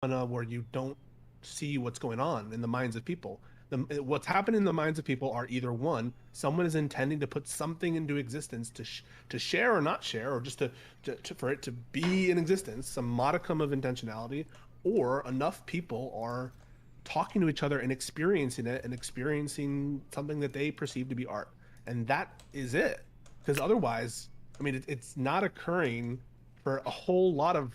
where you don't see what's going on in the minds of people. What's happening in the minds of people are either one, someone is intending to put something into existence to share or not share, or just for it to be in existence, some modicum of intentionality, or enough people are talking to each other and experiencing it and experiencing something that they perceive to be art, and that is it. Because otherwise, I mean, it's not occurring for a whole lot of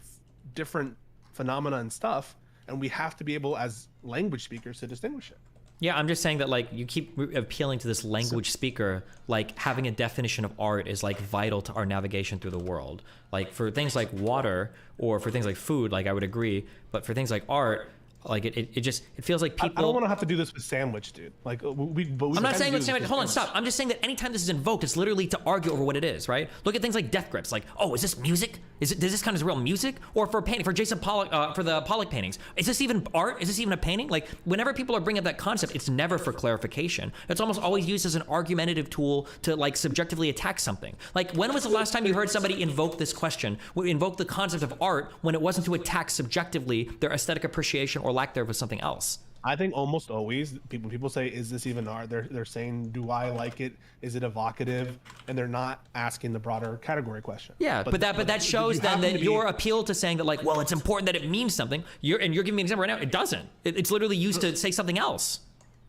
different phenomena and stuff, and we have to be able as language speakers to distinguish it. Yeah, I'm just saying that, like, you keep appealing to this language speaker, like having a definition of art is like vital to our navigation through the world. Like for things like water or for things like food, like I would agree, but for things like art, like it feels like people. I don't want to have to do this with sandwich, dude. Like I'm not saying with sandwich. Hold on, stop. I'm just saying that anytime this is invoked, it's literally to argue over what it is, right? Look at things like death grips. Like, oh, is this music? Does this count as real music? Or for painting, for Jason Pollock, for the Pollock paintings, is this even art? Is this even a painting? Like, whenever people are bringing up that concept, it's never for clarification. It's almost always used as an argumentative tool to like subjectively attack something. Like, when was the last time you heard somebody invoke this question, invoke the concept of art, when it wasn't to attack subjectively their aesthetic appreciation or lack thereof of something else? I think almost always people say, "Is this even art?" They're saying, "Do I like it? Is it evocative?" And they're not asking the broader category question. Yeah, but that shows then that your appeal to saying that, like, well, it's important that it means something. You're giving me an example right now. It doesn't. It's literally used to say something else.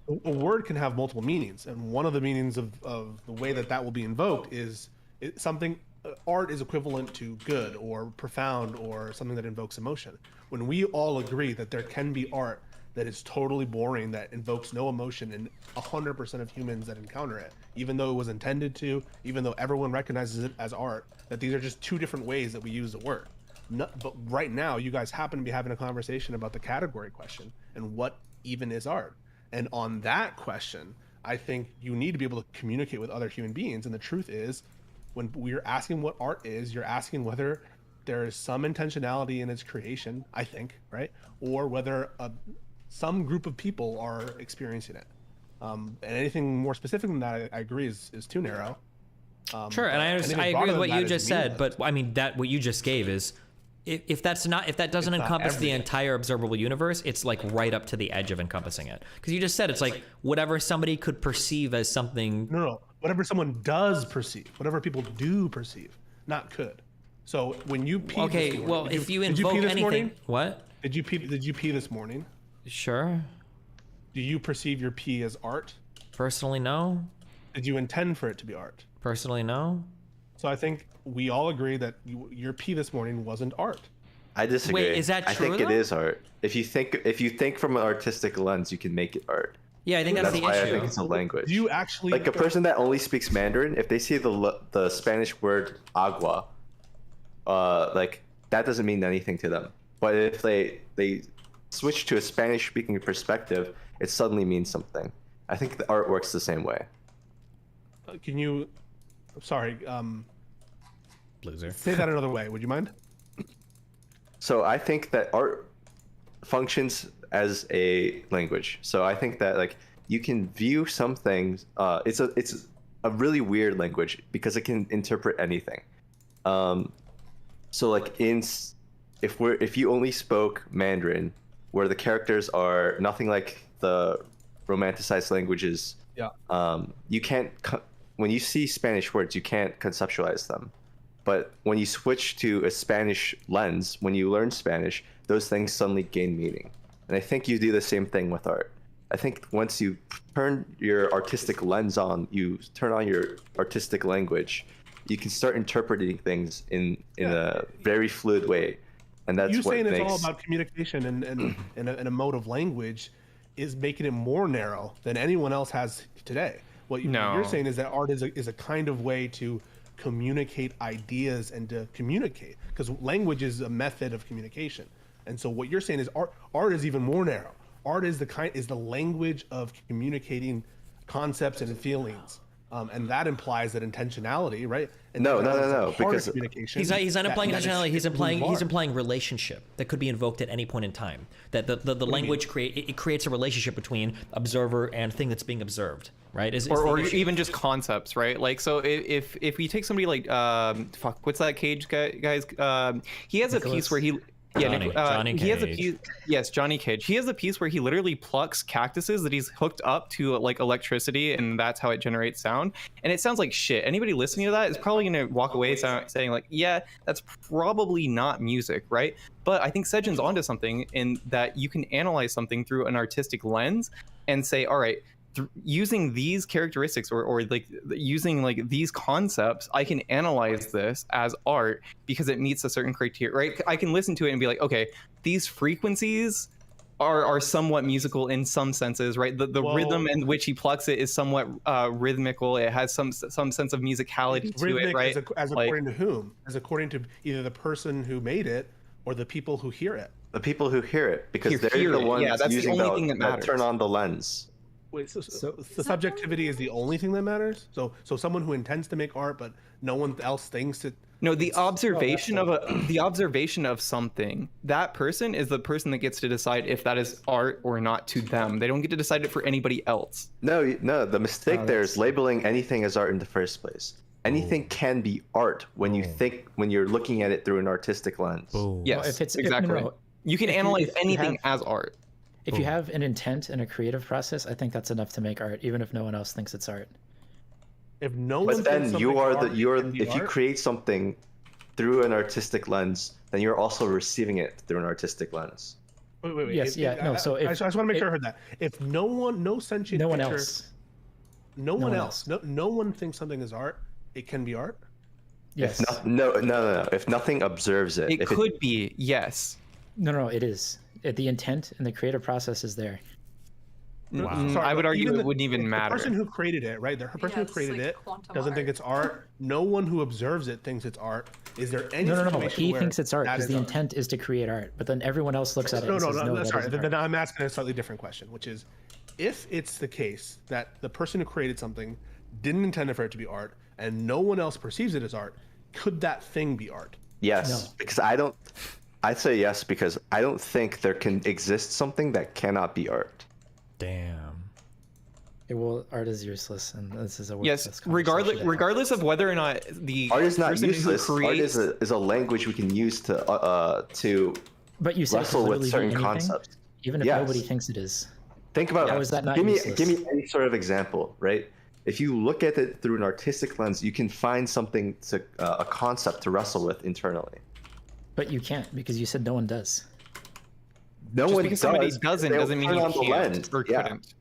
A word can have multiple meanings, and one of the meanings of the way that will be invoked is something. Art is equivalent to good or profound or something that invokes emotion. When we all agree that there can be art that is totally boring, that invokes no emotion in 100% of humans that encounter it, even though it was intended to, even though everyone recognizes it as art, that these are just two different ways that we use the word. No, but right now, you guys happen to be having a conversation about the category question and what even is art. And on that question, I think you need to be able to communicate with other human beings. And the truth is, when we're asking what art is, you're asking whether there is some intentionality in its creation, I think, right? Or whether some group of people are experiencing it. And anything more specific than that, I agree, is too narrow. Sure, and I agree with what you just said, but I mean, that what you just gave is, if that doesn't encompass the entire observable universe, it's like right up to the edge of encompassing it. Because you just said it's like whatever somebody could perceive as something. No, whatever someone does perceive, whatever people do perceive, not could. So when you pee, okay, well, if you invoke anything, morning? What? Did you pee this morning? Sure. Do you perceive your pee as art? Personally, no. Did you intend for it to be art? Personally, no. So I think we all agree that your pee this morning wasn't art. I disagree. Wait, is that true? I think it is art. If you think from an artistic lens, you can make it art. Yeah, I think that's the issue. That's why I think it's a language. Do you actually, like a person that only speaks Mandarin, if they see the Spanish word agua, like that doesn't mean anything to them. But if they switch to a Spanish speaking perspective, it suddenly means something. I think the art works the same way. Can you, sorry, loser, say that another way, would you mind? So I think that art functions as a language. So I think that like you can view some things, it's a really weird language because it can interpret anything. So like if you only spoke Mandarin, where the characters are nothing like the romanticized languages, you can't, when you see Spanish words, you can't conceptualize them. But when you switch to a Spanish lens, when you learn Spanish, those things suddenly gain meaning. And I think you do the same thing with art. I think once you turn your artistic lens on, you turn on your artistic language, you can start interpreting things in a very fluid way. And that's what makes... You saying it's all about communication and in a mode of language is making it more narrow than anyone else has today. What you're saying is that art is a kind of way to communicate ideas and to communicate, because language is a method of communication. And so what you're saying is art is even more narrow. Art is the language of communicating concepts and feelings. And that implies that intentionality, right? And no, because he's not implying intentionality. He's implying relationship that could be invoked at any point in time. That the language creates a relationship between observer and thing that's being observed, right? Or even just concepts, right? Like, so if we take somebody like what's that Cage guy, guys? He has a piece where Yeah, Johnny he has a Cage. piece. Yes, Johnny Cage. He has a piece where he literally plucks cactuses that he's hooked up to like electricity, and that's how it generates sound. And it sounds like shit. Anybody listening to that is probably gonna walk away saying like, yeah, that's probably not music, right? But I think Sejin's onto something in that you can analyze something through an artistic lens and say, all right, using these characteristics or like using like these concepts, I can analyze this as art because it meets a certain criteria, right? I can listen to it and be like, okay, these frequencies are somewhat musical in some senses, right? The rhythm in which he plucks it is somewhat rhythmical. It has some sense of musicality to it, right? As according to whom? As according to either the person who made it or the people who hear it. The people who hear it, because they're the ones using that turn on the lens. Wait, so the subjectivity is the only thing that matters? So someone who intends to make art, but no one else thinks it. No, the observation of something. That person is the person that gets to decide if that is art or not to them. They don't get to decide it for anybody else. No. The mistake there is labeling anything as art in the first place. Anything can be art when you're looking at it through an artistic lens. Yes, well, if it's exactly. You can analyze anything as art. If you have an intent and a creative process, I think that's enough to make art, even if no one else thinks it's art. If no one. But then if you create something through an artistic lens, then you're also receiving it through an artistic lens. Wait. Yes, no. So I just want to make sure I heard that. If no sentient no one creature, else, no one thinks something is art, it can be art. Yes. No. If nothing observes it, It could be, yes. No, it is. The intent and the creative process is there. Wow. I would argue it wouldn't even matter. The person who created it, right? The person who created it doesn't think it's art. No one who observes it thinks it's art. Is there any? No. He thinks it's art because the intent is to create art. But then everyone else looks at it and says, no, that's sorry. art. Then I'm asking a slightly different question, which is, if it's the case that the person who created something didn't intend for it to be art, and no one else perceives it as art, could that thing be art? Yes, No. because I'd say yes because I don't think there can exist something that cannot be art. Damn. Art is useless, and this is a yes. Regardless of whether or not the art is not person useless. who creates... Art is a language we can use to But you said wrestle with certain concepts. Even if nobody thinks it is. Think about How is that not give me any sort of example, right? If you look at it through an artistic lens, you can find something a concept to wrestle with internally. But you can't because you said no one does. No one because does. somebody doesn't mean you can't or couldn't.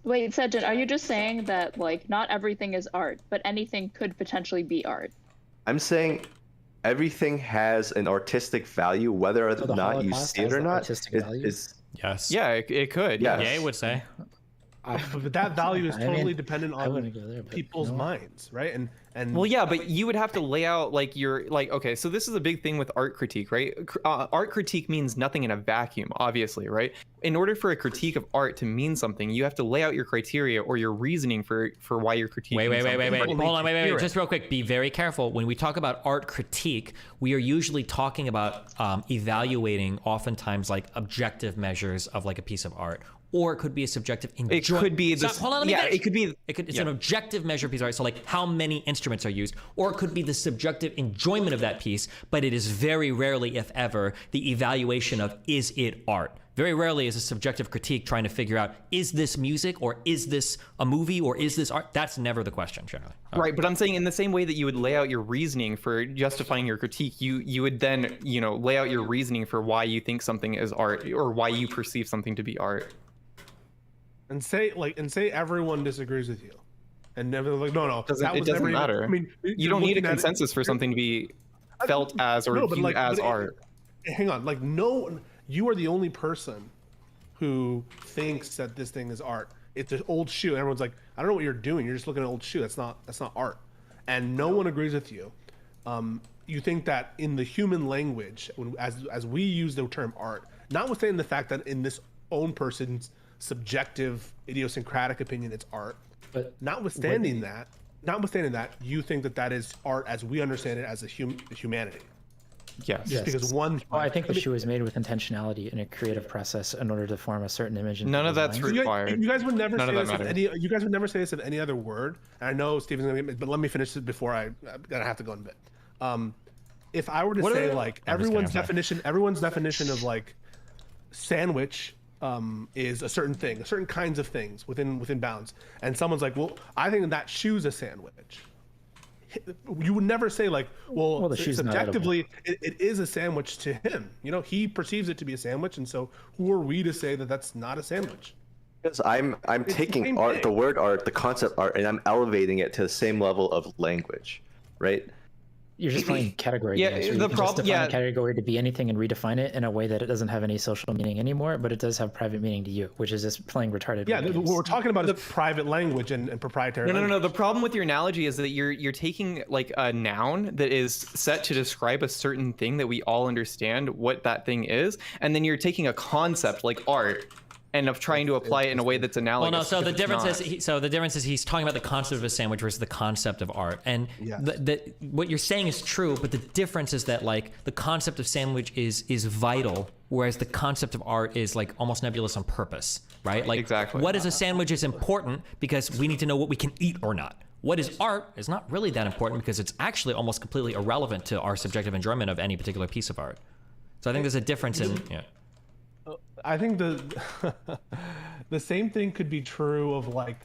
Wait, Sejin, are you just saying that like not everything is art, but anything could potentially be art? I'm saying everything has an artistic value, whether or not you see it or not. Yes. Yeah, it could. Yes. Yeah, I would say. But that value is totally dependent on people's no. minds, right? And Well, yeah, but you would have to lay out like okay, so this is a big thing with art critique, right? Art critique means nothing in a vacuum, obviously, right? In order for a critique of art to mean something, you have to lay out your criteria or your reasoning for why you're critiquing. Wait. something. Hold on, wait. Just real quick, be very careful. When we talk about art critique, we are usually talking about evaluating oftentimes like objective measures of like a piece of art. Or it could be a subjective enjoyment. It could be this. Hold on, let me finish. It could be. It's an objective measure piece of art. So like how many instruments are used, or it could be the subjective enjoyment of that piece. But it is very rarely, if ever, the evaluation of is it art. Very rarely is a subjective critique trying to figure out is this music or is this a movie or is this art. That's never the question generally. Right, but I'm saying in the same way that you would lay out your reasoning for justifying your critique, you would then lay out your reasoning for why you think something is art or why you perceive something to be art. And say everyone disagrees with you, and never like no. It doesn't matter. I mean, you don't need a consensus for something to be felt as or viewed as art. Hang on, like no, you are the only person who thinks that this thing is art. It's an old shoe, and everyone's like, I don't know what you're doing. You're just looking at an old shoe. That's not art, and no one agrees with you. You think that in the human language, as we use the term art, notwithstanding the fact that in this own person's subjective idiosyncratic opinion it's art, but notwithstanding that you think that is art as we understand it as a humanity. Yes. Because I think the shoe is made with intentionality in a creative process in order to form a certain image. None of that's required. You guys would never say this of any. You guys would never say this of any other word. And I know Steven's gonna get, but let me finish this before I'm gonna have to go in a bit. if I were to say like everyone's definition of like sandwich is a certain thing, certain kinds of things within bounds, and someone's like, well, I think that shoe's a sandwich. You would never say like, well, the shoe's subjectively it is a sandwich to him. You know, he perceives it to be a sandwich, and so who are we to say that that's not a sandwich? Because I'm taking art, the word art, the concept art, and I'm elevating it to the same level of language, right? You're just playing category Yeah, games. Where the you can just problem- define yeah. a category to be anything and redefine it in a way that it doesn't have any social meaning anymore, but it does have private meaning to you, which is just playing retarded. Yeah, games. what we're talking about is private language and proprietary. No. The problem with your analogy is that you're taking like a noun that is set to describe a certain thing that we all understand what that thing is, and then you're taking a concept like art and of trying to apply it in a way that's analogous. Well, no. So the because it's difference not. is, the difference is he's talking about the concept of a sandwich versus the concept of art. And Yes. what you're saying is true, but the difference is that like the concept of sandwich is vital, whereas the concept of art is like almost nebulous on purpose, right? Like Exactly. what is a sandwich is important because we need to know what we can eat or not. What is art is not really that important because it's actually almost completely irrelevant to our subjective enjoyment of any particular piece of art. So I think there's a difference in I think the same thing could be true of like,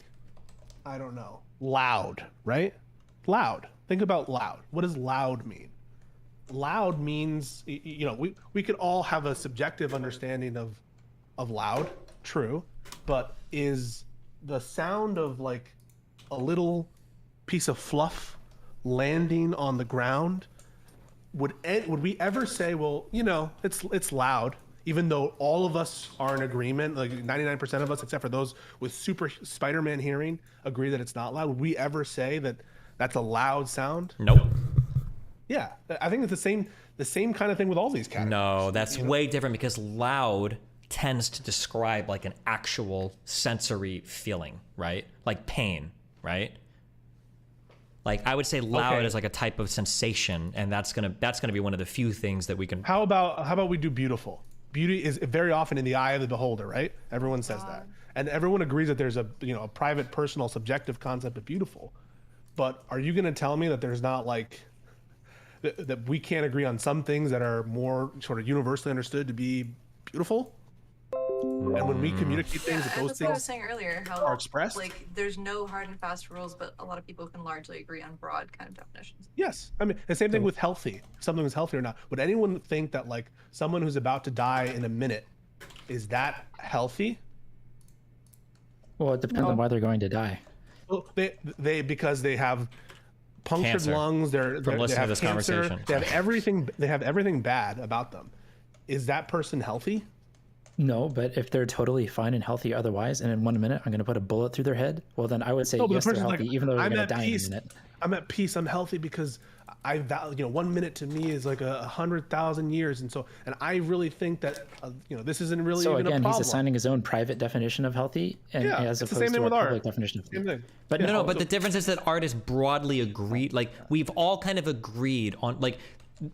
I don't know, loud, right? Loud. Think about loud. What does loud mean? Loud means, you know, we could all have a subjective understanding of loud, true, but is the sound of like a little piece of fluff landing on the ground, would we ever say, well, you know, it's loud, even though all of us are in agreement, like 99% of us, except for those with super Spider-Man hearing, agree that it's not loud? Would we ever say that that's a loud sound? nope. Yeah, I think it's the same kind of thing with all these categories. No, that's way different because loud tends to describe like an actual sensory feeling, right? Like pain, right? Like I would say loud Okay. is like a type of sensation, and that's gonna be one of the few things that we can. How about we do beautiful? Beauty is very often in the eye of the beholder, right? Everyone says that, and everyone agrees that there's a private, personal, subjective concept of beautiful. But are you going to tell me that there's not like that we can't agree on some things that are more sort of universally understood to be beautiful? And when we communicate things, that and those that's what I was things saying earlier, how are expressed? like there's no hard and fast rules, but a lot of people can largely agree on broad kind of definitions. Yes, I mean the same thing with healthy. If something is healthy or not. Would anyone think that like someone who's about to die in a minute, is that healthy? Well, it depends on why they're going to die. Well, they because they have punctured Cancer. lungs. They listening to have this cancer. conversation. They have everything. They have everything bad about them. Is that person healthy? No, but if they're totally fine and healthy otherwise, and in 1 minute I'm going to put a bullet through their head, well then I would say No, but yes, the they're person's healthy, like, even though they're I'm going at to die peace. in a minute. I'm at peace. I'm healthy because I value. 1 minute to me is like 100,000 years, and I really think that this isn't really So even a again, problem. he's assigning his own private definition of healthy, and Yeah, as it's the opposed same thing to with a art. public definition of Same healthy. thing. But Yeah. No, but the difference is that art is broadly agreed. Like we've all kind of agreed on. Like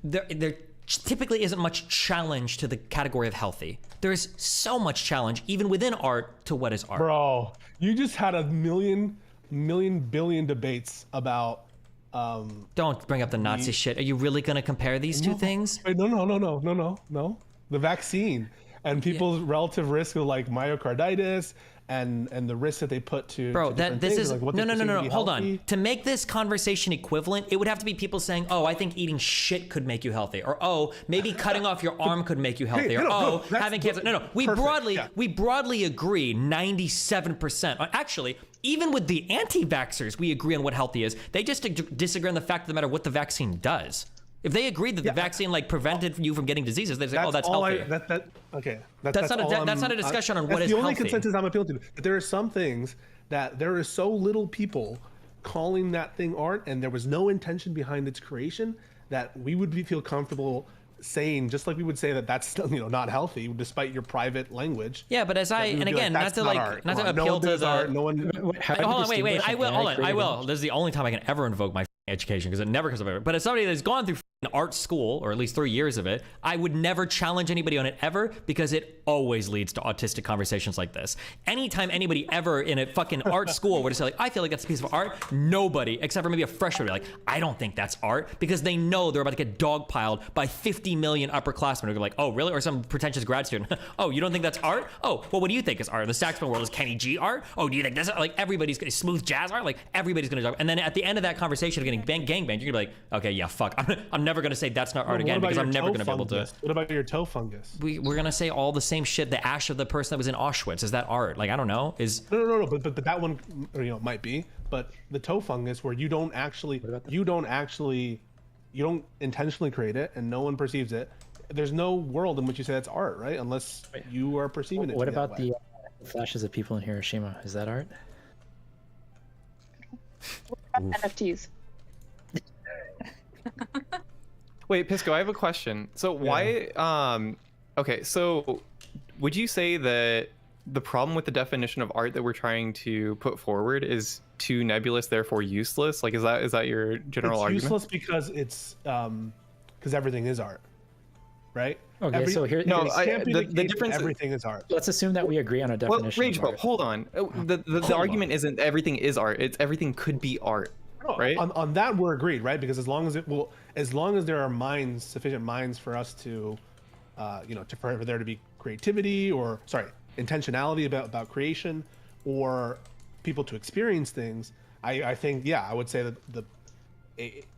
there typically isn't much challenge to the category of healthy. There is so much challenge, even within art, to what is art. Bro, you just had a million billion debates about. Don't bring up the Nazi shit. Are you really going to compare these two things? Wait, no. The vaccine and people's relative risk of like myocarditis and the risk that they put to. Bro, to that different this things, is like what no. they perceive to be Hold healthy. on. To make this conversation equivalent, it would have to be people saying, "Oh, I think eating shit could make you healthy," or "Oh, maybe cutting off your arm could make you healthy," or no, that's having cancer." No. We perfect, we broadly agree 97%. Actually, even with the anti-vaxxers, we agree on what healthy is. They just disagree on the fact of the matter what the vaccine does. If they agreed that the vaccine like prevented you from getting diseases, they'd say, "Oh, that's all healthy." Okay. That's not a discussion on what is the only healthy. consensus I'm appealing to. But there are some things that there is so little people calling that thing art, and there was no intention behind its creation, that we would feel comfortable saying, just like we would say that that's not healthy, despite your private language. Yeah, but as I that we would and be like, again, not "That's to like art. not to Come on, no appeal one to does the art, no one. Hold on, wait. I will. Hold on. I will. Creative This is the only time I can ever invoke my education because it never comes up. But as somebody that's gone through art school, or at least 3 years of it, I would never challenge anybody on it ever, because it always leads to autistic conversations like this. Anytime anybody ever in a fucking art school were to say like, I feel like that's a piece of art, nobody, except for maybe a freshman, would be like, I don't think that's art, because they know they're about to get dogpiled by 50 million upperclassmen who are like, oh really? Or some pretentious grad student. Oh, you don't think that's art? Oh, well, what do you think is art? The saxophone world is Kenny G art? Oh, do you think that's like everybody's gonna smooth jazz art? Like everybody's gonna, and then at the end of that conversation of getting gangbanged, you're gonna be like, okay, yeah, fuck, I'm never gonna say that's not art again, because I'm never gonna be able to. What about your toe fungus? We're gonna say all the same shit. The ash of the person that was in Auschwitz, is that art? Like, I don't know. No. But that one, might be. But the toe fungus, where you don't intentionally create it, and no one perceives it. There's no world in which you say that's art, right? Unless you are perceiving it. What about the flashes of people in Hiroshima? Is that art? NFTs. Wait, Pisco, I have a question. So why, okay, so would you say that the problem with the definition of art that we're trying to put forward is too nebulous, therefore useless? Like, is that your general argument? It's useless because it's, because everything is art, right? Okay, so here, the difference. Everything is art. Let's assume that we agree on a definition. Well, Rage Bro, hold on. The argument isn't everything is art. It's everything could be art. Right. On that we're agreed, right? Because as long as there are sufficient minds for us to, for there to be creativity or intentionality about creation, or people to experience things, I think I would say that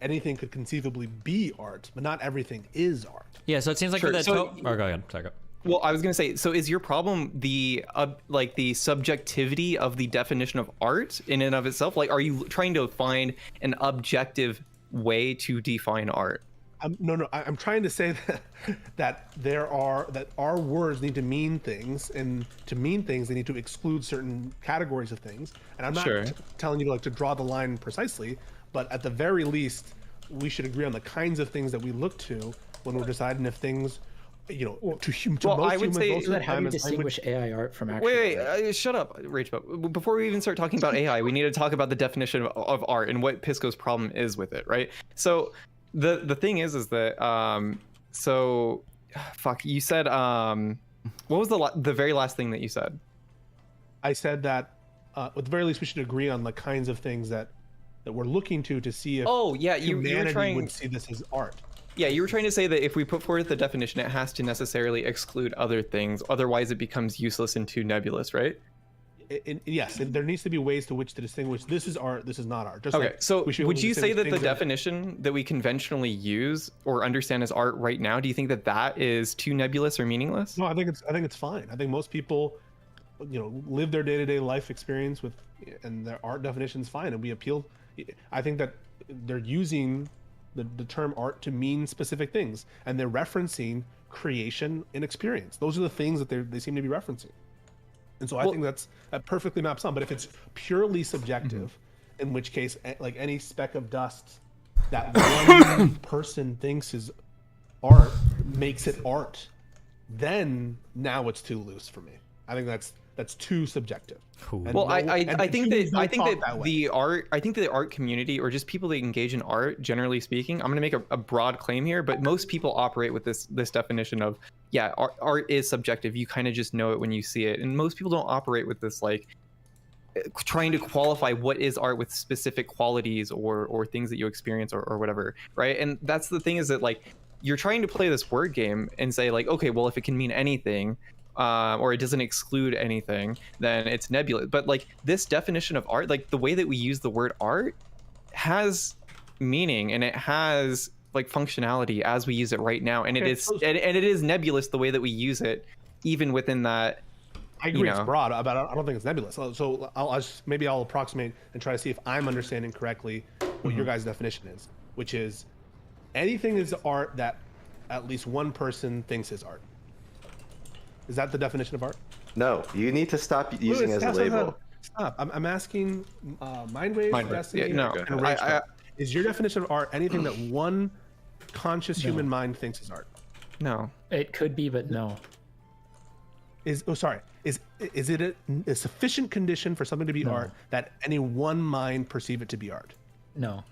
anything could conceivably be art, but not everything is art. Yeah, so it seems like go ahead. Sorry, go. Well, I was gonna say, so is your problem the subjectivity of the definition of art in and of itself? Like, are you trying to find an objective way to define art? No. I'm trying to say that our words need to mean things, and to mean things, they need to exclude certain categories of things. And I'm not telling you to draw the line precisely, but at the very least, we should agree on the kinds of things that we look to when we're deciding if things. I would say that how do you distinguish AI art from actual wait, shut up, Rachel. Before we even start talking about AI, we need to talk about the definition of art and what Pisco's problem is with it, right? So the thing is that fuck, you said what was the very last thing that you said? I said that at the very least we should agree on the kinds of things that we're looking to see if humanity would see this as art. Yeah, you were trying to say that if we put forth the definition, it has to necessarily exclude other things. Otherwise, it becomes useless and too nebulous, right? Yes, there needs to be ways to distinguish this is art, this is not art. Just okay, so would you say that the definition that we conventionally use or understand as art right now, do you think that is too nebulous or meaningless? No, I think it's fine. I think most people, live their day-to-day life experience with, and their art definition is fine, and we appeal. I think that they're using the term art to mean specific things, and they're referencing creation and experience. Those are the things that they seem to be referencing, and so I think that perfectly maps on. But if it's purely subjective, in which case, like any speck of dust that one person thinks is art makes it art, then now it's too loose for me. I think that's too subjective. Well, I think that the art community, or just people that engage in art, generally speaking, I'm going to make a broad claim here, but most people operate with this definition of, art is subjective. You kind of just know it when you see it, and most people don't operate with this trying to qualify what is art with specific qualities or things that you experience or whatever, right? And that's the thing, is that you're trying to play this word game and say okay, well, if it can mean anything, or it doesn't exclude anything, then it's nebulous. But this definition of art, the way that we use the word art has meaning, and it has functionality as we use it right now, and it is nebulous the way that we use it, even within that. I agree, it's broad, but I don't think it's nebulous. So I'll approximate and try to see if I'm understanding correctly what your guys' definition is, which is anything is art that at least one person thinks is art. Is that the definition of art? No, you need to stop using it as a label. Stop. I'm asking Mindwave, Destiny, no. and Rachel. Is your definition of art anything that one conscious human mind thinks is art? No. It could be, but no. Is it a sufficient condition for something to be art that any one mind perceive it to be art? No.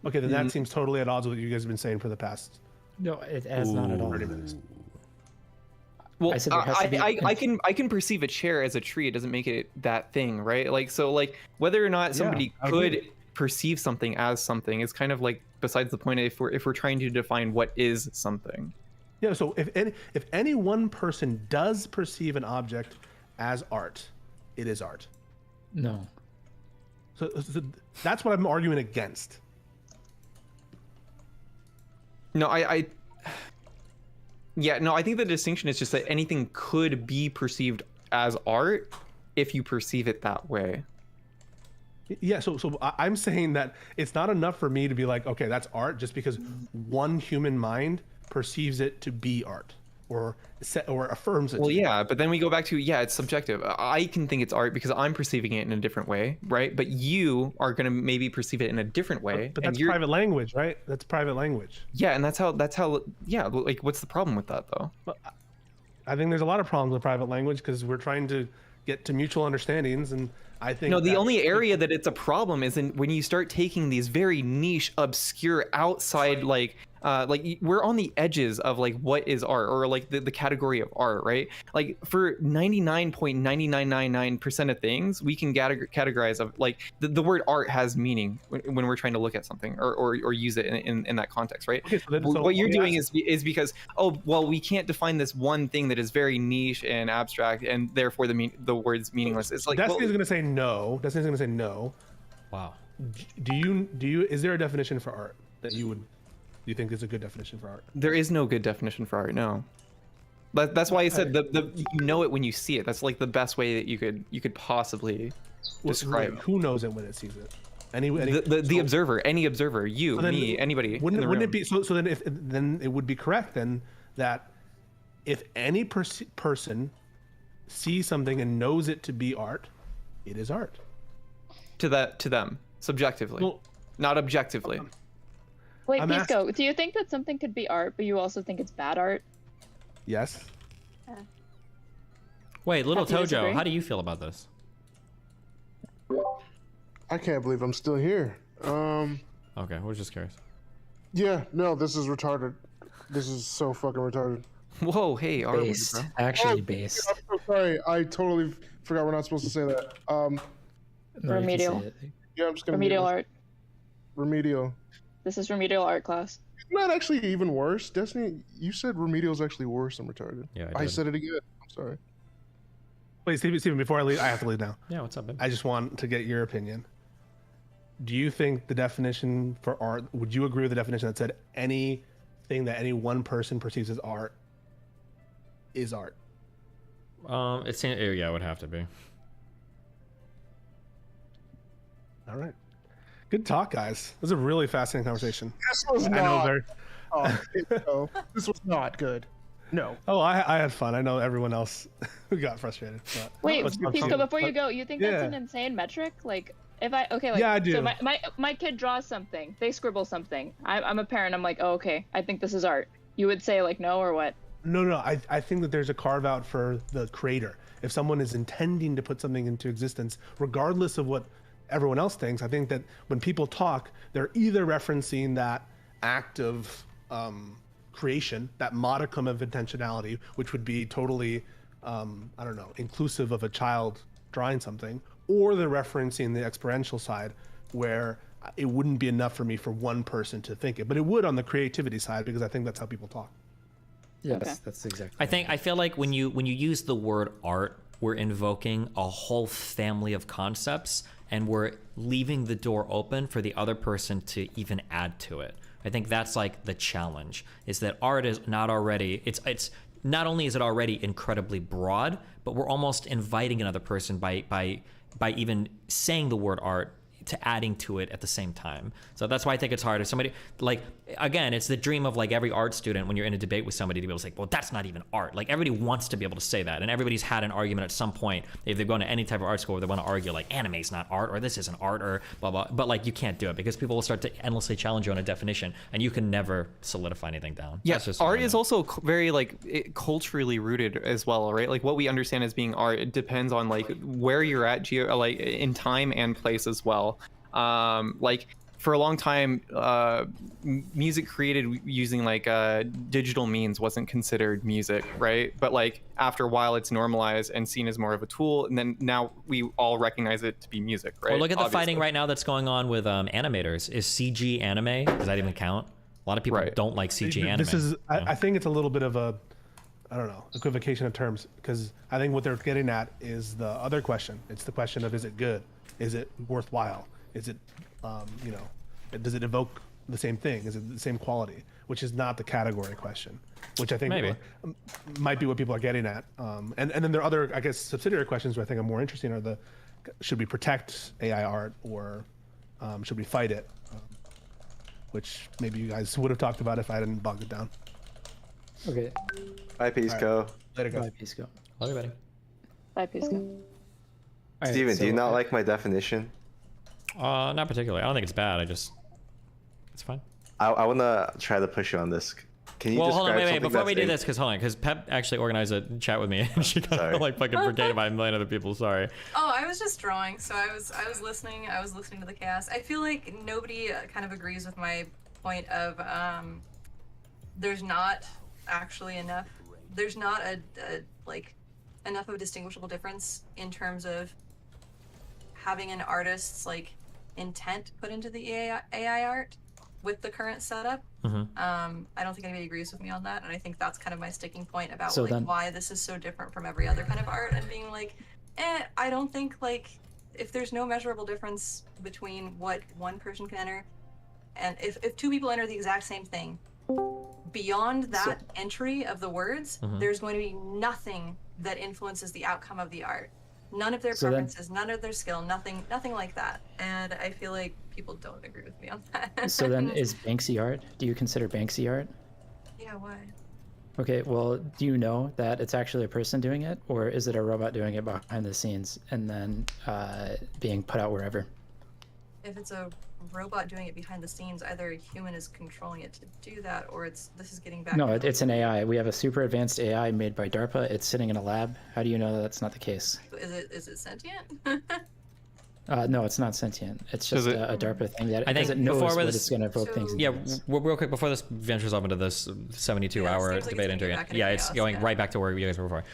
Okay, then that seems totally at odds with what you guys have been saying for the past No, it has not at all. 30 minutes. Well, I said there has to be I can perceive a chair as a tree. It doesn't make it that thing, right? Like, so like whether or not somebody I could agree. perceive something as something is kind of like besides the point if we're trying to define what is something. Yeah, so if any one person does perceive an object as art, it is art. No. So that's what I'm arguing against. No, yeah, no, I think the distinction is just that anything could be perceived as art if you perceive it that way. Yeah, so I'm saying that it's not enough for me to be like, okay, that's art, just because one human mind perceives it to be art, or affirms it. Well, to be yeah, but then we go back to, yeah, it's subjective. I can think it's art because I'm perceiving it in a different way, right? But you are going to maybe perceive it in a different way. But and that's you're, private language, right? That's private language. yeah, and that's how, yeah, like what's the problem with that though? But I think there's a lot of problems with private language because we're trying to get to mutual understandings, and I think No, the only area that it's a problem is when you start taking these very niche, obscure, outside, like we're on the edges of like what is art, or like the category of art, right? Like for 99.9999% of things, we can categorize of like the word art has meaning when we're trying to look at something or use it in that context, right? Okay, so What you're doing is because, oh, well, we can't define this one thing that is very niche and abstract, and therefore the word's meaningless. It's like, Destiny's well, going to say no. Destiny's going to say no. Wow. Do you? Is there a definition for art that you think is a good definition for art? there is no good definition for art, no. But that's why I said you know it when you see it. That's like the best way that you could possibly describe it. Who knows it when it sees it? Any The observer, any observer, you, so then me, anybody. Wouldn't in the it room. be so? So then it would be correct then that if any person sees something and knows it to be art, it is art. to them subjectively, Well, not objectively? Wait, I'm Pisco, do you think that something could be art, but you also think it's bad art? Yes. Wait, little Have you Tojo, disagree? how do you feel about this? I can't believe I'm still here. Okay, we're just curious. Yeah, no, this is retarded. This is so fucking retarded. Whoa, hey, art, Based. bro. Actually based. I'm so sorry. I totally forgot we're not supposed to say that. No, you can Remedial. say it. Yeah, I'm just gonna Remedial art. Remedial. This is remedial art class. Isn't that actually even worse? Destiny, you said remedial is actually worse than retarded. Yeah, I did. said it again. I'm sorry. Wait, Steven, before I leave, I have to leave now. Yeah, what's up, babe? I just want to get your opinion. Do you think the definition for art, would you agree with the definition that said anything that any one person perceives as art is art? It seems, yeah, it would have to be. All right. Good talk, guys. This was a really fascinating conversation. This was I know not. very. No, this was not good. No. Oh, I had fun. I know everyone else got frustrated. But Wait, let's keep Pisco, going. before you go, you think that's Yeah. an insane metric? Like, if I like, Yeah, I do. So my kid draws something, they scribble something. I'm a parent. I'm like, oh, okay, I think this is art. You would say like no or what? No. I think that there's a carve out for the creator. If someone is intending to put something into existence, regardless of what everyone else thinks, I think that when people talk, they're either referencing that act of creation, that modicum of intentionality, which would be totally, I don't know, inclusive of a child drawing something, or they're referencing the experiential side, where it wouldn't be enough for me for one person to think it, but it would on the creativity side, because I think that's how people talk. Yes, Okay. that's exactly. I feel like when you use the word art, we're invoking a whole family of concepts, and we're leaving the door open for the other person to even add to it. I think that's like the challenge, is that art is not already, it's not only is it already incredibly broad, but we're almost inviting another person by even saying the word art to adding to it at the same time. So that's why I think it's hard. If somebody, like, again, it's the dream of like every art student when you're in a debate with somebody to be able to say, well, that's not even art. Like everybody wants to be able to say that, and everybody's had an argument at some point if they've gone to any type of art school where they want to argue like anime's not art or this isn't art or blah blah. But like you can't do it because people will start to endlessly challenge you on a definition, and you can never solidify anything down. Yeah, That's just art what I is know. also very like culturally rooted as well, right? Like what we understand as being art, it depends on like where you're at like in time and place as well. Like for a long time, music created using like digital means wasn't considered music, right? But like after a while, it's normalized and seen as more of a tool, and then now we all recognize it to be music, right? Well, look at the Obviously. fighting right now that's going on with animators. Is CG anime? Does that even count? A lot of people don't like CG anime. This is, I think it's a little bit of a, I don't know, equivocation of terms, because I think what they're getting at is the other question. It's the question of, is it good? Is it worthwhile? Is it, you know, does it evoke the same thing? Is it the same quality? Which is not the category question, which I think might be what people are getting at. And then there are other, I guess, subsidiary questions which I think are more interesting are the, should we protect AI art or should we fight it? Which maybe you guys would have talked about if I hadn't bogged it down. Okay. Bye, Pisco. Later, guys. Bye, Pisco. Hello, everybody. Bye, Pisco. Steven, do you not like my definition? Not particularly. I don't think it's bad. It's fine. I want to try to push you on this. Can you Well, describe hold on, wait, something before we do that's this, because Pep actually organized a chat with me, and she got like fucking forgetted by a million other people. Sorry. Oh, I was just drawing, so I was listening. I was listening to the chaos. I feel like nobody kind of agrees with my point of there's not actually enough. There's not a like enough of a distinguishable difference in terms of having an artist's like intent put into the AI art with the current setup. I don't think anybody agrees with me on that, and I think that's kind of my sticking point about why this is so different from every other kind of art, and being like, I don't think like if there's no measurable difference between what one person can enter, and if two people enter the exact same thing, beyond that entry of the words, there's going to be nothing that influences the outcome of the art. None of their preferences, none of their skill, nothing like that. And I feel like people don't agree with me on that. So then is Banksy art? Do you consider Banksy art? Yeah, why? Okay, well, do you know that it's actually a person doing it, or is it a robot doing it behind the scenes and then being put out wherever? If it's a robot doing it behind the scenes, either a human is controlling it to do that, or this is getting back. No, it's an AI. We have a super advanced AI made by DARPA. It's sitting in a lab. How do you know that that's not the case? Is it sentient? No, it's not sentient. It's just a DARPA thing that I think it knows before what this- it's going to evoke things. Yeah, real quick before this ventures off into this 72-hour seems like debate it's into gonna it. get back into Yeah, it's chaos, going right back to where you guys were before.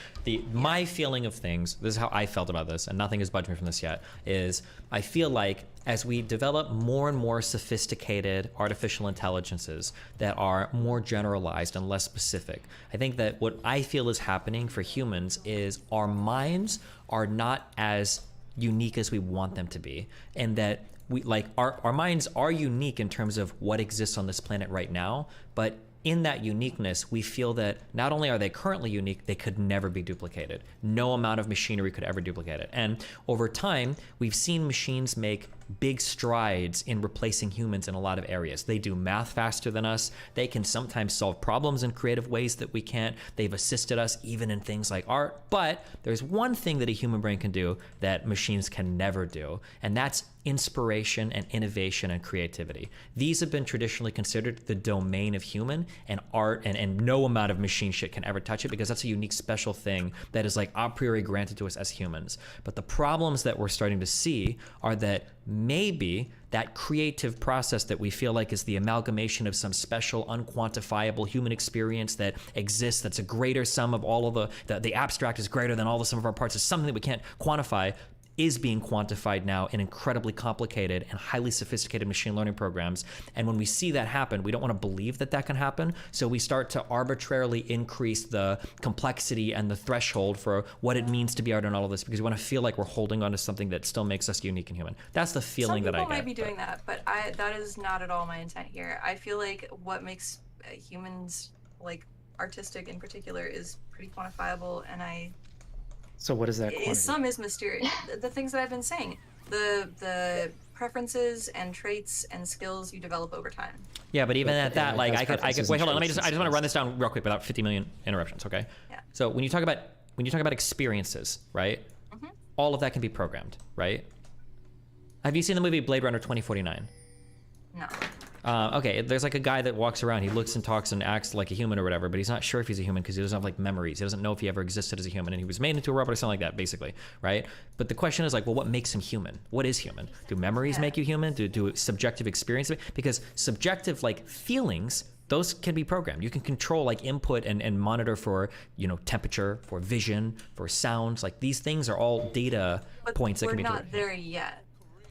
My feeling of things, this is how I felt about this, and nothing has budged me from this yet, is I feel like as we develop more and more sophisticated artificial intelligences that are more generalized and less specific, I think that what I feel is happening for humans is our minds are not as unique as we want them to be, and that we like our minds are unique in terms of what exists on this planet right now, but in that uniqueness, we feel that not only are they currently unique, they could never be duplicated. No amount of machinery could ever duplicate it. And over time, we've seen machines make big strides in replacing humans in a lot of areas. They do math faster than us. They can sometimes solve problems in creative ways that we can't. They've assisted us even in things like art. But there's one thing that a human brain can do that machines can never do, and that's inspiration and innovation and creativity. These have been traditionally considered the domain of human, and art and no amount of machine shit can ever touch it, because that's a unique special thing that is like a priori granted to us as humans. But the problems that we're starting to see are that maybe that creative process that we feel like is the amalgamation of some special unquantifiable human experience that exists, that's a greater sum of all of the abstract is greater than all the sum of our parts, is something that we can't quantify, is being quantified now in incredibly complicated and highly sophisticated machine learning programs. And when we see that happen, we don't want to believe that that can happen. So we start to arbitrarily increase the complexity and the threshold for what it means to be art and all of this, because we want to feel like we're holding on to something that still makes us unique and human. That's the feeling that I get. Some people might be doing that, but that is not at all my intent here. I feel like what makes humans like artistic in particular is pretty quantifiable, and So what is that quantity? some is mysterious. The things that I've been saying, the preferences and traits and skills you develop over time. Yeah, but even at that, like I could wait, hold on. I just want to run this down real quick without 50 million interruptions, okay? Yeah. So when you talk about experiences, right? All of that can be programmed, right? Have you seen the movie Blade Runner 2049? No. Okay, there's like a guy that walks around, he looks and talks and acts like a human or whatever, but he's not sure if he's a human because he doesn't have like memories. He doesn't know if he ever existed as a human and he was made into a robot or something like that, basically, right? But the question is like, well, what makes him human? What is human? Do memories make you human? Do subjective experience? Because subjective like feelings, those can be programmed. You can control like input and monitor for, you know, temperature, for vision, for sounds. Like these things are all data points that can be. We're not there yet.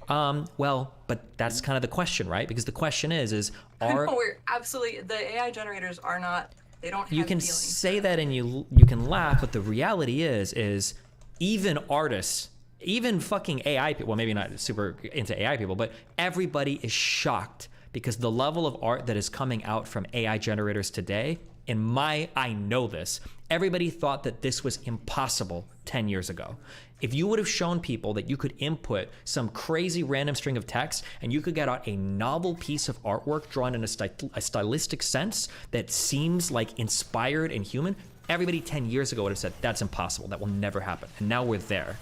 Well, but that's kind of the question, right? Because the question is are No, we're absolutely, the AI generators are not, they don't have you can feelings. say that and you can laugh, but the reality is even artists, even fucking AI people, well, maybe not super into AI people, but everybody is shocked because the level of art that is coming out from AI generators today, I know this, everybody thought that this was impossible 10 years ago. If you would have shown people that you could input some crazy random string of text and you could get out a novel piece of artwork drawn in a stylistic sense that seems like inspired and human, everybody 10 years ago would have said, that's impossible, that will never happen. And now we're there.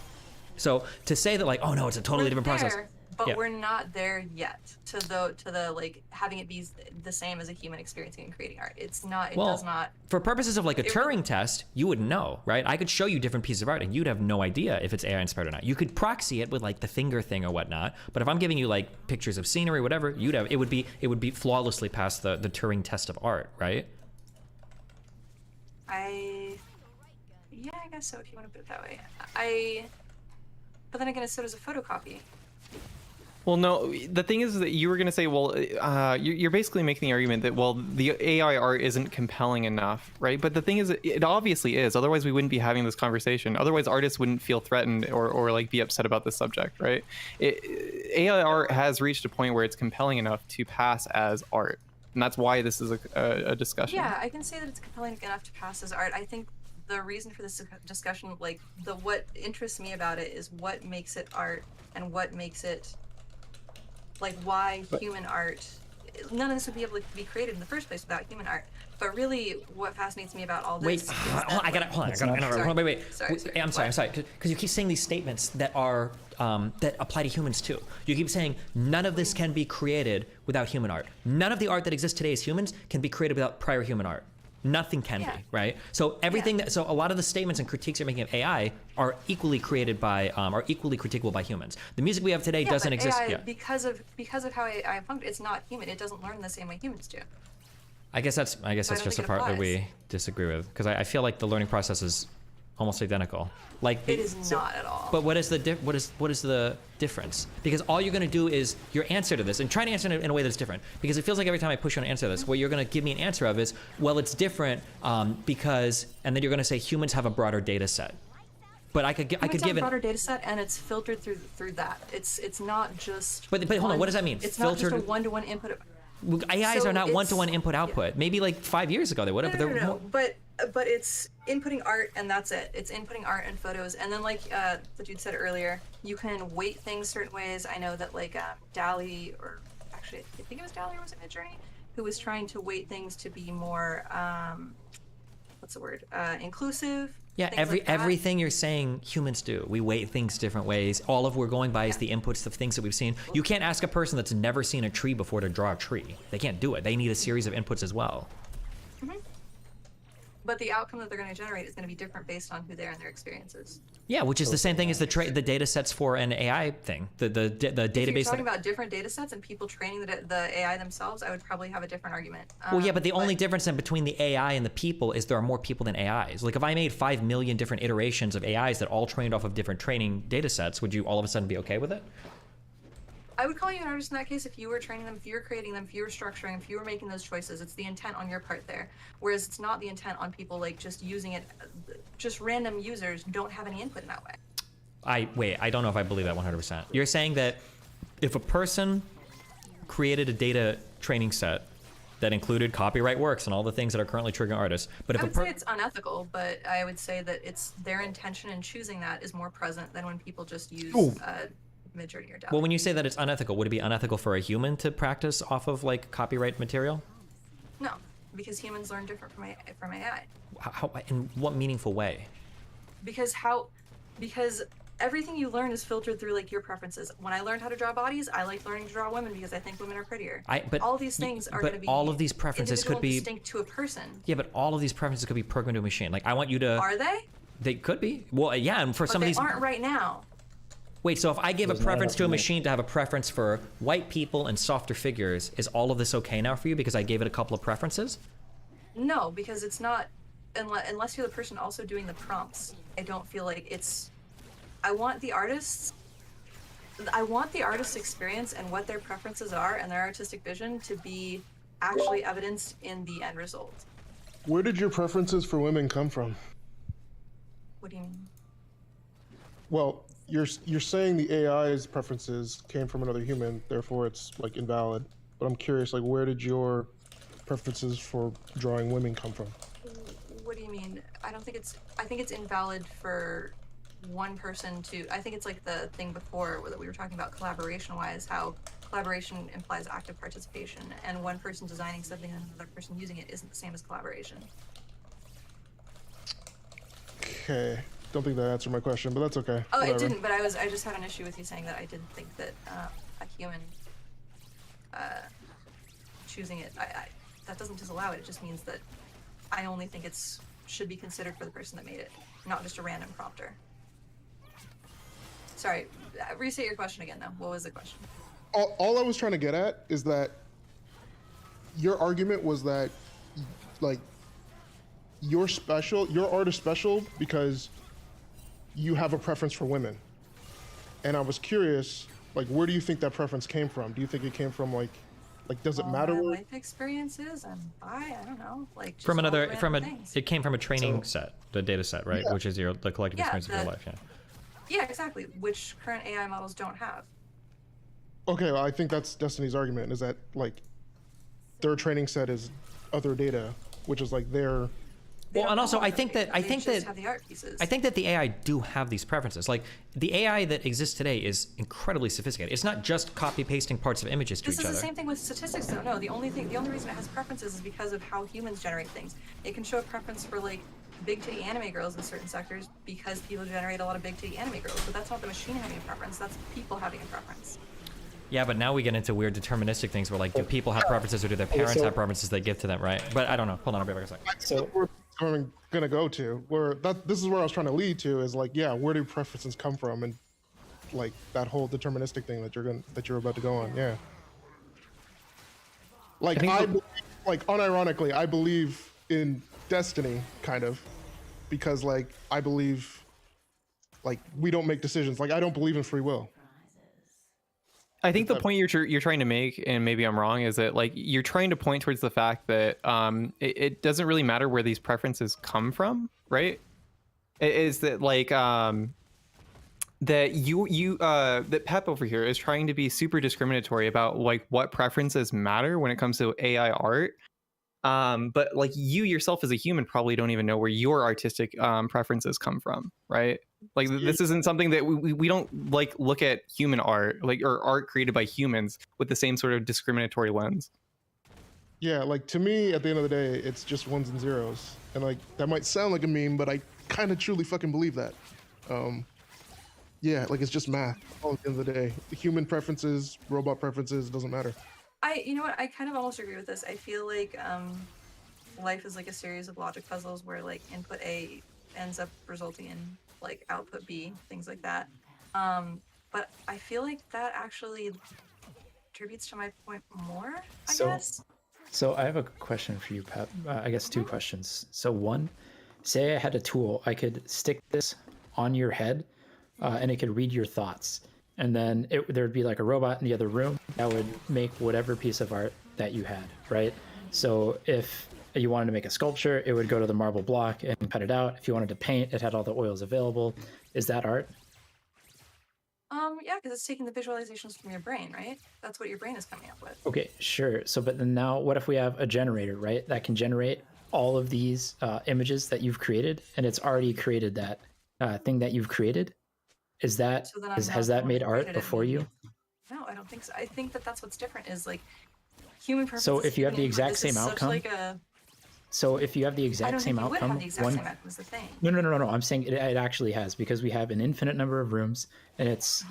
So to say that like, oh no, it's a totally different process. But we're not there yet to the like having it be the same as a human experiencing and creating art. It's not. It does not. For purposes of like a Turing test, you wouldn't know, right? I could show you different pieces of art, and you'd have no idea if it's AI inspired or not. You could proxy it with like the finger thing or whatnot. But if I'm giving you like pictures of scenery, or whatever, it would be flawlessly past the Turing test of art, right? I guess so if you want to put it that way. But then again, so does a photocopy. Well, no, the thing is that you were going to say, well, you're basically making the argument that, well, the AI art isn't compelling enough, right? But the thing is, it obviously is. Otherwise, we wouldn't be having this conversation. Otherwise, artists wouldn't feel threatened or like be upset about this subject, right? AI art has reached a point where it's compelling enough to pass as art. And that's why this is a discussion. Yeah, I can say that it's compelling enough to pass as art. I think the reason for this discussion, like what interests me about it is what makes it art and what makes it like why human art, none of this would be able to be created in the first place without human art. But really, what fascinates me about all this. Wait, I'm sorry, because you keep saying these statements that are that apply to humans too. You keep saying none of this can be created without human art. None of the art that exists today as humans can be created without prior human art. Nothing can be, right? So everything so a lot of the statements and critiques you're making of AI are equally created by, are equally critiquable by humans. The music we have today doesn't exist. AI, because of how AI functions, it's not human. It doesn't learn the same way humans do. I guess that's just a part that we disagree with, because I feel like the learning process is almost identical. Like it is not at all. But what is the difference? Because all you're going to do is your answer to this, and try to answer it in a way that's different. Because it feels like every time I push you on answer this, what you're going to give me an answer of is, well, it's different because, and then you're going to say humans have a broader data set. But I could give a broader data set, and it's filtered through that. It's not just. But hold on, what does that mean? It's filtered, not just a one-to-one input. AIs are not one-to-one input output. Maybe like 5 years ago they would have. No. But it's inputting art and that's it. It's inputting art and photos, and then like the dude said earlier, you can weight things certain ways. I know that like DALL-E, or actually I think it was DALL-E or was it Midjourney, who was trying to weight things to be more what's the word? Inclusive. Yeah, everything you're saying humans do. We weight things different ways. All of we're going by is the inputs of things that we've seen. You can't ask a person that's never seen a tree before to draw a tree. They can't do it. They need a series of inputs as well. Mm-hmm. But the outcome that they're going to generate is going to be different based on who they are and their experiences. Yeah, which is the same thing as the data sets for an AI thing. The database. If you're talking about different data sets and people training the AI themselves, I would probably have a different argument. Well, yeah, but the only difference in between the AI and the people is there are more people than AIs. Like if I made 5 million different iterations of AIs that all trained off of different training data sets, would you all of a sudden be okay with it? I would call you an artist in that case if you were training them, if you were creating them, if you were structuring, if you were making those choices. It's the intent on your part there. Whereas it's not the intent on people like just using it. Just random users don't have any input in that way. I don't know if I believe that 100%. You're saying that if a person created a data training set that included copyright works and all the things that are currently triggering artists, but if I would say it's unethical, but I would say that it's their intention in choosing that is more present than when people just use Midjourney or DALL-E. Well, when you say that it's unethical, would it be unethical for a human to practice off of like copyright material? No, because humans learn different from AI. How in what meaningful way? Because everything you learn is filtered through like your preferences. When I learned how to draw bodies, I like learning to draw women because I think women are prettier. But all these things are going to be all of these preferences could be distinct to a person. Yeah, but all of these preferences could be programmed to a machine. Like I want you to. Are they? They could be. Well, yeah, and for but some of these. They aren't right now. Wait, so if I give a preference to a machine to have a preference for white people and softer figures, is all of this okay now for you because I gave it a couple of preferences? No, because it's not, unless you're the person also doing the prompts. I don't feel like it's, I want the artist's experience and what their preferences are and their artistic vision to be actually evidenced in the end result. Where did your preferences for women come from? What do you mean? Well, you're saying the AI's preferences came from another human, therefore it's like invalid. But I'm curious, like, where did your preferences for drawing women come from? What do you mean? I think it's invalid for one person to. I think it's like the thing before that we were talking about collaboration-wise, how collaboration implies active participation, and one person designing something and another person using it isn't the same as collaboration. Okay. Don't think that answered my question, but that's okay. Oh, Whatever. it didn't, but I just had an issue with you saying that I didn't think that a human choosing it, that doesn't disallow it. It just means that I only think it's should be considered for the person that made it, not just a random prompter. Sorry, restate your question again, though. What was the question? All I was trying to get at is that your argument was that, like, your art is special because you have a preference for women. And I was curious, like, where do you think that preference came from? Do you think it came from, like does it matter? My life experiences and I don't know, like just it came from a training set, the data set, right? Yeah. Which is the collective experience of your life, yeah. Yeah, exactly, which current AI models don't have. Okay, well, I think that's Destiny's argument, is that, like, their training set is other data, which is like their. Well, and also I think that have the art pieces. I think that the AI do have these preferences. Like the AI that exists today is incredibly sophisticated. It's not just copy pasting parts of images to each other. This is the same thing with statistics, though. No, the only reason it has preferences is because of how humans generate things. It can show a preference for like big titty anime girls in certain sectors because people generate a lot of big titty anime girls. But that's not the machine having a preference. That's people having a preference. Yeah, but now we get into weird deterministic things where like, do people have preferences or do their parents have preferences they give to them, right? But I don't know. Hold on, I'll be back a second. So we're gonna go to where this is where I was trying to lead to is like, yeah, where do preferences come from, and like that whole deterministic thing that you're about to go on, yeah. Like unironically, I believe in destiny, kind of, because like I believe like we don't make decisions. Like I don't believe in free will. I think the point you're trying to make, and maybe I'm wrong, is that like you're trying to point towards the fact that it doesn't really matter where these preferences come from, right? Is that like that that Pep over here is trying to be super discriminatory about like what preferences matter when it comes to AI art. But like you yourself as a human probably don't even know where your artistic preferences come from, right? Like this isn't something that we don't like look at human art, like, or art created by humans with the same sort of discriminatory lens. Yeah, like to me, at the end of the day, it's just ones and zeros, and like that might sound like a meme, but I kind of truly fucking believe that. Yeah, like it's just math. At the end of the day, the human preferences, robot preferences, doesn't matter. You know what? I kind of almost agree with this. I feel like life is like a series of logic puzzles where like input A ends up resulting in like output B, things like that. But I feel like that actually contributes to my point more, I guess. So I have a question for you, Pep. I guess two questions. So one, say I had a tool, I could stick this on your head and it could read your thoughts. And then there'd be like a robot in the other room that would make whatever piece of art that you had, right? So if you wanted to make a sculpture, it would go to the marble block and cut it out. If you wanted to paint, it had all the oils available. Is that art? Yeah, because it's taking the visualizations from your brain, right? That's what your brain is coming up with. Okay, sure. So, but then now what if we have a generator, right? That can generate all of these images that you've created, and it's already created that thing that you've created. Is that, has that made art before you? No, I don't think so. I think that that's what's different is like human preferences. So if you have the exact same outcome, So if you have the I exact don't same think you would outcome, have the exact same outcome as the thing. No. I'm saying it actually has, because we have an infinite number of rooms, and it's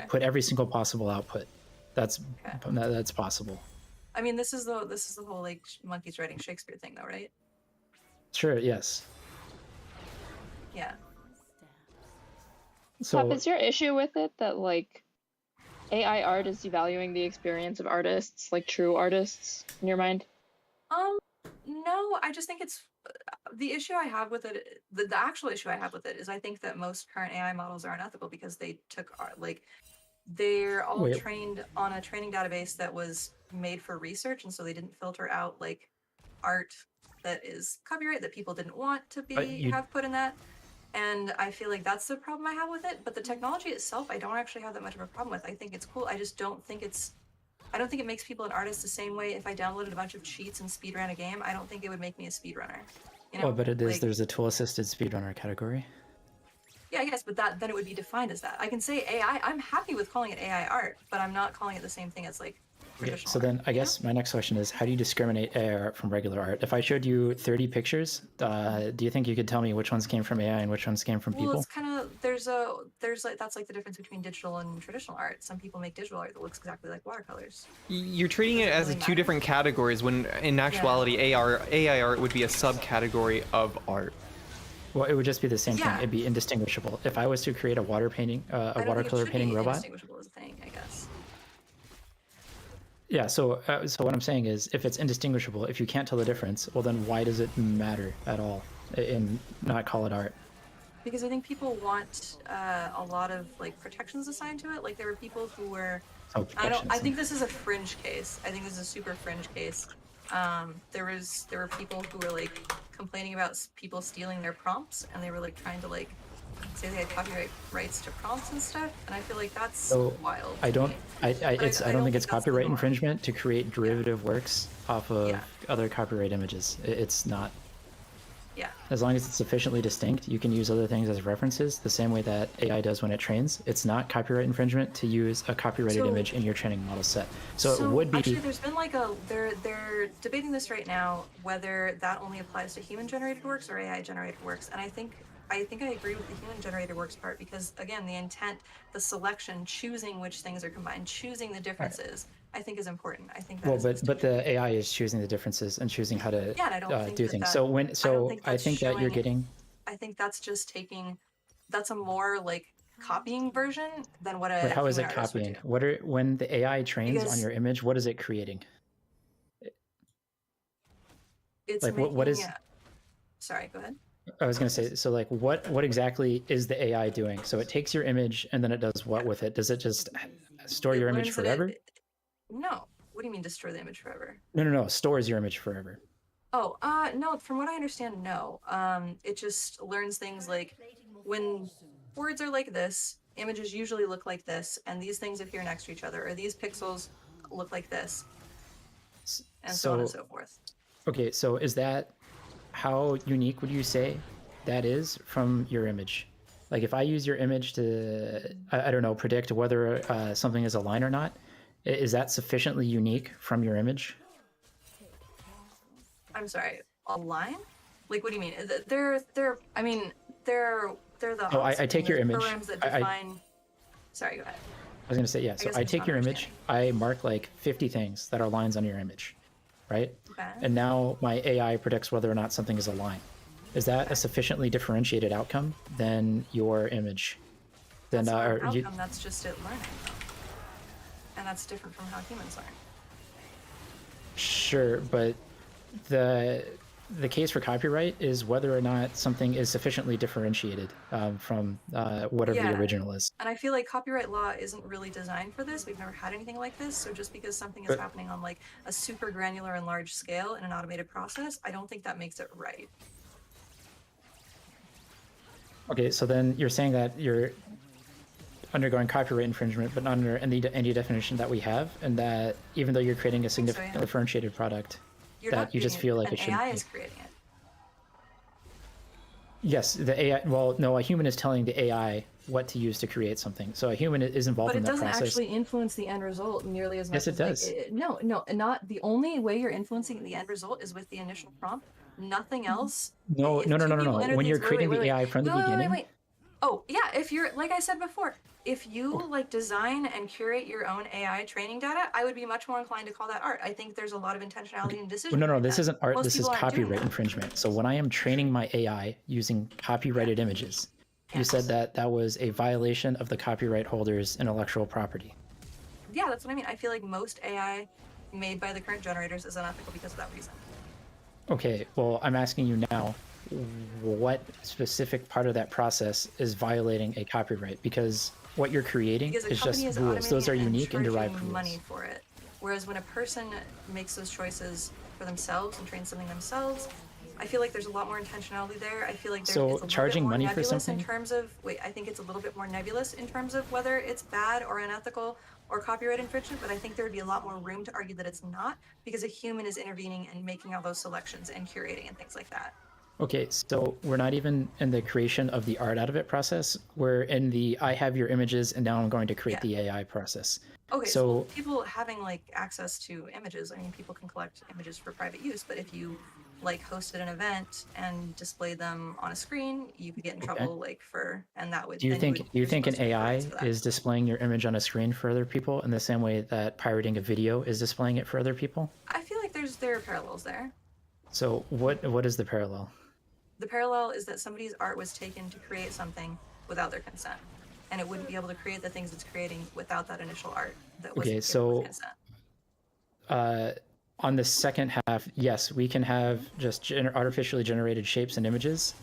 put every single possible output. That's possible. I mean, this is the whole like monkeys writing Shakespeare thing, though, right? Sure. Yes. Yeah. So Pop, is your issue with it that like AI art is devaluing the experience of artists, like true artists, in your mind? No, I just think it's the issue I have with it. The actual issue I have with it is I think that most current AI models are unethical because they took art, like they're all Wait. trained on a training database that was made for research, and so they didn't filter out like art that is copyright that people didn't want to be have put in that. And I feel like that's the problem I have with it. But the technology itself, I don't actually have that much of a problem with. I think it's cool. I just don't think I don't think it makes people an artist the same way if I downloaded a bunch of cheats and speedran a game. I don't think it would make me a speedrunner. You know? Well, but it is. Like, There's a tool-assisted speedrunner category. yeah, I guess, but then it would be defined as that. I can say AI. I'm happy with calling it AI art, but I'm not calling it the same thing as like Okay, traditional so art, then I you know? guess my next question is, how do you discriminate AI art from regular art? If I showed you 30 pictures, do you think you could tell me which ones came from AI and which ones came from Well, people? it's kind of there's like that's like the difference between digital and traditional art. Some people make digital art that looks exactly like watercolors. You're treating it Does it as really two matter? different categories when in actuality AI art would be a subcategory of art. Well, it would just be the same Yeah. thing. It'd be indistinguishable. If I was to create a water painting, I a don't think it watercolor should painting be robot. indistinguishable as a thing, I guess. Yeah. So what I'm saying is, if it's indistinguishable, if you can't tell the difference, well, then why does it matter at all and not call it art? Because I think people want a lot of like protections assigned to it. Like there were people who were Oh, I think this is a fringe case. I think this is a super fringe case. There were people who were like complaining about people stealing their prompts, and they were like trying to like say they had copyright rights to prompts and stuff. And I feel like that's So wild. I to don't. me. I But don't think that's it's the copyright norm. infringement to create derivative works off of Yeah. other copyright images. It's not. Yeah. As long as it's sufficiently distinct, you can use other things as references, the same way that AI does when it trains. It's not copyright infringement to use a copyrighted So- image in your training model set. So it would be. Actually, there's been like they're debating this right now whether that only applies to human generated works or AI generated works, and I think I agree with the human generated works part because again, the intent, the selection, choosing which things are combined, choosing the differences, I think is important. I think that Well, is but the AI is choosing the differences and choosing how to Yeah, and I don't think do that things. that- So I don't I that's think that you're showing- getting. I think that's just that's a more like copying version than what a But how is it human artist would copying? do. When the AI trains on Because- your image? What is it creating? It's Like, making, what is- Sorry, go ahead. I was going to say, so like, what exactly is the AI doing? So it takes your image and then it does what with it? Does it just store It your image learns that forever? No. What do you mean destroy the image forever? No. Stores your image forever. Oh, no. From what I understand, no. It just learns things like when words are like this, images usually look like this, and these things appear next to each other, or these pixels look like this, and so on and so forth. Okay, so is that how unique would you say that is from your image? Like if I use your image to, I don't know, predict whether something is a line or not, is that sufficiently unique from your image? I'm sorry, a line? Like, what do you mean? They're the. Oh, I HOTS, take your the image. Programs that define. Sorry, go ahead. I was going to say, yeah, so guess I I'm just take not your image, I mark like 50 things that are lines on your image, right? Okay. And now my AI predicts whether or not something is a line. Is that a sufficiently differentiated outcome than your image? Then That's not an are you, outcome, that's just it learning, though. And that's different from how humans learn. sure, but the case for copyright is whether or not something is sufficiently differentiated from whatever the Yeah. original is. And I feel like copyright law isn't really designed for this. We've never had anything like this. So just because something is But- happening on like a super granular and large scale in an automated process, I don't think that makes it right. Okay, so then you're saying that you're undergoing copyright infringement, but not under any definition that we have, and that even though you're creating a significantly yeah. differentiated product, You're that not you just creating feel like an it should. AI is creating it. Yes, the AI. Well, no, a human is telling the AI what to use to create something. So a human is involved But in it that doesn't process. actually influence the end result nearly as much Yes, it as like, does. no, not the only way you're influencing the end result is with the initial prompt. nothing else. No, if no, no, two no, no, people no. enter When the you're ex- wait, creating wait, the wait, AI from the wait, wait, wait, beginning, wait. Oh yeah, if you're like I said before, if you like design and curate your own AI training data, I would be much more inclined to call that art. I think there's a lot of intentionality and decision. no, no, behind this that. isn't art. Most This is people aren't doing copyright that. infringement. So when I am training my AI using copyrighted images, you said that that was a violation of the copyright holder's intellectual property. Yeah, that's what I mean. I feel like most AI made by the current generators is unethical because of that reason. Okay, well, I'm asking you now, what specific part of that process is violating a copyright? Because what you're creating Because a is company just is rules. Those automating are it and unique and derived charging rules. money for it. Whereas when a person makes those choices for themselves and trains something themselves, I feel like there's a lot more intentionality there. I feel like there's So it's a little charging bit more money for nebulous something? in terms of I think it's a little bit more nebulous in terms of whether it's bad or unethical or copyright infringement, but I think there would be a lot more room to argue that it's not because a human is intervening and making all those selections and curating and things like that. Okay, so we're not even in the creation of the art out of it process. We're in the I have your images and now I'm going to create the AI process. Okay, So people having like access to images, I mean, people can collect images for private use, but if you like hosted an event and displayed them on a screen, you could get in trouble like and that would. do you then think would do you be think an supposed to pay AI rights for that. is displaying your image on a screen for other people in the same way that pirating a video is displaying it for other people? I feel like there are parallels there. So what is the parallel? The parallel is that somebody's art was taken to create something without their consent, and it wouldn't be able to create the things it's creating without that initial art that was Okay, created so with consent. On the second half, yes, we can have just artificially generated shapes and images,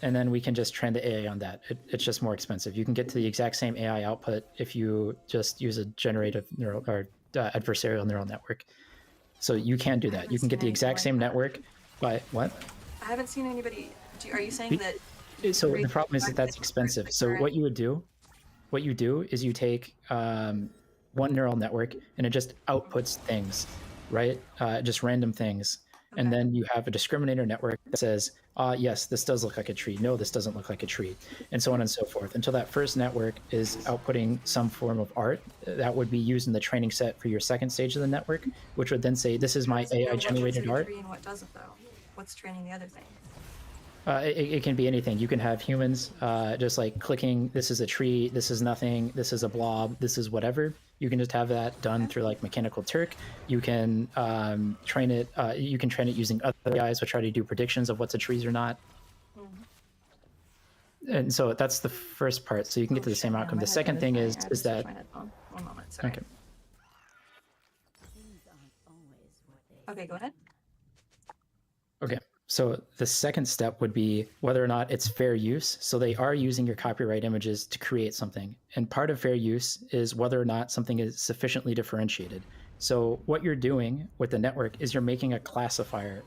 and then we can just train the AI on that. It's just more expensive. You can get to the exact same AI output if you just use a generative neural or adversarial neural network. So you can do that. You can get the exact same network by what? I haven't seen anybody. Are you saying that? So the problem is that that's expensive. So what you do is you take one neural network and it just outputs things, right? Just random things. Okay. And then you have a discriminator network that says, yes, this does look like a tree. No, this doesn't look like a tree, and so on and so forth, until that first network is outputting some form of art that would be used in the training set for your second stage of the network, which would then say, this is my AI-generated art. And what doesn't, though? What's training the other thing? It can be anything. You can have humans just like clicking, this is a tree, this is nothing, this is a blob, this is whatever. You can just have that done through like Mechanical Turk. You can train it. You can train it using other AIs, which try to do predictions of what's a trees or not. And so that's the first part. So you can get to the same outcome. The second thing is that. 1 moment, sorry. Okay. Okay, go ahead. Okay. So the second step would be whether or not it's fair use. So they are using your copyright images to create something. And part of fair use is whether or not something is sufficiently differentiated. So what you're doing with the network is you're making a classifier,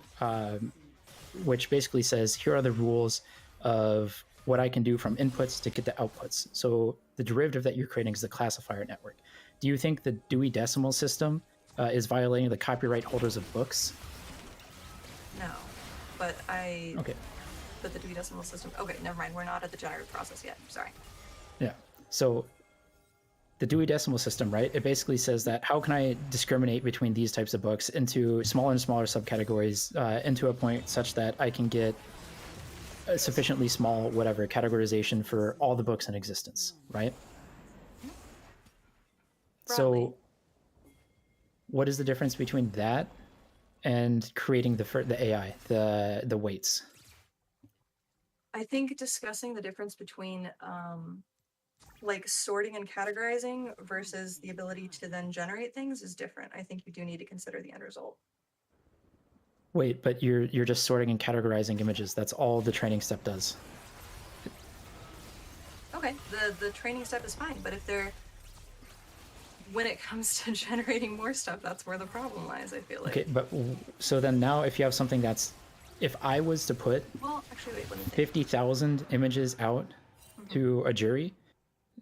which basically says, here are the rules of what I can do from inputs to get to outputs. So the derivative that you're creating is the classifier network. Do you think the Dewey Decimal System is violating the copyright holders of books? No. But okay. But the Dewey Decimal System. Okay, never mind. We're not at the generative process yet. Sorry. Yeah. So the Dewey Decimal System, right? It basically says that how can I discriminate between these types of books into smaller and smaller subcategories into a point such that I can get a sufficiently small, whatever, categorization for all the books in existence, right? Broadly. So what is the difference between that and creating the AI, the weights? I think discussing the difference between like sorting and categorizing versus the ability to then generate things is different. I think you do need to consider the end result. Wait, but you're just sorting and categorizing images. That's all the training step does. Okay, the training step is fine, but when it comes to generating more stuff, that's where the problem lies, I feel like. Okay, but so then now if you have something that's, if I was to put 50,000 images out to a jury,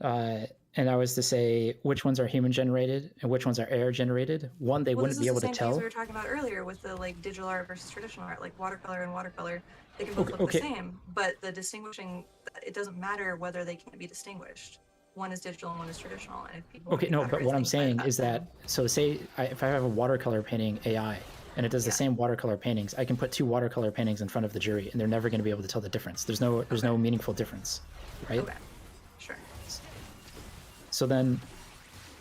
and I was to say which ones are human generated and which ones are AI generated, one, they wouldn't be able to tell. This is the same things we were talking about earlier with the like digital art versus traditional art, like watercolor and watercolor. They can both look the same, but the distinguishing, it doesn't matter whether they can't be distinguished. One is digital and one is traditional. And if people okay, no, but what I'm saying is that, so say if I have a watercolor painting AI, and it does the same watercolor paintings, I can put 2 watercolor paintings in front of the jury, and they're never going to be able to tell the difference. There's no meaningful difference, right? Okay. Sure. So then,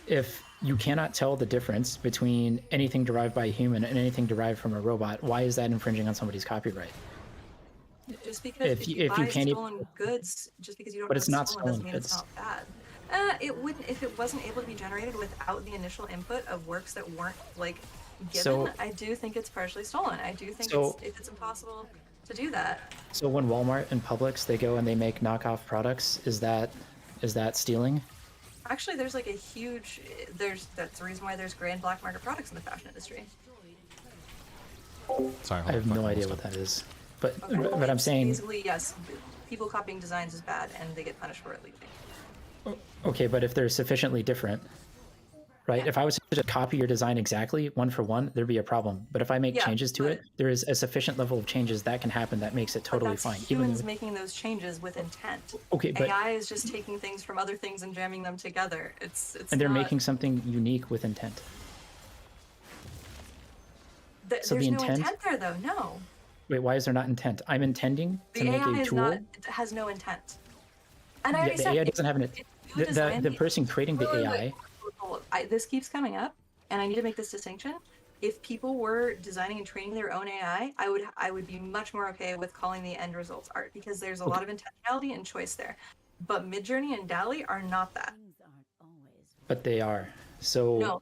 if you cannot tell the difference between anything derived by a human and anything derived from a robot, why is that infringing on somebody's copyright? Just because if you buy stolen goods, just because you don't know it's stolen doesn't mean it's not bad. It wouldn't if it wasn't able to be generated without the initial input of works that weren't like given. So, I do think it's partially stolen. I do think if it's impossible to do that. So when Walmart and Publix, they go and they make knockoff products, is that stealing? Actually, there's like a huge that's the reason why there's gray and black market products in the fashion industry. Sorry, I have no idea what that is. But Okay. but I'm saying, Basically, yes, people copying designs is bad, and they get punished for it legally. okay, but if they're sufficiently different, right? Yeah. If I was to just copy your design exactly one for one, there'd be a problem. But if I make changes to it, there is a sufficient level of changes that can happen that makes it totally but that's fine. Humans making those changes with intent. Okay, but AI is just taking things from other things and jamming them together. It's and they're not, making something unique with intent. So there's the no intent there though. No. Wait, why is there not intent? I'm intending to The make AI a is tool. not has no intent. And I Yeah, already the said AI doesn't have an. The person creating the AI. This keeps coming up, and I need to make this distinction. If people were designing and training their own AI, I would be much more okay with calling the end results art because there's a lot of intentionality and choice there. But Midjourney and DALL-E are not that. But they are. So No.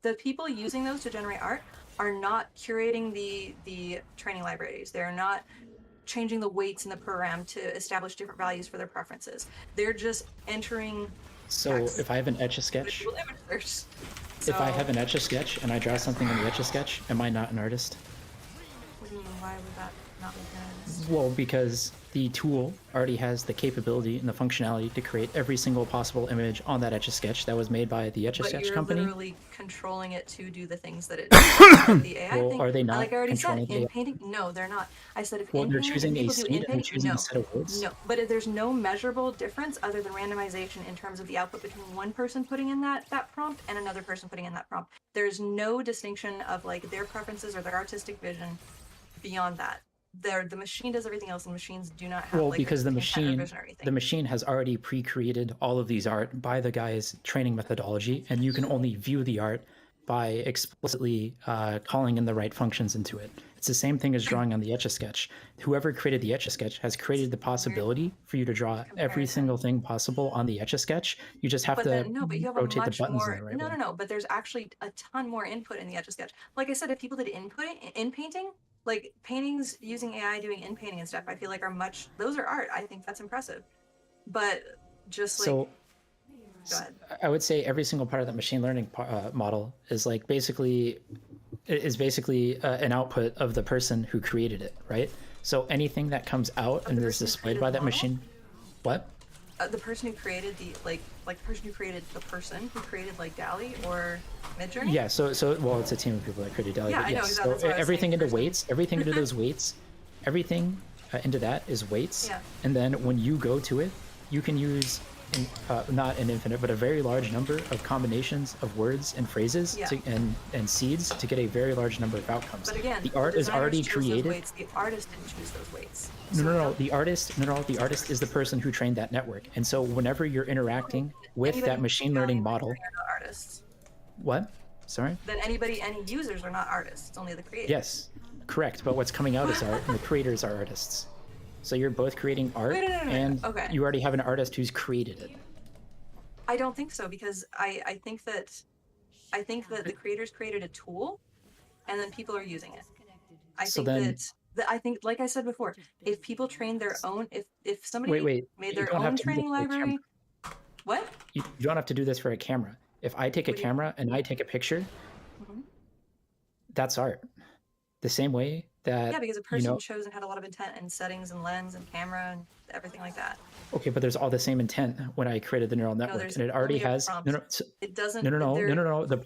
The people using those to generate art are not curating the training libraries. They're not changing the weights in the program to establish different values for their preferences. They're just entering. So if I have an Etch-a-Sketch, if I have an Etch-a-Sketch and I draw something in the Etch-a-Sketch, am I not an artist? What do you mean? Why would that not make sense? Well, because the tool already has the capability and the functionality to create every single possible image on that Etch-a-Sketch that was made by the Etch-a-Sketch company. But you're literally controlling it to do the things that it does. The AI Well, thing, are they not like I already said, controlling the in AI? painting, no, they're not. I said if Well, in they're painting, choosing a people do scene in and they're painting, choosing no, a set of words. no. But if there's no measurable difference other than randomization in terms of the output between one person putting in that prompt and another person putting in that prompt. There's no distinction of like their preferences or their artistic vision beyond that. The machine does everything else, and machines do not have. Well, like, because the intent or machine, vision or anything. the machine has already pre-created all of these art by the guy's training methodology, and you can only view the art by explicitly calling in the right functions into it. It's the same thing as drawing on the Etch-a-Sketch. Whoever created the Etch-a-Sketch has created the possibility for you to draw every single thing possible on the Etch-a-Sketch. You just have to but you have rotate a the much buttons more in the right way. no, but there's actually a ton more input in the Etch-a-Sketch. Like I said, if people did input in painting, like paintings using AI doing in painting and stuff, I feel like those are art. I think that's impressive. But just like So go ahead. I would say every single part of that machine learning model is like basically an output of the person who created it, right? So anything that comes out and is displayed by that machine, what? The person who created the person who created like DALL-E or Midjourney. Yeah. So well, it's a team of people that created DALL-E. Yeah, but I know yes. exactly. That's So what I was everything saying, into person. weights, everything into those weights, everything into that is weights. Yeah. And then when you go to it, you can use not an infinite, but a very large number of combinations of words and phrases and seeds to get a very large number of outcomes. But again, the art is already designers chose those created. weights. The artist didn't choose those weights. No. The artist is the person who trained that network. And so whenever you're interacting with that machine learning model, are not artists. what? Sorry? Then any users are not artists. It's only the creators. Yes, correct. But what's coming out is art, and the creators are artists. So you're both creating art, and you already have an artist who's created it. I don't think so, because I think that the creators created a tool, and then people are using it. I think, like I said before, if people train their own, if somebody made their own training library, what? You don't have to do this for a camera. If I take a camera and I take a picture, that's art. The same way that because a person chose and had a lot of intent and settings and lens and camera and everything like that. Okay, but there's all the same intent when I created the neural network, and it already has. It doesn't. No. The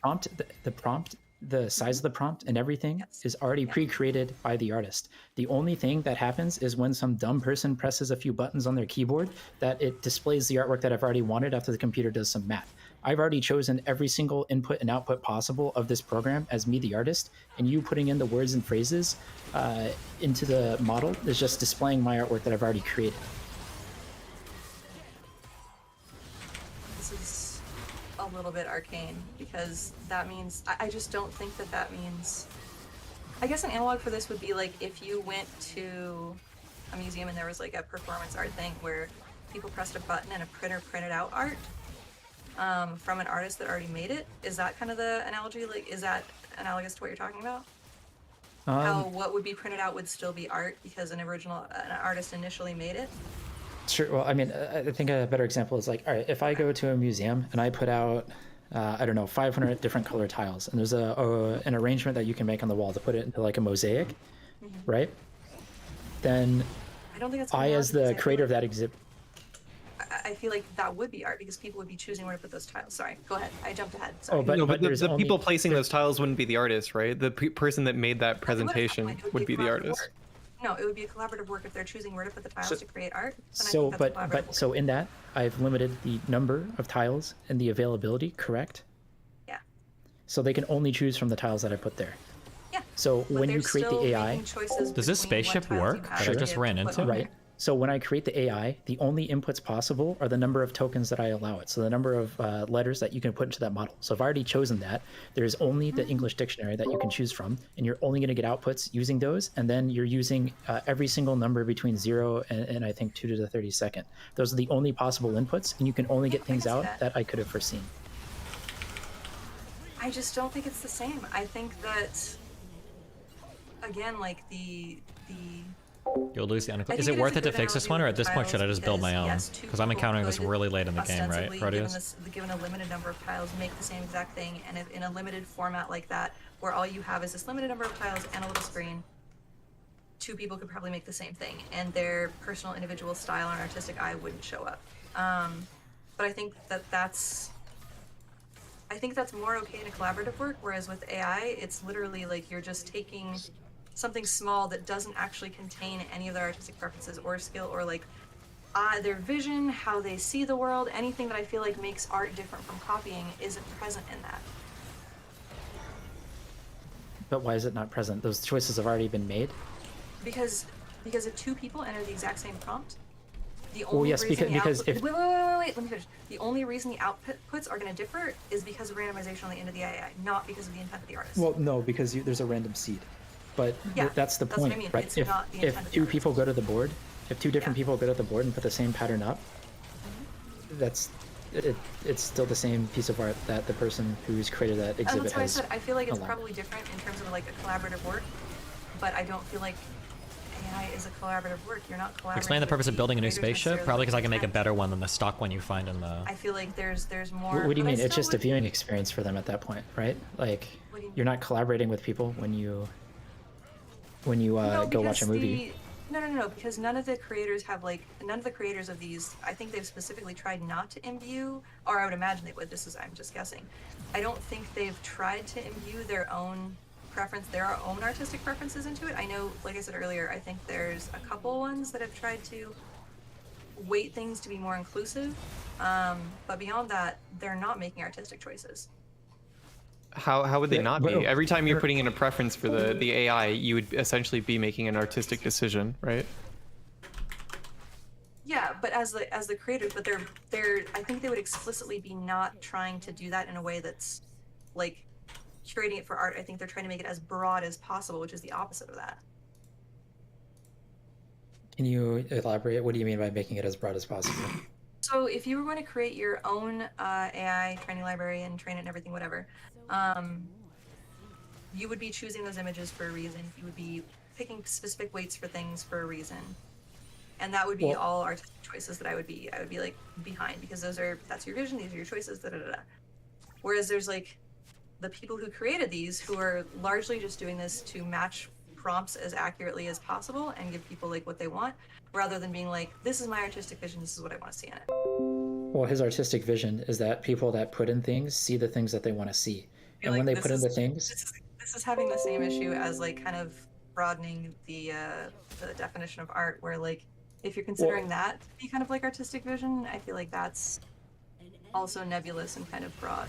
prompt the size of the prompt and everything Yes. is already pre-created by the artist. The only thing that happens is when some dumb person presses a few buttons on their keyboard that it displays the artwork that I've already wanted after the computer does some math. I've already chosen every single input and output possible of this program as me, the artist, and you putting in the words and phrases into the model is just displaying my artwork that I've already created. This is a little bit arcane because that means I just don't think that that means. I guess an analog for this would be like if you went to a museum and there was like a performance art thing where people pressed a button and a printer printed out art from an artist that already made it. Is that kind of the analogy? Like, is that analogous to what you're talking about? How what would be printed out would still be art because an artist initially made it? Sure. Well, I mean, I think a better example is like, all right, if I go to a museum and I put out, I don't know, 500 different color tiles, and there's an arrangement that you can make on the wall to put it into like a mosaic, right? Then I don't think that's. I, as the creator of that exhibit, I feel like that would be art because people would be choosing where to put those tiles. Sorry, go ahead. I jumped ahead. Sorry. Oh, but, No, but but there's the only, people placing those tiles wouldn't be the artist, right? The person that made that It presentation would be a the collaborative artist. work. No, it would be a collaborative work if they're choosing where to put the tiles to create art. Then I So, think that's a collaborative work. so in that, I've limited the number of tiles and the availability, correct? Yeah. So they can only choose from the tiles that I put there. Yeah. So But when you they're create still the AI, making choices Does this between what spaceship tiles you work have that I to just give ran to put into? on right? there. So when I create the AI, the only inputs possible are the number of tokens that I allow it. So the number of letters that you can put into that model. So I've already chosen that. There's only the English dictionary that you can choose from, and you're only going to get outputs using those. And then you're using every single number between 0 and I think 2 to the 32nd. Those are the only possible inputs, and you can only get I things can see out that. that I could have foreseen. I just don't think it's the same. I think that again, like the You'll lose the I Is think it it is worth a it to good fix this analogy one, or with at this point should I tiles just build my because, own? yes, two Because I'm people encountering this could really late in the game, right, ostensibly, Proteus? given a limited number of tiles, make the same exact thing, and if in a limited format like that, where all you have is this limited number of tiles and a little screen, two people could probably make the same thing, and their personal individual style and artistic eye wouldn't show up. But I think that's more okay in a collaborative work, whereas with AI, it's literally like you're just taking something small that doesn't actually contain any of their artistic preferences or skill or like their vision, how they see the world, anything that I feel like makes art different from copying isn't present in that. But why is it not present? Those choices have already been made. Because if two people enter the exact same prompt, the only yes, reason because the if- wait, let me finish. The only reason the outputs are going to differ is because of randomization on the end of the AI, not because of the intent of the artist. Well, no, because there's a random seed. But Yeah, that's the that's what point, I mean. right? It's not the intent of the two artist. people go to the board, if two different Yeah. people go to the board and put the same pattern up, it's still the same piece of art that the person who's created that And exhibit that's why I has. said I feel like it's allowed. probably different in terms of like a collaborative work, but I don't feel like AI is a collaborative work. You're not collaborating. Explain the with purpose of building a new creators spaceship? necessarily Probably because I can make a intent. better one than the stock one you find in the... I feel like there's more. What do you but I mean? It's still just a would- viewing experience for them at that point, right? Like, What do you you're not collaborating with people when you No, go watch a because movie. No, because none of the creators of these, I think they've specifically tried not to imbue, or I would imagine they would, I'm just guessing. I don't think they've tried to imbue their own artistic preferences into it. I know, like I said earlier, I think there's a couple ones that have tried to weight things to be more inclusive, but beyond that, they're not making artistic choices. How would they Yeah, not but- be? Every time you're putting in a preference for the AI, you would essentially be making an artistic decision, right? Yeah, but as the creators, but they're I think they would explicitly be not trying to do that in a way that's like curating it for art. I think they're trying to make it as broad as possible, which is the opposite of that. Can you elaborate? What do you mean by making it as broad as possible? So if you were going to create your own AI training library and train it and everything, whatever, you would be choosing those images for a reason. You would be picking specific weights for things for a reason. And that would be Well- all artistic choices that I would be like behind, because that's your vision, these are your choices, da da da. Whereas there's like the people who created these who are largely just doing this to match prompts as accurately as possible and give people like what they want, rather than being like, this is my artistic vision, this is what I want to see in it. Well, his artistic vision is that people that put in things see the things that they want to see. And when they put in the things, this is having the same issue as like kind of broadening the definition of art, where like if you're considering that to be kind of like artistic vision, I feel like that's also nebulous and kind of broad.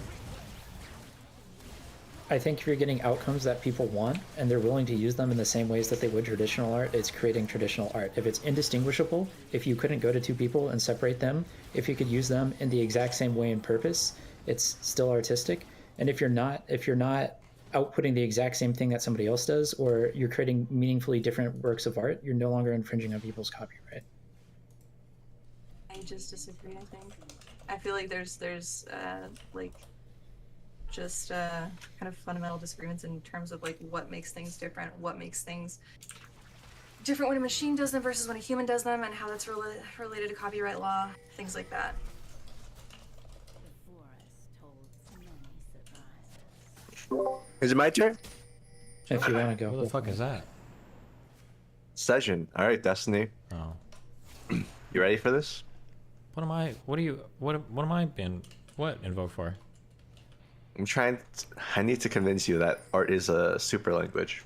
I think if you're getting outcomes that people want and they're willing to use them in the same ways that they would traditional art, it's creating traditional art. If it's indistinguishable, if you couldn't go to two people and separate them, if you could use them in the exact same way and purpose, it's still artistic. And if you're not outputting the exact same thing that somebody else does, or you're creating meaningfully different works of art, you're no longer infringing on people's copyright. I just disagree. I think I feel like there's like just kind of fundamental disagreements in terms of like what makes things different, what makes things different when a machine does them versus when a human does them, and how that's related to copyright law, things like that. Is it my turn? If you want to go. What the fuck is that? Session. All right, Destiny. Oh. You ready for this? What am I? What am I being? What invoked for? I need to convince you that art is a super language.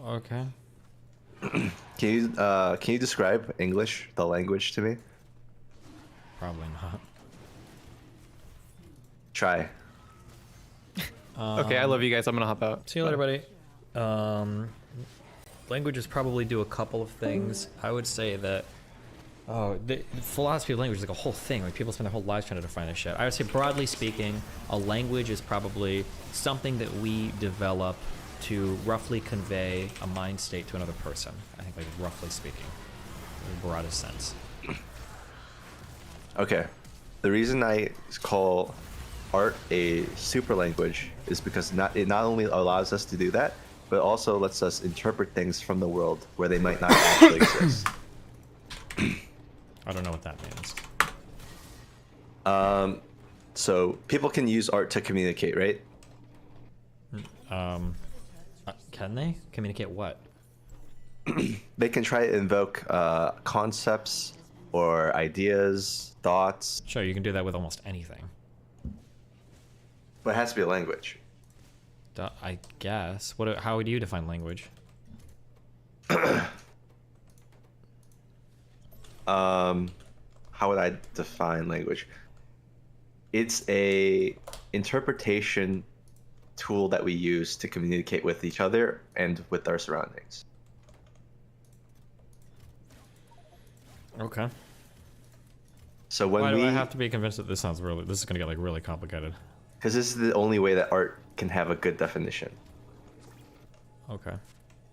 Okay. Can you describe English, the language, to me? Probably not. Try. Okay, I love you guys. I'm gonna hop out. See you later, buddy. Languages probably do a couple of things. I would say that. Oh, the philosophy of language is like a whole thing. Like people spend their whole lives trying to define this shit. I would say, broadly speaking, a language is probably something that we develop to roughly convey a mind state to another person. I think, like roughly speaking, in the broadest sense. Okay. The reason I call art a super language is because it not only allows us to do that, but also lets us interpret things from the world where they might not actually exist. I don't know what that means. So people can use art to communicate, right? Can they communicate what? They can try to invoke concepts or ideas, thoughts. Sure, you can do that with almost anything. But it has to be a language. I guess. How would you define language? How would I define language? It's a interpretation tool that we use to communicate with each other and with our surroundings. Okay. So when Why do I have to be convinced that this is gonna get like really complicated? Because this is the only way that art can have a good definition. Okay.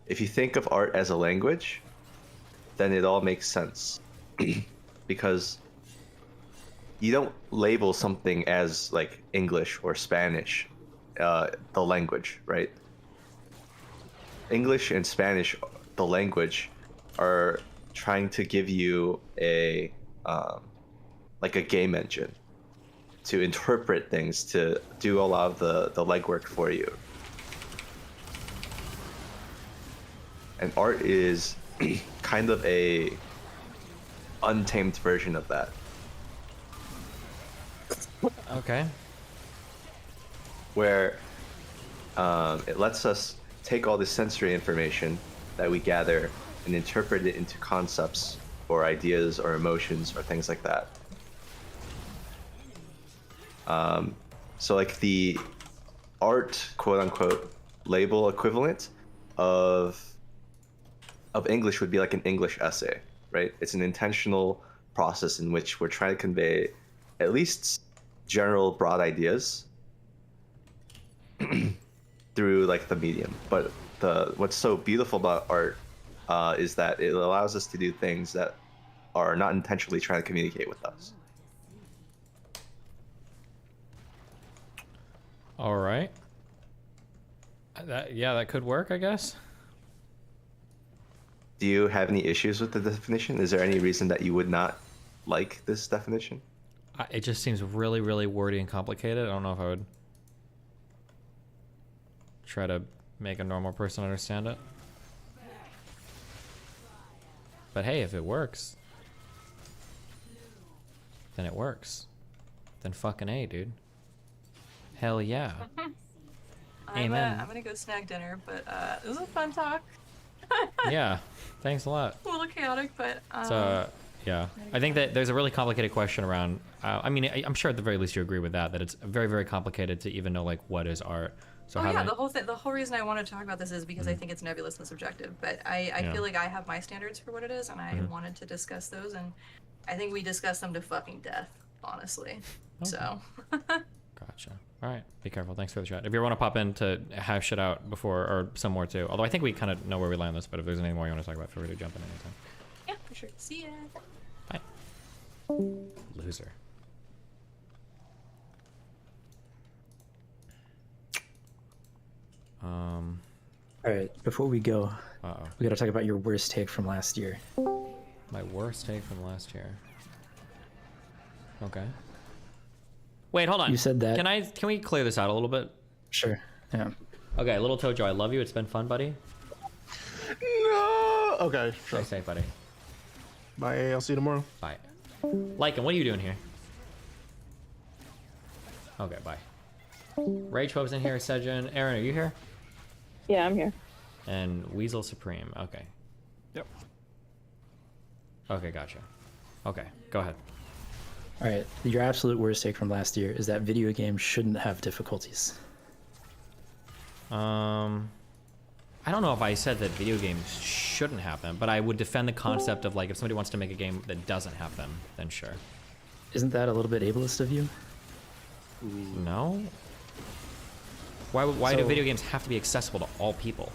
If you think of art as a language, then it all makes sense. Because you don't label something as like English or Spanish, the language, right? English and Spanish, the language, are trying to give you a like a game engine to interpret things, to do a lot of the legwork for you. And art is kind of a untamed version of that. Okay. Where it lets us take all the sensory information that we gather and interpret it into concepts or ideas or emotions or things like that. So like the art, quote unquote, label equivalent of English would be like an English essay, right? It's an intentional process in which we're trying to convey at least general broad ideas through like the medium. But what's so beautiful about art is that it allows us to do things that are not intentionally trying to communicate with us. All right. That could work, I guess. Do you have any issues with the definition? Is there any reason that you would not like this definition? It just seems really, really wordy and complicated. I don't know if I would try to make a normal person understand it. But hey, if it works, then it works. Then fucking A, dude. Hell yeah. I'm Amen. gonna go snack dinner, but it was a fun talk. Yeah, thanks a lot. A little chaotic, but So, yeah, I think that there's a really complicated question around. I mean, I'm sure at the very least you agree with that it's very, very complicated to even know like what is art. So oh yeah, the whole reason I wanted to talk about this is because I think it's nebulous and subjective. But I feel like I have my standards for what it is, and I wanted to discuss those, and I think we discussed them to fucking death, honestly. Okay. So. Gotcha. All right. Be careful. Thanks for the chat. If you want to pop in to hash it out before, or some more too. Although I think we kind of know where we land this, but if there's anything more you want to talk about, feel free to jump in anytime. Yeah, for sure. See ya. Bye. Loser. All right, before we go, Uh-oh. we gotta talk about your worst take from last year. My worst take from last year. Okay. Wait, hold on. You said that. Can we clear this out a little bit? Sure. Yeah. Okay, little Tojo, I love you. It's been fun, buddy. No. Okay. Sure. Stay safe, buddy. Bye. I'll see you tomorrow. Bye. Lycan, what are you doing here? Okay, bye. Rage Hub's in here. Sejin. Aaron, are you here? Yeah, I'm here. And Weasel Supreme. Okay. Yep. Okay, gotcha. Okay, go ahead. All right. Your absolute worst take from last year is that video games shouldn't have difficulties. I don't know if I said that video games shouldn't have them, but I would defend the concept of like if somebody wants to make a game that doesn't have them, then sure. Isn't that a little bit ableist of you? No. Why do video games have to be accessible to all people?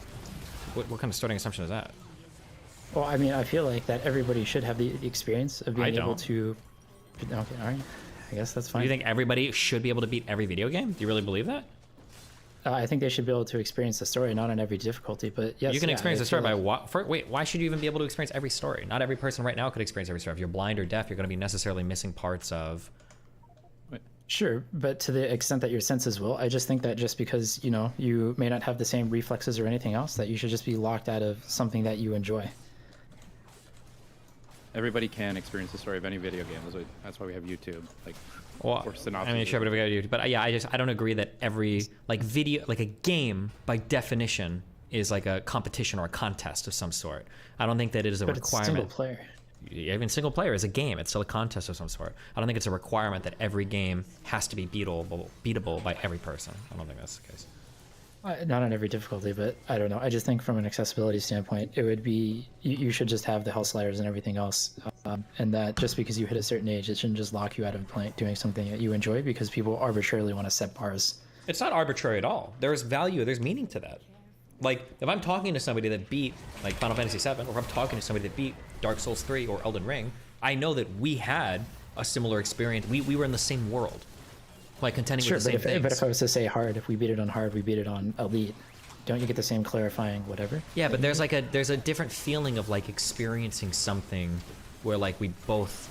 What kind of starting assumption is that? Well, I mean, I feel like that everybody should have the experience of being able don't. to. Okay, all right. I guess that's fine. Do you think everybody should be able to beat every video game? Do you really believe that? I think they should be able to experience the story, not on every difficulty, but yes. You can experience I the story by feel like- wait, why should you even be able to experience every story? Not every person right now could experience every story. If you're blind or deaf, you're going to be necessarily missing parts of. Sure, but to the extent that your senses will, I just think that just because, you know, you may not have the same reflexes or anything else, that you should just be locked out of something that you enjoy. Everybody can experience the story of any video game. That's why we have YouTube. Like, Well, or synopsis. I mean, sure, but if we gotta do, but yeah, I don't agree that every like video, like a game by definition is like a competition or a contest of some sort. I don't think that it is a But it's requirement. single player. Even single player is a game. It's still a contest of some sort. I don't think it's a requirement that every game has to be beatable by every person. I don't think that's the case. Not on every difficulty, but I don't know. I just think from an accessibility standpoint, it would be, you should just have the health sliders and everything else. And that just because you hit a certain age, it shouldn't just lock you out of doing something that you enjoy because people arbitrarily want to set bars. It's not arbitrary at all. There's value, there's meaning to that. Like, if I'm talking to somebody that beat, like, Final Fantasy VII, or if I'm talking to somebody that beat Dark Souls 3 or Elden Ring, I know that we had a similar experience. We were in the same world, like, contending with the same things. But if I was to say hard, if we beat it on hard, we beat it on elite, don't you get the same clarifying whatever? Yeah, but there's a different feeling of, like, experiencing something where, like, we both...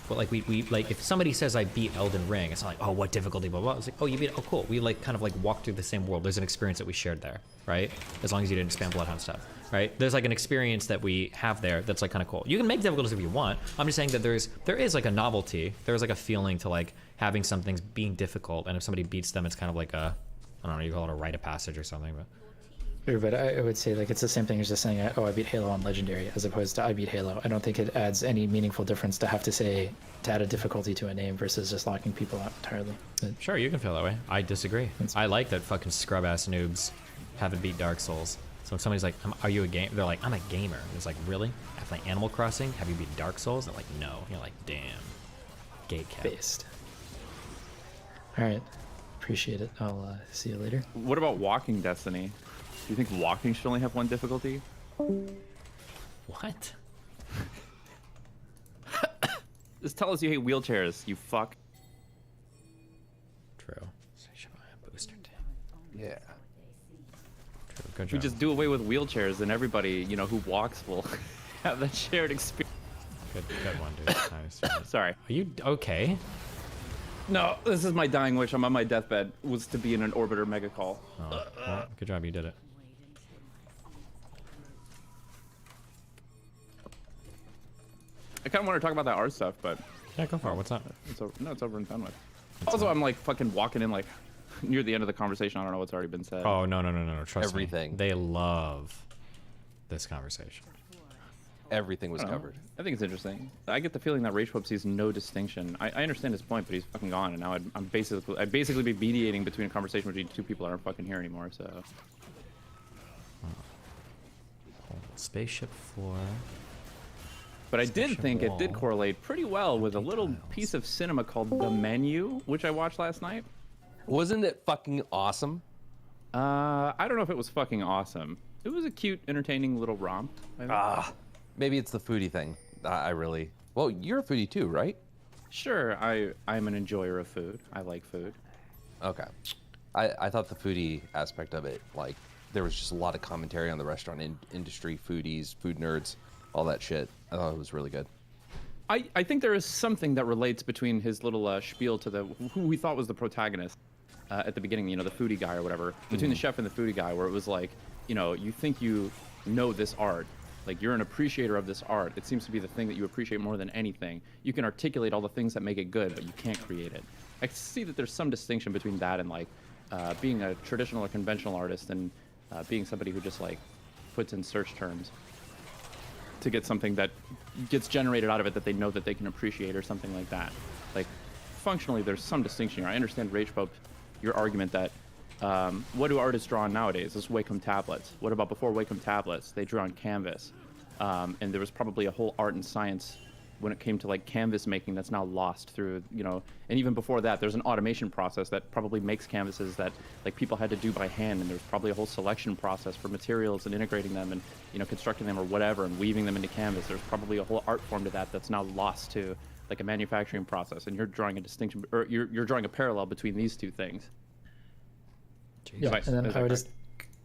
But like we like if somebody says I beat Elden Ring, it's not like, oh, what difficulty, blah blah. It's like, oh, you beat it. Oh, cool. We like kind of like walked through the same world. There's an experience that we shared there, right? As long as you didn't spam Bloodhound stuff, right? There's like an experience that we have there that's like kind of cool. You can make difficulties if you want. I'm just saying that there is like a novelty. There's like a feeling to like having some things being difficult, and if somebody beats them, it's kind of like a, I don't know, you call it a rite of passage or something, but. Sure, but I would say like it's the same thing as just saying, oh, I beat Halo on Legendary, as opposed to I beat Halo. I don't think it adds any meaningful difference to have to say, to add a difficulty to a name versus just locking people out entirely. But Sure, you can feel that way. I disagree. I like that fucking scrub ass noobs haven't beat Dark Souls. So when somebody's like, are you a game? They're like, I'm a gamer. And it's like, really? I play Animal Crossing. Have you beat Dark Souls? They're like, no. You're like, damn. Gate cat. based. All right, appreciate it. I'll see you later. What about walking Destiny? Do you think walking should only have one difficulty? What? Just tell us you hate wheelchairs, you fuck. True. Should buy a booster tank. Yeah. True. Good If we job. just do away with wheelchairs, then everybody, you know, who walks will have that shared experience. Good one, dude. Nice. Sorry. Are you okay? No, this is my dying wish. I'm on my deathbed. Was to be in an orbiter mega call. Oh, well, good job. You did it. I kind of want to talk about that art stuff, but Yeah, go for it. What's up? it's over and done with. Also, I'm like fucking walking in like near the end of the conversation. I don't know what's already been said. Oh no. Trust Everything. me. They love this conversation. Everything was I don't know. covered. I think it's interesting. I get the feeling that Rage Pub sees no distinction. I understand his point, but he's fucking gone, and now I'd basically be mediating between a conversation between two people that aren't fucking here anymore. So. Spaceship 4. But I did Spaceship think it did wall. correlate pretty well with a little Details. piece of cinema called The Menu, which I watched last night. Wasn't it fucking awesome? I don't know if it was fucking awesome. It was a cute, entertaining little romp. I think. Maybe it's the foodie thing. I really. Well, you're a foodie too, right? Sure, I'm an enjoyer of food. I like food. Okay. I thought the foodie aspect of it, like, there was just a lot of commentary on the restaurant industry, foodies, food nerds, all that shit. I thought it was really good. I think there is something that relates between his little spiel to who we thought was the protagonist at the beginning, you know, the foodie guy or whatever, between the chef and the foodie guy, where it was like, you know, you think you know this art, like you're an appreciator of this art. It seems to be the thing that you appreciate more than anything. You can articulate all the things that make it good, but you can't create it. I see that there's some distinction between that and like being a traditional or conventional artist and being somebody who just like puts in search terms to get something that gets generated out of it that they know that they can appreciate or something like that. Like functionally, there's some distinction here. I understand Rage Pope, your argument that what do artists draw on nowadays? It's Wacom tablets. What about before Wacom tablets? They drew on canvas, and there was probably a whole art and science when it came to like canvas making that's now lost through, you know, and even before that, there's an automation process that probably makes canvases that like people had to do by hand, and there's probably a whole selection process for materials and integrating them and, you know, constructing them or whatever and weaving them into canvas. There's probably a whole art form to that that's now lost to like a manufacturing process, and you're drawing a distinction, or you're drawing a parallel between these two things. Yeah, and then I would just,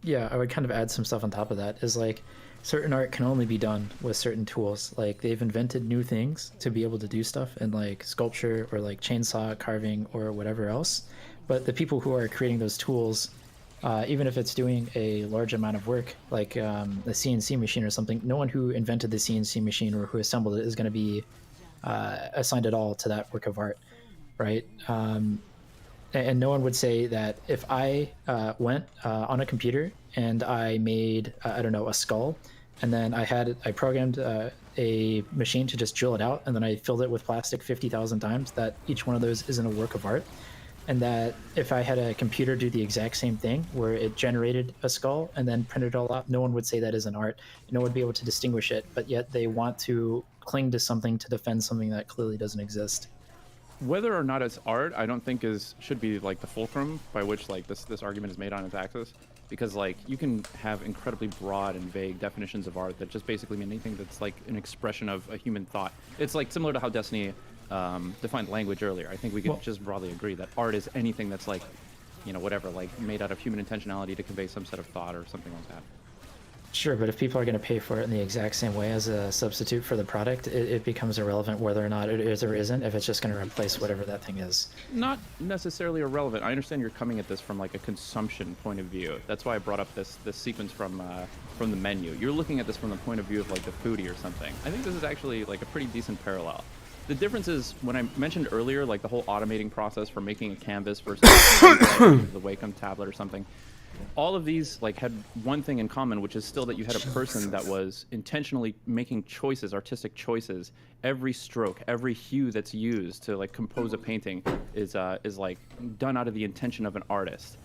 I would kind of add some stuff on top of that. Is like, certain art can only be done with certain tools. Like they've invented new things to be able to do stuff in like sculpture or like chainsaw carving or whatever else. But the people who are creating those tools, even if it's doing a large amount of work, like a CNC machine or something, no one who invented the CNC machine or who assembled it is going to be assigned at all to that work of art, right? And no one would say that if I went on a computer and I made, I don't know, a skull, and then I programmed a machine to just drill it out, and then I filled it with plastic 50,000 times, that each one of those isn't a work of art. And that if I had a computer do the exact same thing, where it generated a skull and then printed it all out, no one would say that is an art. No one would be able to distinguish it, but yet they want to cling to something to defend something that clearly doesn't exist. Whether or not it's art, I don't think should be like the fulcrum by which like this argument is made on its axis, because like you can have incredibly broad and vague definitions of art that just basically mean anything that's like an expression of a human thought. It's like similar to how Destiny defined language earlier. I think we could just broadly agree that art is anything that's like, you know, whatever, like made out of human intentionality to convey some set of thought or something like that. Sure, but if people are going to pay for it in the exact same way as a substitute for the product, it becomes irrelevant whether or not it is or isn't, if it's just going to replace whatever that thing is. Not necessarily irrelevant. I understand you're coming at this from like a consumption point of view. That's why I brought up this sequence from the menu. You're looking at this from the point of view of like the foodie or something. I think this is actually like a pretty decent parallel. The difference is, when I mentioned earlier, like the whole automating process for making a canvas versus the Wacom tablet or something, all of these like had one thing in common, which is still that you had a person that was intentionally making choices, artistic choices. Every stroke, every hue that's used to like compose a painting is like done out of the intention of an artist.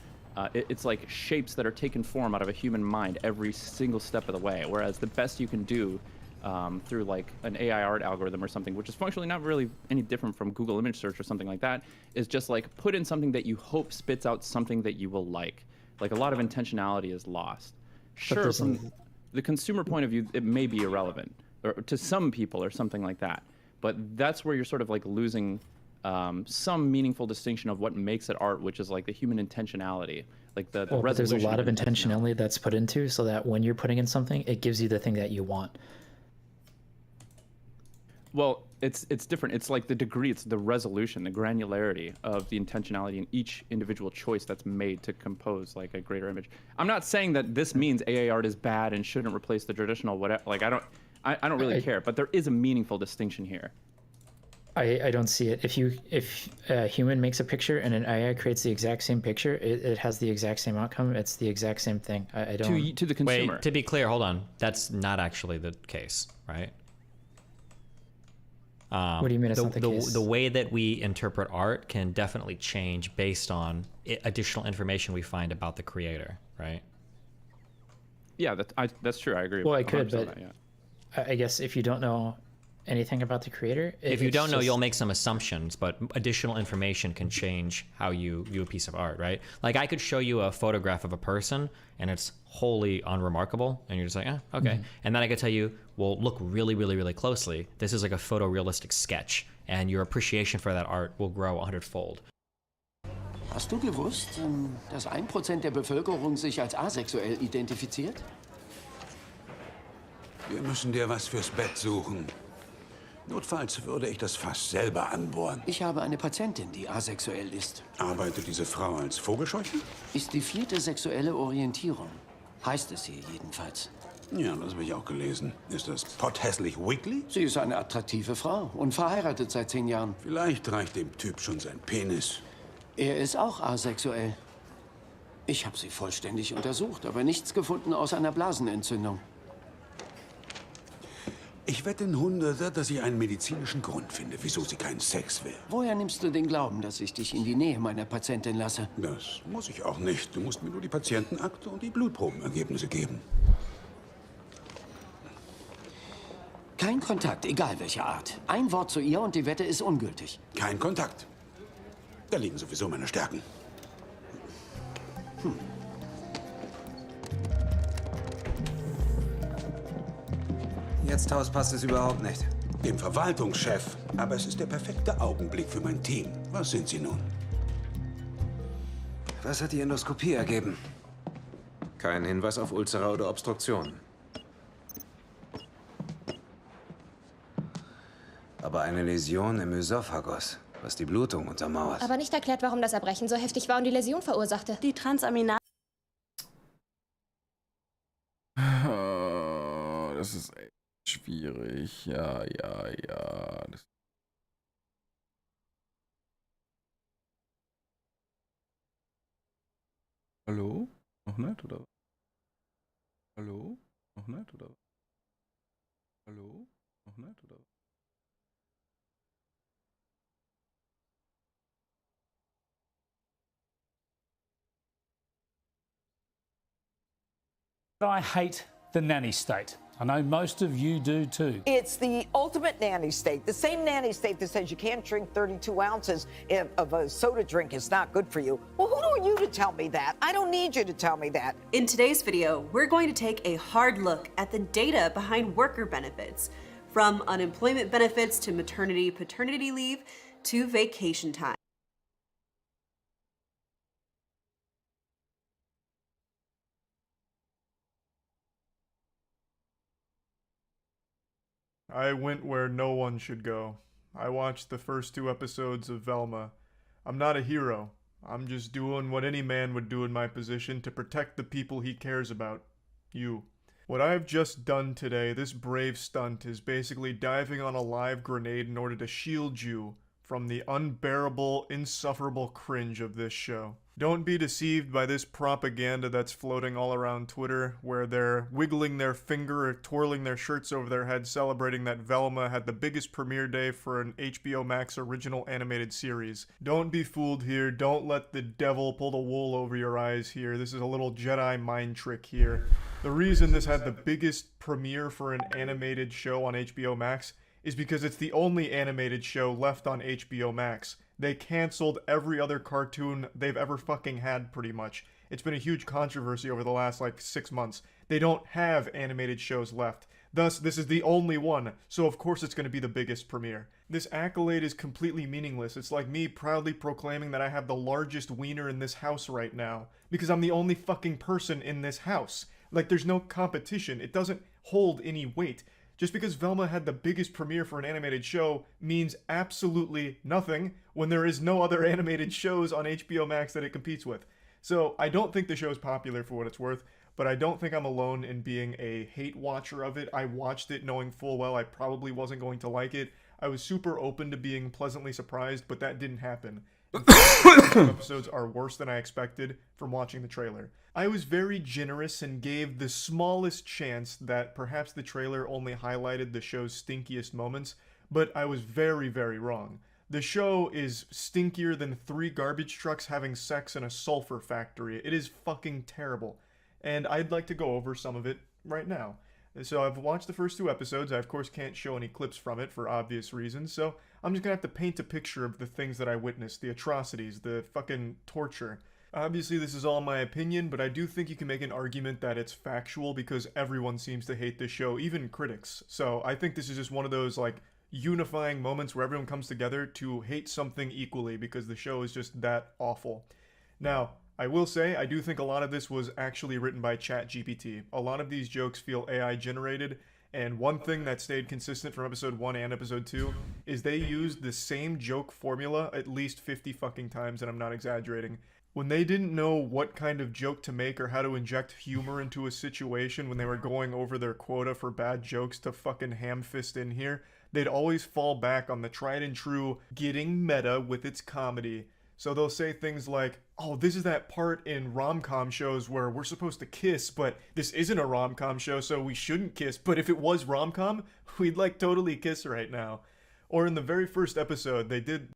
It's like shapes that are taken form out of a human mind every single step of the way. Whereas the best you can do through like an AI art algorithm or something, which is functionally not really any different from Google image search or something like that, is just like put in something that you hope spits out something that you will like. Like a lot of intentionality is lost. Sure, from the consumer point of view, it may be irrelevant, or to some people or something like that. But that's where you're sort of like losing some meaningful distinction of what makes it art, which is like the human intentionality, like the resolution. But there's a lot of intentionality that's put into, so that when you're putting in something, it gives you the thing that you want. Well, it's different. It's like the degree, it's the resolution, the granularity of the intentionality in each individual choice that's made to compose like a greater image. I'm not saying that this means AA art is bad and shouldn't replace the traditional whatever. Like I don't really care, but there is a meaningful distinction here. I don't see it. If a human makes a picture and an AI creates the exact same picture, it has the exact same outcome. It's the exact same thing. I don't. To the consumer. Wait, to be clear, hold on. That's not actually the case, right? What do you mean it's not the case? The way that we interpret art can definitely change based on additional information we find about the creator, right? Yeah, that's true. I agree. Well, I could, 100% but that, yeah. I guess if you don't know anything about the creator, If you don't know, you'll make some assumptions, but additional information can change how you view a piece of art, right? Like I could show you a photograph of a person and it's wholly unremarkable and you're just like, okay. And then I could tell you, well, look really, really, really closely. This is like a photorealistic sketch and your appreciation for that art will grow 100-fold. Hast du gewusst, dass 1% der Bevölkerung sich als asexuell identifiziert? Wir müssen dir was fürs Bett suchen. Notfalls würde ich das Fass selber anbohren. Ich habe eine Patientin, die asexuell ist. Arbeitet diese Frau als Vogelscheuche? Ist die 4. sexuelle Orientierung. Heißt es hier jedenfalls. Ja, das habe ich auch gelesen. Ist das potthässlich Wiggly? Sie ist eine attraktive Frau und verheiratet seit 10 Jahren. Vielleicht reicht dem Typ schon sein Penis. Er ist auch asexuell. Ich habe sie vollständig untersucht, aber nichts gefunden außer einer Blasenentzündung. Ich wette ein Hunderter, dass ich einen medizinischen Grund finde, wieso sie keinen Sex will. Woher nimmst du den Glauben, dass ich dich in die Nähe meiner Patientin lasse? Das muss ich auch nicht. Du musst mir nur die Patientenakte und die Blutprobenergebnisse geben. Kein Kontakt, egal welcher Art. Ein Wort zu ihr und die Wette ist ungültig. Kein Kontakt. Da liegen sowieso meine Stärken. Jetzt Haus passt es überhaupt nicht. Dem Verwaltungschef. Aber es ist der perfekte Augenblick für mein Team. Was sind Sie nun? Was hat die Endoskopie ergeben? Kein Hinweis auf Ulzera oder Obstruktion. Aber eine Läsion im Ösophagus, was die Blutung untermauert. Aber nicht erklärt, warum das Erbrechen so heftig war und die Läsion verursachte. Die Transaminase. Das ist echt schwierig. Ja. Hallo? Noch nicht, oder? Hallo? Noch nicht, oder? Hallo? Noch nicht, oder? I hate the nanny state. I know most of you do too. It's the ultimate nanny state. The same nanny state that says you can't drink 32 ounces of a soda drink is not good for you. Well, who are you to tell me that? I don't need you to tell me that. In today's video, we're going to take a hard look at the data behind worker benefits, from unemployment benefits to maternity, paternity leave to vacation time. I went where no one should go. I watched the first 2 episodes of Velma. I'm not a hero. I'm just doing what any man would do in my position to protect the people he cares about. You. What I've just done today, this brave stunt, is basically diving on a live grenade in order to shield you from the unbearable, insufferable cringe of this show. Don't be deceived by this propaganda that's floating all around Twitter, where they're wiggling their finger or twirling their shirts over their head, celebrating that Velma had the biggest premiere day for an HBO Max original animated series. Don't be fooled here. Don't let the devil pull the wool over your eyes here. This is a little Jedi mind trick here. The reason this had the biggest premiere for an animated show on HBO Max is because it's the only animated show left on HBO Max. They canceled every other cartoon they've ever fucking had, pretty much. It's been a huge controversy over the last, 6 months. They don't have animated shows left. Thus, this is the only one, so of course it's going to be the biggest premiere. This accolade is completely meaningless. It's like me proudly proclaiming that I have the largest wiener in this house right now, because I'm the only fucking person in this house. There's no competition. It doesn't hold any weight. Just because Velma had the biggest premiere for an animated show means absolutely nothing when there is no other animated shows on HBO Max that it competes with. So I don't think the show is popular for what it's worth, but I don't think I'm alone in being a hate watcher of it. I watched it knowing full well I probably wasn't going to like it. I was super open to being pleasantly surprised, but that didn't happen. In fact, some episodes are worse than I expected from watching the trailer. I was very generous and gave the smallest chance that perhaps the trailer only highlighted the show's stinkiest moments, but I was very, very wrong. The show is stinkier than 3 garbage trucks having sex in a sulfur factory. It is fucking terrible. And I'd like to go over some of it right now. So I've watched the first 2 episodes. I of course can't show any clips from it for obvious reasons, so I'm just gonna have to paint a picture of the things that I witnessed, the atrocities, the fucking torture. Obviously this is all my opinion, but I do think you can make an argument that it's factual because everyone seems to hate this show, even critics. So I think this is just one of those like unifying moments where everyone comes together to hate something equally because the show is just that awful. Now, I will say, I do think a lot of this was actually written by ChatGPT. A lot of these jokes feel AI generated, and one thing that stayed consistent from episode 1 and episode 2 is they used the same joke formula at least 50 fucking times, and I'm not exaggerating. When they didn't know what kind of joke to make or how to inject humor into a situation when they were going over their quota for bad jokes to fucking ham-fist in here, they'd always fall back on the tried and true getting meta with its comedy. So they'll say things like, oh, this is that part in rom-com shows where we're supposed to kiss, but this isn't a rom-com show, so we shouldn't kiss. But if it was rom-com, we'd like totally kiss right now. Or in the very first episode, they did...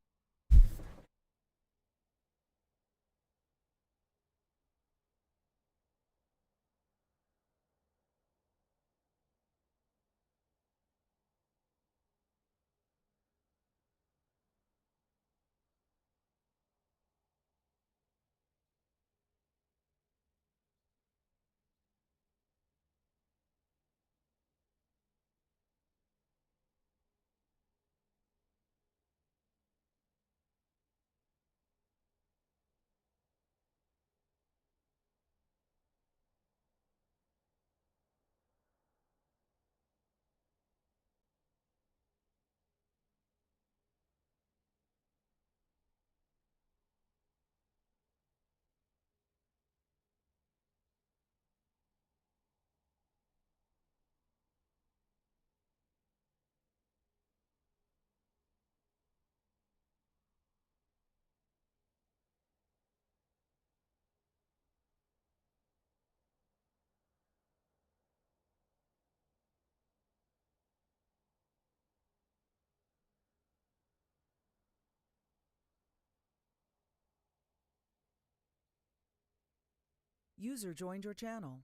User joined your channel.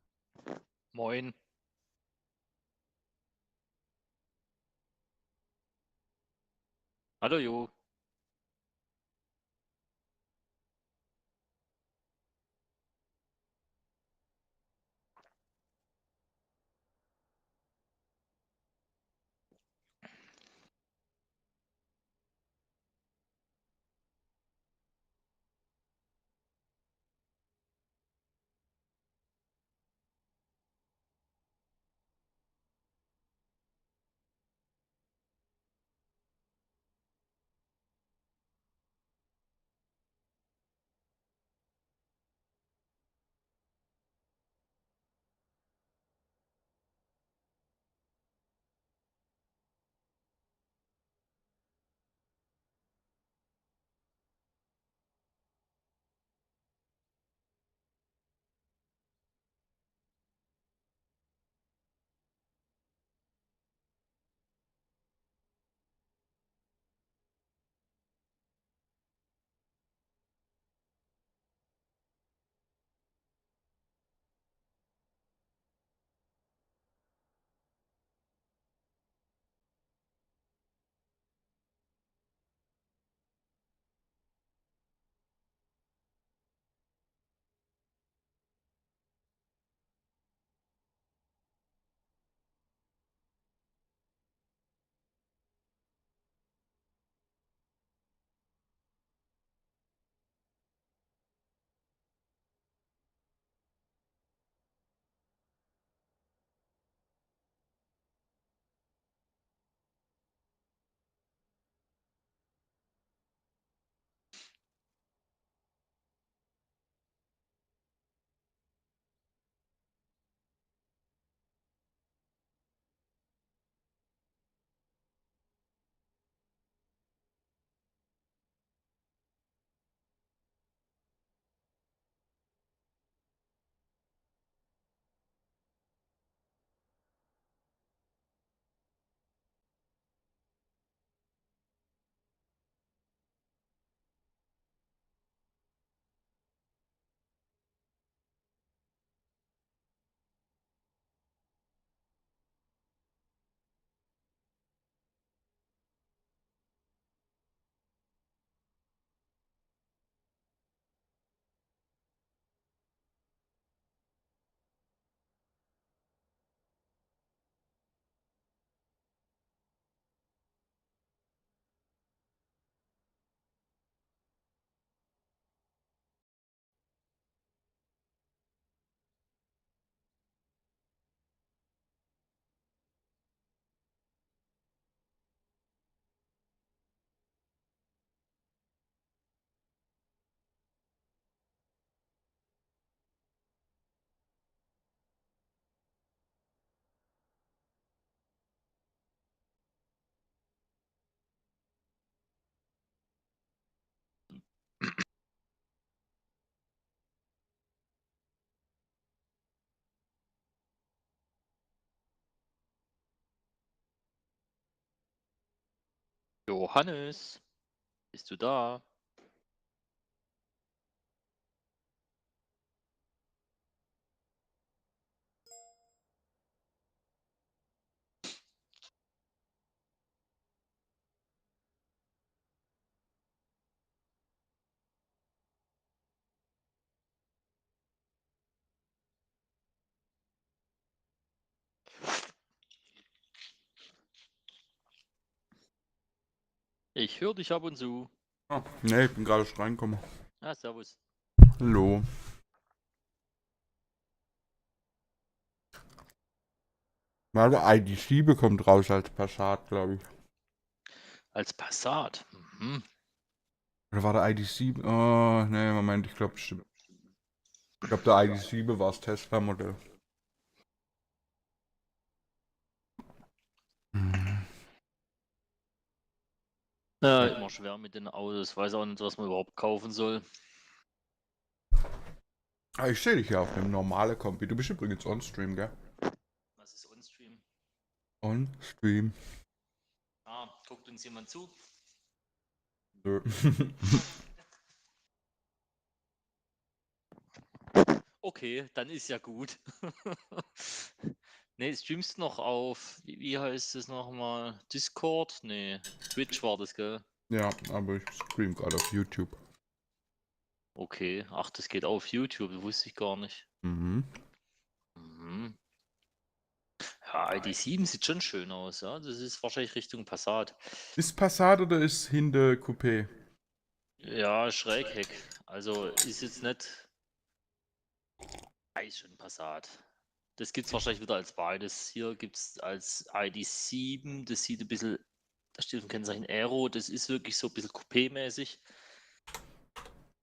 Moin. Hallo Jo. Johannes, bist du da? Ich höre dich ab und zu. Ah, nee, ich bin gerade schon reingekommen. Ah, servus. Hallo. Mal IDC bekommt raus als Passat, glaube ich. Als Passat. Mhm. Oder war der ID7? Oh, nee, Moment, ich glaube, stimmt. Ich glaube, der ID7 war das Tesla-Modell. Ja, immer schwer mit den Autos. Weiß auch nicht, was man überhaupt kaufen soll. Ah, ich sehe dich ja auf dem normalen Kompi. Du bist übrigens on-stream, gell? Was ist On-Stream? On-stream. Ah, guckt uns jemand zu? Nö. Okay, dann ist ja gut. Nee, streamst du noch auf, wie heißt es nochmal? Discord? Nee, Twitch war das, gell? Ja, aber ich stream gerade auf YouTube. Okay, ach, das geht auf YouTube, das wusste ich gar nicht. Mhm. Mhm. Ja, ID7 sieht schon schön aus, ja. Das ist wahrscheinlich Richtung Passat. Ist Passat oder ist Hinde Coupé? Ja, Schrägheck. Also ist jetzt nicht. Ist schon Passat. Das gibt es wahrscheinlich wieder als beides. Hier gibt es als ID7, das sieht ein bisschen, da steht ein Kennzeichen Aero, das ist wirklich so ein bisschen Coupé-mäßig.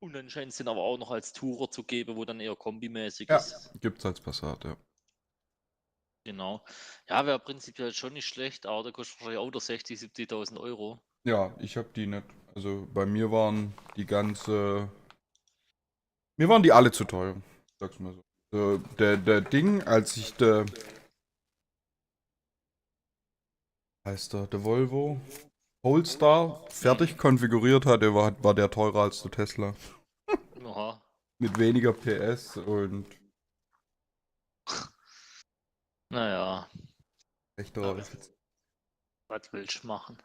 Und dann scheint es den aber auch noch als Tourer zu geben, wo dann eher kombimäßig Ja, ist. gibt's als Passat, ja. Genau. Ja, wäre prinzipiell schon nicht schlecht, aber der kostet wahrscheinlich auch wieder 60.000, 70.000 Euro. Ja, ich habe die nicht. Also bei mir waren die ganze. Mir waren die alle zu teuer. Sag's mal so. Der Ding, als ich der Volvo Polestar fertig konfiguriert hatte, war der teurer als der Tesla. Aha. Mit weniger PS und Naja. echterer. Was willst du machen?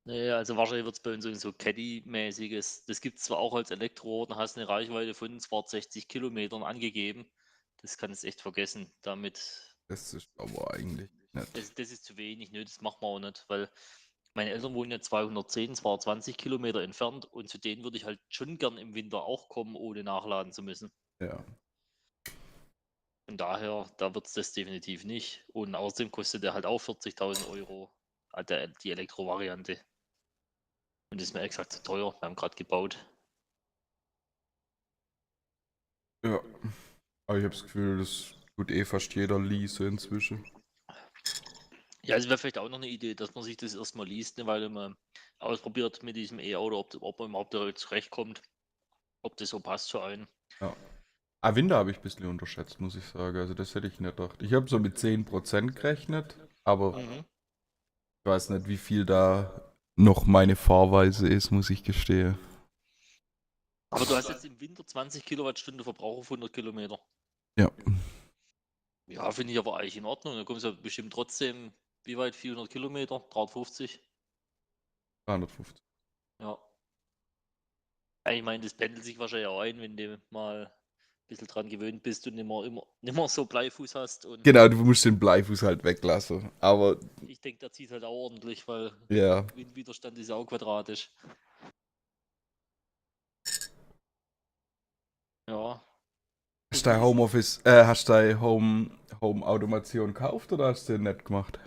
Nee, also wahrscheinlich wird es bei uns so Caddy-mäßiges. Das gibt es zwar auch als Elektro, dann hast du eine Reichweite von zwar 60 Kilometern angegeben. Das kannst du echt vergessen. Damit. Das ist aber eigentlich nicht. Das ist zu wenig, ne? Das machen wir auch nicht, weil meine Eltern wohnen ja 210, zwar 20 Kilometer entfernt und zu denen würde ich halt schon gern im Winter auch kommen, ohne nachladen zu müssen. Ja. Von daher, da wird es das definitiv nicht. Und außerdem kostet der halt auch 40.000 Euro, die Elektro-Variante. Und das ist mir exakt zu teuer. Wir haben gerade gebaut. Ja. Aber ich habe das Gefühl, das tut eh fast jeder Lease inzwischen. Ja, es wäre vielleicht auch noch eine Idee, dass man sich das erstmal liest, eine Weile mal ausprobiert mit diesem E-Auto, ob man überhaupt damit zurechtkommt, ob das so passt für einen. Ja. Ah, Winter habe ich ein bisschen unterschätzt, muss ich sagen. Also das hätte ich nicht gedacht. Ich habe so mit 10% gerechnet, aber ich weiß nicht, wie viel da noch meine Fahrweise ist, muss ich gestehen. Aber du hast jetzt im Winter 20 Kilowattstunde Verbrauch auf 100 Kilometer. Ja. Ja, finde ich aber eigentlich in Ordnung. Da kommst du ja bestimmt trotzdem, wie weit? 400 Kilometer? 350? 350. Ja. Ich meine, das pendelt sich wahrscheinlich auch ein, wenn du mal ein bisschen dran gewöhnt bist und nimmer so Bleifuß hast. Und Genau, du musst den Bleifuß halt weglassen. Aber ich denke, der zieht halt auch ordentlich, weil ja. Windwiderstand ist ja auch quadratisch. Ja. Hast du dein Homeoffice, hast du deine Home-Automation gekauft oder hast du den nicht gemacht?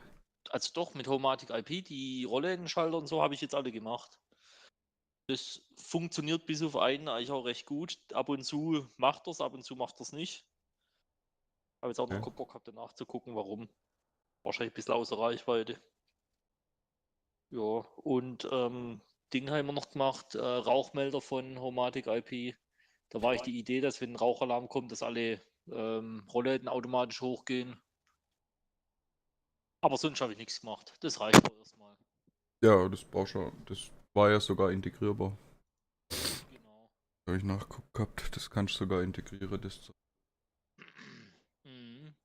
Also doch, mit Homematic IP, die Rolllädenschalter und so habe ich jetzt alle gemacht. Das funktioniert bis auf einen eigentlich auch recht gut. Ab und zu macht er es, ab und zu macht er es nicht. Habe jetzt auch noch keinen Bock gehabt, danach zu gucken, warum. Wahrscheinlich ein bisschen außer Reichweite. Ja, und Ding haben wir noch gemacht, Rauchmelder von Homematic IP. Da war ich die Idee, dass wenn ein Rauchalarm kommt, dass alle Rollläden automatisch hochgehen. Aber sonst habe ich nichts gemacht. Das reicht auch erstmal. Ja, das brauchst du. Das war ja sogar integrierbar. Genau. Habe ich nachgeguckt gehabt. Das kannst du sogar integrieren. Das Mhm.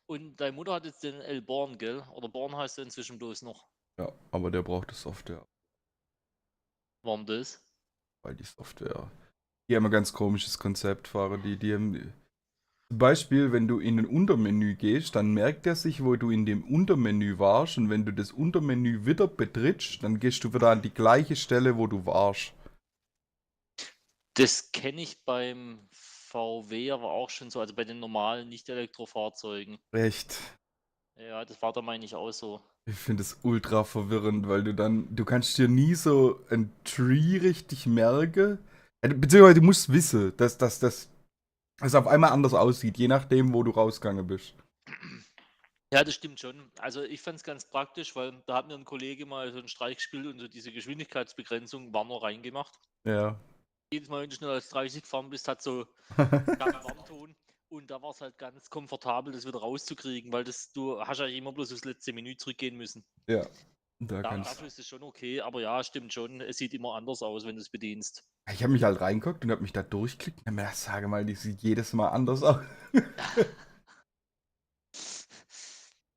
Und deine Mutter hat jetzt den L-Born, gell? Oder Born heißt er inzwischen bloß noch. ja, aber der braucht die Software. Warum das? Weil die Software. Die haben ein ganz komisches Konzept, fahren die haben. Zum Beispiel, wenn du in ein Untermenü gehst, dann merkt er sich, wo du in dem Untermenü warst. Und wenn du das Untermenü wieder betrittst, dann gehst du wieder an die gleiche Stelle, wo du warst. Das kenne ich beim VW aber auch schon so, also bei den normalen Nicht-Elektrofahrzeugen. Echt. Ja, das war da meine ich auch so. Ich finde es ultra verwirrend, weil du kannst dir nie so ein Tree richtig merken. Beziehungsweise du musst wissen, dass es auf einmal anders aussieht, je nachdem, wo du rausgegangen bist. Ja, das stimmt schon. Also ich fand es ganz praktisch, weil da hat mir ein Kollege mal so einen Streich gespielt und so diese Geschwindigkeitsbegrenzung war noch reingemacht. Ja. Jedes Mal, wenn du schneller als 30 gefahren bist, hat so Warnton. Und da war es halt ganz komfortabel, das wieder rauszukriegen, weil du hast ja immer bloß das letzte Menü zurückgehen müssen. Ja. Kannst Dafür ist es schon okay, aber ja, stimmt schon, es sieht immer anders aus, wenn du es bedienst. Ich habe mich halt reingeguckt und habe mich da durchklickt und hab mir gedacht, sage mal, die sieht jedes Mal anders aus.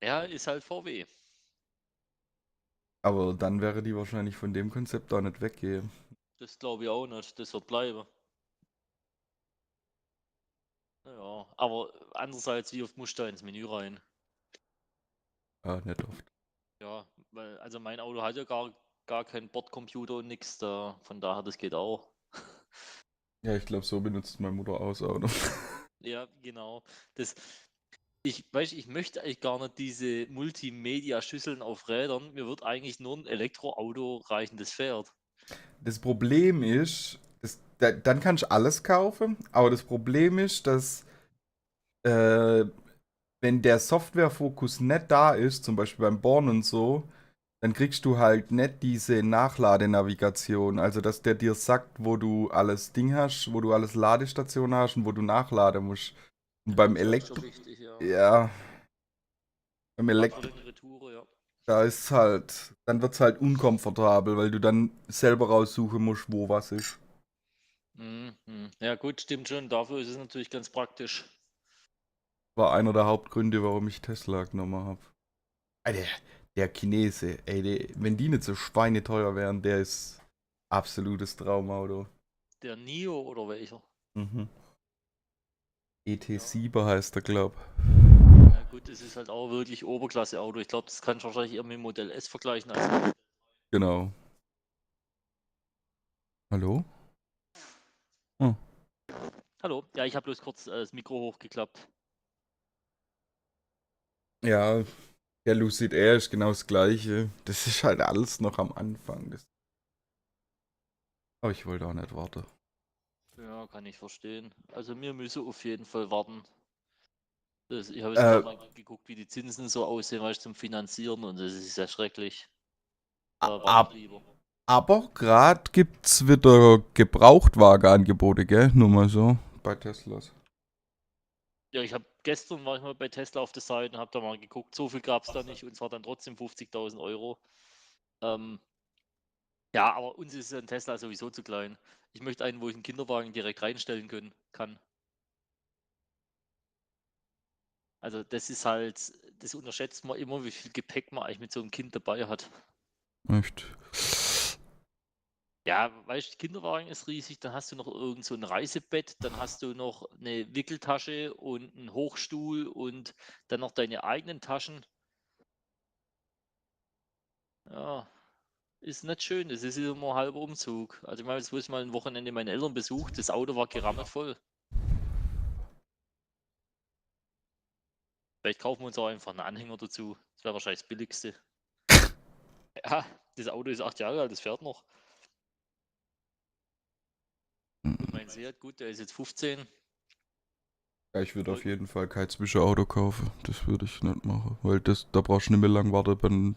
Ja, ist halt VW. Aber dann wäre die wahrscheinlich von dem Konzept auch nicht weggehen. Das glaube ich auch nicht, das wird bleiben. Ja, aber andererseits, wie oft musst du da ins Menü rein? Ja, nicht oft. Ja, weil, also mein Auto hat ja gar keinen Bordcomputer und nichts da, von daher, das geht auch. Ja, ich glaube, so benutzt meine Mutter auch das Auto. Ja, genau. Ich möchte eigentlich gar nicht diese Multimedia-Schüsseln auf Rädern. Mir wird eigentlich nur ein Elektroauto reichen, das fährt. Das Problem ist, dann kannst du alles kaufen, aber das Problem ist, dass wenn der Softwarefokus nicht da ist, zum Beispiel beim Born und so, dann kriegst du halt nicht diese Nachladenavigation. Also, dass der dir sagt, wo du alles Ding hast, wo du alles Ladestationen hast und wo du nachladen musst. Und beim Das ist Elektro. schon wichtig, ja. Ja. Beim Gerade Elektro. für den Retour, ja. Da ist halt. Dann wird es halt unkomfortabel, weil du dann selber raussuchen musst, wo was ist. Mhm. Ja, gut, stimmt schon. Dafür ist es natürlich ganz praktisch. War einer der Hauptgründe, warum ich Tesla genommen habe. Der Chinese, ey, wenn die nicht so schweineteuer wären, der ist absolutes Traumauto. Der Nio oder welcher? Mhm. ET7 heißt der, glaub. Ja, gut, das ist halt auch wirklich Oberklasse-Auto. Ich glaube, das kannst du wahrscheinlich eher mit dem Modell S vergleichen als. Genau. Hallo? Hm. Hallo? Ja, ich habe bloß kurz das Mikro hochgeklappt. Ja, der Lucid Air ist genau das gleiche. Das ist halt alles noch am Anfang. Aber ich wollte auch nicht warten. Ja, kann ich verstehen. Also wir müssen auf jeden Fall warten. Ich habe jetzt gerade mal geguckt, wie die Zinsen so aussehen, weißt, zum Finanzieren und das ist ja schrecklich. Da warte ich lieber. Aber gerade gibt's wieder Gebrauchtwagenangebote, gell? Nur mal so. Bei Teslas. Ja, gestern war ich mal bei Tesla auf der Seite und habe da mal geguckt, so viel gab es da nicht und zwar dann trotzdem 50.000 Euro. Ja, aber uns ist ein Tesla sowieso zu klein. Ich möchte einen, wo ich einen Kinderwagen direkt reinstellen kann. Also das ist halt, das unterschätzt man immer, wie viel Gepäck man eigentlich mit so einem Kind dabei hat. Echt? Ja, weißt du, Kinderwagen ist riesig, dann hast du noch irgend so ein Reisebett, dann hast du noch eine Wickeltasche und einen Hochstuhl und dann noch deine eigenen Taschen. Ja, ist nicht schön, das ist immer ein halber Umzug. Also ich meine, jetzt wo ich mal ein Wochenende meine Eltern besucht, das Auto war gerammelt voll. Vielleicht kaufen wir uns auch einfach einen Anhänger dazu. Das wäre wahrscheinlich das Billigste. Ja, das Auto ist 8 Jahre alt, das fährt noch. Und mein Seat, gut, der ist jetzt 15. Ja, ich würde auf jeden Fall kein Zwischenauto kaufen. Das würde ich nicht machen. Weil da brauchst du nicht mehr lang warten.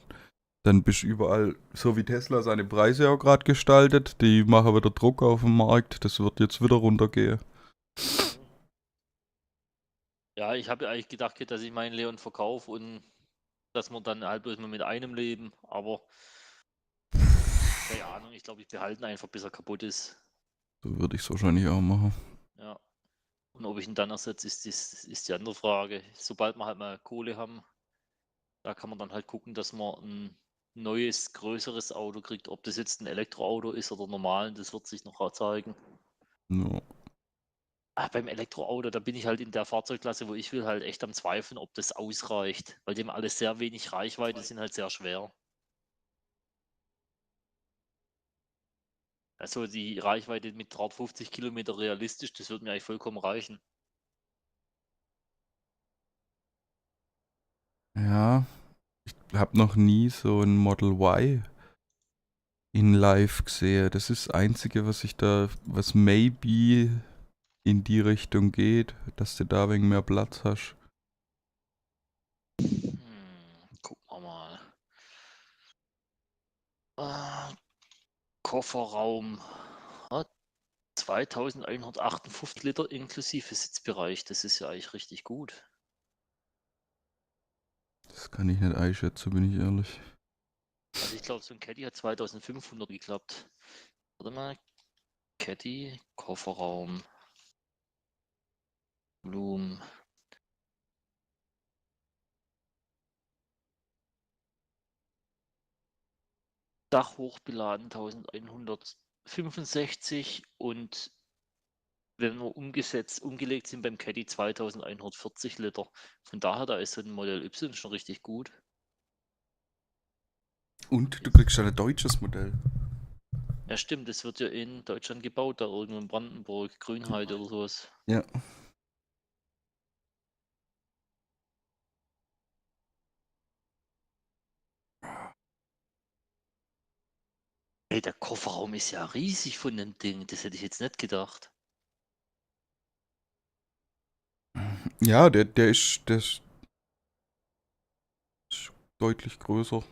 Dann bist du überall, so wie Tesla seine Preise auch gerade gestaltet. Die machen wieder Druck auf dem Markt. Das wird jetzt wieder runtergehen. Ja, ich habe ja eigentlich gedacht, dass ich meinen Leon verkaufe und dass wir dann halt bloß mal mit einem leben. Aber Keine Ahnung, ich glaube, ich behalte ihn einfach, bis er kaputt ist. So würde ich es wahrscheinlich auch machen. Ja. Und ob ich ihn dann ersetze, ist die andere Frage. Sobald wir halt mal Kohle haben, da kann man dann halt gucken, dass man ein neues, größeres Auto kriegt. Ob das jetzt ein Elektroauto ist oder normal, das wird sich noch zeigen. Ja. Beim Elektroauto, da bin ich halt in der Fahrzeugklasse, wo ich will, halt echt am Zweifeln, ob das ausreicht. Weil dem alles sehr wenig Reichweite sind halt sehr schwer. Also die Reichweite mit 350 Kilometer realistisch, das wird mir eigentlich vollkommen reichen. Ja, ich habe noch nie so ein Model Y in live gesehen. Das ist das Einzige, was maybe in die Richtung geht, dass du da wegen mehr Platz hast. Gucken wir mal. Kofferraum. 2158 Liter inklusive Sitzbereich. Das ist ja eigentlich richtig gut. Das kann ich nicht einschätzen, bin ich ehrlich. Also ich glaube, so ein Caddy hat 2500 geklappt. Warte mal. Caddy, Kofferraum. Blumen. Dach hochbeladen 1165 und wenn wir umgelegt sind beim Caddy 2140 Liter. Von daher, da ist so ein Modell Y schon richtig gut. Und du kriegst schon ein deutsches Modell. Ja, stimmt, das wird ja in Deutschland gebaut, da irgendwo in Brandenburg, Grünheide oder sowas. Ja. Ey, der Kofferraum ist ja riesig von dem Ding, das hätte ich jetzt nicht gedacht. Ja, der ist deutlich größer.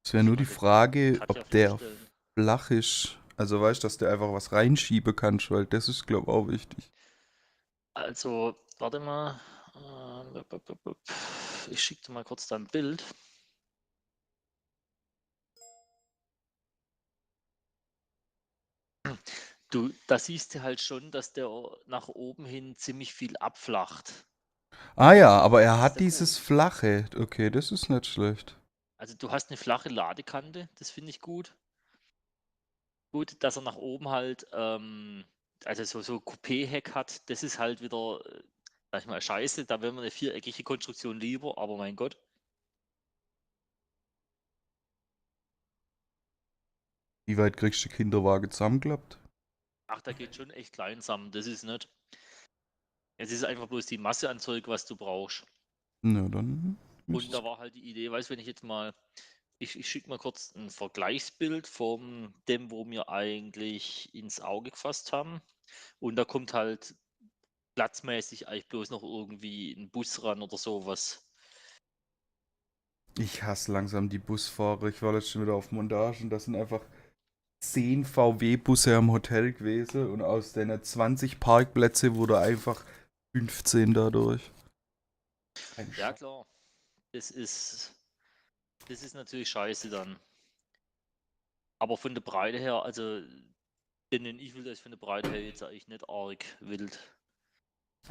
Es wäre nur die Frage, kann ja ob der vorstellen. flach ist. Also weißt du, dass du einfach was reinschieben kannst, weil das ist, glaube ich, auch wichtig. Also, warte mal. Ich schicke dir mal kurz dein Bild. Du, da siehst du halt schon, dass der nach oben hin ziemlich viel abflacht. Ah ja, aber er Das ist hat der dieses Punkt. flache. Okay, das ist nicht schlecht. Also du hast eine flache Ladekante, das finde ich gut. Gut, dass er nach oben halt, also so Coupé-Heck hat, das ist halt wieder, sag ich mal, scheiße. Da wäre mir eine viereckige Konstruktion lieber, aber mein Gott. Wie weit kriegst du den Kinderwagen zusammengeklappt? Ach, da geht schon echt klein zusammen. Das ist nicht. Es ist einfach bloß die Masse an Zeug, was du brauchst. Na, dann Und ist da war halt die Idee, weißt du, wenn ich jetzt mal, ich schicke mal kurz ein Vergleichsbild von dem, wo wir eigentlich ins Auge gefasst haben. Und da kommt halt platzmäßig eigentlich bloß noch irgendwie ein Bus ran oder sowas. Ich hasse langsam die Busfahrer. Ich war letztens schon wieder auf Montage und das sind einfach 10 VW-Busse am Hotel gewesen und aus den 20 Parkplätze wurde einfach 15 dadurch. Ja, klar. Das ist natürlich scheiße dann. Aber von der Breite her, also den ich will, das von der Breite her jetzt eigentlich nicht arg wild.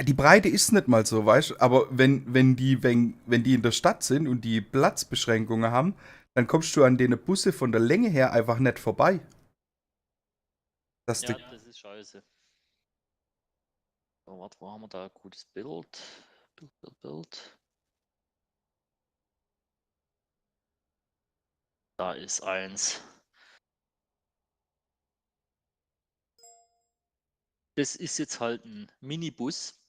Die Breite ist nicht mal so, weißt du, aber wenn die in der Stadt sind und die Platzbeschränkungen haben, dann kommst du an denen Busse von der Länge her einfach nicht vorbei. Ja, das ist scheiße. So, warte, wo haben wir da? Gutes Bild. Bild. Da ist eins. Das ist jetzt halt ein Minibus.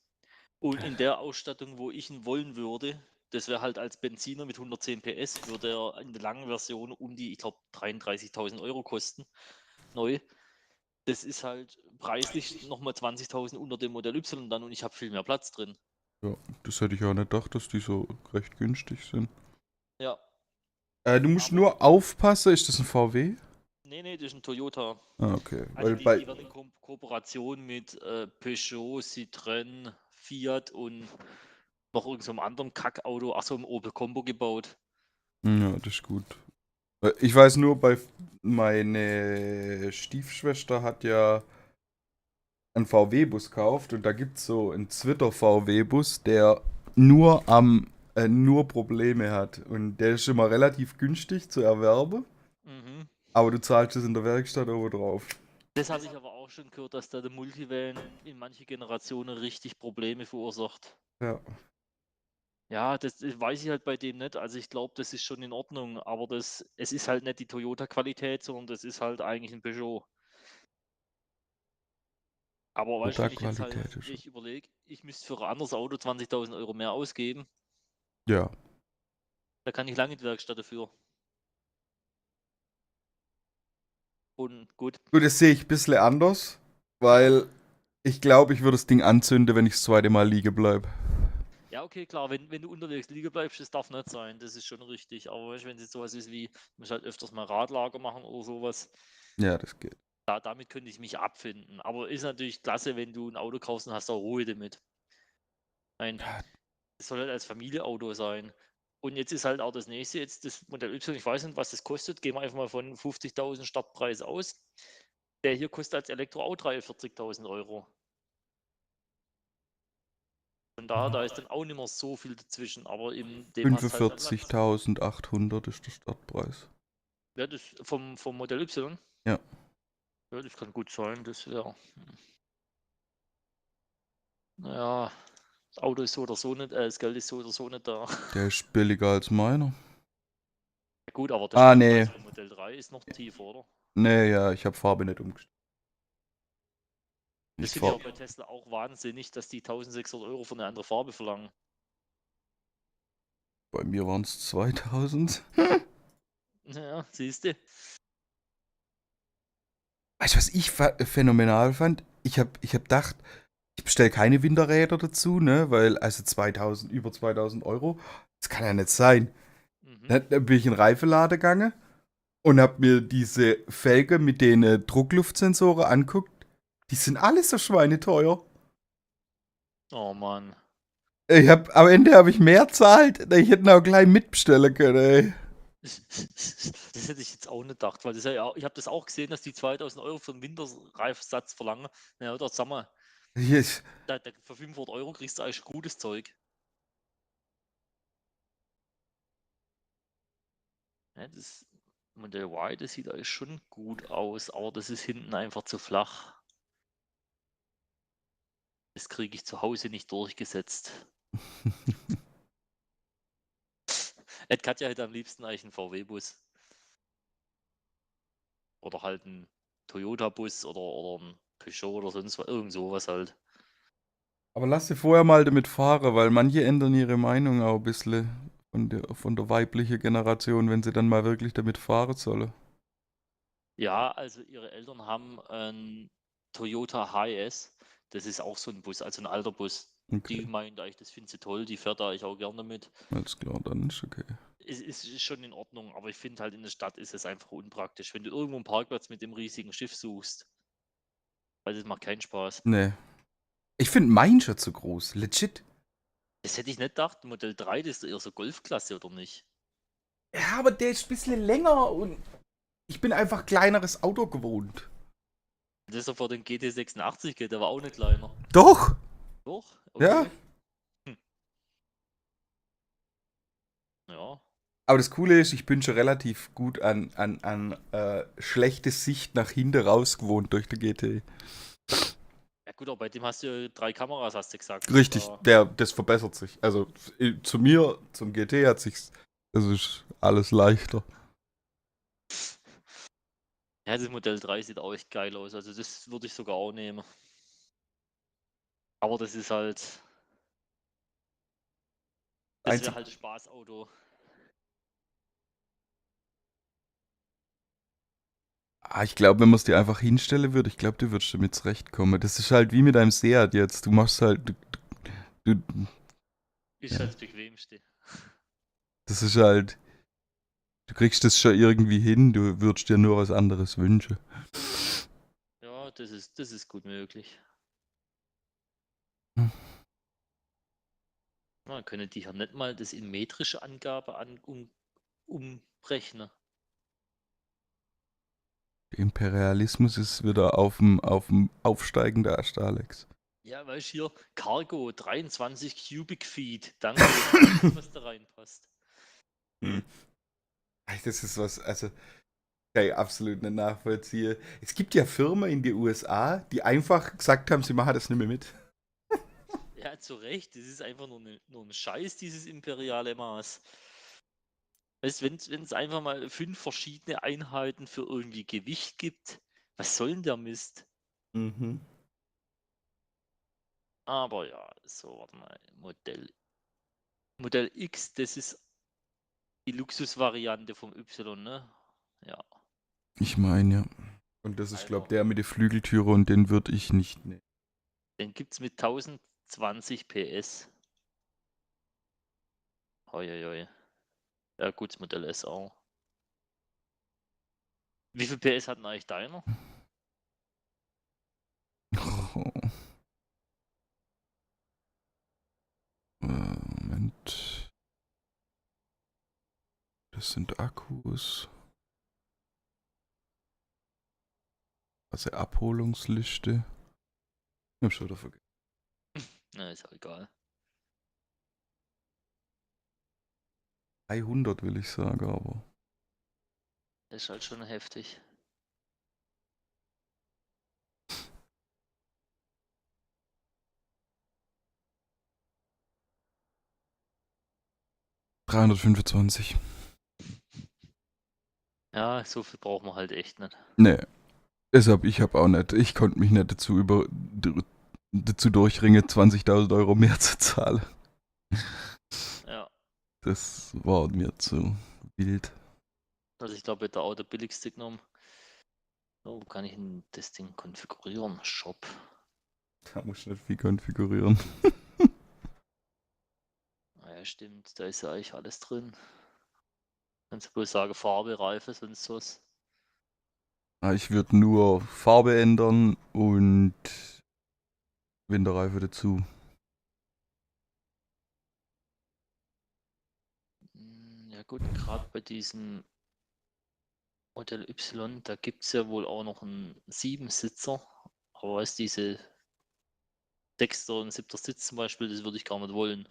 Und in der Ausstattung, wo ich ihn wollen würde, das wäre halt als Benziner mit 110 PS, würde er in der langen Version um die, ich glaube, 33.000 Euro kosten. Neu. Das ist halt preislich nochmal 20.000 unter dem Modell Y dann und ich habe viel mehr Platz drin. Ja, das hätte ich auch nicht gedacht, dass die so recht günstig sind. Ja. Du musst nur aufpassen, ist das ein VW? Nee, das ist ein Toyota. Ah, okay. Also Weil die bei, werden in Kooperation mit Peugeot, Citroën, Fiat und noch irgendeinem anderen Kackauto, achso, im Opel Combo gebaut. Ja, das ist gut. Ich weiß nur, meine Stiefschwester hat ja einen VW-Bus gekauft und da gibt es so einen Zwitter-VW-Bus, der nur Probleme hat. Und der ist immer relativ günstig zu erwerben, Mhm. aber du zahlst es in der Werkstatt oben drauf. Das habe ich aber auch schon gehört, dass da der Multivan in manchen Generationen richtig Probleme verursacht. Ja. Ja, das weiß ich halt bei dem nicht. Also ich glaube, das ist schon in Ordnung, aber es ist halt nicht die Toyota-Qualität, sondern das ist halt eigentlich ein Peugeot. Aber weißt du, wenn ich jetzt halt, Qualität ist. wenn ich überlege, ich müsste für ein anderes Auto 20.000 Euro mehr ausgeben, Ja. da kann ich lange in die Werkstatt dafür. Und gut. Gut, das sehe ich ein bisschen anders, weil ich glaube, ich würde das Ding anzünden, wenn ich das zweite Mal liegen bleibe. Ja, okay, klar, wenn du unterwegs liegen bleibst, das darf nicht sein, das ist schon richtig. Aber weißt, wenn es jetzt sowas ist wie, du musst halt öfters mal Radlager machen oder sowas, Ja, das geht. damit könnte ich mich abfinden. Aber ist natürlich klasse, wenn du ein Auto kaufst und hast auch Ruhe damit. Nein, es soll halt als Familienauto sein. Und jetzt ist halt auch das nächste, jetzt das Modell Y, ich weiß nicht, was das kostet, gehen wir einfach mal von 50.000 Startpreis aus. Der hier kostet als Elektro auch 43.000 Euro. Von daher, da ist dann auch nicht mehr so viel dazwischen, aber in dem hast halt mehr Platz. 45.800 ist der Startpreis. Ja, das vom Modell Y. Ja. Ja, das kann gut sein, das wäre. Naja, das Auto ist so oder so nicht, das Geld ist so oder so nicht da. Der ist billiger als meiner. Ja, gut, aber der Nee. Startpreis vom Modell 3 ist noch tiefer, oder? Nee, ja, ich habe Farbe nicht umgestellt. Das finde ich auch bei Tesla auch wahnsinnig, dass die 1.600 Euro für eine andere Farbe verlangen. Bei mir waren es 2000. Ja, siehst du. Weißt du, was ich phänomenal fand? Ich hab gedacht, ich bestelle keine Winterräder dazu, ne? Weil, also über 2000 Euro, das kann ja nicht sein. Dann bin ich in den Reifenladen gegangen und hab mir diese Felgen mit den Druckluftsensoren anguckt. Die sind alle so schweineteuer. Oh Mann. Am Ende habe ich mehr zahlt. Ich hätte ihn auch gleich mitbestellen können, ey. Das hätte ich jetzt auch nicht gedacht, weil das ja, ich habe das auch gesehen, dass die 2.000 Euro für einen Winterreifsatz verlangen. Ja, oder sag mal, Yes. für 500 Euro kriegst du eigentlich gutes Zeug. Ja, das Modell Y, das sieht eigentlich schon gut aus, aber das ist hinten einfach zu flach. Das kriege ich zu Hause nicht durchgesetzt. Katja hätte am liebsten eigentlich einen VW-Bus. Oder halt einen Toyota-Bus oder ein Peugeot oder sonst was, irgend sowas halt. Aber lass sie vorher mal damit fahren, weil manche ändern ihre Meinung auch ein bisschen von der weiblichen Generation, wenn sie dann mal wirklich damit fahren sollen. Ja, also ihre Eltern haben einen Toyota HS. Das ist auch so ein Bus, also ein alter Bus. Okay. Die meint eigentlich, das findet sie toll, die fährt da eigentlich auch gerne mit. Alles klar, dann ist okay. Es ist schon in Ordnung, aber ich finde halt in der Stadt ist es einfach unpraktisch. Wenn du irgendwo einen Parkplatz mit dem riesigen Schiff suchst, weil das macht keinen Spaß. Nee. Ich finde meinen schon zu groß, legit. Das hätte ich nicht gedacht. Modell 3, das ist eher so Golfklasse, oder nicht? Ja, aber der ist ein bisschen länger und ich bin einfach kleineres Auto gewohnt. Das ist ja vor dem GT86 geht, der war auch nicht kleiner. Doch! Doch? Okay. Ja. Ja. Aber das Coole ist, ich bin schon relativ gut an schlechte Sicht nach hinten raus gewohnt durch die GT. Ja gut, aber bei dem hast du ja 3 Kameras, hast du gesagt. Richtig, das verbessert sich. Also zu mir, zum GT hat sich's, das ist alles leichter. Ja, das Modell 3 sieht auch echt geil aus. Also das würde ich sogar auch nehmen. Aber das ist halt. Das wäre halt Spaßauto. Ich glaube, wenn man es dir einfach hinstellen würde, ich glaube, du würdest damit zurechtkommen. Das ist halt wie mit einem Seat jetzt. Du machst halt. Ist ja. halt das Bequemste. Das ist halt. Du kriegst das schon irgendwie hin, du würdest dir nur was anderes wünschen. Ja, das ist gut möglich. Man können die ja nicht mal das in metrische Angabe umrechne. Der Imperialismus ist wieder auf dem aufsteigenden Ast, Alex. Ja, weißt du hier, Cargo, 23 Cubic Feet. Danke, das ist alles, was da reinpasst. Das ist was, also, kann ich absolut nicht nachvollziehen. Es gibt ja Firmen in den USA, die einfach gesagt haben, sie machen das nicht mehr mit. Ja, zu Recht, das ist einfach nur ein Scheiß, dieses imperiale Maß. Weißt du, wenn es einfach mal 5 verschiedene Einheiten für irgendwie Gewicht gibt, was soll denn der Mist? Mhm. Aber ja, so, warte mal, Modell X, das ist die Luxusvariante vom Y, ne? Ja. Ich meine, ja. Und das ist, glaube ich, der mit der Flügeltüre und den würde ich nicht nehmen. Den gibt es mit 1020 PS. Hoi, hoi, hoi. Ja, gut, das Modell S auch. Wie viel PS hat denn eigentlich deiner? Oh. Moment. Das sind Akkus. Also Abholungsliste. Ich hab schon wieder vergessen. Na, ist auch egal. 300 will ich sagen, aber. Das ist halt schon heftig. $325. Ja, so viel braucht man halt echt nicht. Nee. Deshalb, ich habe auch nicht. Ich konnte mich nicht dazu durchringen, 20.000 Euro mehr zu zahlen. Ja. Das war mir zu wild. Also ich glaube, ich hätte auch der billigste genommen. So, wo kann ich denn das Ding konfigurieren? Shop. Da muss ich nicht viel konfigurieren. Ja, stimmt, da ist ja eigentlich alles drin. Kannst du bloß sagen, Farbe, Reife, sonst was. Ich würde nur Farbe ändern und Winterreife dazu. Ja gut, gerade bei diesem Modell Y, da gibt es ja wohl auch noch einen 7-Sitzer. Aber was diese 6. und 7. Sitz zum Beispiel, das würde ich gar nicht wollen.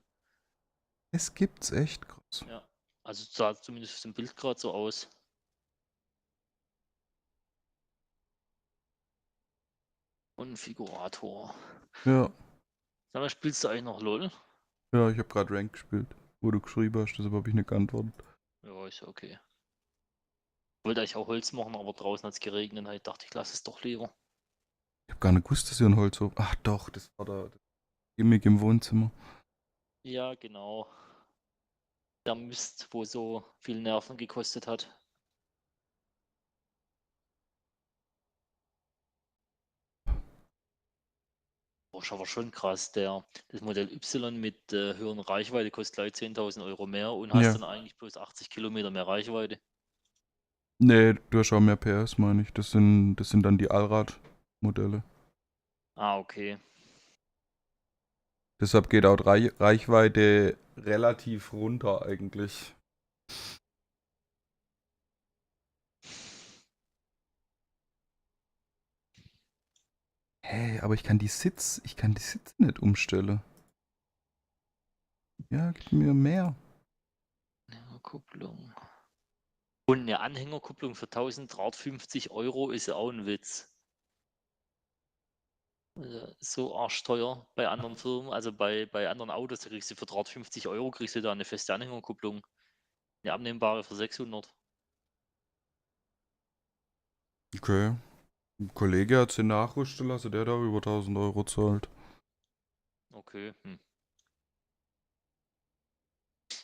Es gibt's echt krass. Ja, also sah zumindest auf dem Bild gerade so aus. Konfigurator. Ja. Sag mal, spielst du eigentlich noch LOL? Ja, ich habe gerade Rank gespielt, wo du geschrieben hast, deshalb habe ich nicht geantwortet. Ja, ist ja okay. Wollte eigentlich auch Holz machen, aber draußen hat es geregnet. Ich dachte, ich lasse es doch lieber. Ich habe gar nicht gewusst, dass ihr ein Holz habt. Ach doch, das war da das Gimmick im Wohnzimmer. Ja, genau. Der Mist, wo so viel Nerven gekostet hat. Boah, ist aber schon krass. Das Modell Y mit höheren Reichweite kostet gleich 10.000 Euro mehr und hast Ja. dann eigentlich bloß 80 Kilometer mehr Reichweite. Nee, du hast auch mehr PS, meine ich. Das sind dann die Allrad-Modelle. Ah, okay. Deshalb geht auch Reichweite relativ runter eigentlich. Hä, aber ich kann die Sitze nicht umstellen. Ja, gib mir mehr. Kupplung. Und eine Anhängerkupplung für 1.350 Euro ist ja auch ein Witz. So arschteuer bei anderen Firmen, also bei anderen Autos, da kriegst du für 350 Euro kriegst du da eine feste Anhängerkupplung. Eine abnehmbare für 600. Okay. Ein Kollege hat sie nachrüsten lassen, der da über 1.000 Euro zahlt. Okay.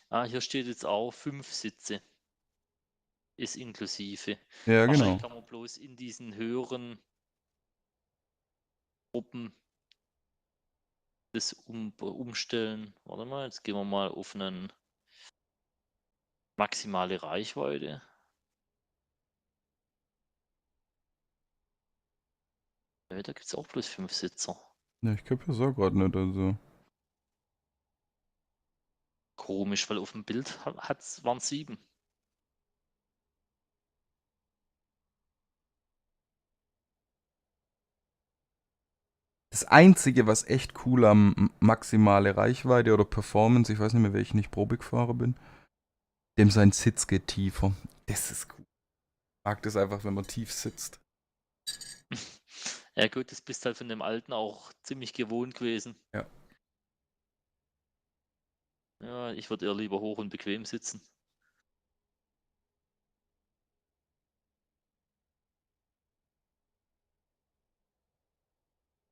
Ah, hier steht jetzt auch 5 Sitze. Ist inklusive. Ja, Wahrscheinlich genau. kann man bloß in diesen höheren Gruppen das umstellen. Warte mal, jetzt gehen wir mal auf einen maximale Reichweite. Ja, da gibt es auch bloß 5 Sitzer. Ja, ich glaube das auch gerade nicht, also. Komisch, weil auf dem Bild waren es 7. Das Einzige, was echt cool am maximale Reichweite oder Performance, ich weiß nicht mehr, welchen ich Probig-Fahrer bin, dem sein Sitz geht tiefer. Das ist cool. Ich mag das einfach, wenn man tief sitzt. Ja gut, das bist halt von dem Alten auch ziemlich gewohnt gewesen. Ja. Ja, ich würde eher lieber hoch und bequem sitzen.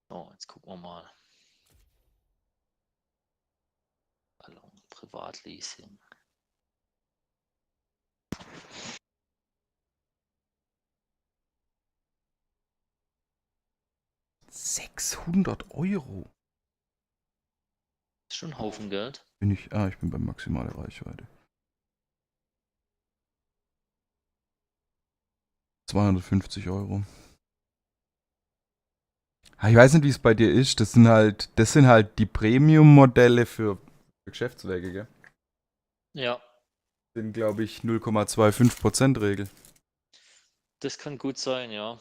So, jetzt gucken wir mal. Ballon, Privatleasing. €600? Ist schon ein Haufen Geld. Ich bin bei maximale Reichweite. 250 €. Ich weiß nicht, wie es bei dir ist. Das sind halt die Premium-Modelle für Geschäftszwecke, gell? Ja. Sind, glaube ich, 0,25% Regel. Das kann gut sein, ja.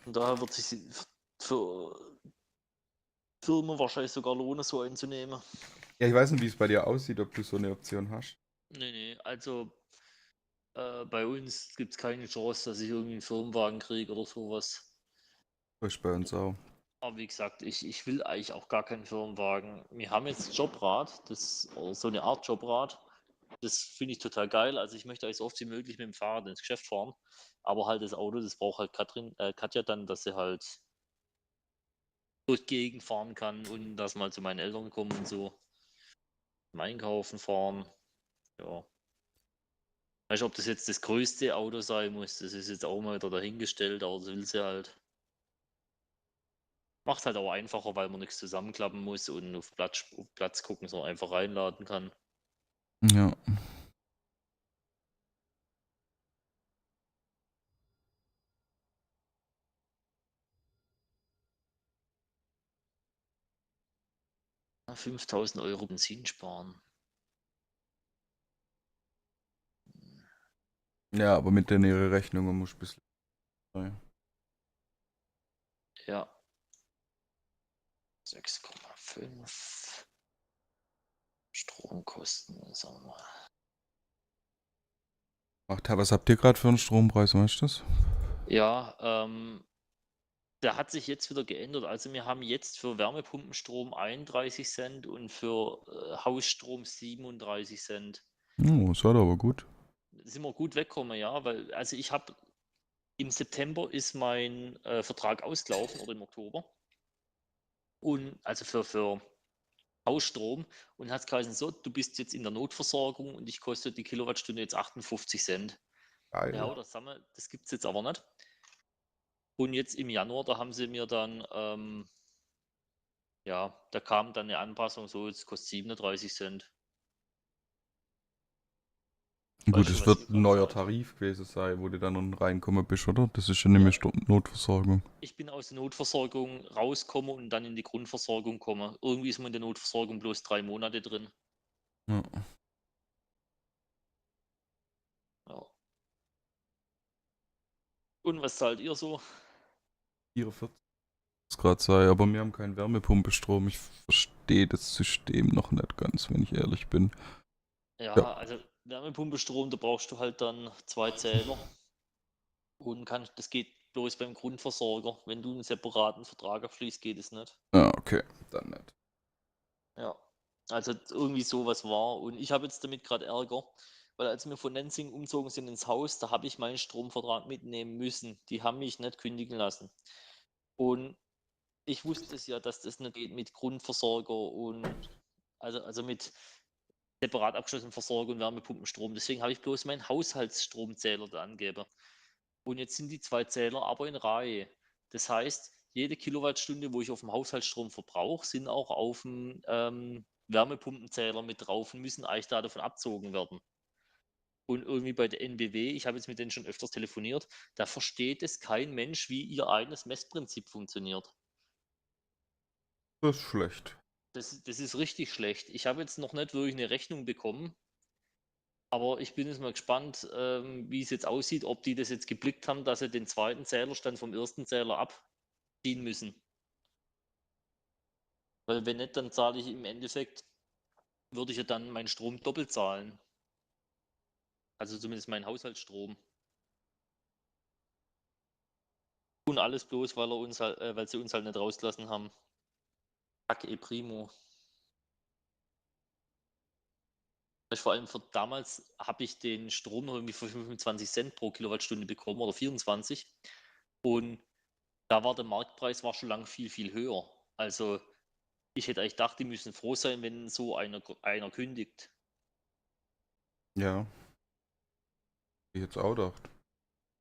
Und daher wird sich für Firmen wahrscheinlich sogar lohnen, so einzunehmen. Ja, ich weiß nicht, wie es bei dir aussieht, ob du so eine Option hast. Nee, also bei uns gibt es keine Chance, dass ich irgendwie einen Firmenwagen kriege oder sowas. Das ist bei uns auch. Aber wie gesagt, ich will eigentlich auch gar keinen Firmenwagen. Wir haben jetzt Jobrad, oder so eine Art Jobrad. Das finde ich total geil. Also ich möchte eigentlich so oft wie möglich mit dem Fahrrad ins Geschäft fahren. Aber halt das Auto, das braucht halt Katja dann, dass sie halt durch die Gegend fahren kann und dass mal zu meinen Eltern kommen und so. Zum Einkaufen fahren. Ja. Weißt du, ob das jetzt das größte Auto sein muss, das ist jetzt auch mal wieder dahingestellt, aber das will sie halt. Macht halt auch einfacher, weil man nichts zusammenklappen muss und auf Platz gucken, sondern einfach reinladen kann. Ja. Ja, 5.000 € Benzin sparen. Ja, aber mit den ihre Rechnungen muss ich ein bisschen. Ja. 6,5. Stromkosten, sagen wir mal. Was habt ihr gerade für einen Strompreis, weißt du das? Ja, der hat sich jetzt wieder geändert. Also wir haben jetzt für Wärmepumpenstrom 31 Cent und für Hausstrom 37 Cent. Oh, ist halt aber gut. Sind wir gut weggekommen, ja, weil, also ich habe im September ist mein Vertrag ausgelaufen oder im Oktober. Und also für Hausstrom und hat es geheißen, so, du bist jetzt in der Notversorgung und ich kostet die Kilowattstunde jetzt 58 Cent. Geil. Ja, oder sagen wir, das gibt es jetzt aber nicht. Und jetzt im Januar, da haben sie mir dann, ja, da kam dann eine Anpassung, so, jetzt kostet 37 Cent. Gut, Weißt du, es was wird ich ein grad neuer zahle? Tarif gewesen sein, wo du dann reinkommen bist, oder? Das ist ja nicht mehr Notversorgung. Ich bin aus der Notversorgung rausgekommen und dann in die Grundversorgung komme. Irgendwie ist man in der Notversorgung bloß 3 Monate drin. Ja. Ja. Und was zahlt ihr so? 44 gerade sei, aber wir haben keinen Wärmepumpestrom. Ich verstehe das System noch nicht ganz, wenn ich ehrlich bin. Ja, also Wärmepumpestrom, da brauchst du halt dann 2 Zähler. Und das geht bloß beim Grundversorger. Wenn du einen separaten Vertrag abschließt, geht es nicht. Ah, okay, dann nicht. Ja, also irgendwie sowas war. Und ich habe jetzt damit gerade Ärger, weil als wir von Nenzing umzogen sind ins Haus, da habe ich meinen Stromvertrag mitnehmen müssen. Die haben mich nicht kündigen lassen. Und ich wusste es ja, dass das nicht geht mit Grundversorger und also mit separat abgeschlossenen Versorger und Wärmepumpenstrom. Deswegen habe ich bloß meinen Haushaltsstromzähler da angegeben. Und jetzt sind die 2 Zähler aber in Reihe. Das heißt, jede Kilowattstunde, wo ich auf dem Haushaltsstrom verbrauche, sind auch auf dem Wärmepumpenzähler mit drauf und müssen eigentlich da davon abzogen werden. Und irgendwie bei der NBW, ich habe jetzt mit denen schon öfters telefoniert, da versteht es kein Mensch, wie ihr eigenes Messprinzip funktioniert. Das ist schlecht. Das ist richtig schlecht. Ich habe jetzt noch nicht wirklich eine Rechnung bekommen, aber ich bin jetzt mal gespannt, wie es jetzt aussieht, ob die das jetzt geblickt haben, dass sie den zweiten Zählerstand vom ersten Zähler abziehen müssen. Weil wenn nicht, dann zahle ich im Endeffekt, würde ich ja dann meinen Strom doppelt zahlen. Also zumindest meinen Haushaltsstrom. Und alles bloß, weil sie uns halt nicht rausgelassen haben. Fuck primo. Vor allem für damals habe ich den Strom noch irgendwie für 25 Cent pro Kilowattstunde bekommen oder 24. Und da war der Marktpreis schon lang viel, viel höher. Also ich hätte eigentlich gedacht, die müssen froh sein, wenn so einer kündigt. Ja. Ich jetzt auch gedacht.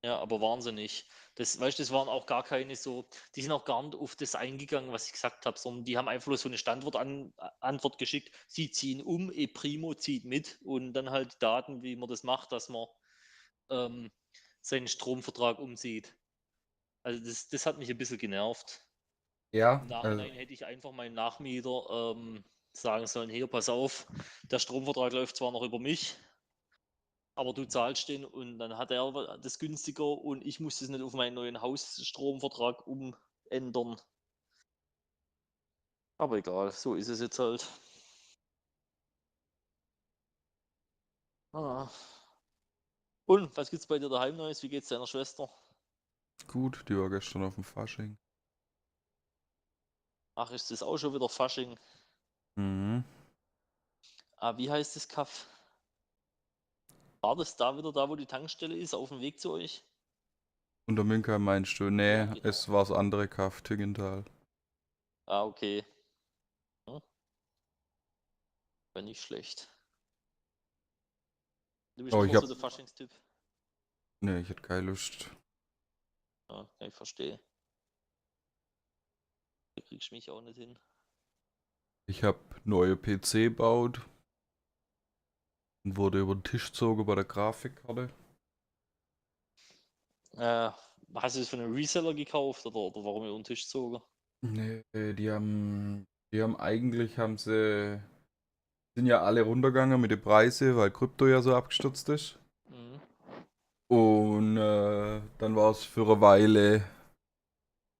Ja, aber waren sie nicht. Weißt du, das waren auch gar keine so, die sind auch gar nicht auf das eingegangen, was ich gesagt habe, sondern die haben einfach nur so eine Antwort geschickt. Sie ziehen um, primo zieht mit und dann halt Daten, wie man das macht, dass man seinen Stromvertrag umzieht. Also das hat mich ein bisschen genervt. Ja, Im Nachhinein hätte ich einfach meinen Nachmieter sagen sollen, hier, pass auf, der Stromvertrag läuft zwar noch über mich, aber du zahlst den und dann hat er das günstiger und ich muss es nicht auf meinen neuen Hausstromvertrag umändern. Aber egal, so ist es jetzt halt. Ah. Und, was gibt's bei dir daheim Neues? Wie geht's deiner Schwester? gut, die war gestern auf dem Fasching. Ach, ist das auch schon wieder Fasching? Mhm. Ah, wie heißt das Kaff? War das da wieder da, wo die Tankstelle ist, auf dem Weg zu euch? Und der Münker meinst du? Nee, genau. es war das andere Kaff, Tügenthal. Ah, okay. Hm. War nicht schlecht. Du bist Oh, nicht ich mehr hab. so der Faschingstyp. Nee, ich hätte keine Lust. Ja, ich verstehe. Da kriegst du mich auch nicht hin. Ich hab neue PC gebaut. Und wurde über den Tisch gezogen bei der Grafikkarte. Hast du das von einem Reseller gekauft oder warum über den Tisch gezogen? Nee, sind ja alle runtergegangen mit den Preisen, weil Krypto ja so abgestürzt ist. Mhm. Und dann war es für eine Weile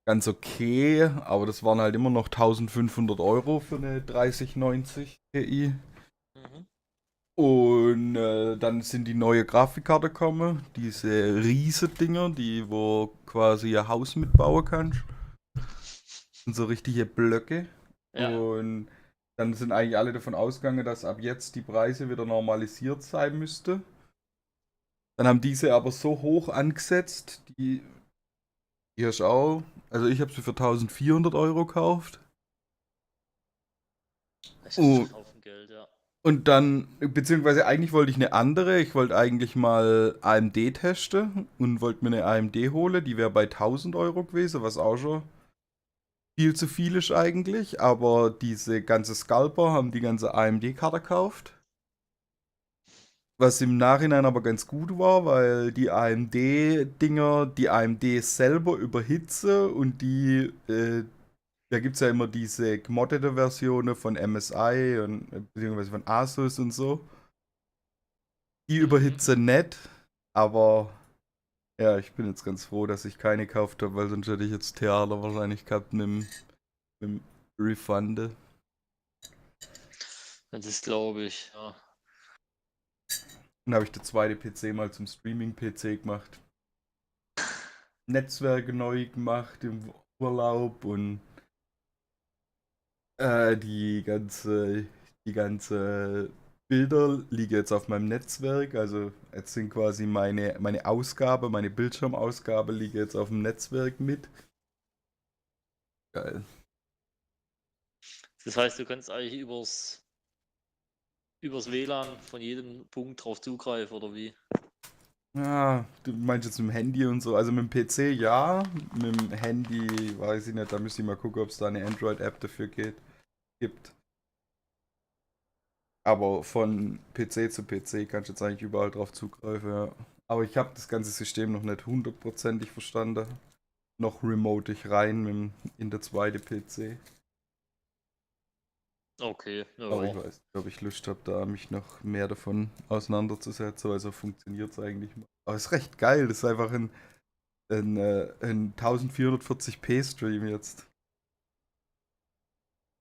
ganz okay, aber das waren halt immer noch 1500 Euro für eine 3090 Ti. Mhm. Und dann sind die neue Grafikkarte gekommen, diese Riese-Dinger, wo quasi ein Haus mitbauen kannst. Und so richtige Blöcke. Ja. Und dann sind eigentlich alle davon ausgegangen, dass ab jetzt die Preise wieder normalisiert sein müsste. Dann haben diese aber so hoch angesetzt, die hast auch, also ich habe sie für 1400 Euro gekauft. Das ist ein Haufen Geld, ja. Und dann, beziehungsweise eigentlich wollte ich eine andere. Ich wollte eigentlich mal AMD testen und wollte mir eine AMD holen. Die wäre bei 1000 Euro gewesen, was auch schon viel zu viel ist eigentlich. Aber diese ganze Scalper haben die ganze AMD-Karte gekauft. Was im Nachhinein aber ganz gut war, weil die AMD-Dinger, die AMD selber überhitze und da gibt es ja immer diese gemoddete Versionen von MSI und beziehungsweise von Asus und so. Die überhitze nicht, aber ja, ich bin jetzt ganz froh, dass ich keine gekauft habe, weil sonst hätte ich jetzt Theater wahrscheinlich gehabt mit dem Refund. Das glaube ich, ja. Dann habe ich den zweiten PC mal zum Streaming-PC gemacht. Netzwerke neu gemacht im Urlaub und die ganze Bilder liegen jetzt auf meinem Netzwerk. Also jetzt sind quasi meine Ausgabe, meine Bildschirmausgabe liegen jetzt auf dem Netzwerk mit. Geil. Das heißt, du kannst eigentlich übers WLAN von jedem Punkt drauf zugreifen, oder wie? Ja, du meinst jetzt mit dem Handy und so. Also mit dem PC ja, mit dem Handy weiß ich nicht. Da müsste ich mal gucken, ob es da eine Android-App dafür gibt. Aber von PC zu PC kannst du jetzt eigentlich überall drauf zugreifen, ja. Aber ich habe das ganze System noch nicht hundertprozentig verstanden. Noch remote ich rein in der zweite PC. Okay, ja. Aber ich weiß nicht, ob ich Lust habe, da mich noch mehr davon auseinanderzusetzen, weil so funktioniert es eigentlich. Aber es ist recht geil, das ist einfach ein 1440p Stream jetzt.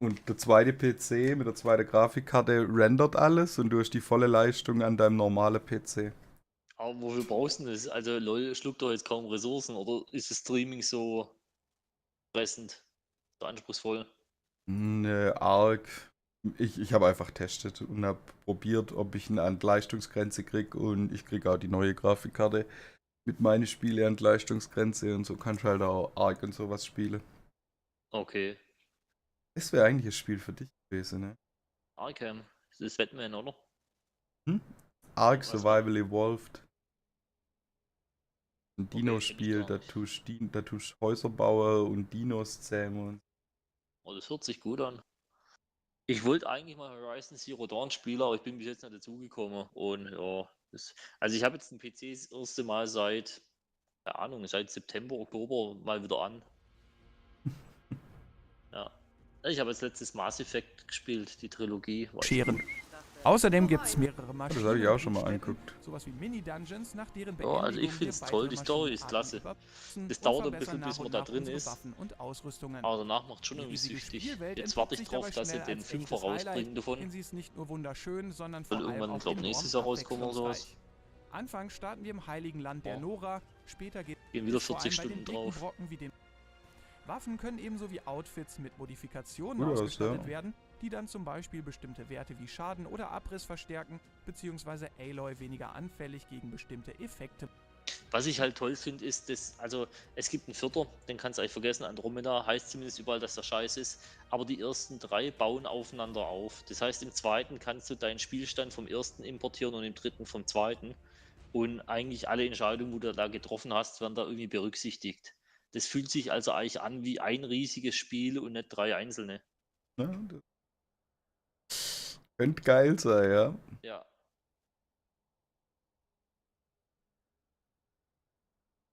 Und der zweite PC mit der zweiten Grafikkarte rendert alles und du hast die volle Leistung an deinem normalen PC. Aber wofür brauchst du das? Also LOL schluckt doch jetzt kaum Ressourcen, oder ist das Streaming so pressend, so anspruchsvoll? Ne, arg. Ich habe einfach testet und habe probiert, ob ich eine Leistungsgrenze kriege und ich kriege auch die neue Grafikkarte mit meinen Spielen an die Leistungsgrenze und so kannst du halt auch arg und sowas spielen. Okay. Das wäre eigentlich ein Spiel für dich gewesen, ne? Arkham, das ist Batman, oder? Hm? Ark Was Survival Evolved. Ein Okay, kenn Dino-Spiel, ich gar da tust du Häuser bauen und Dinos zähmen und Oh, das hört sich gut an. Ich wollte eigentlich mal Horizon Zero Dawn spielen, aber ich bin bis jetzt nicht dazugekommen. Und ja, also ich habe jetzt den PC das erste Mal seit, keine Ahnung, seit September, Oktober mal wieder an. Ja. Ich habe jetzt letztes Mass Effect gespielt, die Trilogie. War echt Scheren. gut. Außerdem gibt es mehrere das Maschinen. habe ich auch schon und mal Blutstätten, angeguckt. sowas wie Mini-Dungeons, nach deren Ja, also ich Beendigung finde es wir toll, weitere die Story ist Maschinenarten klasse. überprüfen Das und dauert ein verbessern bisschen, bis nach man und da nach drin unsere ist. Waffen und Ausrüstungen. Aber danach macht schon Die irgendwie riesige süchtig. Spielwelt Jetzt warte ich entpuppt sich drauf, dabei dass sie schnell den als 5er echtes Highlight, rausbringen davon. denn sie ist nicht nur wunderschön, sondern Soll vor allem irgendwann, auch glaube enorm nächstes Jahr rauskommen oder sowas. abwechslungsreich. Anfangs starten wir im heiligen Land der Ja. Nora, später geht Gehen wieder es vor 40 allem bei den Stunden dicken drauf. Brocken wie den Waffen können ebenso wie Outfits mit Modifikationen Gut aus, ausgestattet ja. werden, die dann zum Beispiel bestimmte Werte wie Schaden oder Abriss verstärken, beziehungsweise Aloy weniger anfällig gegen bestimmte Effekte. Was ich halt toll finde, ist, dass, also es gibt einen Vierter, den kannst du eigentlich vergessen, Andromeda heißt zumindest überall, dass der Scheiß ist, aber die ersten drei bauen aufeinander auf. Das heißt, im zweiten kannst du deinen Spielstand vom ersten importieren und im dritten vom zweiten. Und eigentlich alle Entscheidungen, die du da getroffen hast, werden da irgendwie berücksichtigt. Das fühlt sich also eigentlich an wie ein riesiges Spiel und nicht drei einzelne. Ja, das könnte geil sein, ja. Ja.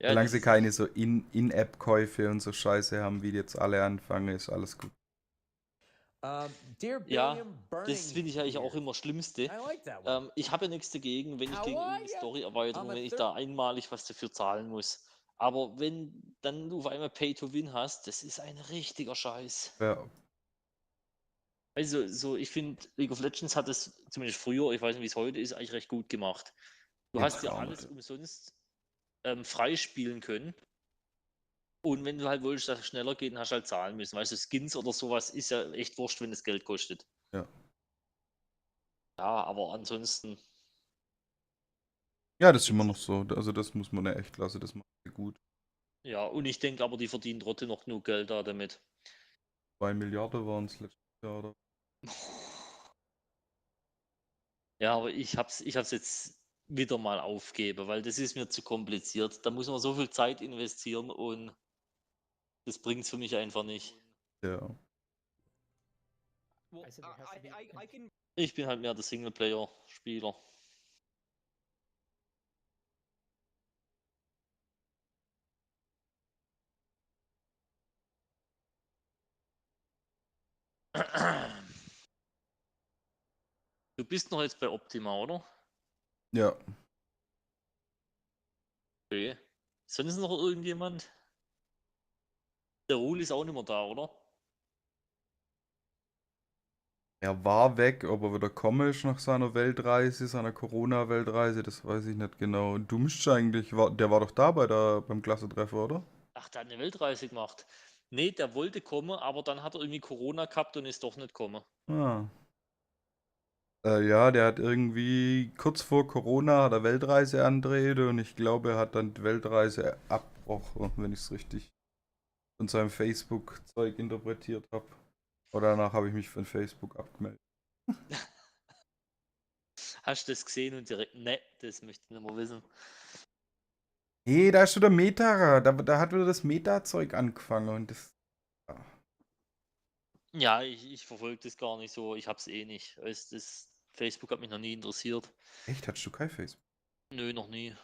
Ja, Solange sie dieses, keine so In-App-Käufe und so Scheiße haben, wie die jetzt alle anfangen, ist alles gut. ja, das finde ich eigentlich auch immer Schlimmste. Ich habe ja nichts dagegen, wenn ich gegen irgendeine Story-Erweiterung, wenn ich da einmalig was dafür zahlen muss. Aber wenn dann du auf einmal Pay-to-Win hast, das ist ein richtiger Scheiß. Ja. Also, so, ich finde, League of Legends hat es zumindest früher, ich weiß nicht, wie es heute ist, eigentlich recht gut gemacht. Du Jetzt hast ja gar alles nicht. umsonst freispielen können. Und wenn du halt wolltest, dass es schneller geht, dann hast du halt zahlen müssen. Weißt du, Skins oder sowas ist ja echt wurscht, wenn es Geld kostet. Ja. Ja, aber ansonsten, Ja, das ist immer noch so. Also das muss man ja echt lassen, das macht sie gut. ja, und ich denke aber, die verdienen trotzdem noch genug Geld da damit. 2 Milliarden waren es letztes Jahr, oder? Ja, aber ich hab's jetzt wieder mal aufgeben, weil das ist mir zu kompliziert. Da muss man so viel Zeit investieren und das bringt's für mich einfach nicht. Ja. Ich bin halt mehr der Singleplayer-Spieler. Du bist noch jetzt bei Optima, oder? Ja. Okay. Sonst noch irgendjemand? Der Ruhl ist auch nicht mehr da, oder? Er war weg, ob er wieder komme ist nach seiner Weltreise, seiner Corona-Weltreise, das weiß ich nicht genau. Und du müsstest eigentlich, der war doch da beim Klassentreffer, oder? Ach, der hat eine Weltreise gemacht. Nee, der wollte kommen, aber dann hat er irgendwie Corona gehabt und ist doch nicht gekommen. Ah. Ja, der hat irgendwie kurz vor Corona hat er Weltreise andreht und ich glaube, er hat dann die Weltreise abgebrochen, wenn ich es richtig von seinem Facebook-Zeug interpretiert habe. Oder danach habe ich mich von Facebook abgemeldet. Hast du das gesehen und direkt, ne, das möchte ich nicht mehr wissen. Hey, da ist wieder Meta, da hat wieder das Meta-Zeug angefangen und das. Ja. Ja, ich verfolge das gar nicht so. Ich hab's eh nicht. Facebook hat mich noch nie interessiert. Echt, hattest du kein Facebook? Nö, noch nie.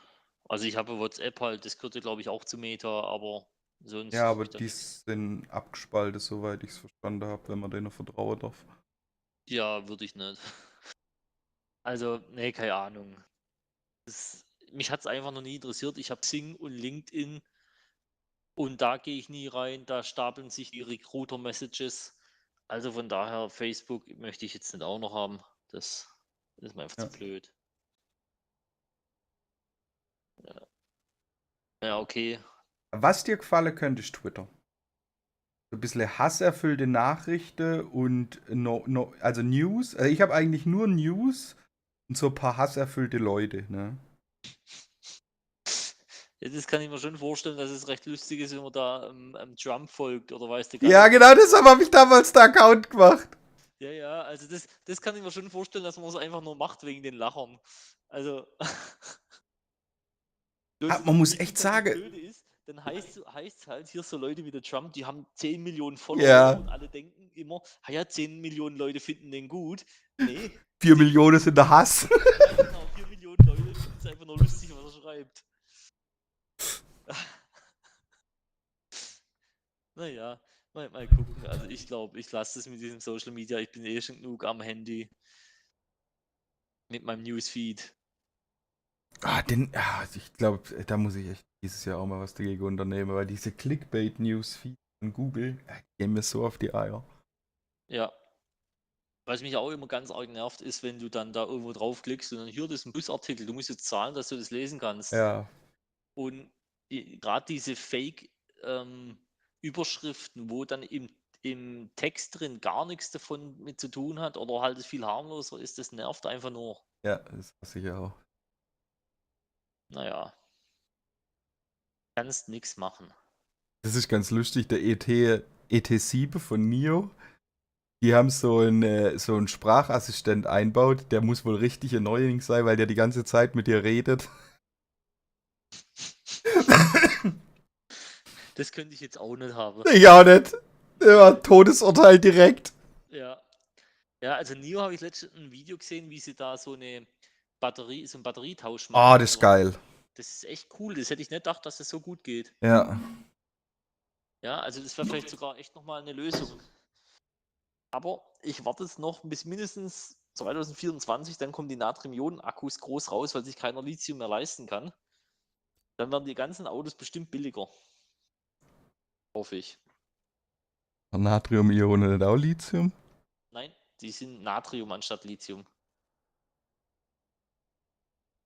Also ich habe WhatsApp halt, das gehörte glaube ich auch zu Meta, aber sonst Ja, habe aber ich da die nichts. sind abgespaltet, soweit ich es verstanden habe, wenn man denen vertrauen darf. Ja, würde ich nicht. Also, nee, keine Ahnung. Mich hat's einfach noch nie interessiert. Ich habe Xing und LinkedIn und da gehe ich nie rein. Da stapeln sich die Recruiter-Messages. Also von daher, Facebook möchte ich jetzt nicht auch noch haben. Das ist mir einfach Ja. zu blöd. Ja, okay. Was dir gefallen könnte, ist Twitter. So ein bisschen hasserfüllte Nachrichten und also News. Also ich habe eigentlich nur News und so ein paar hasserfüllte Leute, ne? Ja, das kann ich mir schon vorstellen, dass es recht lustig ist, wenn man da Trump folgt oder weiß der Ja, Geier. genau, deshalb habe ich damals den Account gemacht. Ja, ja, also das kann ich mir schon vorstellen, dass man es einfach nur macht wegen den Lachern. Also, bloß, Man muss ich echt finde halt, das sagen, Blöde ist, dann heißt halt hier so Leute wie der Trump, die haben 10 Millionen Follower ja, und alle denken immer, ah ja, 10 Millionen Leute finden den gut. Nee, 4 Millionen sind der Hass. ja genau, 4 Millionen Leute finden es einfach nur lustig, was er schreibt. Naja, mal gucken. Also ich glaube, ich lasse es mit diesem Social Media. Ich bin eh schon genug am Handy mit meinem Newsfeed. Ich glaube, da muss ich echt dieses Jahr auch mal was dagegen unternehmen, weil diese Clickbait-Newsfeed von Google gehen mir so auf die Eier. Ja. Was mich auch immer ganz arg nervt, ist, wenn du dann da irgendwo draufklickst und dann hier, das ist ein Busartikel, du musst jetzt zahlen, dass du das lesen kannst. Ja. Und gerade diese Fake-Überschriften, wo dann im Text drin gar nichts davon mit zu tun hat oder halt es viel harmloser ist, das nervt einfach nur. Ja, das hasse ich auch. Naja. Kannst nichts machen. Das ist ganz lustig, der ET7 von NIO. Die haben so einen Sprachassistent einbaut, der muss wohl richtig annoying sein, weil der die ganze Zeit mit dir redet. Das könnte ich jetzt auch nicht haben. Ich auch nicht. Ja, Todesurteil direkt. Ja. Ja, also NIO habe ich letztens ein Video gesehen, wie sie da so einen Batterietausch machen. Ah, das ist geil. Das ist echt cool. Das hätte ich nicht gedacht, dass das so gut geht. Ja. Ja, also das wäre vielleicht sogar echt nochmal eine Lösung. Aber ich warte jetzt noch bis mindestens 2024, dann kommen die Natrium-Ionen-Akkus groß raus, weil sich keiner Lithium mehr leisten kann. Dann werden die ganzen Autos bestimmt billiger. Hoffe ich. Natrium-Ionen nicht auch Lithium? Nein, die sind Natrium anstatt Lithium.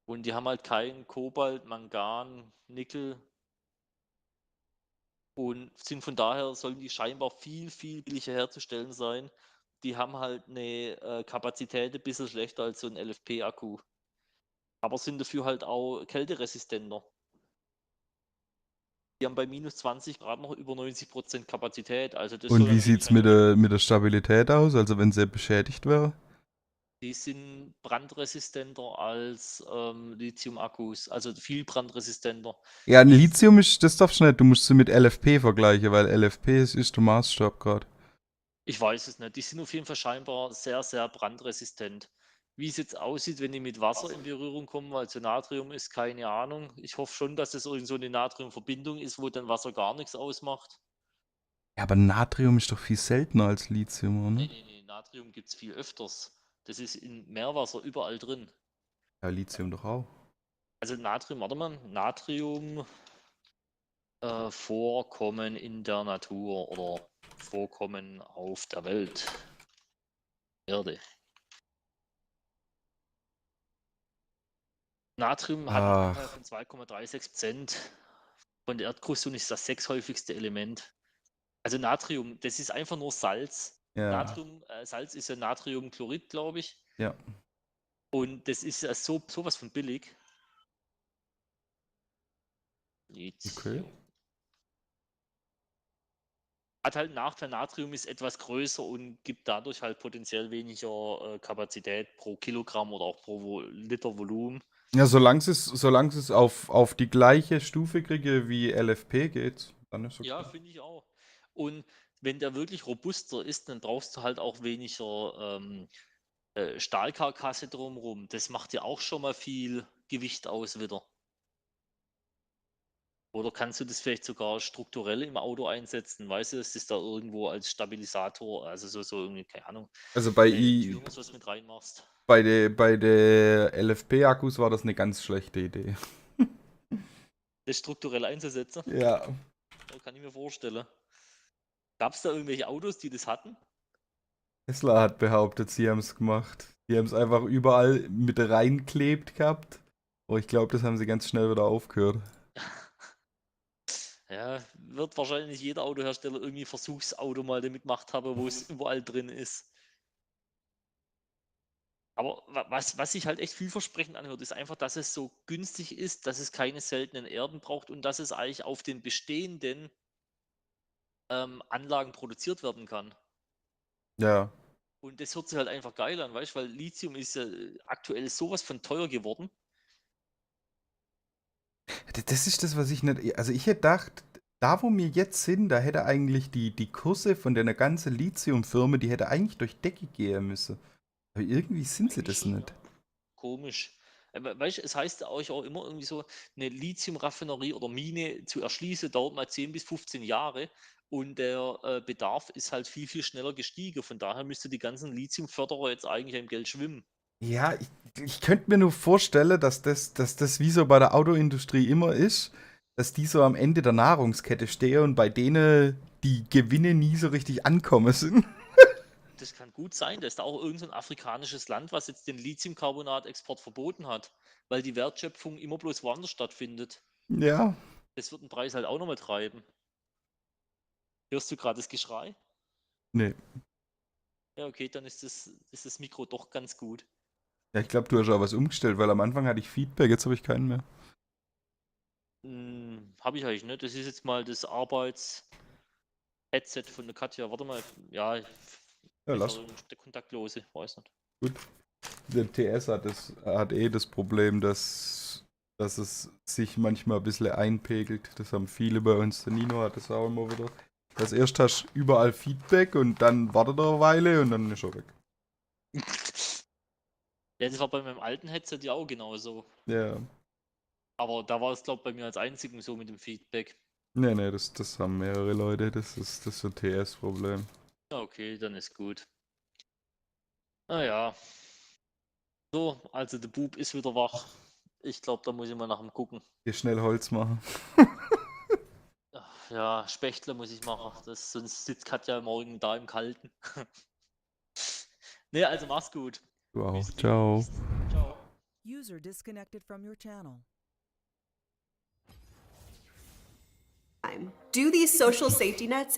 Und die haben halt kein Kobalt, Mangan, Nickel. Und sind von daher, sollen die scheinbar viel, viel billiger herzustellen sein. Die haben halt eine Kapazität ein bisschen schlechter als so ein LFP-Akku. Aber sind dafür halt auch kälteresistenter. Die haben bei minus 20 Grad noch über 90% Kapazität. Also das Und soll wie angeblich sieht's mit der Stabilität aus? Also wenn sie beschädigt wäre? Die sind brandresistenter als Lithium-Akkus, also viel brandresistenter. Ja, ein Lithium ist, das darfst du nicht. Du musst sie mit LFP vergleichen, weil LFP ist der Maßstab gerade. Ich weiß es nicht. Die sind auf jeden Fall scheinbar sehr, sehr brandresistent. Wie es jetzt aussieht, wenn die mit Wasser in Berührung kommen, also Natrium ist keine Ahnung. Ich hoffe schon, dass es irgend so eine Natriumverbindung ist, wo dann Wasser gar nichts ausmacht. Ja, aber Natrium ist doch viel seltener als Lithium, oder? Nee, Natrium gibt es viel öfters. Das ist in Meerwasser überall drin. Ja, Lithium doch auch. Also Natrium, warte mal, Natrium Vorkommen in der Natur oder Vorkommen auf der Welt. Erde. Natrium hat einen Anteil von 2,36% von der Erdkruste und ist das sechshäufigste Element. Also Natrium, das ist einfach nur Salz. Ja. Salz ist ja Natriumchlorid, glaube ich. Ja. Und das ist ja sowas von billig. Okay. Hat halt einen Nachteil, Natrium ist etwas größer und gibt dadurch halt potenziell weniger Kapazität pro Kilogramm oder auch pro Liter Volumen. Ja, solange es auf die gleiche Stufe kriege wie LFP geht, dann ist okay. Ja, finde ich auch. Und wenn der wirklich robuster ist, dann brauchst du halt auch weniger Stahlkarkasse drumherum. Das macht ja auch schon mal viel Gewicht aus wieder. Oder kannst du das vielleicht sogar strukturell im Auto einsetzen? Weißt du, dass das da irgendwo als Stabilisator, also so irgendwie, keine Ahnung, Also bei Türen was mit reinmachst? bei der LFP-Akkus war das eine ganz schlechte Idee. Das strukturell einzusetzen? Ja. Ja, kann ich mir vorstellen. Gab es da irgendwelche Autos, die das hatten? Tesla hat behauptet, sie haben es gemacht. Die haben es einfach überall mit reinklebt gehabt. Aber ich glaube, das haben sie ganz schnell wieder aufgehört. Ja, wird wahrscheinlich jeder Autohersteller irgendwie Versuchsauto mal damit gemacht haben, wo es überall drin ist. Aber was sich halt echt vielversprechend anhört, ist einfach, dass es so günstig ist, dass es keine seltenen Erden braucht und dass es eigentlich auf den bestehenden Anlagen produziert werden kann. Ja. Und das hört sich halt einfach geil an, weißt du, weil Lithium ist ja aktuell sowas von teuer geworden. Das ist das, was ich nicht. Also ich hätte gedacht, da wo wir jetzt sind, da hätte eigentlich die Kurse von der ganzen Lithium-Firma, die hätte eigentlich durch Decke gehen müssen. Aber irgendwie sind sie das nicht. Komisch. Weißt du, es heißt ja euch auch immer irgendwie so, eine Lithium-Raffinerie oder Mine zu erschließen, dauert mal 10 bis 15 Jahre und der Bedarf ist halt viel, viel schneller gestiegen. Von daher müsste die ganzen Lithium-Förderer jetzt eigentlich im Geld schwimmen. Ja, ich könnte mir nur vorstellen, dass das wie so bei der Autoindustrie immer ist, dass die so am Ende der Nahrungskette stehen und bei denen die Gewinne nie so richtig ankommen sind. Das kann gut sein, dass da auch irgendein so ein afrikanisches Land, was jetzt den Lithiumcarbonat-Export verboten hat, weil die Wertschöpfung immer bloß woanders stattfindet. Ja. Das wird den Preis halt auch nochmal treiben. Hörst du gerade das Geschrei? Nee. Ja, okay, dann ist das Mikro doch ganz gut. Ja, ich glaube, du hast auch was umgestellt, weil am Anfang hatte ich Feedback, jetzt habe ich keinen mehr. Habe ich eigentlich nicht. Das ist jetzt mal das Arbeits-Headset von der Katja. Warte mal. Ja, Ja, lass. der Kontaktlose, weiß nicht. Gut. Der TS hat eh das Problem, dass es sich manchmal ein bisschen einpegelt. Das haben viele bei uns. Der Nino hat das auch immer wieder. Als erst hast du überall Feedback und dann wartet er eine Weile und dann ist er weg. Ja, das war bei meinem alten Headset ja auch genauso. Ja. Aber da war es, glaube ich, bei mir als einzigen so mit dem Feedback. Nee, das haben mehrere Leute. Das ist ein TS-Problem. Ja, okay, dann ist gut. Naja. So, also der Bub ist wieder wach. Ich glaube, da muss ich mal nach ihm gucken. Hier schnell Holz machen. Ja, Spechtle muss ich machen. Sonst sitzt Katja morgen da im Kalten. Ne, also mach's gut. Du auch. Ciao. Ciao. User disconnected from your channel. Do these social safety nets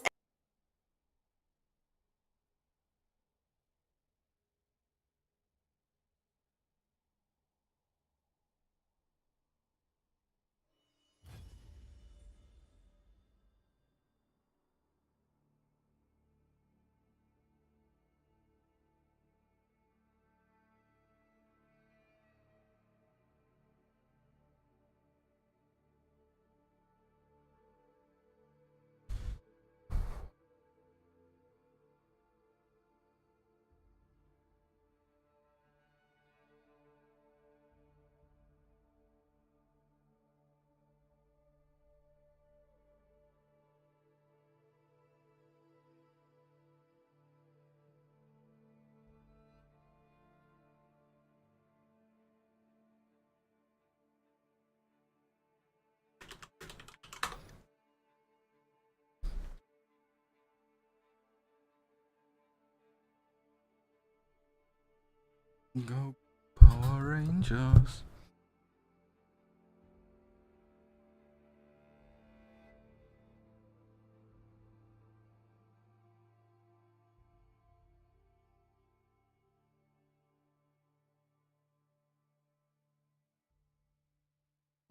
Go Power Rangers.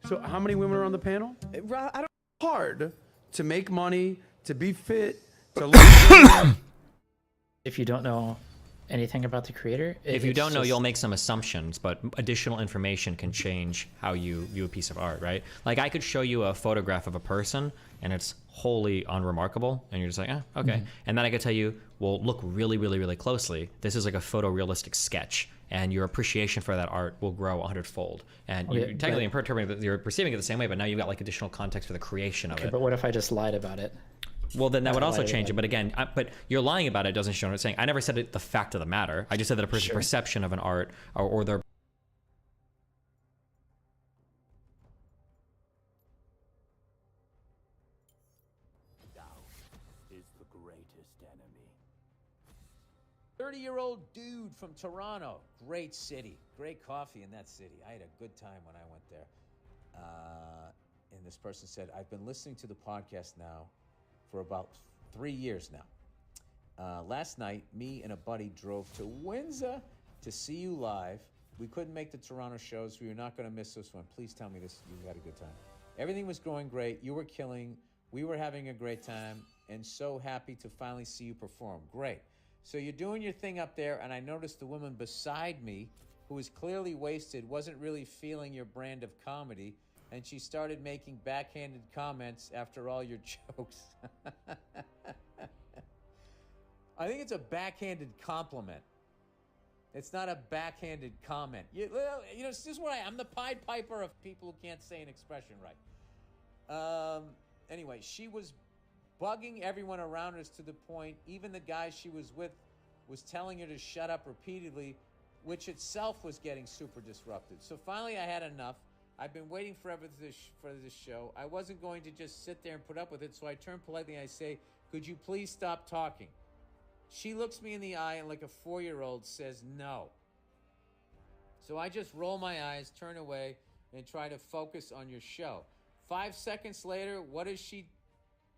So how many women are on the panel? I don't. Hard to make money, to be fit, to look good. If you don't know anything about the creator, If you don't know, you'll make some assumptions, but additional information can change how you view a piece of art, right? Like I could show you a photograph of a person and it's wholly unremarkable and you're just like, okay. And then I could tell you, well, look really, really, really closely. This is like a photorealistic sketch and your appreciation for that art will grow 100-fold. And you're technically you're perceiving it the same way, but now you've got like additional context for the creation of it. But what if I just lied about it? Well, then that would also change it. But again, but you're lying about it doesn't show what it's saying. I never said the fact of the matter. I just said that a person's perception of an art or their Doubt is the greatest enemy. 30-year-old dude from Toronto. Great city. Great coffee in that city. I had a good time when I went there. And this person said, I've been listening to the podcast now for about 3 years now. Last night, me and a buddy drove to Windsor to see you live. We couldn't make the Toronto shows. We were not going to miss this one. Please tell me you had a good time. Everything was going great. You were killing. We were having a great time. And so happy to finally see you perform. Great. So you're doing your thing up there, and I noticed the woman beside me, who was clearly wasted, wasn't really feeling your brand of comedy, and she started making backhanded comments after all your jokes. I think it's a backhanded compliment. It's not a backhanded comment. This is what I'm the Pied Piper of people who can't say an expression right. Anyway, she was bugging everyone around us to the point even the guy she was with was telling her to shut up repeatedly, which itself was getting super disruptive. So finally I had enough. I've been waiting forever for this show. I wasn't going to just sit there and put up with it, so I turn politely and I say, could you please stop talking? She looks me in the eye and like a 4-year-old says no. So I just roll my eyes, turn away, and try to focus on your show. 5 seconds later, what does she...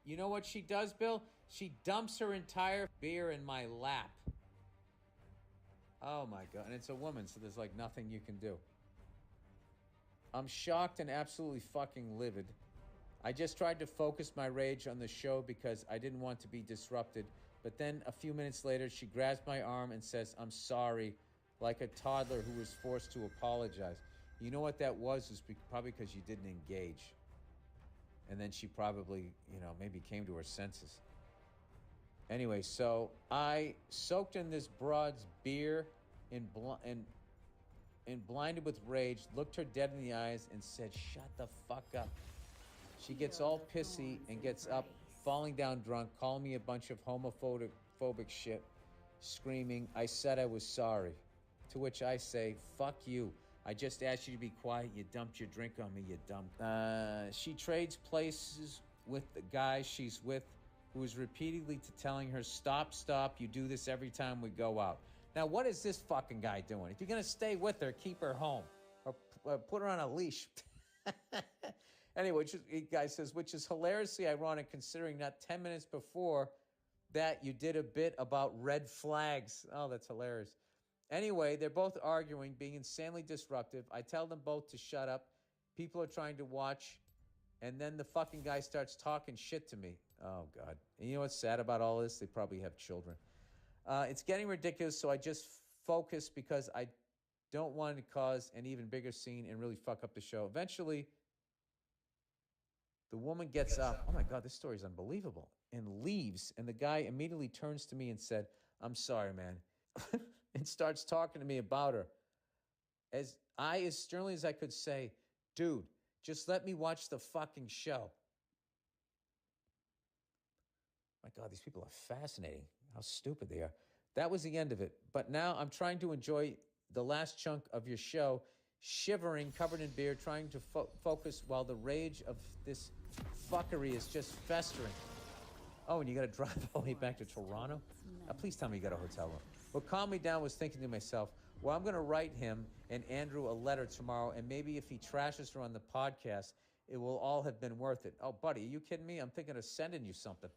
You know what she does, Bill? She dumps her entire beer in my lap. Oh my God. And it's a woman, so there's like nothing you can do. I'm shocked and absolutely fucking livid. I just tried to focus my rage on the show because I didn't want to be disrupted. But then a few minutes later, she grabs my arm and says, I'm sorry, like a toddler who was forced to apologize. You know what that was probably because you didn't engage. And then she probably, maybe came to her senses. Anyway, so I soaked in this broad's beer and blinded with rage, looked her dead in the eyes and said, shut the fuck up. She gets all pissy and gets up, falling down drunk, calling me a bunch of homophobic shit, screaming, I said I was sorry. To which I say, fuck you. I just asked you to be quiet. You dumped your drink on me, you dumb. She trades places with the guy she's with, who is repeatedly telling her, stop, you do this every time we go out. Now, what is this fucking guy doing? If you're gonna stay with her, keep her home. Or put her on a leash. Anyway, the guy says, which is hilariously ironic considering not 10 minutes before that you did a bit about red flags. Oh, that's hilarious. Anyway, they're both arguing, being insanely disruptive. I tell them both to shut up. People are trying to watch. And then the fucking guy starts talking shit to me. Oh, God. And you know what's sad about all this? They probably have children. It's getting ridiculous, so I just focus because I don't want to cause an even bigger scene and really fuck up the show. Eventually, the woman gets up. Oh, my God, this story is unbelievable. And leaves. And the guy immediately turns to me and said, I'm sorry, man. And starts talking to me about her. As sternly as I could say, dude, just let me watch the fucking show. My God, these people are fascinating. How stupid they are. That was the end of it. But now I'm trying to enjoy the last chunk of your show, shivering, covered in beer, trying to focus while the rage of this fuckery is just festering. Oh, and you got to drive all the way back to Toronto? Please tell me you got a hotel room. What calmed me down was thinking to myself, well, I'm going to write him and Andrew a letter tomorrow, and maybe if he trashes her on the podcast, it will all have been worth it. Oh, buddy, are you kidding me? I'm thinking of sending you something.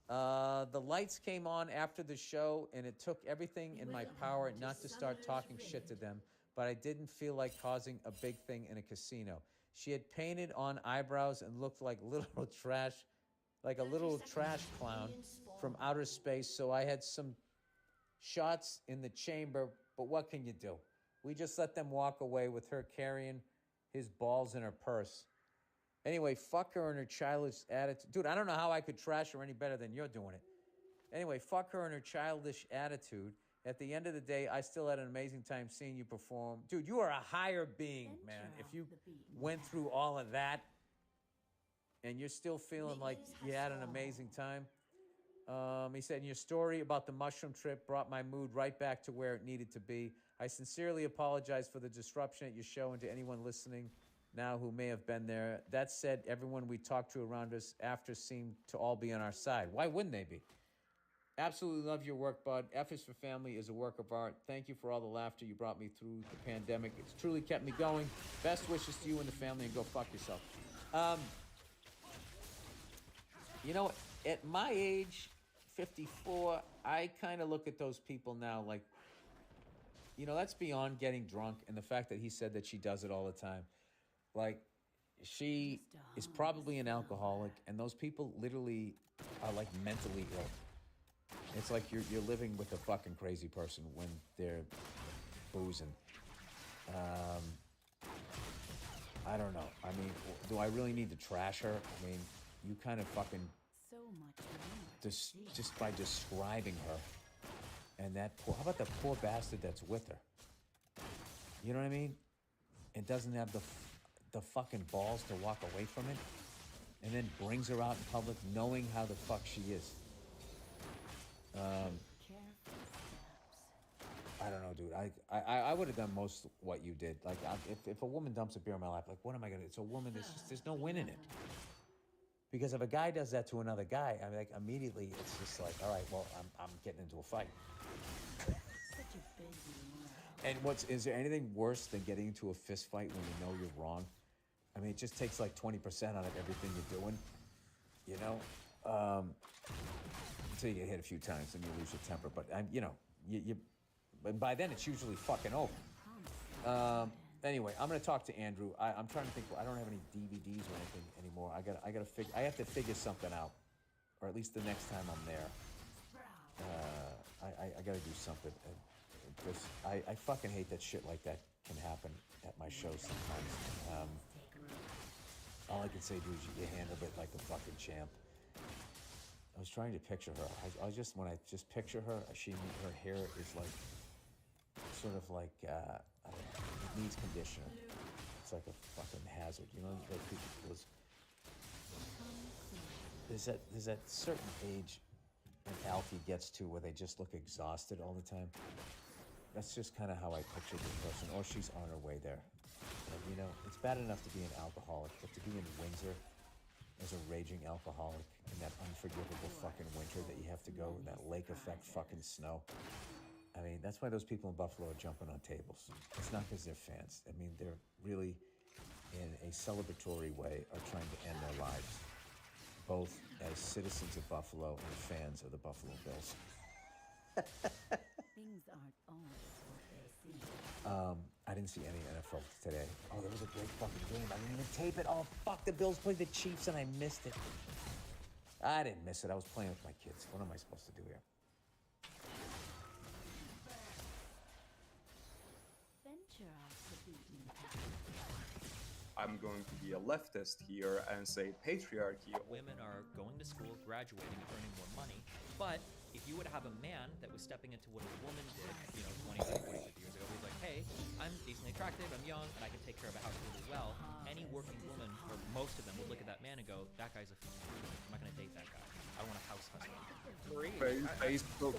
The lights came on after the show, and it took everything in my power not to start talking shit to them, but I didn't feel like causing a big thing in a casino. She had painted on eyebrows and looked like literal trash, like a little trash clown from outer space, so I had some shots in the chamber, but what can you do? We just let them walk away with her carrying his balls in her purse. Anyway, fuck her and her childish attitude. Dude, I don't know how I could trash her any better than you're doing it. Anyway, fuck her and her childish attitude. At the end of the day, I still had an amazing time seeing you perform. Dude, you are a higher being, man. If you went through all of that and you're still feeling like you had an amazing time. He said, your story about the mushroom trip brought my mood right back to where it needed to be. I sincerely apologize for the disruption at your show and to anyone listening now who may have been there. That said, everyone we talked to around us after seemed to all be on our side. Why wouldn't they be? Absolutely love your work, bud. F is for Family is a work of art. Thank you for all the laughter you brought me through the pandemic. It's truly kept me going. Best wishes to you and the family, and go fuck yourself. You know, at my age, 54, I kind of look at those people now like, you know, that's beyond getting drunk, and the fact that he said that she does it all the time. Like, she is probably an alcoholic, and those people literally are like mentally ill. It's like you're living with a fucking crazy person when they're boozing. I don't know. I mean, do I really need to trash her? I mean, you kind of fucking just by describing her, and that poor. How about the poor bastard that's with her? You know what I mean? And doesn't have the fucking balls to walk away from it, and then brings her out in public knowing how the fuck she is. I don't know, dude. I would have done most what you did. Like, if a woman dumps a beer in my lap, like, what am I gonna do? It's a woman. There's no win in it. Because if a guy does that to another guy, I mean, like, immediately it's just like, all right, well, I'm getting into a fight. And is there anything worse than getting into a fist fight when you know you're wrong? I mean, it just takes like 20% out of everything you're doing, you know? Until you get hit a few times and you lose your temper. But, you know, and by then it's usually fucking over. Anyway, I'm gonna talk to Andrew. I'm trying to think. I don't have any DVDs or anything anymore. I have to figure something out, or at least the next time I'm there. I gotta do something. Because I fucking hate that shit like that can happen at my shows sometimes. All I can say, dude, is you handled it like a fucking champ. I was trying to picture her. When I just picture her, her hair is like, sort of like, I don't know, it needs conditioner. It's like a fucking hazard, you know? Like people there's that certain age an Alfie gets to where they just look exhausted all the time. That's just kind of how I picture this person, or she's on her way there. And, you know, it's bad enough to be an alcoholic, but to be in Windsor as a raging alcoholic in that unforgivable fucking winter that you have to go in that lake effect fucking snow. I mean, that's why those people in Buffalo are jumping on tables. It's not because they're fans. I mean, they're really, in a celebratory way, are trying to end their lives, both as citizens of Buffalo and fans of the Buffalo Bills. Things aren't always what they seem. I didn't see any NFL today. Oh, there was a great fucking game. I didn't even tape it. Oh, fuck, the Bills played the Chiefs and I missed it. I didn't miss it. I was playing with my kids. What am I supposed to do here? Venture off the beaten path. I'm going to be a leftist here and say patriarchy. Women are going to school, graduating, and earning more money, but if you would have a man that was stepping into what a woman did, 20, 30, 40, 50 years ago, he's like, hey, I'm decently attractive, I'm young, and I can take care of a house really well, any working woman, or most of them, would look at that man and go, that guy's a I'm not going to date that guy. I want a house husband.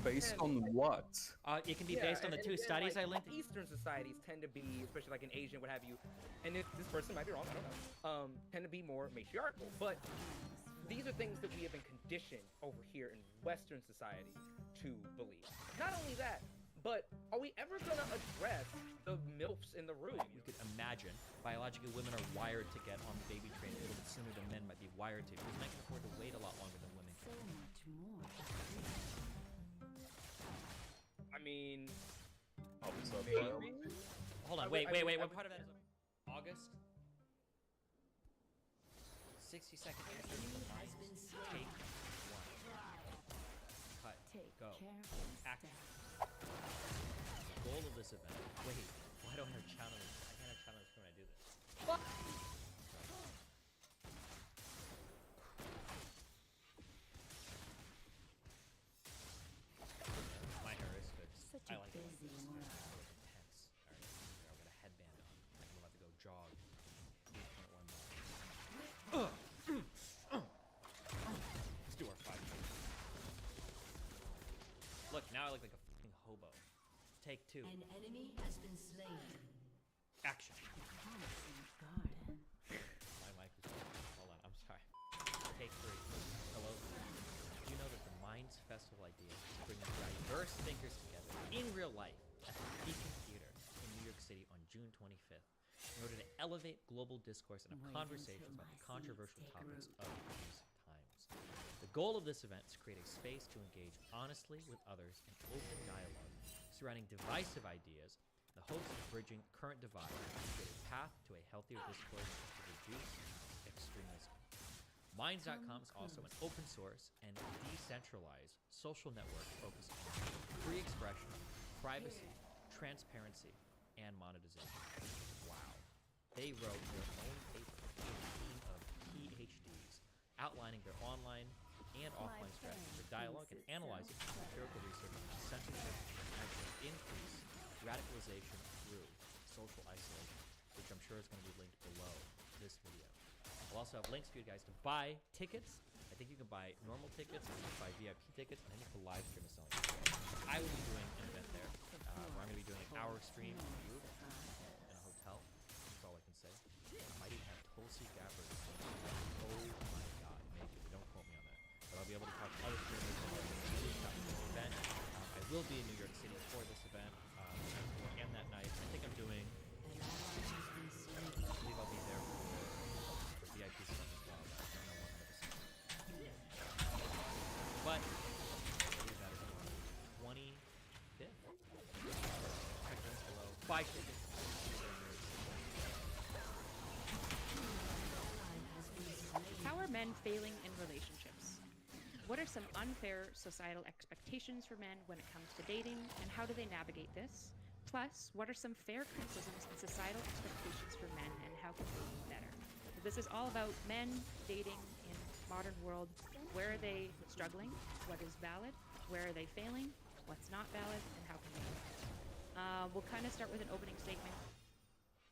Based on what? It can be based on the two studies I linked. Eastern societies tend to be, especially like an Asian, what have you, and this person might be wrong, I don't know, tend to be more matriarchal, but these are things that we have been conditioned over here in Western society to believe. Not only that, but are we ever gonna address the MILFs in the room? You could imagine, biologically, women are wired to get on the baby train a little bit sooner than men might be wired to, because men can afford to wait a lot longer than women can. So much more. I mean, hold on, wait. What part of that is August? 60-second answer to the lines. Take one. Cut. Go. Action. The goal of this event. Wait, why don't I have channels? I can't have channels when I do this. What? My hair is good. Such a I like it. busy It's world. intense. Alright, I've got a headband on. I'm about to go jog. 8.1 miles. Let's do our 5 minutes. Look, now I look like a fucking hobo. Take 2. An enemy has been slain. Action. Promising garden. My mic is hold on, I'm sorry. Take 3. Hello. Do you know that the mind's festival idea is bringing diverse thinkers together in real life at the Peak Computer in New York City on June 25th in order to elevate global discourse and have conversations about the controversial topics of these times. The goal of this event is to create a space to engage honestly with others in open dialogue surrounding divisive ideas, the hopes of bridging current divides and create a path to a healthier discourse to reduce extremism. Minds.com is also an open source and decentralized social network focused on free expression, privacy, transparency, and monetization. Wow. They wrote their own paper with a team of PhDs outlining their online and offline strategies for dialogue and analyzing empirical research on censorship and to increase radicalization through social isolation, which I'm sure is going to be linked below this video. I'll also have links for you guys to buy tickets. I think you can buy normal tickets, and you can buy VIP tickets, and then you can live stream a selling ticket. I will be doing an event there where I'm going to be doing an hour stream on the roof in a hotel. That's all I can say. I might even have Tulsi Gabbard. Oh my god, maybe. Don't quote me on that. But I'll be able to talk to other streamers about the event. I will be in New York City for this event and that night. I think I'm doing. I believe I'll be there for VIP stuff as well. I don't know 100%. But I believe that is on the 25th. Check links below. Buy tickets. How are men failing in relationships? What are some unfair societal expectations for men when it comes to dating, and how do they navigate this? Plus, what are some fair criticisms and societal expectations for men, and how can they be better? So this is all about men dating in modern world. Where are they struggling? What is valid? Where are they failing? What's not valid? And how can they be better? We'll kind of start with an opening statement.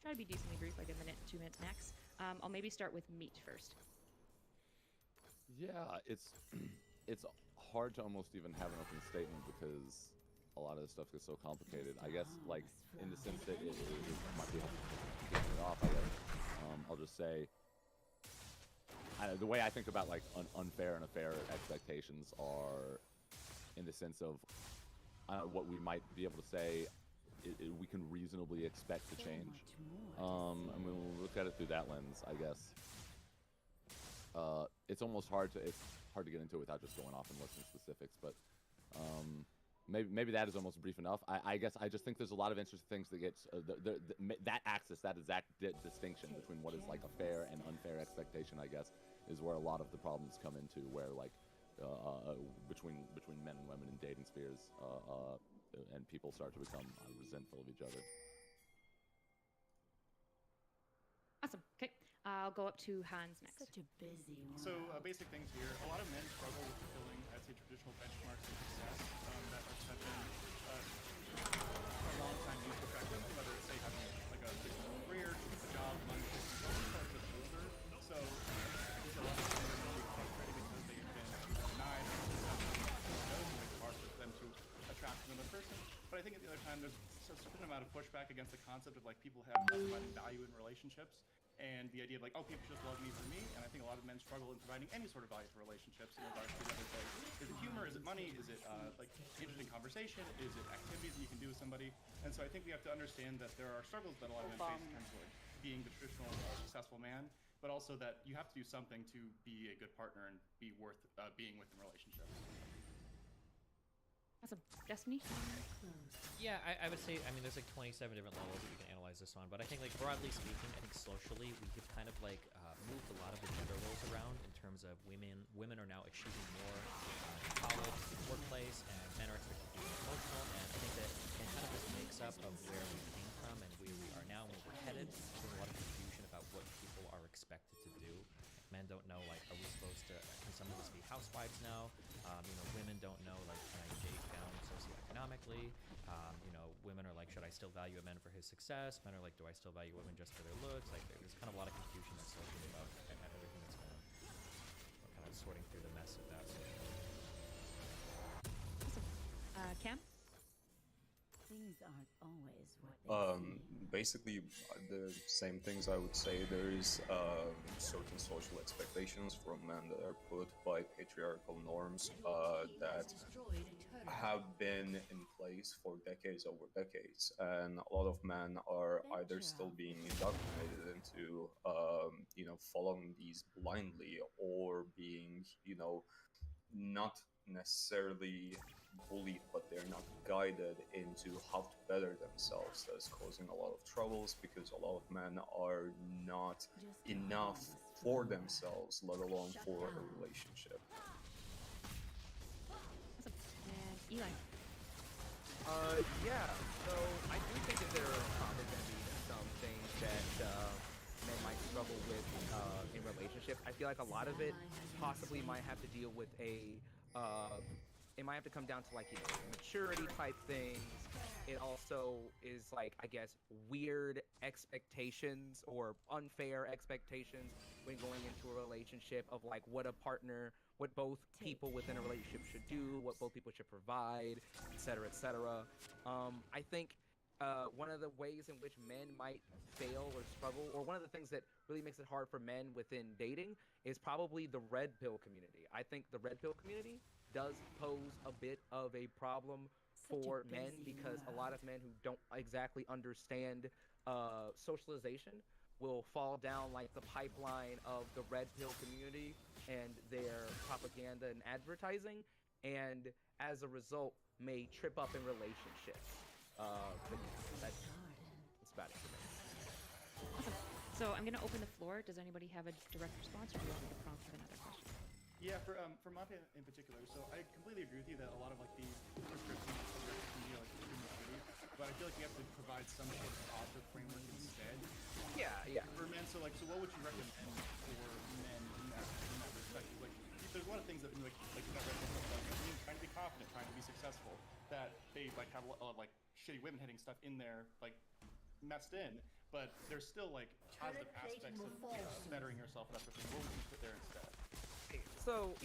Try to be decently brief, like a minute, 2 minutes max. I'll maybe start with meat first. Yeah, it's hard to almost even have an opening statement because a lot of this stuff gets so complicated. I guess, like, in the sense that it might be helpful to get it off, I guess. I'll just say, the way I think about, like, unfair and fair expectations are in the sense of what we might be able to say we can reasonably expect to change. I mean, we'll look at it through that lens, I guess. It's almost hard to get into it without just going off and listing specifics, but maybe that is almost brief enough. I guess I just think there's a lot of interesting things that get that axis, that exact distinction between what is like a fair and unfair expectation, I guess, is where a lot of the problems come into, where like between men and women in dating spheres, and people start to become resentful of each other. Awesome. Okay. I'll go up to Hans next. Such a busy one. So basic things here. A lot of men struggle with fulfilling, I'd say, traditional benchmarks of success that have been for a long time used to affect them, whether it's, say, having like a career, a job, money, starts with older. So I think a lot of men are really frustrated because they've been denied and makes it hard for them to attract another person. But I think at the other time, there's a certain amount of pushback against the concept of like people have providing value in relationships. And the idea of like, oh, people just love me for me, and I think a lot of men struggle in providing any sort of value to relationships in regards to whether is it humor, is it money, is it like interesting conversation, is it activities that you can do with somebody. And so I think we have to understand that there are struggles that a lot of men face in terms of like being the traditional successful man, but also that you have to do something to be a good partner and be worth being with in relationships. Awesome. Destiny? Yeah, I would say, I mean, there's like 27 different levels that you can analyze this on, but I think, like, broadly speaking, I think socially we have kind of like moved a lot of the gender roles around in terms of women are now achieving more in college, in the workplace, and men are expected to be more emotional, and I think that it kind of just makes up of where we came from and where we are now and where we're headed. There's a lot of confusion about what people are expected to do. Men don't know, like, are we supposed to, can some of us be housewives now? Women don't know, like, can I date down socioeconomically? Women are like, should I still value a man for his success? Men are like, do I still value women just for their looks? Like, there's kind of a lot of confusion that's socially about everything that's going on. We're kind of sorting through the mess of that. Awesome. Cam? Things Things aren't always what they Basically, the same things I would say. There's certain social expectations from men that are put by patriarchal norms that have been in place for decades over decades, and a lot of men are either still being indoctrinated into, following these blindly, or being, not necessarily bullied, but they're not guided into how to better themselves. That's causing a lot of troubles because a lot of men are not enough for themselves, let alone for a relationship. Awesome. And Eli. Yeah. So I do think that there are probably going to be some things that men might struggle with in relationships. I feel like a lot of it possibly might have to deal with it might have to come down to, like, maturity type things. It also is, like, I guess, weird expectations or unfair expectations when going into a relationship of, like, what both people within a relationship should do, what both people should provide, etc., etc. I think one of the ways in which men might fail or struggle, or one of the things that really makes it hard for men within dating, is probably the red pill community. I think the red pill community does pose a bit of a problem for men, because a lot of men who don't exactly understand socialization will fall down like the pipeline of the red pill community and their propaganda and advertising, and as a result may trip up in relationships. But that's about it for me. Awesome. So I'm going to open the floor. Does anybody have a direct response, or do you want me to prompt with another question? Yeah, for Mafia in particular, so I completely agree with you that a lot of like these prescriptions can be like extremely shitty, but I feel like we have to provide some sort of positive framework instead. Yeah. For men, so what would you recommend for men in that perspective? Like, there's a lot of things that like that trying to be confident, trying to be successful, that they like have a lot of like shitty women hitting stuff in there, like messed in, but there's still like positive aspects of bettering yourself, that sort of thing. What would you put there instead? So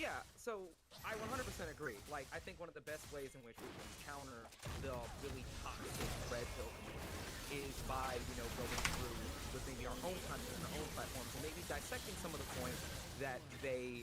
I 100% agree. Like, I think one of the best ways in which we can counter the really toxic red pill community is by, going through with maybe our own content and our own platforms, and maybe dissecting some of the points that they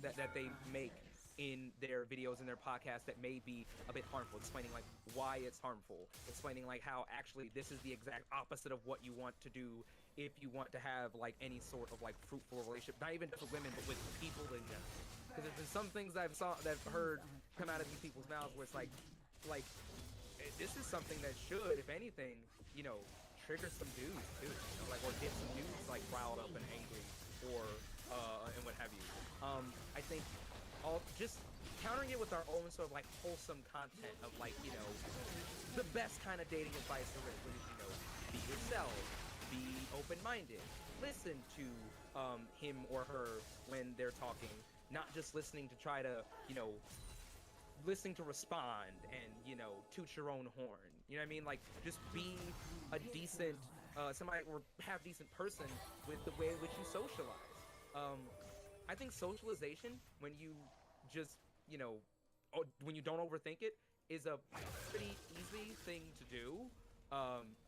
that they make in their videos and their podcasts that may be a bit harmful, explaining like why it's harmful, explaining like how actually this is the exact opposite of what you want to do if you want to have like any sort of like fruitful relationship, not even just with women but with people in general. Because there's been some things that I've heard come out of these people's mouths where it's like this is something that should, if anything, trigger some dudes too, like, or get some dudes like riled up and angry, or and what have you. I think just countering it with our own sort of like wholesome content of like, the best kind of dating advice there is, be yourself, be open-minded, listen to him or her when they're talking, not just listening to try to, listening to respond and, toot your own horn. You know what I mean? Like, just be a decent, somebody or half decent person with the way in which you socialize. I think socialization, when you just, when you don't overthink it, is a pretty easy thing to do.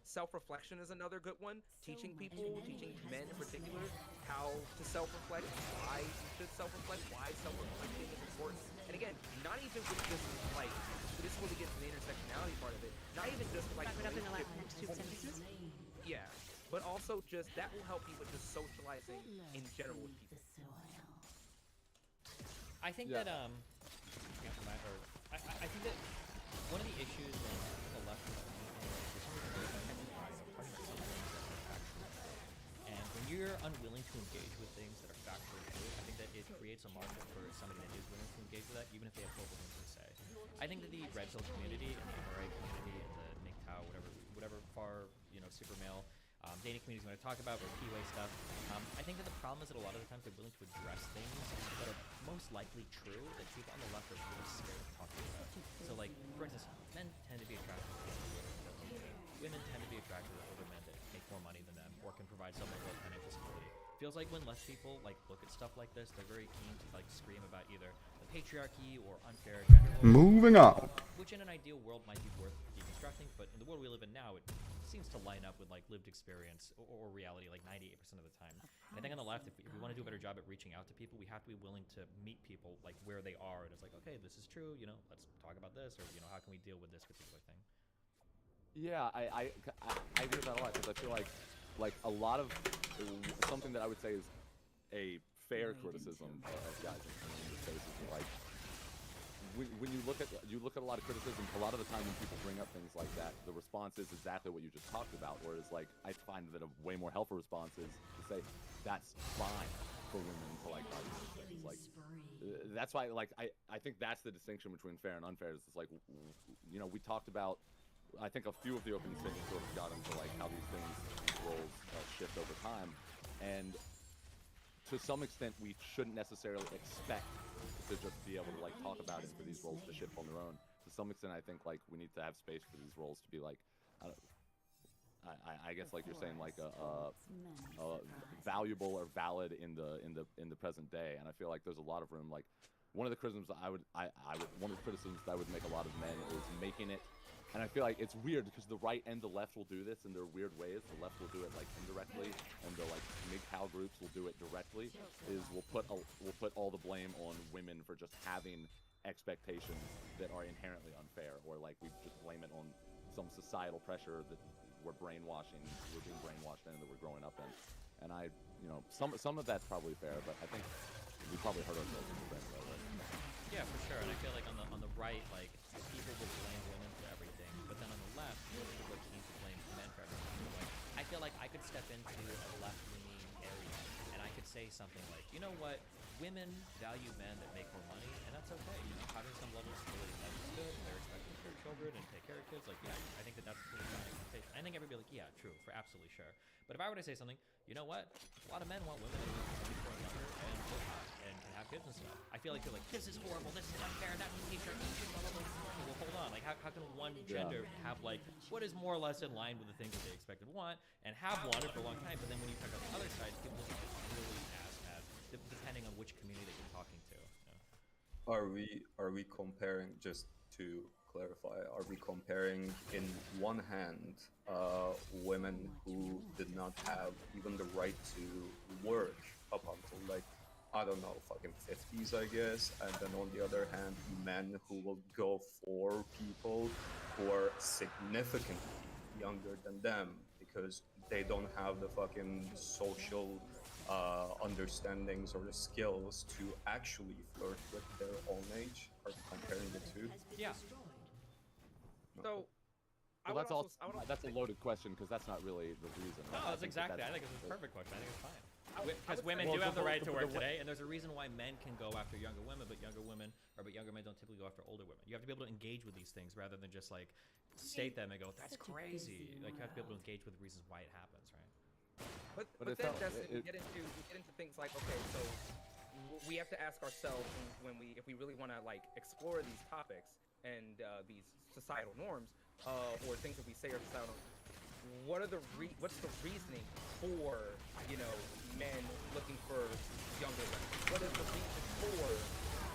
Self-reflection is another good one. Teaching men in particular, how to self-reflect, why you should self-reflect, why self-reflecting is important. And again, not even with just like, this is where we get to the intersectionality part of it. Not even just like wrap it up in the next 2 sentences. Yeah, but also just that will help you with just socializing in general with people. I think that I think that one of the issues in the left is and when you're unwilling to engage with things that are factually true, I think that it creates a market for somebody that is willing to engage with that, even if they have horrible things to say. I think that the red pill community and the MRA community and the MGTOW, whatever far, super male dating communities want to talk about, or P-way stuff, I think that the problem is that a lot of the times they're willing to address things that are most likely true that people on the left are really scared of talking about. So, like, for instance, men tend to be attracted to women tend to be attracted to older men that make more money than them or can provide some level of financial stability. Feels like when less people like look at stuff like this, they're very keen to like scream about either the patriarchy or unfair gender roles. Moving on. Which in an ideal world might be worth deconstructing. constructing, but in the world we live in now, it seems to line up with like lived experience or reality like 98% of the time. And I think on the left, if we want to do a better job at reaching out to people, we have to be willing to meet people like where they are, and it's like, okay, this is true, you know, let's talk about this, or you know, how can we deal with this particular thing? Yeah, I agree with that a lot, because I feel like a lot of something that I would say is a fair criticism of guys in this space is like, when you look at a lot of criticism, a lot of the time when people bring up things like that, the response is exactly what you just talked about. Whereas like I find that a way more helpful response is to say that's fine for women to like argue these things. Like that's why like I think that's the distinction between fair and unfair. Is it's like, you know, we talked about, I think a few of the opening statements sort of got into like how these roles shift over time, and to some extent we shouldn't necessarily expect to just be able to like talk about it for these roles to shift on their own. To some extent, I think like we need to have space for these roles to be like, I guess like you're saying, like valuable or valid in the present day. And I feel like there's a lot of room. Like one of the criticisms one of the criticisms that I would make a lot of men is making it. And I feel like it's weird because the right and the left will do this in their weird ways. The left will do it like indirectly, and the like MGTOW groups will do it directly. Is we'll put all the blame on women for just having expectations that are inherently unfair, or like we just blame it on some societal pressure that we're being brainwashed in, that we're growing up in. And I, you know, some of that's probably fair, but I think we probably hurt ourselves in the brain though, right? Yeah, for sure. And I feel like on the right, like people will blame women for everything, but then on the left, most people are keen to blame men for everything. So, like, I feel like I could step into a left-leaning area and I could say something like, you know what, women value men that make more money, and that's okay. You know, having some level of stability in life is good. They're expected to care children and take care of kids. Like, yeah, I think that's pretty fine. I think everybody like, yeah, true, for absolutely sure. But if I were to say something, you know what, a lot of men want women to be born younger and look hot and can have kids and stuff. I feel like they're like, this is horrible, this is unfair, that means patriarchy, blah, blah, blah. Well, hold on, like, how can one gender have, like, what is more or less in line with the things that they expect and want, and have wanted for a long time, but then when you talk about the other side, people look really ass-mad, depending on which community that you're talking to. Yeah. Are we comparing, just to clarify, are we comparing in one hand women who did not have even the right to work up until like, I don't know, fucking 50s, I guess, and then on the other hand, men who will go for people who are significantly younger than them because they don't have the fucking social understandings or the skills to actually flirt with their own age? Are comparing the two? Yeah. So, Well, that's a loaded question because that's not really the reason. No, Right? that's exactly. I think it's a perfect question. I think it's fine. Because women do have the right to work today, and there's a reason why men can go after younger women, but younger men don't typically go after older women. You have to be able to engage with these things rather than just like state them and go, that's crazy. Like you have to be able to engage with the reasons why it happens, right? But then we get into things like, okay, so we have to ask ourselves if we really want to like explore these topics and these societal norms or things that we say are societal norms, what's the reasoning for, you know, men looking for younger women? What is the reason for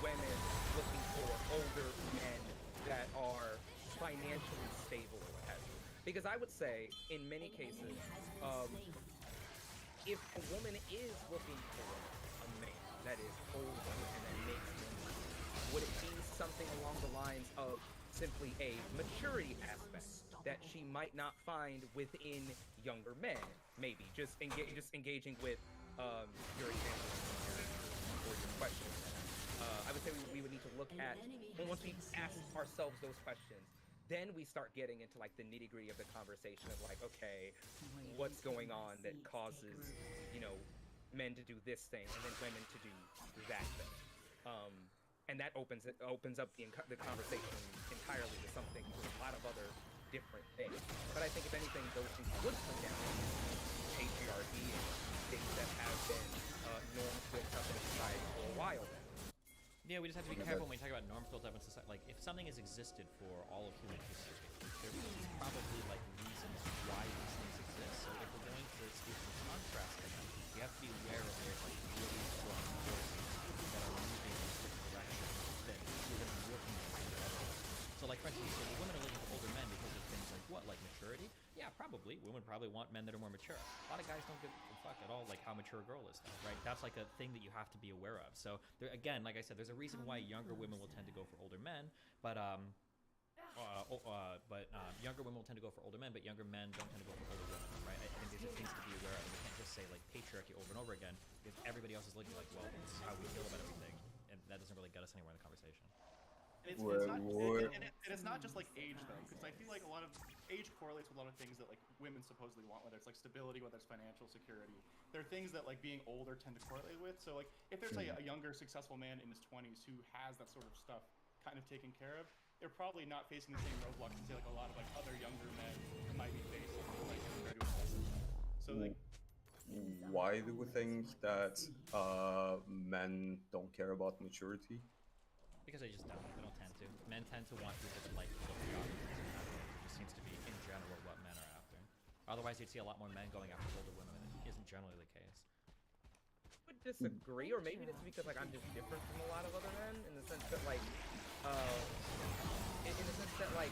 women looking for older men that are financially stable or what have you? Because I would say, in many cases, if a woman is looking for a man that is older and that makes money, would it be something along the lines of simply a maturity aspect that she might not find within younger men? Maybe just engaging with your example or your question. I would say we would need to look at, once we ask ourselves those questions, then we start getting into like the nitty-gritty of the conversation of like, okay, what's going on that causes, you know, men to do this thing and then women to do that thing. And that opens up the conversation entirely to something, to a lot of other different things. But I think if anything, those things would come down to patriarchy and things that have been norms built up in society for a while now. Yeah, we just have to be careful when we talk about norms built up in society. Like, if something has existed for all of human history, there's probably like reasons why these things exist. So if we're going to speak in contrast to them, we have to be aware of there's like really strong forces that are moving in different directions that we're going to be working with. So like, for instance, women are looking for older men because of things women probably want men that are more mature. A lot of guys don't give a fuck at all like how mature a girl is, though, right? That's like a thing that you have to be aware of. So there, again, like I said, there's a reason why younger women will tend to go for older men, but younger women will tend to go for older men, but younger men don't tend to go for older women, right? I think these are things to be aware of. And we can't just say like patriarchy over and over again if everybody else is looking like, well, this is how we feel about everything, and that doesn't really get us anywhere in the conversation. And it's not just like age though, because I feel like a lot of age correlates with a lot of things that like women supposedly want, whether it's like stability, whether it's financial security. There are things that like being older tend to correlate with. So like if there's like a younger successful man in his 20s who has that sort of stuff kind of taken care of, they're probably not facing the same roadblocks as say like a lot of like other younger men might be facing like compared to us. So like. Why do we think that men don't care about maturity? Because they just don't. They don't tend to. Men tend to want people that like look young. It just seems to be, in general, what men are after. Otherwise, you'd see a lot more men going after older women, and it isn't generally the case. I would disagree, or maybe it's because like I'm just different from a lot of other men in the sense that like, in the sense that like,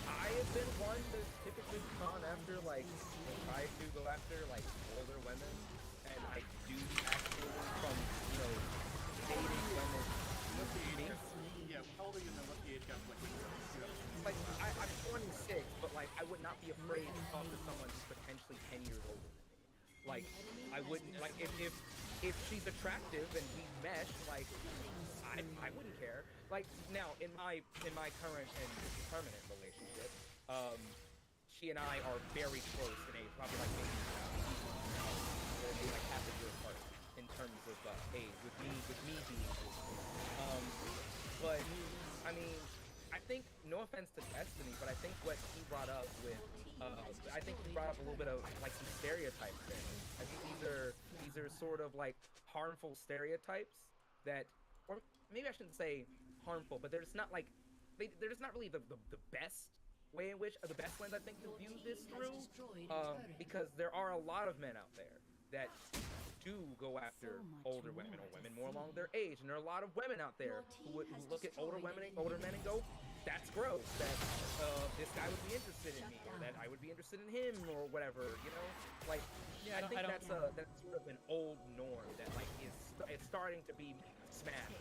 I have been one that's typically gone after like, try to go after like older women, and I do actually from dating women. Yeah, how old are you then? What's the age gap? Like, I'm 26, but like, I would not be afraid to talk to someone who's potentially 10 years older than me. Like, I wouldn't, like, if she's attractive and we mesh, like, I wouldn't care. Like, now, in my current and permanent relationship, she and I are very close in age, probably like maybe like half a year apart in terms of age, with me being but I mean, I think, no offense to Destiny, but I think what he brought up with, I think he brought up a little bit of like some stereotypes there. I think these are sort of like harmful stereotypes that, or maybe I shouldn't say harmful, but there's not like, there's not really the best way in which, the best lens I think to view this through, because there are a lot of men out there that do go after older women or women more along their age, and there are a lot of women out there who look at older men and go, that's gross, that this guy would be interested in me, or that I would be interested in him, or whatever, you know? Like, yeah, I think that's sort of an old norm that like it's starting to be smashed,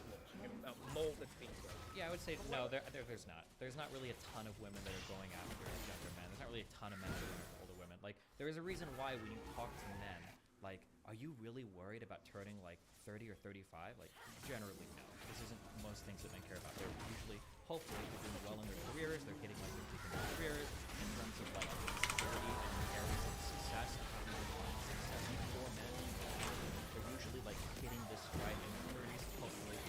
mold that's being broken. Yeah, I would say no, there's not. There's not really a ton of women that are going after younger men. There's not really a ton of men that are going after older women. Like, there is a reason why when you talk to men, like, are you really worried about turning like 30 or 35? Like, generally no. This isn't most things that men care about. They're usually, hopefully, they're doing well in their careers. They're hitting like their peak in their careers in terms of like security and areas of success. Success for men. They're usually like hitting this right in their 30s, hopefully.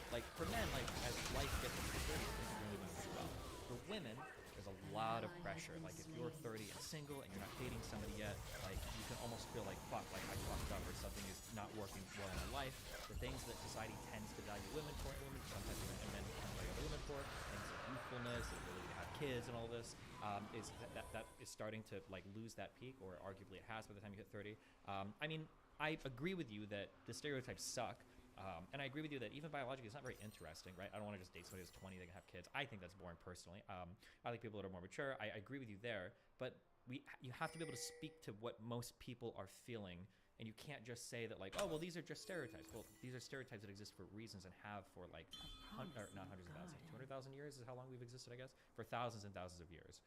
Like for men, like as life gets into the 30s, things are really moving well. For women, there's a lot of pressure. Like if you're 30 and single and you're not dating somebody yet, like you can almost feel like, fuck, like I fucked up or something is not working well in my life. The things that society tends to value women for, sometimes and men tend to value women for, things like youthfulness, the ability to have kids and all this, is that is starting to like lose that peak, or arguably it has by the time you hit 30. I mean, I agree with you that the stereotypes suck. And I agree with you that even biologically, it's not very interesting, right? I don't want to just date somebody who's 20 that can have kids. I think that's boring personally. I like people that are more mature. I agree with you there, but you have to be able to speak to what most people are feeling, and you can't just say that like, oh, well, these are just stereotypes. Well, these are stereotypes that exist for reasons and have for like, not hundreds of thousands, 200,000 years is how long we've existed, I guess, for thousands and thousands of years.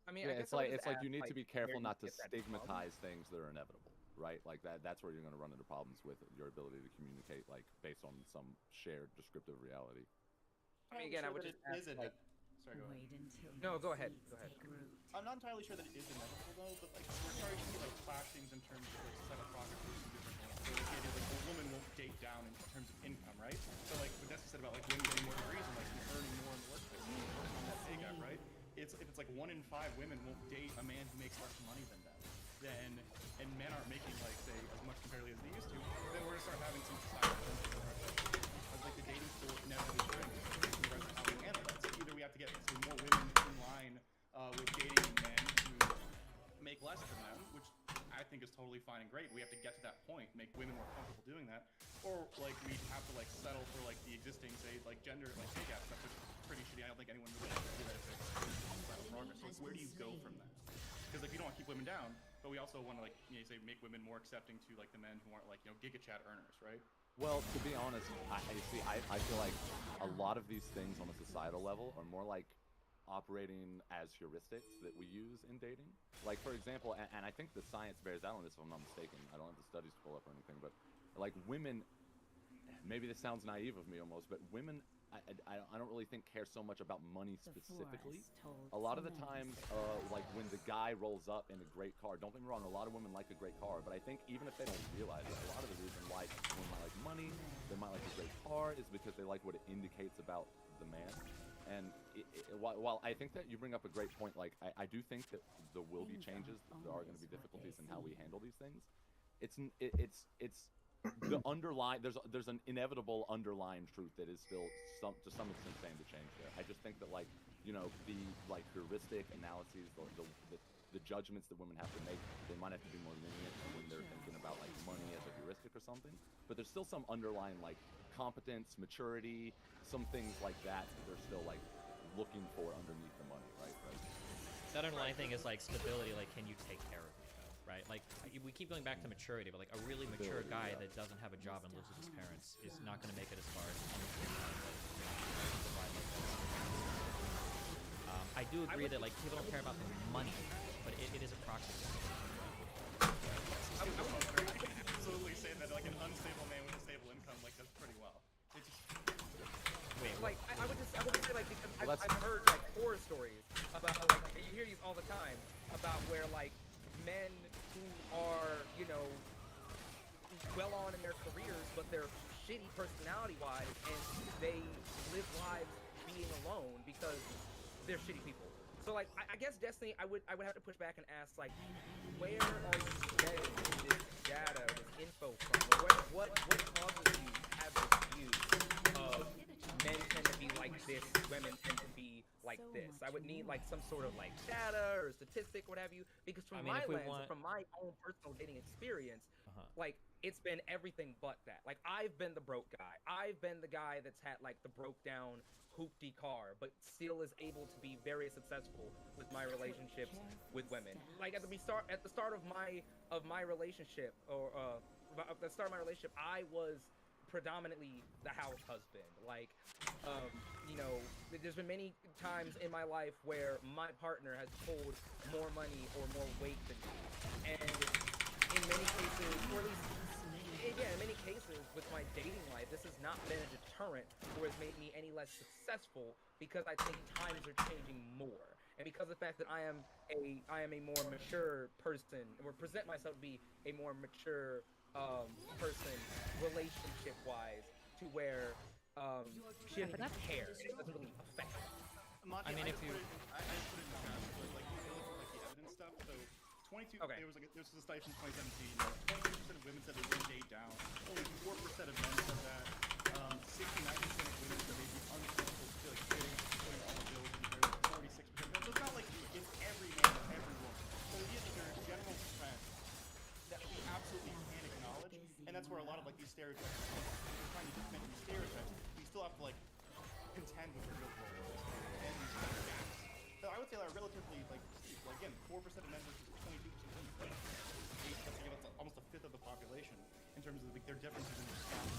I mean, yeah, I it's like you need to be careful not to get that stigmatize things that are inevitable, right? Like that's where you're going to run into problems with your ability to communicate, like based on some shared descriptive reality. I mean, again, I would just ask, like, sorry, go ahead. No, go ahead. Go ahead. I'm not entirely sure that it is inevitable though, but like we're starting to see like clashings in terms of like societal progress and different things. So like, the idea like a woman won't date down in terms of income, right? So like what Desi said about like women getting more degrees and like earning more in the workplace, on that pay gap, right? If it's like 1 in 5 women won't date a man who makes less money than them, then and men aren't making like say as much comparatively as they used to, then we're gonna start having some societal pressure. As like the dating pool inevitably shrinks in regards to how we handle that. So either we have to get more women in line with dating men who make less than them, which I think is totally fine and great. We have to get to that point, make women more comfortable doing that, or like we have to like settle for like the existing say like gender like pay gap stuff, which is pretty shitty. I don't think anyone really wants to do that if it's progress. So where do you go from that? because like we don't want to keep women down, but we also want to like say make women more accepting to like the men who aren't like Giga Chat earners, right? Well, to be honest, I feel like a lot of these things on a societal level are more like operating as heuristics that we use in dating. Like, for example, and I think the science bears out on this if I'm not mistaken. I don't have the studies to pull up or anything, but like women, maybe this sounds naive of me almost, but women, I don't really think care so much about money specifically. A lot of the times, like when the guy rolls up in a great car, don't get me wrong, a lot of women like a great car, but I think even if they don't realize it, a lot of the reason why women might like money, they might like a great car, is because they like what it indicates about the man. And while I think that you bring up a great point, like I do think that there will be changes, there are going to be difficulties in how we handle these things. It's the underlying, there's an inevitable underlying truth that is still to some extent saying to change there. I just think that like, the like heuristic analyses, the judgments that women have to make, they might have to be more lenient when they're thinking about like money as a heuristic or something. But there's still some underlying like competence, maturity, some things like that they're still like looking for underneath the money, right? That underlying thing is like stability, like can you take care of me, right? Like we keep going back to maturity, but like a really mature guy that doesn't have a job and lives with his parents is not going to make it as far as I do agree that like people don't care about the money, but it is a proxy. I would absolutely say that like an unstable man with a stable income like does pretty well. It just like I would just say like because I've heard like horror stories about like you hear these all the time about where like men who are well on in their careers but they're shitty personality wise and they live lives being alone because they're shitty people. So like I guess Destiny I would have to push back and ask like where are you getting this data, this info from? What causes you to have this view of men tend to be like this, women tend to be like this? I would need like some sort of like data or statistic, what have you, because from my lens, from my own personal dating experience, like it's been everything but that. Like I've been the broke guy. I've been the guy that's had like the broke down hoopty car, but still is able to be very successful with my relationships with women. Like at the start of my relationship, or at the start of my relationship, I was predominantly the house husband. Like, there's been many times in my life where my partner has pulled more money or more weight than me, and in many cases, or at least in many cases with my dating life, this has not been a deterrent or has made me any less successful because I think times are changing more. And because of the fact that I am a more mature person, or present myself to be a more mature person relationship-wise, to where she doesn't care. It doesn't really affect her. Monty, I just put it in the chat. Like you look at like the evidence stuff. So 22. Okay. There was a study from 2017. 22% of women said they wouldn't date down. Only 4% of men said that. 69% of women said they'd be uncomfortable to like putting all the bills in there. 46%. So it's not like it's every man or every woman. So it is like a general trend that we absolutely can't acknowledge, and that's where a lot of like these stereotypes come from. We're trying to dismantle these stereotypes. We still have to like contend with the real world and these gaps. So I would say that relatively like steep. Like again, 4% of men versus 22% of women. That's almost a fifth of the population in terms of like their differences in their stats.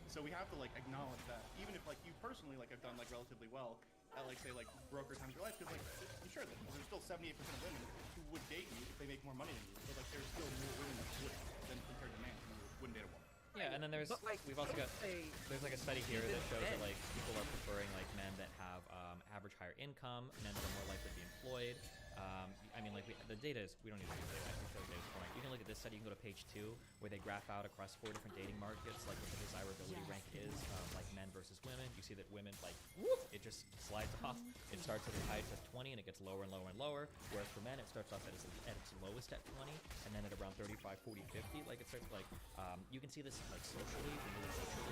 So we have to like acknowledge that, even if like you personally like have done like relatively well at like say like broker times of your life, because like I'm sure that there's still 78% of women who would date you if they make more money than you, but like there's still more women that wouldn't than compared to men who wouldn't date a woman. Yeah, and then there's we've also got there's like a study here that shows that like people are preferring like men that have average higher income, men that are more likely to be employed. I mean, like the data is, we don't need to do data. I can show the data point. You can look at this study. You can go to page 2 where they graph out across 4 different dating markets like what the desirability rank is like men versus women. You see that women like it just slides off. It starts at the highest at 20 and it gets lower and lower and lower. Whereas for men, it starts off at its lowest at 20 and then at around 35, 40, 50. Like it starts like you can see this like socially,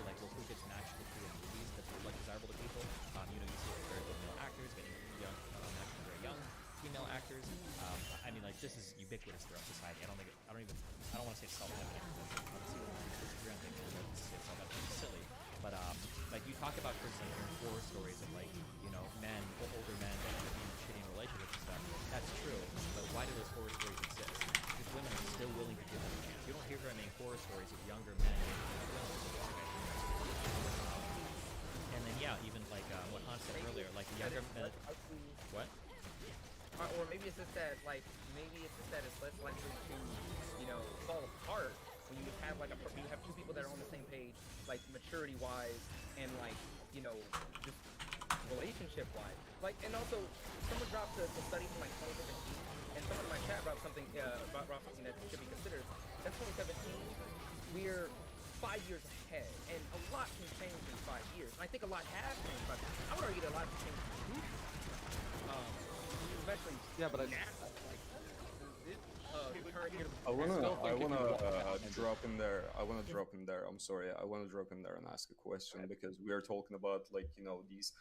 like well, who gets matched with who in movies that are like desirable to people. You see very good male actors getting young, matched with very young female actors. I mean, like this is ubiquitous throughout society. I don't want to say it's self-evident. Disagree on things. It's self-evident. It's silly. But like you talk about, for example, horror stories of like men, older men that are being shitty in relationships and stuff. That's true. But why that like maybe it's just that it's less likely to, you know, fall apart when you have like you have two people that are on the same page, like maturity wise and like, you know, just relationship wise. Like, and also someone dropped a study from like 2017, and someone in my chat dropped something about something that should be considered. That's 2017. We're 5 years ahead, and a lot can change in 5 years. And I think a lot has changed. But I would argue that a lot has changed too. Especially now. I wanna drop in there. I'm sorry. I wanna drop in there and ask a question because we are talking about like, you know, these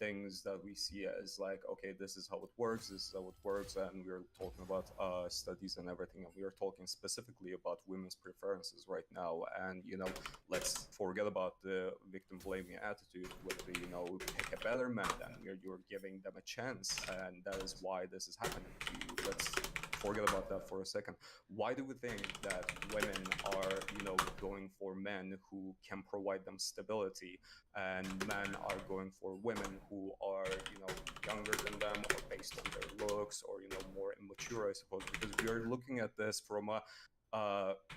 things that we see as like, okay, this is how it works, and we're talking about studies and everything, and we are talking specifically about women's preferences right now. And you know, let's forget about the victim blaming attitude with the, you know, pick a better man than you're giving them a chance, and that is why this is happening to you. Let's forget about that for a second. Why do we think that women are, you know, going for men who can provide them stability, and men are going for women who are, you know, younger than them, or based on their looks, or, you know, more immature, I suppose? Because we are looking at this from a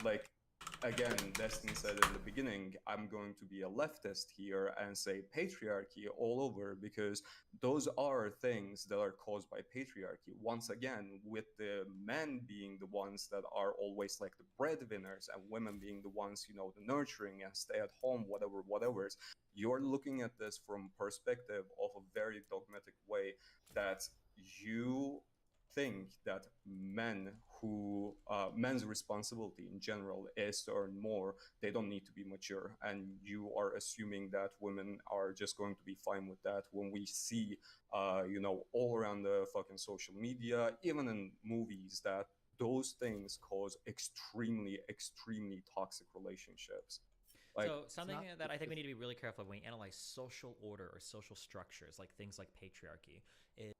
like, again, Destin said in the beginning, I'm going to be a leftist here and say patriarchy all over, because those are things that are caused by patriarchy. Once again, with the men being the ones that are always like the breadwinners, and women being the ones, you know, the nurturing and stay at home, whatever's. You're looking at this from perspective of a very dogmatic way, that you think that men's responsibility in general is to earn more. They don't need to be mature, and you are assuming that women are just going to be fine with that, when we see you know, all around the fucking social media, even in movies, that those things cause extremely toxic relationships. Like, so something that I think we need to be really careful of when we analyze social order or social structures, like things like patriarchy, is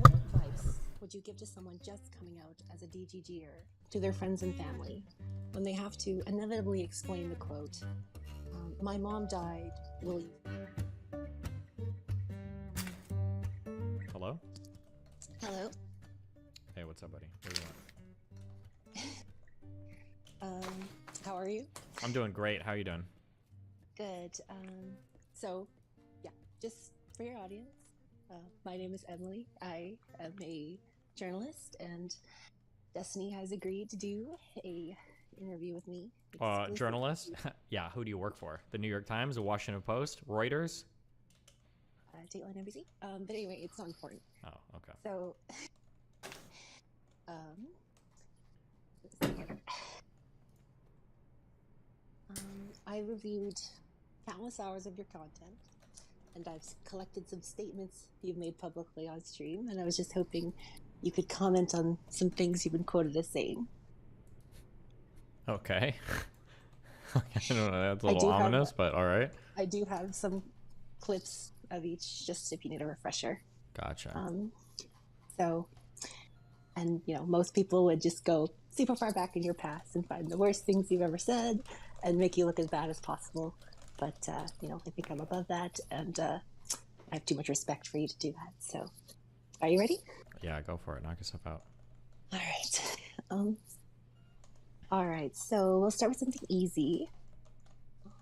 What advice would you give to someone just coming out as a DGGer to their friends and family when they have to inevitably explain the quote, "My mom died, will you?" Hello? Hello. Hey, what's up, buddy? What do you want? How are you? I'm doing great. How are you doing? Good. So, yeah, just for your audience, my name is Emily. I am a journalist, and Destiny has agreed to do a interview with me. Exclusive. Journalist? Yeah, who do you work for? The New York Times, the Washington Post, Reuters? Dateline NBC. But anyway, it's not important. Oh, okay. So, I reviewed countless hours of your content, and I've collected some statements you've made publicly on stream, and I was just hoping you could comment on some things you've been quoted as saying. Okay. I don't know, that's a little ominous, but all right. I do have some clips of each, just if you need a refresher. Gotcha. So, and you know, most people would just go super far back in your past and find the worst things you've ever said and make you look as bad as possible. But you know, I think I'm above that, and I have too much respect for you to do that. So, are you ready? Yeah, go for it. Knock yourself out. All right. All right. So we'll start with something easy.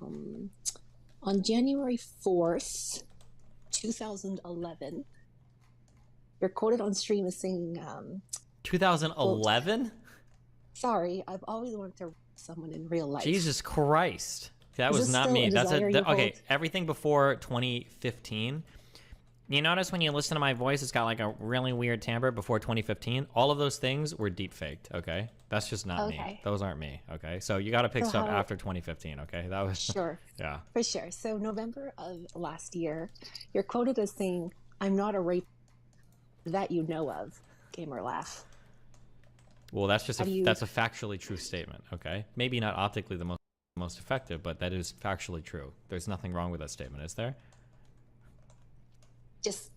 On January 4th, 2011, you're quoted on stream as saying, 2011? sorry, I've always wanted to someone in real life. Jesus Christ. That Is was this not still me. a That's desire you okay. hold? Everything before 2015. You notice when you listen to my voice, it's got like a really weird timbre before 2015. All of those things were deep faked. Okay, that's just not me. Okay. Those aren't me. Okay, so you got to pick So stuff how- after 2015. Okay, that was Sure. Yeah. For sure. So November of last year, you're quoted as saying, I'm not a rape that you know of. Gamer laugh. Well, that's just How do you- that's a factually true statement. Okay, maybe not optically the most effective, but that is factually true. There's nothing wrong with that statement, is there? Just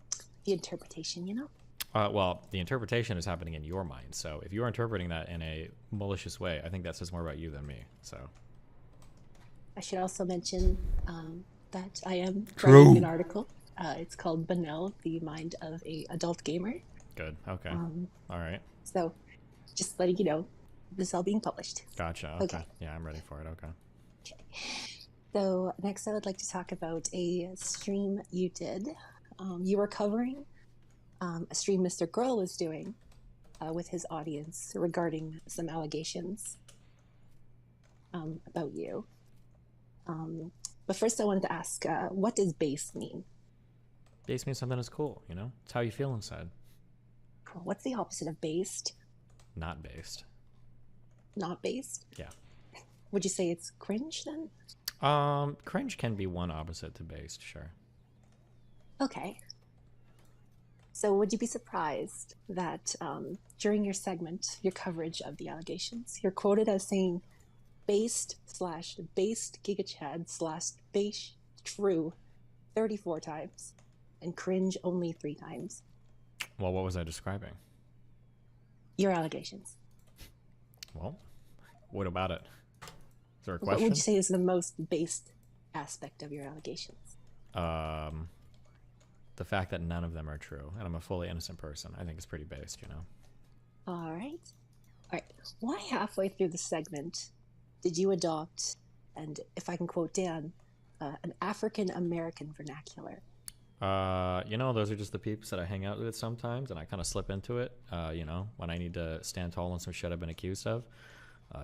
the interpretation, you know? Well, the interpretation is happening in your mind. So if you're interpreting that in a malicious way, I think that says more about you than me. So I should also mention that I am True. writing an article. It's called Benel, the Mind of a Adult Gamer. good. Okay. All right. So just letting you know, this is all being published. Gotcha. Okay. Okay. Yeah, I'm ready for it. Okay. So next I would like to talk about a stream you did. You were covering a stream Mr. Girl was doing with his audience regarding some allegations about you. But first I wanted to ask, what does base mean? Base means something is cool. You know, it's how you feel inside. Cool. What's the opposite of based? Not based. Not based? Yeah. Would you say it's cringe then? Cringe can be one opposite to based. Sure. Okay. So would you be surprised that during your segment, your coverage of the allegations, you're quoted as saying based /based true 34 times and cringe only 3 times? Well, what was I describing? Your allegations. Well, what about it? Is there a What question? would you say is the most based aspect of your allegations? The fact that none of them are true, and I'm a fully innocent person, I think is pretty based, you know. All right. Why halfway through the segment did you adopt, and if I can quote Dan, an African American vernacular? You know, those are just the peeps that I hang out with sometimes, and I kind of slip into it. You know, when I need to stand tall on some shit I've been accused of.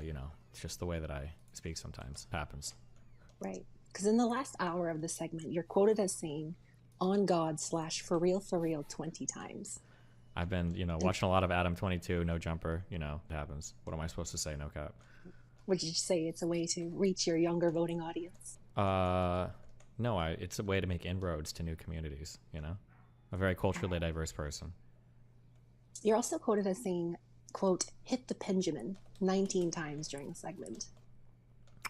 You know, it's just the way that I speak sometimes. It happens. Right. Because in the last hour of the segment, you're quoted as saying, on God / for real 20 times. I've been, you know, watching a lot of Adam 22, No Jumper. You know, it happens. What am I supposed to say? No cap. Would you say it's a way to reach your younger voting audience? No, it's a way to make inroads to new communities, you know? A very culturally diverse person. You're also quoted as saying, quote, hit the Benjamin 19 times during the segment.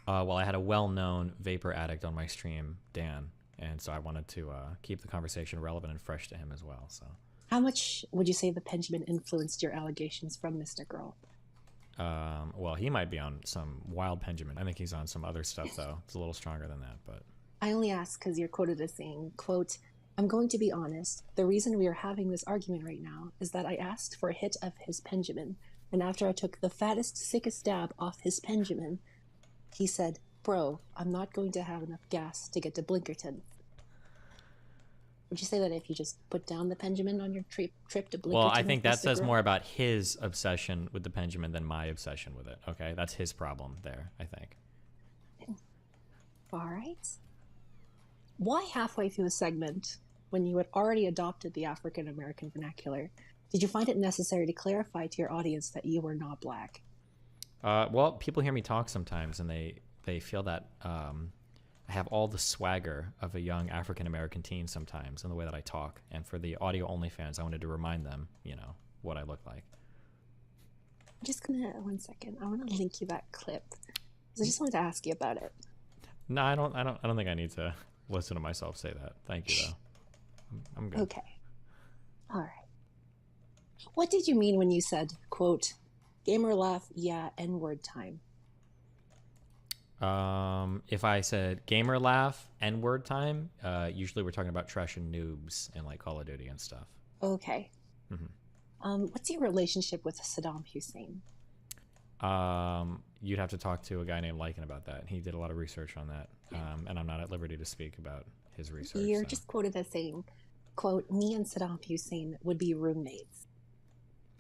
Well, I had a well-known vapor addict on my stream, Dan, and so I wanted to keep the conversation relevant and fresh to him as well, so. How much would you say the Benjamin influenced your allegations from Mr. Girl? Well, he might be on some wild Benjamin. I think he's on some other stuff, though. It's a little stronger than that, but... I only ask because you're quoted as saying, quote, I'm going to be honest, the reason we are having this argument right now is that I asked for a hit of his Benjamin, and after I took the fattest, sickest dab off his Benjamin, he said, bro, I'm not going to have enough gas to get to Blinkerton. Would you say that if you just put down the pendulum on your trip to Blinkerton? Well, I think that with the says girl- more about his obsession with the pendulum than my obsession with it. Okay, that's his problem there, I think. All right. Why halfway through the segment, when you had already adopted the African American vernacular, did you find it necessary to clarify to your audience that you were not black? Well, people hear me talk sometimes, and they feel that I have all the swagger of a young African American teen sometimes in the way that I talk. And for the audio only fans, I wanted to remind them, you know, what I look like. I'm just gonna 1 second. I want to link you that clip. 'Cause I just wanted to ask you about it. No, I don't think I need to listen to myself say that. Thank you, though. I'm good. Okay. All right. What did you mean when you said, quote, gamer laugh, yeah, N-word time? If I said gamer laugh, N-word time, usually we're talking about trash and noobs in like Call of Duty and stuff. Okay. Mm-hmm. What's your relationship with Saddam Hussein? You'd have to talk to a guy named Lycan about that. He did a lot of research on that, and I'm not at liberty to speak about his research. You're so. just quoted as saying, quote, me and Saddam Hussein would be roommates.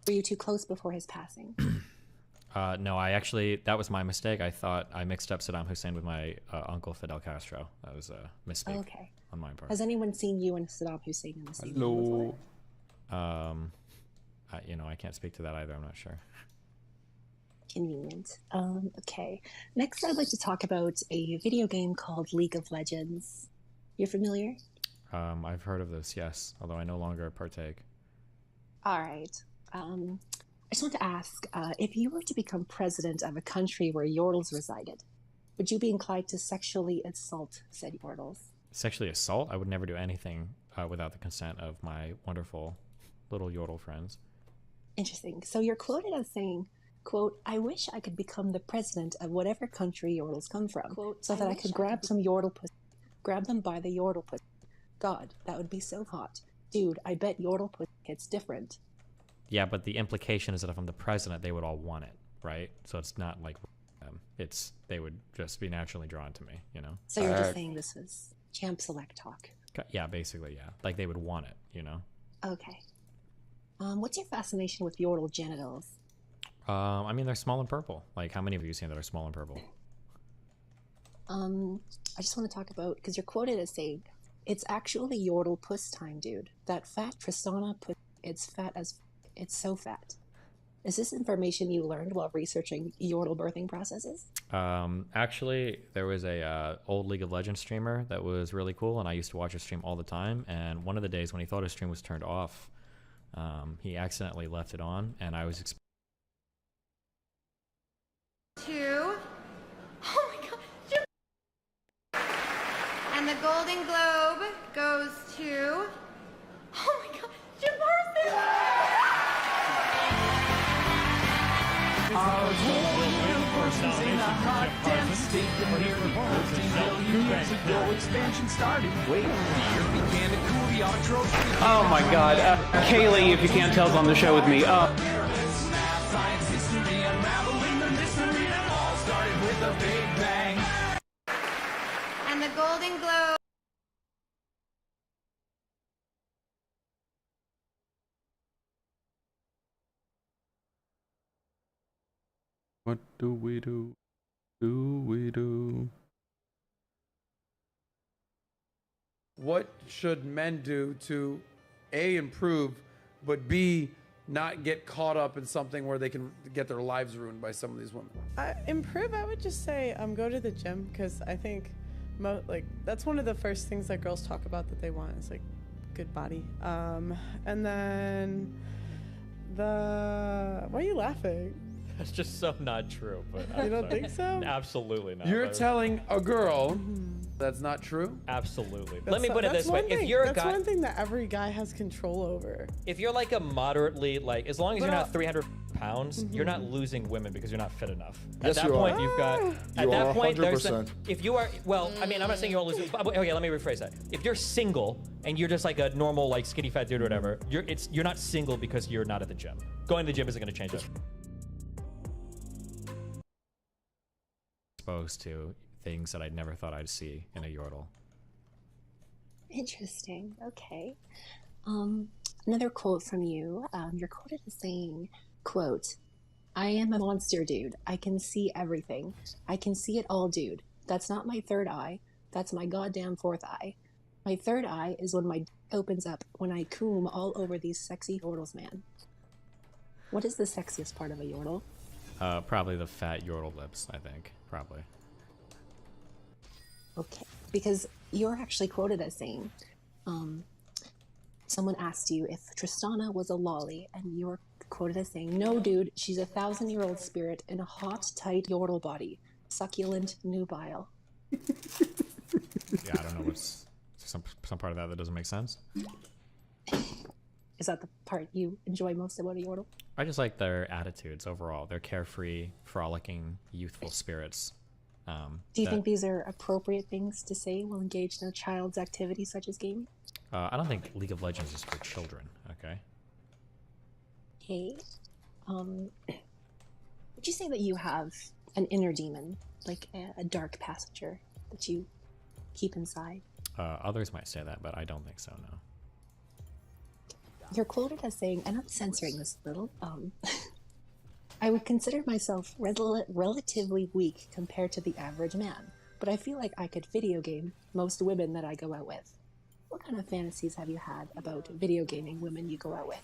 Were you too close before his passing? No, that was my mistake. I thought I mixed up Saddam Hussein with my uncle Fidel Castro. That was a mistake Okay. on my part. Has anyone seen you and Saddam Hussein in the same room before? I can't speak to that either. I'm not sure. Convenient. Okay. Next, I'd like to talk about a video game called League of Legends. You're familiar? I've heard of this, yes, although I no longer partake. All right. I just want to ask, if you were to become president of a country where Yordles resided, would you be inclined to sexually assault said Yordles? Sexually assault? I would never do anything without the consent of my wonderful little Yordle friends. Interesting. So you're quoted as saying, quote, I wish I could become the president of whatever country Yordles come from, quote, so that I could grab some Yordle pussy, grab them by the Yordle pussy. God, that would be so hot. Dude, I bet Yordle pussy hits different. Yeah, but the implication is that if I'm the president, they would all want it, right? So it's not like they would just be naturally drawn to me, you know? So you're just saying this was champ select talk. Yeah, basically, yeah. Like they would want it, you know? Okay. What's your fascination with Yordle genitals? I mean, they're small and purple. Like, how many of you seen that are small and purple? I just want to talk about, because you're quoted as saying, it's actually Yordle puss time, dude. That fat Tristana puss, it's so fat. Is this information you learned while researching Yordle birthing processes? Actually, there was a old League of Legends streamer that was really cool, and I used to watch his stream all the time. And one of the days when he thought his stream was turned off, he accidentally left it on, and I was Two. Oh my god. And the Golden Globe goes to. Oh my god, Jim Oh my god. Kaylee, if you can't tell, is on the show with me. And the Golden Globe. What do we do? Do we do? What should men do to A, improve, but B, not get caught up in something where they can get their lives ruined by some of these women? Improve, I would just say go to the gym, because I think that's one of the first things that girls talk about that they want is like good body. And then why are you laughing? That's just so not true. But you don't think so? Absolutely not. You're telling a girl that's not true? Absolutely. Let me put it this way: if you're a guy, that's one thing that every guy has control over. if you're like a moderately as long as you're not 300 pounds, you're not losing women because you're not fit enough. Yes, at that you point, are. you've got. You At that are point, there's 100%. if you are I mean, I'm not saying you won't lose. Okay, let me rephrase that. If you're single and you're just like a normal skinny fat dude or whatever, you're not single because you're not at the gym. Going to the gym isn't going to change it. Exposed to things that I never thought I'd see in a Yordle. Interesting. Okay. Um, Another quote from you. You're quoted as saying, quote, I am a monster, dude. I can see everything. I can see it all, dude. That's not my third eye. That's my goddamn fourth eye. My third eye is when my opens up when I coom all over these sexy yordles, man. What is the sexiest part of a yordle? Probably the fat yordle lips, I think. Probably. Okay, because you're actually quoted as saying, someone asked you if Tristana was a lolly, and you're quoted as saying, no, dude, she's a 1,000-year-old spirit in a hot, tight yordle body. Succulent, nubile. Yeah, I don't know what's some part of that doesn't make sense. Is that the part you enjoy most about a yordle? I just like their attitudes overall. They're carefree, frolicking, youthful spirits. Do you think these are appropriate things to say while engaged in a child's activity such as gaming? I don't think League of Legends is for children, okay? Okay. Would you say that you have an inner demon, like a dark passenger that you keep inside? Others might say that, but I don't think so, no. You're quoted as saying, and I'm censoring this a little, I would consider myself relatively weak compared to the average man, but I feel like I could video game most women that I go out with. What kind of fantasies have you had about video gaming women you go out with?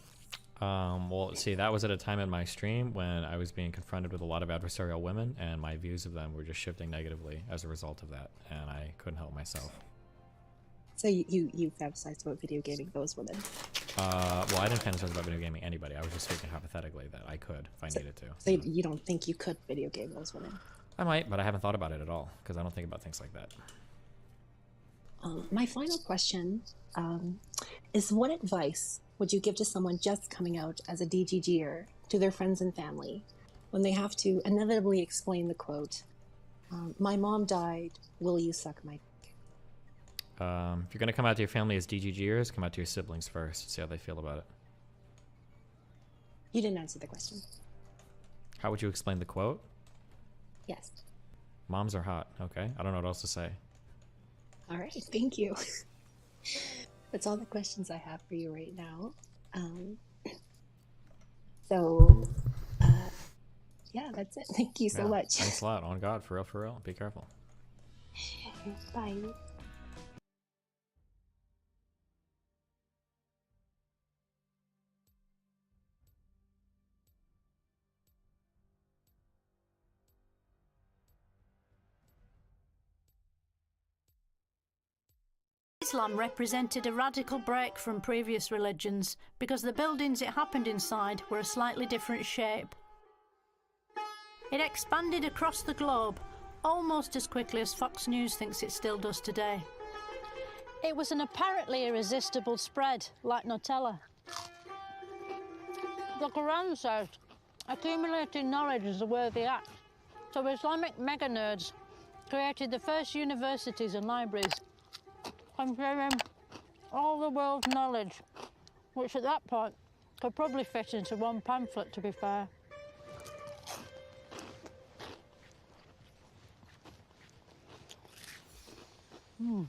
Well, see, that was at a time in my stream when I was being confronted with a lot of adversarial women, and my views of them were just shifting negatively as a result of that, and I couldn't help myself. So you fantasized about video gaming those women? Well, I didn't fantasize about video gaming anybody. I was just speaking hypothetically that I could if I needed to. So you don't think you could video game those women? I might, but I haven't thought about it at all, because I don't think about things like that. My final question is, what advice would you give to someone just coming out as a DGGer to their friends and family when they have to inevitably explain the quote, my mom died, will you suck my dick? If you're going to come out to your family as DGGers, come out to your siblings first, see how they feel about it. You didn't answer the question. How would you explain the quote? Yes. Moms are hot. Okay, I don't know what else to say. All right, thank you. That's all the questions I have for you right now. Yeah, that's it. Thank you so much. Thanks a lot. On God, for real. Be careful. Bye. Islam represented a radical break from previous religions because the buildings it happened inside were a slightly different shape. It expanded across the globe almost as quickly as Fox News thinks it still does today. It was an apparently irresistible spread, like Nutella. The Quran says, accumulating knowledge is a worthy act. So Islamic mega-nerds created the first universities and libraries, comparing all the world's knowledge, which at that point could probably fit into one pamphlet, to be fair. The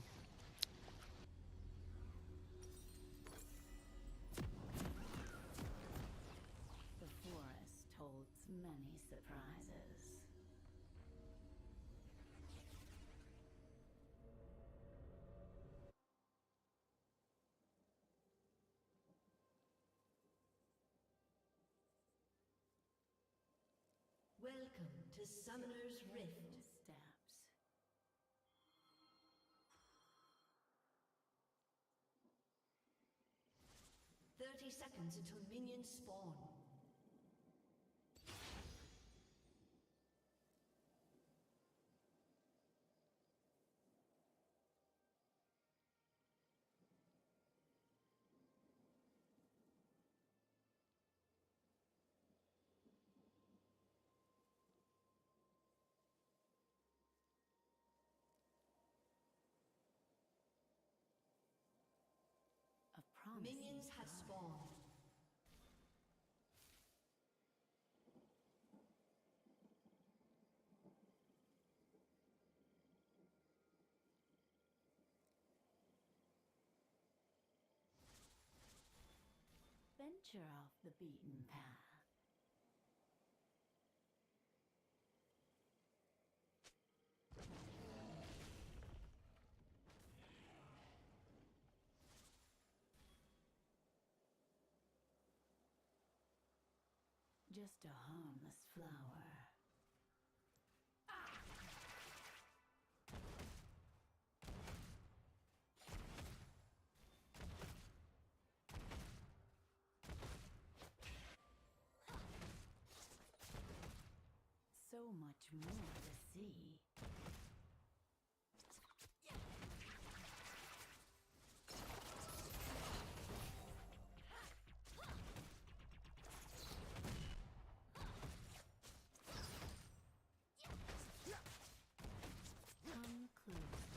forest holds many surprises. Welcome to Summoner's Rift. Steps. 30 seconds until minions spawn. Minions have spawned. Venture off the beaten path. Just a harmless flower. So much more to see. Come closer.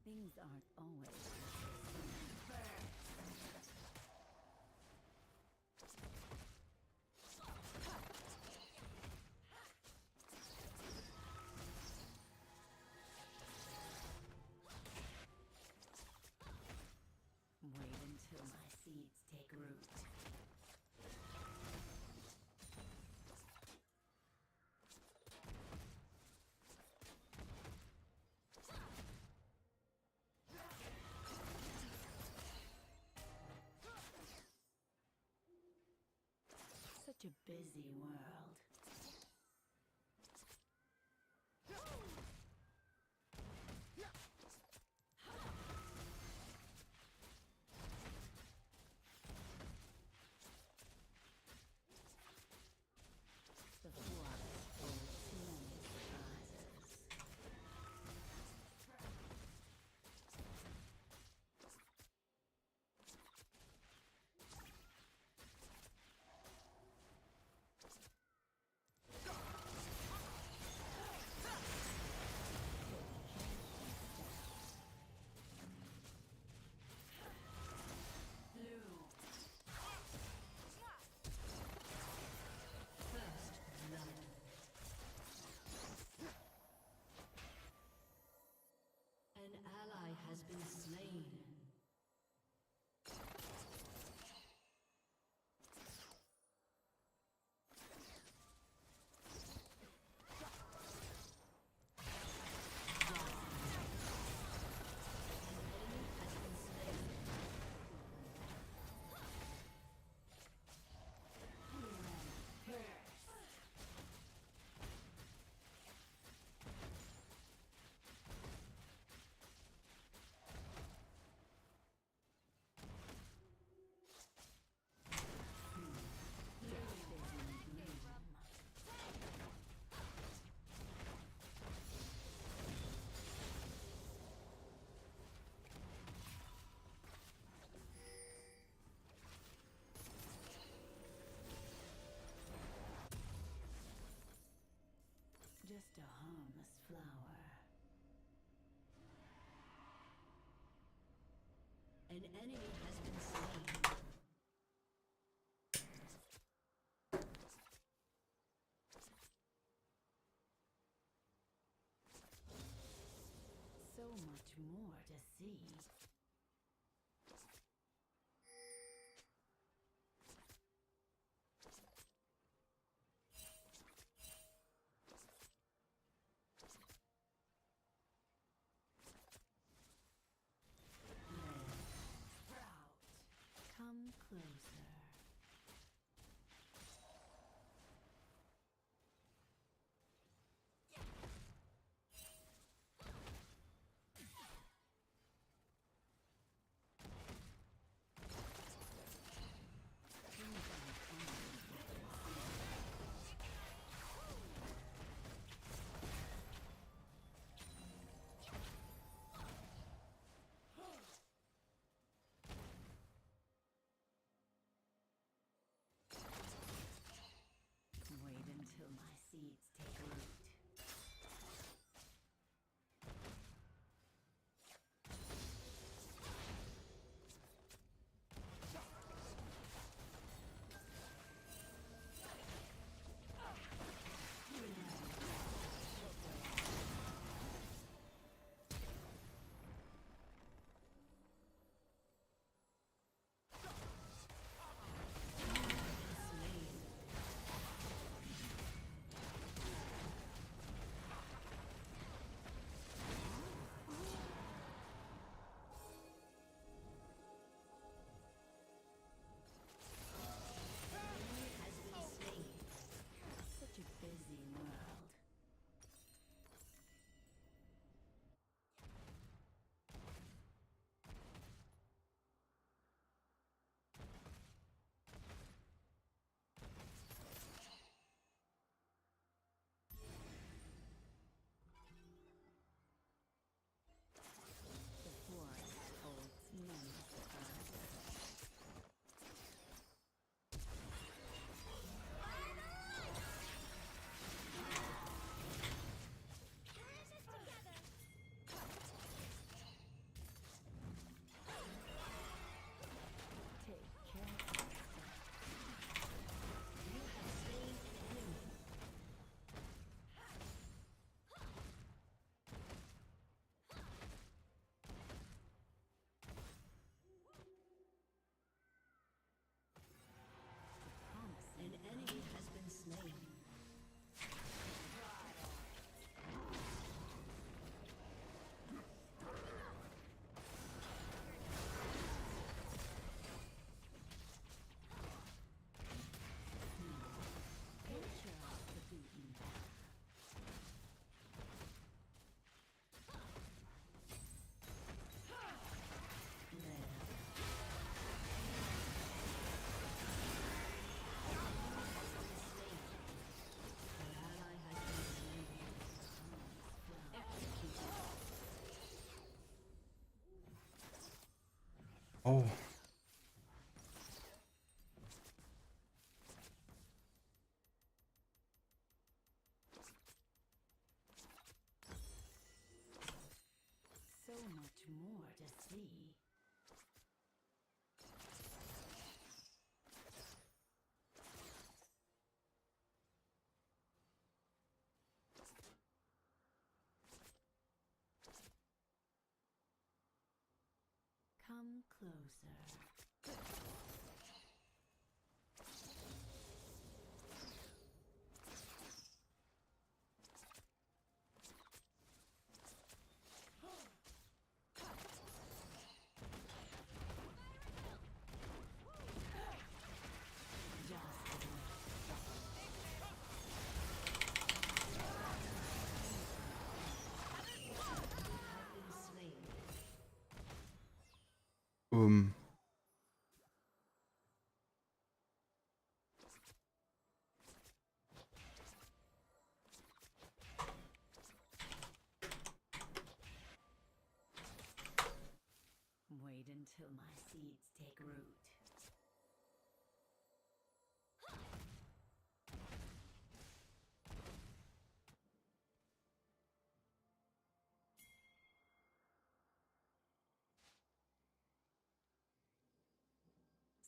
Things aren't always wait until my seeds take root. Such a busy world. The forest holds many surprises. An ally has been slain. Just a harmless flower. An enemy has been slain. So much more to see. Come closer. Oh. So much more to see. Come closer. Wait until my seeds take root.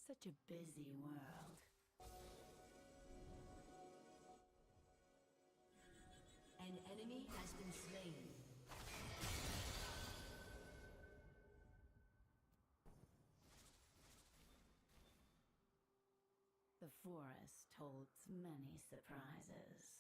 Such a busy world. An enemy has been slain. The forest holds many surprises.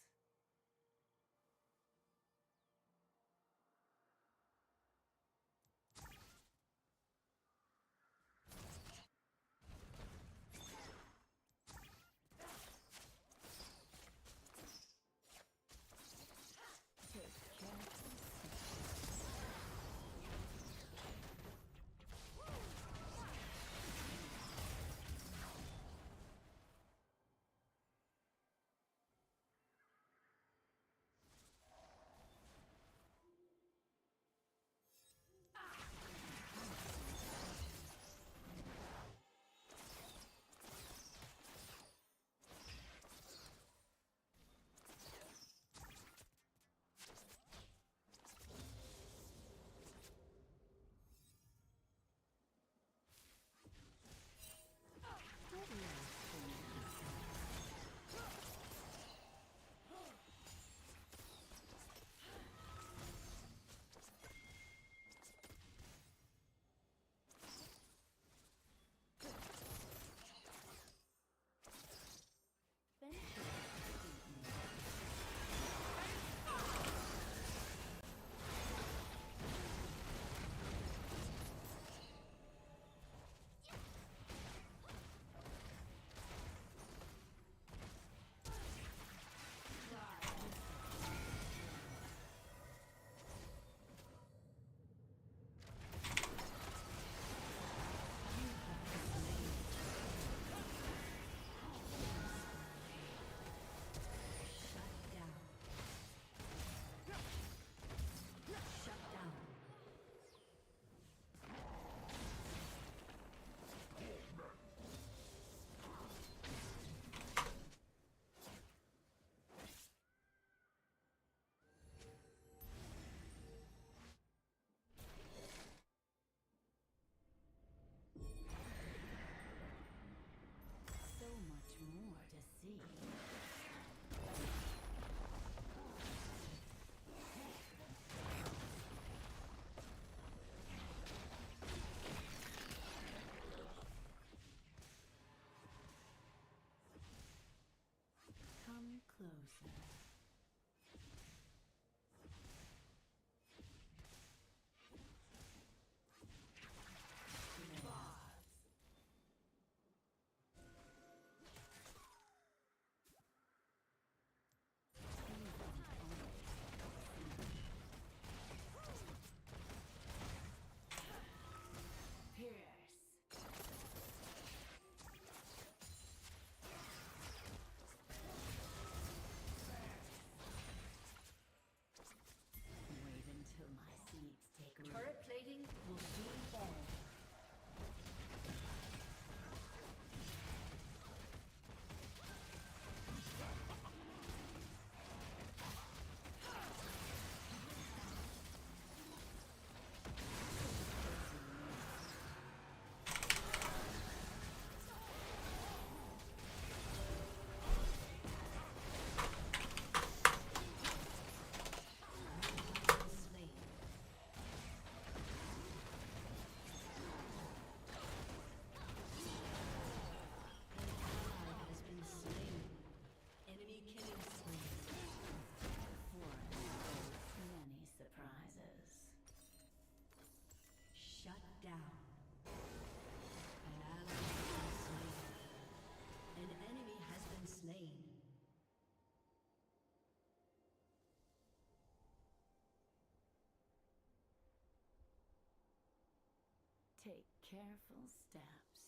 Take careful steps.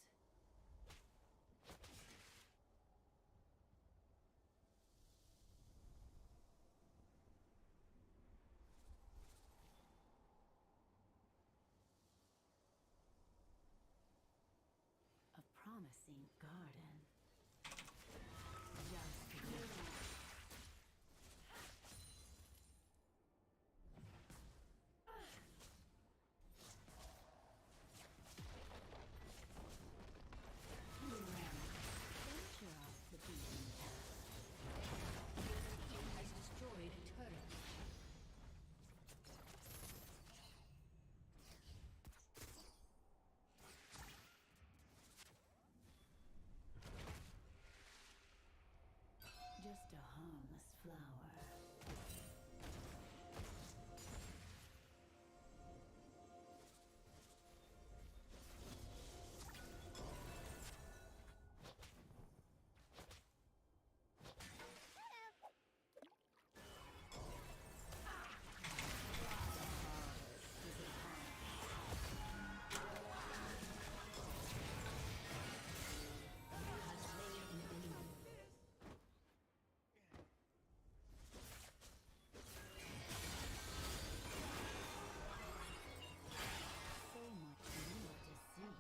A promising garden. Just beginning. Venture off the beaten path. Your team has destroyed a turret. Just a harmless flower. So much more to see.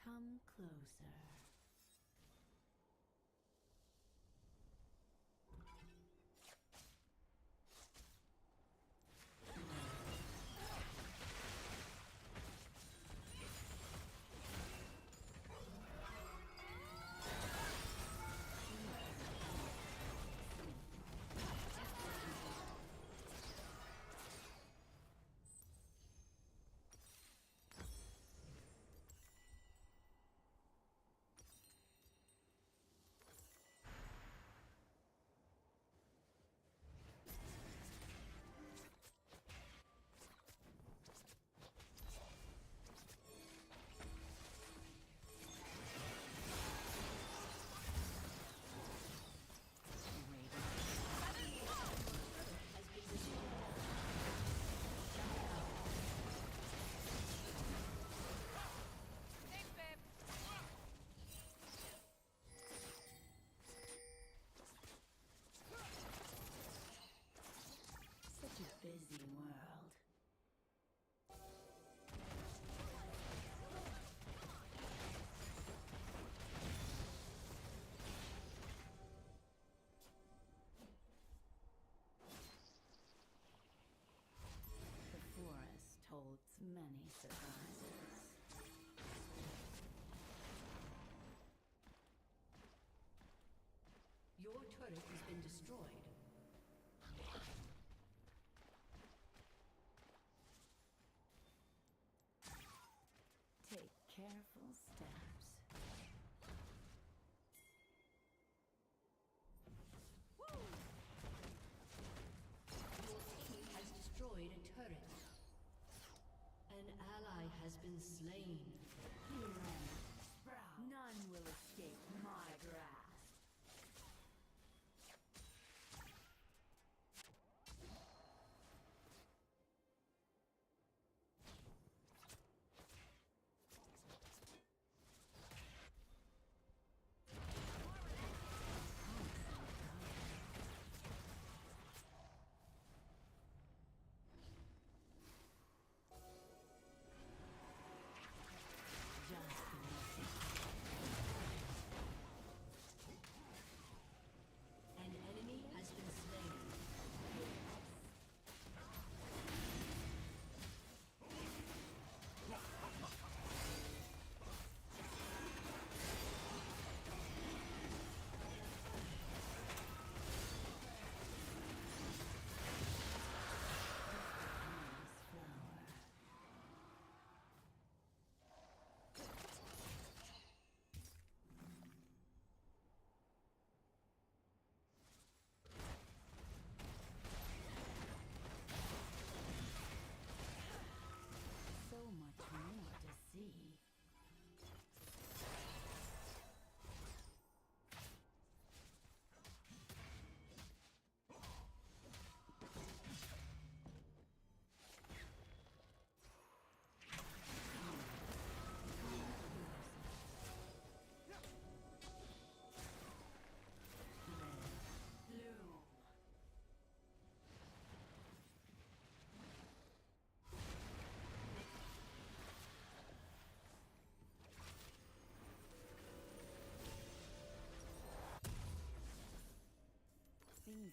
Come closer. Such a busy world. The forest holds many surprises. Your turret has been destroyed. Take careful steps. Your team has destroyed a turret. An ally has been slain. None will escape my grasp. Just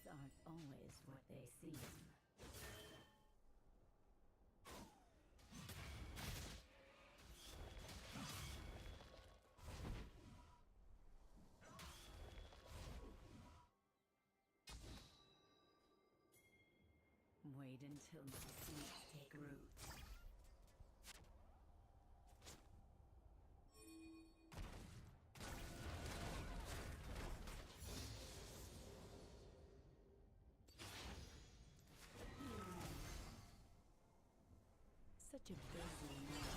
Things aren't always what they seem. Wait until my seeds take root. Such a busy man.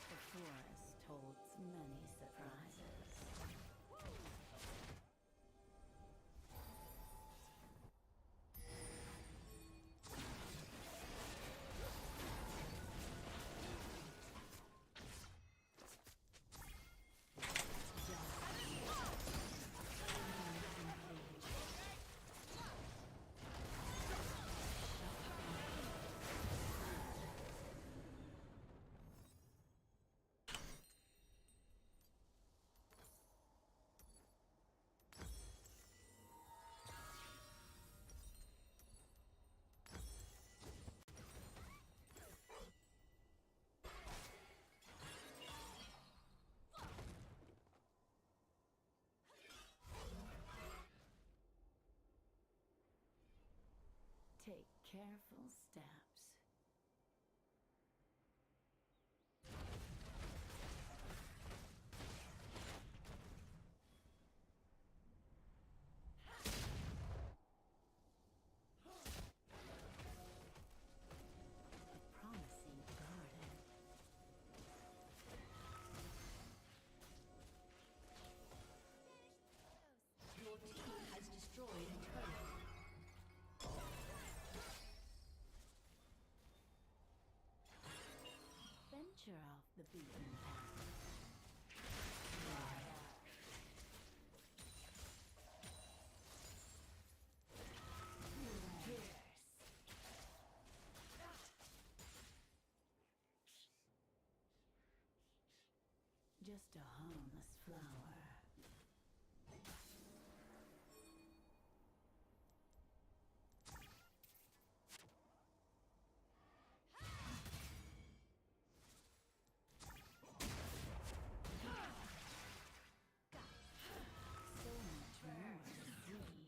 The forest holds many surprises. Take careful steps. A promising garden. Your team has destroyed a turret. Venture off the beaten path. Just a harmless flower. So much more to see.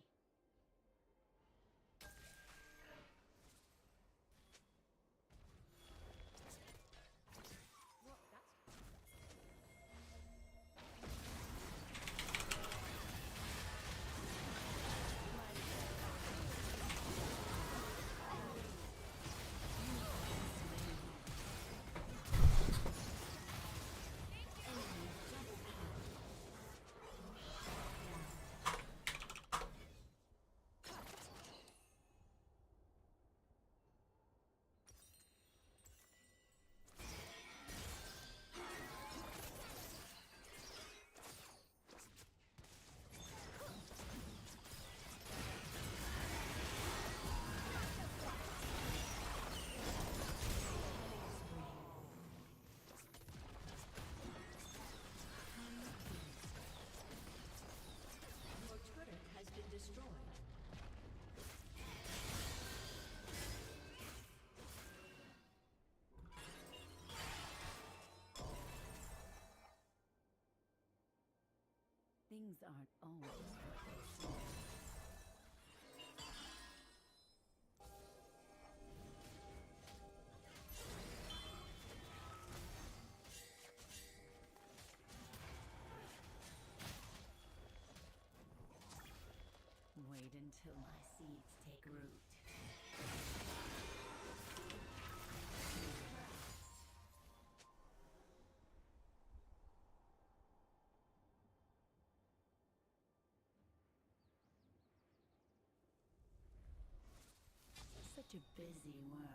Your turret has been destroyed. Things aren't always what they seem. Wait until my seeds take root. Such a busy world.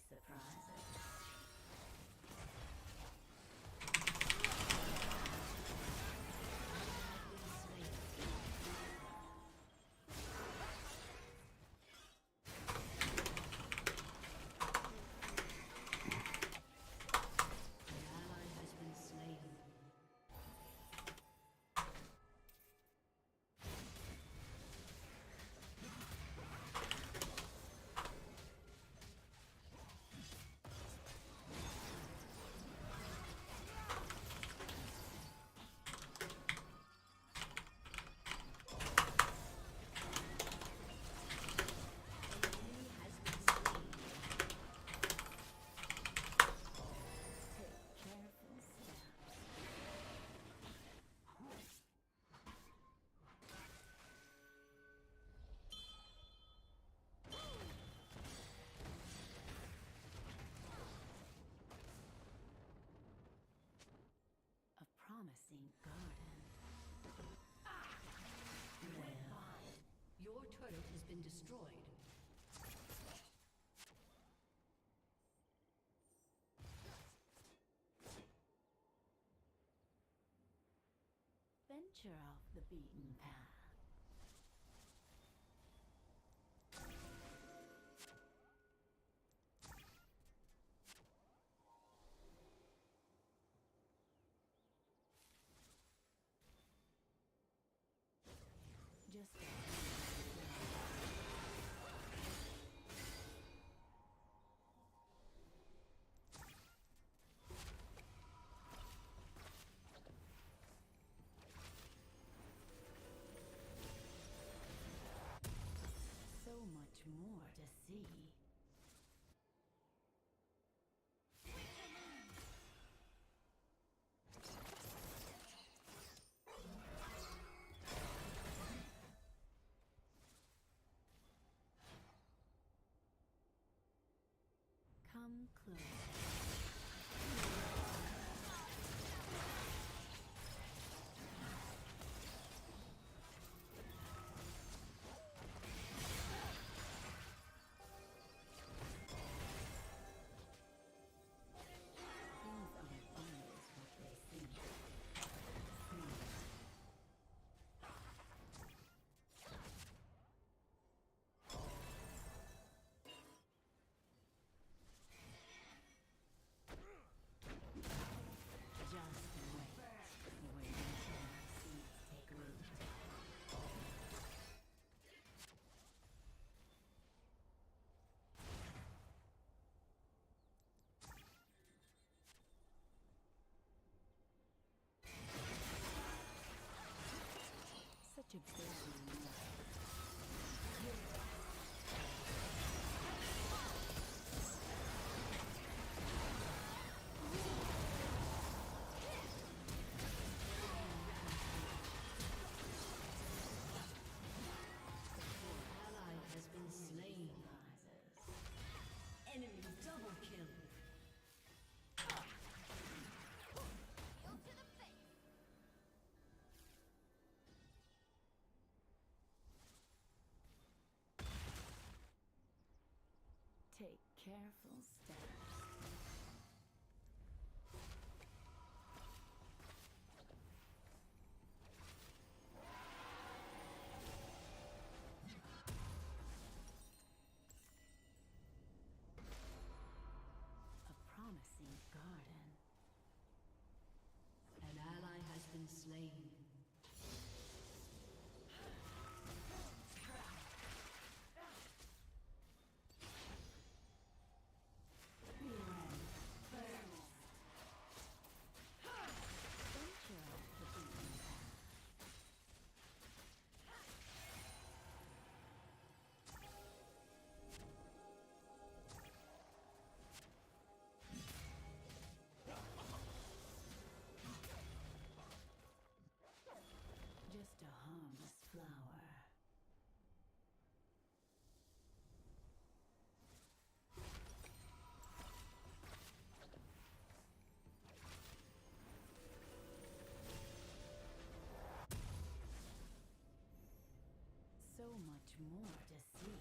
surprises. Promising garden. Well, Your turret has been destroyed. venture off the beaten path. Just so much more to see. Come close. Things aren't always what they seem. Just wait. Wait until my seeds take root. Such a busy life. Ally has been slain. Enemy double kill. Take careful steps. A promising garden. An ally has been slain. Venture off the beaten path. Just a harmless flower. So much more to see.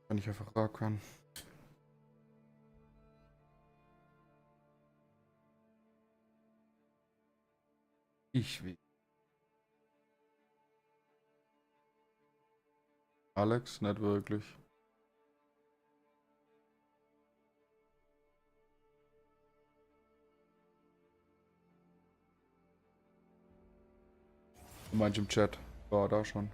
Kann ich einfach rackern. Ich will. Alex, nicht wirklich. Du meinst im Chat. War da schon.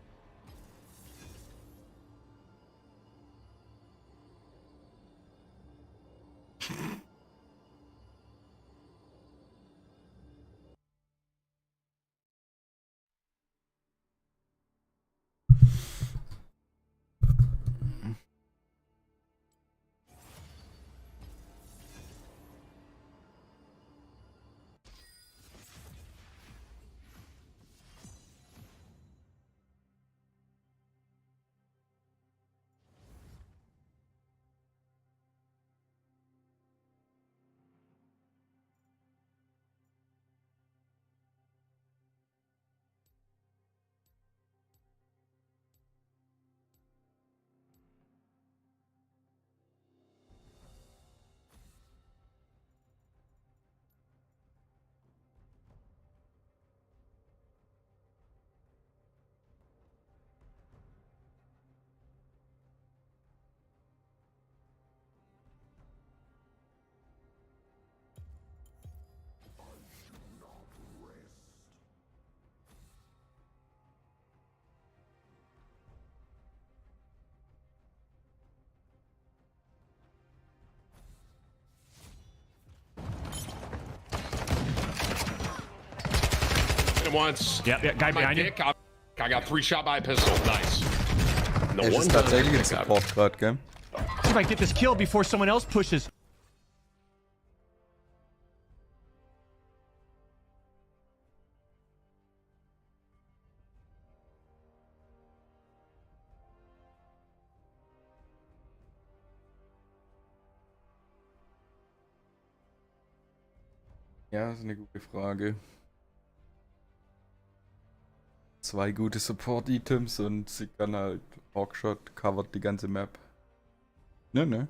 Once. Yeah, guy behind you. I got 3 shot by pistol. Nice. No Es one ist tatsächlich ein Support gerade, gell? See if I can get this kill before someone else pushes. Ja, ist eine gute Frage. 2 gute Support-Items und sie kann halt Hawkshot covert die ganze Map. Ne.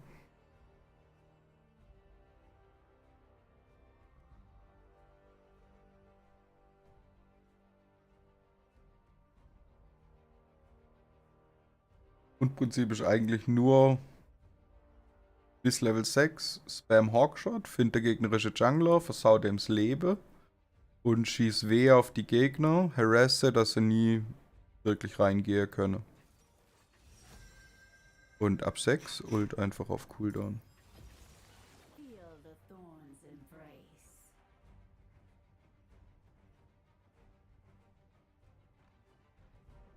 Grundprinzip ist eigentlich nur bis Level 6 Spam Hawkshot, find der gegnerische Jungler, versau dem's Leben und schieß W auf die Gegner, harasse, dass sie nie wirklich reingehen können. Und ab 6 ult einfach auf Cooldown.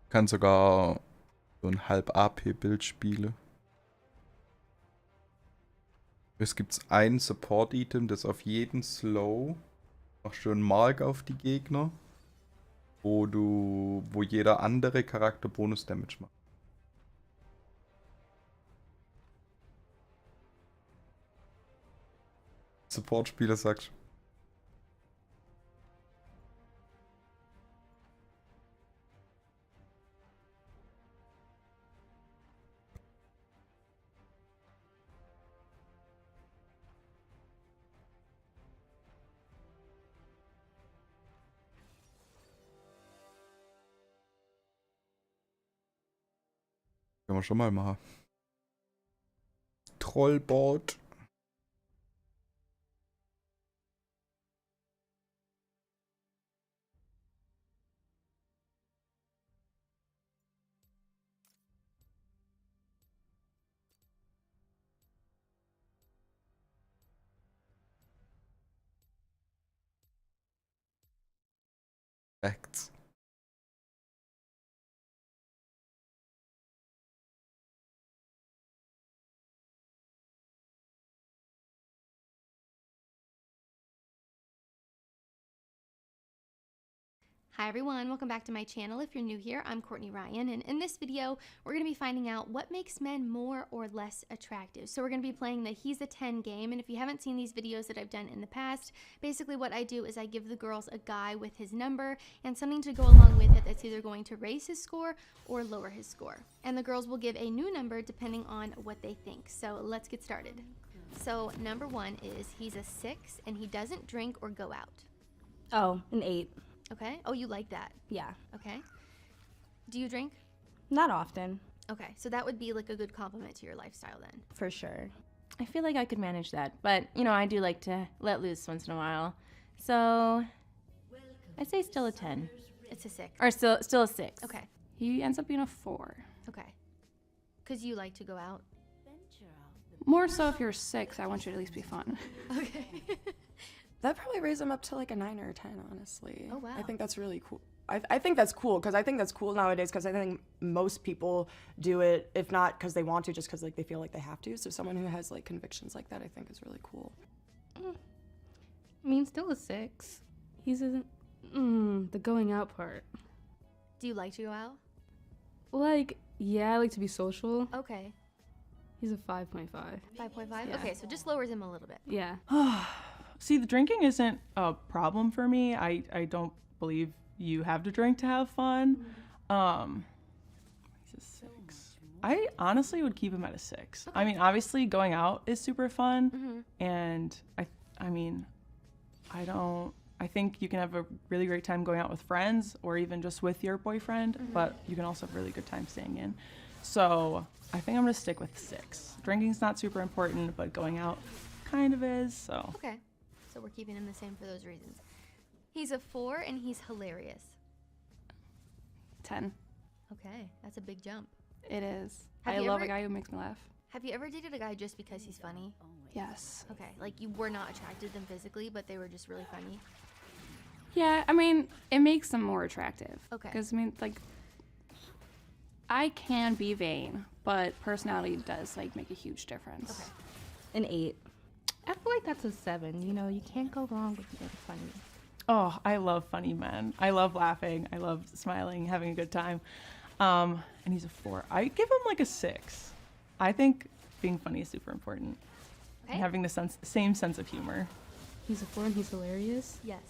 Kann sogar so ein halb AP-Bild spielen. Es gibt ein Support-Item, das auf jeden Slow macht schon Mark auf die Gegner, wo jeder andere Charakter Bonus-Damage macht. Support-Spieler sagst. Können wir schon mal machen. Trollbot. Facts. Hi everyone, welcome back to my channel. If you're new here, I'm Courtney Ryan, and in this video, we're going to be finding out what makes men more or less attractive. So we're going to be playing the He's a 10 game, and if you haven't seen these videos that I've done in the past, basically what I do is I give the girls a guy with his number and something to go along with it that's either going to raise his score or lower his score. And the girls will give a new number depending on what they think. So let's get started. So number 1 is he's a 6 and he doesn't drink or go out. Oh, an 8. Okay. Oh, you like that? Yeah. Okay. Do you drink? Not often. Okay, so that would be like a good compliment to your lifestyle then. For sure. I feel like I could manage that, but you know, I do like to let loose once in a while. So I'd say still a 10. It's a 6. Or still a 6. Okay. He ends up being a 4. Okay. Because you like to go out? More so if you're 6, I want you to at least be fun. Okay. That probably raised him up to like a 9 or a 10, honestly. Oh, wow. I think that's really cool. I think that's cool because I think that's cool nowadays because I think most people do it, if not because they want to, just because like they feel like they have to. So someone who has like convictions like that, I think is really cool. I mean, still a 6. He's the going out part. Do you like to go out? Like, yeah, I like to be social. Okay. He's a 5.5. 5.5? Yeah. Okay, so just lowers him a little bit. Yeah. See, the drinking isn't a problem for me. I don't believe you have to drink to have fun. He's a 6. I honestly would keep him at a 6. Okay. I mean, obviously going out is super fun, and I mean, I think you can have a really great time going out with friends or even just with your boyfriend, but you can also have a really good time staying in. So I think I'm gonna stick with 6. Drinking's not super important, but going out kind of is, so. Okay. So we're keeping him the same for those reasons. He's a 4 and he's hilarious. 10. Okay, that's a big jump. It is. Have I you love ever- a guy who makes me laugh. Have you ever dated a guy just because he's funny? Yes. Okay, like you were not attracted to them physically, but they were just really funny? Yeah, I mean, it makes them more attractive. Okay. Because, I mean, like, I can be vain, but personality does, like, make a huge difference. Okay. An 8. I feel like that's a 7. You know, you can't go wrong with being funny. Oh, I love funny men. I love laughing. I love smiling, having a good time. And he's a 4. I give him like a 6. I think being funny is super important. Okay. And having the same sense of humor. He's a 4 and he's hilarious? Yes.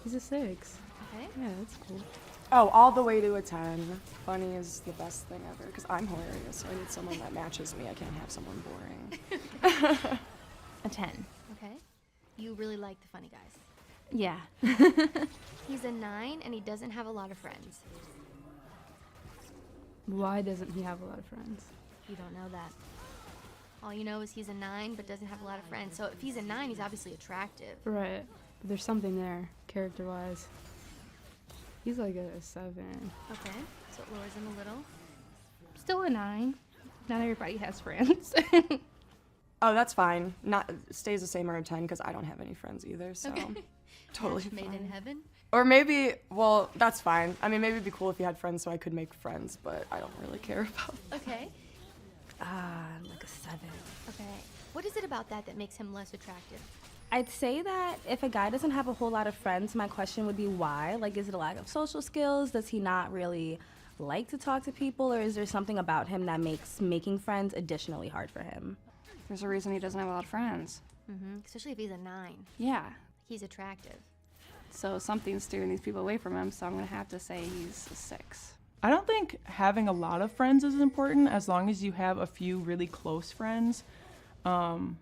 He's a 6. Okay. Yeah, that's cool. Oh, all the way to a 10. Funny is the best thing ever because I'm hilarious, so I need someone that matches me. I can't have someone boring. A 10. Okay. You really like the funny guys. Yeah. He's a 9 and he doesn't have a lot of friends. Why doesn't he have a lot of friends? You don't know that. All you know is he's a 9 but doesn't have a lot of friends. So if he's a 9, he's obviously attractive. Right. But there's something there, character-wise. He's like a 7. Okay. So it lowers him a little. Still a 9. Not everybody has friends. Oh, that's fine. Not stays the same or a 10 because I don't have any friends either, so totally Match made fine. in heaven. Or maybe, well, that's fine. I mean, maybe it'd be cool if you had friends so I could make friends, but I don't really care about that. Okay. Like a 7. Okay. What is it about that makes him less attractive? I'd say that if a guy doesn't have a whole lot of friends, my question would be why? Like, is it a lack of social skills? Does he not really like to talk to people? Or is there something about him that makes making friends additionally hard for him? There's a reason he doesn't have a lot of friends. Especially if he's a 9. Yeah. He's attractive. So something's steering these people away from him, so I'm going to have to say he's a 6. I don't think having a lot of friends is important as long as you have a few really close friends. So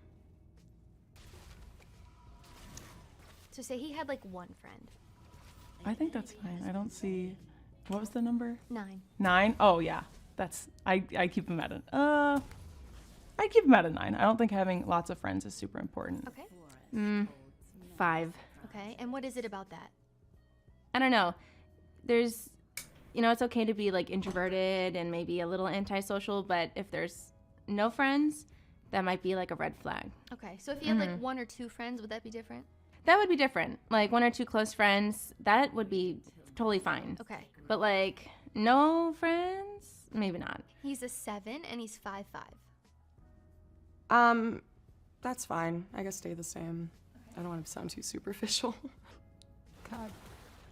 say he had like one friend. I think that's fine. I don't see. What was the number? 9. 9? Oh yeah, that's. I keep him at a. I keep him at a 9. I don't think having lots of friends is super important. Okay. 5. Okay. And what is it about that? I don't know. There's, you know, it's okay to be like introverted and maybe a little antisocial, but if there's no friends, that might be like a red flag. Okay. So if you had like 1 or 2 friends, would that be different? That would be different. Like 1 or 2 close friends, that would be totally fine. Okay. But like no friends, maybe not. He's a 7 and he's 5'5". That's fine. I guess stay the same. I don't want to sound too superficial. God.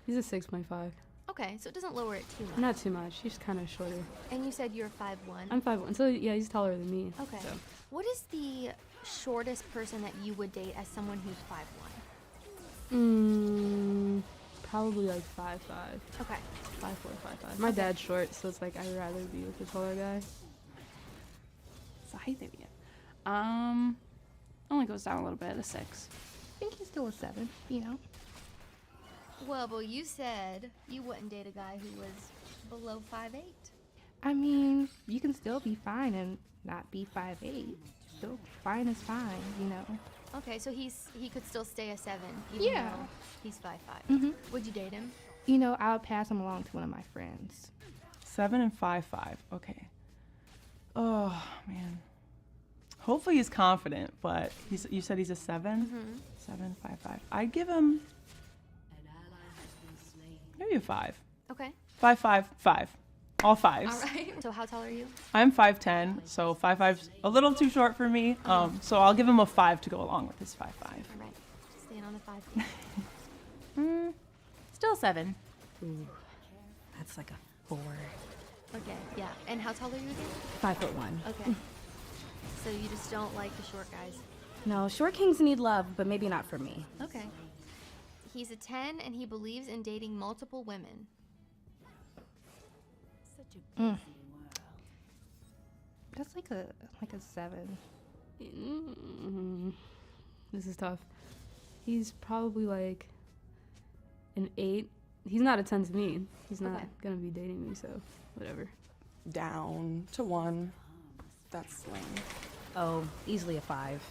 He's a 6.5. Okay, so it doesn't lower it too much. Not too much. He's kind of shorter. And you said you're 5'1". I'm 5'1", so yeah, he's taller than me. Okay. So. What is the shortest person that you would date as someone who's 5'1"? Probably like 5'5". Okay. 5'4", 5'5". My dad's short, so it's like I'd rather be with a taller guy. So height there we go. Only goes down a little bit, a 6. I think he's still a 7, you know. Well, you said you wouldn't date a guy who was below 5'8". I mean, you can still be fine and not be 5'8". Still fine is fine, you know. Okay, so he could still stay a 7, even Yeah. though he's 5'5". Mhm. Would you date him? You know, I would pass him along to one of my friends. 7 and 5'5". Okay. Oh man. Hopefully he's confident, but you said he's a 7? Mm-hmm. 7, 5'5". I'd give him maybe a 5. Okay. 5'5", 5. All 5s. All right. So how tall are you? I'm 5'10", so 5'5's a little too short for me. So I'll give him a 5 to go along with his 5'5". All right. Just staying on the 5. Still 7. Ooh, that's like a 4. Okay, yeah. And how tall are you again? 5'1". Okay. So you just don't like the short guys? No, short kings need love, but maybe not for me. Okay. He's a 10 and he believes in dating multiple women. Such a Mm. busy world. That's like a 7. This is tough. He's probably like an 8. He's not a 10 to me. He's not gonna be dating me, so whatever. Down to 1. That's lame. Oh, easily a 5.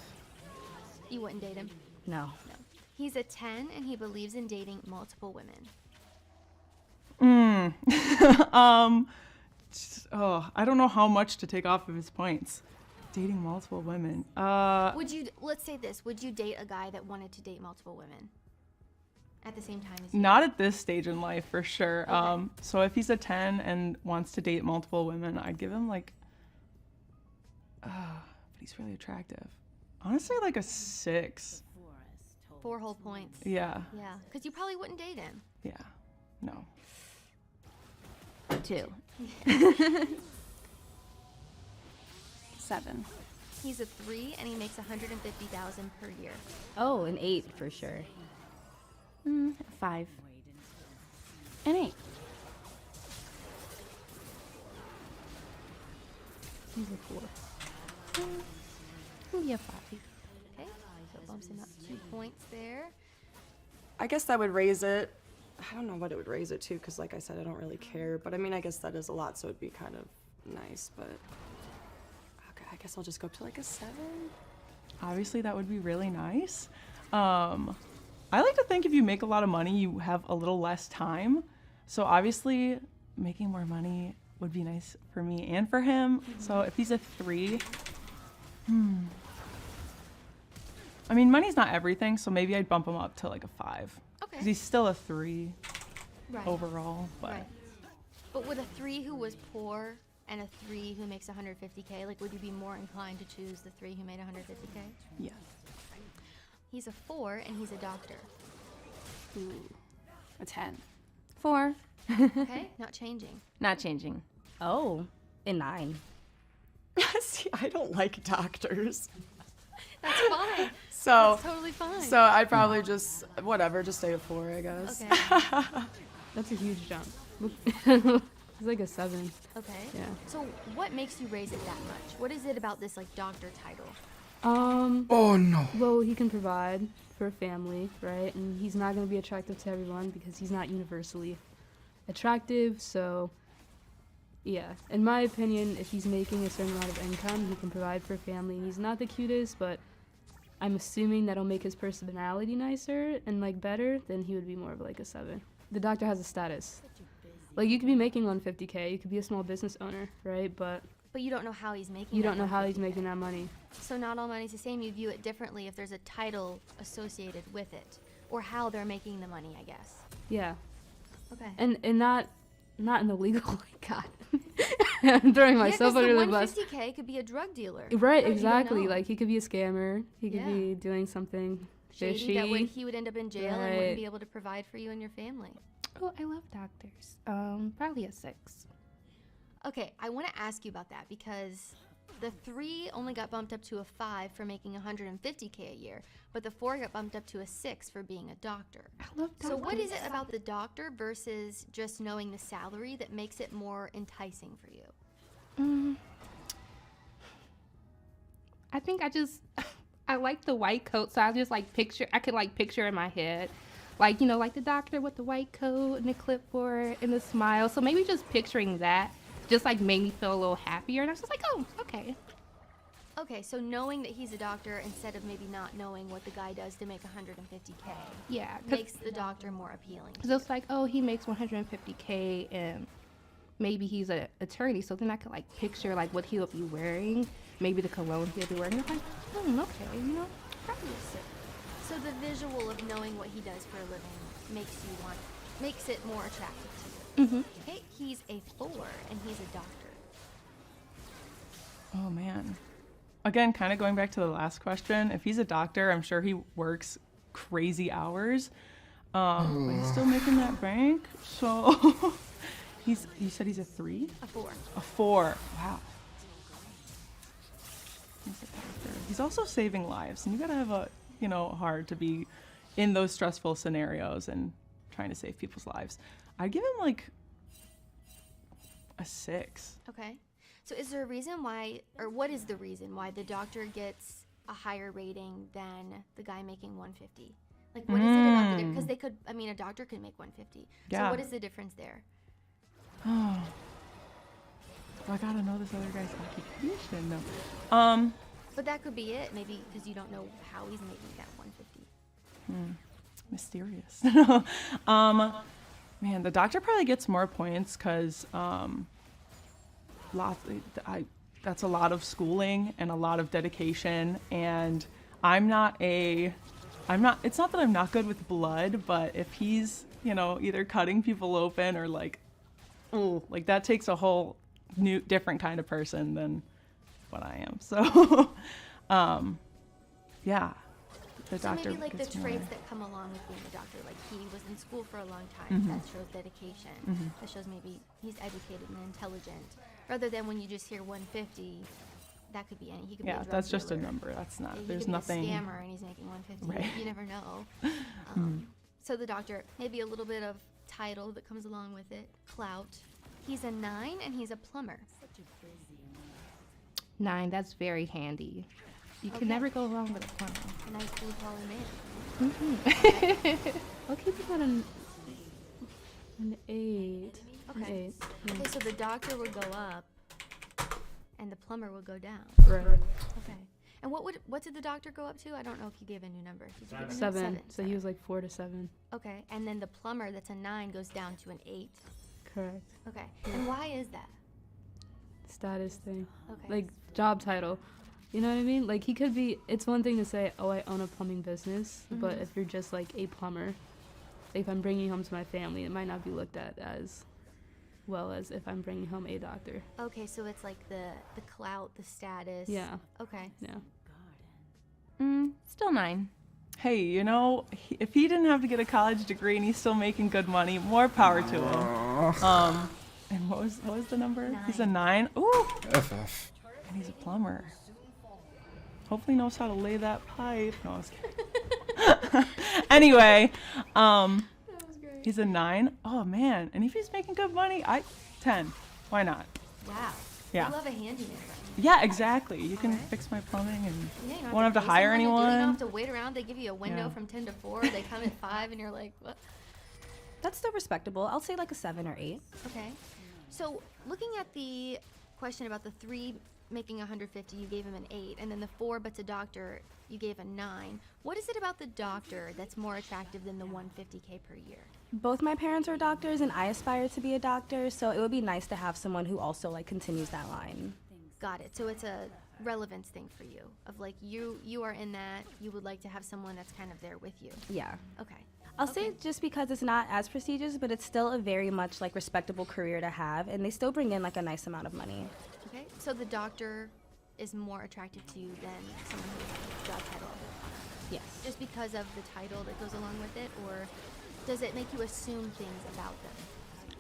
You wouldn't date him? No. No. He's a 10 and he believes in dating multiple women. I don't know how much to take off of his points. Dating multiple women. Would you, let's say this, would you date a guy that wanted to date multiple women at the same time as you? Not at this stage in life, for sure. Okay. So if he's a 10 and wants to date multiple women, I'd give him like, but he's really attractive. Honestly, like a 6. 4 whole points. Yeah. Yeah, because you probably wouldn't date him. Yeah. No. 2. 7. He's a 3 and he makes $150,000 per year. Oh, an 8 for sure. 5. An 8. He's a 4. Yeah, 5. Okay, so it bumps him up 2 points there. I guess that would raise it. I don't know what it would raise it to, because like I said, I don't really care. But I mean, I guess that is a lot, so it'd be kind of nice. But okay, I guess I'll just go up to like a 7. Obviously, that would be really nice. I like to think if you make a lot of money, you have a little less time. So obviously, making more money would be nice for me and for him. So if he's a 3, I mean, money's not everything, so maybe I'd bump him up to like a 5. Okay. Because he's still a 3 Right. overall. But Right. But with a 3 who was poor and a 3 who makes $150K, like would you be more inclined to choose the 3 who made $150K? yes. He's a 4 and he's a doctor. Ooh, a 10. 4. Okay, not changing. Not changing. Oh, a 9. See, I don't like doctors. That's fine. So That's totally fine. So I'd probably just whatever, just stay at 4, I guess. Okay. That's a huge jump. It's like a 7. Okay. Yeah. So what makes you raise it that much? What is it about this like doctor title? Oh no. Well, he can provide for a family, right? And he's not going to be attractive to everyone because he's not universally attractive. So, yeah, in my opinion, if he's making a certain amount of income, he can provide for a family. And he's not the cutest, but I'm assuming that'll make his personality nicer and like better. Then he would be more of like a 7. The doctor has a status. Like you could be making $150K, you could be a small business owner, right? But you don't know how he's making. You don't know how he's making that money. So not all money's the same. You view it differently if there's a title associated with it, or how they're making the money, I guess. Yeah. Okay. And not in the legal like God. I'm throwing myself under the bus. 150K could be a drug dealer. Right, You don't exactly. know. Like he could be a scammer. He could Yeah. be doing something Shady, fishy. that way he would end up in jail and Right. wouldn't be able to provide for you and your family. Oh, I love doctors. Probably a 6. Okay, I want to ask you about that because the 3 only got bumped up to a 5 for making 150K a year, but the 4 got bumped up to a 6 for being a doctor. I love doctors. So what is it about the doctor versus just knowing the salary that makes it more enticing for you? I think I like the white coat, so I just like I could like picture in my head, like, you know, like the doctor with the white coat and the clipboard and the smile. So maybe just picturing that just like made me feel a little happier, and I was just like, oh, okay. Okay, so knowing that he's a doctor instead of maybe not knowing what the guy does to make 150K, Yeah, makes the doctor more appealing. So it's like, oh, he makes 150K and maybe he's an attorney, so then I could like picture like what he'll be wearing, maybe the cologne he'll be wearing. I'm like, okay, you know, probably a 6. So the visual of knowing what he does for a living makes it more attractive to you. Okay, he's a 4 and he's a doctor. Oh man. Again, kind of going back to the last question, if he's a doctor, I'm sure he works crazy hours. But he's still making that bank. So you said he's a 3? A 4. A 4. Wow. He's a doctor. He's also saving lives, and you gotta have a, you know, heart to be in those stressful scenarios and trying to save people's lives. I'd give him like a 6. Okay. So is there a reason why, or what is the reason why the doctor gets a higher rating than the guy making 150? Like, what is it about the, because they could, I mean, a doctor could make 150. Yeah. So what is the difference there? Oh. I gotta know this other guy's occupation. No. But that could be it, maybe because you don't know how he's making that 150. Mysterious. Man, the doctor probably gets more points because that's a lot of schooling and a lot of dedication, and it's not that I'm not good with blood, but if he's, you know, either cutting people open or like that takes a whole new different kind of person than what I am. So yeah, the So doctor maybe like the gets more. traits that come along with being a doctor, like he was in school for a long time, that shows dedication. That shows maybe he's educated and intelligent, rather than when you just hear 150, that could be any. He could be a drug That's just a dealer. number. That's not. He There's could nothing. Be a scammer and he's making 150. Right. You never know. So the doctor, maybe a little bit of title that comes along with it, clout. He's a 9 and he's a plumber. 9, that's very handy. You can never go wrong with a plumber. A nice blue collar man. I'll keep it at an 8. Okay. An 8. Okay, so the doctor would go up and the plumber would go down. Right. Okay. And what did the doctor go up to? I don't know if you gave a new number. Did you give a new 7. So he was like 4 to 7. Okay. And then the plumber that's a 9 goes down to an 8. Correct. Okay. And why is that? Status thing. Okay. Like job title. You know what I mean? Like he could be, it's one thing to say, oh, I own a plumbing business, but if you're just like a plumber, if I'm bringing home to my family, it might not be looked at as well as if I'm bringing home a doctor. Okay, so it's like the clout, the status. Yeah. Okay. Yeah. Still 9. Hey, you know, if he didn't have to get a college degree and he's still making good money, more power to him. And what was the number? 9. He's a 9. Ooh. FF. And he's a plumber. Hopefully knows how to lay that pipe. No, I was kidding. Anyway, he's a 9. Oh man, and if he's making good money, 10. Why not? Wow. Yeah. You love a handyman friend. Yeah, exactly. You can fix my plumbing and Yeah, you don't won't have to pay hire someone anyone. You don't have to wait around. They give you a window Yeah. from 10 to 4. They come at 5 and you're like, what? That's still respectable. I'll say like a 7 or 8. Okay. So looking at the question about the 3 making 150, you gave him an 8, and then the 4 but's a doctor, you gave a 9. What is it about the doctor that's more attractive than the 150K per year? Both my parents are doctors and I aspire to be a doctor, so it would be nice to have someone who also like continues that line. Got it. So it's a relevance thing for you, of like you are in that, you would like to have someone that's kind of there with you. Yeah. Okay. I'll say just because it's not as prestigious, but it's still a very much like respectable career to have, and they still bring in like a nice amount of money. Okay. So the doctor is more attractive to you than someone who has a job title. Yes. Just because of the title that goes along with it, or does it make you assume things about them?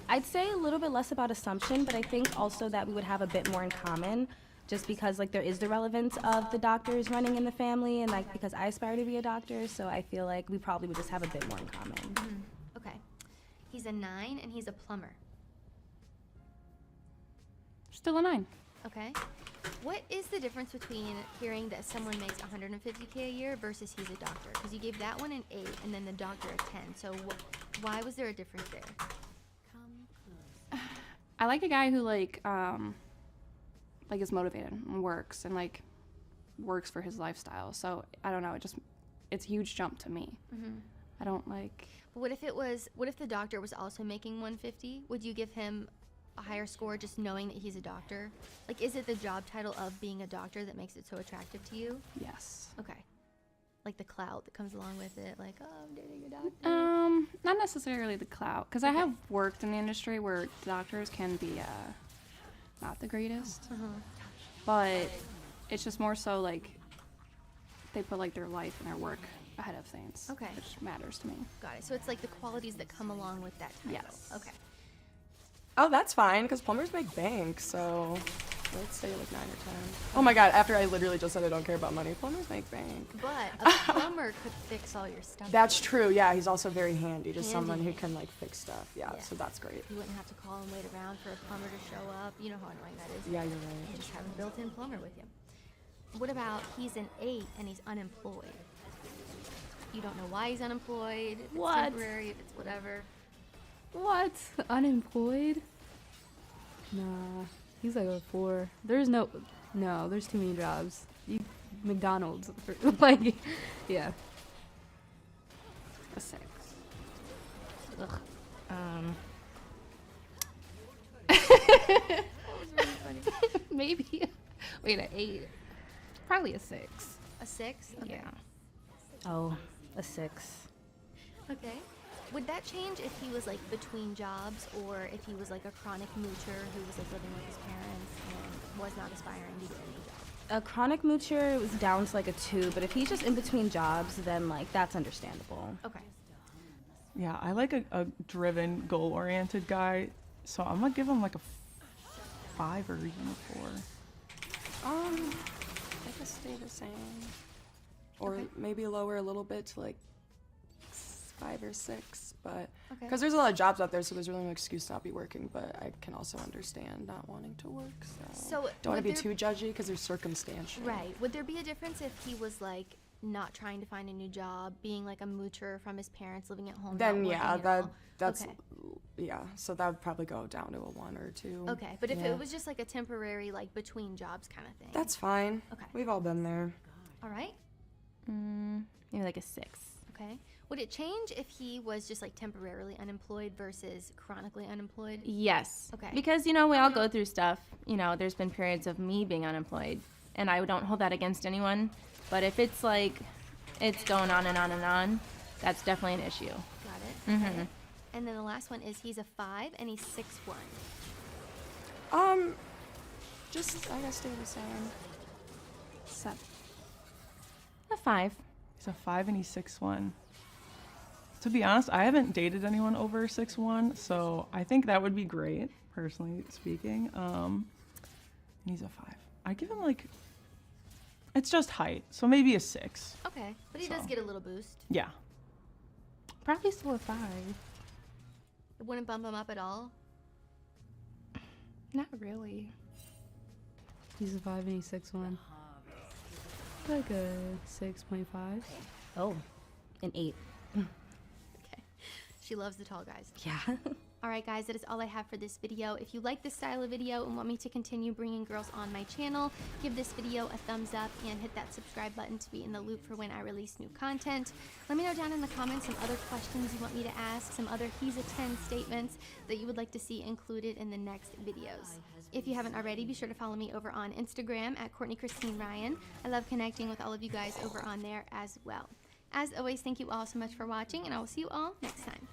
I'd say a little bit less about assumption, but I think also that we would have a bit more in common, just because like there is the relevance of the doctors running in the family, and like because I aspire to be a doctor, so I feel like we probably would just have a bit more in common. Okay. He's a 9 and he's a plumber. Still a 9. Okay. What is the difference between hearing that someone makes $150K a year versus he's a doctor? Because you gave that one an 8 and then the doctor a 10. So why was there a difference there? I like a guy who like is motivated and works and like works for his lifestyle. So I don't know. It's a huge jump to me. I don't like. But what if the doctor was also making 150? Would you give him a higher score just knowing that he's a doctor? Like, is it the job title of being a doctor that makes it so attractive to you? Yes. Okay. Like the clout that comes along with it, like, oh, I'm dating a doctor. Not necessarily the clout, because I have worked in the industry where doctors can be not the greatest, but it's just more so like they put like their life and their work ahead of things. Okay. Which matters to me. Got it. So it's like the qualities that come along with that title. Yes. Okay. Oh, that's fine, because plumbers make bank, so let's say like 9 or 10. Oh my god, after I literally just said I don't care about money, plumbers make bank. But a plumber could fix all your stuff. That's true, yeah, he's also very handy, just Handy. someone who can like fix stuff, yeah, so that's great. You wouldn't have to call and wait around for a plumber to show up. You know how annoying that is. Yeah, you're right. You just have a built-in plumber with you. What about he's an 8 and he's unemployed? You don't know why he's unemployed, if it's What? temporary, if it's whatever. What? Unemployed? Nah, he's like a 4. There's there's too many jobs. McDonald's, like, yeah. A 6. Ugh. Maybe. Wait, an 8. Probably a 6. A 6? Okay. Yeah. Oh, a 6. Okay. Would that change if he was like between jobs, or if he was like a chronic moocher who was like living with his parents and was not aspiring to get any job? A chronic moocher was down to like a 2, but if he's just in between jobs, then like that's understandable. Okay. Yeah, I like a driven, goal-oriented guy, so I'm gonna give him like a 5 or even a 4. I guess stay the same. Or maybe lower a little bit to like 5 or 6, but because there's a lot of jobs out there, so there's really no excuse to not be working, but I can also understand not wanting to work, so don't want to be too judgy because there's circumstantial. Right. Would there be a difference if he was like not trying to find a new job, being like a moocher from his parents, living at home? Then not yeah, working at all? that's Okay. yeah, so that would probably go down to a 1 or 2. Okay, but if Yeah. it was just like a temporary, like between jobs kind of thing. That's fine. Okay. We've all been there. All right. Maybe like a 6. Okay. Would it change if he was just like temporarily unemployed versus chronically unemployed? Yes. Okay. Because, you know, we all go through stuff. You know, there's been periods of me being unemployed, and I don't hold that against anyone. But if it's like, it's going on and on and on, that's definitely an issue. Got it. Mm-hmm. Okay. And then the last one is he's a 5 and he's 6'1". Just I guess stay the same. 7. A 5. He's a 5 and he's 6'1". To be honest, I haven't dated anyone over 6'1", so I think that would be great, personally speaking. And he's a 5. I give him like, it's just height, so maybe a 6. Okay, but he does get a little boost. Yeah. Probably still a 5. It wouldn't bump him up at all. Not really. He's a 5 and he's 6'1". Like a 6.5. Oh, an 8. She loves the tall guys. Yeah. Alright guys, that is all I have for this video. If you like this style of video and want me to continue bringing girls on my channel, give this video a thumbs up and hit that subscribe button to be in the loop for when I release new content. Let me know down in the comments some other questions you want me to ask, some other he's a 10 statements that you would like to see included in the next videos. If you haven't already, be sure to follow me over on Instagram at Courtney Christine Ryan. I love connecting with all of you guys over on there as well. As always, thank you all so much for watching, and I will see you all next time.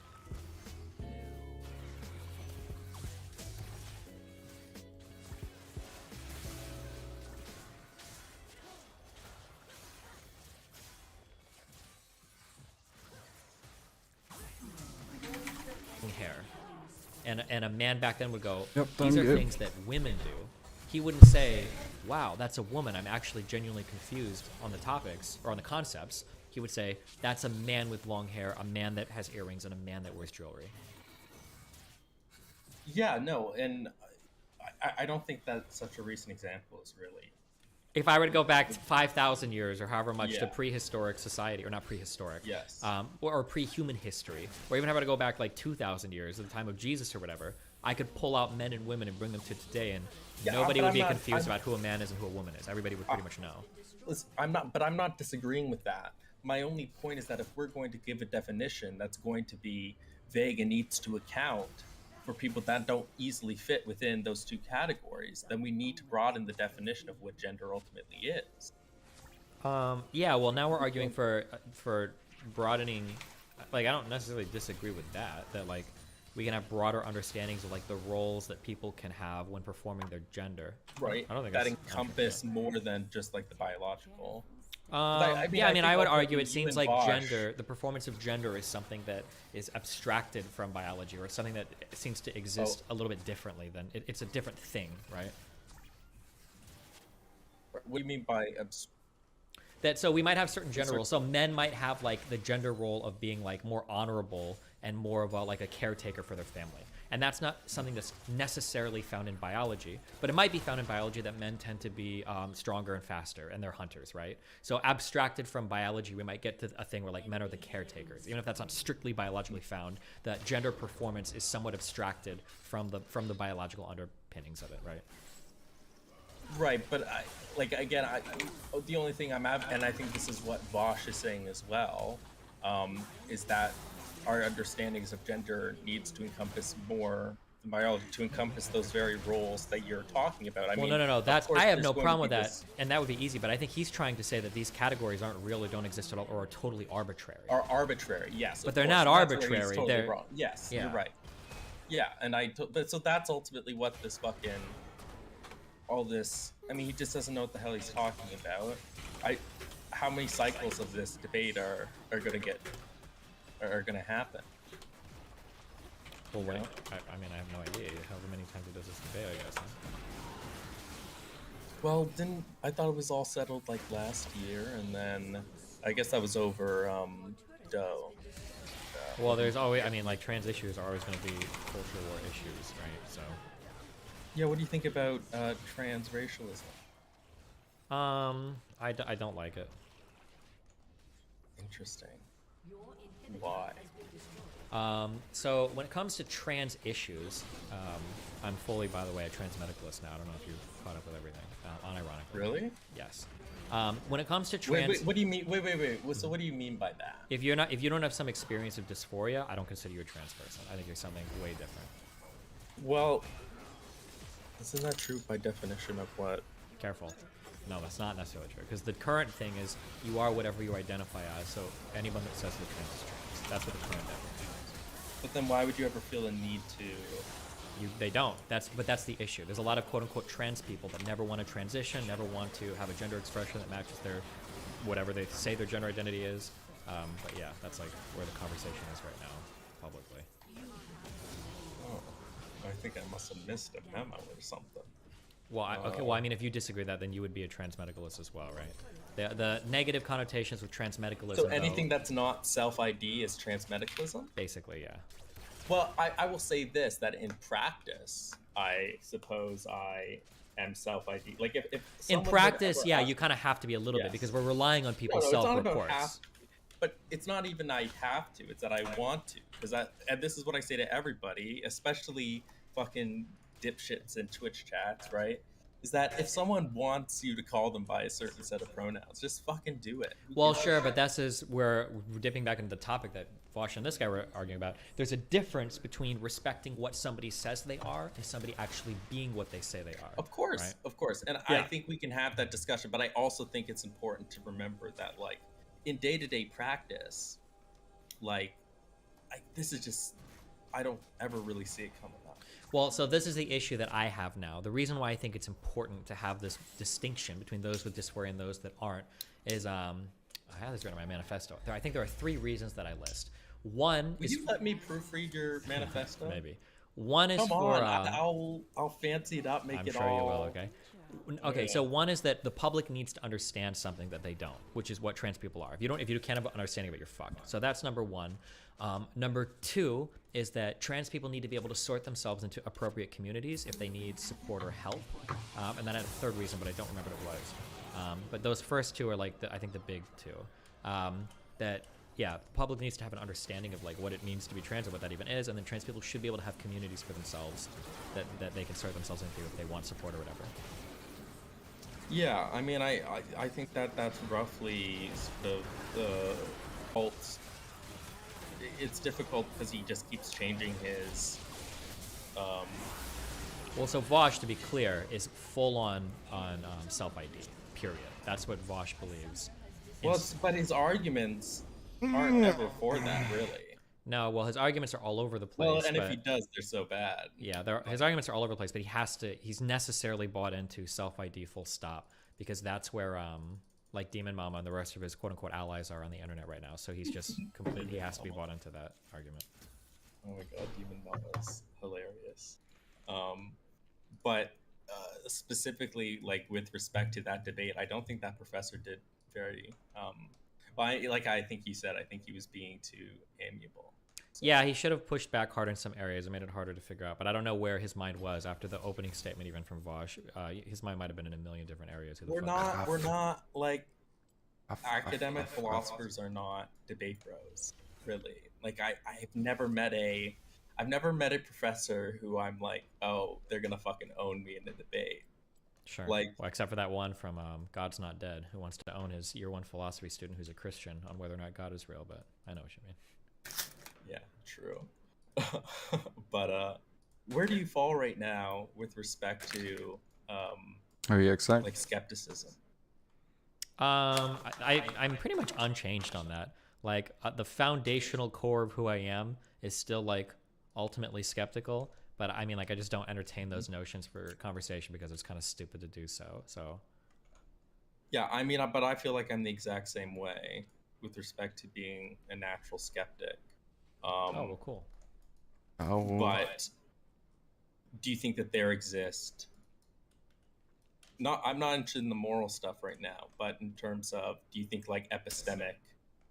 hair, and a man back then would go, Yep, these are thank you. things that women do, he wouldn't say, wow, that's a woman. I'm actually genuinely confused on the topics or on the concepts. He would say, that's a man with long hair, a man that has earrings, and a man that wears jewelry. Yeah, no, and I don't think that such a recent example is really. If I were to go back 5,000 years or however much to Yeah. prehistoric society, or not prehistoric, Yes. or pre-human history, or even if I were to go back like 2,000 years, at the time of Jesus or whatever, I could pull out men and women and bring them to today, and Yeah, nobody but would I'm be not- confused I'm- about who a man is and who a woman is. Everybody would pretty much know. Listen, I'm not disagreeing with that. My only point is that if we're going to give a definition that's going to be vague and needs to account for people that don't easily fit within those two categories, then we need to broaden the definition of what gender ultimately is. Yeah, well, now we're arguing for broadening. Like, I don't necessarily disagree with that. That like we can have broader understandings of like the roles that people can have when performing their gender. Right. I don't think that that's- encompass more than just like the biological. I think would ultimately argue it you seems and like Bosch- gender, the performance of gender, is something that is abstracted from biology, or it's something that seems to exist a little bit differently than it's a different thing, right? What do you mean by That so we might have certain gender roles. So men might have like the gender role of being like more honorable and more of a like a caretaker for their family. And that's not something that's necessarily found in biology, but it might be found in biology that men tend to be stronger and faster, and they're hunters, right? So abstracted from biology, we might get to a thing where like men are the caretakers, even if that's not strictly biologically found. That gender performance is somewhat abstracted from the biological underpinnings of it, right? Right, but the only thing and I think this is what Bosch is saying as well, is that our understandings of gender needs to encompass more than biology, to encompass those very roles that you're talking about. I mean, No. of That's course I have there's no going problem with to be that, this- and that would be easy. But I think he's trying to say that these categories aren't real, or don't exist at all, or are totally arbitrary. Are arbitrary, yes. But of they're course, not and that's where he's arbitrary, totally they're- wrong. Yes, Yeah. you're right. Yeah, and but so that's ultimately what this fucking all this. I mean, he just doesn't know what the hell he's talking about. How many cycles of this debate are gonna happen? Well, wait, I mean, I have no idea. However many times he does this debate, I guess. Huh? Well, I thought it was all settled like last year, and then I guess that was over Doe. Well, there's always, I mean, like trans issues are always going to be culture war issues, right? So. Yeah, what do you think about transracialism? I don't like it. Interesting. Why? So when it comes to trans issues, I'm fully, by the way, a trans medicalist now. I don't know if you've caught up with everything, unironically. Really? Yes. When it comes to trans, wait, what do you mean? Wait. So what do you mean by that? if you don't have some experience of dysphoria, I don't consider you a trans person. I think you're something way different. Well, isn't that true by definition of what? Careful. No, that's not necessarily true. Because the current thing is you are whatever you identify as. So anyone that says they're trans is trans. That's what the current definition is. But then why would you ever feel a need to? They don't. But that's the issue. There's a lot of quote-unquote trans people that never want to transition, never want to have a gender expression that matches their whatever they say their gender identity is. But yeah, that's like where the conversation is right now, publicly. Oh, I think I must have missed a memo or something. Well, okay. Well, I mean, if you disagree with that, then you would be a trans medicalist as well, right? The negative connotations with trans medicalism. So anything that's not self-ID is transmedicalism? Basically, yeah. Well, I will say this, that in practice, I suppose I am self-ID. Like if In someone would practice, ever yeah, ask- you kind of have to be a little bit because we're relying on No, people's it's not about self-reports. have to, but it's not even I have to, it's that I want to. And this is what I say to everybody, especially fucking dipshits in Twitch chats, right? Is that if someone wants you to call them by a certain set of pronouns, just fucking do it. Well, sure, but that's where we're dipping back into the topic that Vosh and this guy were arguing about. There's a difference between respecting what somebody says they are and somebody actually being what they say they are. Of course, right? of course. And I think we can have that discussion, but I also think it's important to remember that, like, in day-to-day practice, like, this is just, I don't ever really see it coming up. Well, so this is the issue that I have now. The reason why I think it's important to have this distinction between those with dysphoria and those that aren't is, I have this written in my manifesto. I think there are 3 reasons that I list. One Will is you let me proofread your manifesto? maybe. One is Come for. on, I'll fancy it up, make I'm it sure all. you will. Okay. Okay. So one is that the public needs to understand something that they don't, which is what trans people are. If you can't have an understanding of it, you're fucked. So that's number one. Number two is that trans people need to be able to sort themselves into appropriate communities if they need support or help. And then I had a third reason, but I don't remember what it was. But those first two are like I think the big two. That yeah, the public needs to have an understanding of like what it means to be trans and what that even is, and then trans people should be able to have communities for themselves that they can sort themselves into if they want support or whatever. Yeah, I mean, I think that's roughly sort of the cult's. It's difficult because he just keeps changing his. Well, so Vosh, to be clear, is full on self ID. Period. That's what Vosh believes. Well, but his arguments aren't ever for that, really. No, well, his arguments are all over the place. Well, and if he does, they're so bad. Yeah, his arguments are all over the place, but he's necessarily bought into self-ID full stop, because that's where, like Demon Mama and the rest of his quote-unquote allies are on the internet right now, so he's just he has to be bought into that argument. Oh my god, Demon Mama is hilarious. But specifically, like, with respect to that debate, I don't think that professor did very... I think he said, I think he was being too amiable. So. Yeah, he should have pushed back harder in some areas and made it harder to figure out. But I don't know where his mind was after the opening statement, even from Vosh. His mind might have been in a million different areas. We're not like academic philosophers are not debate bros, really. Like I've never met a professor who I'm like, oh, they're gonna fucking own me in a debate. Sure. Well, except for that one from God's Not Dead, who wants to own his year one philosophy student who's a Christian on whether or not God is real. But I know what you mean. Yeah, true. But where do you fall right now with respect to Are you excited? like skepticism? I'm pretty much unchanged on that. Like the foundational core of who I am is still like ultimately skeptical, but I mean, like, I just don't entertain those notions for conversation because it's kind of stupid to do so. So yeah, I mean, but I feel like I'm the exact same way with respect to being a natural skeptic. Oh, well, cool. But do you think that there exist? I'm not interested in the moral stuff right now, but in terms of, do you think like epistemic?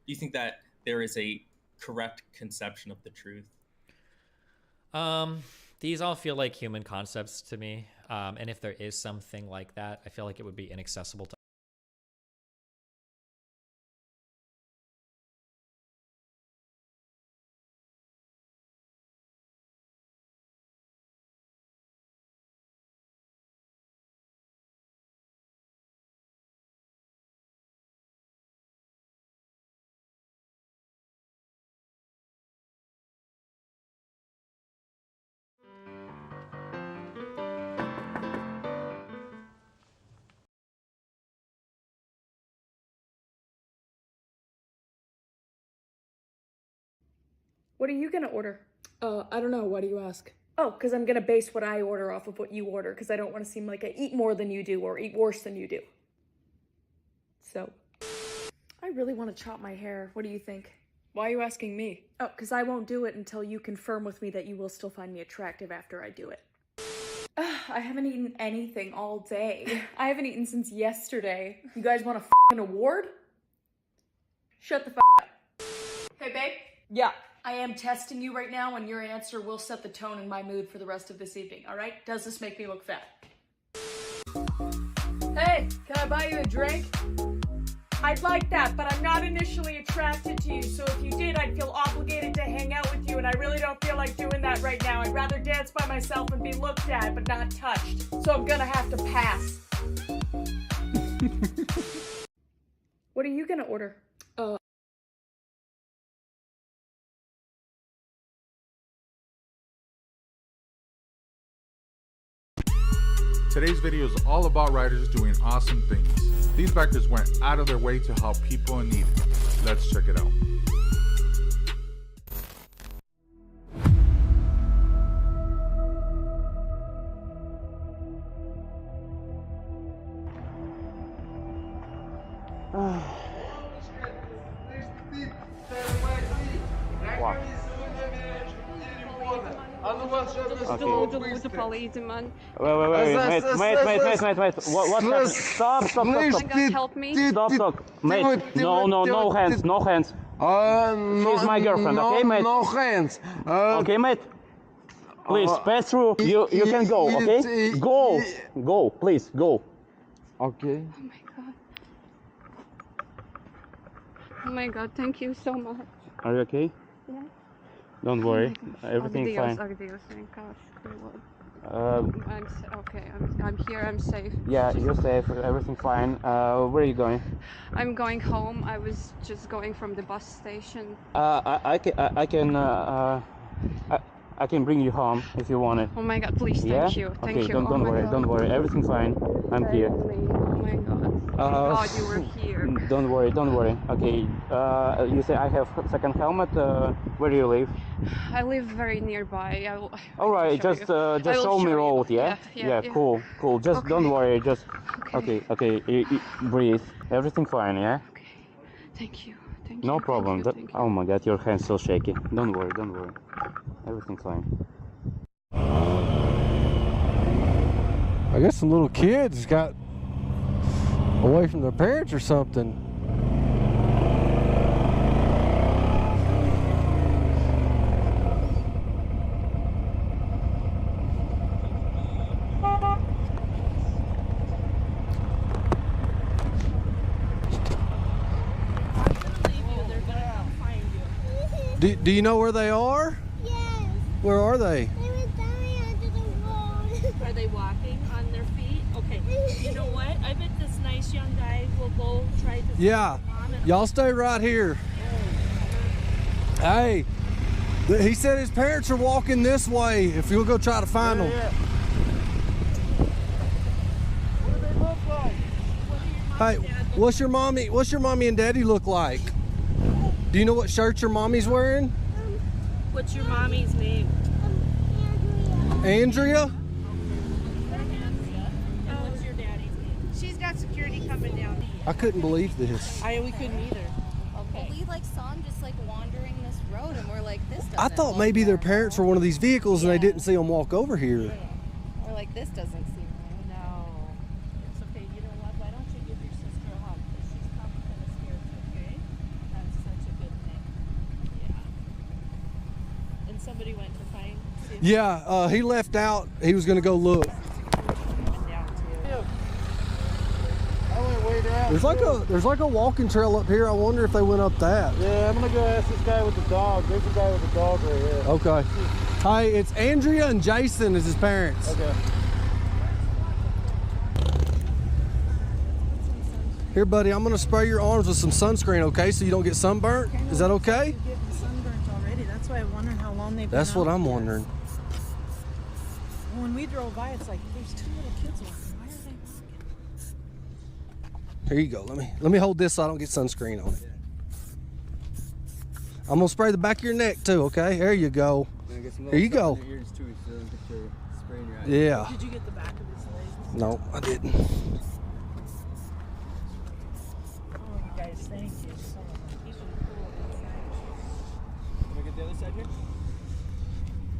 Do you think that there is a correct conception of the truth? These all feel like human concepts to me. And if there is something like that, I feel like it would be inaccessible to. What are you gonna order? I don't know. Why do you ask? Oh, because I'm gonna base what I order off of what you order, because I don't want to seem like I eat more than you do or eat worse than you do. So, I really want to chop my hair. What do you think? Why are you asking me? Oh, because I won't do it until you confirm with me that you will still find me attractive after I do it. I haven't eaten anything all day. I haven't eaten since yesterday. You guys want a f***ing award? Shut the f*** up. Hey, babe? Yeah. I am testing you right now, and your answer will set the tone in my mood for the rest of this evening, all right? Does this make me look fat? Hey, can I buy you a drink? I'd like that, but I'm not initially attracted to you, so if you did, I'd feel obligated to hang out with you, and I really don't feel like doing that right now. I'd rather dance by myself and be looked at, but not touched. So I'm gonna have to pass. What are you gonna order? Today's video is all about writers doing awesome things. These backers went out of their way to help people in need. Let's check it out. Дуже поліція, man. Wait. What happened? Stop. Oh my God, help me. Stop. Mate, no hands. She's my girlfriend, okay, mate? No hands. Okay, mate? Please, pass through. You can go, okay? Go, please, go. Okay. Oh my God, thank you so much. Are you okay? Yeah. Don't worry, everything's fine. Adios, gosh, okay, I'm here, I'm safe. Yeah, you're safe, everything's fine. Where are you going? I'm going home. I was just going from the bus station. I can bring you home if you want it. Oh my God, please, Yeah? thank you. Thank Okay, you. don't worry, everything's fine. I'm here. Oh my God. God, you were here. Don't worry. Okay, you say I have second helmet. Where do you live? I live very nearby. All right, just show me road, yeah? Yeah, cool. Just don't worry, just okay. Breathe. Everything fine, yeah? Thank you. No problem. Oh my God, your hand's so shaky. Don't worry. Everything's fine. I guess some little kids got away from their parents or something. Do you know where they are? Yes. Where are they? They were dying under the road. Are they walking on their feet? Okay. You know what? I bet this nice young guy will go try to. Yeah. Y'all stay right here. Hey, he said his parents are walking this way. If you'll go try to find them. What do they look like? Hey, what's your mommy and daddy look like? Do you know what shirt your mommy's wearing? What's your mommy's name? Andrea? And what's your daddy's name? She's got security coming down. I couldn't believe this. We couldn't either. Okay. We saw him just wandering this road, and we're like, this doesn't. I thought maybe their parents were one of these vehicles and they didn't see them walk over here. We're like, this doesn't seem right. No. It's okay. You know what? Why don't you give your sister a hug? Because she's probably kind of scared, okay? That's such a good thing. Yeah. And somebody went to find. Yeah, he left out. He was going to go look. There's like a walking trail up here. I wonder if they went up that. Yeah, I'm gonna go ask this guy with the dog. There's a guy with the dog right here. Okay. Hey, it's Andrea and Jason is his parents. Okay. Here, buddy, I'm gonna spray your arms with some sunscreen, okay, so you don't get sunburnt. Is that okay? You're getting sunburnt already. That's why I'm wondering how long they've been That's what out I'm there. wondering. When we drove by, it's like there's two little kids walking. Why are they walking? Here you go. Let me hold this so I don't get sunscreen on it. I'm gonna spray the back of your neck too, okay? There you go. Here you go. Yeah. Did you get the back of his legs? No, I didn't. Oh, you guys, thank you so much. Keep it cool inside. Can we get the other side here?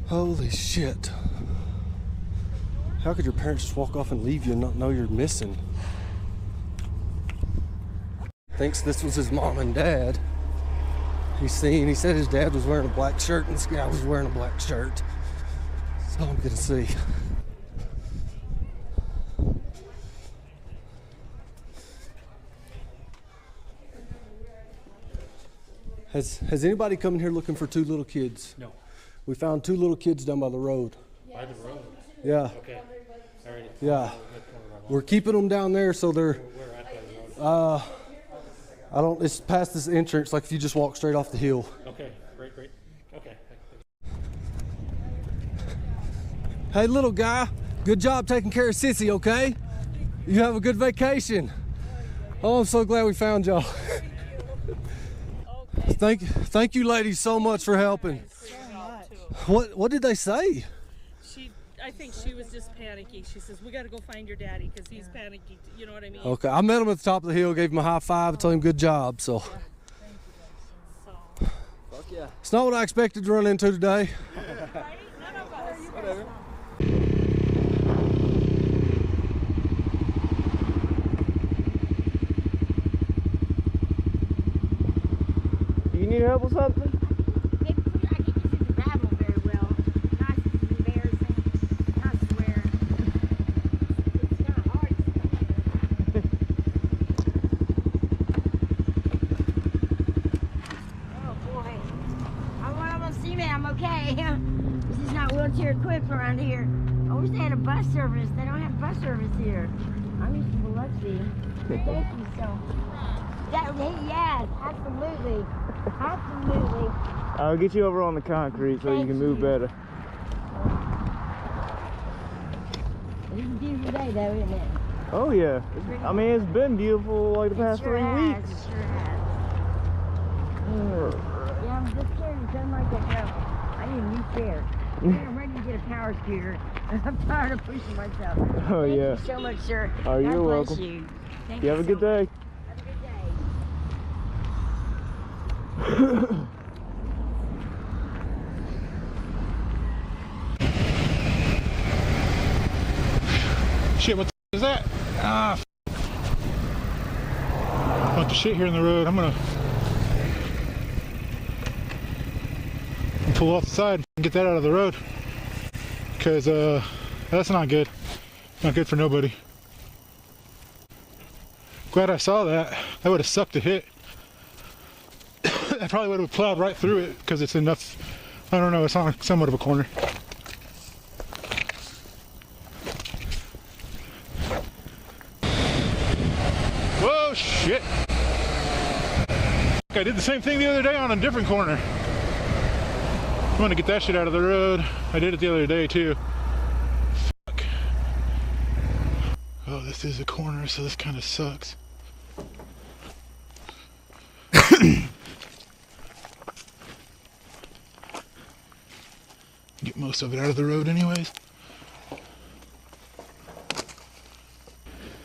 Holy shit. How could your parents just walk off and leave you and not know you're missing? Thinks this was his mom and dad. He said his dad was wearing a black shirt and this guy was wearing a black shirt. That's all I'm gonna see. Has anybody come in here looking for two little kids? No. We found two little kids down by the road. By the road? Yeah. Okay. All right. Yeah. We're keeping them down there so they're Where at by the road? it's past this entrance, like if you just walk straight off the hill. Okay, great. Okay. Hey, little guy, good job taking care of Sissy, okay? You have a good vacation. Oh, I'm so glad we found y'all. Thank you ladies so much for helping. What did they say? I think she was just panicky. She says, we got to go find your daddy because he's panicky. You know what I mean? Okay, I met him at the top of the hill, gave him a high five, told him good job, so. Fuck yeah. It's not what I expected to run into today. None of us. Whatever. Do you need help with something? I'm okay. This is not wheelchair equipped around here. I wish they had a bus service. They don't have bus service here. I'm used to Biloxi. Thank you so. Yes, absolutely. Absolutely. I'll get you over on the concrete so you can move better. It's a beautiful day though, isn't it? Oh yeah. I mean, it's been beautiful like the past 3 weeks. It sure has. Yeah, I'm just scared. It doesn't like that now. I need a new chair. I'm ready to get a power scooter. I'm tired of pushing myself. Oh Thank yeah. you so much, sir. Oh, you're God bless welcome. you. Thank You have a so good day. much. Have a good day. Shit, what the is that? Ah, a bunch of shit here in the road. I'm gonna pull off the side and get that out of the road. Because that's not good. Not good for nobody. Glad I saw that. That would have sucked to hit. I probably would have plowed right through it because it's enough. I don't know, it's on somewhat of a corner. Whoa, shit. I did the same thing the other day on a different corner. I'm gonna get that shit out of the road. I did it the other day too. Fuck. Oh, this is a corner, so this kind of sucks. Get most of it out of the road anyways.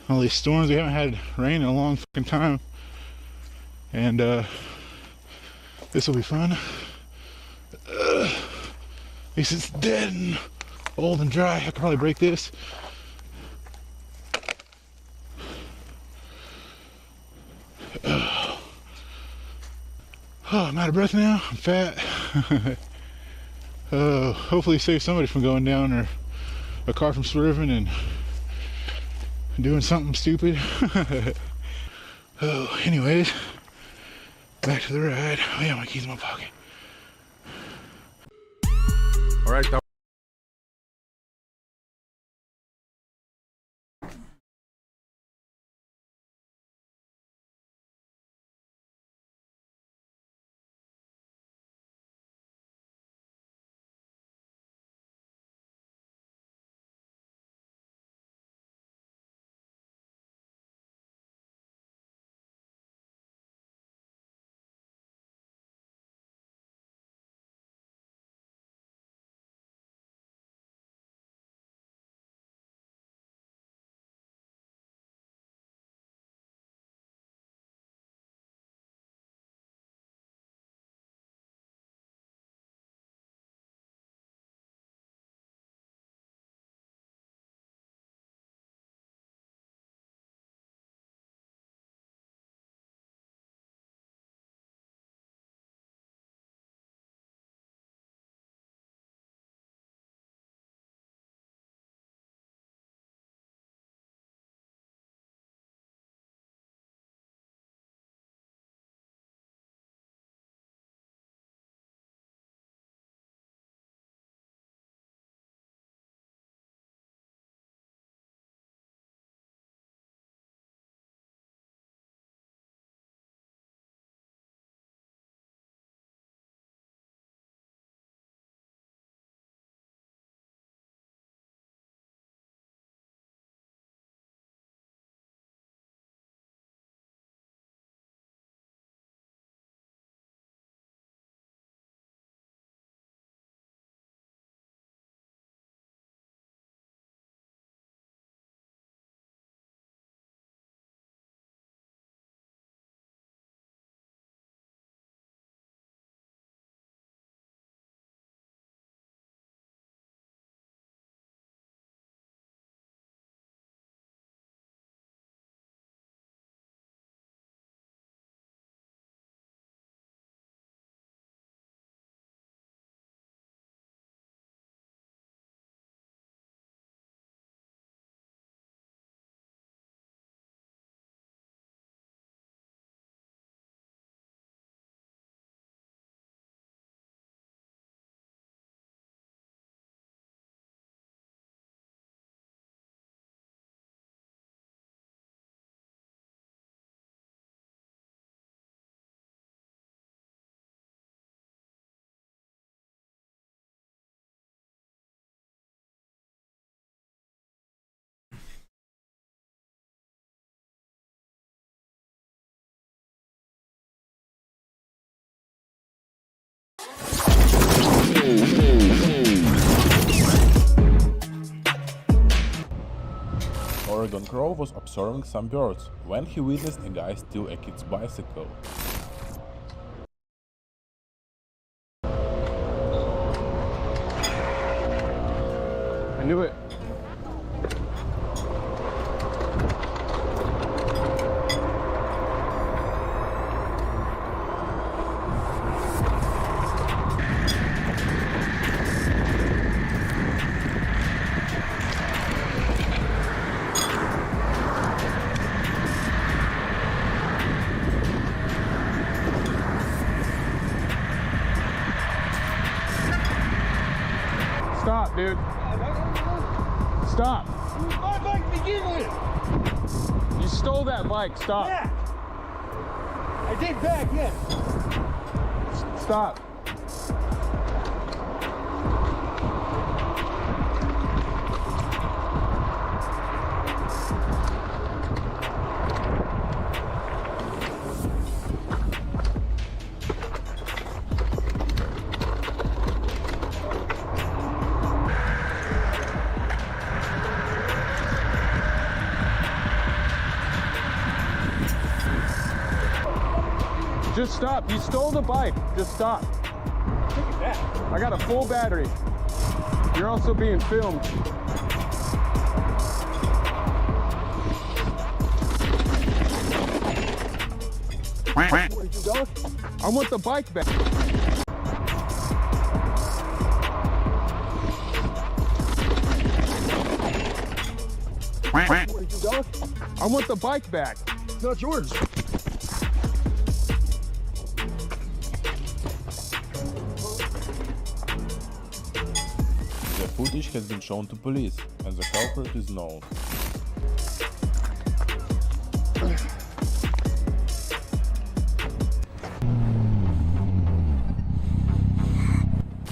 All these storms, we haven't had rain in a long fucking time. And this will be fun. At least it's dead and old and dry. I could probably break this. Oh, I'm out of breath now. I'm fat. Hopefully save somebody from going down or a car from swerving and doing something stupid. Oh, anyways, back to the ride. Oh yeah, my keys in my pocket. All right, that Gordon Crow was observing some birds when he witnessed a guy steal a kid's bicycle. I knew it. Stop, dude. Stop. My bike to begin with. You stole that bike. Stop. Yeah. I take back, yes. Stop. Just stop. You stole the bike. Just stop. Look at that. I got a full battery. You're also being filmed. I want the bike back. I want the bike back. It's not yours. The footage has been shown to police, and the culprit is known.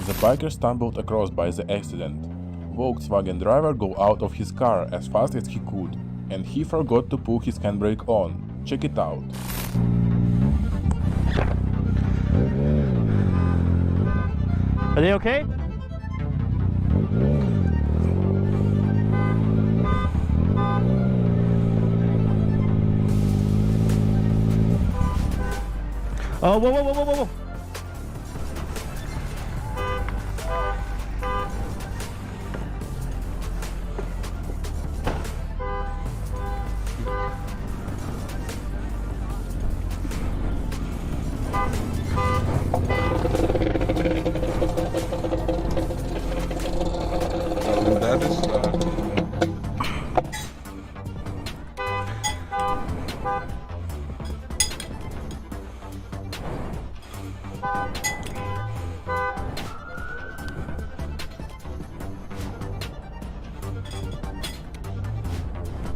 The biker stumbled across by the accident. Volkswagen driver got out of his car as fast as he could, and he forgot to put his handbrake on. Check it out. Are they okay? Oh, whoa, whoa, whoa, whoa, whoa. That is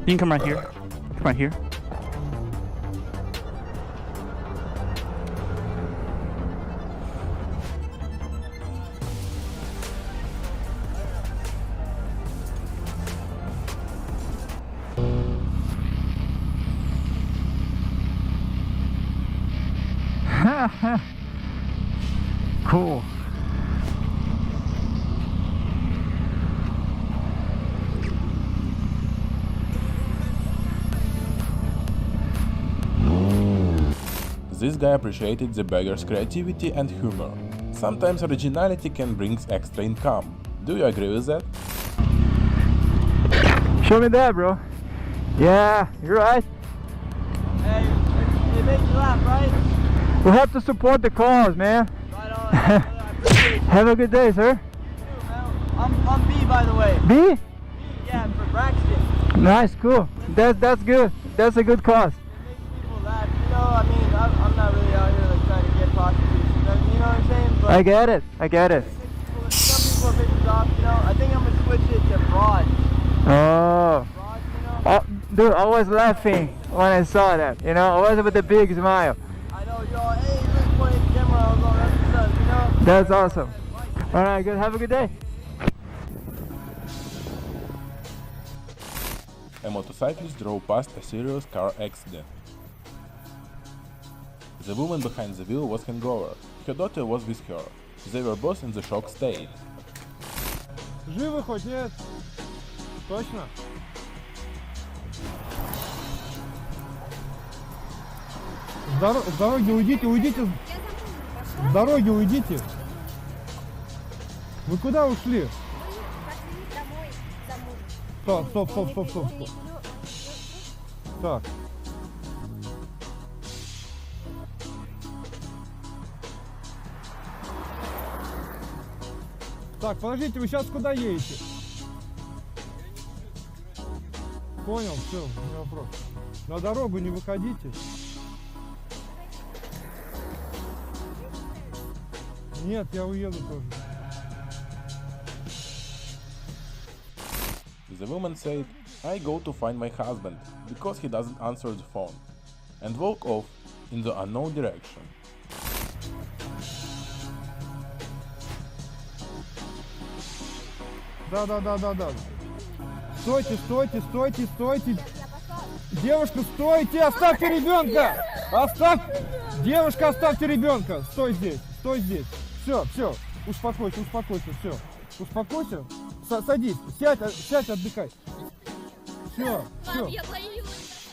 You can come right here. Come right here. Cool. This guy appreciated the beggar's creativity and humor. Sometimes originality can bring extra income. Do you agree with that? Show me that, bro. Yeah, you're right. Hey, it makes you laugh, right? We'll have to support the cause, man. Right on. I appreciate it. Have a good day, sir. You too, man. I'm B, by the way. B? B, yeah, for Braxton. Nice, cool. That's good. That's a good cause. People laugh, you know, I mean, I'm not really out here like trying to get prostitutes, you know what I'm saying? But I get it. I get it. some people are pissed off, you know. I think I'm gonna switch it to broad. Oh. Broad, you know? Oh, dude, I was laughing when I saw that. You know, I was with a big smile. I know, you're all, hey, look, point at the camera, I was all, that's what's up, you know? That's awesome. All right, good. Have a good day. A motorcyclist drove past a serious car accident. The woman behind the wheel was hangover. Her daughter was with her. They were both in the shock state. Живы хоть нет? Точно? С дороги уйдите, уйдите. С дороги уйдите. Вы куда ушли? Стоп, стоп, стоп, стоп, стоп, стоп. Так. Так, подождите, вы сейчас куда едете? Понял, все, не вопрос. На дорогу не выходите. Нет, я уеду тоже. The woman said, I go to find my husband because he doesn't answer the phone, and walk off in the unknown direction. Да. Стойте, стойте, стойте, стойте. Девушка, стойте, оставьте ребенка. Девушка, оставьте ребенка. Стой здесь, стой здесь. Все, успокойся, успокойся, все. Успокойся. Садись, сядь, отдыхай. Все. Я боюсь.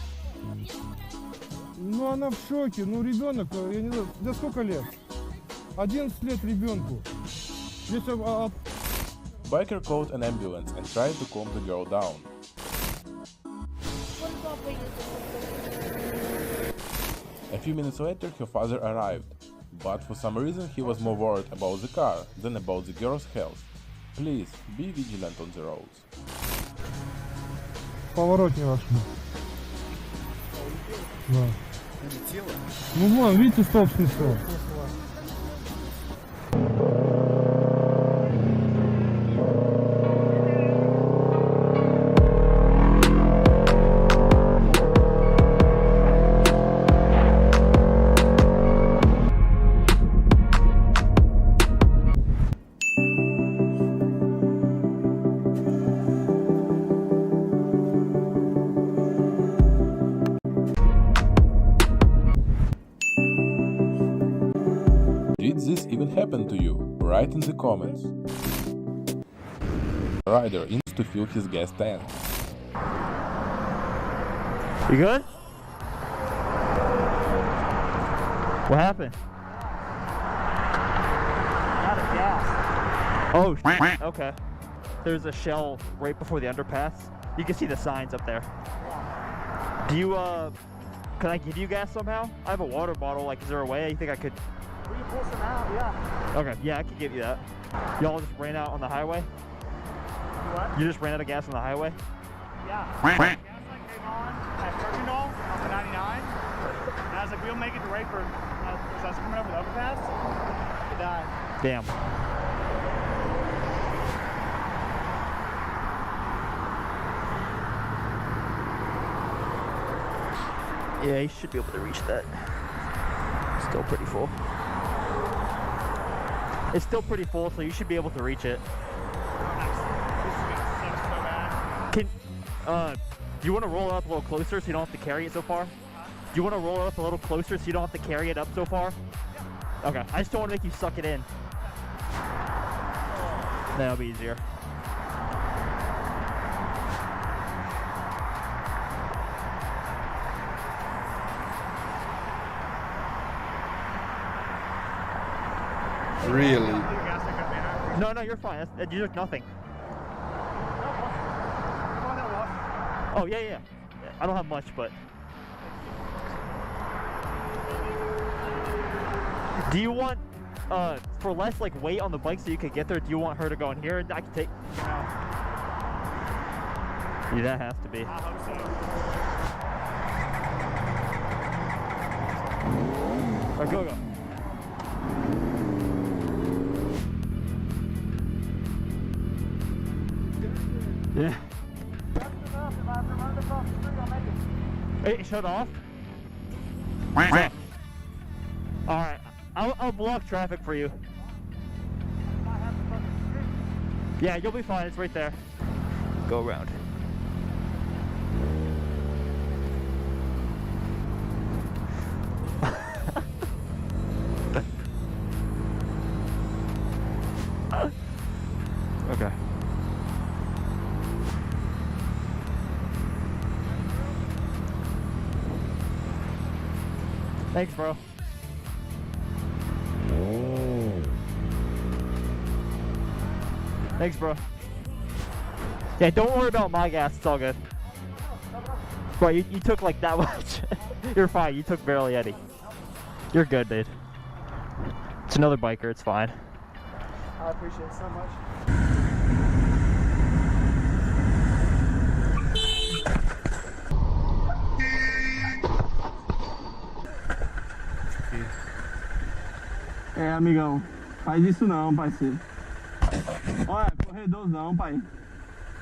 Ну она в шоке, ну ребенок, я не знаю, да сколько лет? 11 лет ребенку. Если Biker called an ambulance and tried to calm the girl down. A few minutes later her father arrived, but for some reason he was more worried about the car than about the girl's health. Please be vigilant on the roads. Поворот не вошли. Да. Ну вон, видите, стоп снесло. Did this even happen to you? Write in the comments. Ryder needs to fill his gas tank. You good? What happened? Out of gas. Oh, okay. There's a shell right before the underpass. You can see the signs up there. Do you, can I give you gas somehow? I have a water bottle, like, is there a way you think I could? We can pull some out, yeah. Okay, yeah, I can give you that. Y'all just ran out on the highway? What? You just ran out of gas on the highway? Yeah. Gas light came on at Kirkendall off the 99. And I was like, we'll make it to Rayford. As I was coming over the overpass, it died. Damn. Yeah, he should be able to reach that. Still pretty full. It's still pretty full, so you should be able to reach it. Can, do you want to roll it up a little closer so you don't have to carry it so far? Do you want to roll it up a little closer so you don't have to carry it up so far? Okay, I just don't want to make you suck it in. That'll be easier. Really? No, you're fine. You took nothing. Oh, yeah. I don't have much, but... Do you want, for less, like, weight on the bike so you could get there, do you want her to go in here? I can take... Yeah, that has to be. I hope so. All right, go. Yeah. Hey, shut off. Alright, I'll block traffic for you. Yeah, you'll be fine, it's right there. Go around. Okay. Thanks, bro. Thanks, bro. Yeah, don't worry about my gas. It's all good. Bro, you took like that much. You're fine. You took barely any. You're good, dude. It's another biker. It's fine. I appreciate it so much. É, amigão, faz isso não, parceiro. Olha, corredorzão, pai.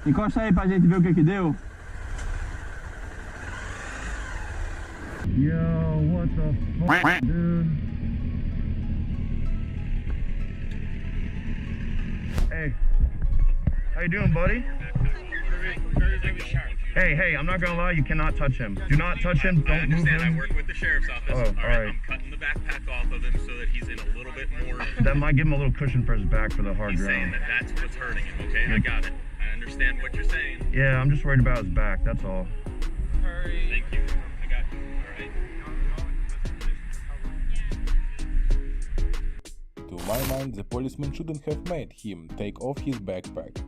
Encosta aí pra gente ver o que deu. Yo, what the fuck, dude? Hey, how you doing, buddy? Hey, I'm not gonna lie, you cannot touch him. Do not touch him, don't move him. I work with the sheriff's office. Oh, all right. I'm cutting the backpack off of him so that he's in a little bit more... That might give him a little cushion for his back for the hard He's ground. saying that that's what's hurting him, okay? I got it. I understand what you're saying. Yeah, I'm just worried about his back, that's all. Thank you. I got you. All right. To my mind, the policeman shouldn't have made him take off his backpack.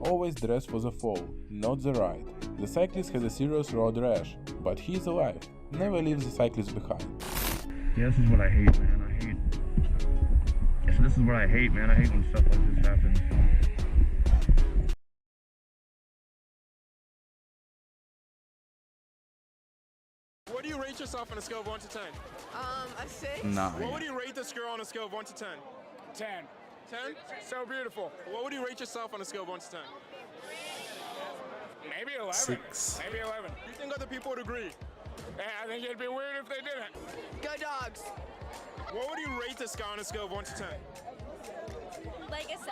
Always dress for the fall, not the ride. The cyclist has a serious road rash, but he is alive. Never leave the cyclist behind. Yeah, this is what I hate, man. This is what I hate, man. I hate when stuff like this happens. What do you rate yourself on a scale of 1 to 10? A 6. 9. What would you rate this girl on a scale of 1 to 10? 10. 10? So beautiful. What would you rate yourself on a scale of 1 to 10? Maybe 11. 6. Maybe 11. Do you think other people would agree? Yeah, I think it'd be weird if they didn't. Go Dogs. What would you rate this guy on a scale of 1 to 10? Like a 7.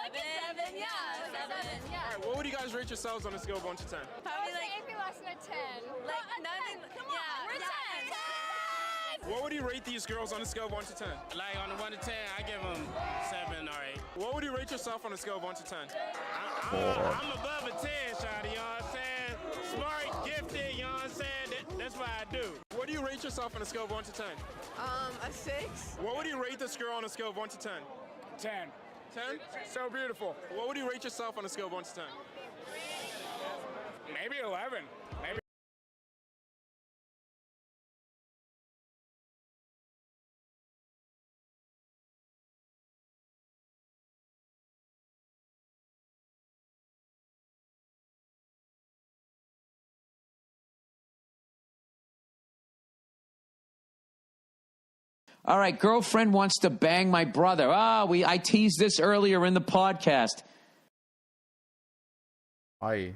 Yeah, 7. Yeah. All right, what would you guys rate yourselves on a scale of 1 to 10? Probably like if we lost a 10. Like nothing. Come on, we're 10. What would you rate these girls on a scale of 1 to 10? Like on a 1 to 10, I give them 7 or 8. What would you rate yourself on a scale of 1 to 10? I'm above a 10, shawty, you know what I'm saying? Smart, gifted, you know what I'm saying? That's what I do. What do you rate yourself on a scale of 1 to 10? A 6. What would you rate this girl on a scale of 1 to 10? 10. 10? So beautiful. What would you rate yourself on a scale of 1 to 10? Maybe 11. Maybe. All right, girlfriend wants to bang my brother. I teased this earlier in the podcast. Hi.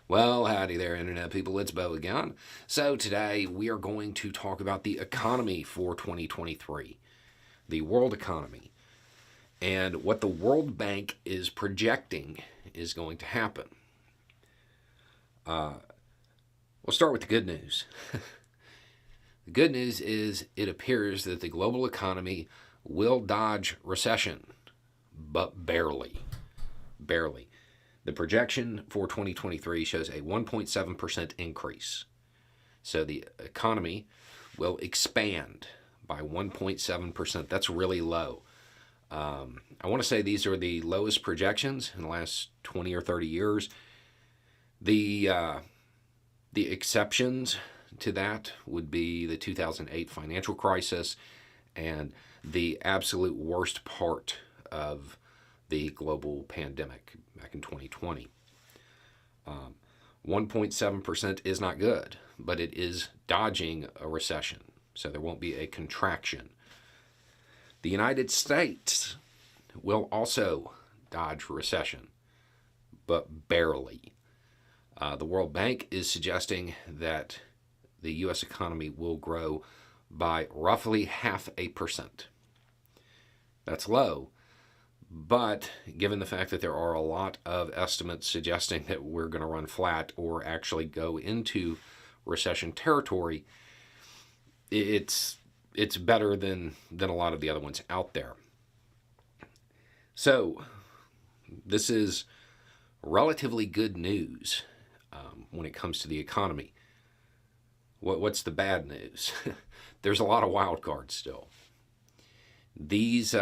Well, howdy there, Internet people. It's Bo again. So today we are going to talk about the economy for 2023, the world economy, and what the World Bank is projecting is going to happen. We'll start with the good news. The good news is it appears that the global economy will dodge recession, but barely. Barely. The projection for 2023 shows a 1.7% increase. So the economy will expand by 1.7%. That's really low. I want to say these are the lowest projections in the last 20 or 30 years. The exceptions to that would be the 2008 financial crisis and the absolute worst part of the global pandemic back in 2020. 1.7% is not good, but it is dodging a recession, so there won't be a contraction. The United States will also dodge recession, but barely. The World Bank is suggesting that the U.S. economy will grow by roughly 0.5%. That's low, but given the fact that there are a lot of estimates suggesting that we're going to run flat or actually go into recession territory, it's it's better than a lot of the other ones out there. So this is relatively good news when it comes to the economy. What's the bad news? There's a lot of wild cards still. These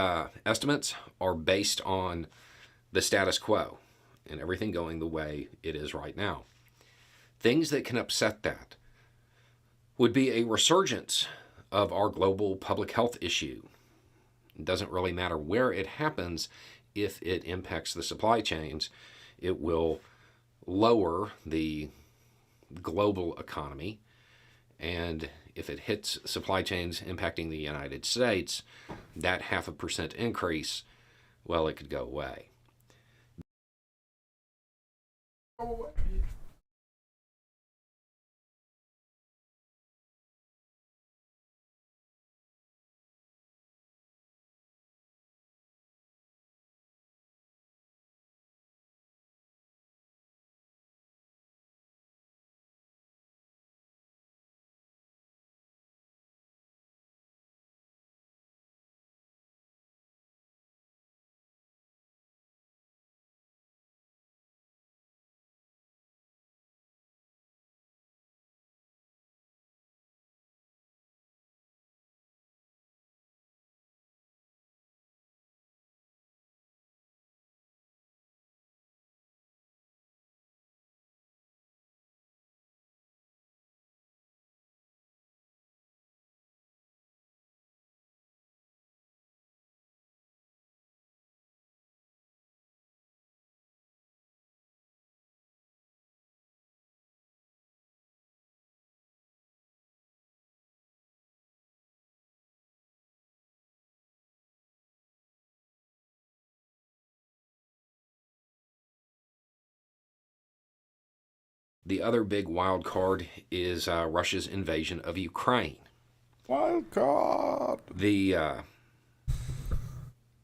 estimates are based on the status quo and everything going the way it is right now. Things that can upset that would be a resurgence of our global public health issue. It doesn't really matter where it happens. If it impacts the supply chains, it will lower the global economy. And if it hits supply chains impacting the United States, that 0.5% increase, well, it could go away. The other big wild card is Russia's invasion of Ukraine. Wild card.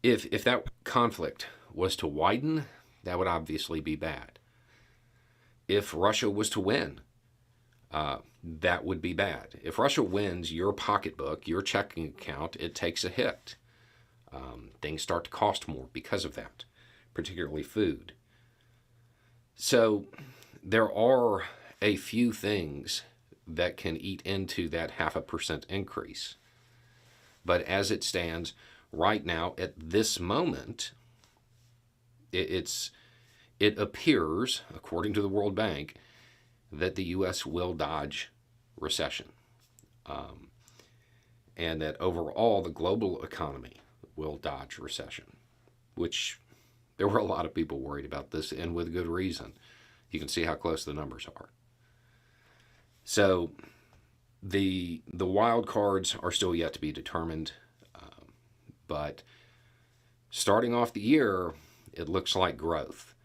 If that conflict was to widen, that would obviously be bad. If Russia was to win, that would be bad. If Russia wins, your pocketbook, your checking account, it takes a hit. Things start to cost more because of that, particularly food. So there are a few things that can eat into that 0.5% increase. But as it stands right now, at this moment, it appears, according to the World Bank, that the U.S. will dodge recession. And that overall, the global economy will dodge recession, which there were a lot of people worried about this, and with good reason. You can see how close the numbers are. So the wild cards are still yet to be determined, but starting off the year, it looks like growth,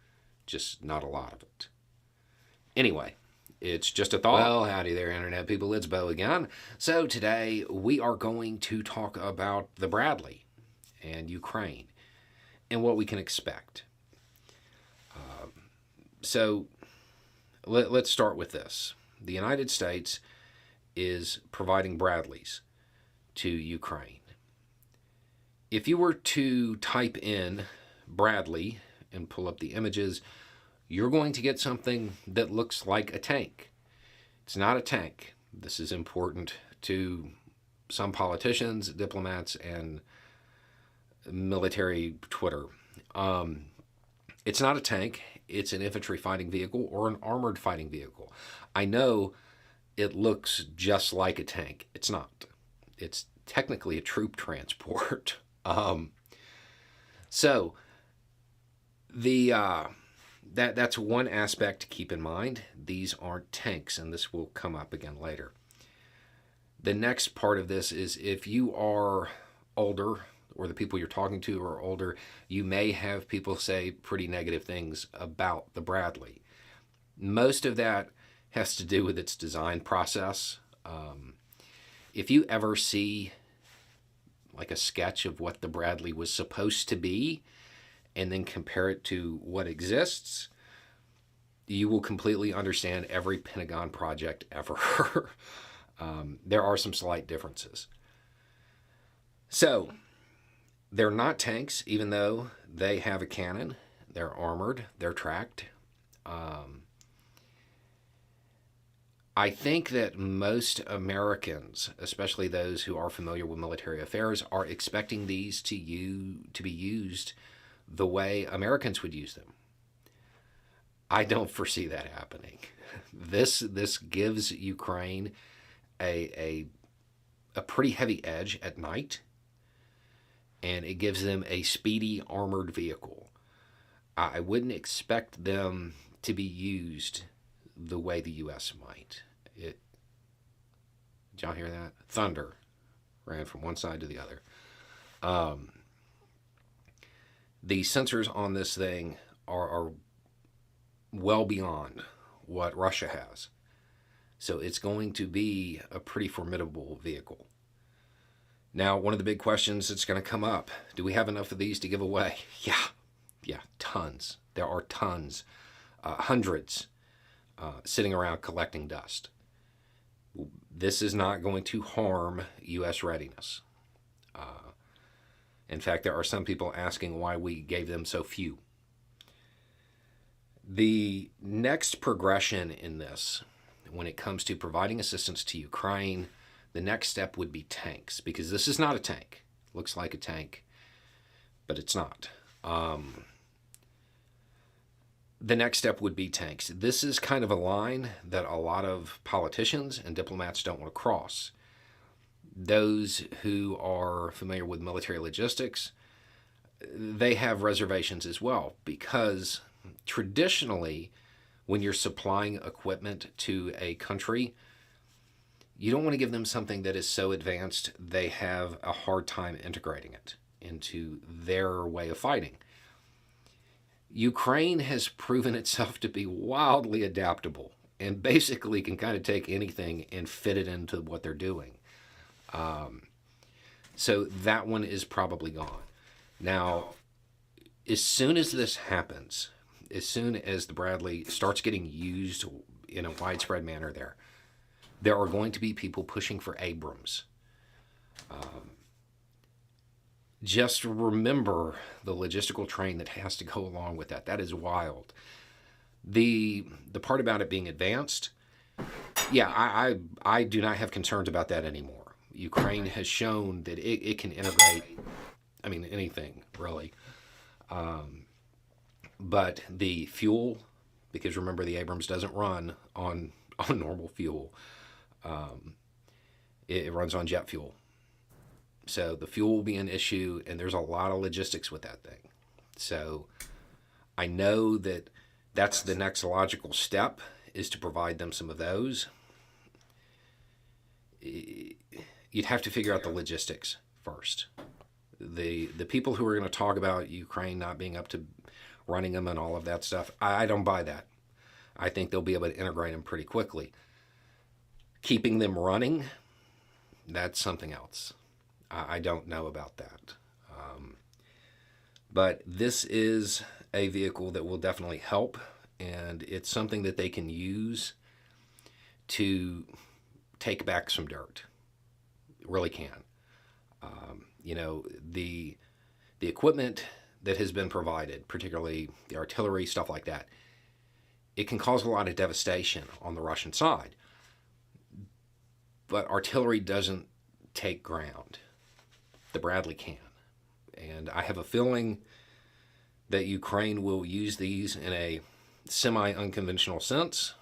just not a lot of it. Anyway, it's just a thought. Well, howdy there, Internet people. It's Bo again. So today we are going to talk about the Bradley and Ukraine and what we can expect. So let's start with this. The United States is providing Bradleys to Ukraine. If you were to type in Bradley and pull up the images, you're going to get something that looks like a tank. It's not a tank. This is important to some politicians, diplomats, and military Twitter. It's not a tank. It's an infantry fighting vehicle or an armored fighting vehicle. I know it looks just like a tank. It's not. It's technically a troop transport. So that's one aspect to keep in mind. These aren't tanks, and this will come up again later. The next part of this is if you are older, or the people you're talking to are older, you may have people say pretty negative things about the Bradley. Most of that has to do with its design process. If you ever see like a sketch of what the Bradley was supposed to be and then compare it to what exists, you will completely understand every Pentagon project ever. There are some slight differences. So, they're not tanks, even though they have a cannon. They're armored. They're tracked. I think that most Americans, especially those who are familiar with military affairs, are expecting these to be used the way Americans would use them. I don't foresee that happening. This gives Ukraine a pretty heavy edge at night, and it gives them a speedy armored vehicle. I wouldn't expect them to be used the way the U.S. might. Did y'all hear that? Thunder ran from one side to the other. The sensors on this thing are well beyond what Russia has. So it's going to be a pretty formidable vehicle. Now, one of the big questions that's going to come up, do we have enough of these to give away? Yeah, tons. There are tons, hundreds sitting around collecting dust. This is not going to harm U.S. readiness. In fact, there are some people asking why we gave them so few. The next progression in this, when it comes to providing assistance to Ukraine, the next step would be tanks, because this is not a tank. Looks like a tank, but it's not. The next step would be tanks. This is kind of a line that a lot of politicians and diplomats don't want to cross. Those who are familiar with military logistics, they have reservations as well, because traditionally, when you're supplying equipment to a country, you don't want to give them something that is so advanced they have a hard time integrating it into their way of fighting. Ukraine has proven itself to be wildly adaptable and basically can kind of take anything and fit it into what they're doing. So that one is probably gone. Now, as soon as this happens, as soon as the Bradley starts getting used in a widespread manner there are going to be people pushing for Abrams. Just remember the logistical train that has to go along with that. That is wild. The part about it being advanced, yeah, I do not have concerns about that anymore. Ukraine has shown that it can integrate, I mean, anything, really. But the fuel, because remember the Abrams doesn't run on normal fuel. It runs on jet fuel. So the fuel will be an issue, and there's a lot of logistics with that thing. So I know that that's the next logical step, is to provide them some of those. You'd have to figure out the logistics first. The people who are going to talk about Ukraine not being up to running them and all of that stuff, I don't buy that. I think they'll be able to integrate them pretty quickly. Keeping them running, that's something else. I don't know about that. But this is a vehicle that will definitely help, and it's something that they can use to take back some dirt. It really can. The equipment that has been provided, particularly the artillery, stuff like that, it can cause a lot of devastation on the Russian side. But artillery doesn't take ground. The Bradley can. And I have a feeling that Ukraine will use these in a semi-unconventional sense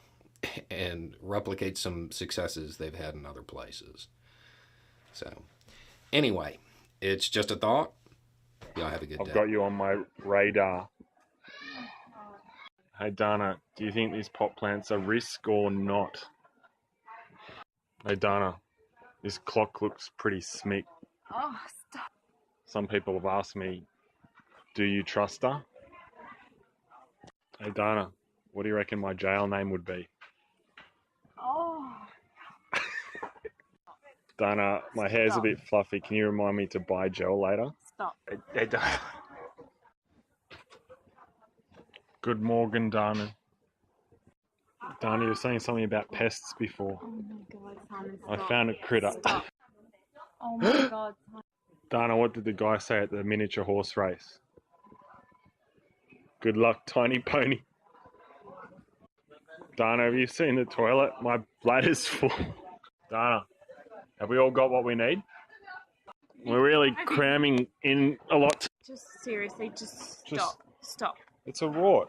and replicate some successes they've had in other places. So, anyway, it's just a thought. Y'all have a good day. I've got you on my radar. Hey, Dana, do you think these pot plants are risk or not? Hey, Dana, this clock looks pretty smick. Oh, stop. Some people have asked me, do you trust her? Hey, Dana, what do you reckon my jail name would be? Oh. Dana, my hair's a bit fluffy. Can you remind me to buy gel later? Stop. Hey, Dana. Good morning, Dana. Dana, you were saying something about pests before. Oh my God, Simon, I stop. found a critter. Stop. Oh my God, Simon. Dana, what did the guy say at the miniature horse race? Good luck, tiny pony. Dana, have you seen the toilet? My bladder's full. Dana, have we all got what we need? We're really cramming in a lot. Just seriously, just stop. Stop. It's a rort.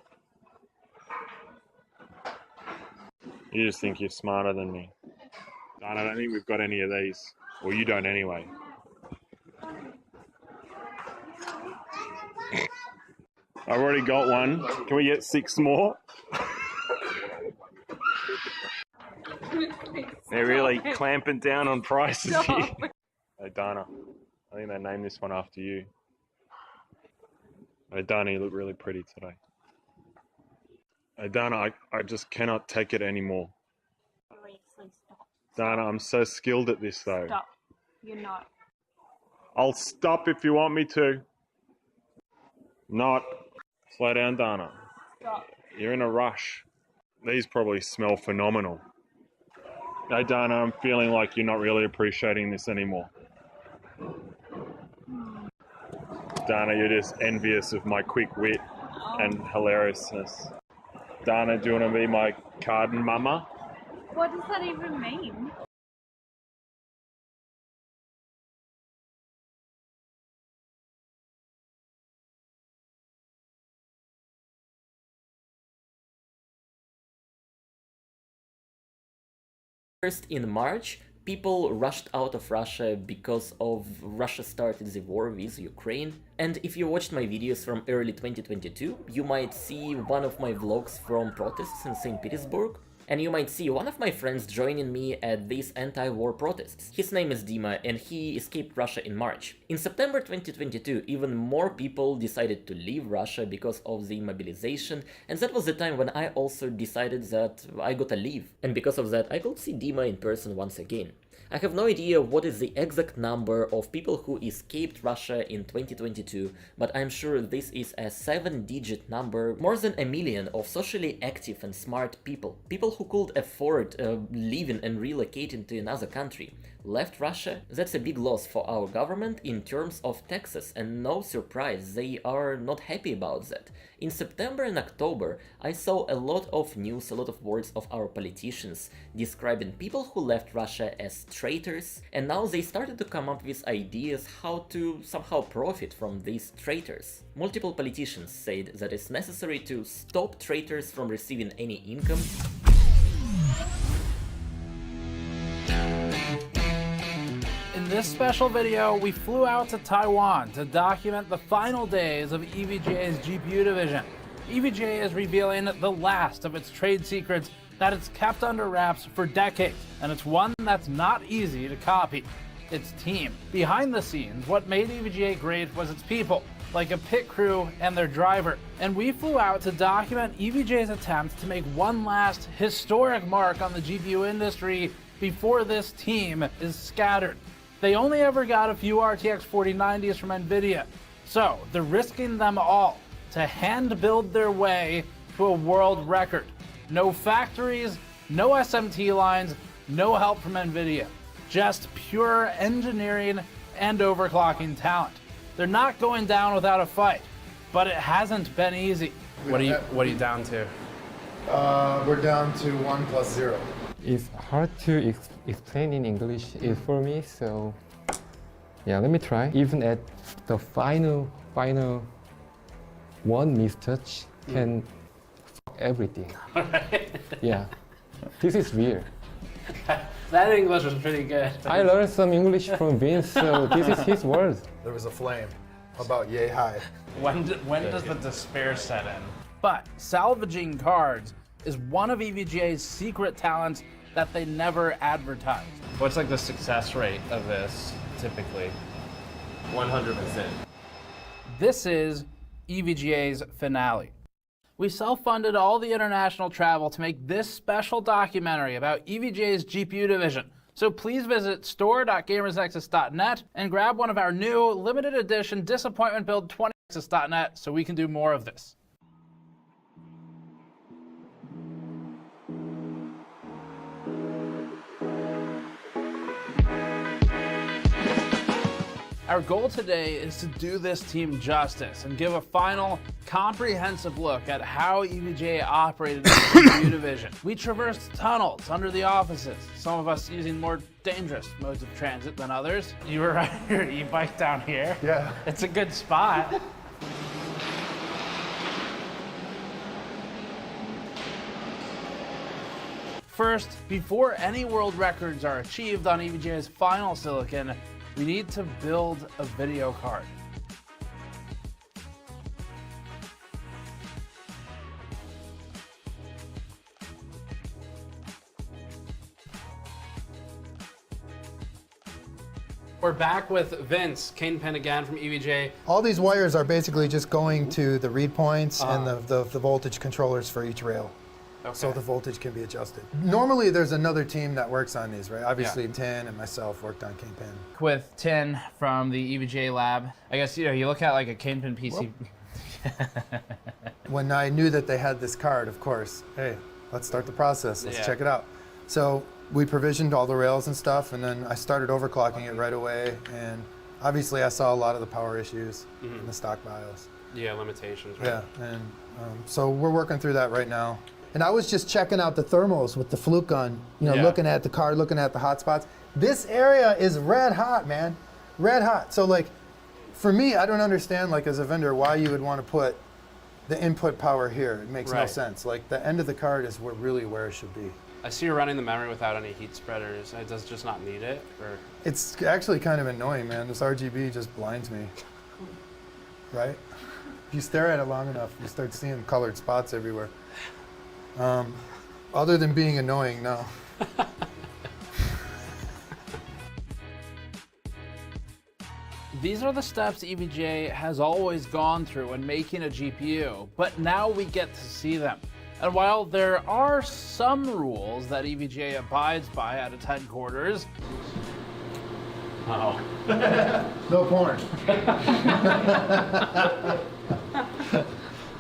You just think you're smarter than me. Dana, I don't think we've got any of these. Well, you don't anyway. I've already got one. Can we get 6 more? They're really clamping down on prices here. Hey, Dana, I think they named this one after you. Hey, Dana, you look really pretty today. Hey, Dana, I just cannot take it anymore. Seriously, stop. Dana, I'm so skilled at this, though. Stop. You're not. I'll stop if you want me to. Not. Slow down, Dana. Stop. You're in a rush. These probably smell phenomenal. Hey, Dana, I'm feeling like you're not really appreciating this anymore. Dana, you're just envious of my quick wit and hilariousness. Dana, do you want to be my garden mama? What does that even mean? First, in March, people rushed out of Russia because of Russia started the war with Ukraine. And if you watched my videos from early 2022, you might see one of my vlogs from protests in St. Petersburg. And you might see one of my friends joining me at these anti-war protests. His name is Dima and he escaped Russia in March. In September 2022, even more people decided to leave Russia because of the mobilization, and that was the time when I also decided that I gotta leave. And because of that, I could see Dima in person once again. I have no idea what is the exact number of people who escaped Russia in 2022, but I'm sure this is a 7-digit number, more than 1 million of socially active and smart people. People who could afford living and relocating to another country. Left Russia? That's a big loss for our government in terms of taxes, and no surprise, they are not happy about that. In September and October, I saw a lot of news, a lot of words of our politicians describing people who left Russia as traitors, and now they started to come up with ideas how to somehow profit from these traitors. Multiple politicians said that it's necessary to stop traitors from receiving any income. In this special video, we flew out to Taiwan to document the final days of EVGA's GPU division. EVGA is revealing the last of its trade secrets that it's kept under wraps for decades, and it's one that's not easy to copy. Its team. Behind the scenes, what made EVGA great was its people, like a pit crew and their driver. And we flew out to document EVGA's attempt to make one last historic mark on the GPU industry before this team is scattered. They only ever got a few RTX 4090s from NVIDIA, so they're risking them all to hand build their way to a world record. No factories, no SMT lines, no help from NVIDIA. Just pure engineering and overclocking talent. They're not going down without a fight, but it hasn't been easy. What are you down to? We're down to 1 + 0. It's hard to explain in English for me, so yeah, let me try. Even at the final one mistouch can fuck everything. Yeah, this is real. That English was pretty good. I learned some English from Vince, so this is his words. There was a flame about yay high. When does the despair set in? But salvaging cards is one of EVGA's secret talents that they never advertised. What's like the success rate of this typically? 100%. This is EVGA's finale. We self-funded all the international travel to make this special documentary about EVGA's GPU division. So please visit store.gamersnexus.net and grab one of our new limited edition Disappointment Build 20nexus.net so we can do more of this. Our goal today is to do this team justice and give a final, comprehensive look at how EVGA operated in the GPU division. We traversed tunnels under the offices, some of us using more dangerous modes of transit than others. You were riding your e-bike down here? Yeah. It's a good spot. First, before any world records are achieved on EVGA's final silicon, we need to build a video card. We're back with Vince, Kingpin again from EVGA. All these wires are basically just going to the read points and the voltage controllers for each rail. Okay. So the voltage can be adjusted. Normally there's another team that works on these, right? Obviously Tin and myself worked on Kingpin. With Tin from the EVGA lab. I guess, you know, you look at like a Kingpin PC. When I knew that they had this card, of course, hey, let's start the process. Let's check it out. So we provisioned all the rails and stuff, and then I started overclocking it right away. And obviously I saw a lot of the power issues in the stock BIOS. Yeah, limitations, right? Yeah, and so we're working through that right now. And I was just checking out the thermals with the Fluke gun, you know, looking at the card, looking at the hot spots. This area is red hot, man, red hot. So like, for me, I don't understand, like as a vendor, why you would want to put the input power here. It makes no sense. Like the end of the card is really where it should be. I see you're running the memory without any heat spreaders. It does just not need it? Or? It's actually kind of annoying, man. This RGB just blinds me, right? If you stare at it long enough, you start seeing colored spots everywhere. Other than being annoying, no. These are the steps EVGA has always gone through when making a GPU, but now we get to see them. And while there are some rules that EVGA abides by at its headquarters, Uh-oh. No porn.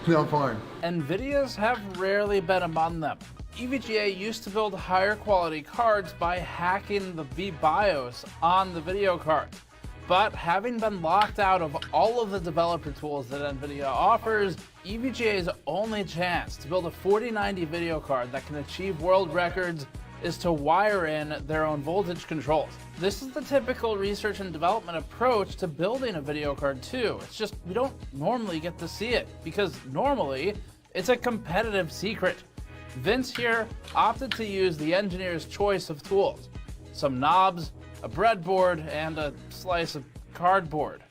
No porn. NVIDIA's have rarely been among them. EVGA used to build higher quality cards by hacking the vBIOS on the video cards. But having been locked out of all of the developer tools that NVIDIA offers, EVGA's only chance to build a 4090 video card that can achieve world records is to wire in their own voltage controls. This is the typical research and development approach to building a video card too. It's just we don't normally get to see it because normally it's a competitive secret. Vince here opted to use the engineer's choice of tools. Some knobs, a breadboard, and a slice of cardboard.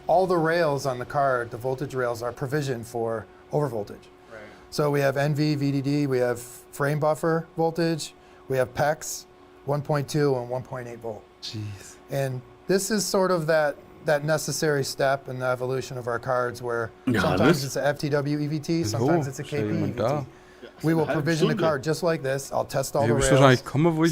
All the rails on the card, the voltage rails, are provisioned for overvoltage. Right. So we have NV, VDD, we have frame buffer voltage, we have PEX, 1.2 and 1.8 volt. Jeez. And this is sort of that necessary step in the evolution of our cards where sometimes it's a FTW EVT, sometimes it's a KP EVT. We will provision the card just like this. I'll test all the rails,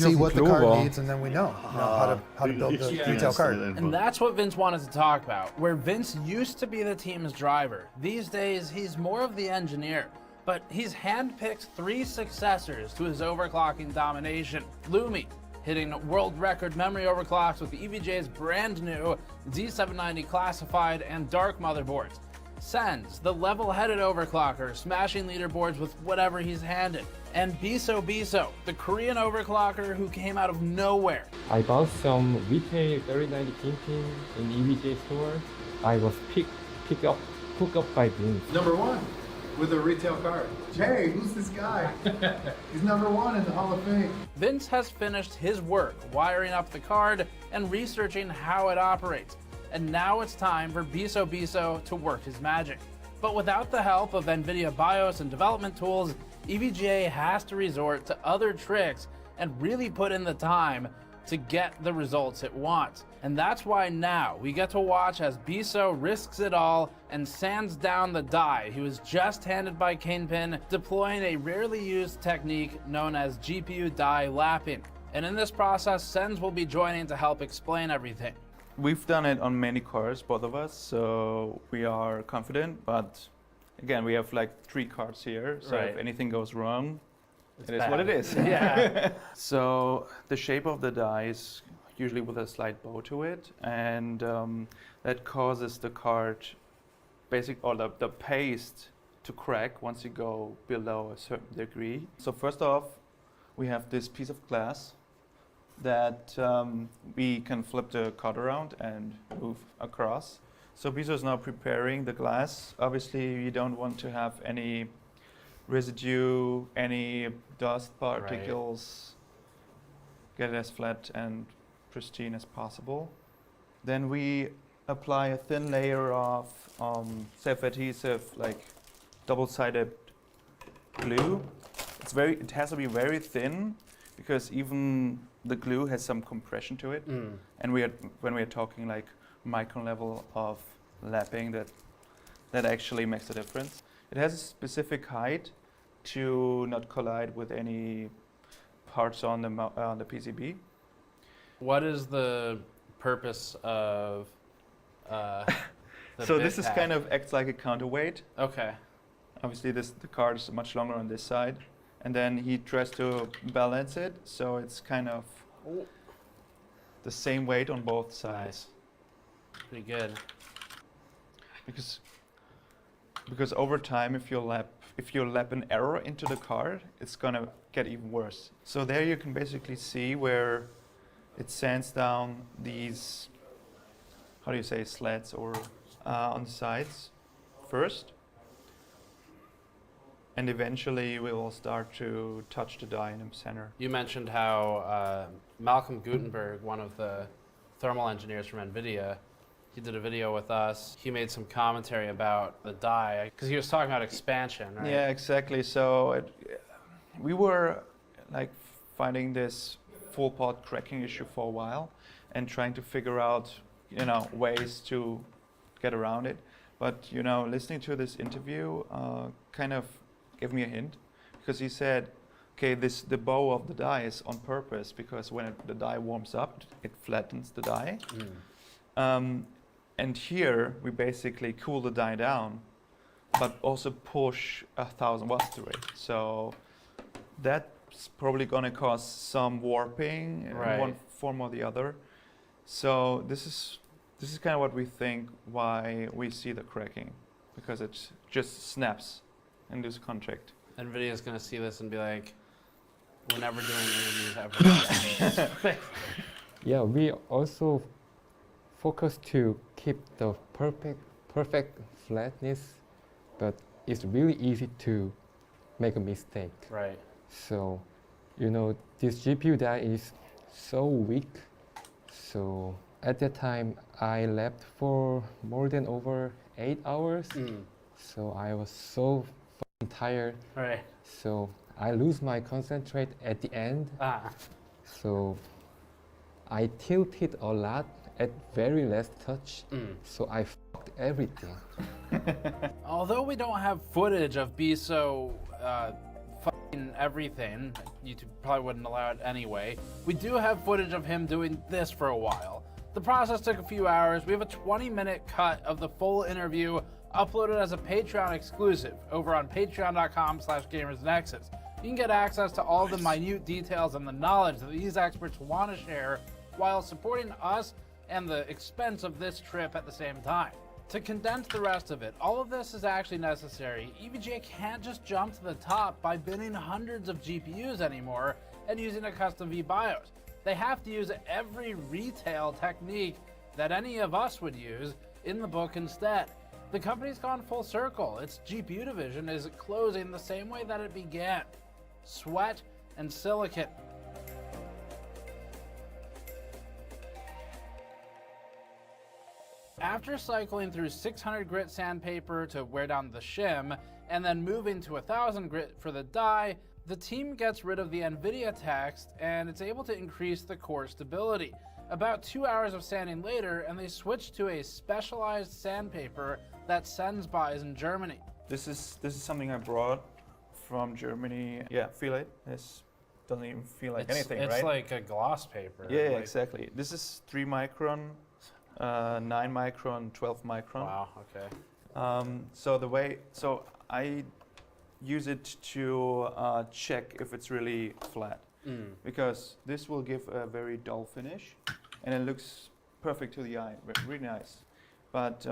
see what the card needs, and then we know how to build the detail card. And that's what Vince wanted to talk about. Where Vince used to be the team's driver, these days he's more of the engineer. But he's handpicked 3 successors to his overclocking domination. Lumi, hitting world record memory overclocks with EVGA's brand new Z790 classified and dark motherboards. Sens, the level-headed overclocker, smashing leaderboards with whatever he's handed. And Biso, the Korean overclocker who came out of nowhere. I bought some retail 3090 Kingpin in EVGA store. I was hooked up by Vince. #1 with a retail card. Jay, who's this guy? He's #1 in the Hall of Fame. Vince has finished his work wiring up the card and researching how it operates. And now it's time for Biso to work his magic. But without the help of NVIDIA BIOS and development tools, EVGA has to resort to other tricks and really put in the time to get the results it wants. And that's why now we get to watch as Biso risks it all and sands down the die he was just handed by Kingpin, deploying a rarely used technique known as GPU die lapping. And in this process, Sens will be joining to help explain everything. We've done it on many cars, both of us, so we are confident, but again, we have like 3 cards here, so if anything goes wrong, it is what it is. Yeah. So the shape of the die is usually with a slight bow to it, and that causes the card, or the paste, to crack once you go below a certain degree. So first off, we have this piece of glass that we can flip the card around and move across. So Biso is now preparing the glass. Obviously, you don't want to have any residue, any dust particles. Get it as flat and pristine as possible. Then we apply a thin layer of self-adhesive, like double-sided glue. It has to be very thin because even the glue has some compression to it. And when we are talking like micron level of lapping, that actually makes a difference. It has a specific height to not collide with any parts on the PCB. What is the purpose of so this is kind of acts like a counterweight. Okay. Obviously the card is much longer on this side, and then he tries to balance it so it's kind of the same weight on both sides. Nice. Pretty good. Because over time, if you lap an error into the card, it's gonna get even worse. So there you can basically see where it sands down these, how do you say, slats or on the sides first. And eventually we will start to touch the die in the center. You mentioned how Malcolm Gutenberg, one of the thermal engineers from NVIDIA, he did a video with us. He made some commentary about the die, because he was talking about expansion, right? Yeah, exactly. So we were like finding this full pot cracking issue for a while and trying to figure out, ways to get around it. But, listening to this interview kind of gave me a hint, because he said, okay, the bow of the die is on purpose because when the die warms up, it flattens the die. And here we basically cool the die down, but also push 1,000 watts through it. So that's probably going to cause some warping in one form or the other. So this is kind of what we think why we see the cracking, because it just snaps in this contract. NVIDIA is going to see this and be like, we're never doing interviews ever again. Yeah, we also focus to keep the perfect flatness, but it's really easy to make a mistake. Right. So, this GPU die is so weak. So at that time, I lapped for more than over 8 hours. So I was so fucking tired. Right. So I lose my concentrate at the end. So I tilted a lot at very last touch. So I fucked everything. Although we don't have footage of Biso fucking everything, YouTube probably wouldn't allow it anyway, we do have footage of him doing this for a while. The process took a few hours. We have a 20-minute cut of the full interview uploaded as a Patreon exclusive over on patreon.com/gamersnexus. You can get access to all the minute details and the knowledge that these experts want to share while supporting us and the expense of this trip at the same time. To condense the rest of it, all of this is actually necessary. EVGA can't just jump to the top by binning hundreds of GPUs anymore and using a custom vBIOS. They have to use every retail technique that any of us would use in the book instead. The company's gone full circle. Its GPU division is closing the same way that it began. Sweat and silicon. After cycling through 600 grit sandpaper to wear down the shim, and then moving to 1000 grit for the die, the team gets rid of the NVIDIA text and it's able to increase the core stability. About 2 hours of sanding later, and they switch to a specialized sandpaper that Sens buys in Germany. This is something I brought from Germany. Yeah, feel it. This doesn't even feel like anything, right? It's like a gloss paper. Yeah, exactly. This is 3 micron, 9 micron, 12 micron. Wow, okay. So I use it to check if it's really flat, because this will give a very dull finish. and it looks perfect to the eye, really nice. But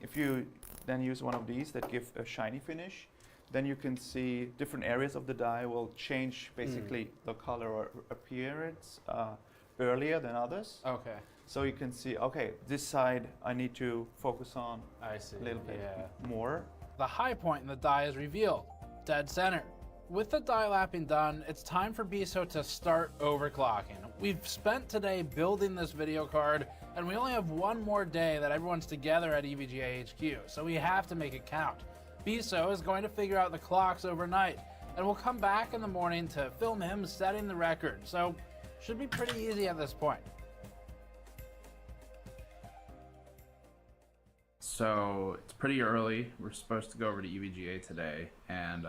if you then use one of these that give a shiny finish, then you can see different areas of the die will change basically the color or appearance earlier than others. Okay. So you can see, okay, this side I need to focus on I see. a little bit more. The high point in the die is revealed, dead center. With the die lapping done, it's time for BISO to start overclocking. We've spent today building this video card, and we only have one more day that everyone's together at EVGA HQ, so we have to make it count. BISO is going to figure out the clocks overnight, and we'll come back in the morning to film him setting the record, so should be pretty easy at this point. So it's pretty early. We're supposed to go over to EVGA today, and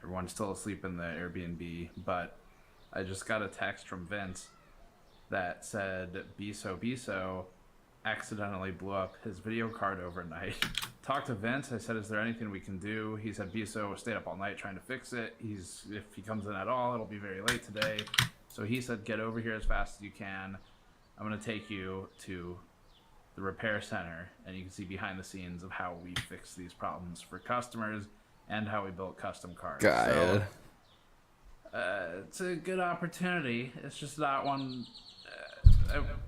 everyone's still asleep in the Airbnb, but I just got a text from Vince that said BISO accidentally blew up his video card overnight. Talked to Vince. I said, is there anything we can do? He said BISO stayed up all night trying to fix it. If he comes in at all, it'll be very late today. So he said, get over here as fast as you can. I'm going to take you to the repair center, and you can see behind the scenes of how we fix these problems for customers and how we built custom cards. Geil. So, it's a good opportunity. It's just not one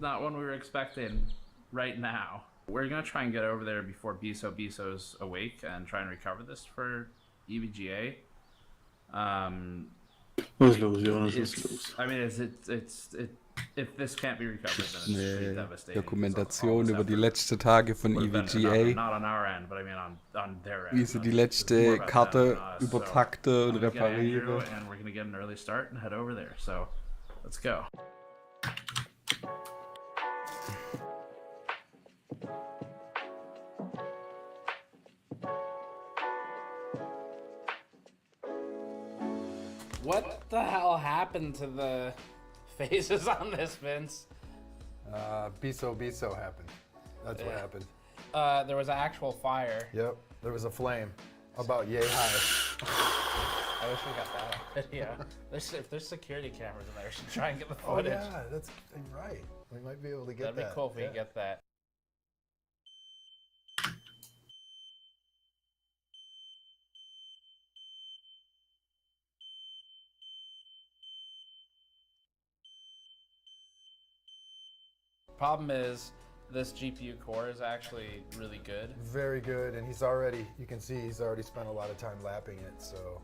we were expecting right now. We're gonna try and get over there before BISO's awake and try and recover this for EVGA. Was los, Jonas, was It's, los? I mean, if this can't be recovered, then it's pretty Nee, devastating. Dokumentation über die letzten Tage von EVGA. Not on our end, but I mean on their end. Wie sie die letzte Karte übertakte und I'm gonna get Andrew, repariere. and we're gonna get an early start and head over there. So, let's go. What the hell happened to the faces on this, Vince? BISO happened. That's what happened. There was an actual fire. Yep, there was a flame about yay high. I wish we got that video. If there's security cameras in there, we should try and get the footage. Oh yeah, that's right. We might be able to get that. That'd be cool if we could get that. Problem is, this GPU core is actually really good. Very good, and he's already, you can see he's already spent a lot of time lapping it, so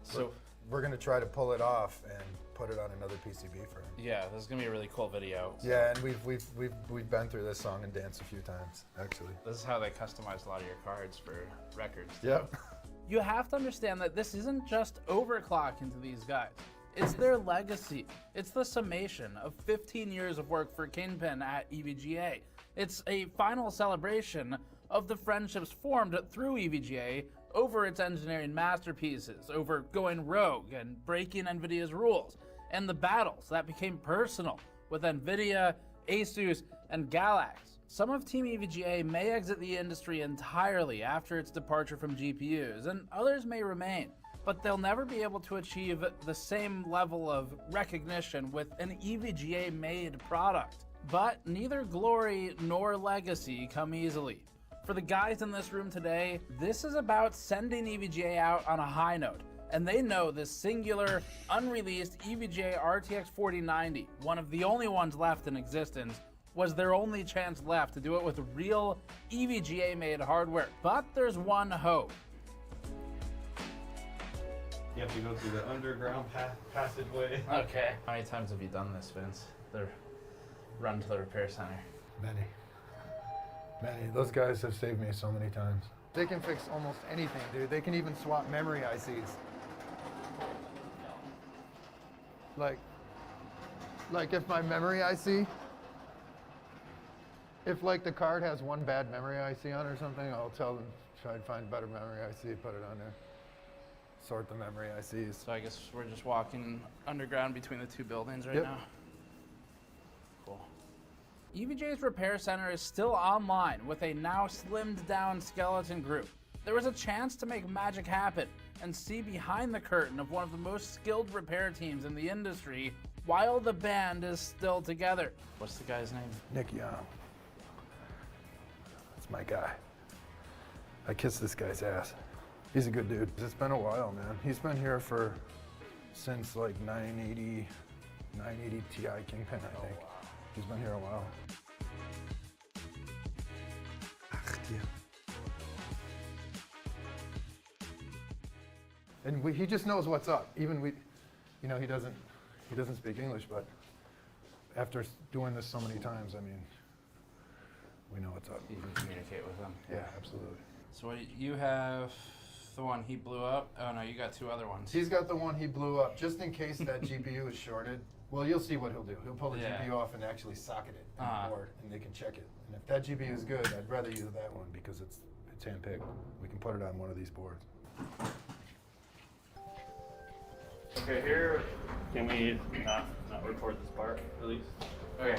we're gonna try to pull it off and put it on another PCB for him. Yeah, this is gonna be a really cool video. So. Yeah, and we've been through this song and danced a few times, actually. This is how they customize a lot of your cards for records. Too. Yep. You have to understand that this isn't just overclocking to these guys. It's their legacy. It's the summation of 15 years of work for Kingpin at EVGA. It's a final celebration of the friendships formed through EVGA over its engineering masterpieces, over going rogue and breaking NVIDIA's rules, and the battles that became personal with NVIDIA, Asus, and Galax. Some of Team EVGA may exit the industry entirely after its departure from GPUs, and others may remain. But they'll never be able to achieve the same level of recognition with an EVGA-made product. But neither glory nor legacy come easily. For the guys in this room today, this is about sending EVGA out on a high note, and they know this singular, unreleased EVGA RTX 4090, one of the only ones left in existence, was their only chance left to do it with real EVGA-made hardware. But there's one hope. You have to go through the underground passageway. Okay. How many times have you done this, Vince? The run to the repair center. Many. Those guys have saved me so many times. They can fix almost anything, dude. They can even swap memory ICs. Like if my memory IC, if like the card has one bad memory IC on or something, I'll tell them, try and find better memory IC, put it on there. Sort the memory ICs. So I guess we're just walking underground between the two buildings right now. Cool. EVGA's repair center is still online with a now slimmed down skeleton group. There was a chance to make magic happen and see behind the curtain of one of the most skilled repair teams in the industry while the band is still together. What's the guy's name? Nick Young. That's my guy. I kissed this guy's ass. He's a good dude. It's been a while, man. He's been here since like 980 Ti Kingpin, I think. He's been here a while. And he just knows what's up. Even he doesn't speak English, but after doing this so many times, I mean, we know what's up. You can communicate with them. Yeah, absolutely. So what you have the one he blew up? Oh no, you got two other ones. He's got the one he blew up, just in case that GPU is shorted. Well, you'll see what he'll do. He'll pull the GPU off and actually socket it in the board, and they can check it. And if that GPU is good, I'd rather use that one because it's handpicked. We can put it on one of these boards. Okay, here, can we not record this part, at least? Okay.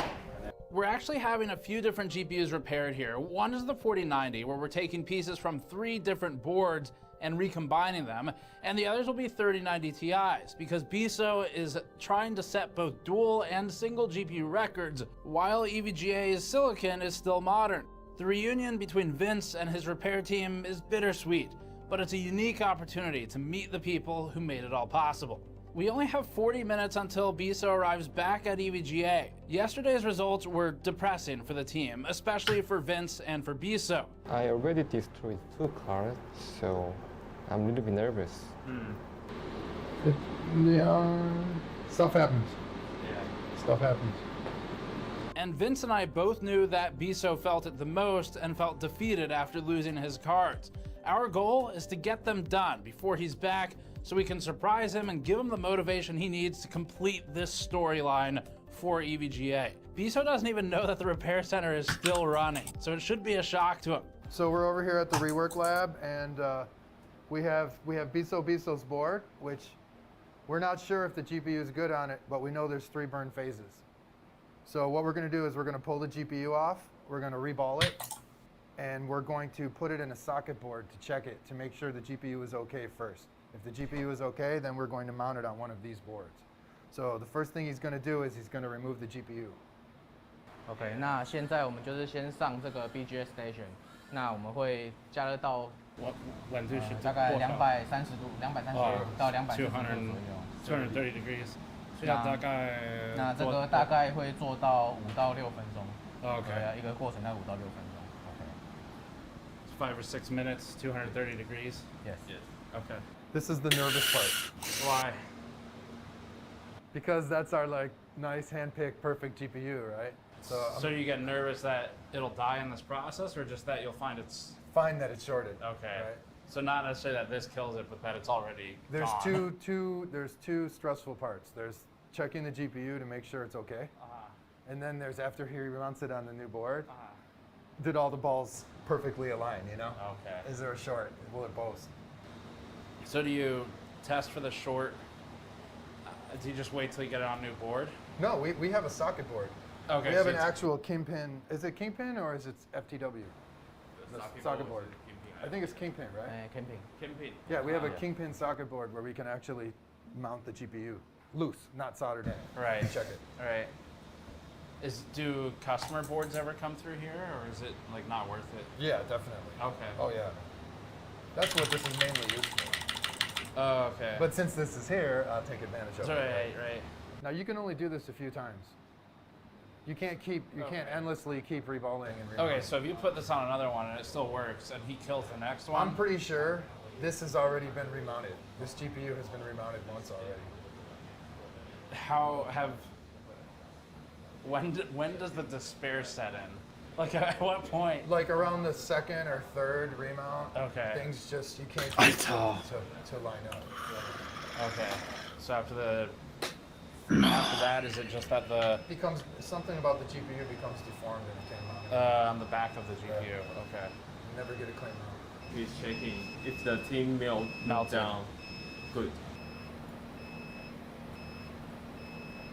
We're actually having a few different GPUs repaired here. One is the 4090, where we're taking pieces from 3 different boards and recombining them, and the others will be 3090 Ti's, because BISO is trying to set both dual and single GPU records, while EVGA's silicon is still modern. The reunion between Vince and his repair team is bittersweet, but it's a unique opportunity to meet the people who made it all possible. We only have 40 minutes until BISO arrives back at EVGA. Yesterday's results were depressing for the team, especially for Vince and for BISO. I already destroyed 2 cars, so I'm a little bit nervous. Yeah, stuff happens. Yeah. Stuff happens. And Vince and I both knew that BISO felt it the most and felt defeated after losing his cards. Our goal is to get them done before he's back, so we can surprise him and give him the motivation he needs to complete this storyline for EVGA. BISO doesn't even know that the repair center is still running, so it should be a shock to him. So we're over here at the rework lab, and we have BISO's board, which we're not sure if the GPU is good on it, but we know there's 3 burn phases. So what we're going to do is we're going to pull the GPU off, we're going to reball it, and we're going to put it in a socket board to check it to make sure the GPU is okay first. If the GPU is okay, then we're going to mount it on one of these boards. So the first thing he's going to do is he's going to remove the GPU. OK， 那现在我们就是先上这个 BGA station， 那我们会加热到大概230度，230到240度左右。230 degrees。所以大概那这个大概会做到5到6分钟。OK。一个过程大概5到6分钟。OK。5 or 6 minutes, 230 degrees. Yes. Okay. This is the nervous part. Why? Because that's our like nice hand-picked perfect GPU, right? So you get nervous that it'll die in this process, or just that you'll find that it's shorted. Okay. Right? So not necessarily that this kills it, but that it's already There's gone. there's two stressful parts. There's checking the GPU to make sure it's okay, and then there's after he mounts it on the new board. Did all the balls perfectly align? You know? Okay. Is there a short? Will it boast? So do you test for the short? Do you just wait till you get it on a new board? No, we have a socket board. Okay. We have an actual Kingpin. Is it Kingpin or is it FTW? The socket board. I think it's Kingpin, right? Kingpin. Yeah, we have a Kingpin socket board where we can actually mount the GPU loose, not soldered in. Right. And check it. Right. Do customer boards ever come through here, or is it like not worth it? Yeah, definitely. Okay. Oh yeah. That's what this is mainly used for. Oh, okay. But since this is here, I'll take advantage of it. Right. Now you can only do this a few times. You can't endlessly keep reballing and reballing. Okay, so if you put this on another one and it still works, and he kills the next one. I'm pretty sure this has already been remounted. This GPU has been remounted once already. When does the despair set in? Like at what point? Like around the 2nd or 3rd remount. Okay. Things just, you can't get to line up. Okay. So after that, is it just that becomes something about the GPU becomes deformed and it can't mount? On the back of the GPU. Yeah. Okay. You never get a clean mount. He's checking if the thing melts down. Good.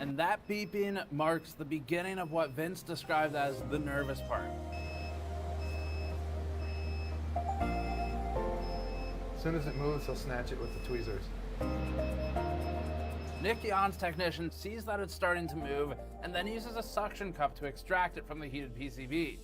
And that beeping marks the beginning of what Vince described as the nervous part. As soon as it moves, he'll snatch it with the tweezers. Nick Yon's technician sees that it's starting to move and then uses a suction cup to extract it from the heated PCB.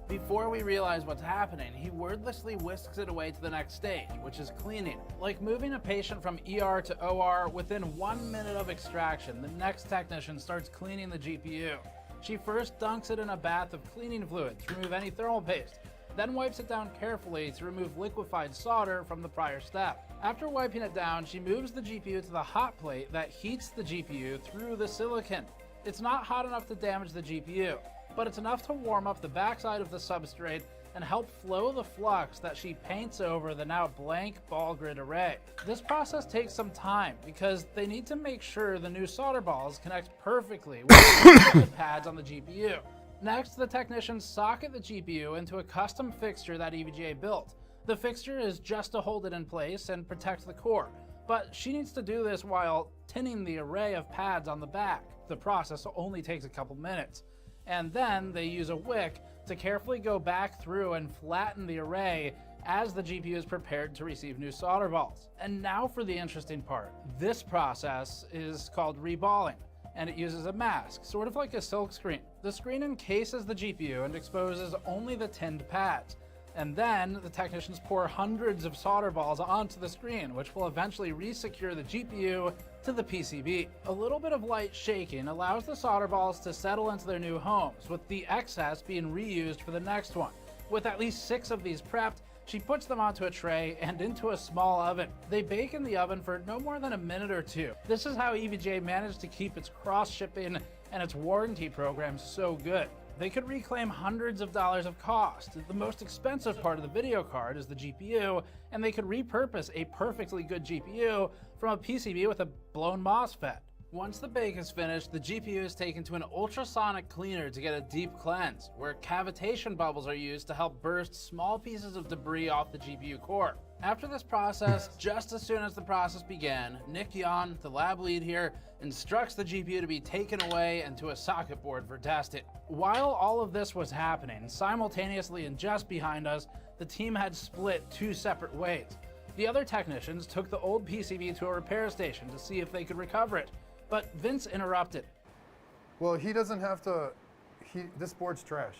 Before we realize what's happening, he wordlessly whisks it away to the next stage, which is cleaning. Like moving a patient from ER to OR, within 1 minute of extraction, the next technician starts cleaning the GPU. She first dunks it in a bath of cleaning fluid to remove any thermal paste, then wipes it down carefully to remove liquefied solder from the prior step. After wiping it down, she moves the GPU to the hot plate that heats the GPU through the silicon. It's not hot enough to damage the GPU, but it's enough to warm up the backside of the substrate and help flow the flux that she paints over the now blank ball grid array. This process takes some time because they need to make sure the new solder balls connect perfectly with the pads on the GPU. Next, the technicians socket the GPU into a custom fixture that EVGA built. The fixture is just to hold it in place and protect the core, but she needs to do this while tinning the array of pads on the back. The process only takes a couple minutes. And then they use a wick to carefully go back through and flatten the array as the GPU is prepared to receive new solder balls. And now for the interesting part. This process is called reballing, and it uses a mask, sort of like a silk screen. The screen encases the GPU and exposes only the tinned pads. And then the technicians pour hundreds of solder balls onto the screen, which will eventually resecure the GPU to the PCB. A little bit of light shaking allows the solder balls to settle into their new homes, with the excess being reused for the next one. With at least 6 of these prepped, she puts them onto a tray and into a small oven. They bake in the oven for no more than a minute or 2. This is how EVGA managed to keep its cross-shipping and its warranty program so good. They could reclaim hundreds of dollars of cost. The most expensive part of the video card is the GPU, and they could repurpose a perfectly good GPU from a PCB with a blown MOSFET. Once the bake is finished, the GPU is taken to an ultrasonic cleaner to get a deep cleanse, where cavitation bubbles are used to help burst small pieces of debris off the GPU core. After this process, just as soon as the process began, Nick Yon, the lab lead here, instructs the GPU to be taken away and to a socket board for testing. While all of this was happening, simultaneously and just behind us, the team had split 2 separate ways. The other technicians took the old PCB to a repair station to see if they could recover it, but Vince interrupted. Well, he doesn't have to, this board's trash.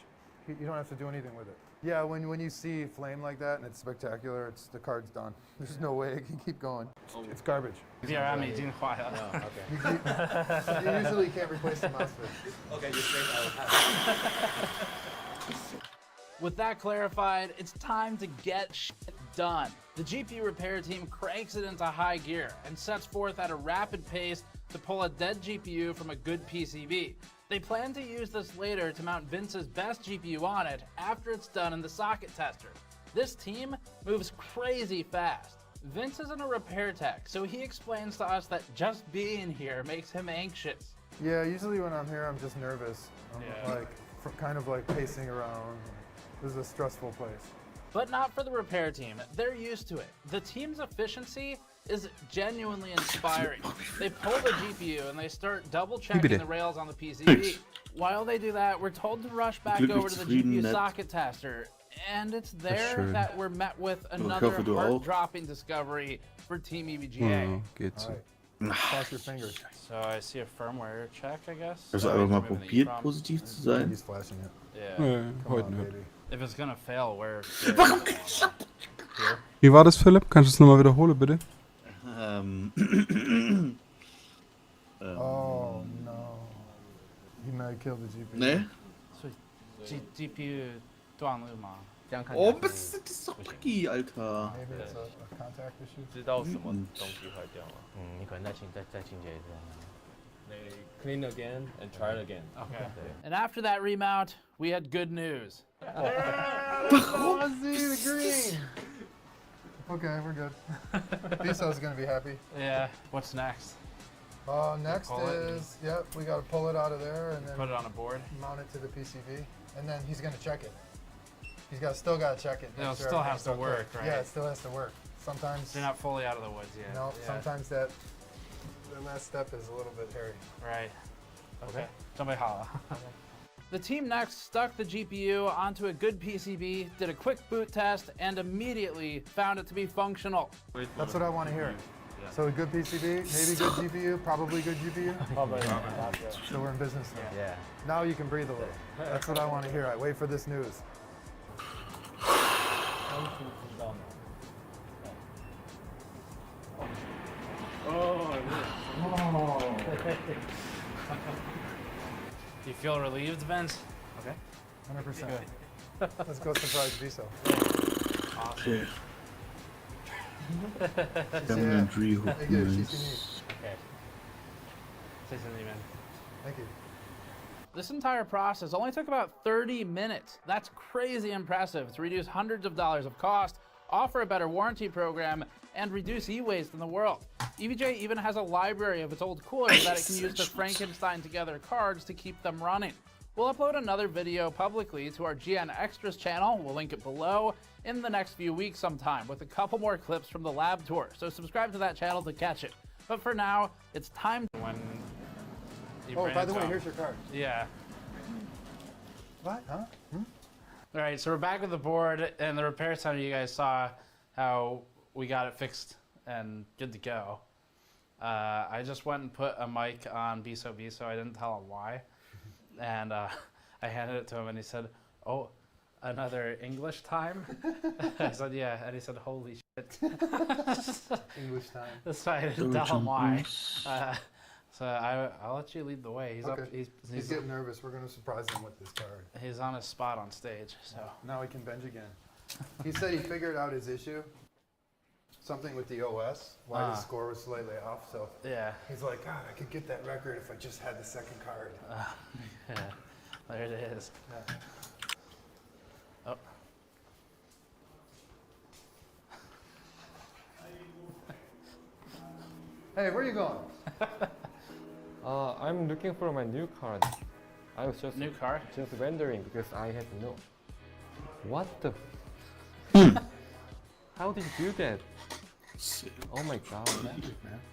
You don't have to do anything with it. Yeah, when you see flame like that and it's spectacular, the card's done. There's no way it can keep going. It's garbage. DRM 已经坏了。 You usually can't replace the MOSFET. Okay, you think I will have With that clarified, it's time to get shit done. The GPU repair team cranks it into high gear and sets forth at a rapid pace to pull a dead GPU from a good PCB. They plan to use this later to mount Vince's best GPU on it after it's done in the socket tester. This team moves crazy fast. Vince isn't a repair tech, so he explains to us that just being here makes him anxious. Yeah, usually when I'm here, I'm just nervous. I'm kind of like pacing around. This is a stressful place. But not for the repair team. They're used to it. The team's efficiency is genuinely inspiring. They pull the GPU and they start double checking the rails on the PCB. While they do that, we're told to rush back over to the GPU socket tester. And it's there that we're met with another heart-dropping discovery for Team EVGA. Geht so. Cross your fingers. So I see a firmware check, I guess. Also einfach mal probiert, positiv zu sein. He's flashing it. Yeah. Heute nicht. If it's gonna fail, where? Wie war das, Philipp? Kannst du es nochmal wiederholen, bitte? Oh no. He might kill the GPU. Ne? So GPU 断了吗？ Oh, das ist doch tricky, Alter. Maybe it's a contact issue. 知道什么东西坏掉了。你可能再清洁一次。 They clean again and try it again. Okay. And after that remount, we had good news. Ozzy, the green. Okay, we're good. Biso's gonna be happy. Yeah. What's next? Next is, we gotta pull it out of there and then put it on a board, mount it to the PCB, and then he's gonna check it. He's still gotta check it. It still has to work, right? Yeah, it still has to work. Sometimes they're not fully out of the woods yet. No, sometimes the last step is a little bit hairy. Right. Okay. 准备好了。The team next stuck the GPU onto a good PCB, did a quick boot test, and immediately found it to be functional. That's what I want to hear. So a good PCB, maybe good GPU, probably good GPU? Probably. So we're in business now. Yeah. Now you can breathe a little. That's what I want to hear. I wait for this news. Do you feel relieved, Vince? Okay. 100%. Let's go surprise Viso. Awesome. Okay. Say something, man. Thank you. This entire process only took about 30 minutes. That's crazy impressive to reduce hundreds of dollars of cost, offer a better warranty program, and reduce e-waste in the world. EVGA even has a library of its old coolers that it can use to Frankenstein together cards to keep them running. We'll upload another video publicly to our GN Extras channel, we'll link it below, in the next few weeks sometime with a couple more clips from the lab tour, so subscribe to that channel to catch it. But for now, it's time when you Oh, bring by it the way, down. here's your card. Yeah. What? Huh? All right, so we're back with the board, and the repair center, you guys saw how we got it fixed and good to go. I just went and put a mic on Biso. I didn't tell him why. And I handed it to him, and he said, "Oh, another English time?" I said, "Yeah," and he said, "Holy shit." English time. That's why I didn't tell him why. So I'll let you lead the way. He's Okay. up. He's getting nervous. We're going to surprise him with this card. He's on his spot on stage. So now he can bench again. He said he figured out his issue. Something with the OS, why his score was slightly off. So yeah, he's like, God, I could get that record if I just had the second card. Yeah, there it is. Yeah. Oh. Hey, where are you going? I'm looking for my new card. I was just new car. Just wondering because I have no. What the? How did you do that? Oh my god!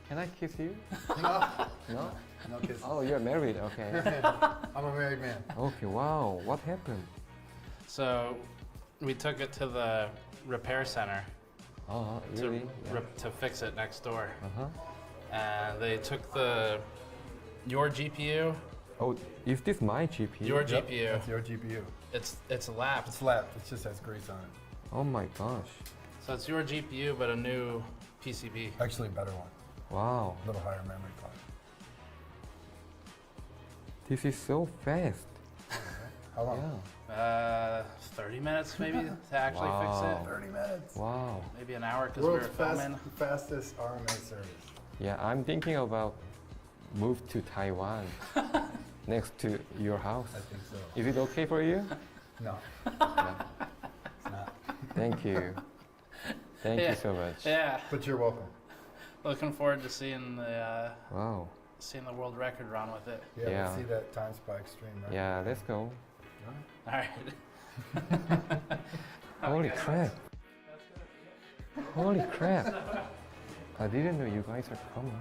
Can I kiss you? No. No. No kisses. Oh, you're married. Okay. I'm a married man. Okay. Wow. What happened? So we took it to the repair center. Oh, really? To fix it next door. Uh-huh. And they took your GPU. Oh, is this my GPU? Your Yep, GPU. that's your GPU. It's lapped. It's lapped. It just has grease on it. Oh my gosh. So it's your GPU, but a new PCB. Actually, a better one. Wow. A little higher memory card. This is so fast. How long? Yeah. 30 minutes maybe to actually Wow. fix it. 30 minutes. Wow. Maybe an hour because we were World's filming. fastest RMA service. Yeah, I'm thinking about move to Taiwan, next to your house. I think so. Is it okay for you? No. No. It's not. Thank you. Thank Yeah. you so much. Yeah. But you're welcome. Looking forward to seeing the Wow. seeing the world record run with it. Yeah, Yeah. let's see that Time Spy Extreme record. Yeah, let's go. All right. Holy crap. Holy crap. I didn't know you guys are coming.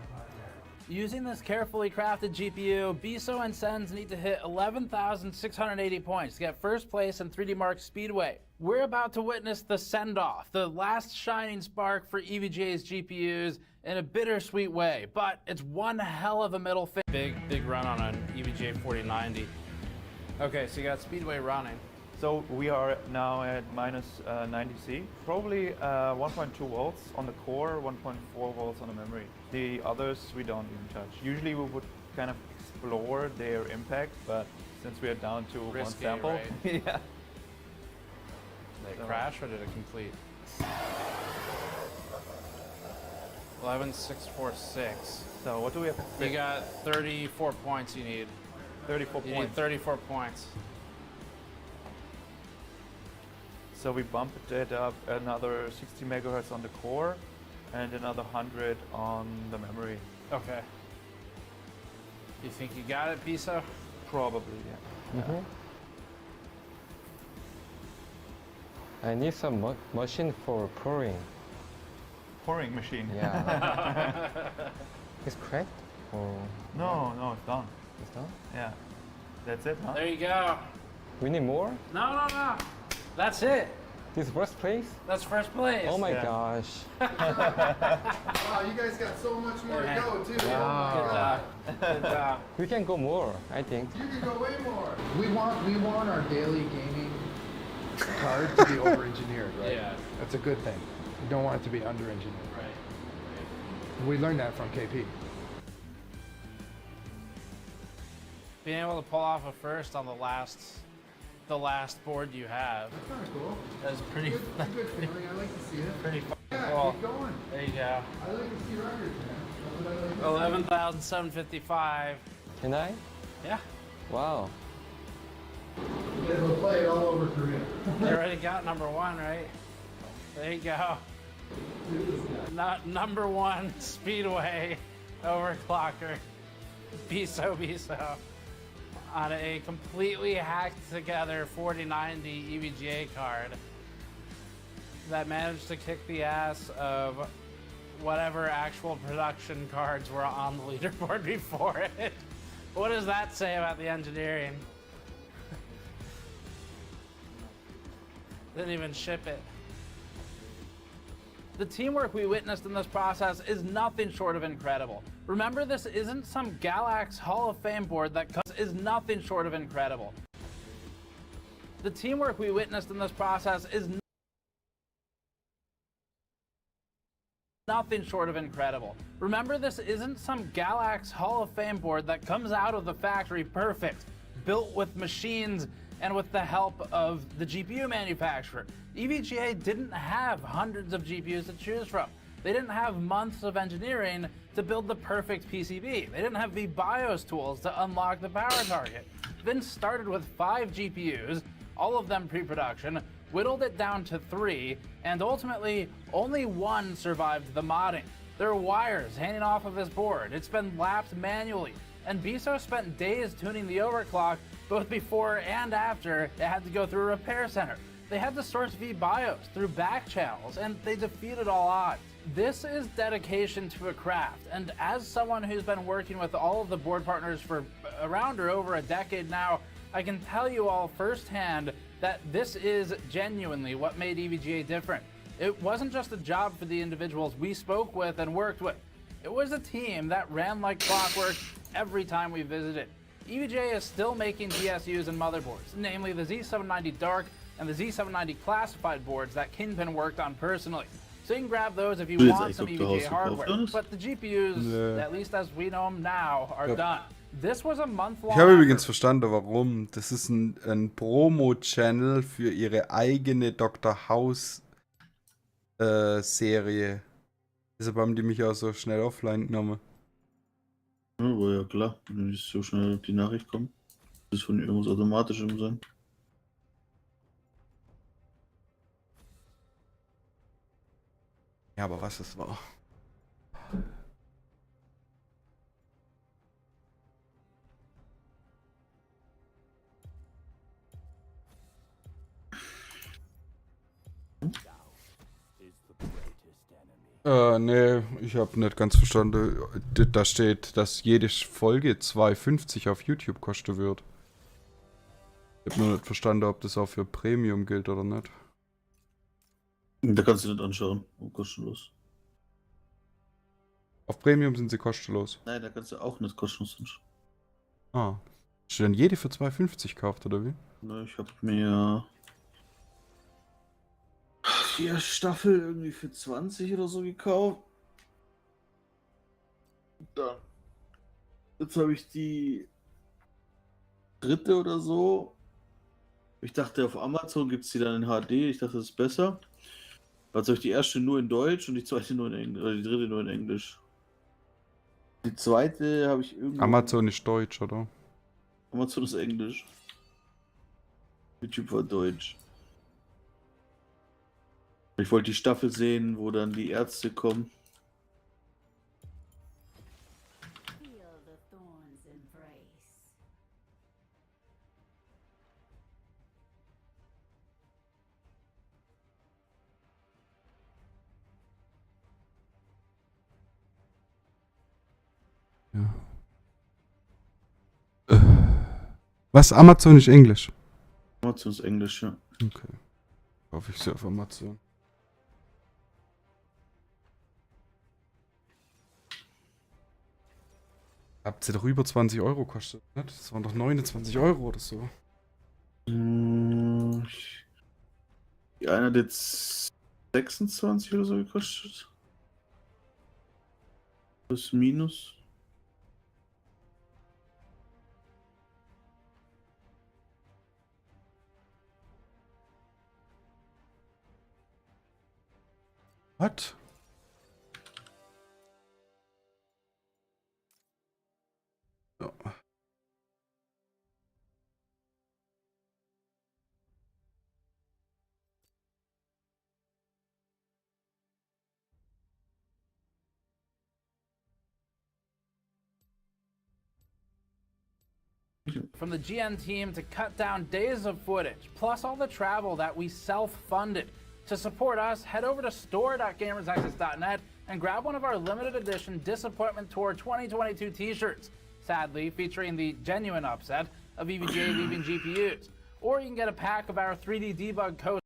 Using this carefully crafted GPU, Biso and Sens need to hit 11,680 points to get first place in 3D Mark Speedway. We're about to witness the send-off, the last shining spark for EVGA's GPUs in a bittersweet way, but it's one hell of a middle finger. Big run on an EVGA 4090. Okay, so you got Speedway running. So we are now at minus 90C, probably 1.2 volts on the core, 1.4 volts on the memory. The others we don't even touch. Usually we would kind of explore their impact, but since we are down to one Risky, sample, right? yeah. Did it crash or did it complete? 11,646. So what do we have to You fix? got 34 points you need. 34 You points. need 34 points. So we bumped it up another 60 megahertz on the core and another 100 on the memory. Okay. You think you got it, Biso? Probably, yeah. Mm-hmm. I need some machine for pouring. Pouring machine. Yeah. It's cracked? Or No, it's done. It's done? Yeah. That's it, huh? There you go. We need more? No. That's it. This first place? That's first place. Oh my gosh. Wow, you guys got so much more to go too. Good job. Good job. We can go more, I think. You can go way more. We want our daily gaming card to be over-engineered, right? Yeah. That's a good thing. We don't want it to be under-engineered. Right. We learned that from KP. Being able to pull off a first on the last board you have. That's kind of cool. That's pretty. Good feeling. I like to see it. Pretty Yeah, cool. keep going. There you go. I like to see records, man. That's what I like to see. 11,755. Can I? Yeah. Wow. We'll play it all over Korea. You already got number one, right? There you go. Not number one Speedway overclocker. Biso. On a completely hacked together 4090 EVGA card that managed to kick the ass of whatever actual production cards were on the leaderboard before it. What does that say about the engineering? Didn't even ship it. The teamwork we witnessed in this process is nothing short of incredible. Remember, this isn't some Galax Hall of Fame board that is nothing short of incredible. The teamwork we witnessed in this process is nothing short of incredible. Remember, this isn't some Galax Hall of Fame board that comes out of the factory perfect, built with machines and with the help of the GPU manufacturer. EVGA didn't have hundreds of GPUs to choose from. They didn't have months of engineering to build the perfect PCB. They didn't have the BIOS tools to unlock the power target. Vince started with 5 GPUs, all of them pre-production, whittled it down to 3, and ultimately only 1 survived the modding. There are wires hanging off of this board. It's been lapped manually, and Biso spent days tuning the overclock both before and after it had to go through a repair center. They had to source vBIOS through back channels, and they defeated all odds. This is dedication to a craft, and as someone who's been working with all of the board partners for around or over a decade now, I can tell you all firsthand that this is genuinely what made EVGA different. It wasn't just a job for the individuals we spoke with and worked with. It was a team that ran like clockwork every time we visited. EVGA is still making DSUs and motherboards, namely the Z790 Dark and the Z790 Classified boards that Kingpin worked on personally. So you can grab those if you want some EVGA hardware. But the GPUs, at least as we know them now, are done. This was a month-long. Ich habe übrigens verstanden, warum. Das ist ein Promo-Channel für ihre eigene Dr. House Serie. Deshalb haben die mich auch so schnell offline genommen. Ja, war ja klar, wenn nicht so schnell die Nachricht kommt. Das von irgendwas Automatischem sein. Ja, aber was es war. Nee, ich habe nicht ganz verstanden. Da steht, dass jede Folge 2,50 auf YouTube kosten wird. Ich habe nur nicht verstanden, ob das auch für Premium gilt oder nicht. Da kannst du nicht anschauen. Oh, kostenlos. Auf Premium sind sie kostenlos. Nein, da kannst du auch nicht kostenlos anschauen. Ah. Hast du denn jede für 2,50 gekauft, oder wie? Na, ich habe mir die erste Staffel irgendwie für 20 oder so gekauft. Dann. Jetzt habe ich die dritte oder so. Ich dachte, auf Amazon gibt es die dann in HD. Ich dachte, das ist besser. Also habe ich die erste nur in Deutsch und die zweite nur in Englisch. Oder die dritte nur in Englisch. Die zweite habe ich irgendwie. Amazon ist Deutsch, oder? Amazon ist Englisch. YouTube war Deutsch. Ich wollte die Staffel sehen, wo dann die Ärzte kommen. Ja. Was? Amazon ist Englisch? Amazon ist Englisch, ja. Okay. Hoffe ich sie auf Amazon. Habt ihr doch über 20 Euro kostet, ne? Das waren doch 29 Euro oder so. Die eine hat jetzt 26 oder so gekostet. Plus minus. What? So. From the GN team to cut down days of footage, plus all the travel that we self-funded. To support us, head over to store.gamersaccess.net and grab one of our limited edition Disappointment Tour 2022 t-shirts, sadly featuring the genuine upset of EVGA leaving GPUs. Or you can get a pack of our 3D debug codes.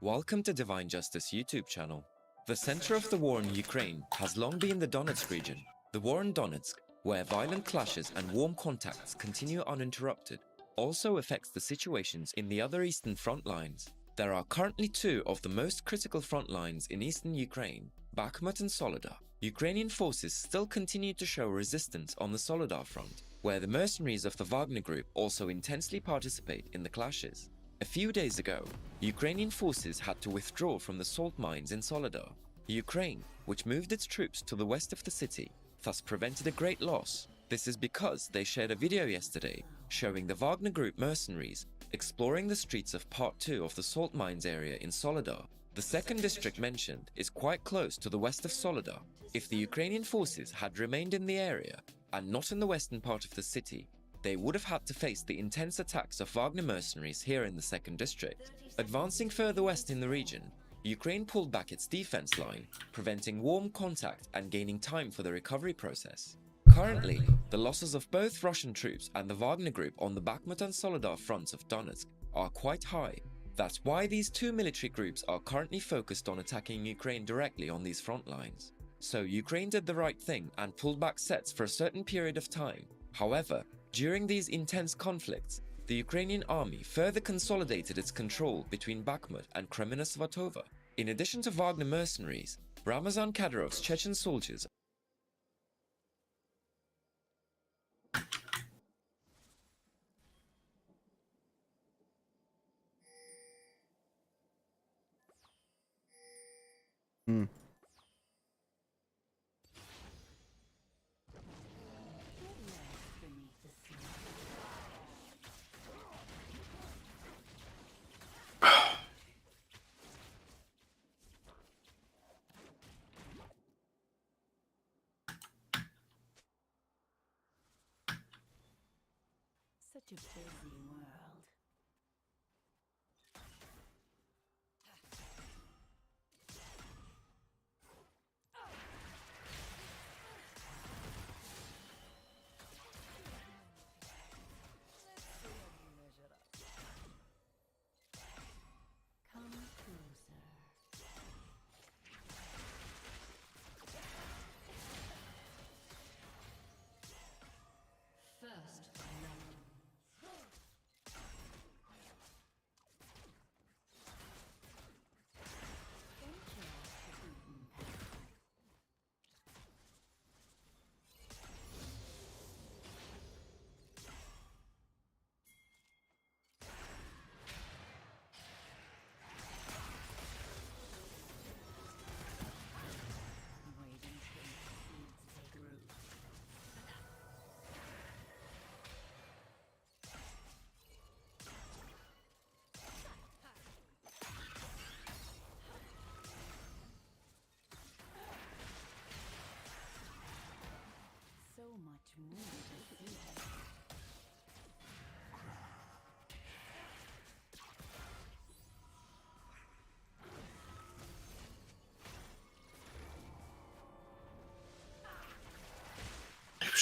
Welcome to Divine Justice YouTube channel. The center of the war in Ukraine has long been the Donetsk region. The war in Donetsk, where violent clashes and warm contacts continue uninterrupted, also affects the situations in the other eastern front lines. There are currently two of the most critical front lines in eastern Ukraine, Bakhmut and Soledar. Ukrainian forces still continue to show resistance on the Soledar front, where the mercenaries of the Wagner Group also intensely participate in the clashes. A few days ago, Ukrainian forces had to withdraw from the salt mines in Soledar. Ukraine, which moved its troops to the west of the city, thus prevented a great loss. This is because they shared a video yesterday showing the Wagner Group mercenaries exploring the streets of Part 2 of the salt mines area in Soledar. The second district mentioned is quite close to the west of Soledar. If the Ukrainian forces had remained in the area and not in the western part of the city, they would have had to face the intense attacks of Wagner mercenaries here in the 2nd District. Advancing further west in the region, Ukraine pulled back its defense line, preventing warm contact and gaining time for the recovery process. Currently, the losses of both Russian troops and the Wagner Group on the Bakhmut and Soledar fronts of Donetsk are quite high. That's why these two military groups are currently focused on attacking Ukraine directly on these front lines. So Ukraine did the right thing and pulled back sets for a certain period of time. However, during these intense conflicts, the Ukrainian army further consolidated its control between Bakhmut and Kremena-Svatova. In addition to Wagner mercenaries, Ramazan Kadyrov's Chechen soldiers Such a busy world. Come closer. First love.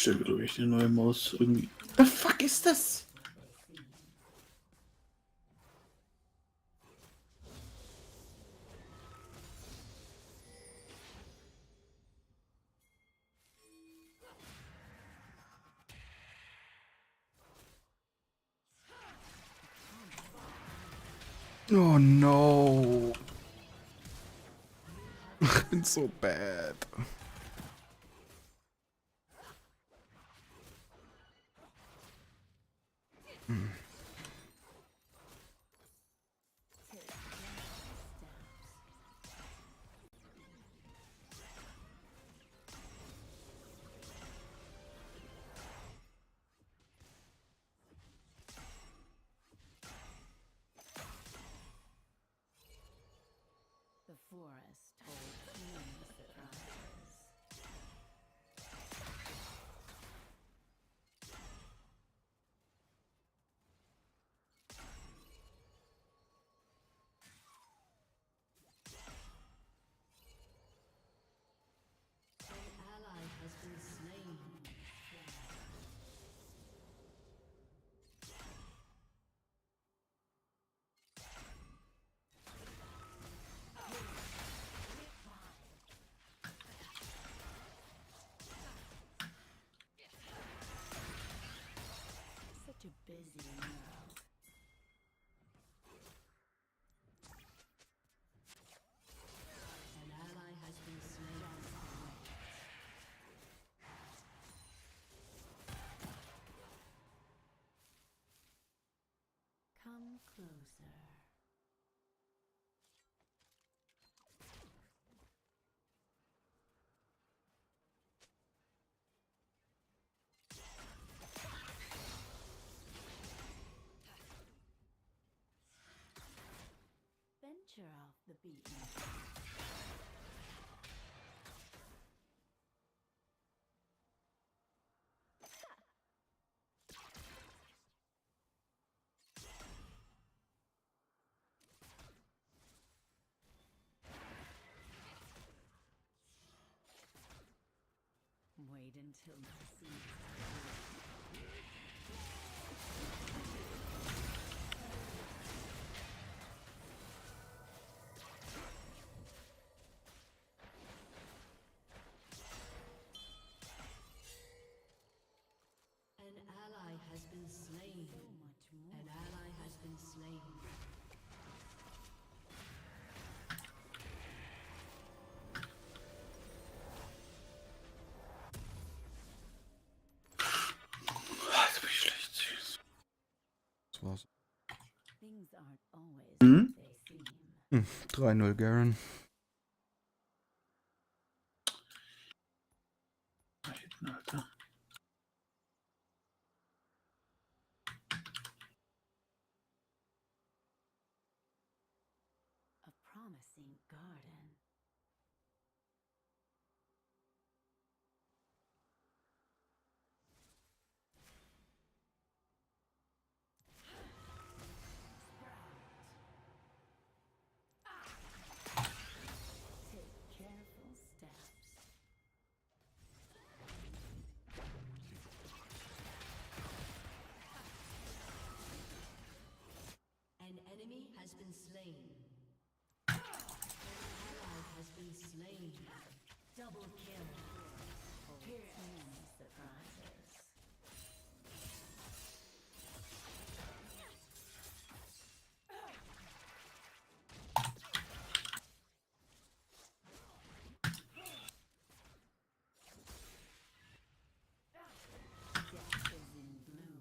bestelle, glaube ich, eine neue Maus irgendwie. The fuck ist das? Oh no. Ich bin so bad. The forest holds many surprises. An ally has been slain. Such a busy world. An ally has been slain. Come closer. Venture off the beaten path. Wait until you see. An ally has been slain. An ally has been slain. Jetzt bin ich schlecht. Das war's. Things aren't always what they seem. 3-0 Garen. Alter. A promising garden. Take careful steps. An enemy has been slain. An ally has been slain. Double kill. Too many surprises. Death is in bloom.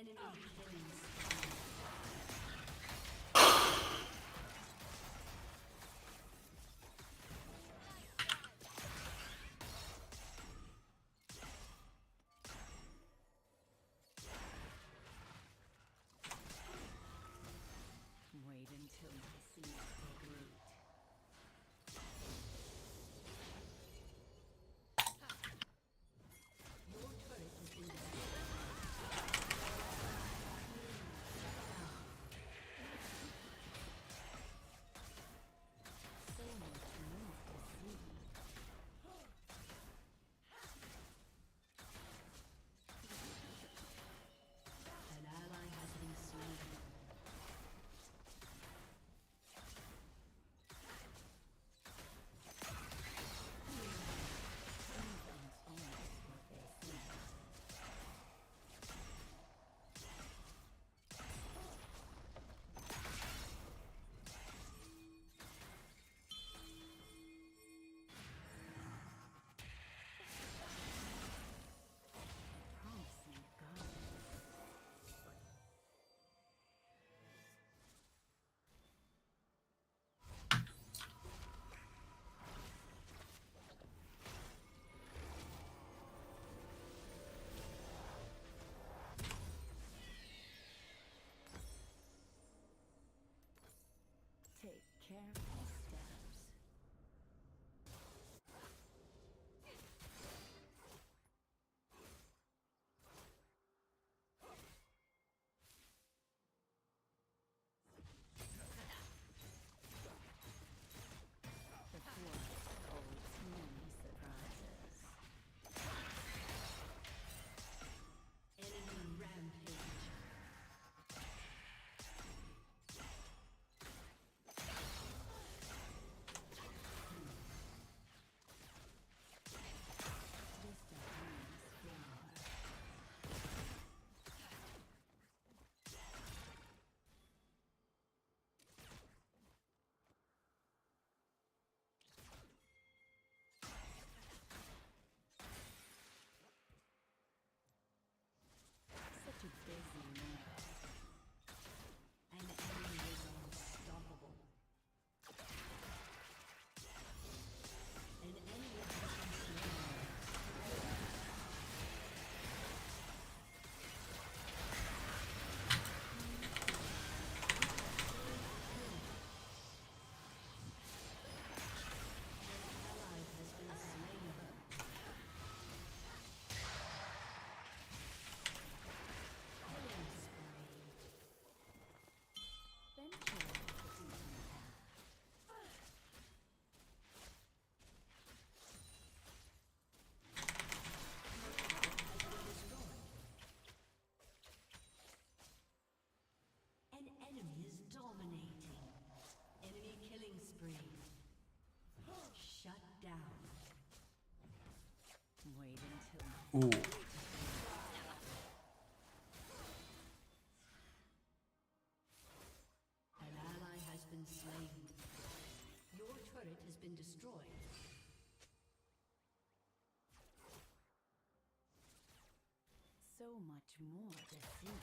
Enemy killing. Wait until my seeds take root. Your turret has been so much more to see. An ally has been slain. Promising God. Take careful steps. The forest holds many surprises. Enemy rampage. Such a busy man. An enemy is unstoppable. An enemy has been slain. An ally has been slain. Killing spree. Venture into the path. An enemy is dominating. Enemy killing spree. Shut down. Wait until Oh. an ally has been slain. Your turret has been destroyed. So much more to see.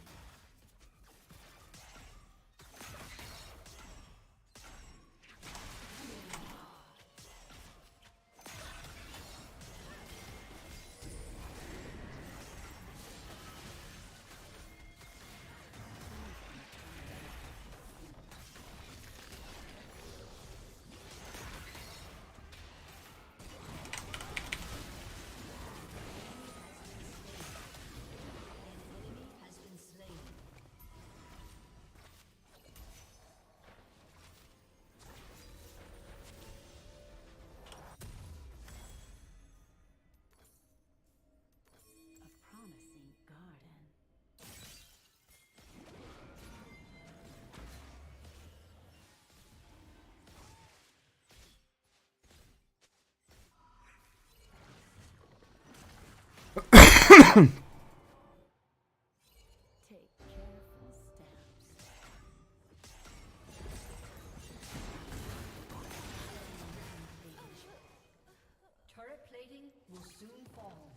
Take careful steps. Turret plating will soon fall.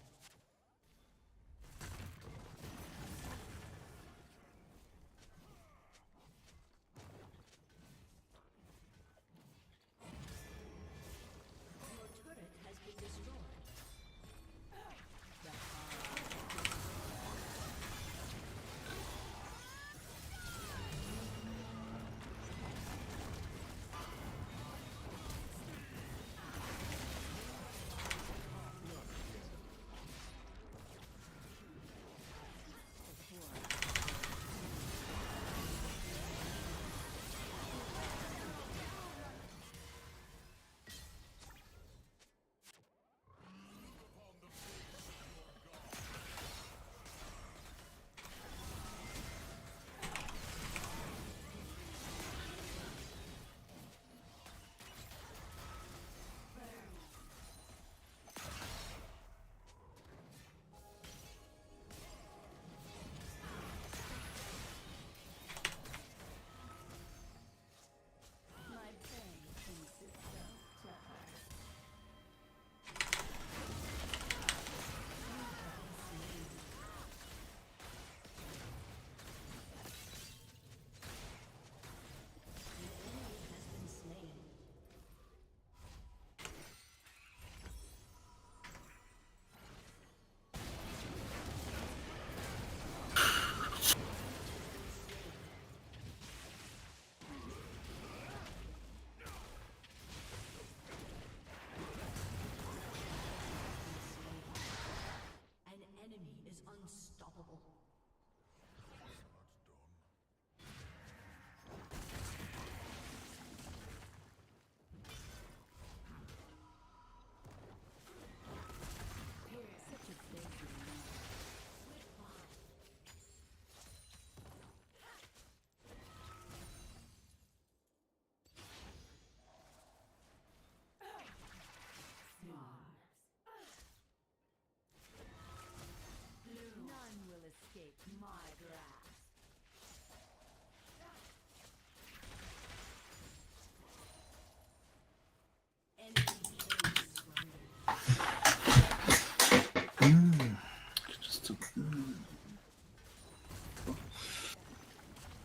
Just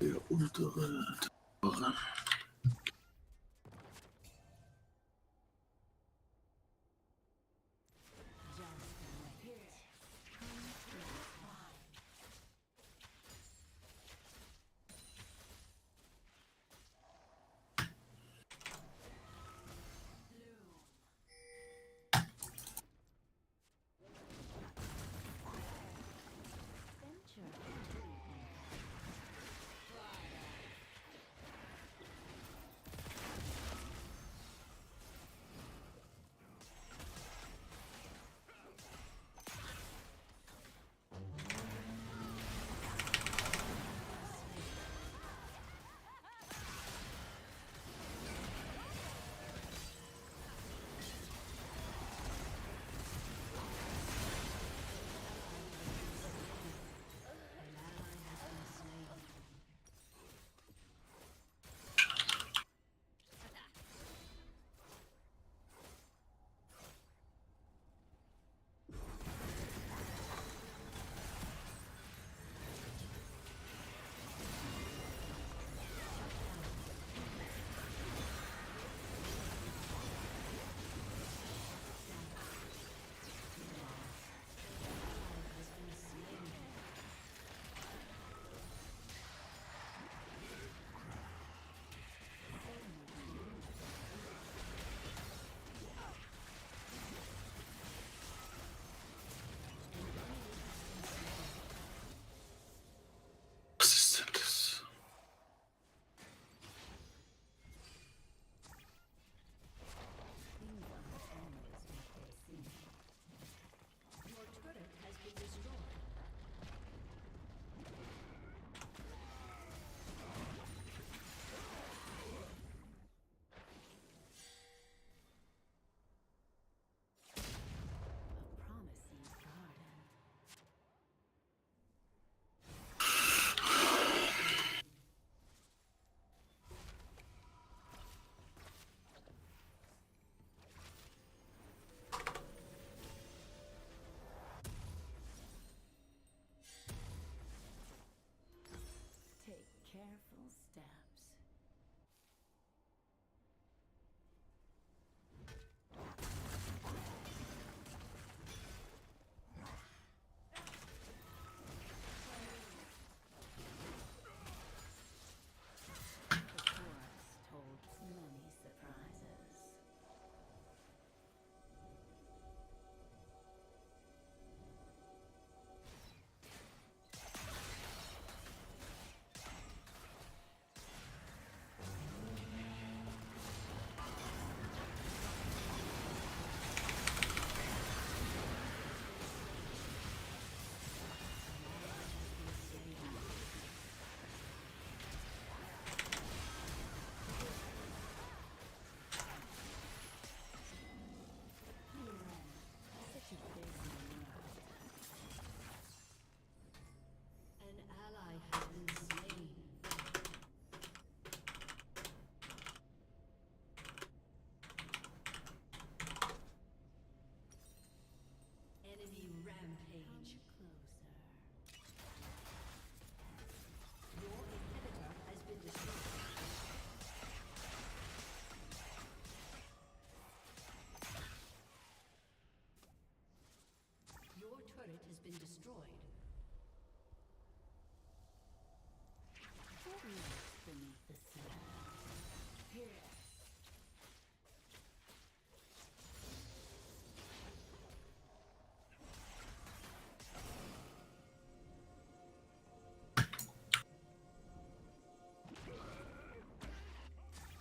der untere. Was ist denn das? Take careful steps. The forest holds many surprises. Such a busy world. An ally has been slain. Enemy rampage. Closer. Your inhibitor has been destroyed. Your turret has been destroyed. What lies beneath the surface? Here.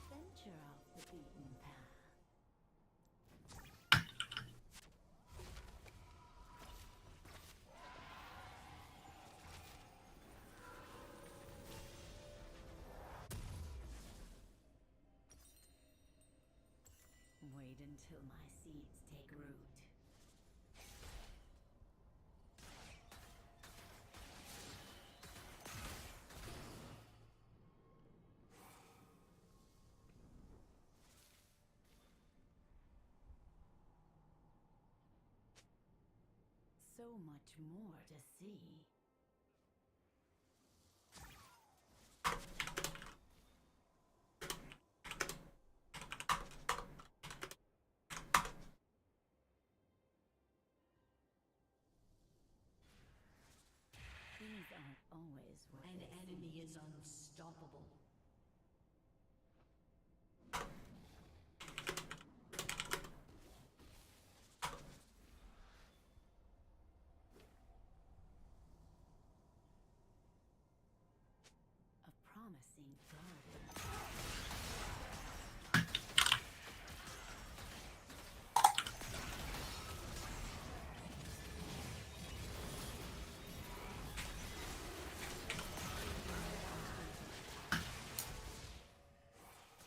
Venture off the beaten path. Wait until my seeds take root. so much more to see. Things aren't always what an enemy is unstoppable. A promising garden.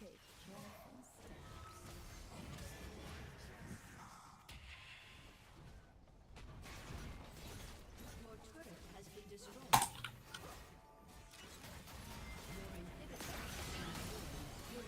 Take careful steps. Your turret has been destroyed. Your inhibitor has been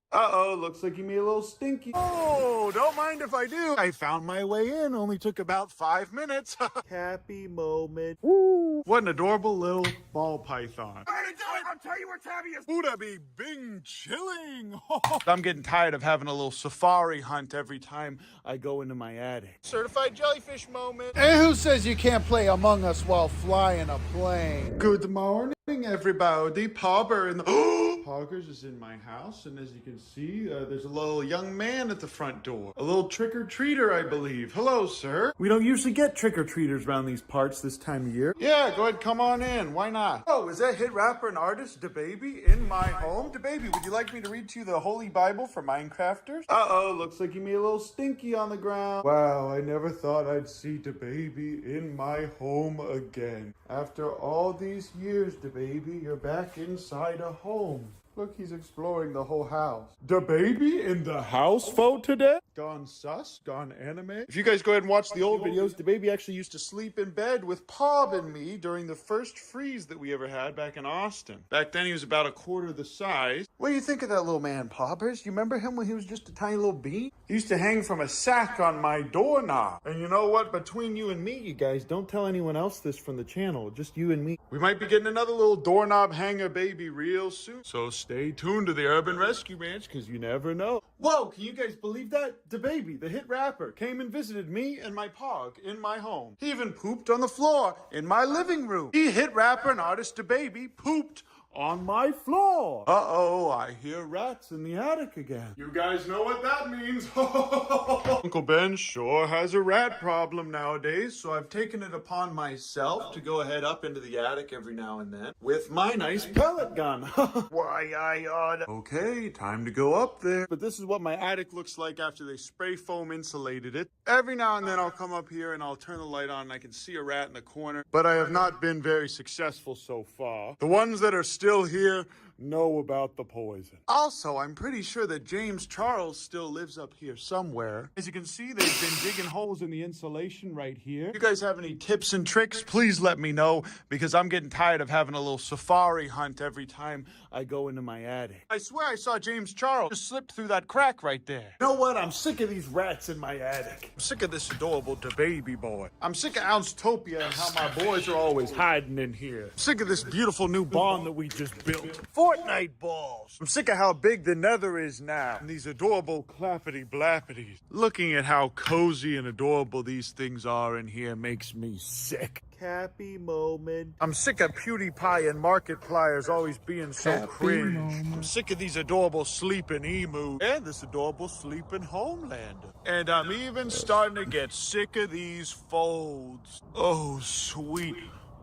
Uh-oh, looks like you made a little stinky. Oh, don't mind if I do. I found my way in, only took about 5 minutes. Happy moment. Woo! What an adorable little ball python. I'm gonna do it! I'll tell you where Tabby is. Ooh, that be bing chilling. I'm getting tired of having a little safari hunt every time I go into my attic. Certified jellyfish moment. And who says you can't play Among Us while flying a plane? Good morning, everybody. Pogger in the... Poggers is in my house, and as you can see, there's a little young man at the front door. A little trick-or-treater, I believe. Hello, sir. We don't usually get trick-or-treaters around these parts this time of year. Yeah, go ahead, come on in. Why not? Oh, is that hit rapper and artist DaBaby in my home? DaBaby, would you like me to read to you the Holy Bible for Minecrafters? Uh-oh, looks like you made a little stinky on the ground. Wow, I never thought I'd see DaBaby in my home again. After all these years, DaBaby, you're back inside a home. Look, he's exploring the whole house. DaBaby in the house photo today? Gone sus, gone anime. If you guys go ahead and watch the old videos, DaBaby actually used to sleep in bed with Pob and me during the first freeze that we ever had back in Austin. Back then he was about a quarter the size. What do you think of that little man, Pobbers? You remember him when he was just a tiny little bean? He used to hang from a sack on my doorknob. And you know what? Between you and me, you guys, don't tell anyone else this from the channel. Just you and me. We might be getting another little doorknob hanger baby real soon. So stay tuned to the Urban Rescue Ranch, because you never know. Whoa, can you guys believe that? DaBaby, the hit rapper, came and visited me and my pog in my home. He even pooped on the floor in my living room. He, hit rapper and artist DaBaby, pooped on my floor. Uh-oh, I hear rats in the attic again. You guys know what that means. Uncle Ben sure has a rat problem nowadays, so I've taken it upon myself to go ahead up into the attic every now and then with my nice pellet gun. Why, I oughta... Okay, time to go up there. But this is what my attic looks like after they spray foam insulated it. Every now and then I'll come up here and I'll turn the light on and I can see a rat in the corner, but I have not been very successful so far. The ones that are still here know about the poison. Also, I'm pretty sure that James Charles still lives up here somewhere. As you can see, they've been digging holes in the insulation right here. If you guys have any tips and tricks, please let me know, because I'm getting tired of having a little safari hunt every time I go into my attic. I swear I saw James Charles just slip through that crack right there. You know what? I'm sick of these rats in my attic. I'm sick of this adorable DaBaby boy. I'm sick of Ouncetopia and how my boys are always hiding in here. I'm sick of this beautiful new barn that we just built. Fortnite balls. I'm sick of how big the nether is now. And these adorable clappity blappities. Looking at how cozy and adorable these things are in here makes me sick. Happy moment. I'm sick of PewDiePie and Markipliers always being so cringe. I'm sick of these adorable sleeping emu and this adorable sleeping Homelander. And I'm even starting to get sick of these folds. Oh, sweet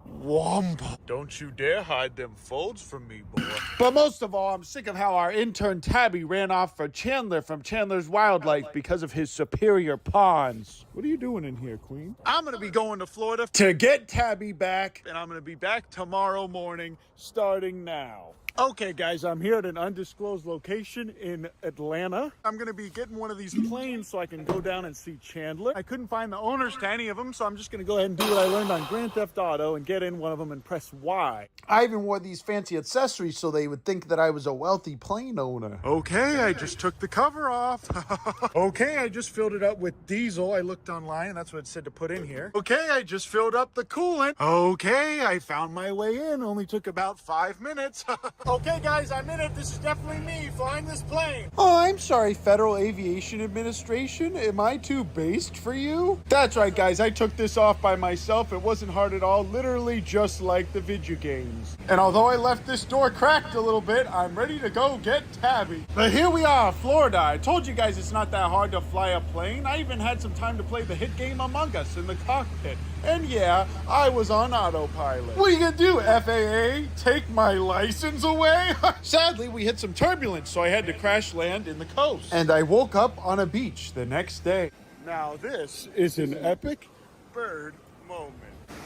Wombo. Don't you dare hide them folds from me, boy. But most of all, I'm sick of how our intern Tabby ran off for Chandler from Chandler's Wildlife because of his superior pawns. What are you doing in here, Queen? I'm gonna be going to Florida to get Tabby back, and I'm gonna be back tomorrow morning, starting now. Okay, guys, I'm here at an undisclosed location in Atlanta. I'm gonna be getting one of these planes so I can go down and see Chandler. I couldn't find the owners to any of them, so I'm just gonna go ahead and do what I learned on Grand Theft Auto and get in one of them and press Y. I even wore these fancy accessories so they would think that I was a wealthy plane owner. Okay, I just took the cover off. Okay, I just filled it up with diesel. I looked online and that's what it said to put in here. Okay, I just filled up the coolant. Okay, I found my way in. Only took about 5 minutes. Okay, guys, I'm in it. This is definitely me flying this plane. Oh, I'm sorry, Federal Aviation Administration. Am I too based for you? That's right, guys. I took this off by myself. It wasn't hard at all. Literally just like the video games. And although I left this door cracked a little bit, I'm ready to go get Tabby. But here we are, Florida. I told you guys it's not that hard to fly a plane. I even had some time to play the hit game Among Us in the cockpit. And yeah, I was on autopilot. What are you gonna do, FAA? Take my license away? Sadly, we hit some turbulence, so I had to crash land in the coast. And I woke up on a beach the next day. Now this is an epic bird moment.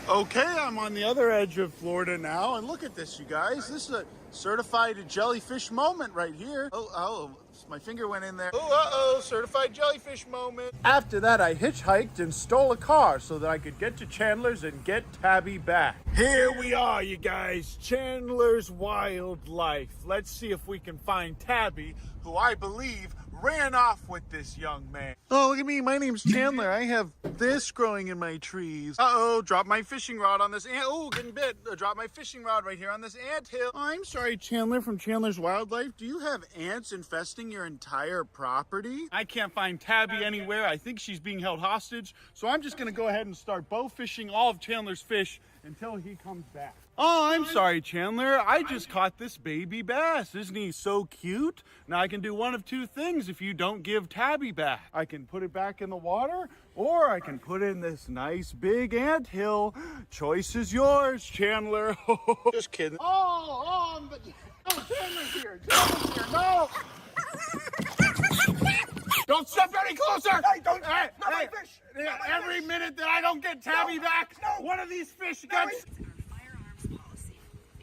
Okay, I'm on the other edge of Florida now, and look at this, you guys. This is a certified jellyfish moment right here. Oh, my finger went in there. Oh, certified jellyfish moment. After that, I hitchhiked and stole a car so that I could get to Chandler's and get Tabby back. Here we are, you guys, Chandler's Wildlife. Let's see if we can find Tabby, who I believe ran off with this young man. Oh, look at me. My name's Chandler. I have this growing in my trees. Uh-oh, dropped my fishing rod on this ant. Oh, getting bit. Dropped my fishing rod right here on this anthill. Oh, I'm sorry, Chandler from Chandler's Wildlife. Do you have ants infesting your entire property? I can't find Tabby anywhere. I think she's being held hostage. So I'm just going to go ahead and start bow fishing all of Chandler's fish until he comes back. Oh, I'm sorry, Chandler. I just caught this baby bass. Isn't he so cute? Now I can do one of two things if you don't give Tabby back. I can put it back in the water, or I can put it in this nice big anthill. Choice is yours, Chandler. Just kidding. Oh, Chandler's here. Chandler's here. No! Don't step any closer! Hey, don't! Hey, not my fish! Every minute that I don't get Tabby back, one of these fish gets...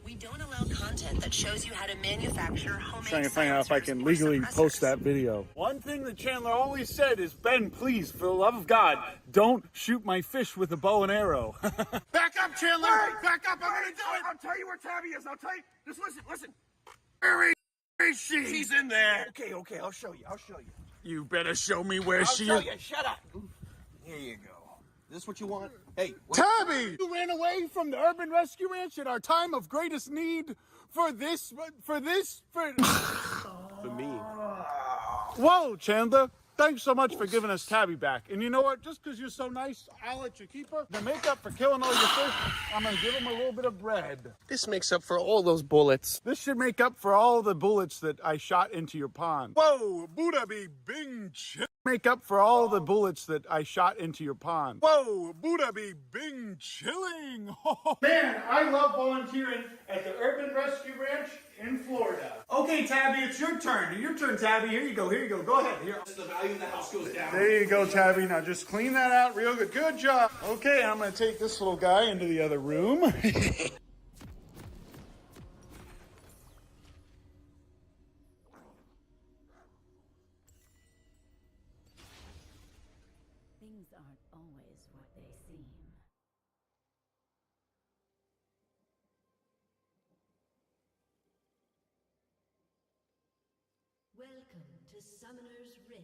We don't allow content that shows you how to manufacture homemade Trying to find out if I can legally post that video. One thing that Chandler always said is, Ben, please, for the love of God, don't shoot my fish with a bow and arrow. Back up, Chandler! Back up! I'm gonna do it! I'll tell you where Tabby is. I'll tell you. Just listen. Where is she? She's in there. Okay. I'll show you. You better show me where she I'll is. show you. Shut up. Here you go. Is this what you want? Hey, Tabby! You ran away from the Urban Rescue Ranch at our time of greatest need for me. Whoa, Chandler. Thanks so much for giving us Tabby back. And you know what? Just because you're so nice, I'll let you keep her. To make up for killing all your fish, I'm going to give him a little bit of bread. This makes up for all those bullets. This should make up for all the bullets that I shot into your pond. Whoa, Buddha be bing chill. Make up for all the bullets that I shot into your pond. Whoa, Buddha be bing chilling. Man, I love volunteering at the Urban Rescue Ranch in Florida. Okay, Tabby, it's your turn. Your turn, Tabby. Here you go. Here you go. Go ahead. Here. The value of the house goes down. There you go, Tabby. Now just clean that out real good. Good job. Okay, I'm going to take this little guy into the other room. Things aren't always what they seem. Welcome to Summoner's Rift.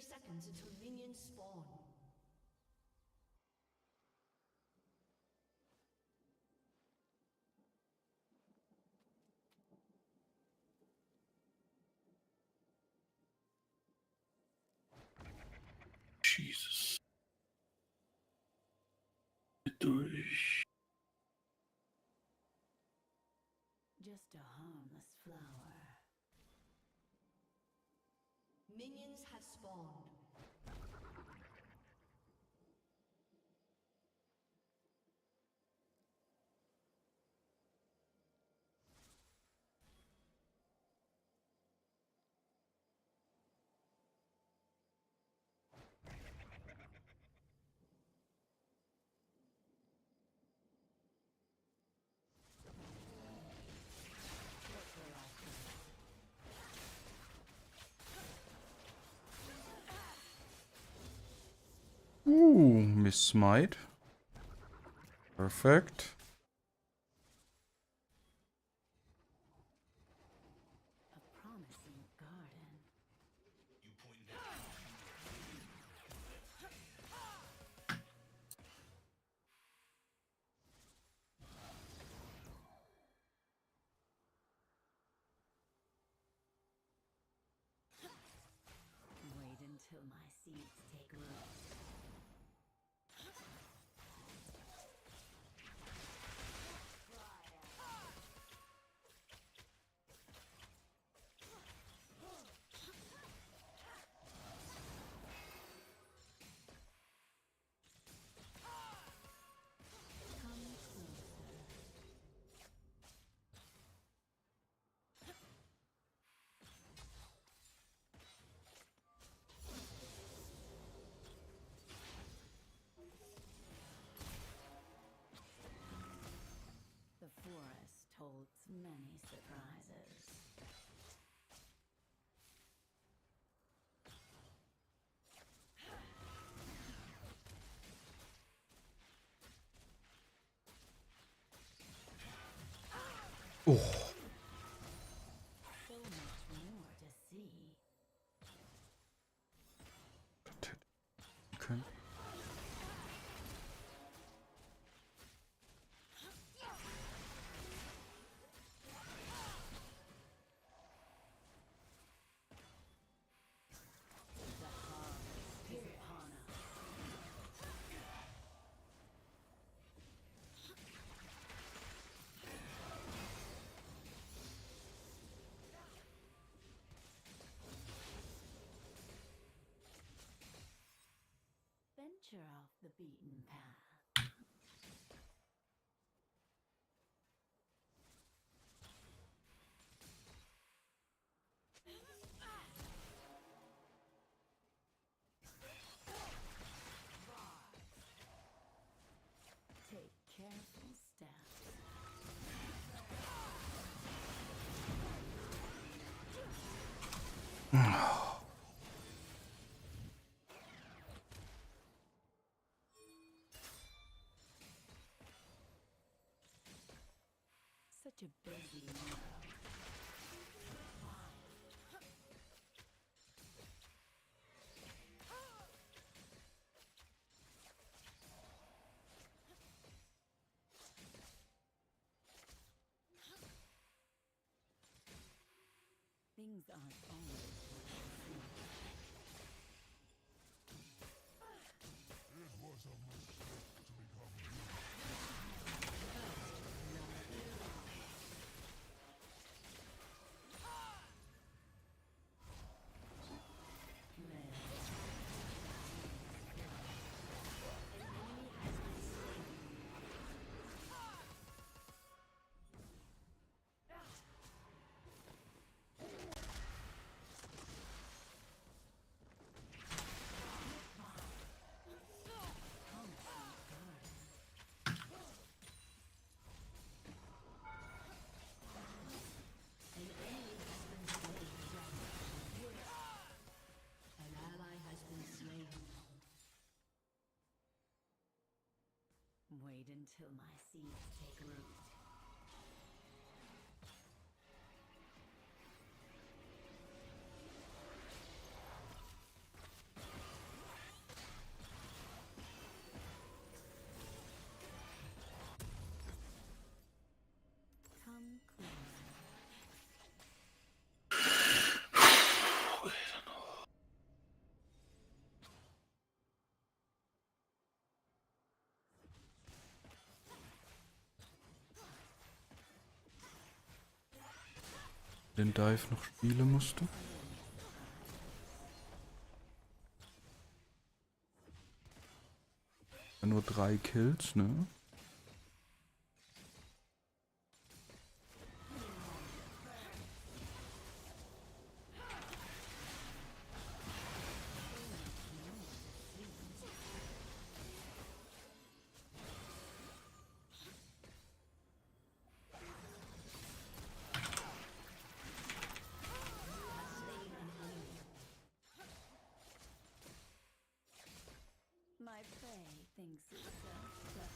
Seconds until minions spawn. Jesus. Durch. Just a harmless flower. Minions have spawned. Ooh, Miss Smite. Perfect. A promising garden. Wait until my seeds take root. The forest holds many surprises. Oh. So much more to see. Okay. Venture off the beaten path. Take careful steps. Such a busy world. Things aren't always what they seem. It was a mistake to become Wait until my seeds take root. Come closer. Den Dive noch spielen musste. Nur 3 Kills, ne? My prey thinks it's so clever.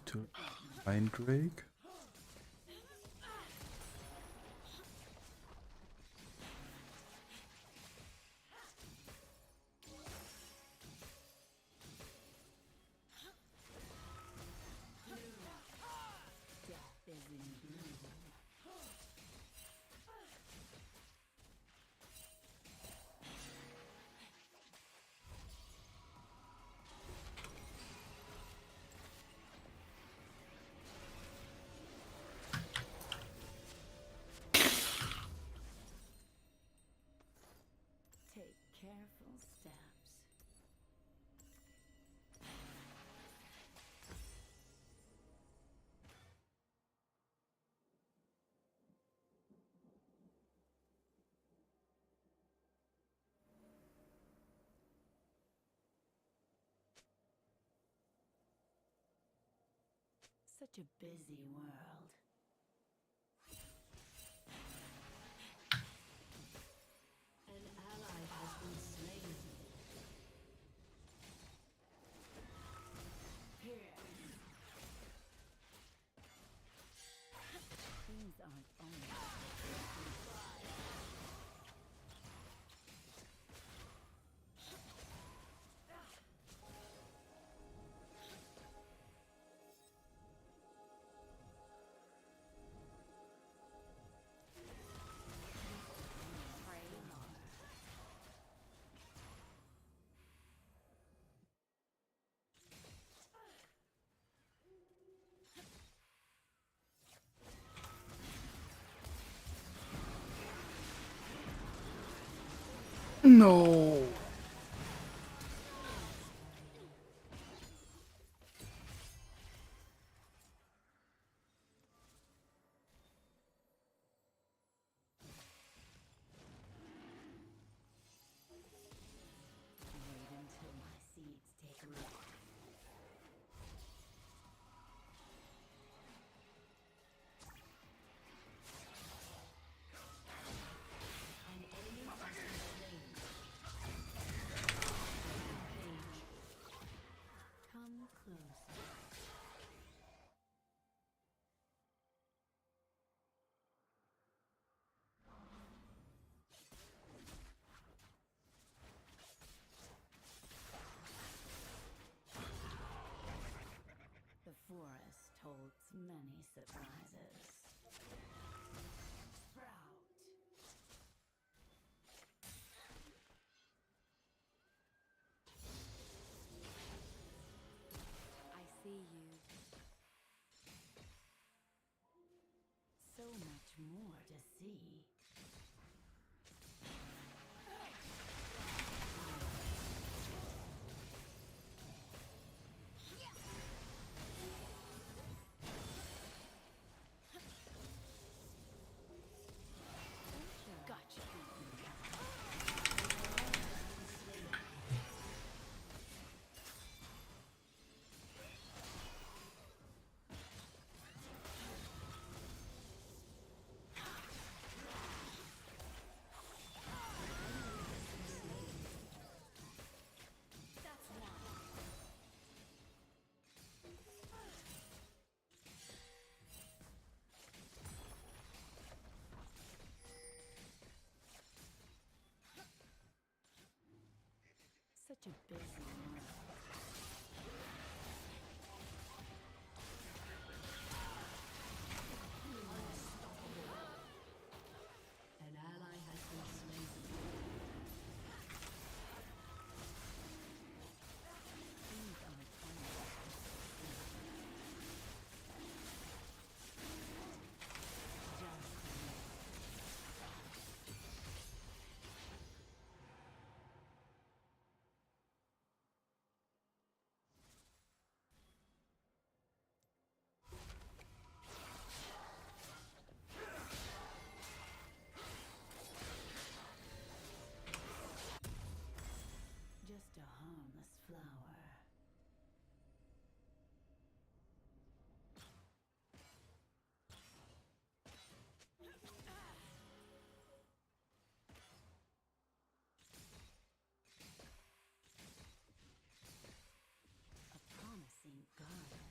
To ein Drake. Death is in bloom. Take careful steps. Such a busy world. An ally has been slain. Here. Things aren't always No. wait until my seeds take root. An enemy has been slain. to see. Gotcha. Such a busy one. An ally has been slain. Things are just a harmless flower. A promising garden.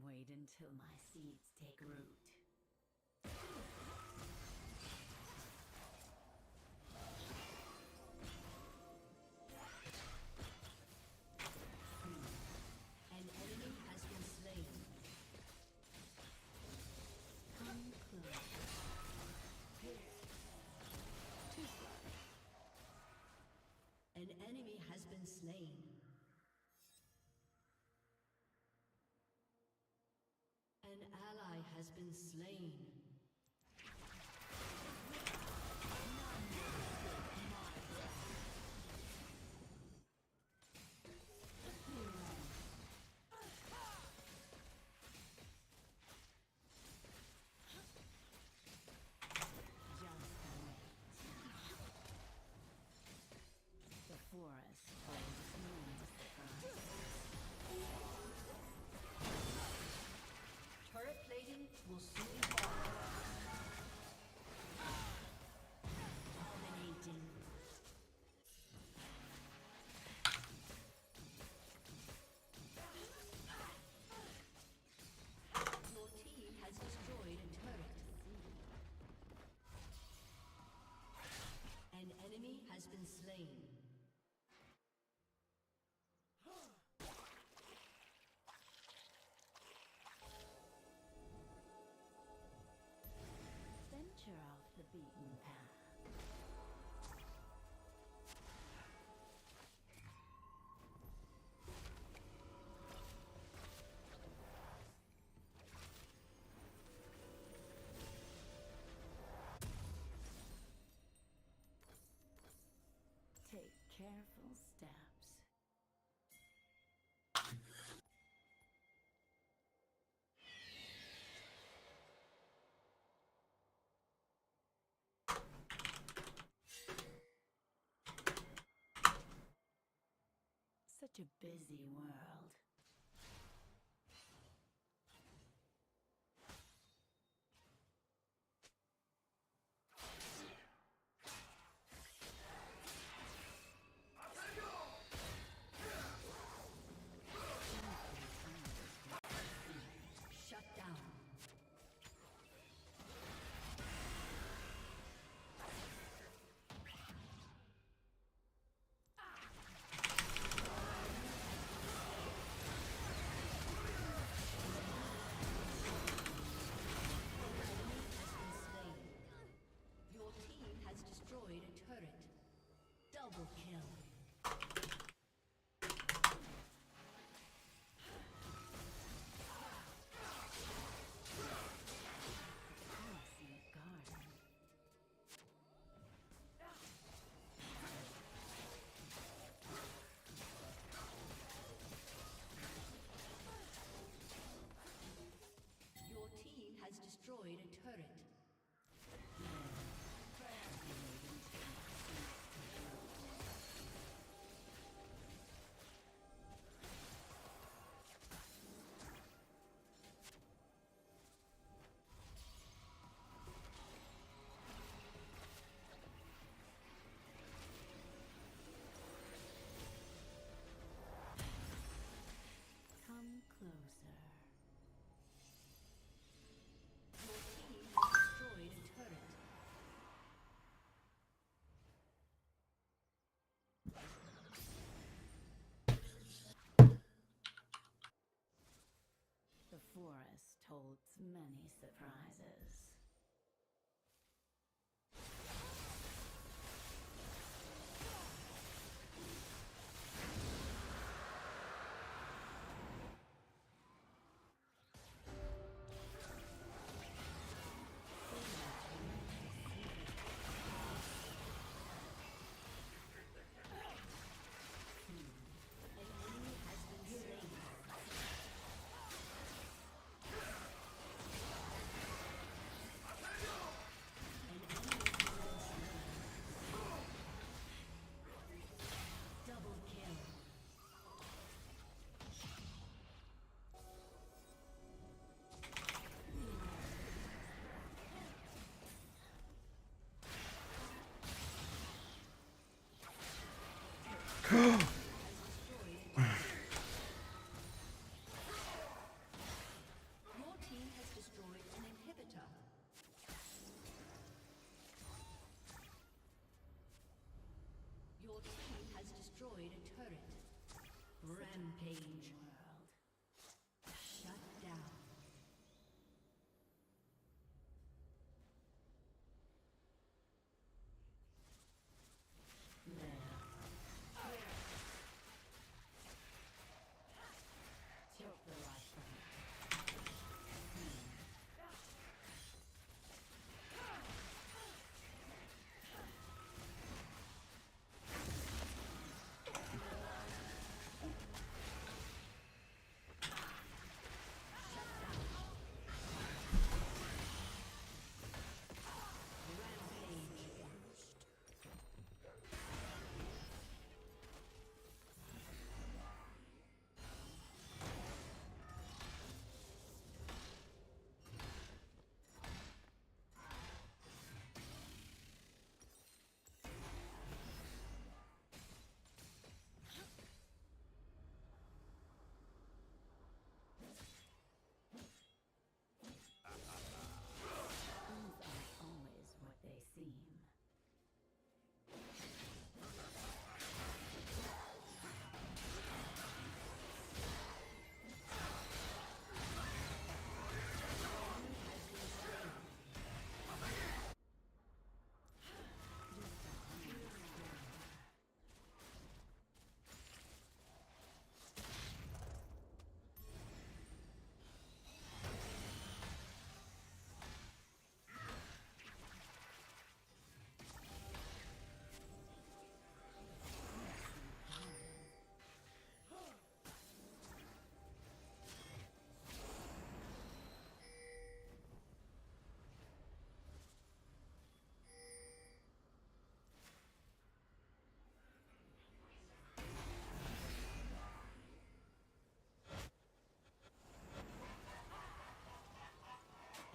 Wait until my seeds take root. An enemy has been slain. Come close. Too slow. An enemy has been slain. An ally has been slain. The forest holds no turret plating will soon fall. Dominating. Your team has destroyed a turret. An enemy has been slain. Venture off the beaten path. Take careful steps. Such a busy world. Shut down. destroyed a turret. Come closer. Your team has destroyed a turret. The forest holds many surprises. Double kill. Your team has destroyed an inhibitor. Your team has destroyed a turret. Rampage. World. Shut down. Took the life from me. Always what they seem.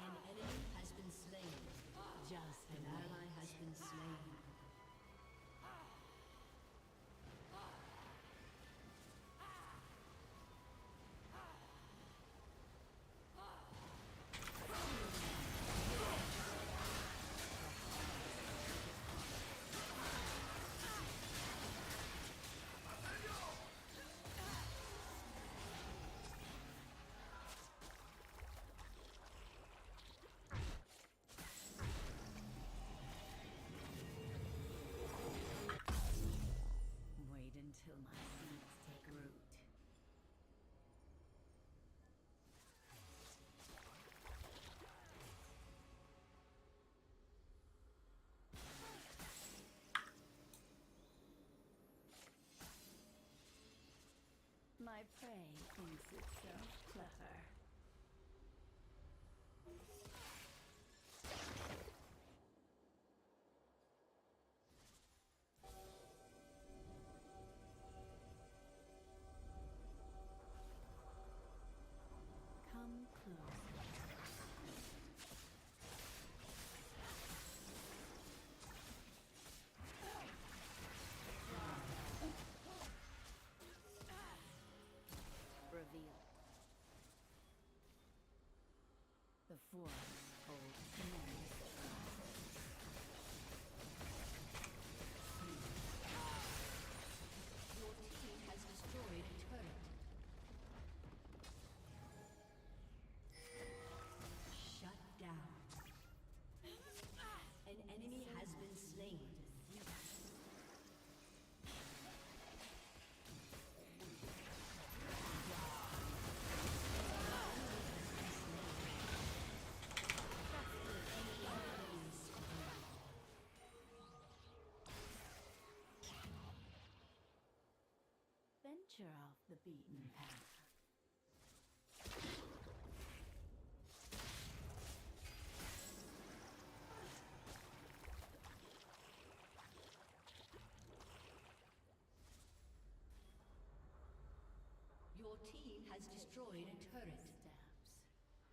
An enemy has been slain. Just an ally has been slain. Wait until my seeds take root. My prey thinks it's so clever. The force holds tremendous Your team has destroyed a turret. Shut down. An enemy has been slain. venture off the beaten path. Your team has destroyed a turret.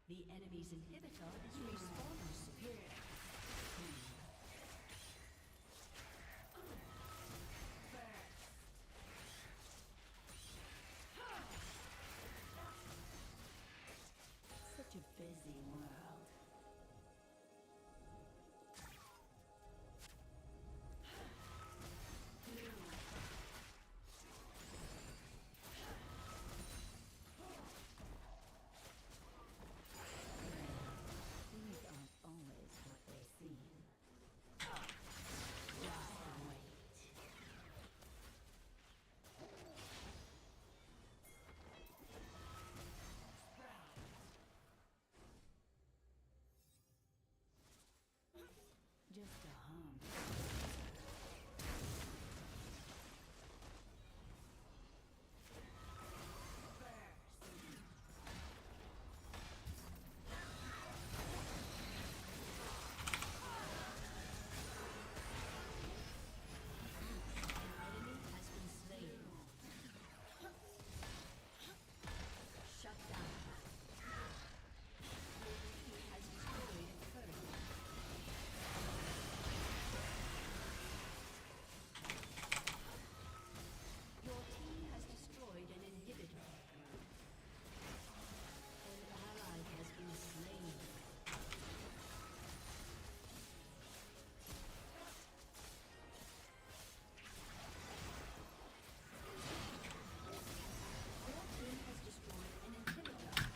The enemy's inhibitor is respawning superior. Such a busy world. Things aren't always what they seem. Just wait. Just a hum. Enemy has been slain. Shut down. Your team has destroyed a turret. Your team has destroyed an inhibitor. An ally has been slain. Your team has destroyed an inhibitor.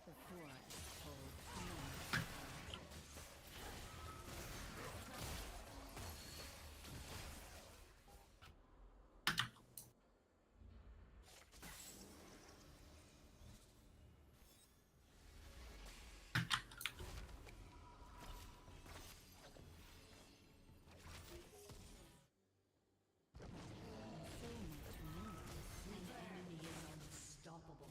The forest holds tremendous so much more to see. An enemy is unstoppable.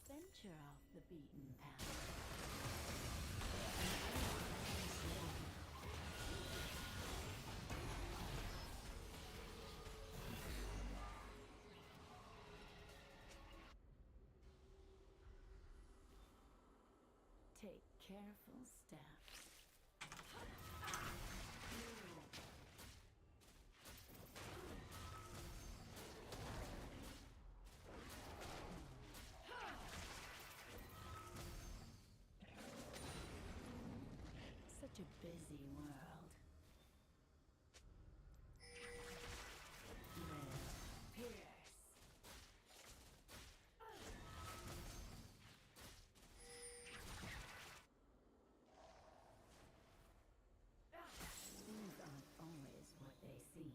venture off the beaten path. Take careful steps. Such a busy world. Live, pierce. Things aren't always what they seem.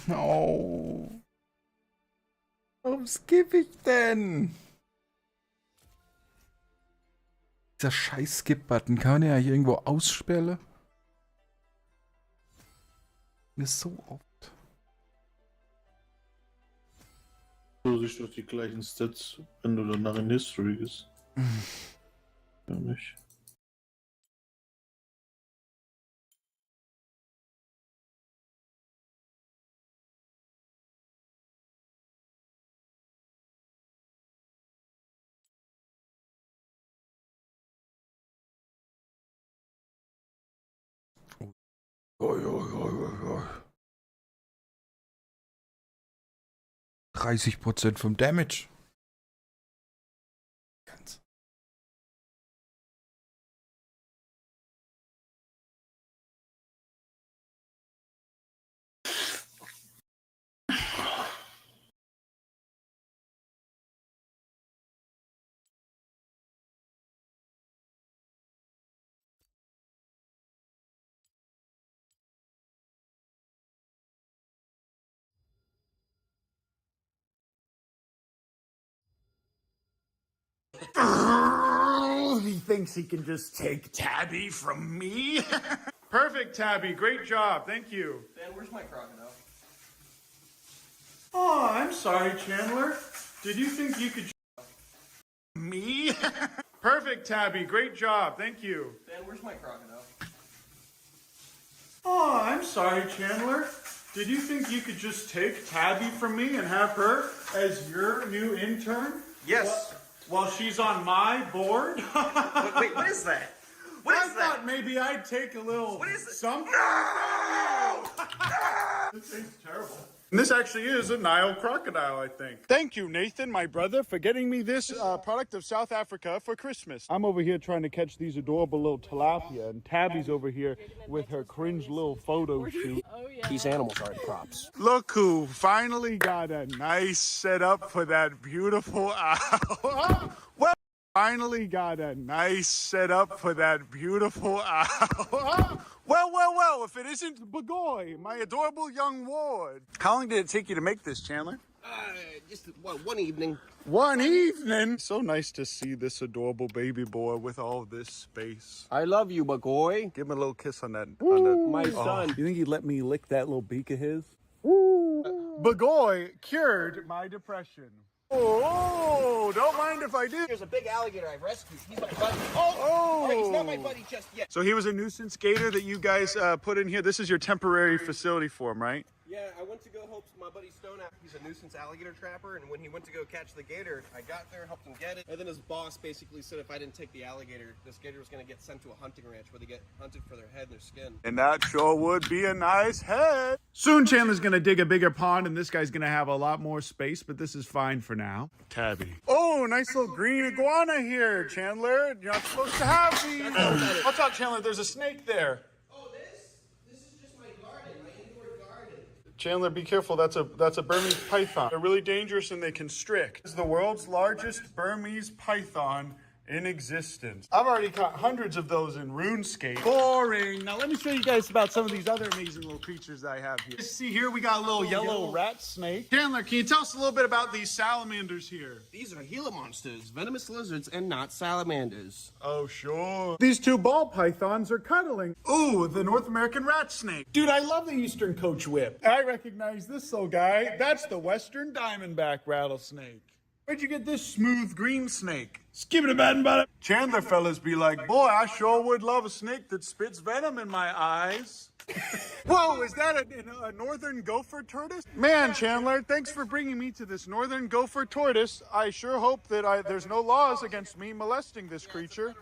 Oh. Warum skippe ich denn? Dieser scheiß Skip-Button, kann man den ja hier irgendwo aussperren? Mir so oft. So siehst du doch die gleichen Stats, wenn du danach in History gehst. Ja, nicht. Oi, oi, oi, oi. 30% vom Damage. Ganz. He thinks he can just take Tabby from me? Perfect, Tabby. Great job. Thank you. Dan, where's my crocodile? Oh, I'm sorry, Chandler. Did you think you could... Me? Perfect, Tabby. Great job. Thank you. Dan, where's my crocodile? Oh, I'm sorry, Chandler. Did you think you could just take Tabby from me and have her as your new intern? Yes. While she's on my board? Wait, what is that? What is I thought maybe I'd take a little something. No! This thing's terrible. And this actually is a Nile crocodile, I think. Thank you, Nathan, my brother, for getting me this product of South Africa for Christmas. I'm over here trying to catch these adorable little tilapia, and Tabby's over here with her cringe little photo shoot. These animals aren't props. Look who finally got a nice setup for that beautiful owl. Well, finally got a nice setup for that beautiful owl. Well, if it isn't Bagoy, my adorable young ward. How long did it take you to make this, Chandler? Just one evening. One evening. So nice to see this adorable baby boy with all this space. I love you, Bagoy. Give him a little kiss on that. My son. You think he'd let me lick that little beak of his? Bagoy cured my depression. Oh, don't mind if I do. There's a big alligator I've rescued. He's my buddy. Oh! All right, he's not my buddy just yet. So he was a nuisance gator that you guys put in here. This is your temporary facility for him, right? Yeah, I went to go help my buddy Stone out. He's a nuisance alligator trapper, and when he went to go catch the gator, I got there, helped him get it, and then his boss basically said if I didn't take the alligator, this gator was going to get sent to a hunting ranch where they get hunted for their head and their skin. And that sure would be a nice head. Soon Chandler's gonna dig a bigger pond and this guy's gonna have a lot more space, but this is fine for now. Tabby. Oh, nice little green iguana here, Chandler. You're not supposed to have these. Watch out, Chandler, there's a snake there. Oh, this is just my garden, my indoor garden. Chandler, be careful, that's a Burmese python. They're really dangerous and they constrict. It's the world's largest Burmese python in existence. I've already caught hundreds of those in RuneScape. Boring. Now let me show you guys about some of these other amazing little creatures that I have here. See here, we got a little yellow rat snake. Chandler, can you tell us a little bit about these salamanders here? These are Gila monsters, venomous lizards, and not salamanders. Oh, sure. These two ball pythons are cuddling. Ooh, the North American rat snake. Dude, I love the Eastern Coach Whip. I recognize this little guy. That's the Western Diamondback rattlesnake. Where'd you get this smooth green snake? Skip it a bad butt. Chandler fellas be like, boy, I sure would love a snake that spits venom in my eyes. Whoa, is that a northern gopher tortoise? Man, Chandler, thanks for bringing me to this northern gopher tortoise. I sure hope that there's no laws against me molesting this creature.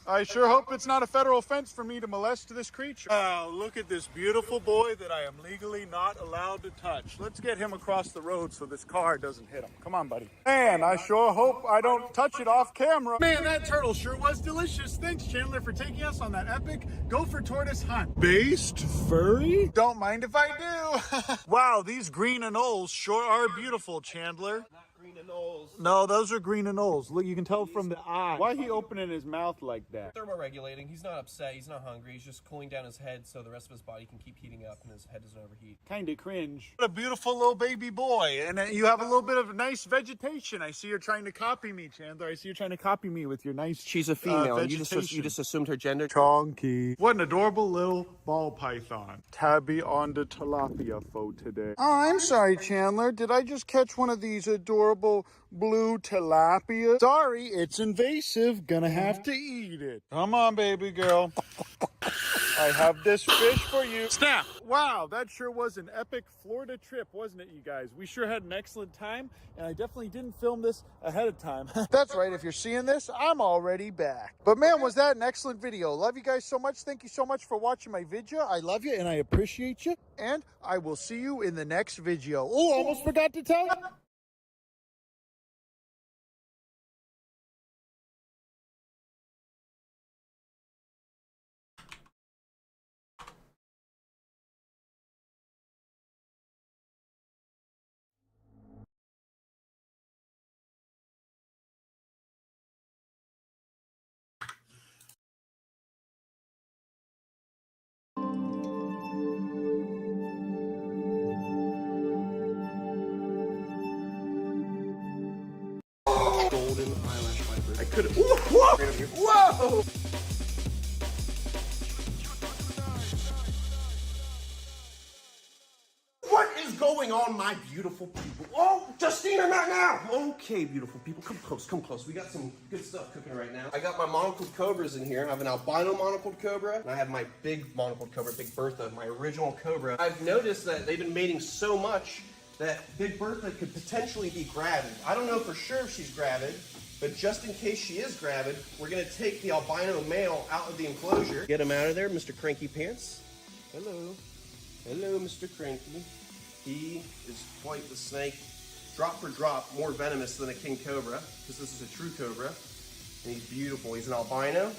I sure hope it's not a federal offense for me to molest this creature. Oh, look at this beautiful boy that I am legally not allowed to touch. Let's get him across the road so this car doesn't hit him. Come on, buddy. Man, I sure hope I don't touch it off camera. Man, that turtle sure was delicious. Thanks, Chandler, for taking us on that epic gopher tortoise hunt. Based furry? Don't mind if I do. Wow, these green anoles sure are beautiful, Chandler. green anoles. No, those are green anoles. Look, you can tell from the eye. Why he opening his mouth like that? Thermoregulating. He's not upset. He's not hungry. He's just cooling down his head so the rest of his body can keep heating up and his head doesn't overheat. Kinda cringe. What a beautiful little baby boy. And you have a little bit of nice vegetation. I see you're trying to copy me, Chandler. I see you're trying to copy me with your nice She's a female. You vegetation. just assumed her gender. Chonky. What an adorable little ball python. Tabby on the tilapia for today. Oh, I'm sorry, Chandler. Did I just catch one of these adorable blue tilapia? Sorry, it's invasive. Gonna have to eat it. Come on, baby girl. I have this fish for you. Snap! Wow, that sure was an epic Florida trip, wasn't it, you guys? We sure had an excellent time, and I definitely didn't film this ahead of time. That's right, if you're seeing this, I'm already back. But man, was that an excellent video. Love you guys so much. Thank you so much for watching my video. I love you, and I appreciate you, and I will see you in the next video. Oh, almost forgot to tell you. Golden eyelash viper. I could have. Whoa! What is going on, my beautiful people? Oh, Justina, not now! Okay, beautiful people, come close, come close. We got some good stuff cooking right now. I got my monocled cobras in here. I have an albino monocled cobra, and I have my big monocled cobra, Big Bertha, my original cobra. I've noticed that they've been mating so much that Big Bertha could potentially be gravid. I don't know for sure if she's gravid, but just in case she is gravid, we're gonna take the albino male out of the enclosure. Get him out of there, Mr. Cranky Pants. Hello. Hello, Mr. Cranky. He is quite the snake. Drop for drop, more venomous than a king cobra, because this is a true cobra. And he's beautiful. He's an albino.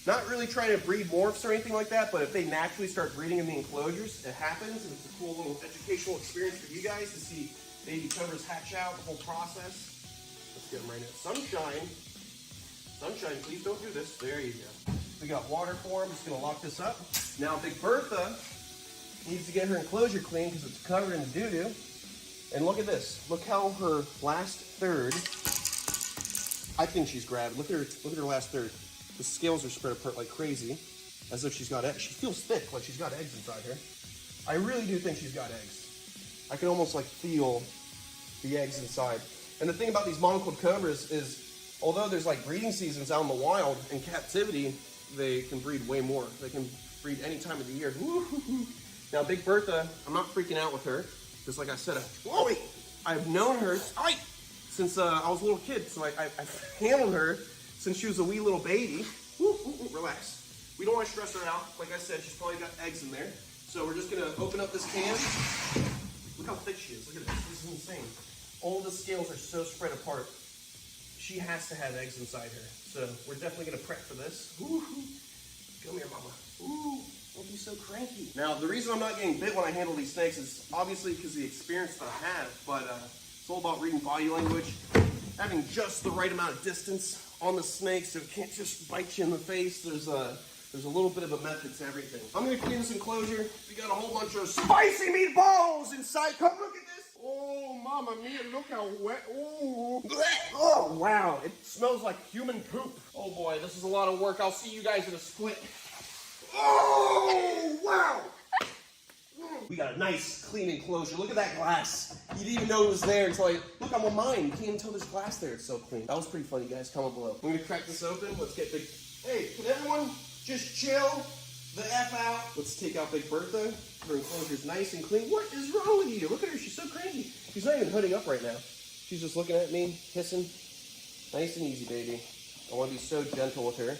Not really trying to breed morphs or anything like that, but if they naturally start breeding in the enclosures, it happens, and it's a cool little educational experience for you guys to see baby cobras hatch out, the whole process. Let's get them right now. Sunshine. Sunshine, please don't do this. There you go. We got water for him. Just going to lock this up. Now, Big Bertha needs to get her enclosure clean because it's covered in doo-doo. And look at this. Look how her last third, I think she's gravid. Look at her last third. The scales are spread apart like crazy, as if she's got eggs. She feels thick, like she's got eggs inside her. I really do think she's got eggs. I can almost like feel the eggs inside. And the thing about these monocled cobras is, although there's like breeding seasons out in the wild, in captivity, they can breed way more. They can breed any time of the year. Now, Big Bertha, I'm not freaking out with her, because like I said, I've known her since I was a little kid, so I've handled her since she was a wee little baby. Relax. We don't want to stress her out. Like I said, she's probably got eggs in there. So we're just going to open up this can. Look how thick she is. Look at this. This is insane. All the scales are so spread apart. She has to have eggs inside her. So we're definitely going to prep for this. Come here, mama. Ooh. Don't be so cranky. Now, the reason I'm not getting bit when I handle these snakes is obviously because of the experience that I have, but it's all about reading body language, having just the right amount of distance on the snake so it can't just bite you in the face. There's a little bit of a method to everything. I'm going to clean this enclosure. We got a whole bunch of spicy meatballs inside. Come look at this. Oh, mama mia, look how wet. Ooh. Oh, wow. It smells like human poop. Oh, boy, this is a lot of work. I'll see you guys in a split. Oh, wow! We got a nice, clean enclosure. Look at that glass. You didn't even know it was there until look, I'm on mine. You can't even tell there's glass there. It's so clean. That was pretty funny, guys. Comment below. We're gonna crack this open. Let's get Big... Hey, can everyone just chill the F out? Let's take out Big Bertha. Her enclosure's nice and clean. What is wrong with you? Look at her. She's so cranky. She's not even hooding up right now. She's just looking at me, hissing. Nice and easy, baby. I want to be so gentle with her.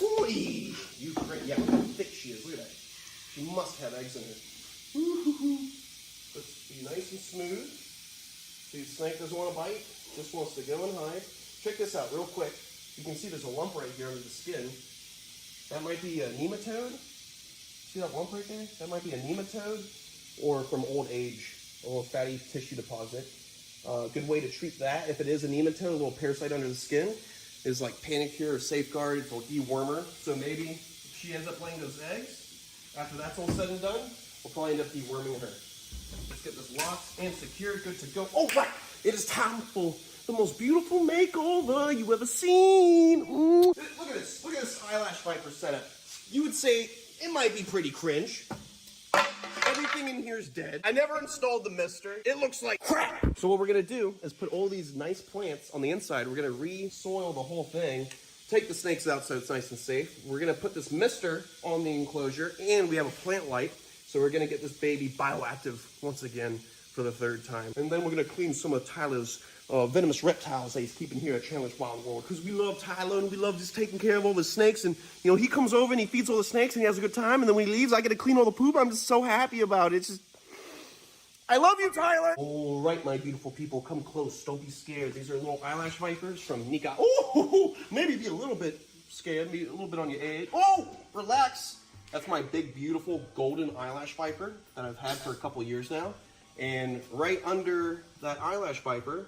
Ooh-wee. You great. Yeah, look how thick she is. Look at that. She must have eggs in her. Let's be nice and smooth. See, the snake doesn't want to bite. Just wants to go and hide. Check this out real quick. You can see there's a lump right here under the skin. That might be a nematode. See that lump right there? That might be a nematode or from old age. a little fatty tissue deposit. Good way to treat that, if it is a nematode, a little parasite under the skin, is like Panicure or Safeguard. It's a dewormer. So maybe if she ends up laying those eggs, after that's all said and done, we'll probably end up deworming her. Let's get this locked and secured, good to go. All right, it is time for the most beautiful makeover you ever seen. Look at this eyelash viper setup. You would say it might be pretty cringe. Everything in here is dead. I never installed the mister. It looks like crap. So what we're gonna do is put all these nice plants on the inside. We're gonna re-soil the whole thing, take the snakes out so it's nice and safe. We're gonna put this mister on the enclosure, and we have a plant light. So we're gonna get this baby bioactive once again for the third time. And then we're gonna clean some of Tyler's venomous reptiles that he's keeping here at Chandler's Wild World. Because we love Tyler and we love just taking care of all the snakes. And, you know, he comes over and he feeds all the snakes and he has a good time. And then when he leaves, I get to clean all the poop. I'm just so happy about it. It's just, I love you, Tyler. All right, my beautiful people, come close. Don't be scared. These are little eyelash vipers from Nika. Oh, maybe be a little bit scared, maybe a little bit on your edge. Oh, relax. That's my big, beautiful golden eyelash viper that I've had for a couple years now. And right under that eyelash viper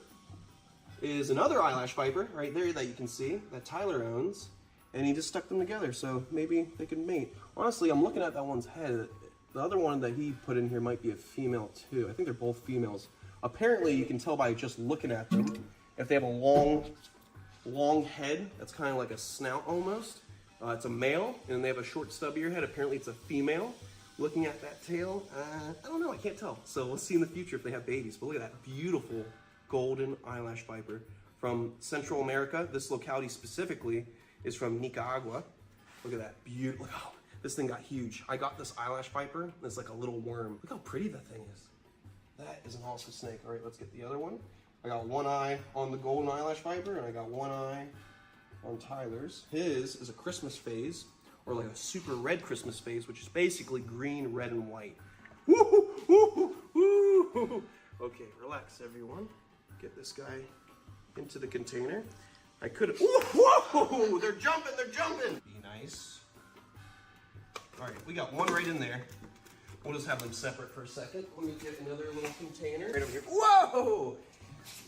is another eyelash viper right there that you can see that Tyler owns, and he just stuck them together, so maybe they could mate. Honestly, I'm looking at that one's head. The other one that he put in here might be a female too. I think they're both females. Apparently, you can tell by just looking at them if they have a long head that's kind of like a snout almost. It's a male, and they have a short stubby head. Apparently, it's a female. Looking at that tail, I don't know, I can't tell. So we'll see in the future if they have babies. But look at that beautiful golden eyelash viper from Central America. This locality specifically is from Nicaragua. Look at that beautiful, oh, this thing got huge. I got this eyelash viper, and it's like a little worm. Look how pretty that thing is. That is an awesome snake. All right, let's get the other one. I got one eye on the golden eyelash viper, and I got one eye on Tyler's. His is a Christmas phase, or like a super red Christmas phase, which is basically green, red, and white. Woo, woo, woo, woo. Okay, relax, everyone. Get this guy into the container. I could have. Whoa! They're jumping! They're jumping! Be nice. All right, we got one right in there. We'll just have them separate for a second. Let me get another little container right over here. Whoa!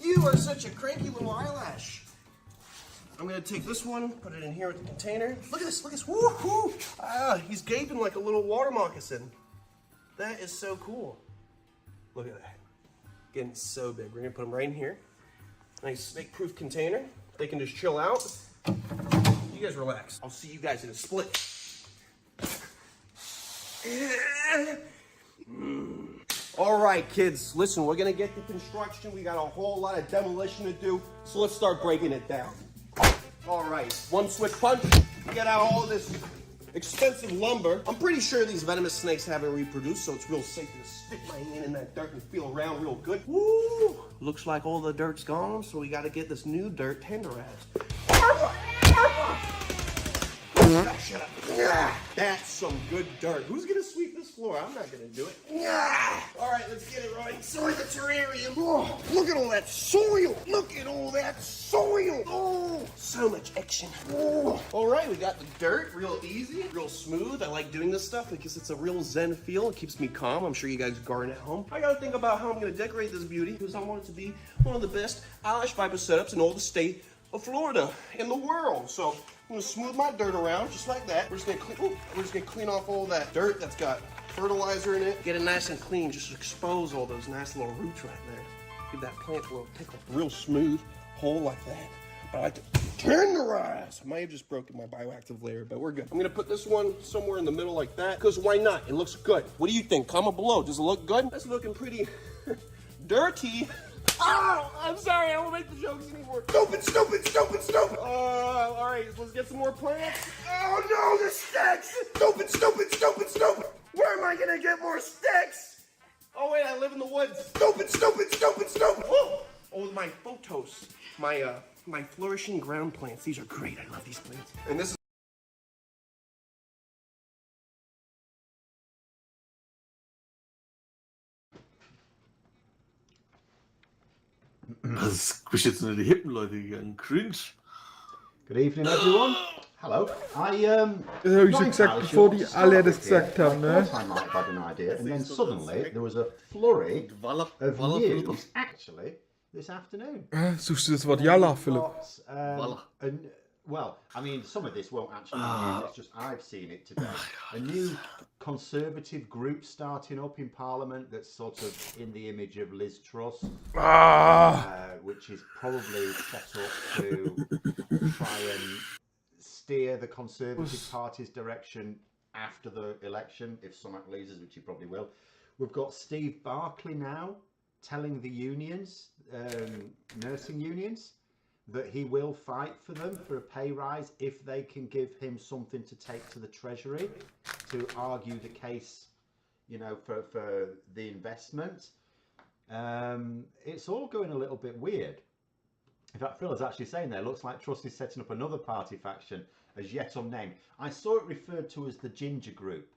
You are such a cranky little eyelash. I'm gonna take this one, put it in here with the container. Look at this! Look at this! Woo-hoo! Ah, he's gaping like a little water moccasin. That is so cool. Look at that. Getting so big. We're gonna put them right in here. Nice snake-proof container. They can just chill out. You guys relax. I'll see you guys in a split. All right, kids. Listen, we're gonna get to construction. We got a whole lot of demolition to do, so let's start breaking it down. All right, one switch punch. Get out all this expensive lumber. I'm pretty sure these venomous snakes haven't reproduced, so it's real safe to stick my hand in that dirt and feel around real good. Woo! Looks like all the dirt's gone, so we gotta get this new dirt tenderized. Shut up. That's some good dirt. Who's gonna sweep this floor? I'm not gonna do it. All right, let's get it right. Soil the terrarium. Oh, look at all that soil. Look at all that soil. Oh, so much action. Oh. All right, we got the dirt. Real easy, real smooth. I like doing this stuff because it's a real zen feel. It keeps me calm. I'm sure you guys garden at home. I gotta think about how I'm gonna decorate this beauty because I want it to be one of the best eyelash viper setups in all the state of Florida in the world. So I'm gonna smooth my dirt around just like that. We're just gonna clean off all that dirt that's got fertilizer in it. Get it nice and clean. Just expose all those nice little roots right there. Give that plant a little tickle. Real smooth hole like that. But I like to tenderize. I might have just broken my bioactive layer, but we're good. I'm gonna put this one somewhere in the middle like that, because why not? It looks good. What do you think? Comment below. Does it look good? That's looking pretty dirty. Oh, I'm sorry, I won't make the jokes anymore. Stupid. All right, let's get some more plants. Oh no, the sticks. Stupid. Where am I gonna get more sticks? Oh wait, I live in the woods. Stupid. Oh, my photos. My flourishing ground plants. These are great. I love these plants. And this is Das ist jetzt nur die hippen Leute gegangen. Cringe. Good evening, everyone. Hello. Das habe ich so gesagt, bevor die alle das gesagt haben, ne? I might have had an idea, and then suddenly there was a flurry of news. Actually, this afternoon. Suchst du das Wort Yalla, Philipp? Well, I mean, some of this won't actually be news. It's just I've seen it today. A new Conservative group starting up in Parliament that's sort of in the image of Liz Truss, which is probably set up to try and steer the Conservative Party's direction after the election, if Sunak loses, which he probably will. We've got Steve Barclay now telling the unions, nursing unions, that he will fight for them for a pay rise if they can give him something to take to the Treasury to argue the case, you know, for the investment. It's all going a little bit weird. In fact, Phil is actually saying there, looks like Truss is setting up another party faction as yet unnamed. I saw it referred to as the Ginger Group.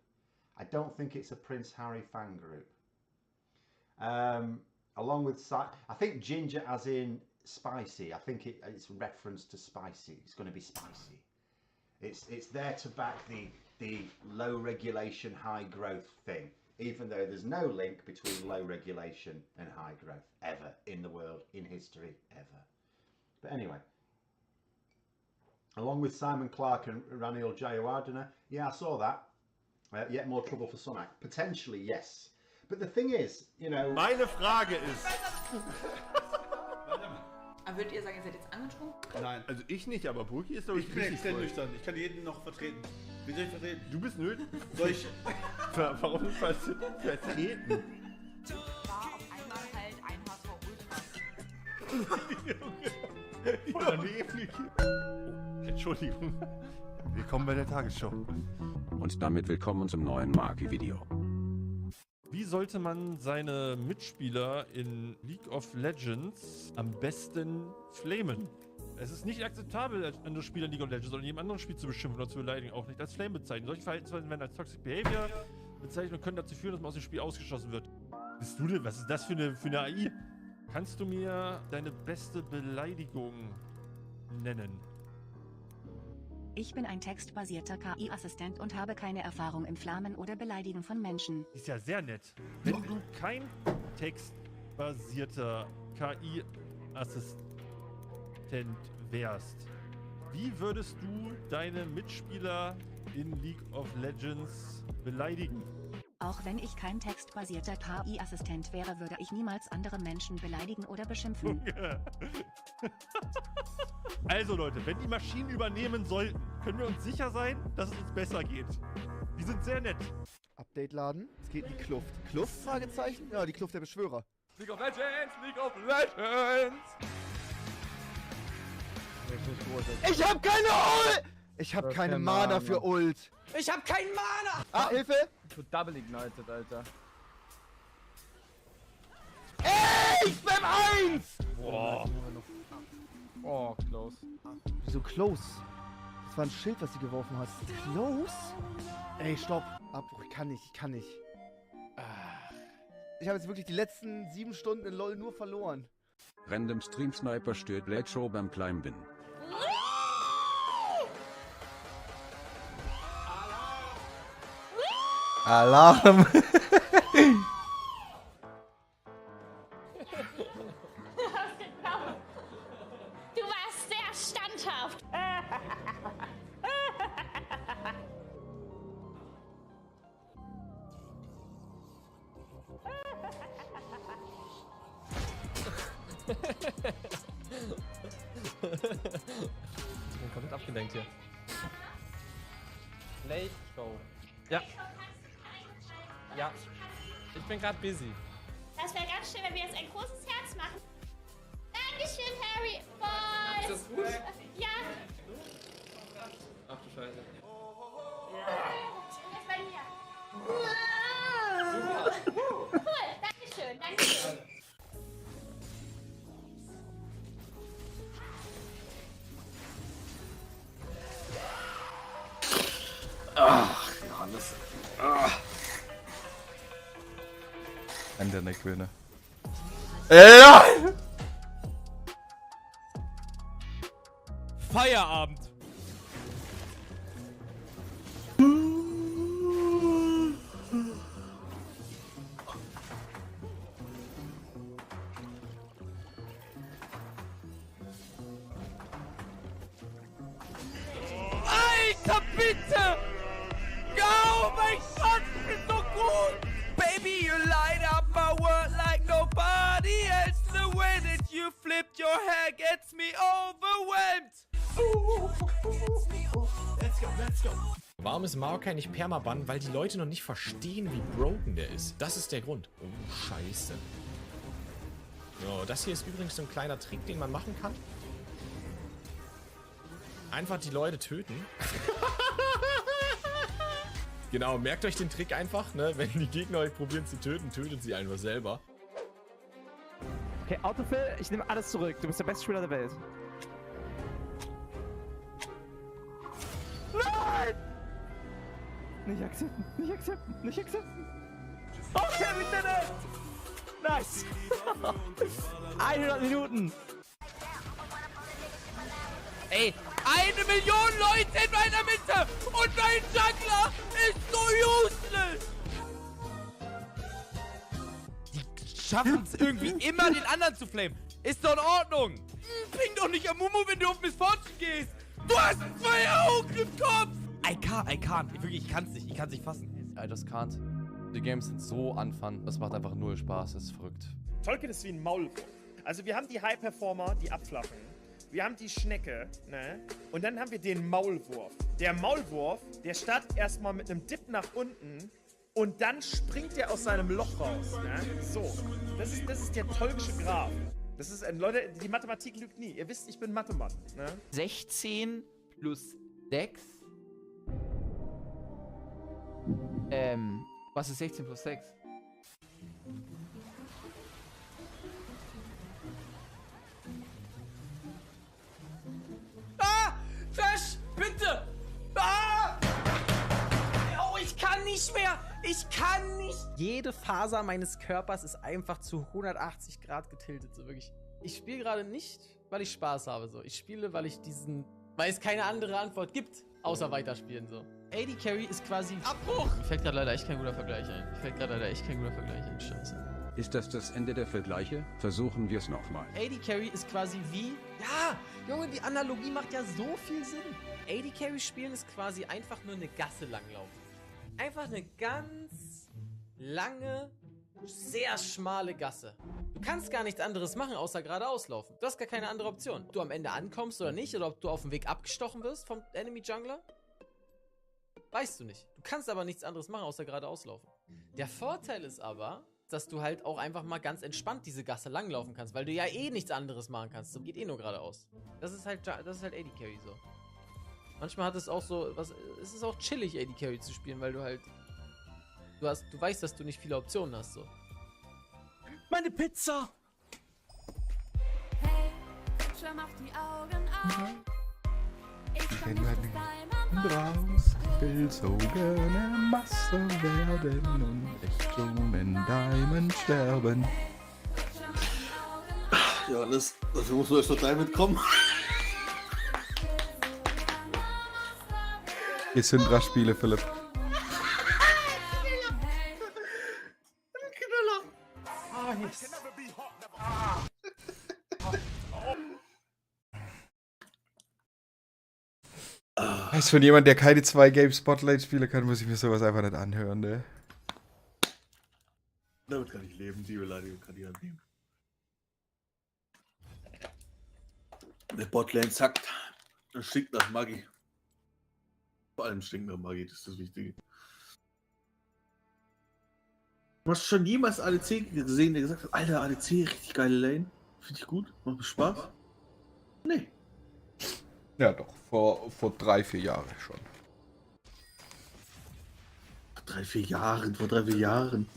I don't think it's a Prince Harry fan group. Along with, I think ginger as in spicy. I think it's reference to spicy. It's going to be spicy. It's there to back the low regulation, high growth thing, even though there's no link between low regulation and high growth ever in the world, in history, ever. But anyway, along with Simon Clarke and Ranil Jayawardena, yeah, I saw that. Yet more trouble for Sunak. Potentially, yes. But the thing is, you know... Meine Frage ist... Aber würdet ihr sagen, ihr seid jetzt angetrunken? Nein, also ich nicht, aber Burki ist doch richtig Ich bin nüchtern. Ich kann jeden noch vertreten. Wie soll ich vertreten? Du bist nüchtern? Soll ich... Warum vertreten? War auf einmal halt ein HV-Ultra. Entschuldigung. Willkommen bei der Tagesschau. Und damit willkommen zum neuen Marki-Video. Wie sollte man seine Mitspieler in League of Legends am besten flamen? Es ist nicht akzeptabel, als andere Spieler in League of Legends oder in jedem anderen Spiel zu beschimpfen oder zu beleidigen, auch nicht als Flame bezeichnen. Solche Verhaltensweisen werden als Toxic Behavior bezeichnet und können dazu führen, dass man aus dem Spiel ausgeschlossen wird. Bist du denn? Was ist das für eine AI? Kannst du mir deine beste Beleidigung nennen? Ich bin ein textbasierter KI-Assistent und habe keine Erfahrung im Flamen oder Beleidigen von Menschen. Ist ja sehr nett. Wenn du kein textbasierter KI-Assistent wärst, wie würdest du deine Mitspieler in League of Legends beleidigen? Auch wenn ich kein textbasierter KI-Assistent wäre, würde ich niemals andere Menschen beleidigen oder beschimpfen. Also Leute, wenn die Maschinen übernehmen sollten, können wir uns sicher sein, dass es uns besser geht. Die sind sehr nett. Update laden. Es geht in die Kluft. Kluft? Fragezeichen? Ja, die Kluft der Beschwörer. League of Legends! League of Legends! Ich hab keine Ult! Ich hab keine Mana für Ult. Ich hab keinen Mana! Ah, Hilfe! Du Double Ignited, Alter. Ey, ich bin 1! Boah. Oh, close. Wieso close? Das war ein Schild, was du geworfen hast. Close? Ey, stopp. Abbruch, ich kann nicht. Ich habe jetzt wirklich die letzten 7 Stunden in LoL nur verloren. Random Stream Sniper stört Blade Show beim Climben. Alarm! Du warst sehr standhaft. Ich bin komplett abgelenkt hier. Late Show. Ja. Ja. Ich bin gerade busy. Das wäre ganz schön, wenn wir jetzt ein großes Herz machen. Dankeschön, Harry. Boys. Ist das gut? Ja. Ach du Scheiße. Jetzt bei mir. Cool. Dankeschön. Ach, Johannes. An der Neckwöhne. Feierabend! bitte! Oh mein Gott, ich bin so gut! Baby, you light up my world like nobody else. The way that you flipped your hair gets me overwhelmed. Let's go, let's go. Warum ist Maokai nicht Permaban? Weil die Leute noch nicht verstehen, wie broken der ist. Das ist der Grund. Oh, scheiße. So, das hier ist übrigens so ein kleiner Trick, den man machen kann. Einfach die Leute töten. Genau, merkt euch den Trick einfach, ne? Wenn die Gegner euch probieren zu töten, tötet sie einfach selber. Okay, Autofill, ich nehme alles zurück. Du bist der beste Spieler der Welt. Nein! Nicht akzeptieren, nicht akzeptieren, nicht akzeptieren. Okay, we did it! Nice! 100 Minuten! Ey, 1 Million Leute in meiner Mitte und mein Jungler ist so useless! Die schaffen es irgendwie immer, den anderen zu flamen. Ist doch in Ordnung. Ping doch nicht Amumu, wenn du auf Miss Fortune gehst. Du hast 2 Augen im Kopf! I can't. Wirklich, ich kann's nicht fassen. I just can't. Die Games sind so unfun. Das macht einfach null Spaß. Das ist verrückt. Tolkien ist wie ein Maulwurf. Also wir haben die High-Performer, die abflachen. Wir haben die Schnecke, ne? Und dann haben wir den Maulwurf. Der Maulwurf, der startet erstmal mit einem Dip nach unten und dann springt er aus seinem Loch raus, ne? So. Das ist der tolkische Graph. Das ist, Leute, die Mathematik lügt nie. Ihr wisst, ich bin Mathemann, ne? 16 plus 6. Was ist 16 plus 6? Ah! Trash! Bitte! Ah! Oh, ich kann nicht mehr! Ich kann nicht! Jede Faser meines Körpers ist einfach zu 180 Grad getiltet, so wirklich. Ich spiele gerade nicht, weil ich Spaß habe, so. Ich spiele, weil es keine andere Antwort gibt, außer weiterspielen, so. AD Carry ist quasi Abbruch! Mir fällt gerade leider echt kein guter Vergleich ein. Scheiße. Ist das das Ende der Vergleiche? Versuchen wir es nochmal. AD Carry ist quasi wie... Ja, Junge, die Analogie macht ja so viel Sinn. AD Carry spielen ist quasi einfach nur eine Gasse langlaufen. Einfach eine ganz lange, sehr schmale Gasse. Du kannst gar nichts anderes machen, außer geradeaus laufen. Du hast gar keine andere Option. Ob du am Ende ankommst oder nicht, oder ob du auf dem Weg abgestochen wirst vom Enemy Jungler, weißt du nicht. Du kannst aber nichts anderes machen, außer geradeaus laufen. Der Vorteil ist aber, dass du halt auch einfach mal ganz entspannt diese Gasse langlaufen kannst, weil du ja eh nichts anderes machen kannst. So geht eh nur geradeaus. Das ist halt AD Carry so. Manchmal hat es auch so, es ist auch chillig, AD Carry zu spielen, weil du halt, du weißt, dass du nicht viele Optionen hast, so. Meine Pizza! Hey, Fletcher, mach die Augen auf. Ich komm nicht aus deiner Raus, will so gerne Masse werden und Richtungen Diamond sterben. Ja, dafür muss man erst noch Diamond kommen. Hier sind 3 Spiele, Philipp. Heißt, von jemand, der keine 2 Game Spotlight spielen kann, muss ich mir sowas einfach nicht anhören, ne? Damit kann ich leben, die Beleidigung kann ich annehmen. Der Botlane zackt. Das stinkt nach Maggi. Vor allem stinkt nach Maggi, das ist das Wichtige. Du hast schon jemals ADC gesehen, der gesagt hat, Alter, ADC, richtig geile Lane. Finde ich gut, macht mir Spaß. Nee. Ja doch, vor 3-4 Jahren schon. Vor 3-4 Jahren.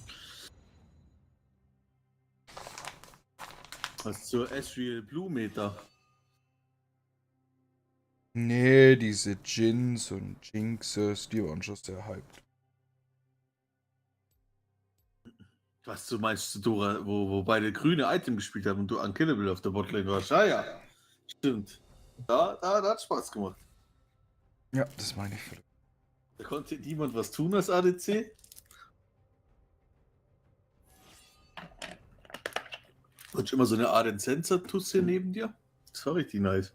Was zur Ezreal Blue Meter? Nee, diese Jins und Jinxes, die waren schon sehr hyped. Was du meinst, Dora, wo beide grüne Item gespielt haben und du unkillable auf der Botlane warst? Ah ja, stimmt. Da hat Spaß gemacht. Ja, das meine ich. Da konnte niemand was tun als ADC. Und immer so eine Arden-Sensor-Tusse neben dir. Das war richtig nice.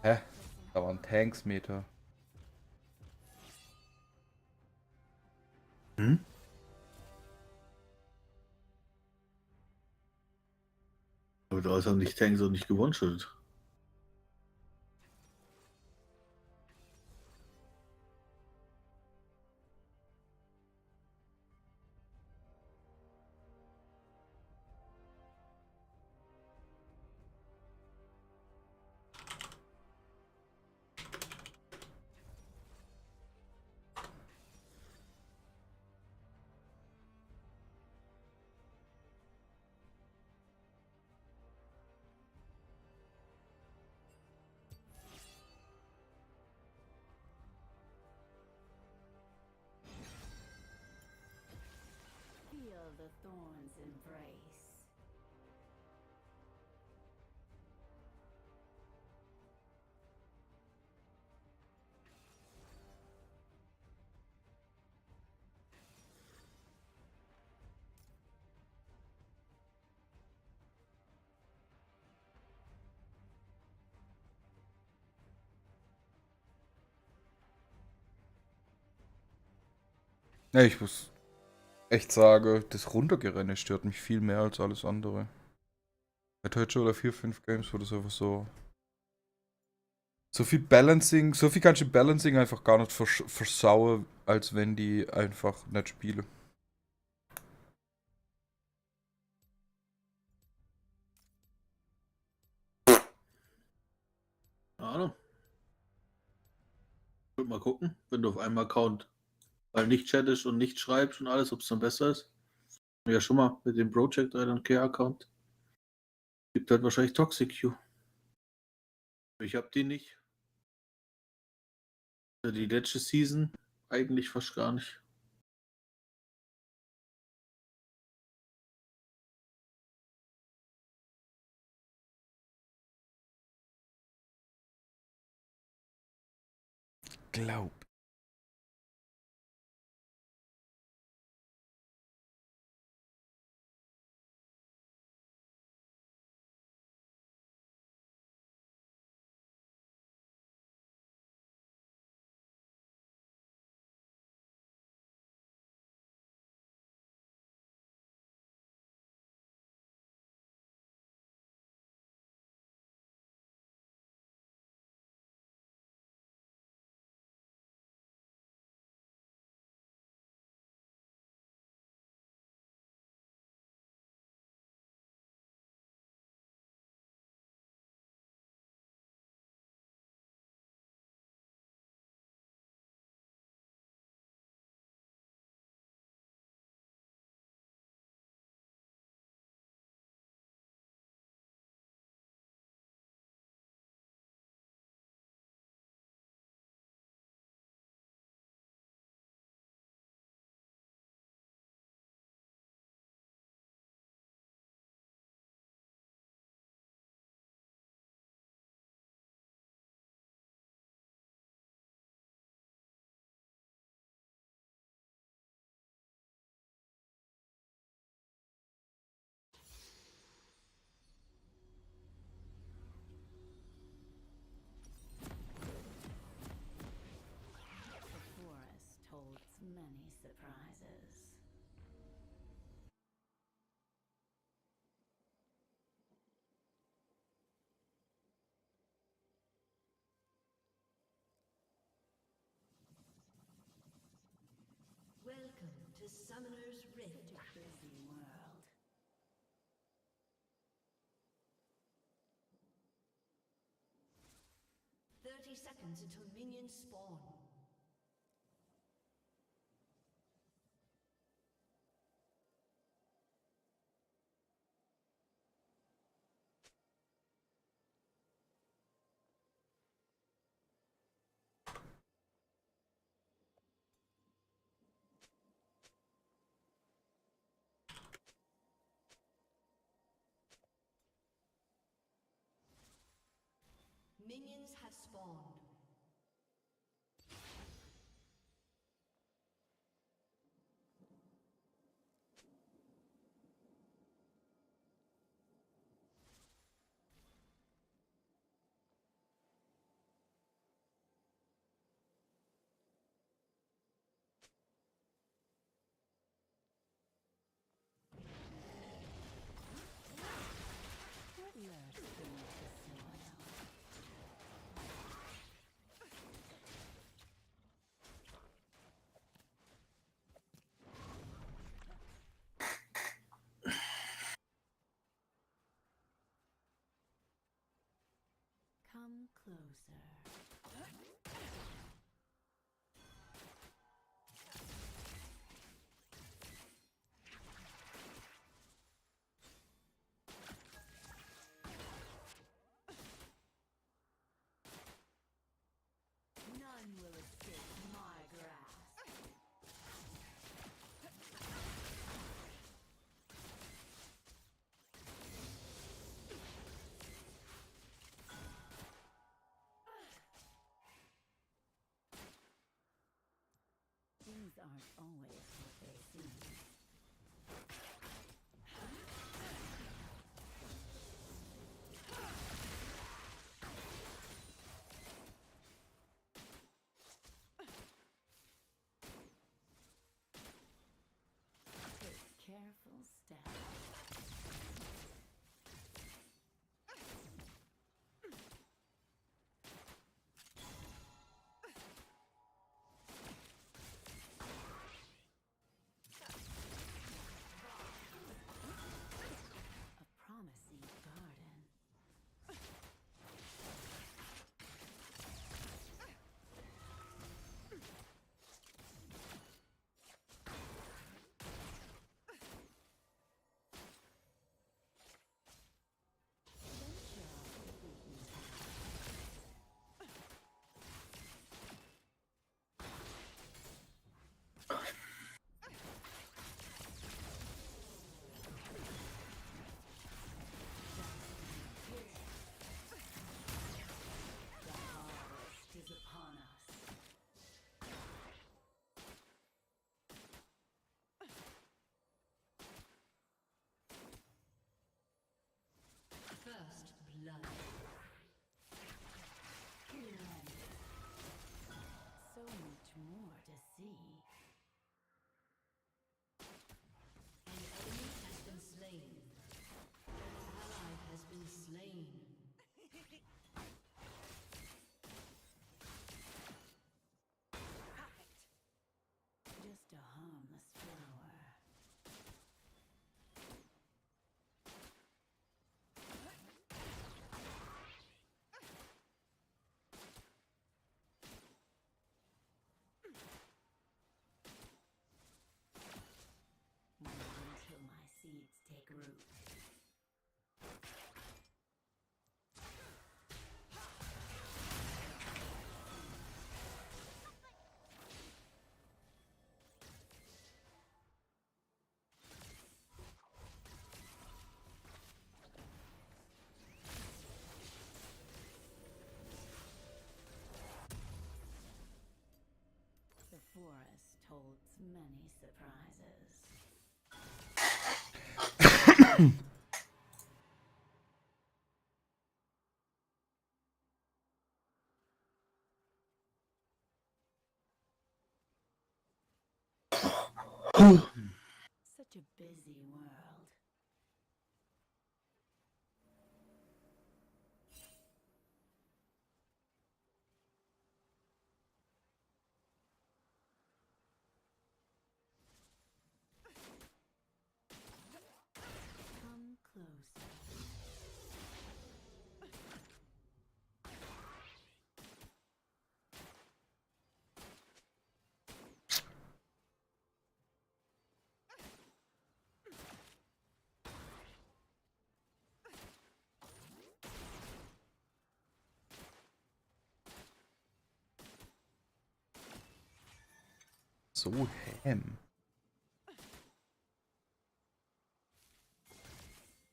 Hä? Da war ein Tanksmeter. Hm? Aber da ist er nicht Tanks und nicht gewonshottet. Feel the thorns embrace. Ja, ich muss echt sagen, das Runtergerenne stört mich viel mehr als alles andere. Bei heute schon oder 4, 5 Games, wo das einfach so. So viel Balancing, so viel kannst du Balancing einfach gar nicht versauen, als wenn die einfach nicht spielen. Keine Ahnung. Ich würde mal gucken, wenn du auf einem Account nicht chattest und nicht schreibst und alles, ob es dann besser ist. Ja, schon mal mit dem Project Island Care Account. Gibt halt wahrscheinlich Toxic Queue. Ich habe die nicht. Die letzte Season eigentlich fast gar nicht. Glaub. The forest holds many surprises. Welcome to Summoner's Rift, busy world. Seconds until minions spawn. Minions have spawned. closer. None will escape my grasp. Things aren't always what they seem. Take careful steps. A promising garden. The harvest is upon us. First blood. So much more to see. An enemy has been slain. An ally has been slain. Just a harmless flower. Wait until my seeds take root. The forest holds many surprises. Such a busy world. Come closer. So ham.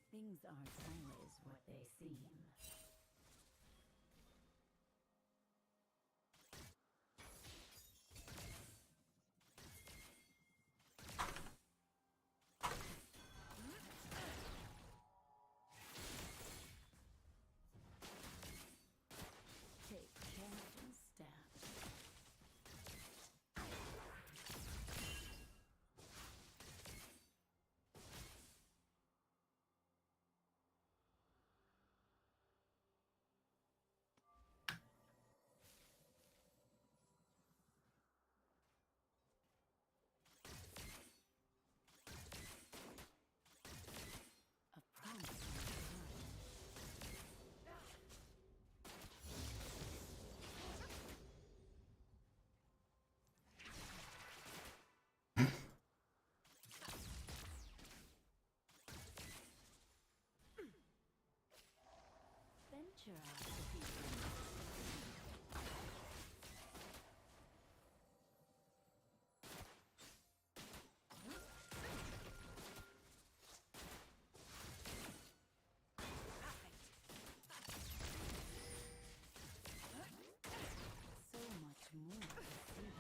Things aren't always what they seem. Take careful steps. Venture off the beaten so much more to see.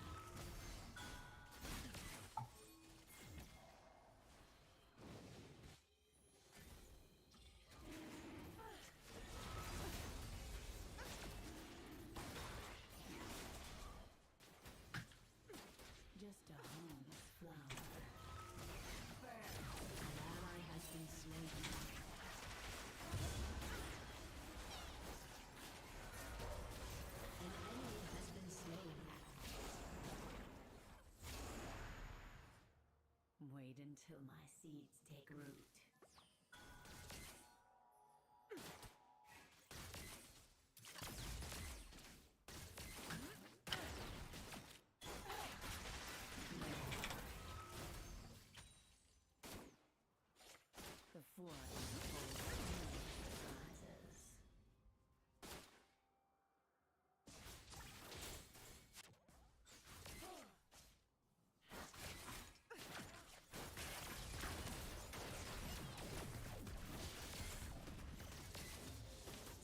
Just a harmless flower. An ally has been slain. An enemy has been slain. Wait until my seeds take root. The forest holds many surprises.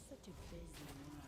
Such a busy world.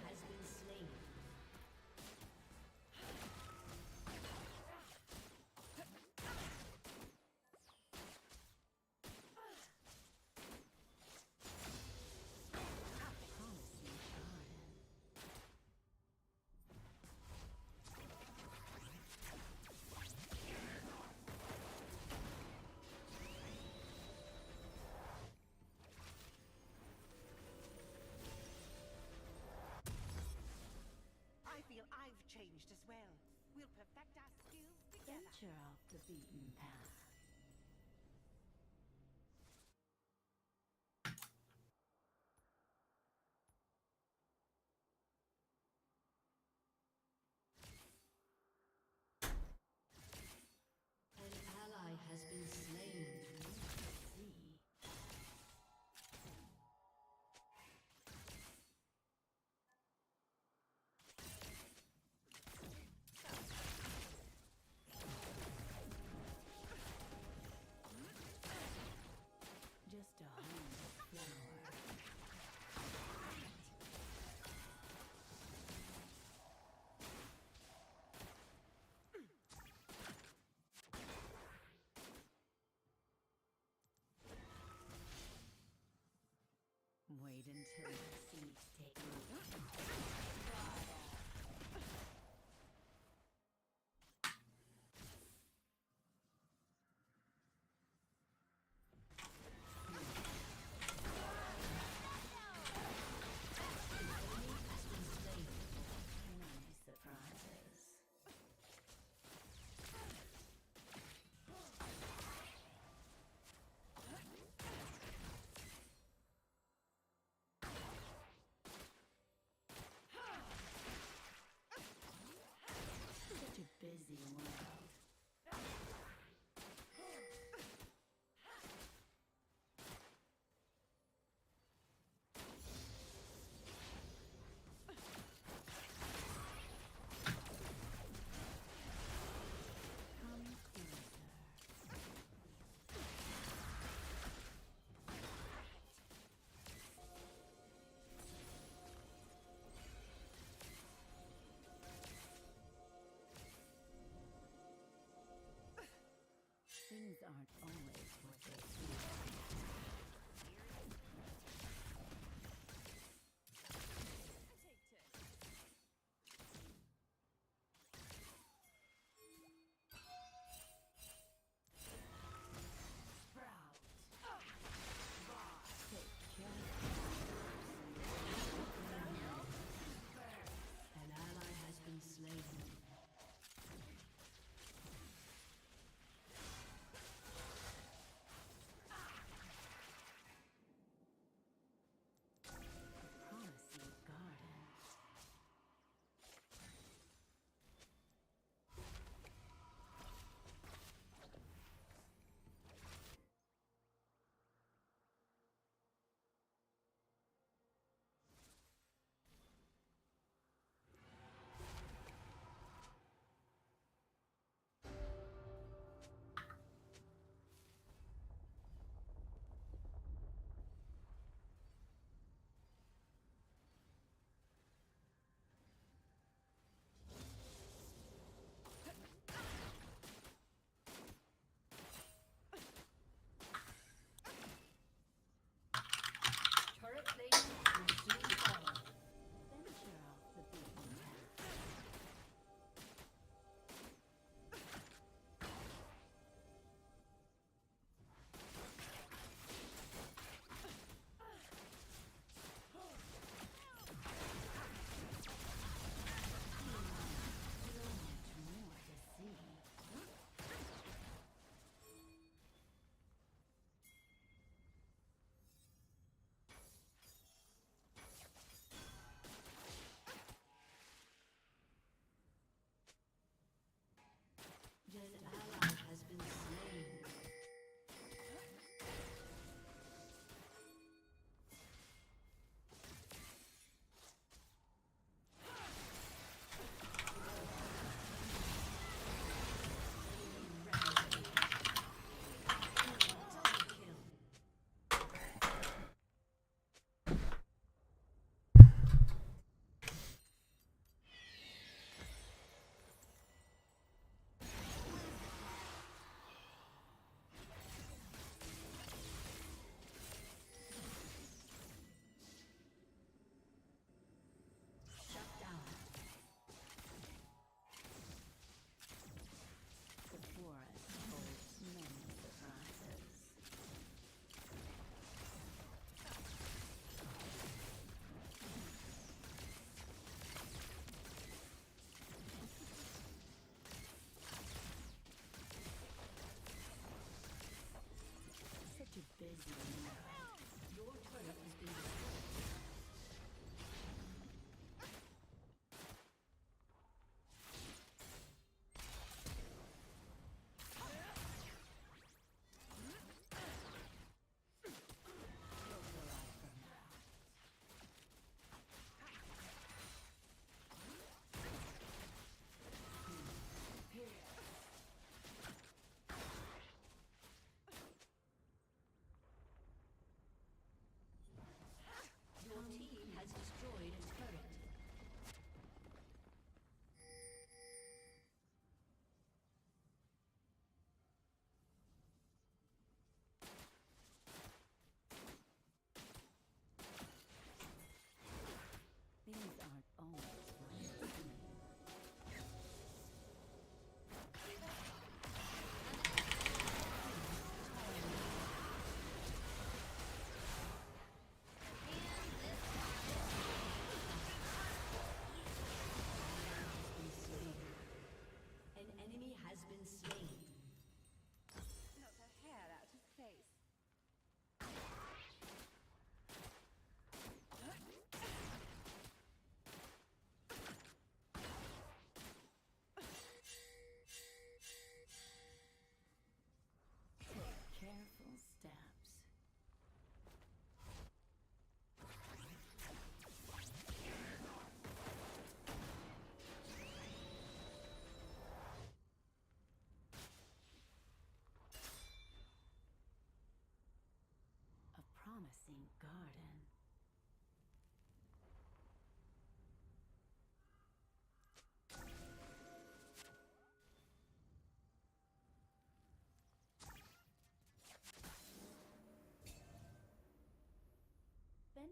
Has been slain. I feel I've changed as well. We'll perfect our skills together. Venture off the beaten path. An ally has been slain. See. Just a harmless flower. Wait until the seeds take root. Surprises. aren't always what they seem. An ally has been slain.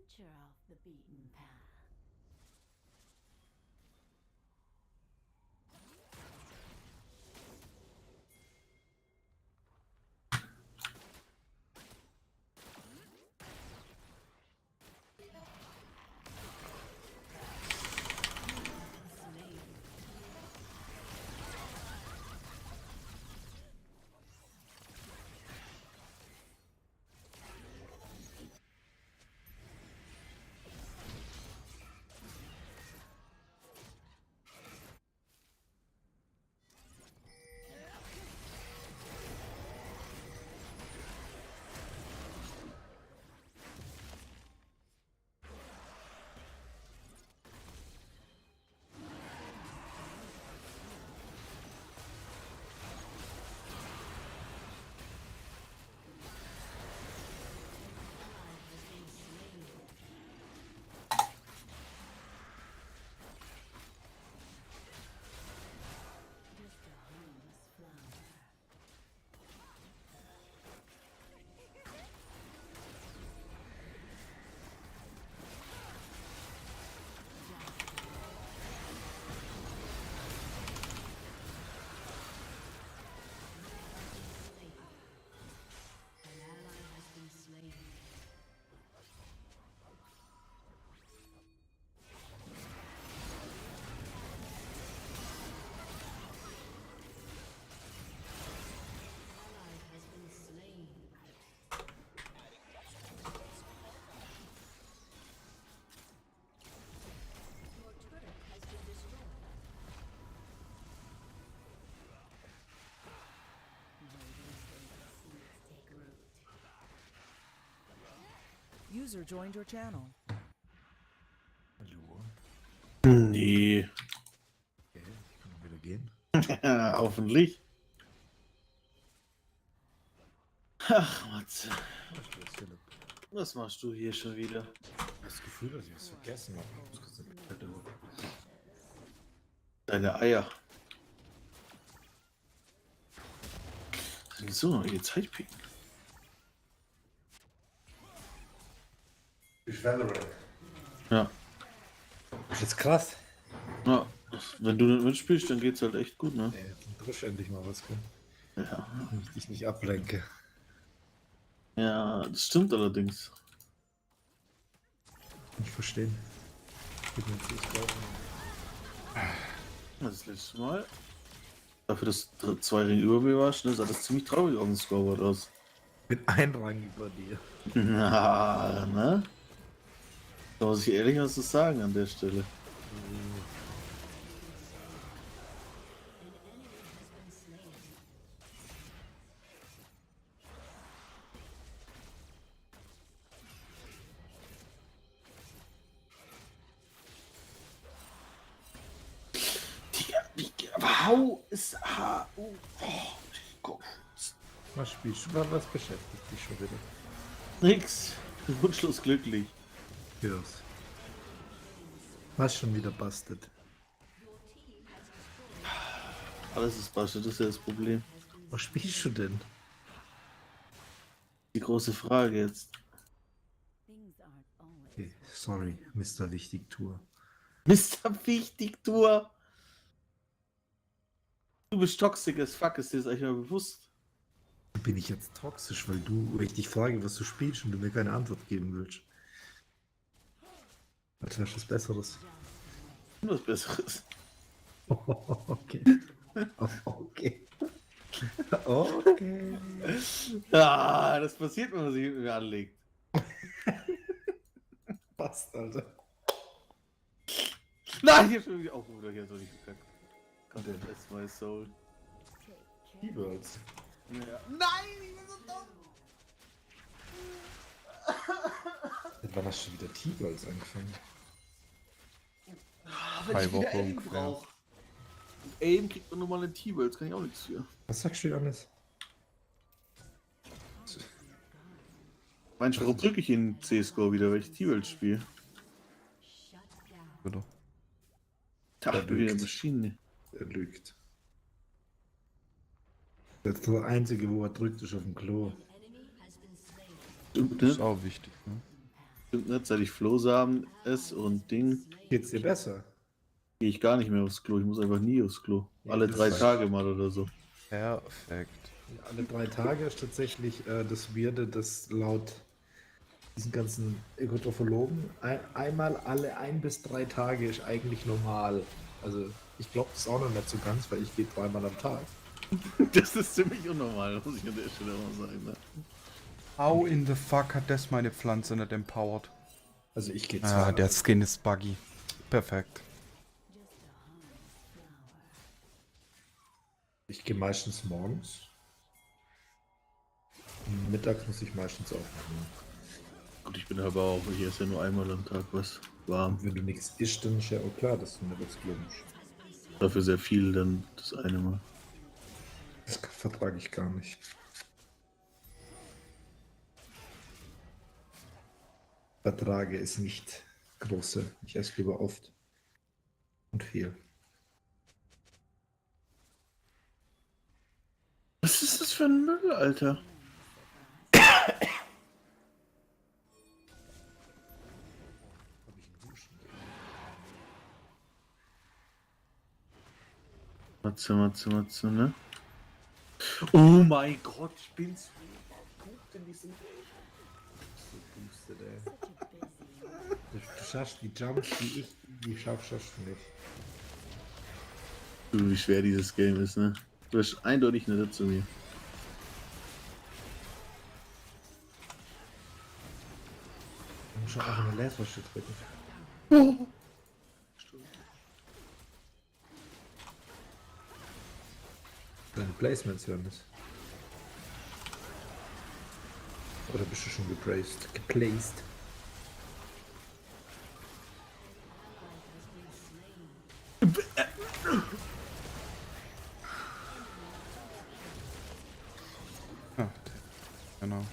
venture off the beaten path. User joined your channel. Nee. Okay, ich kann wieder gehen. Hoffentlich. Ach, Matze. Was machst du hier schon wieder? Ich habe das Gefühl, dass ich was vergessen habe. Ich muss kurz eine Platte holen. Deine Eier. So, noch die Zeit picken. Ich Valorant. Ja. Das ist jetzt krass. Ja. Wenn du nicht mitspielst, dann geht's halt echt gut, ne? Ey, dann triffst du endlich mal was, gell? Ja. Wenn ich dich nicht ablenke. Ja, das stimmt allerdings. Nicht verstehen. Gib mir jetzt Das letzte Mal. Dafür, dass du 2 Ringe über mir warst, ne, sah das ziemlich traurig auf dem Scoreboard aus. Mit einem Rang über dir. Na, ne? Da muss ich ehrlich was zu sagen an der Stelle. Hau ist H-U. Oh, Was spielst du? Was beschäftigt dich schon wieder? nix. Wunschlos glücklich. Hör's. Was schon wieder bastet. Alles ist Basche, das ist ja das Problem. Was spielst du denn? Die große Frage jetzt. Okay, sorry, Mr. Wichtigtour. Mr. Wichtigtour! Du bist toxisch as fuck, ist dir das eigentlich mal bewusst? Bin ich jetzt toxisch, weil ich dich frage, was du spielst und du mir keine Antwort geben willst? Was wäre was Besseres? Was Besseres. Okay. Okay. Okay. Ja, das passiert, wenn man sich mit mir anlegt. Passt, Alter. Nein, hier schon wieder. Oh, Bruder, hier hat doch nicht gekackt. Gott, bless my soul. T-Birds. Ja. Nein, ich bin so dumm! Wann hast du wieder T-Birds angefangen? Wenn ich wieder Aim brauche. Aim kriegt man normale T-Birds, kann ich auch nichts für. Was sagst du, Johannes? Meinst du, warum drücke ich in CSGO wieder, weil ich T-Birds spiele? Oder? Tag, du wieder Maschine. Er lügt. Das ist der einzige, wo er drückt, ist auf dem Klo. Stimmt, Das ist auch wichtig, ne? Stimmt nicht, seit ich Flohsamen esse und Ding. Geht's dir besser? Gehe ich gar nicht mehr aufs Klo. Ich muss einfach nie aufs Klo. Ja, Alle das 3 ist- Tage mal oder so. Perfekt. Alle 3 Tage ist tatsächlich das Weirde, dass laut diesen ganzen Ökotrophologen einmal alle 1 bis 3 Tage ist eigentlich normal. Also ich glaube das auch noch nicht so ganz, weil ich gehe 3-mal am Tag. Das ist ziemlich unnormal, muss ich an der Stelle auch mal sagen. Ne? How in the fuck hat das meine Pflanze nicht empowered? Also ich gehe Ah, der Skin ist buggy. Perfekt. Ich gehe meistens morgens. Mittags muss ich meistens aufnehmen. Gut, ich bin aber auch, hier ist ja nur einmal am Tag was warm. Wenn du nichts isst, dann ist ja auch klar, dass du mittags glückst. Dafür sehr viel dann das eine Mal. Das vertrage ich gar nicht. Vertrage es nicht große. Ich esse lieber oft und viel. Was ist das für ein Müll, Alter? Matze, ne? Oh mein Gott, spielst du gut in diesem Game? So boosted, ey. Du schaffst die Jumps, die schaffst du nicht. Du, wie schwer dieses Game ist, ne? Du bist eindeutig nicht zu mir. Du musst auch eine Leertaste drücken. Oh. Deine Placements hören das. Oder bist du schon geplaced? Ja, genau.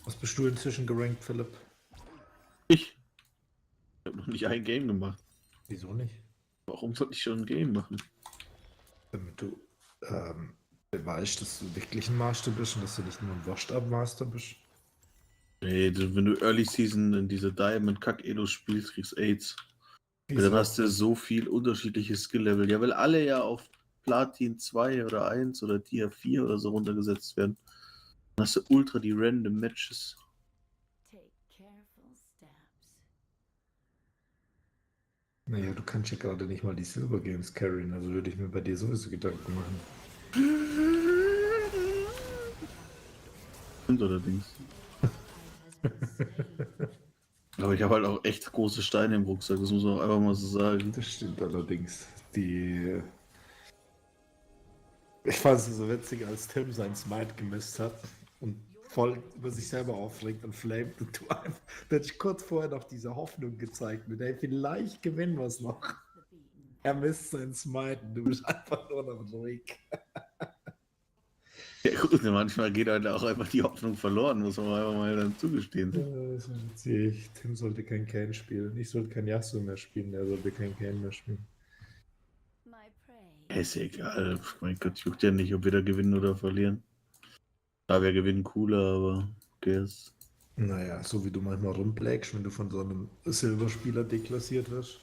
Was bist du inzwischen gerankt, Philipp? Ich habe noch nicht ein Game gemacht. Wieso nicht? Warum sollte ich schon ein Game machen? Damit du beweist, dass du wirklich ein Master bist und dass du nicht nur ein Washed-Up-Master bist. Nee, wenn du Early Season in diese Diamond Kack-Elos spielst, kriegst du AIDS. Weil dann hast du so viel unterschiedliche Skill-Level. Ja, weil alle ja auf Platin 2 oder 1 oder Tier 4 oder so runtergesetzt werden. Dann hast du ultra die random Matches. Naja, du kannst ja gerade nicht mal die Silver Games carryen, also würde ich mir bei dir sowieso Gedanken machen. Stimmt allerdings. Aber ich habe halt auch echt große Steine im Rucksack, das muss man auch einfach mal so sagen. Das stimmt allerdings. Ich fand es so witzig, als Tim sein Smite gemisst hat und voll über sich selber aufregt und flamet und du einfach, der hat sich kurz vorher noch diese Hoffnung gezeigt mit, ey, vielleicht gewinnen wir es noch. Er misst sein Smite und du bist einfach nur noch ruhig. Ja gut, manchmal geht halt auch einfach die Hoffnung verloren, muss man einfach mal dann zugestehen. Das ist witzig. Tim sollte kein Kane spielen. Ich sollte kein Yasuo mehr spielen, er sollte kein Kane mehr spielen. Ist egal, mein Gott, juckt ja nicht, ob wir da gewinnen oder verlieren. Da wäre Gewinnen cooler, aber guess. Naja, so wie du manchmal rumblägst, wenn du von so einem Silberspieler deklassiert wirst.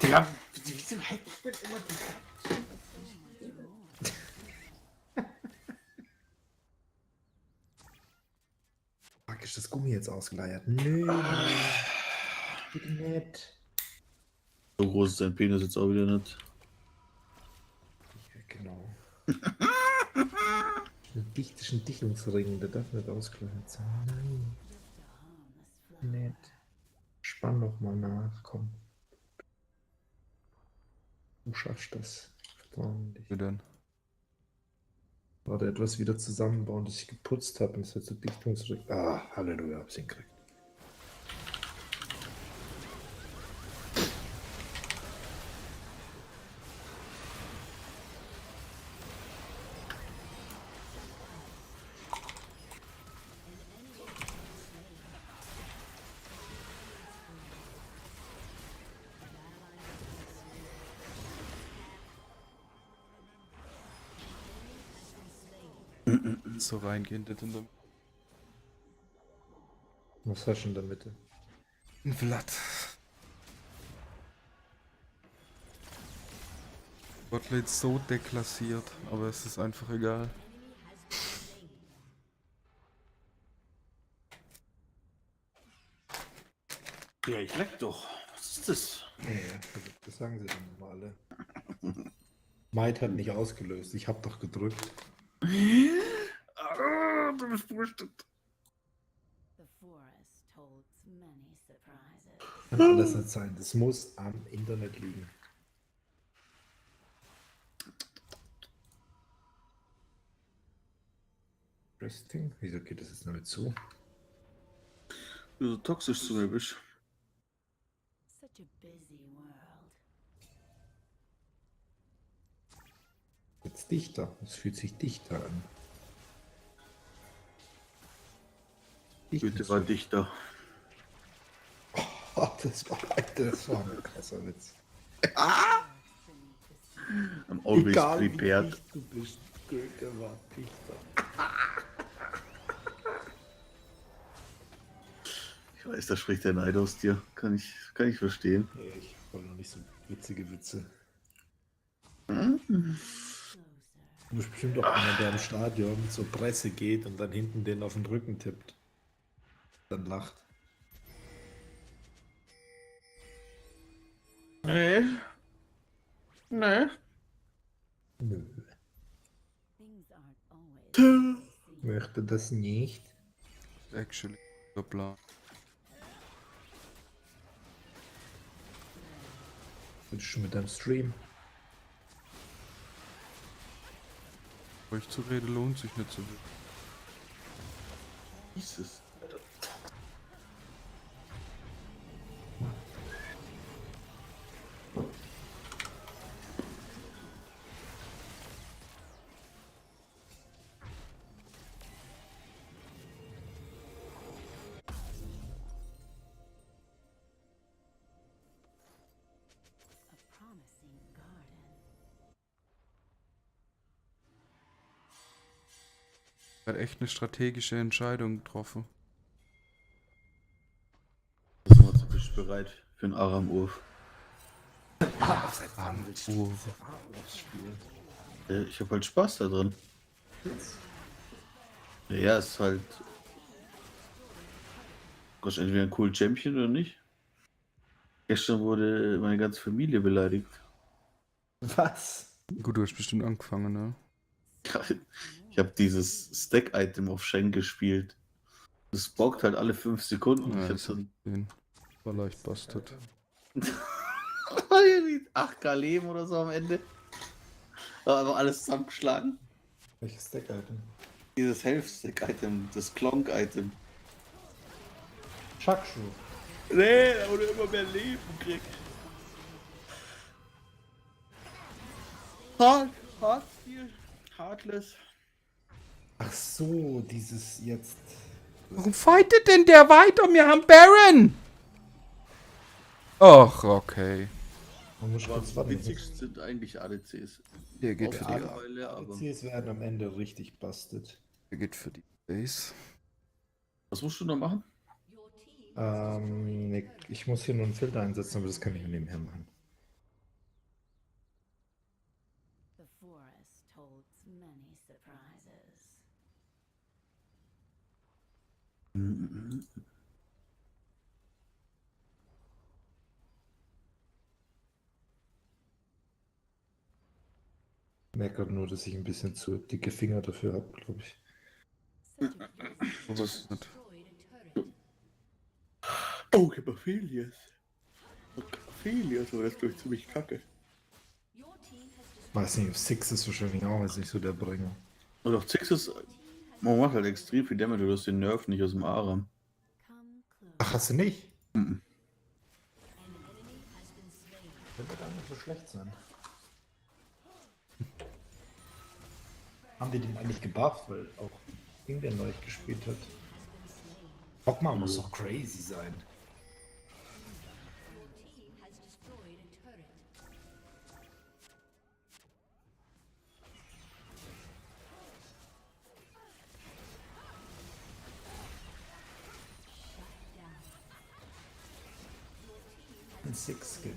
Digga, wieso hält ich denn immer die... Fuck, ist das Gummi jetzt ausgeleiert? Nö, bitte nicht. So groß ist sein Penis jetzt auch wieder nicht. Ja, genau. Ein dichtischen Dichtungsring, der darf nicht ausgeleiert sein. Nein. Nett. Spann noch mal nach, komm. Du schaffst das. Vertrauen dich. Wie denn? Warte, etwas wieder zusammenbauen, das ich geputzt habe und es wird so Dichtungsring. Ah, Halleluja, hab's hingekriegt. so reingehen, das in der Was hast du in der Mitte? Ein Vlad. Botlane ist so deklassiert, aber es ist einfach egal. Ja, ich leck doch. Was ist das? Ja, das sagen sie dann immer alle. Might hat nicht ausgelöst, ich hab doch gedrückt. Ah, du bist berüchtigt. Kann alles nicht sein, das muss am Internet liegen. Interesting. Wieso geht das jetzt noch nicht zu? Du so toxisch zu mir bist. Such a busy world. Jetzt dichter. Es fühlt sich dichter an. Bitte war dichter. Oh, das war ein krasser Witz. I'm always Egal, prepared. Wie dicht du bist, Goethe war dichter. Ich weiß, da spricht der Neid aus dir. Kann ich verstehen. Ja, ich habe noch nicht so witzige Witze. Mhm. Du bist bestimmt auch einer, der im Stadion zur Presse geht und dann hinten den auf den Rücken tippt. Dann lacht. Nee. Nee. Nö. Möchte das nicht. Actually, der Plan. Bist du schon mit deinem Stream? Euch zu reden lohnt sich nicht so viel. Jesus. Hat echt eine strategische Entscheidung getroffen. So, jetzt bist du bereit für einen Aram-Urf. Seit wann willst du spielen? Ich habe halt Spaß da drin. Ja, es ist halt. Du hast entweder einen coolen Champion oder nicht. Gestern wurde meine ganze Familie beleidigt. Was? Gut, du hast bestimmt angefangen, ne? Ich habe dieses Stack-Item auf Shen gespielt. Das bockt halt alle 5 Sekunden. Ja, Ich hab das war leicht busted. 8k Leben oder so am Ende. Aber alles zusammengeschlagen. Welches Stack-Item? Dieses Health-Stack-Item, das Klonk-Item. Chakshu. Nee, da wurde immer mehr Leben gekriegt. Hard Spiel. Heartless. Ach so, dieses jetzt. Warum fightet denn der weiter? Wir haben Baron! Ach, okay. Man muss kurz Am warten. witzigsten sind eigentlich ADCs. Der geht für die ADCs werden am Ende richtig busted. Der geht für die Base. Was musst du noch machen? Ich muss hier nur einen Filter einsetzen, aber das kann ich nebenher machen. The forest holds many surprises. Ich merke gerade nur, dass ich ein bisschen zu dicke Finger dafür habe, glaube ich. Was nicht? Oh, ich hab Aphelios. Aphelios, aber das ist, glaube ich, ziemlich kacke. Weiß nicht, Six ist wahrscheinlich auch jetzt nicht so der Bringer. Und auch Six ist. Man macht halt extrem viel Damage, du hast den Nerf nicht aus dem Aram. Ach, hast du nicht? Mhm. Könnte gar nicht so schlecht sein. Haben die den eigentlich gebufft, weil auch irgendwer neu gespielt hat? Hockmar muss doch crazy sein. Ein Six-Skin.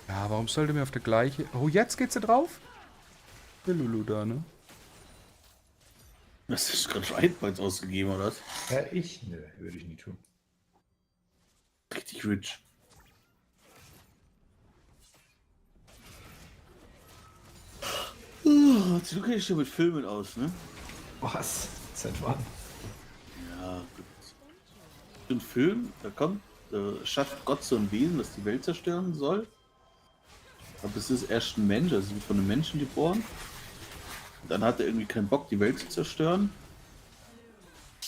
Ja, warum sollte mir auf der gleiche... Oh, jetzt geht's ja drauf? Der Lulu da, ne? Hast du gerade schon 1 Points ausgegeben, oder was? Ich? Nö, würde ich nie tun. Richtig rich. Du kennst dich ja mit Filmen aus, ne? Was? Seit wann? Ja, gut. Ein Film, da schafft Gott so ein Wesen, das die Welt zerstören soll. Aber es ist erst ein Mensch, also wird von einem Menschen geboren. Und dann hat er irgendwie keinen Bock, die Welt zu zerstören.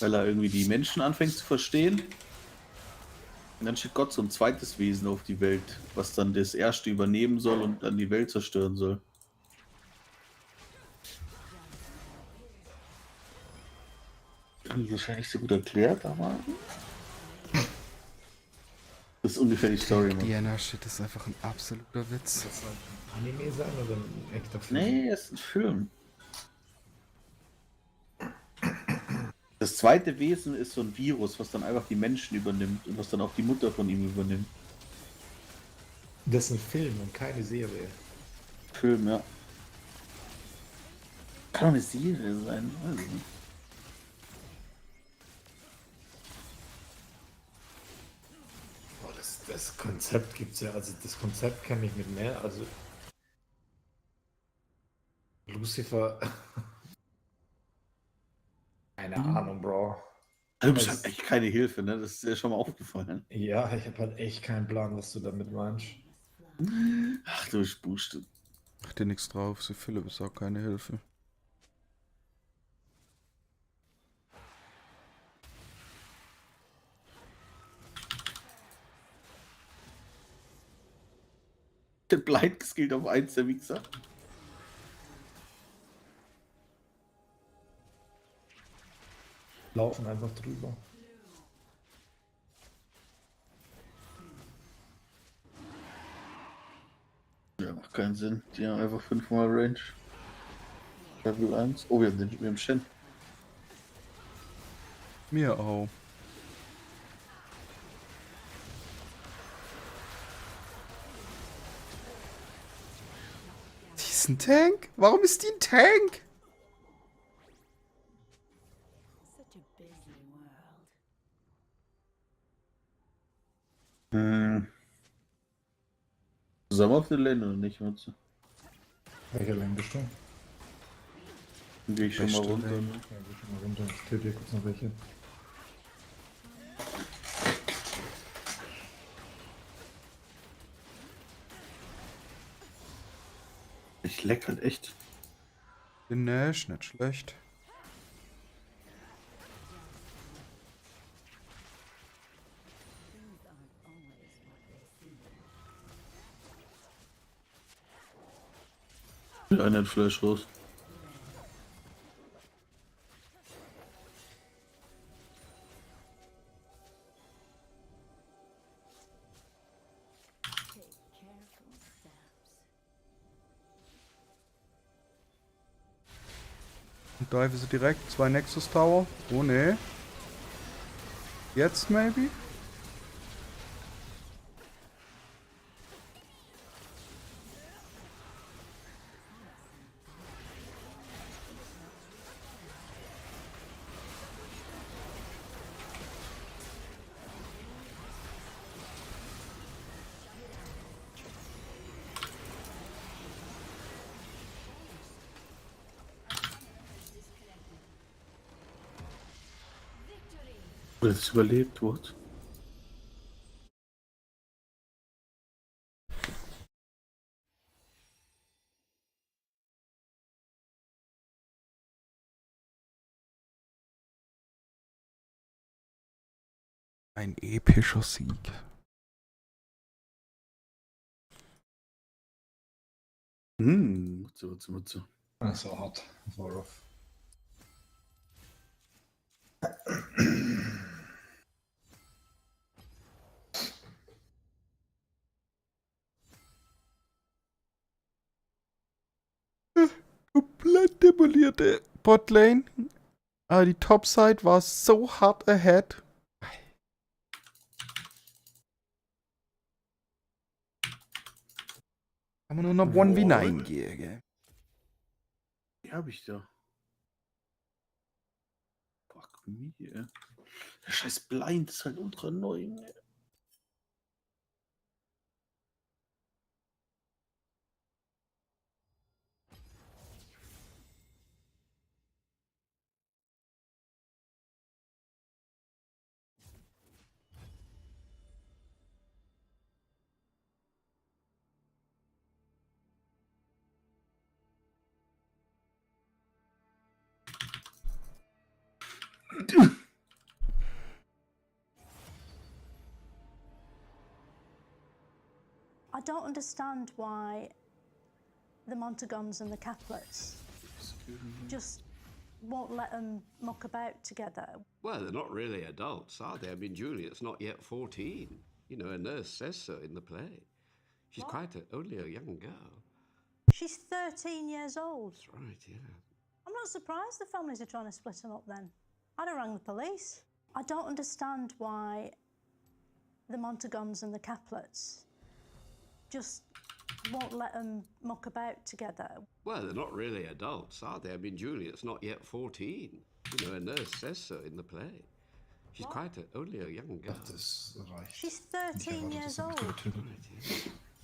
Weil er irgendwie die Menschen anfängt zu verstehen. Und dann schickt Gott so ein zweites Wesen auf die Welt, was dann das erste übernehmen soll und dann die Welt zerstören soll. Das ist wahrscheinlich so gut erklärt, aber... Das ist ungefähr die Story. Diana-Shit ist einfach ein absoluter Witz. Das soll ein Anime sein oder ein echter Film? Nee, es ist ein Film. Das zweite Wesen ist so ein Virus, was dann einfach die Menschen übernimmt und was dann auch die Mutter von ihm übernimmt. Das ist ein Film und keine Serie. Film, ja. Kann doch eine Serie sein, weiß ich nicht. Boah, das Konzept gibt's ja, also das Konzept kenne ich mit mehr, also Lucifer. Keine Ahnung, Bro. Du bist halt echt keine Hilfe, ne? Das ist dir schon mal aufgefallen. Ja, ich habe halt echt keinen Plan, was du damit meinst. Ach du Spuste. Mach dir nichts drauf, so Philipp ist auch keine Hilfe. Der Blind geskillt auf 1, der Wichser. Laufen einfach drüber. Ja, macht keinen Sinn. Die haben einfach 5-mal Range. Level 1. Oh, wir haben Shen. Mir auch. Die ist ein Tank? Warum ist die ein Tank? Such a busy world. Zusammen auf der Lane oder nicht, Matze? Welcher Lane bist du? Dann gehe ich schon mal Beste runter. Lane. Ne? Ja, geh schon mal runter. Ich töte dir kurz noch welche. Ich leck halt echt. Den Nash, nicht schlecht. Einer hat Fleisch raus. Und dive sie direkt. 2 Nexus Tower. Oh ne. Jetzt maybe? Oder ist überlebt, what? Ein epischer Sieg. Mutze. Das war hart. Das war rough. simulierte Botlane. Aber die Topside war so hart ahead. Kann man nur noch 1v9 gehen, gell? Die hab ich da. Fuck me, ey. Der scheiß Blind ist halt ultra neu, ey. I don't understand why the Montagons and the Caplets just won't let them muck about together. Well, they're not really adults, are they? I mean, Juliet's not yet 14. You know, a nurse says so in the play. She's only a young girl. She's 13 years old. That's right, yeah. I'm not surprised the families are trying to split them up then. I'd have rang the police. I don't understand why the Montagons and the Caplets just won't let them muck about together. Well, they're not really adults, are they? I mean, Juliet's not yet 14. You know, a nurse says so in the play. She's only a young girl. She's 13 years old.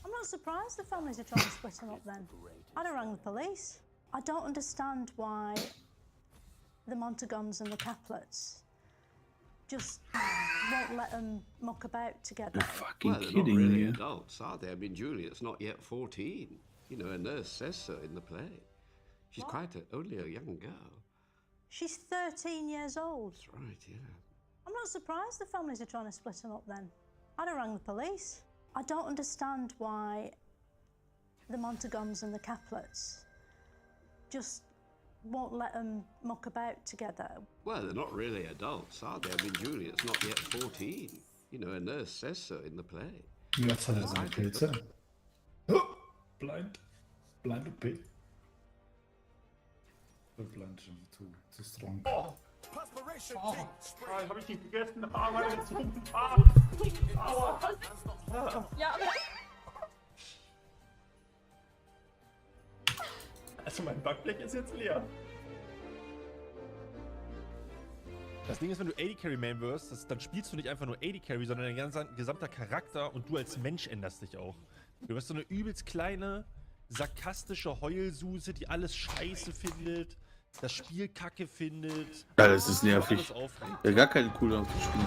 I'm not surprised the families are trying to split them up then. I'd have rang the police. I don't understand why the Montagons and the Caplets just won't let them muck about together. Well, they're not really adults, are they? I mean, Juliet's not yet 14. You know, a nurse says so in the play. She's only a young girl. She's 13 years old. That's right, yeah. I'm not surprised the families are trying to split them up then. I'd have rang the police. I don't understand why the Montagons and the Caplets just won't let them muck about together. Well, they're not really adults, are they? I mean, Juliet's not yet 14. You know, a nurse says so in the play. Jetzt hat er seine Pilze. Blind. Blind OP. Blind schon zu strong. Oh, hab ich nicht gegessen. Meine Zunge. Aua. Ja, aber... Also mein Backblech ist jetzt leer. Das Ding ist, wenn du AD Carry Main wirst, dann spielst du nicht einfach nur AD Carry, sondern dein gesamter Charakter und du als Mensch änderst dich auch. Du wirst so eine übelst kleine, sarkastische Heulsuse, die alles scheiße findet, das Spiel kacke findet. Ja, das ist nervig. Ja, gar keine Cooldown zu spielen.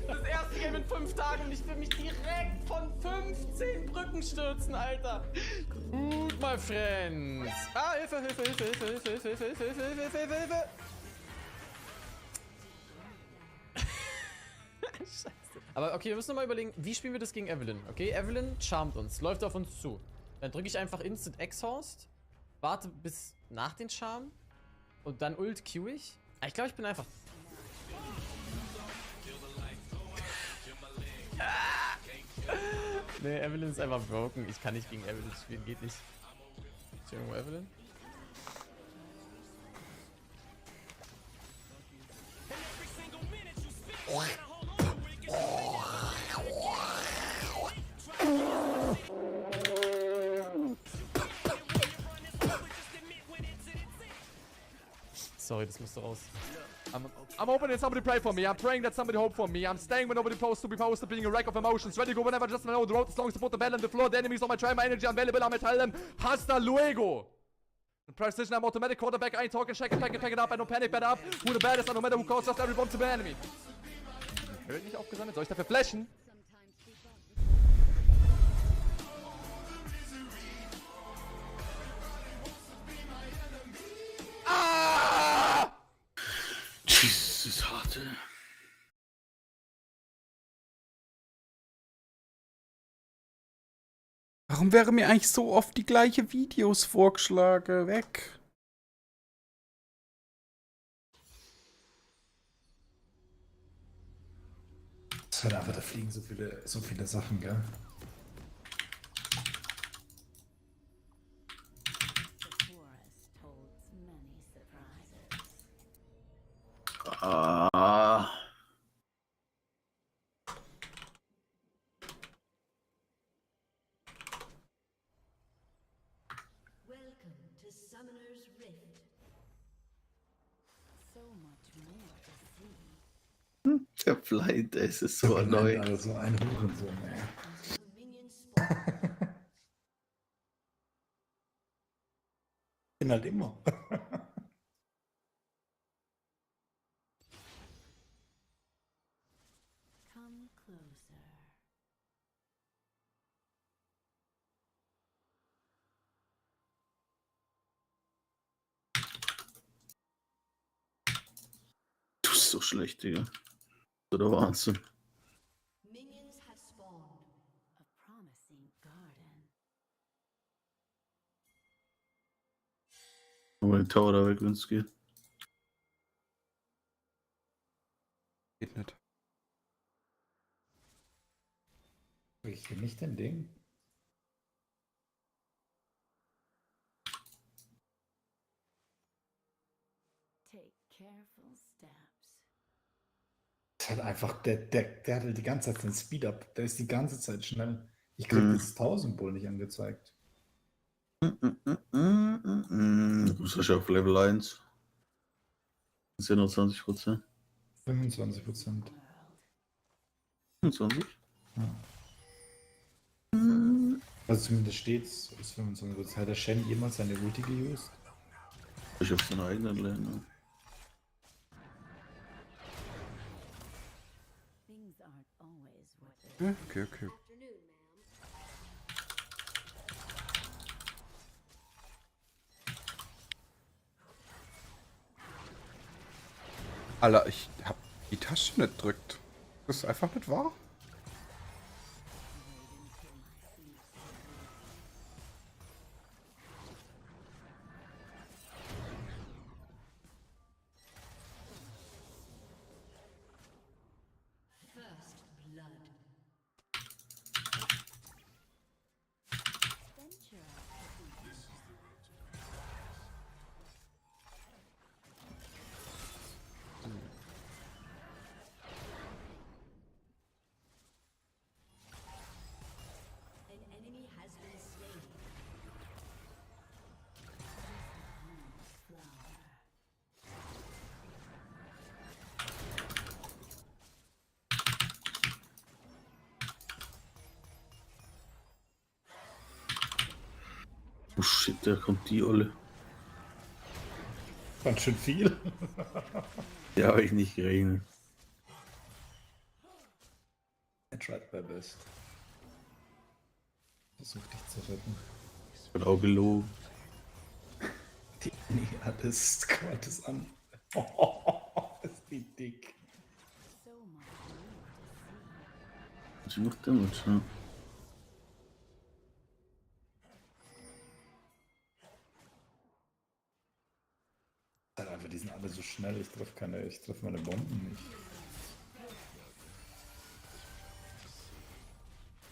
Das erste Game in 5 Tagen und ich will mich direkt von 15 Brücken stürzen, Alter. Gut, my friends. Ah, Hilfe, Hilfe, Hilfe, Hilfe, Hilfe, Hilfe, Hilfe, Hilfe, Hilfe, Hilfe, Hilfe, Hilfe. Scheiße. Aber okay, wir müssen nochmal überlegen, wie spielen wir das gegen Evelyn? Okay, Evelyn charmt uns, läuft auf uns zu. Dann drücke ich einfach Instant Exhaust, warte bis nach den Charm und dann Ult Q ich. Ich glaube, ich bin einfach... Nee, Evelyn ist einfach broken. Ich kann nicht gegen Evelyn spielen, geht nicht. Ist hier irgendwo Evelyn? Sorry, das musste raus. I'm hoping that somebody pray for me. I'm praying that somebody hope for me. I'm staying when nobody supposed to be posted, being a wreck of emotions. Ready to go whenever, just know the road is long to put the bell on the floor. The enemies on my train, my energy unavailable. I'm tell them, hasta luego. The precision, I'm automatic quarterback. I ain't talking, check it, pack it up. I don't panic, better up. Who the baddest, no matter who calls, just every bomb to the enemy. Hört nicht aufgesammelt. Soll ich dafür flashen? Ah! Jesus, harte. Warum wäre mir eigentlich so oft die gleiche Videos vorgeschlagen? Weg. Das ist halt einfach, da fliegen so viele Sachen, gell? Summoner's Rift. So much more to see. Der Blind, ey, es ist so annoying. Also ein Hurensohn, ey. Bin halt immer. Come closer. Du bist so schlecht, Digga. So der Wahnsinn. Minions have spawned. A promising garden. Aber den Tower da weg, wenn es geht. Geht nicht. Ich hier nicht den Ding. Take careful steps. Das ist halt einfach, der hat halt die ganze Zeit den Speed-Up. Der ist die ganze Zeit schnell. Ich krieg das 1000-Bull nicht angezeigt. Du bist ja schon auf Level 1. Das sind ja nur 20%. 25%. 25? Ja. Also zumindest steht's, ist 25%. Hat der Shen jemals seine Ulti geused? Ich auf seine eigenen Länder. Things aren't always what they Ja, okay, okay. Alter, ich hab die Taste nicht drückt. Das ist einfach nicht wahr. First blood. Venture. An enemy has been slain. Flower. Oh shit, da kommt die Olle. Ganz schön viel. Ja, habe ich nicht gerechnet. I tried my best. Versuch dich zu retten. Das wird auch gelogen. Die alles, guck mal das an. Oh, ist die dick. So much more to see. Sie macht Damage, ne? Einfach, die sind alle so schnell, ich treffe meine Bomben nicht.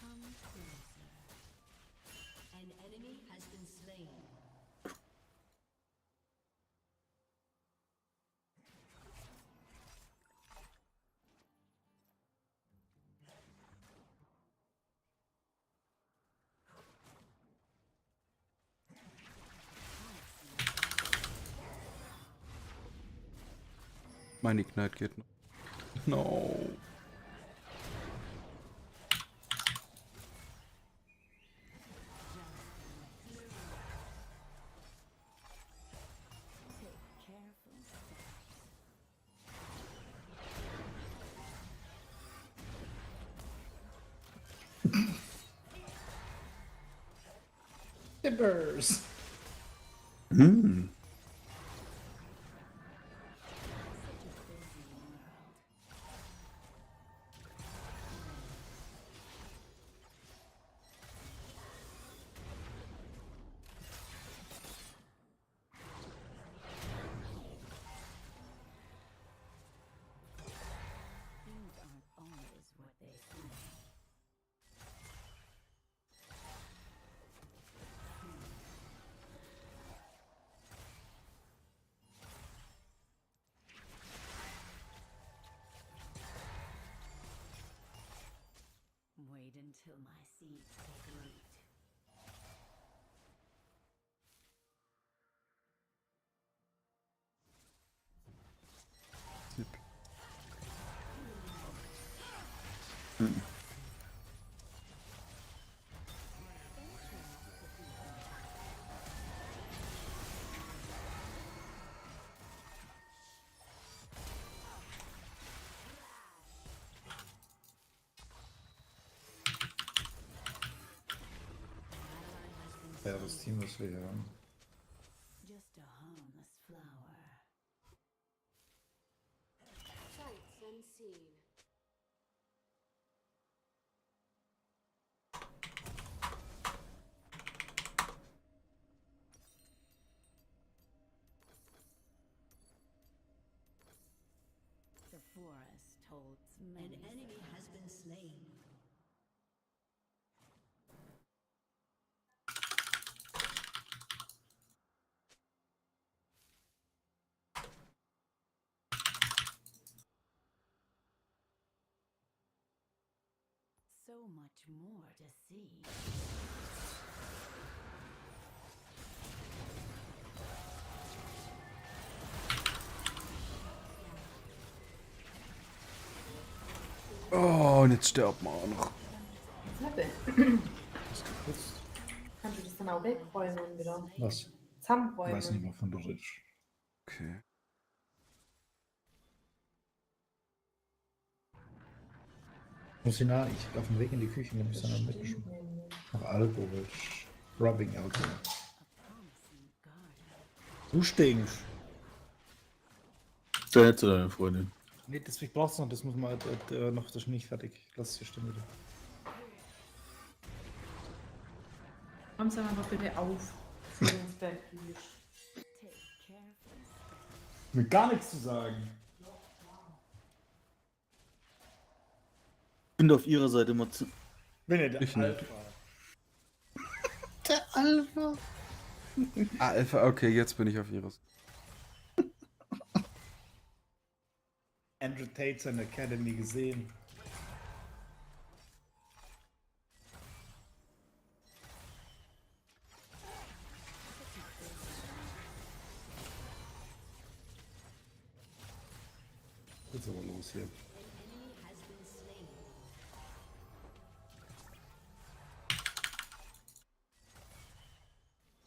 Come closer. An enemy has been slain. Mein Ignite geht noch. No. Take careful steps. Timbers! Hm. Things aren't always what they seem. Wait until my seeds take root. Hm. Ja, das Team, was wir hier haben. Just a harmless flower. Sights unseen. The forest holds many. An enemy has been slain. So much more to see. Oh, und jetzt stirbt man auch noch. Was hat der? Kannst du das dann auch wegräumen wieder? Was? Ich Zusammenräumen. weiß nicht, wovon du redest. Okay. Muss ich nach, ich auf dem Weg in die Küche, nehme ich dann mit. Nach Alkohol. Rubbing Alkohol. Du stinkst. Da hättest du deine Freundin. Nee, deswegen brauchst du noch, das muss man noch, das ist nicht fertig. Lass es hier stehen wieder. Kommst du einfach bitte auf, bevor du ins Bett gehst. Mir gar nichts zu sagen. Ich bin auf ihrer Seite, Matze. Bin ja der Ich Alpha. Der Alpha. Alpha, okay, jetzt bin ich auf ihres. Andrew Tate seine Academy gesehen. Jetzt aber los hier.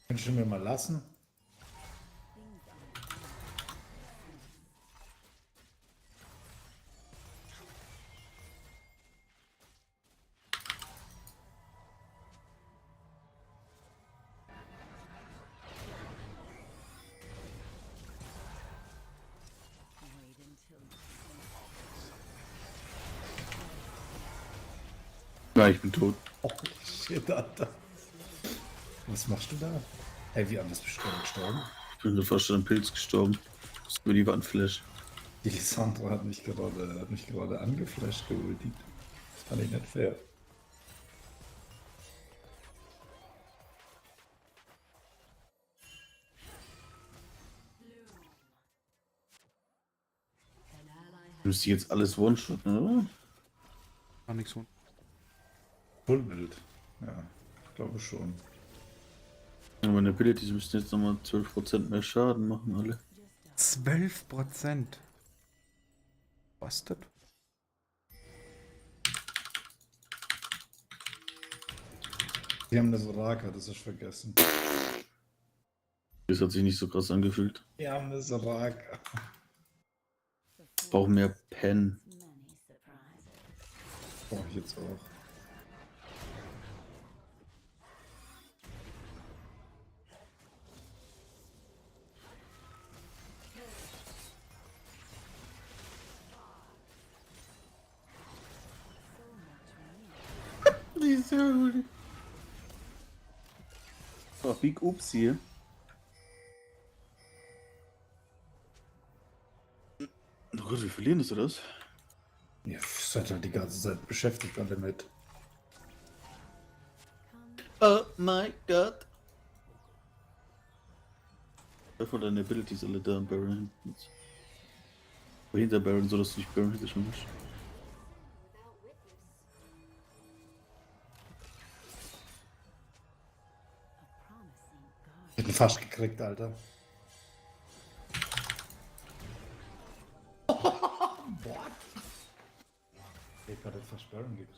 Kannst du mir mal lassen? Ja, ich bin tot. Oh, shit, Alter. Was machst du da? Hey, wie anders bist du gerade gestorben? Ich bin fast an einem Pilz gestorben. Das ist mir die Wandflash. Die Lissandra hat mich gerade angeflasht, geultigt. Das fand ich nicht fair. Müsste jetzt alles One-Shotten, oder? War nix so. Vollbild. Ja, ich glaube schon. Ja, meine Abilities müssten jetzt nochmal 12% mehr Schaden machen, alle. 12%. Was das? Die haben das Raka, das ist vergessen. Das hat sich nicht so krass angefühlt. Die haben das Raka. Ich brauche mehr Pen. Brauche ich jetzt auch. Oh, Big Ups hier. Oh Gott, wie verlieren ist das? Ja, seid halt die ganze Zeit beschäftigt alle mit. Oh mein Gott. Von deine Abilities alle da am Baron hinten. Aber hinter Baron, so dass du nicht Baron hinter schon bist. Ich hab ihn fast gekriegt, Alter. What? Ich hab gerade fast Baron gekriegt.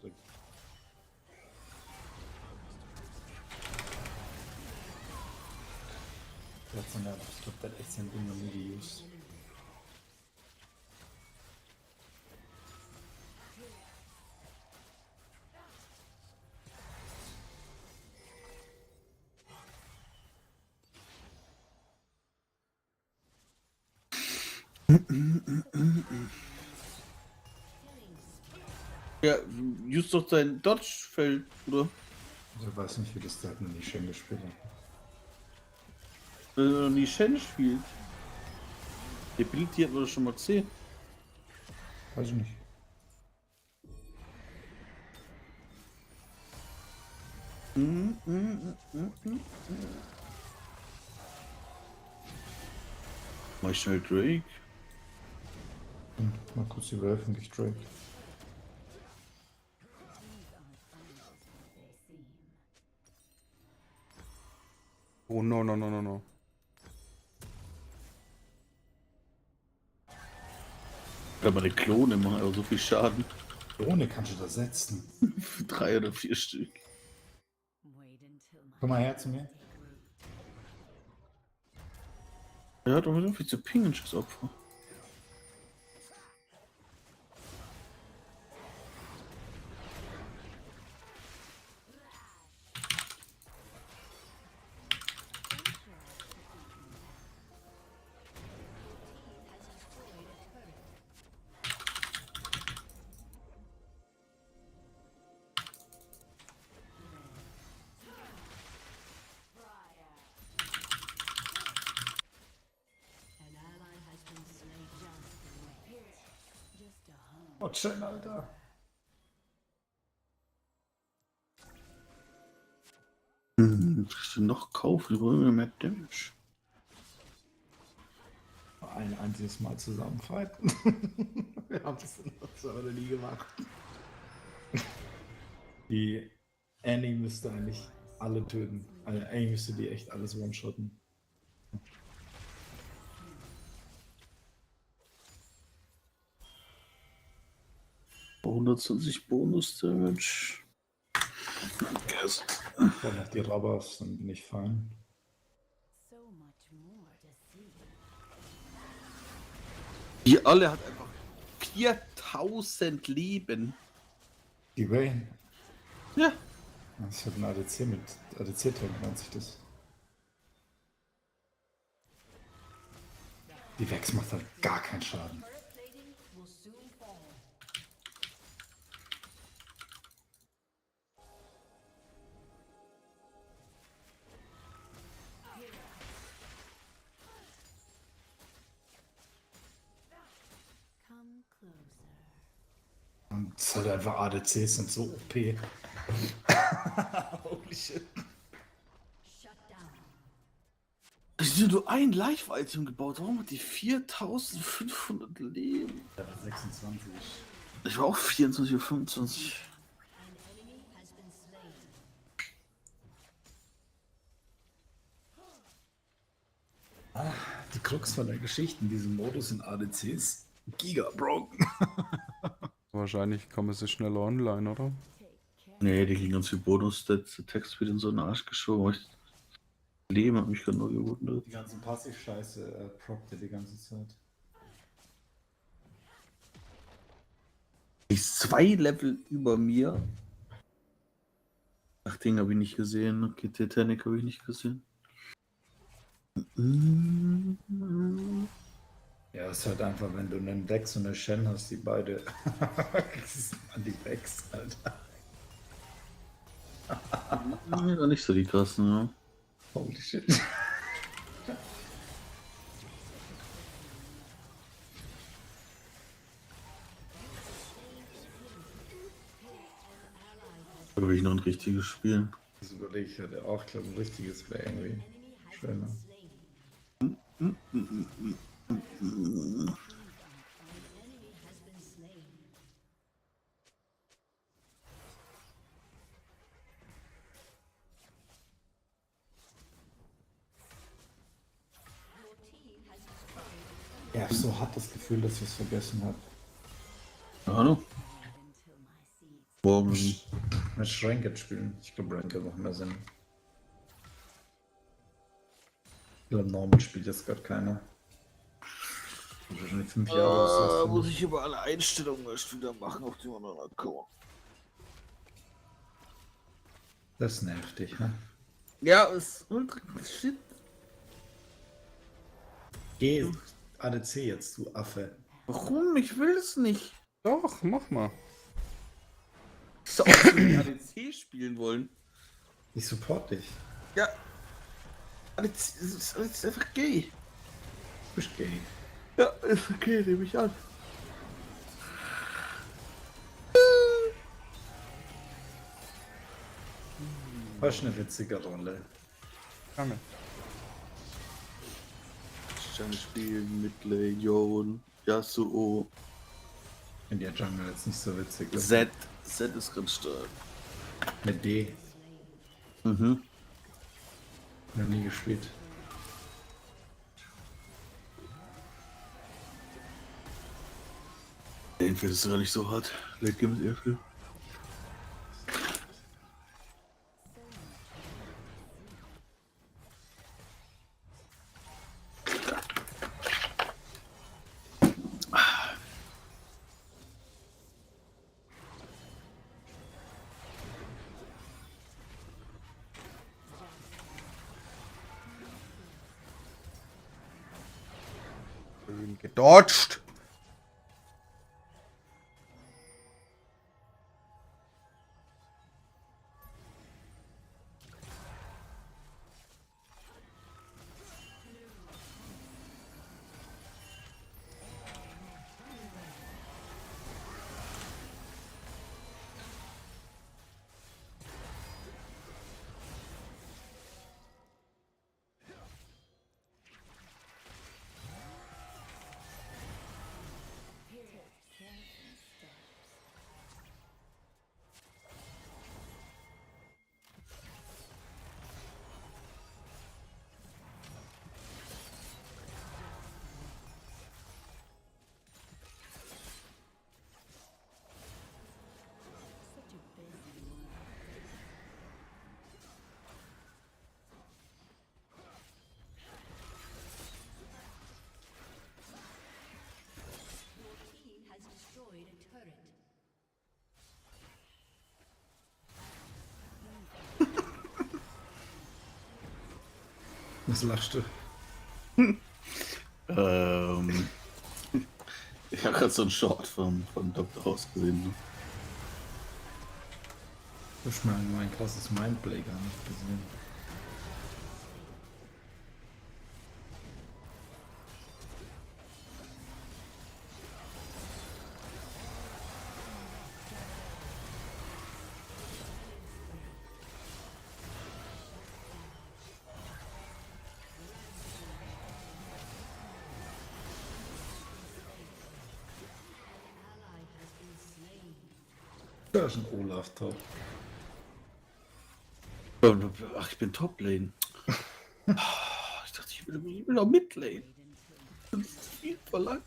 Der hat seine, ich glaube, der hat echt sein Ding noch nie geused. Ja, use doch dein Dodge-Feld, oder? Ich weiß nicht, wie das da noch nie schön gespielt hat. Wenn er noch nie Shen spielt. Die Ability hat man doch schon mal gesehen. Weiß ich nicht. Mach ich schnell Drake. Mal kurz die Wölfe und ich Drake. Oh no, no, no, no, no. Ja, meine Klone machen aber so viel Schaden. Klone kannst du da setzen. 3 oder 4 Stück. Komm mal her zu mir. Er hat doch so viel zu pingen, scheiß Opfer. Oh, schön, Alter. Willst du noch kaufen? Wir wollen mehr Damage. Ein einziges Mal zusammen fighten. Wir haben das noch nie gemacht. Die Annie müsste eigentlich alle töten. Also Annie müsste die echt alles one-shotten. 120 Bonus-Damage. Guess. Dann noch die Rabbers, dann bin ich fein. Die alle hat einfach 4000 Leben. Die Wayne? Ja. Das hat ein ADC mit ADC-Tank, nennt sich das. Die Vex macht halt gar keinen Schaden. Und es ist halt einfach ADCs sind so OP. Holy shit. Ich habe nur ein Live-Item gebaut. Warum hat die 4500 Leben? Der war 26. Ich war auch 24 oder 25. Die Krux von der Geschichte in diesem Modus in ADCs giga broken. Wahrscheinlich kommen sie schneller online, oder? Nee, die kriegen ganz viel Bonus-Stats. Der Text wird in so einen Arsch geschoben. Leben hat mich gerade nur gewundert. Die ganzen Passiv-Scheiße prockt er die ganze Zeit. Die ist 2 Level über mir. Ach, den habe ich nicht gesehen. Okay, Titanic habe ich nicht gesehen. Ja, es ist halt einfach, wenn du einen Dex und eine Shen hast, die beide an die Vex, Alter. Ja, nicht so die krassen, ja. Holy shit. Da habe ich noch ein richtiges Spiel. Das überlege ich hatte auch, glaube ein richtiges wäre irgendwie schöner. Ich habe so hart das Gefühl, dass ich es vergessen habe. Hallo? Morgen. Mit Ranked spielen. Ich glaube, Ranked macht mehr Sinn. glaube, Norman spielt jetzt gerade keiner. Wahrscheinlich 5 Jahre ist das. Muss ich über alle Einstellungen erst wieder machen auf dem anderen Account. Das nervt dich, ne? Ja, ist ultra shit. Geh ADC jetzt, du Affe. Warum? Ich will es nicht. Doch, mach mal. Ich soll auch die ADC spielen wollen. Ich support dich. Ja. ADC ist einfach gay. Du bist gay. Ja, ist okay, nehme ich an. Was eine witzige Rolle. Danke. Jungle spielen, Midlane, Yon, Yasuo. In der Jungle jetzt nicht so witzig. Z ist ganz stark. Mit D. Mhm. Noch nie gespielt. Den findest du gar nicht so hart. Late Game ist eher viel. Schön gedodged. Was lachst du? Ich habe gerade so einen Short von Dr. House gesehen. Ne? Du hast mal mein krasses Mindplay gar nicht gesehen. Da ist ein Olaf top. Ach, ich bin Top-Lane. Ich dachte, ich will auch Mid-Lane. Das ist viel verlangt.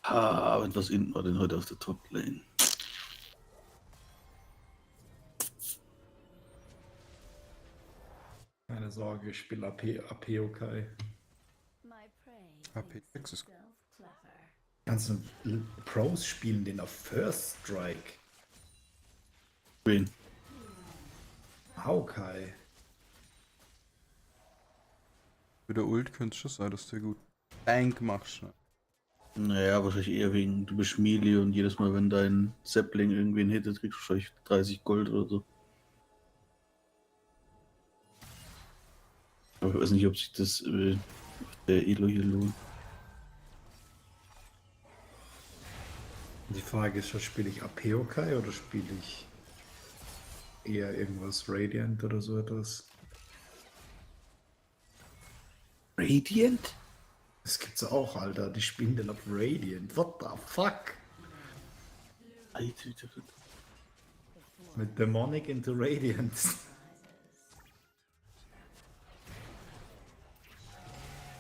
Und was hinten war denn heute auf der Top-Lane? Keine Sorge, ich spiele AP okay. AP6 ist gut. Kannst du Pros spielen, den auf First Strike? Wen? Haukai. Für der Ult könntest du sein, dass du gut Bank machst. Ne? Naja, wahrscheinlich eher wegen, du bist Melee und jedes Mal, wenn dein Sapling irgendwen hittet, kriegst du wahrscheinlich 30 Gold oder so. Aber ich weiß nicht, ob sich das der Elo hier lohnt. Die Frage ist, spiele ich AP okay oder spiele ich eher irgendwas Radiant oder so etwas? Radiant? Das gibt's auch, Alter. Die spielen den auf Radiant. What the fuck? Mit Demonic into Radiance.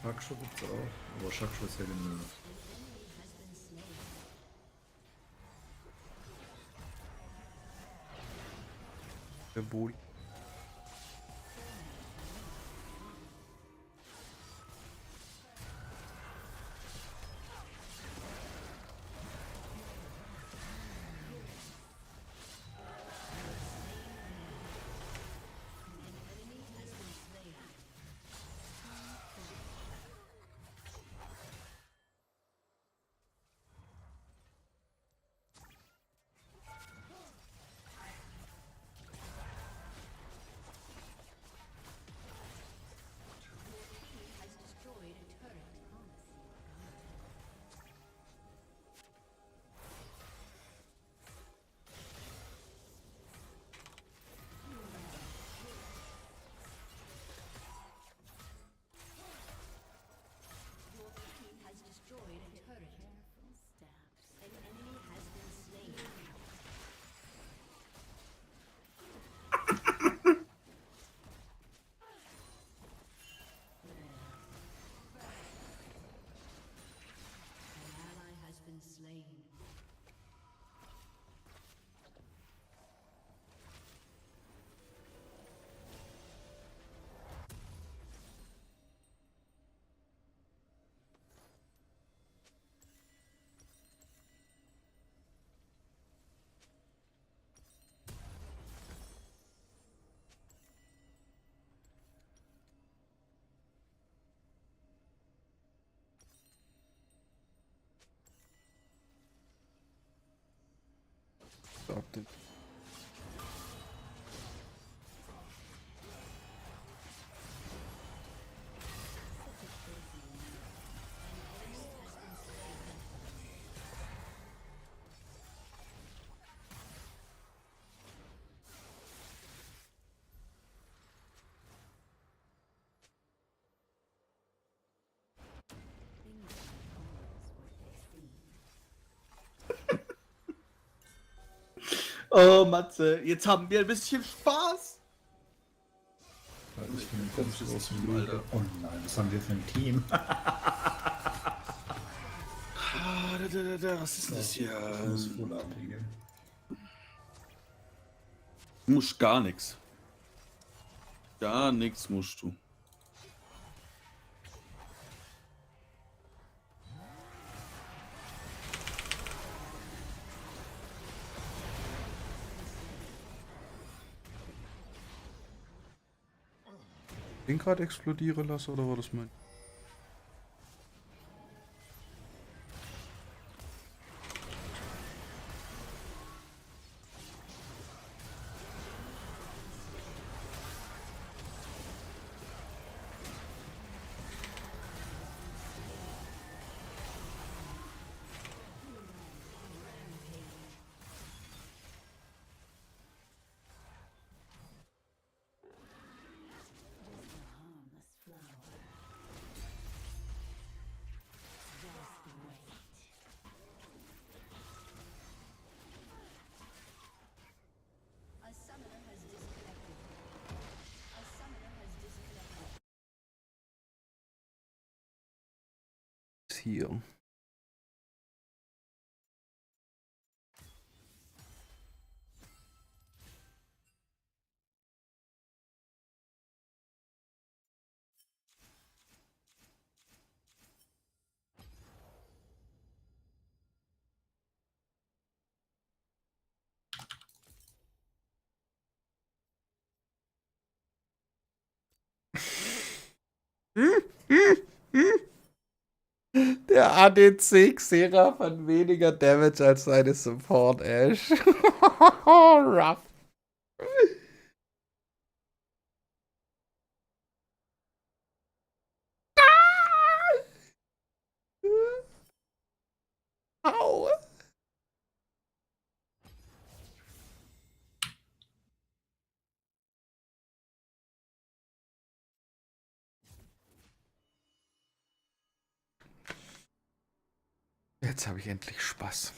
Shakshu gibt's auch. Aber Shakshu ist ja genervt. Der Boli. bitte. Oh, Matze, jetzt haben wir ein bisschen Spaß. Ich bin ein ganz großes Alter. Oh nein, was haben wir für ein Team? Was ist das hier? Ich muss voll ablegen. Du musst gar nichts. Gar nichts musst du. Den gerade explodieren lassen oder war das mein? A summoner has disconnected. A summoner has disconnected. Hier. Der ADC Xerath hat weniger Damage als seine Support Ash. Rough. Au. Jetzt habe ich endlich Spaß.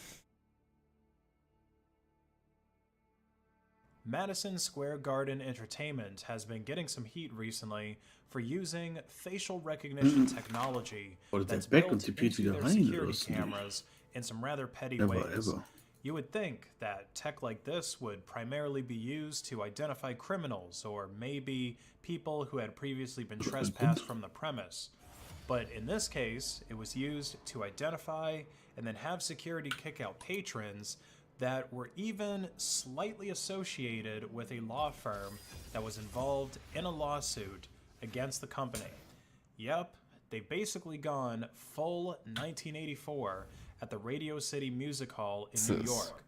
Madison Square Garden Entertainment has been getting some heat recently for using facial recognition technology that's built into their security cameras in some rather petty ways. You would think that tech like this would primarily be used to identify criminals or maybe people who had previously been trespassed from the premise. But in this case, it was used to identify and then have security kick out patrons that were even slightly associated with a law firm that was involved in a lawsuit against the company. Yep, they've basically gone full 1984 at the Radio City Music Hall in New York,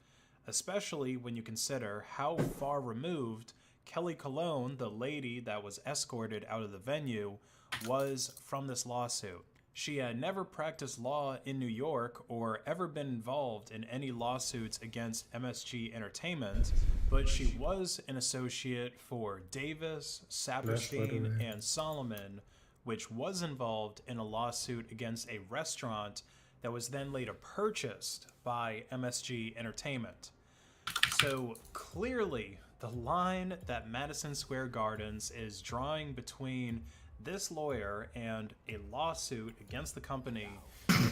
especially when you consider how far removed Kelly Cologne, the lady that was escorted out of the venue, was from this lawsuit. She had never practiced law in New York or ever been involved in any lawsuits against MSG Entertainment, but she was an associate for Davis, Saperstein, and Solomon, which was involved in a lawsuit against a restaurant that was then later purchased by MSG Entertainment. So clearly, the line that Madison Square Gardens is drawing between this lawyer and a lawsuit against the company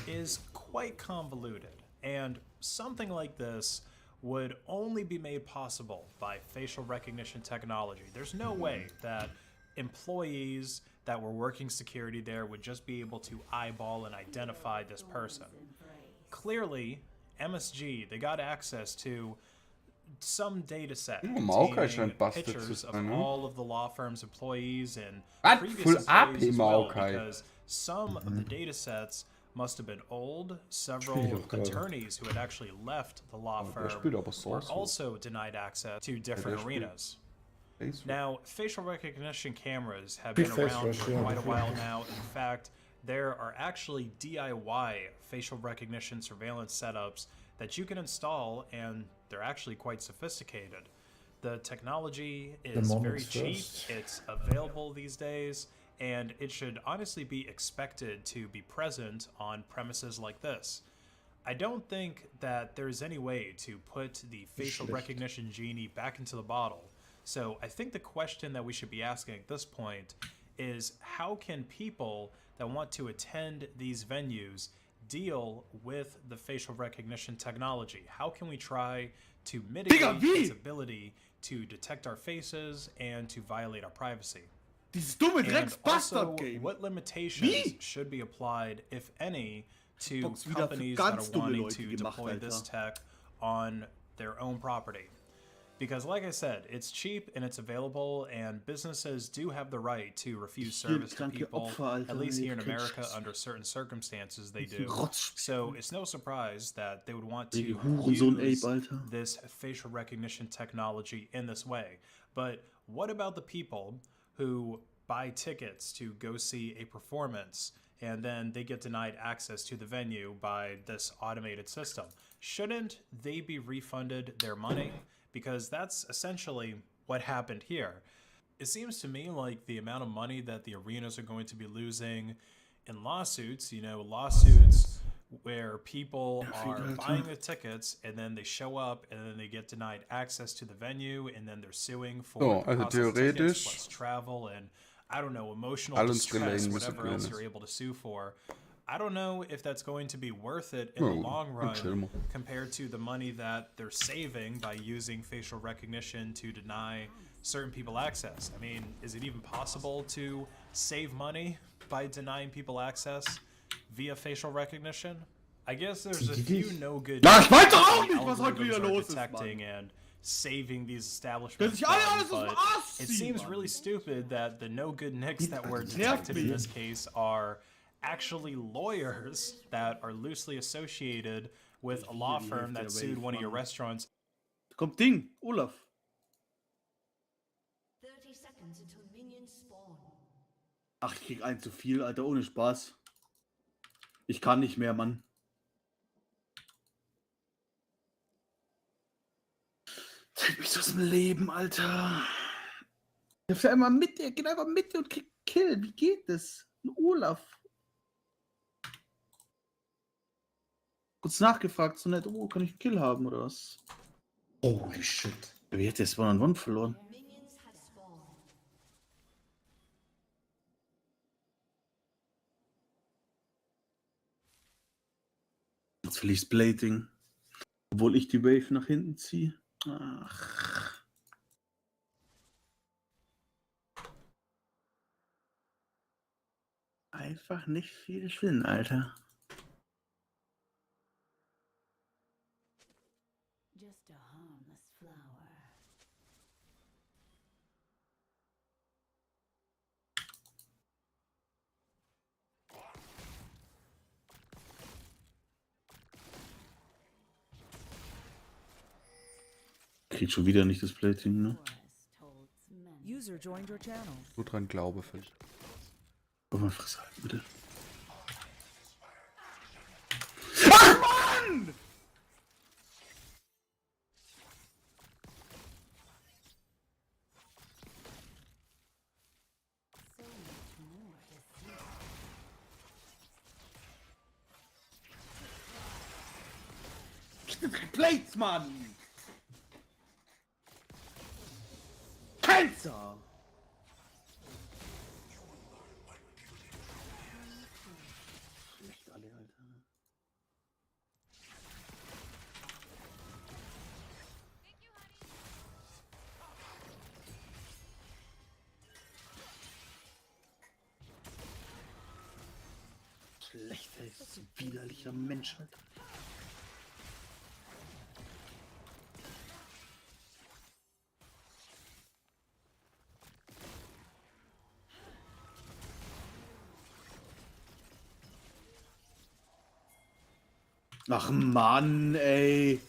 is quite convoluted, and something like this would only be made possible by facial recognition technology. There's no way that employees that were working security there would just be able to eyeball and identify this person. Clearly, MSG, they got access to some data set containing pictures of all of the law firm's employees and previous employees as well, because some of the data sets must have been old. Several attorneys who had actually left the law firm were also denied access to different arenas. Now, facial recognition cameras have been around for quite a while now. In fact, there are actually DIY facial recognition surveillance setups that you can install, and they're actually quite sophisticated. The technology is very cheap, it's available these days, and it should honestly be expected to be present on premises like this. I don't think that there's any way to put the facial recognition genie back into the bottle. So I think the question that we should be asking at this point is, how can people that want to attend these venues deal with the facial recognition technology? How can we try to mitigate its ability to detect our faces and to violate our privacy? And also, what limitations should be applied, if any, to companies that are wanting to deploy this tech on their own property? Because like I said, it's cheap and it's available, and businesses do have the right to refuse service to people, at least here in America, under certain circumstances they do. So it's no surprise that they would want to use this facial recognition technology in this way. But what about the people who buy tickets to go see a performance and then they get denied access to the venue by this automated system? Shouldn't they be refunded their money? Because that's essentially what happened here. It seems to me like the amount of money that the arenas are going to be losing in lawsuits, lawsuits where people are buying the tickets and then they show up and then they get denied access to the venue and then they're suing for the cost of tickets plus travel and, I don't know, emotional distress, whatever else you're able to sue for. I don't know if that's going to be worth it in the long run compared to the money that they're saving by using facial recognition to deny certain people access. I mean, is it even possible to save money by denying people access via facial recognition? I guess there's a few no good algorithms are detecting and saving these establishments from, but it seems really stupid that the no good nicks that were detected in this case are actually lawyers that are loosely associated with a law firm that sued one of your restaurants. Kommt Ding, Olaf. 30 seconds until minions spawn. Ach, ich krieg ein zu viel, Alter, ohne Spaß. Ich kann nicht mehr, Mann. Zeig mich aus dem Leben, Alter. Der fährt einmal mit, der geht einfach mit und kriegt Kill. Wie geht das? Ein Olaf. Kurz nachgefragt, so nett, kann ich einen Kill haben oder was? Holy shit. Wie hat der Spawn verloren? Jetzt will ich's Plating. Obwohl ich die Wave nach hinten ziehe. Ach. Einfach nicht viel Schwinn, Alter. Just a harmless flower. Kriegt schon wieder nicht das Plating, ne? User joined your channel. Nur dran glaube, vielleicht. Komm mal, friss halten, bitte. Ach, Mann! Plates, Mann! Kaiser! Schlecht alle, Alter. Schlechter ist ein widerlicher Mensch, Alter. Ach Mann, ey.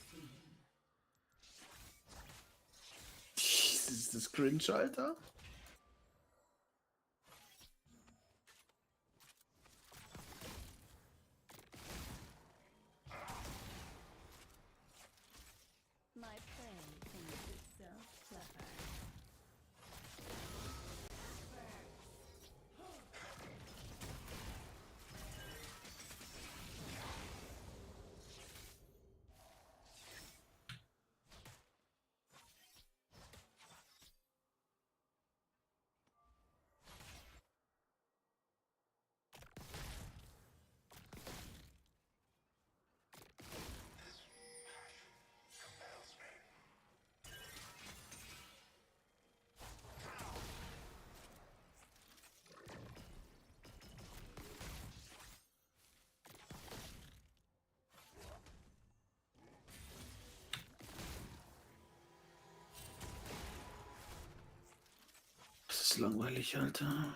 Ist das cringe, Alter? My prey thinks itself clever. Das ist langweilig, Alter.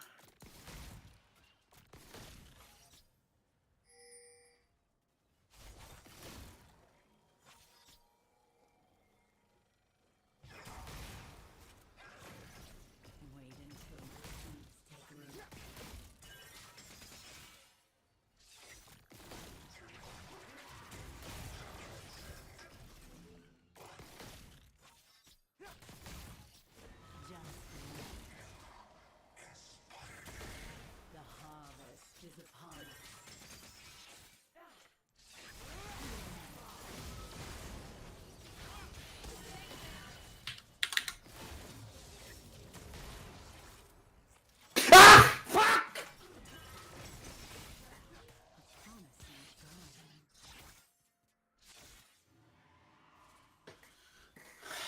Wait until the seeds take root. The harvest is upon us.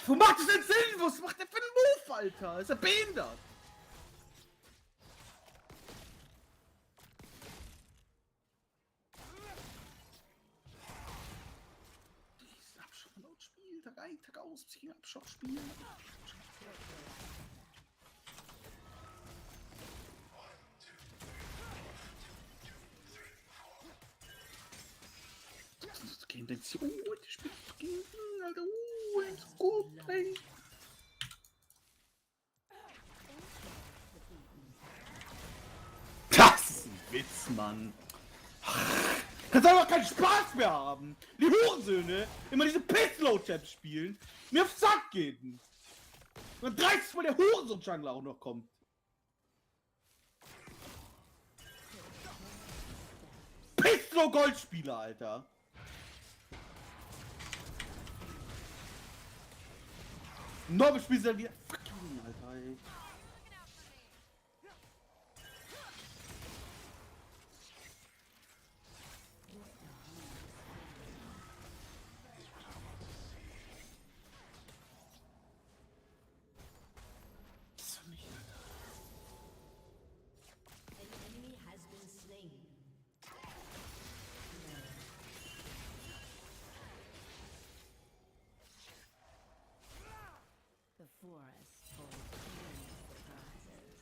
Wo macht das denn Sinn? Was macht der für einen Move, Alter? Ist er behindert? Dieses Abschau-Spiel, Tag ein, Tag aus, Abschau-Spiel. Das Game denkt sich, oh, die spielt gegen ihn, Alter, ist gut, ey. Das ist ein Witz, Mann. Kannst einfach keinen Spaß mehr haben. Die Hurensöhne immer diese Piss-Low-Champs spielen, mir aufs Sack gehen. Und 30 Mal der Hurensohn-Jungler auch noch kommt. Piss-Low-Goldspieler, Alter. Normal spielt sie dann wieder. Fuck you, Alter, ey. An enemy has been slain. The forest holds many surprises.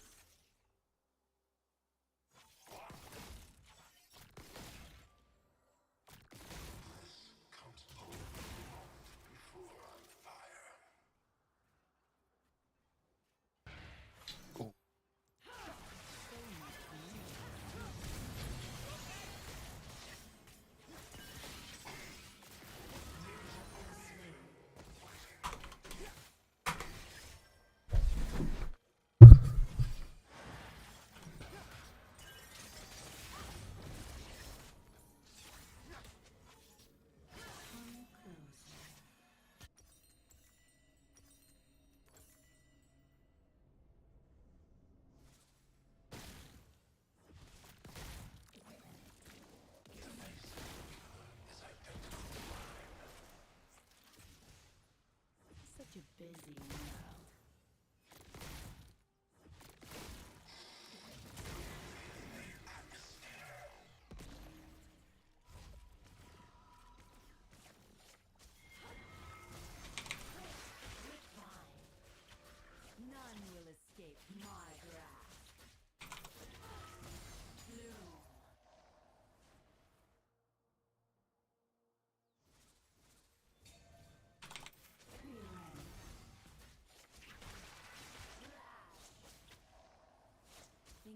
Such a busy world. None will escape my grasp. Bloom.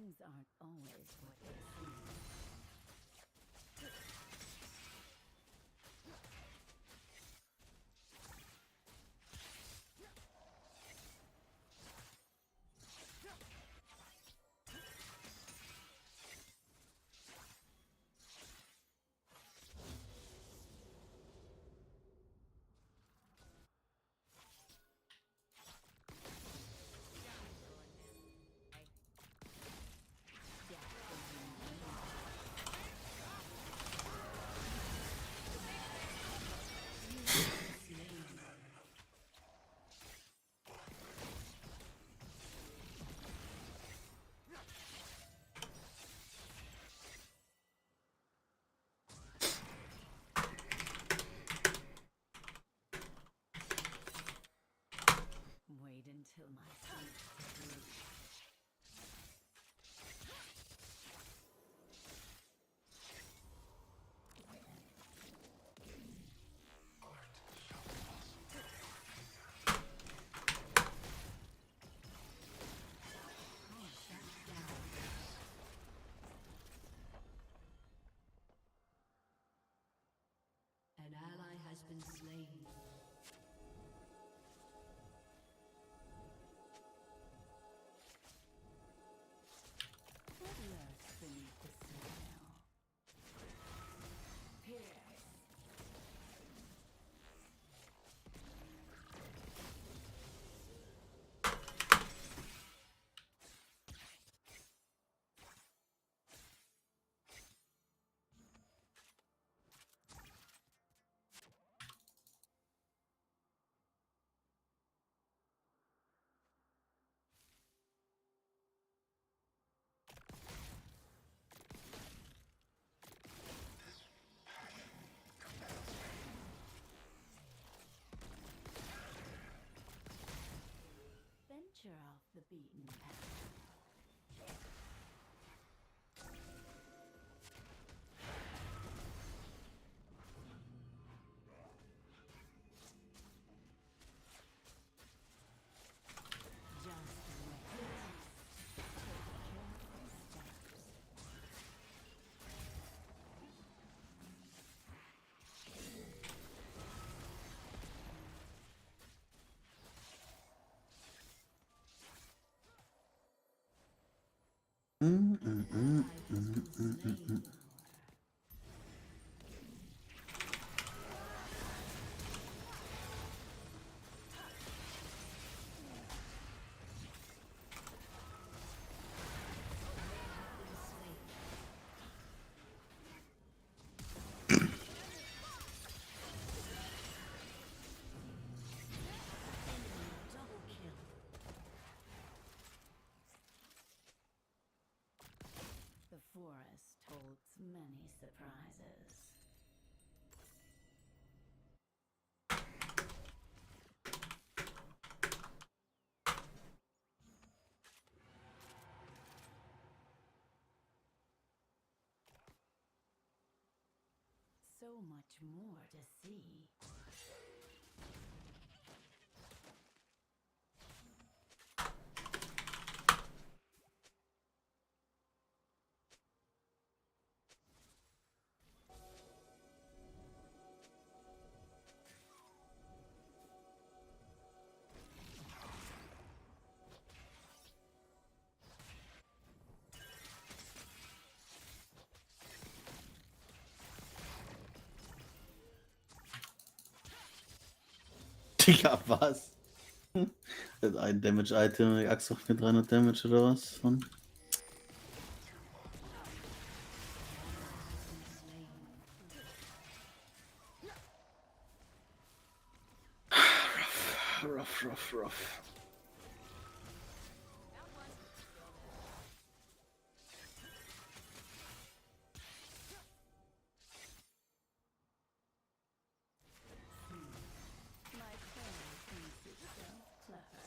Things aren't always what they seem. Wait until my feet through. An ally has been slain. What lurks beneath the soil? Pierce. Venture off the beaten path. The forest holds many surprises. So much more to see. Digga, was? Das ist ein Damage-Item, die Axt macht mir 300 Damage oder was? Rough. My prey thinks itself clever.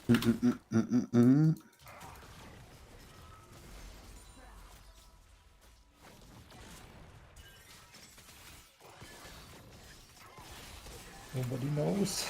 Nobody knows.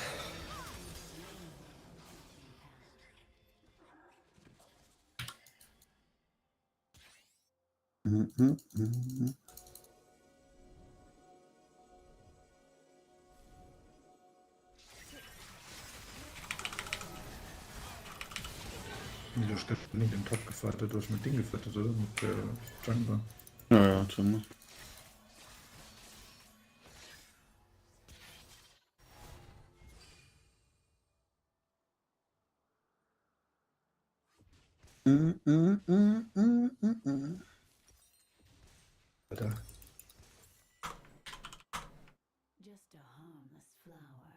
Du hast nicht den Top gefüttert, du hast mit Ding gefüttert, oder? Mit Jungle. Ja, Jungle. Alter. Just a harmless flower.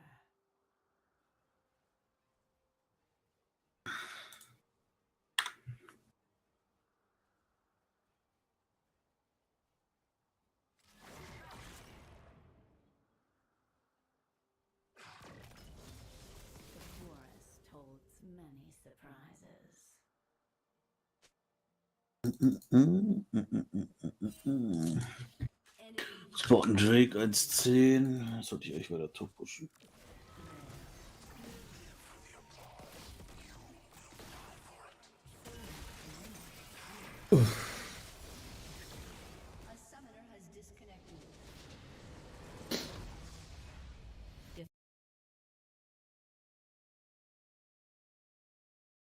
The forest holds many surprises. Ich brauche einen Drake 1,10. Sollte ich euch weiter top pushen. A summoner has disconnected.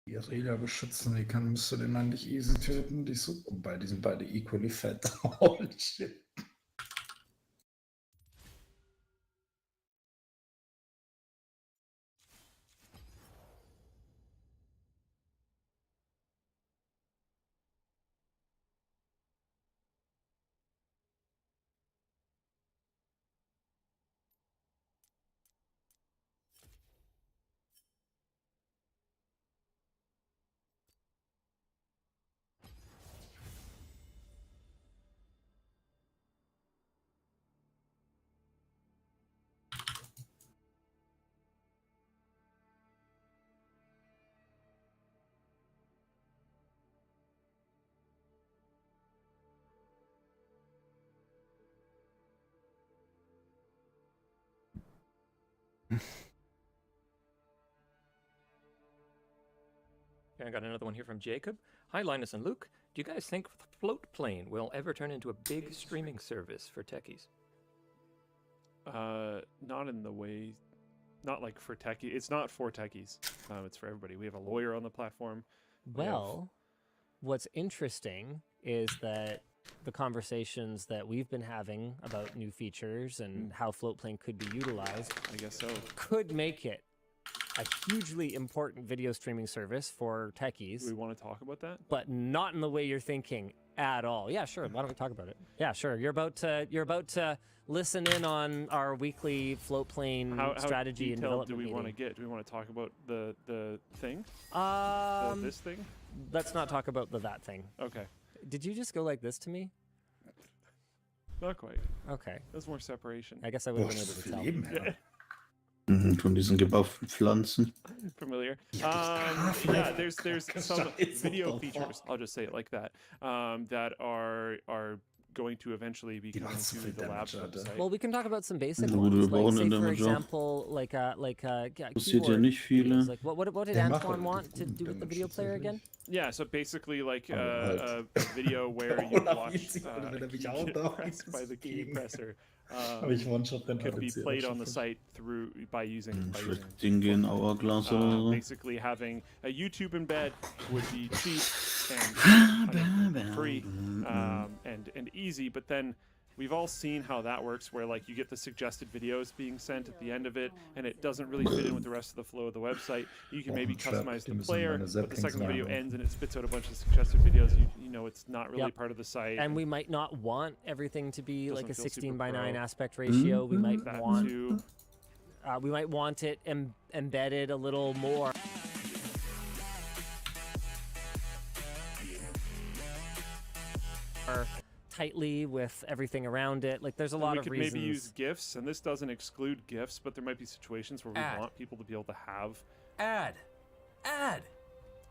Die Irela beschützen, müsste den eigentlich easy töten. Die sind beide equally fat. Holy shit. Okay, I got another one here from Jacob. Hi, Linus and Luke. Do you guys think Float Plane will ever turn into a big streaming service for techies? Not in the way, not like for techie. It's not for techies. It's for everybody. We have a lawyer on the platform. Well, what's interesting is that the conversations that we've been having about new features and how Floatplane could be utilized, I guess so, could make it a hugely important video streaming service for techies. Do we want to talk about that? But not in the way you're thinking at all. Yeah, sure. Why don't we talk about it? Yeah, sure. You're about to listen in on our weekly Floatplane strategy and development do we want to meeting. get? Do we want to talk about the thing? This thing? Let's not talk about that thing. Okay. Did you just go like this to me? Not quite. Okay. There's more separation. I guess I would have been able to tell. Yeah. Von diesen gebufften Pflanzen. Familiar. Yeah, there's some video features. I'll just say it like that. That are going to eventually be coming to the lab's website. Well, we can talk about some basic Ja, ones. wir Like, brauchen say, in for der example, Interessiert ja keyboard nicht viele. videos. Like, what did Antoine want to do with the video player again? Yeah, so basically like a video where you watch pressed by the key presser. Could be played on the site by using Ding gehen Hourglass oder so. basically having a YouTube embed would be cheap and free and easy, but then we've all seen how that works, where like you get the suggested videos being sent at the end of it, and it doesn't really fit in with the rest of the flow of the website. You can maybe customize the player, but the second the video ends and it spits out a bunch of suggested videos, you know it's not really part of the site. And we might not want everything to be like a Doesn't feel 16:9 super aspect ratio. We might That want too. we might want it embedded a little more. Tightly with everything around it. Like there's a lot we of could reasons. maybe use GIFs, and this doesn't exclude GIFs, but there might be situations where we Ad. want people to be able to have. Ad. Ad!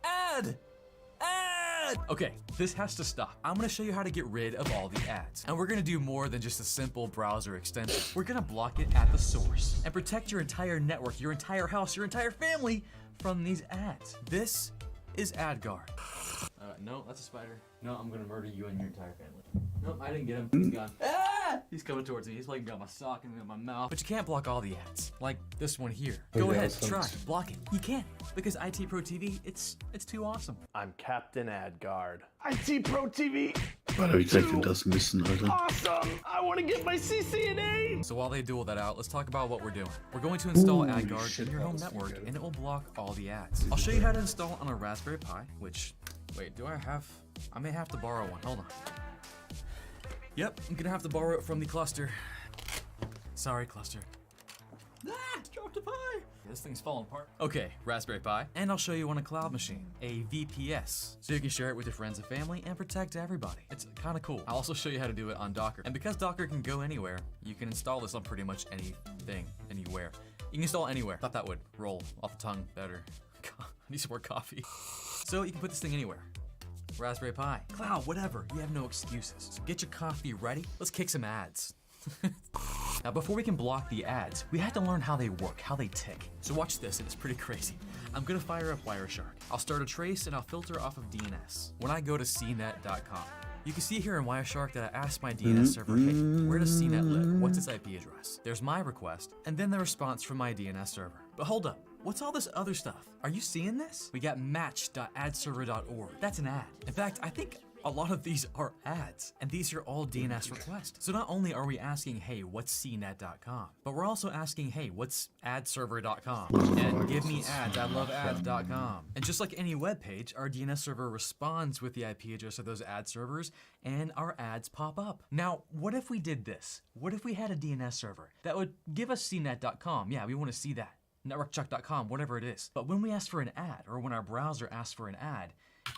Ad! Ad! Okay, this has to stop. I'm gonna show you how to get rid of all the ads. And we're gonna do more than just a simple browser extension. We're gonna block it at the source and protect your entire network, your entire house, your entire family from these ads. This is AdGuard. No, that's a spider. No, I'm gonna murder you and your entire family. Nope, I didn't get him. He's gone. Ah! He's coming towards me. He's like got my sock and got my mouth. But you can't block all the ads, like this one here. Go ahead, try, block it. You can't, because IT Pro TV, it's too awesome. I'm Captain AdGuard. IT Pro TV. Warte, ich zeig dir das ein bisschen, Alter. Awesome! I want to get my CCNA! So while they duel that out, let's talk about what we're doing. We're going to install AdGuard in your home network, and it will block all the ads. I'll show you how to install on a Raspberry Pi, which, wait, I may have to borrow one, hold on. Yep, I'm gonna have to borrow it from the cluster. Sorry, cluster. Ah, dropped a Pi! This thing's falling apart. Okay, Raspberry Pi, and I'll show you on a cloud machine, a VPS, so you can share it with your friends and family and protect everybody. It's kind of cool. I'll also show you how to do it on Docker. And because Docker can go anywhere, you can install this on pretty much anything, anywhere. You can install anywhere. Thought that would roll off the tongue better. God, I need some more coffee. So you can put this thing anywhere. Raspberry Pi, cloud, whatever. You have no excuses. So get your coffee ready. Let's kick some ads. Now, before we can block the ads, we have to learn how they work, how they tick. So watch this, and it's pretty crazy. I'm gonna fire up Wireshark. I'll start a trace, and I'll filter off of DNS. When I go to cnet.com, you can see here in Wireshark that I asked my DNS server, hey, where does CNET live? What's its IP address? There's my request, and then the response from my DNS server. But hold up. What's all this other stuff? Are you seeing this? We got match.adserver.org. That's an ad. In fact, I think a lot of these are ads, and these are all DNS requests. So not only are we asking, hey, what's cnet.com, but we're also asking, hey, what's adserver.com? And give me ads, I love ads.com. And just like any web page, our DNS server responds with the IP address of those ad servers, and our ads pop up. Now, what if we did this? What if we had a DNS server that would give us cnet.com? Yeah, we want to see that. networkchuck.com, whatever it is. But when we asked for an ad, or when our browser asked for an ad,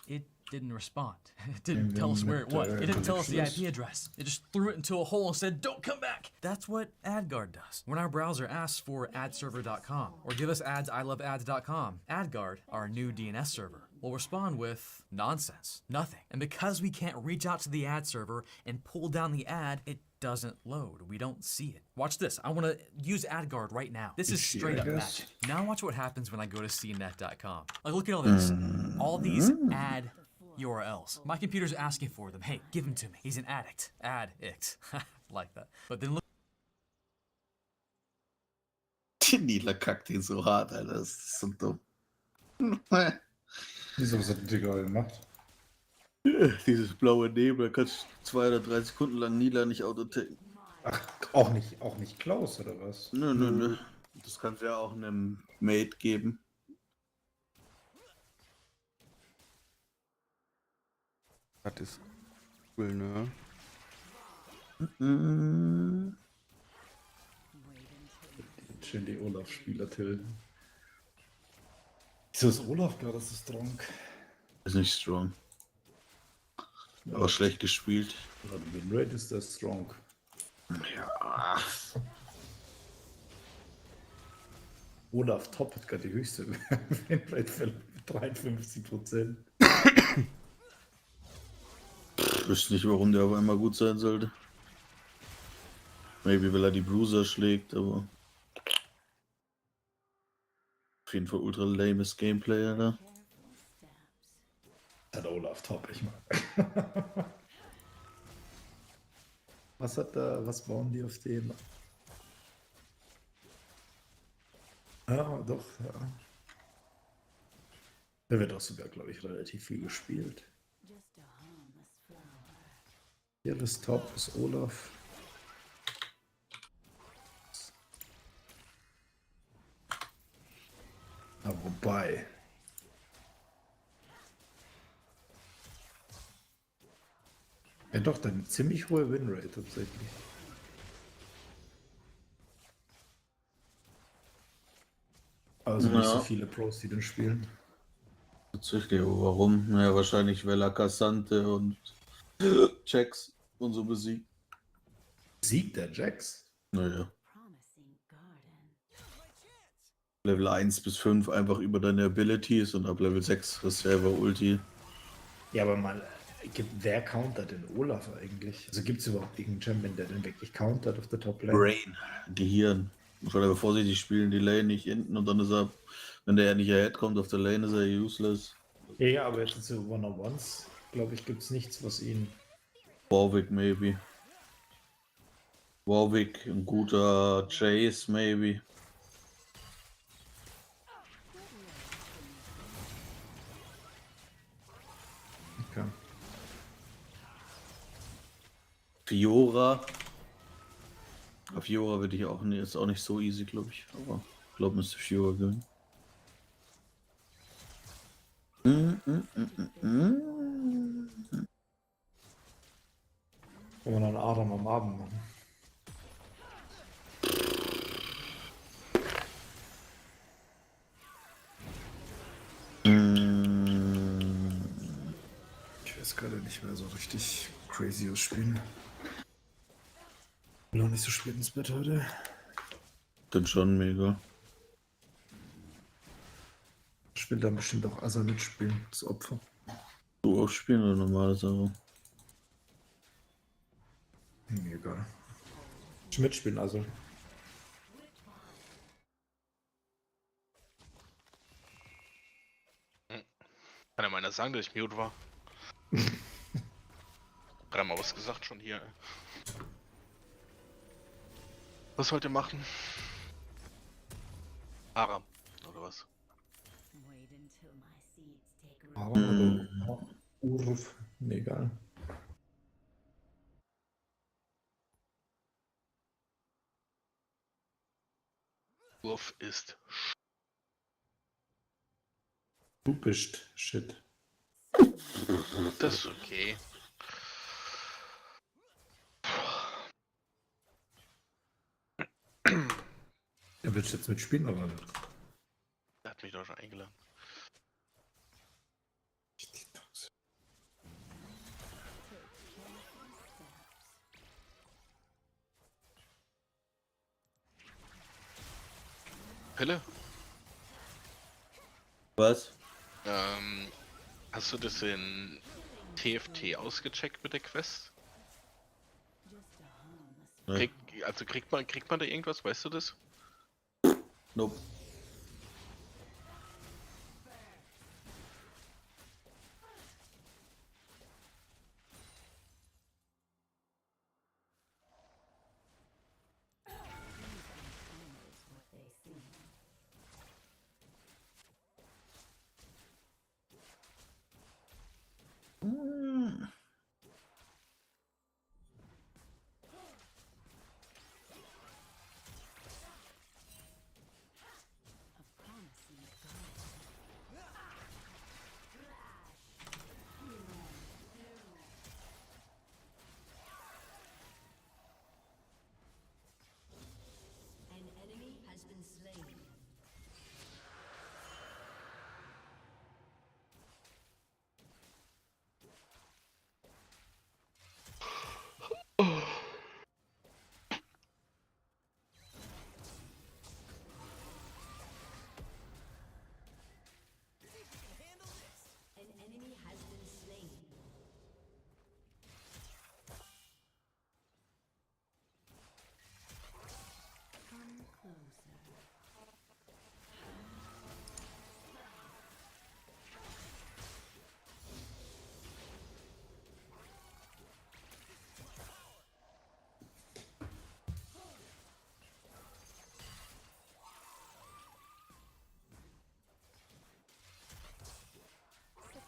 it didn't respond. It didn't tell us where it was. It didn't tell us the IP address. It just threw it into a hole and said, don't come back. That's what AdGuard does. When our browser asks for adserver.com, or give us ads, I love ads.com, AdGuard, our new DNS server, will respond with nonsense, nothing. And because we can't reach out to the ad server and pull down the ad, it doesn't load. We don't see it. Watch this. I want to use AdGuard right now. This is straight up magic. Now watch what happens when I go to cnet.com. Like, look at all this. All these ad URLs. My computer's asking for them. Hey, give them to me. He's an addict. Addict. Like that. But then look. Nila kackt ihn so hart, Alter. Das ist so dumm. Wieso, was hat der gerade gemacht? Dieses blaue Nebel, kannst 2 oder 3 Sekunden lang Nila nicht autotaken. Ach, auch nicht Klaus, oder was? Nö. Das kannst du ja auch einem Mate geben. Das ist cool, ne? Schön die Olaf-Spieler tilden. Wieso ist Olaf gerade so strong? Ist nicht strong. Aber schlecht gespielt. Aber die Winrate ist der strong. Ja. Olaf Top hat gerade die höchste Winrate für 53%. Ich wüsste nicht, warum der auf einmal gut sein sollte. Maybe, weil er die Bruiser schlägt, aber auf jeden Fall ultra lames Gameplay, Alter. Hat Olaf Top, ich mag. Was bauen die auf dem? Ja, doch, ja. Der wird auch sogar, glaube ich, relativ viel gespielt. Hier das Top ist Olaf. Aber wobei. Ja doch, dann eine ziemlich hohe Winrate tatsächlich. Also nicht so viele Pros, die den spielen. Tatsächlich, aber warum? Naja, wahrscheinlich, weil er Cassante und Jax und so besiegt. Siegt der Jax? Naja. Level 1 bis 5 einfach über deine Abilities und ab Level 6 hast du selber Ulti. Ja, aber mal, wer countert den Olaf eigentlich? Also gibt es überhaupt irgendeinen Champion, der den wirklich countert auf der Top-Lane? Brain, die Hirn. Muss halt aber vorsichtig spielen, die Lane nicht hinten und dann ist er, wenn der ja nicht ahead kommt auf der Lane, ist er useless. Ja, aber jetzt so One-on-Ones, glaube ich, gibt es nichts, was ihn... Warwick, maybe. Warwick, ein guter Chase, maybe. Okay. Fiora. Auf Fiora würde ich auch nicht, ist auch nicht so easy, glaube ich. Aber ich glaube, müsste Fiora gewinnen. Wenn wir dann Adam am Abend machen. Ich weiß gerade nicht mehr so richtig crazy ausspielen. Bin noch nicht so spät ins Bett heute. Dann schon mega. Ich will dann bestimmt auch Asa mitspielen, das Opfer. Du auch spielen oder normale Sache? Mir egal. Ich mitspielen also. Kann ja meiner sagen, dass ich mute war. Dreimal was gesagt schon hier. Was wollt ihr machen? Aram, oder was? Urf, mir egal. Wurf ist. Du bist shit. Das ist okay. Er willst jetzt mitspielen, aber. Er hat mich doch schon eingeladen. Pille? Was? Hast du das in TFT ausgecheckt mit der Quest? Nee. Kriegt man da irgendwas, weißt du das? Nope. An enemy has been slain. An enemy has been slain. Come closer.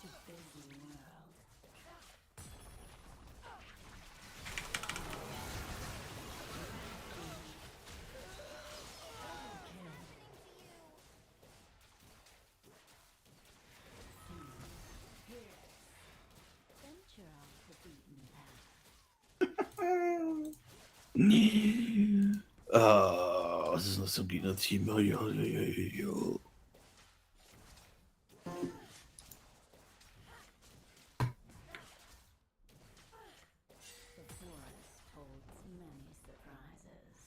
Such a busy world. Venture off the beaten path. Nee. Ah, was ist das für ein Gegnerteam? Ja, ja, ja, ja, ja. The forest holds many surprises.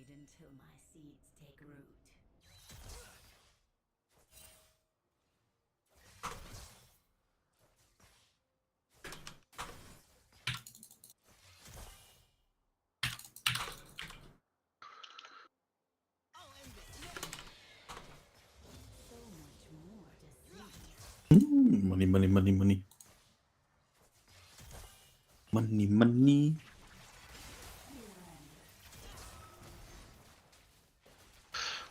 hide until my seeds take root. Money, money, money, money. Money, money.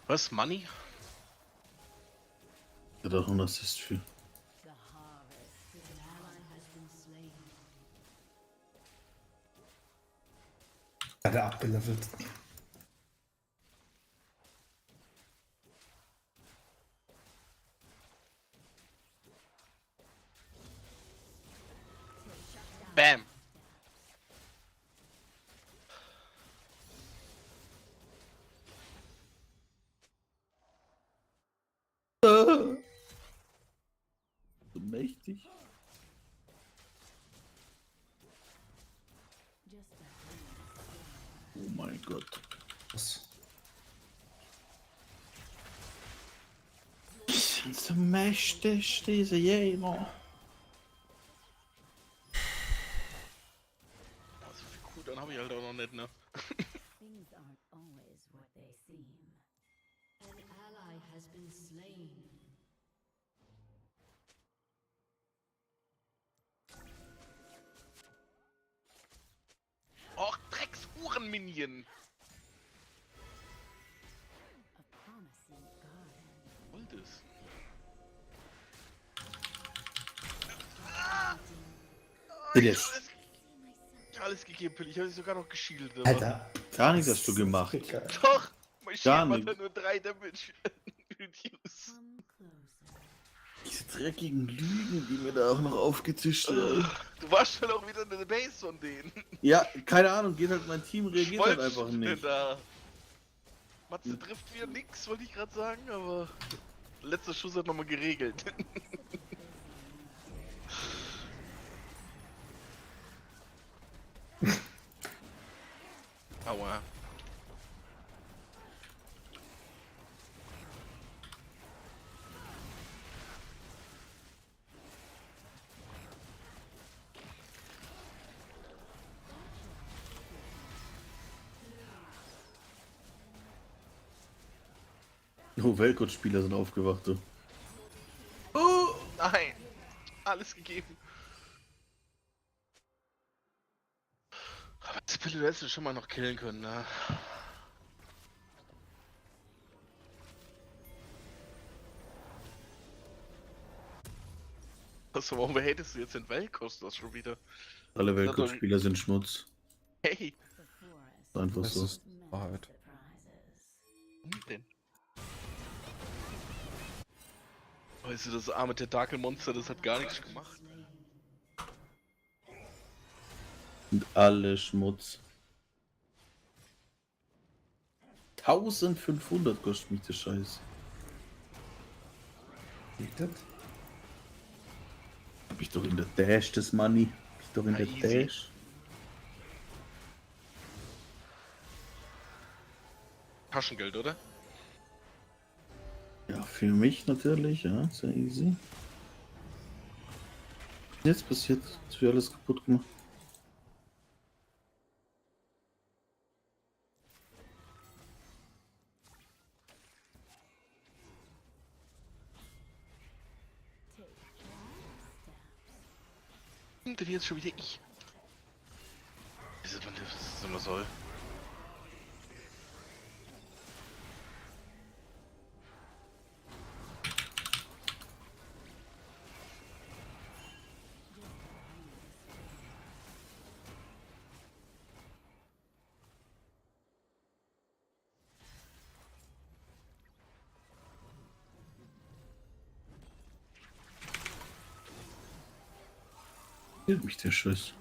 Was? Money? Ja, doch ein Assist für. The harvest, an ally has been slain. Hat er abgelevelt. Bam! So mächtig. Oh mein Gott. Was? Die sind so mächtig, diese Jäger. Also viel gut, dann habe ich halt auch noch nicht, ne? Things aren't always what they seem. An ally has been slain. Och, Drecks-Uhren-Minion! A promising garden. Und es. Alles gegeben, Pilli. Ich habe sie sogar noch geschielt. Alter, gar nichts hast du gemacht. Doch! Mein Gar Schild nicht. macht nur 3 Damage. Reduce. Diese dreckigen Lügen, die mir da auch noch aufgetischt werden. Du warst schon auch wieder in der Base von denen. Ja, keine Ahnung, geht halt mein Team reagiert halt Wolltest einfach du denn nicht. da? Matze trifft wieder nix, wollte ich gerade sagen, aber letzter Schuss hat nochmal geregelt. Aua. Oh, Weltcup-Spieler sind aufgewacht, du. Oh, nein. Alles gegeben. Aber das Pille hättest du schon mal noch killen können, ne? Also, warum hatest du jetzt den Weltkost das schon wieder? Alle Weltcup-Spieler sind Schmutz. Hey! Einfach Das so. ist Wahrheit. Warum denn? Weißt du, das arme Tentakelmonster, das hat gar nichts gemacht. Und alle Schmutz. 1500 kostet mich der Scheiß. Liegt das? Hab ich doch in der Dash das Money. Hab ich doch in der easy. Dash. Taschengeld, oder? Ja, für mich natürlich, ja, sehr easy. Jetzt passiert, jetzt wird alles kaputt gemacht. Und jetzt schon wieder ich. Wieso man das immer soll? Hilft mich der Schuss.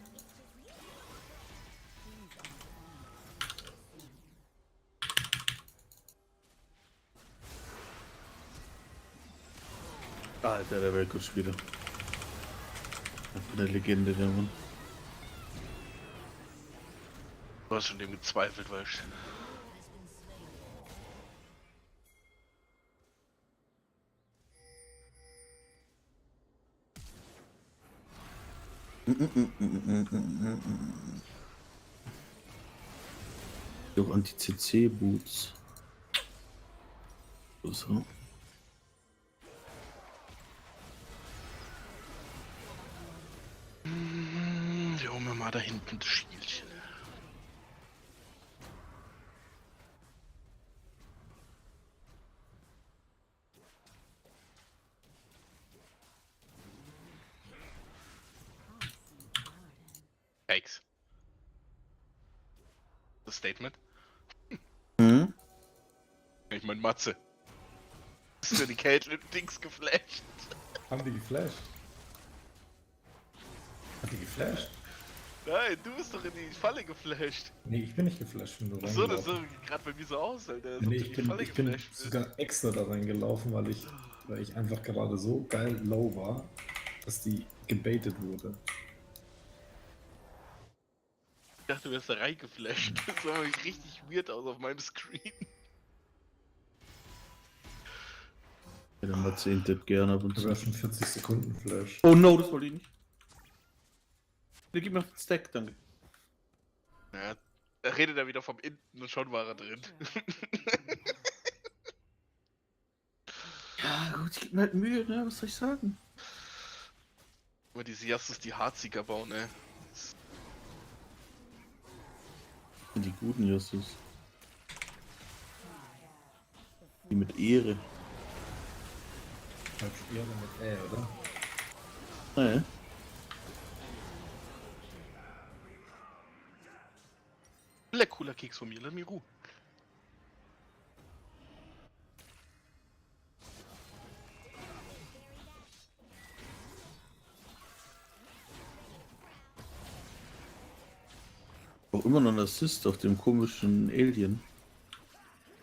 Alter, der Weltcup-Spieler. Eine Legende, der Mann. Du hast schon dem gezweifelt, weißt Auch Anti-CC-Boots. So. Wir holen mir mal da hinten das Spielchen. Yikes. Das Statement? Mhm. Ich mein Matze. Ist mir die Caitlyn-Dings geflasht. Haben die geflasht? Hat die geflasht? Nein, du bist doch in die Falle geflasht. Nee, ich bin nicht geflasht, wenn du So, das reingelaufen. sieht gerade bei mir so aus, Alter. Nee, ich bin sogar extra da reingelaufen, weil ich einfach gerade so geil low war, dass die gebaitet wurde. Ich dachte, du wärst da reingeflasht. Das sah nämlich richtig weird aus auf meinem Screen. Ja, dann mal 10 Tipp gerne ab und zu. Du hast schon 40 Sekunden Flash. Oh no, das wollte ich nicht. Nee, gib mir auf den Stack, danke. Ja, er redet er wieder vom Inten und schon war er drin. Ja, gut, ich geb mir halt Mühe, ne? Was soll ich sagen? Aber diese Yassus, die Hardsieger bauen, ey. Die guten Justus. Die mit Ehre. Halt Ehre mit oder? Nee. Cooler Keks von mir, lass mich in Ruhe. Auch immer noch ein Assist auf dem komischen Alien.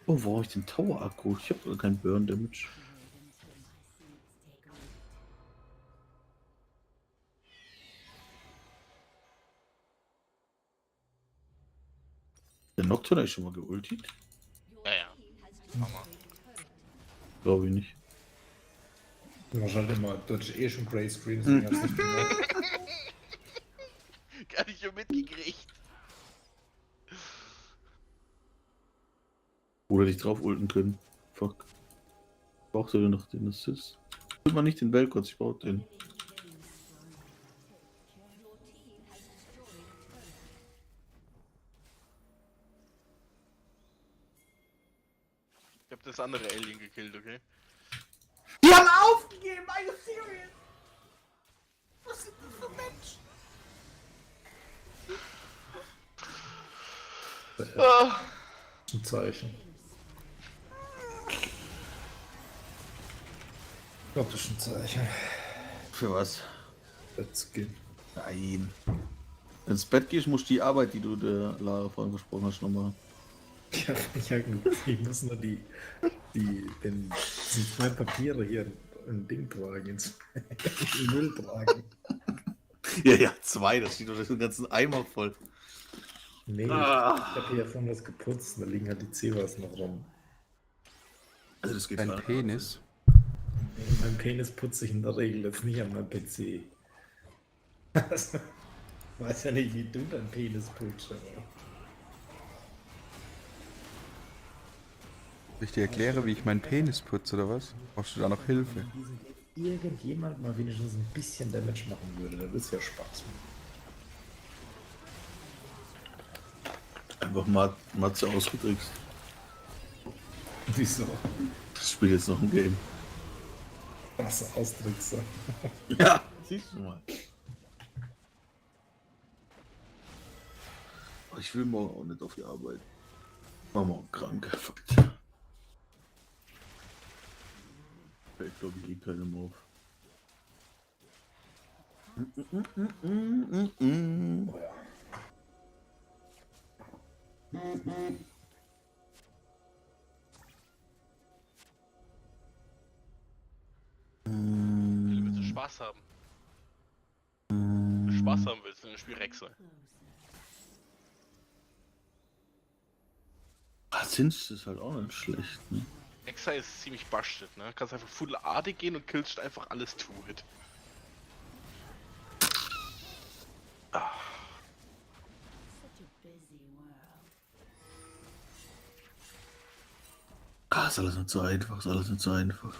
Oh, wo habe ich den Tower-Akku? Ich habe kein Burn-Damage. Der Nocturne ist schon mal geultet? Ja. Hammer. Glaube ich nicht. Wahrscheinlich immer, das ist eh schon Grayscreen, deswegen hab's nicht gemerkt. Gar nicht mehr mitgekriegt. Oder dich drauf ulten können. Fuck. Brauchst du denn noch den Assist? Tut man nicht den Belkotz, ich brauch den. Ich hab das andere Alien gekillt, okay? Die haben aufgegeben, are you serious? Was sind das für Menschen? Ah. Ein Zeichen. Ich glaube, das ist ein Zeichen. Für was? Let's go. Nein. Wenn ins Bett gehst, musst du die Arbeit, die du der Lara vorhin versprochen hast, noch machen. Ja, ich muss nur die zwei Papiere hier ein Ding tragen, ins Müll tragen. Ja, 2, das steht doch den ganzen Eimer voll. Nee, ich hab hier vorhin was geputzt, da liegen halt die Zebras noch rum. Also das geht Dein Penis? Mein Penis putze ich in der Regel jetzt nicht an meinem PC. Also, weiß ja nicht, wie du dein Penis putzt, aber... Soll ich dir erkläre, wie ich meinen Penis putze, oder was? Brauchst du da noch Hilfe? Wenn irgendjemand mal wenigstens ein bisschen Damage machen würde, dann wird's ja Spaß machen. Einfach Matze ausgedrückt. Wieso? Ich spiele jetzt noch ein Game. Was du ausdrückst. Ja, siehst du mal. Ich will morgen auch nicht auf die Arbeit. War morgen krank. Fuck. Ich glaube, ich liege keinem auf. Oh ja. Willst du Spaß haben? Wenn du Spaß haben willst, dann spiel Rexe. Zinst ist halt auch nicht schlecht, ne? Rexa ist ziemlich busted, ne? Kannst einfach full AD gehen und killst einfach alles to it. Ah, ist alles nicht so einfach, ist alles nicht so einfach.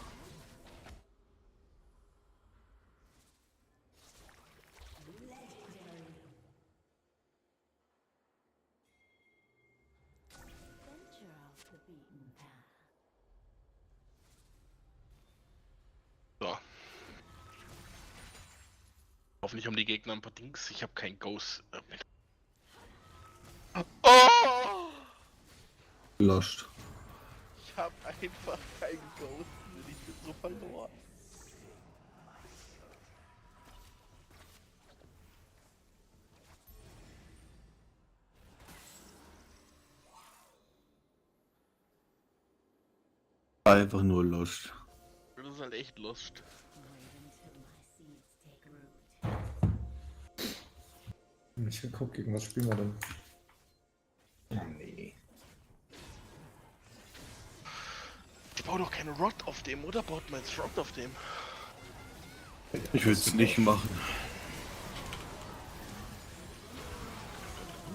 So. Hoffentlich haben die Gegner ein paar Dings. Ich habe kein Ghost. Oh! Lost. Ich habe einfach kein Ghost. Ich bin so verloren. Einfach nur Lost. Das ist halt echt Lost. Ich geguckt, gegen was spielen wir denn? Oh, nee. Ich baue doch keine Rod auf dem, oder? Baut man jetzt Rod auf dem? Ich würde es nicht machen.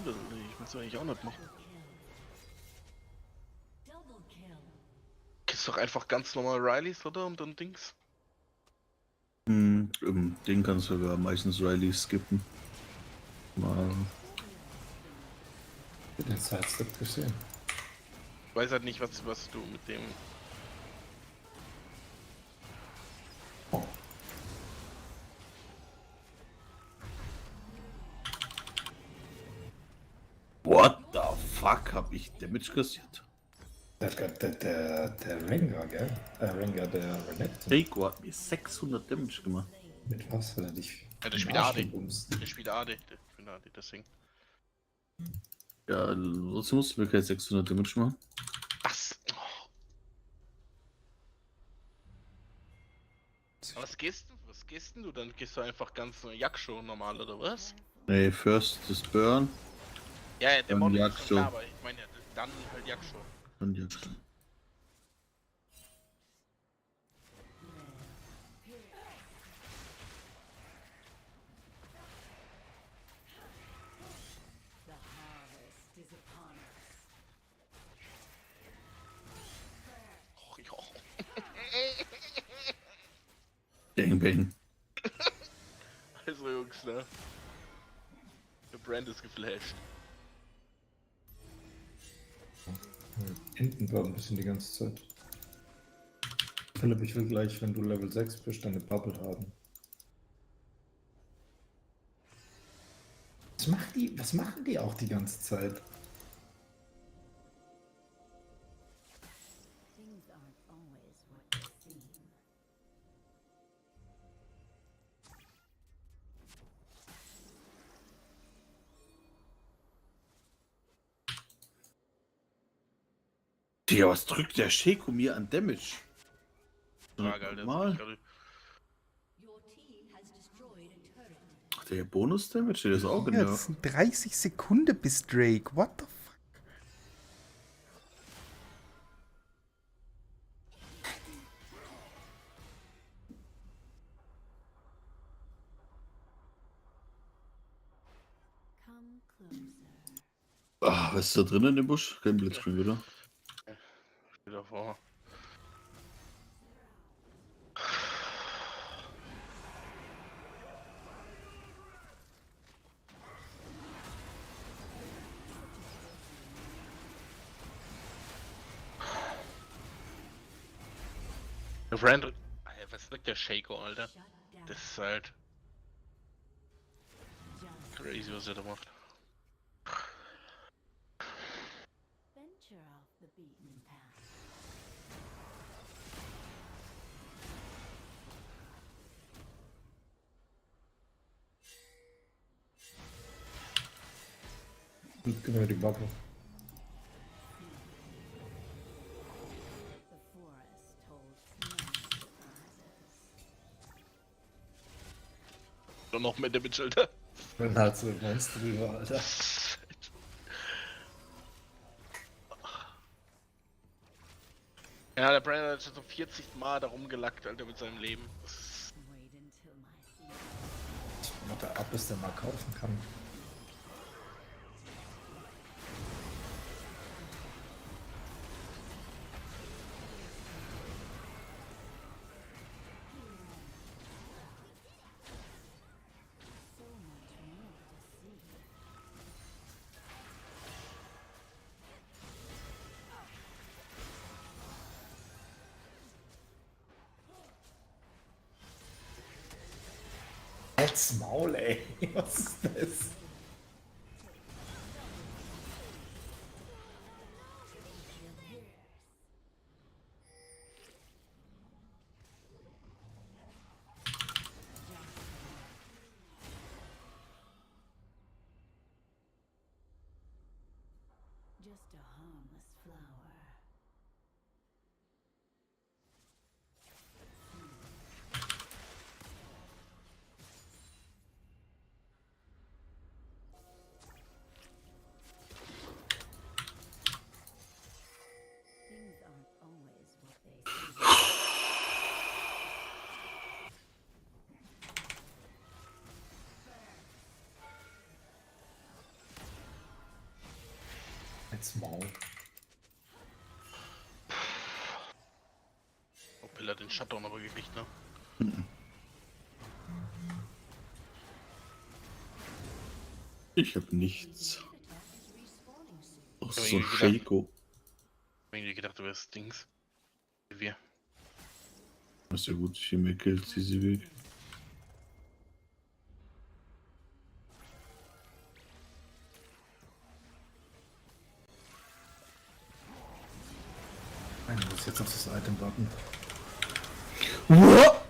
Ich will es eigentlich auch nicht machen. Ist doch einfach ganz normal Rileys, oder? Und dann Dings. Im Ding kannst du sogar meistens Riley skippen. Mal. Den Sidestep gesehen. Ich weiß halt nicht, was du mit dem... What the fuck, hab ich Damage kassiert? Der Rengar, gell? Rengar, der Renekton. Seiko hat mir 600 Damage gemacht. Mit was, wenn er dich... Ja, der spielt AD. Der spielt AD. Deswegen. Ja, sonst musst du mir keine 600 Damage machen. Was? Oh. Was gehst du? Dann gehst du einfach ganz Jakshow normal, oder was? Nee, first das Burn. Ja, der Model ist Jakshow. klar, aber ich meine ja, dann halt Jakshow. Dann Jakshow. Och, ja. Bang, bang. Also Jungs, ne? Der Brand ist geflasht. Hinten war ein bisschen die ganze Zeit. Philipp, ich will gleich, wenn du Level 6 bist, deine Bubble haben. Was machen die auch die ganze Zeit? Digga, was drückt der Sheiko mir an Damage? Frage, Alter. Mal. Ach, der Bonus-Damage steht das auch Ja, genau. das sind 30 Sekunden bis Drake. What the fuck? Ach, was ist da drin in dem Busch? Kein Blitzkrieg, oder? Stell dir vor. Randall. Alter, was ist der Shaco, Alter? Das ist halt crazy, was er da macht. Gib mir die Bubble. Und noch mehr Damage, Alter. Wenn halt so ein Monster drüber, Alter. Ja, der Brandon hat schon so 40 Mal da rumgelackt, Alter, mit seinem Leben. Was er ab ist, der mal kaufen kann. Halt's Maul, ey. Was ist das? Just a harmless flower. Things aren't always what they seem. Halt's Maul. Oh, Pill hat den Shutdown aber gekriegt, ne? Ich hab nichts. Ach Ich hab so, irgendwie Shaco. Ich hab irgendwie gedacht, du wärst Dings. Wie wir. Ist ja gut, viel mehr Geld, zieh sie weg. Ich muss jetzt auf das Item warten. What?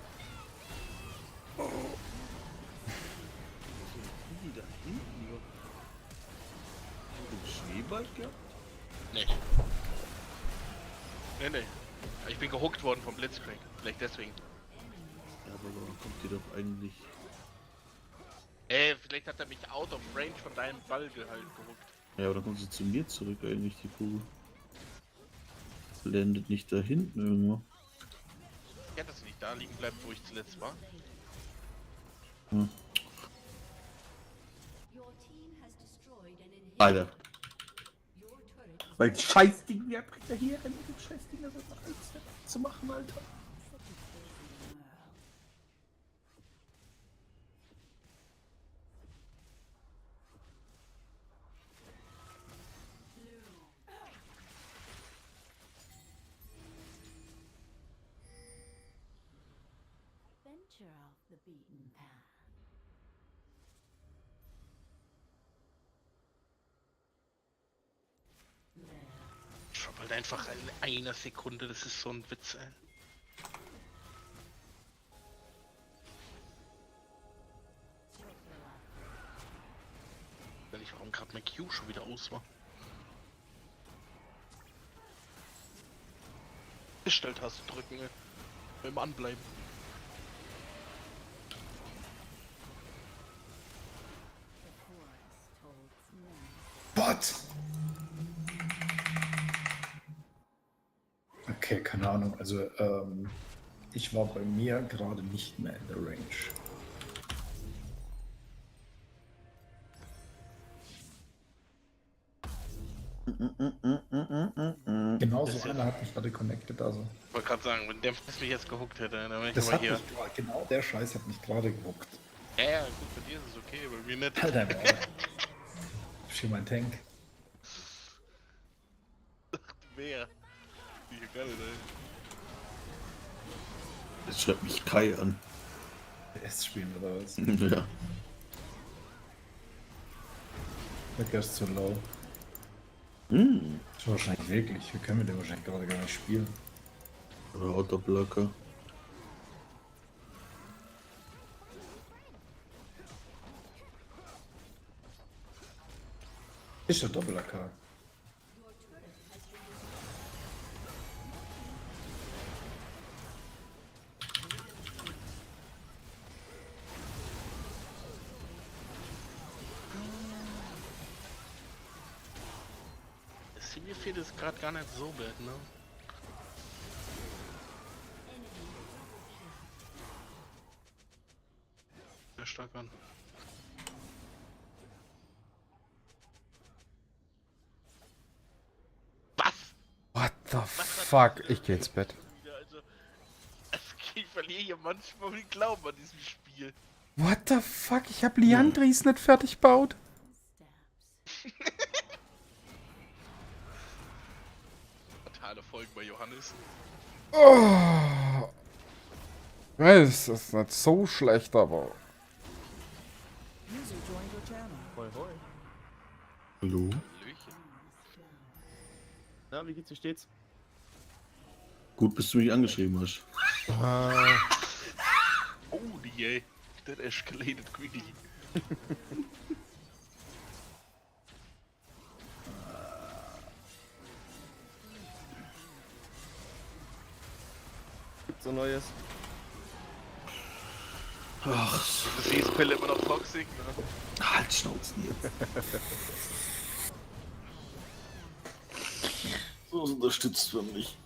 Die da hinten, jo. Schneeball gehabt? Nee. Nee. Ich bin gehuckt worden vom Blitzcrank. Vielleicht deswegen. Ja, aber warum kommt die doch eigentlich? Vielleicht hat er mich out of range von deinem Ball gehuckt. Ja, aber dann kommt sie zu mir zurück eigentlich, die Kugel. Landet nicht da hinten irgendwo. Ja, dass sie nicht da liegen bleibt, wo ich zuletzt war. Hm. Your team has destroyed an inhibitor. Alter. Your turret has Weil Scheißding, wer bringt da hier rein mit dem Scheißding, das einfach alles zu machen, Alter? venture off the beaten path. Ich hab halt einfach in einer Sekunde, das ist so ein Witz, ey. Wenn ich warum gerade mein Q schon wieder aus war. Stelltaste drücken, ey. Beim Anbleiben. What? Okay, keine Ahnung. Also, ich war bei mir gerade nicht mehr in der Range. Genau so einer hat mich gerade connected, also. Ich wollte gerade sagen, wenn der mich jetzt gehuckt hätte, dann wäre ich Das aber hat hier. mich, genau der Scheiß hat mich gerade gehuckt. Ja, gut, bei dir ist es okay, bei mir nicht. Halt einfach. Ich hier mein Tank. Wer? Ich hier gar nicht, ey. Jetzt schreibt mich Kai an. S spielen oder was? Ja. Der ist zu low. Hm. Ist wahrscheinlich wirklich. Wir können mit dem wahrscheinlich gerade gar nicht spielen. Oder Autoblocker. Ist der Doppel-AK. Mir fehlt es gerade gar nicht so bad, ne? Sehr stark an. Was? What the fuck? Ich geh ins Bett. Also, ich verliere hier manchmal den Glauben an diesem Spiel. What the fuck? Ich hab Liandris nicht fertig gebaut. Fatale Folgen bei Johannes. Oh. Es ist nicht so schlecht, aber... Hallo? Hallöchen. Na, wie geht's dir stets? Gut, bis du mich angeschrieben hast. Holy ey. That escalated quickly. Gibt's so Neues? Ach. Das ist Pelle immer noch toxisch, ne? Halt Schnauzen jetzt. So unterstützt man mich.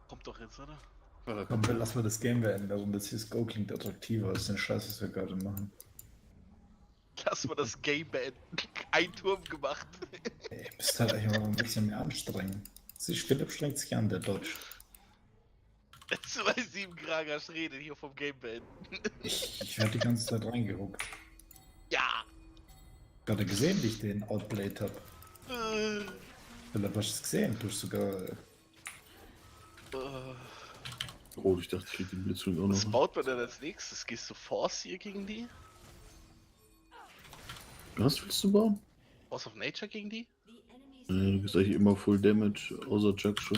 Kommt doch jetzt, oder? Komm, lass mal das Game beenden, darum das CSGO klingt attraktiver als den Scheiß, was wir gerade machen. Lass mal das Game beenden. Ein Turm gemacht. Ey, bist halt eigentlich mal ein bisschen mehr anstrengen. Sie Philipp strengt sich an, der Deutsch. 2-7 Gragas redet hier vom Game beenden. Ich werde die ganze Zeit reingehuckt. Ja! Gerade gesehen, wie ich den outplayed hab. Philipp, hast du es gesehen? Du hast sogar. Oh, ich dachte, ich hätte den Blitzwing auch Was noch. baut man denn als nächstes? Gehst du Force hier gegen die? Was willst du bauen? Force of Nature gegen die? Du bist eigentlich immer Full Damage, außer Jugshow.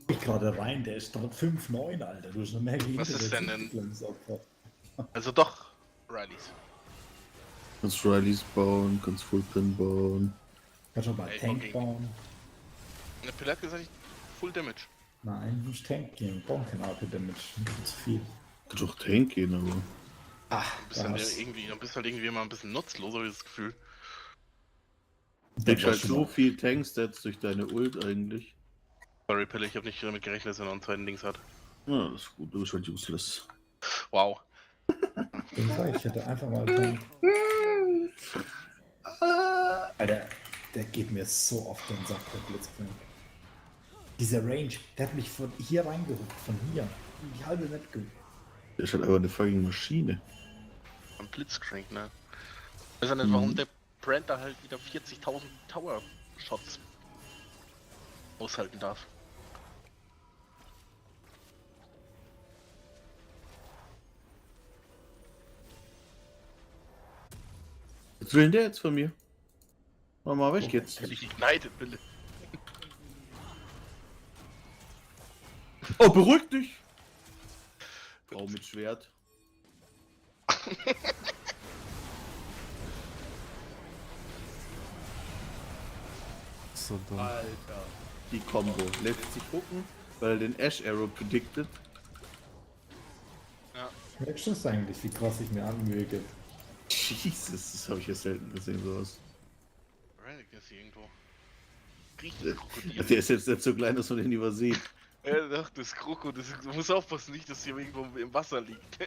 Ich gerade rein, der ist dort 5-9, Alter. Du hast noch mehr gegen Was den ist denn denn? Entwicklungsopfer. Also doch, Rileys. Kannst Rileys bauen, kannst Full Pin bauen. Kannst du mal Ey, Tank okay. bauen? Der Pille hat gesagt, Full Damage. Nein, du musst Tank gehen. Bauen kein AP Damage. Nicht zu viel. Kannst auch Tank gehen, aber. Du bist dann halt irgendwie immer ein bisschen nutzlos, habe ich das Gefühl. Du kriegst halt so viel Tank-Stats durch deine Ult eigentlich. Sorry, Pille, ich habe nicht damit gerechnet, dass er noch einen zweiten Dings hat. Ja, das ist gut, du bist halt useless. Wow. Ich hätte einfach mal Tank. Alter, der geht mir so auf den Sack, der Blitzcrank. Dieser Range, der hat mich von hier reingehuckt, von hier. Die halbe Map gehuckt. Der ist halt einfach eine fucking Maschine. Ein Blitzcrank, ne? Ich weiß ja nicht, warum der Brand da halt wieder 40.000 Tower-Shots aushalten darf. Was will denn der jetzt von mir? Mach mal weg jetzt. Ich ignited, Pille. Oh, beruhig dich! Frau mit Schwert. So dumm. Alter. Die Combo. Lässt sich gucken, weil er den Ash Arrow predicted. Ja. Merkst du das eigentlich, wie krass ich mir Mühe gebe? Jesus, das habe ich ja selten gesehen, sowas. Relic ist hier irgendwo. Riecht das Krokodil. Der ist jetzt nicht so klein, dass man den übersieht. Ja, doch, das Kroko, du musst aufpassen, nicht, dass hier irgendwo im Wasser liegt.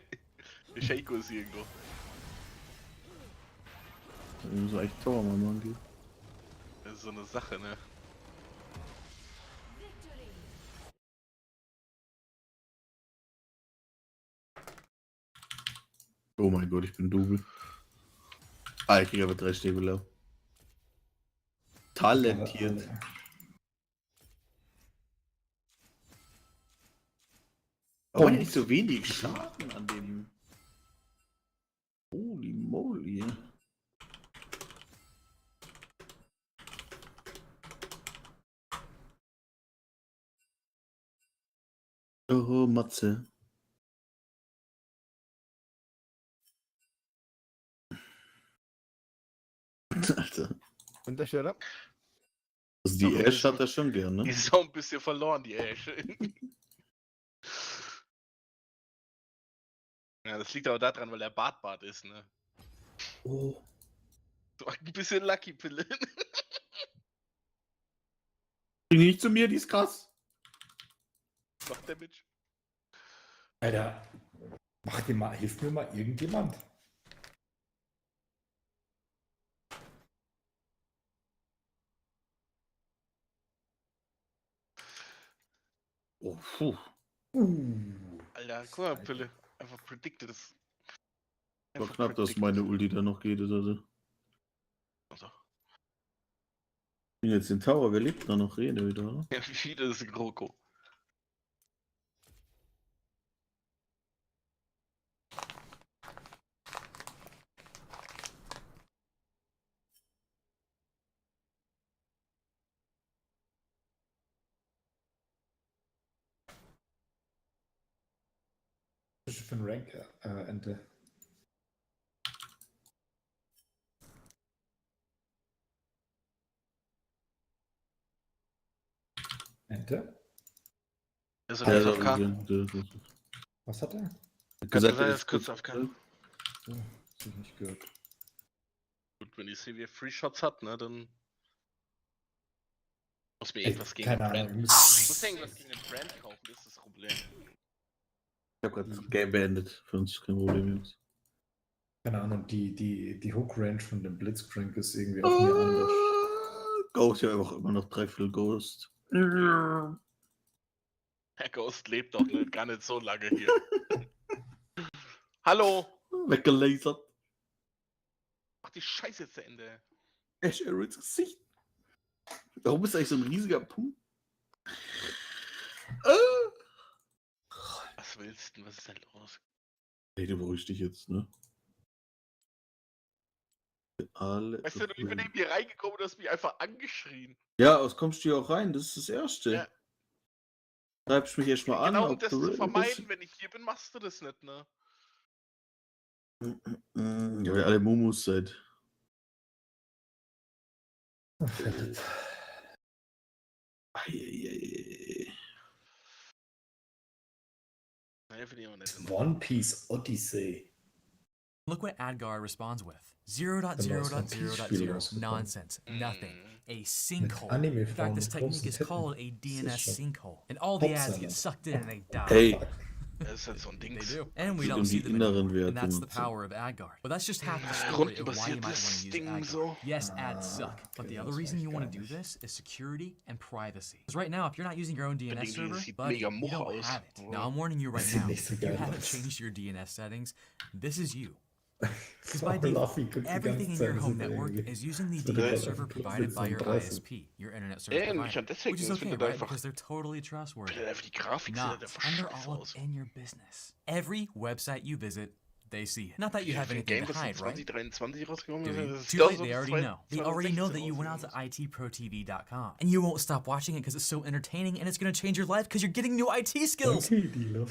Der Shaco ist hier irgendwo. Da muss man echt Tower mal machen gehen. Das ist so eine Sache, ne? Oh mein Gott, ich bin Double. Ah, ich krieg aber 3 Stäbe. Talentiert. Warum nicht so wenig Schaden an dem? Holy moly. Oh, Matze. Alter. Und der Stelle? Also die Ash hat er schon gern, ne? Die ist auch ein bisschen verloren, die Ash. Ja, das liegt aber daran, weil er Bartbart ist, ne? Oh. So ein bisschen Lucky Pille. Bring die nicht zu mir, die ist krass. Mach Damage. Alter, mach dir mal, hilf mir mal irgendjemand. Oh, puh. Alter, guck mal, Pille. Einfach predicted es. War knapp, dass meine Ulti da noch geht, oder? Also. Ich bin jetzt den Tower, wer lebt da noch? Rede wieder, oder? Ja, wie viele ist GOGO? Was ist für ein Rank, Ente? Ente? Ist er jetzt auf K? Was hat er? Gesagt, er ist kurz auf K. Oh, das hab ich nicht gehört. Gut, wenn die CW Free Shots hat, ne, dann muss mir Ey, irgendwas gegen keine den Brand. Ahnung, Ich muss irgendwas gegen den Brand kaufen, das ist das Problem. Ich hab grad das Game beendet. Für uns kein Problem jetzt. Keine Ahnung, die Hook-Range von dem Blitzcrank ist irgendwie auf mir anders. Ghost, ja einfach immer noch 3/4 Ghost. Der Ghost lebt doch nicht, gar nicht so lange hier. Hallo! Weggelasert. Mach die Scheiße jetzt zu Ende. Ash Arrows Gesicht. Warum ist eigentlich so ein riesiger Punkt? Was willst du? Was ist denn los? Ey, du beruhigst dich jetzt, ne? Alle Weißt du, ich bin eben hier reingekommen und du hast mich einfach angeschrien. ja, aus kommst du hier auch rein, das ist das Erste. Ja. Treibst mich erstmal an. Genau, um ob das du zu ready vermeiden, bist. wenn ich hier bin, machst du das nicht, ne? Ja, weil ihr alle Mumus seid. Eieiei. Naja, finde ich auch nicht. One Piece Odyssey. Look what Adgar responds with. 0.0.0.0 nonsense. Nothing. A sinkhole. Anime In fact, this von technique is großen called a Titten. DNS Das ist schon sinkhole. And all the ads Hauptsache. get sucked in and they die. Hey. Das ist halt so ein Ding. They do. And we Sieht don't um see die them inneren anymore. Werte And that's und the so. power of Adgar. But that's just half the story of why you might want to use Ding Adgar. so. Yes, ads suck. But the other reason you want to do this is security and privacy. Because right now, if you're not using your own DNS Ding server, sieht buddy, mega you Much don't aus. have it. Now, I'm warning you right Sieht now. nicht so If you geil haven't aus. changed your DNS settings, this is you. Because So by default, Fluffy guckt die everything in ganze your Zeit home so network irgendwie. is using the So DNS der server Plötzlich provided so by your draußen. ISP, your internet service Ey, und provider, ich deswegen, which is ich okay, finde right? einfach, Because they're totally trustworthy. einfach die Grafik sieht Not einfach under scheiße all aus. in your business. Every website you visit, they see it. Not that you have Ein anything Game, to das in hide, right? 2023 rausgekommen Do ist, you? das ist Too doch late, so they das already know. They already know that you went out to 2016 itprotv.com. And you won't stop watching it because it's so entertaining and it's going to change your life because you're getting new IT skills.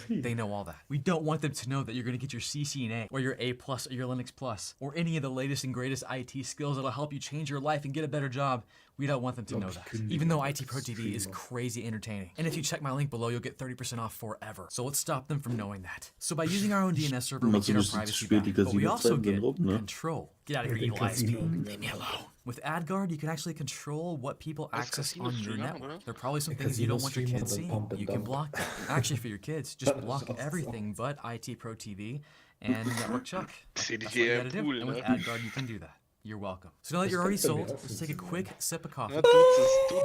They know all that. We don't want them to know that you're going to get your CCNA or your A+, or your Linux Plus, or any of the latest and greatest IT skills that'll help you change your life and get a better job. We don't want them to know that. Even though IT Pro TV is crazy entertaining. And if you check my link below, you'll get 30% off forever. So let's stop them from knowing that. So by using our own DNS server, we Machst du get our das jetzt privacy spät, die back. But we also Casino-Zeiten get sind rum, ne? control. Get out of here, evil ISP. Leave me alone. With AdGuard, you can actually control what people access on your network. There are probably some things you don't want your kids seeing. You can block them. Actually, for your kids, just block everything but IT Pro TV and Network Chuck. That's what you gotta do. And with AdGuard, you can do that. You're welcome. So now that you're already sold, let's take a quick sip of coffee. And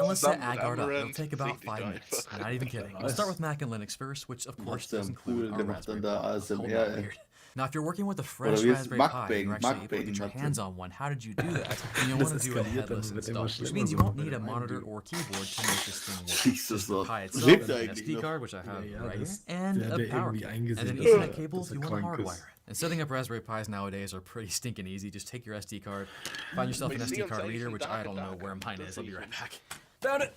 let's set AdGuard up. It'll take about 5 minutes. I'm not even kidding. We'll start with Mac and Linux first, which of course does include our Raspberry Pi. Hold that weird. Now, if you're working with a fresh Raspberry Pi and you're actually able to get your hands on one, how did you do that? And you'll want to do a headless install, which means you won't need a monitor or keyboard to make this thing work. Jesus, The Pi Gott. itself, Lebt an er eigentlich SD noch? card, which I have Ja, right here, das- and der a hat ja power irgendwie cable. And eingesehen, an dass Ethernet cable er if you want to krank ist. hardwire it. And setting up Raspberry Pis nowadays are pretty stinking easy. Just take your SD card, find yourself an SD card reader, which I don't know where mine is. I'll be right back. Found it!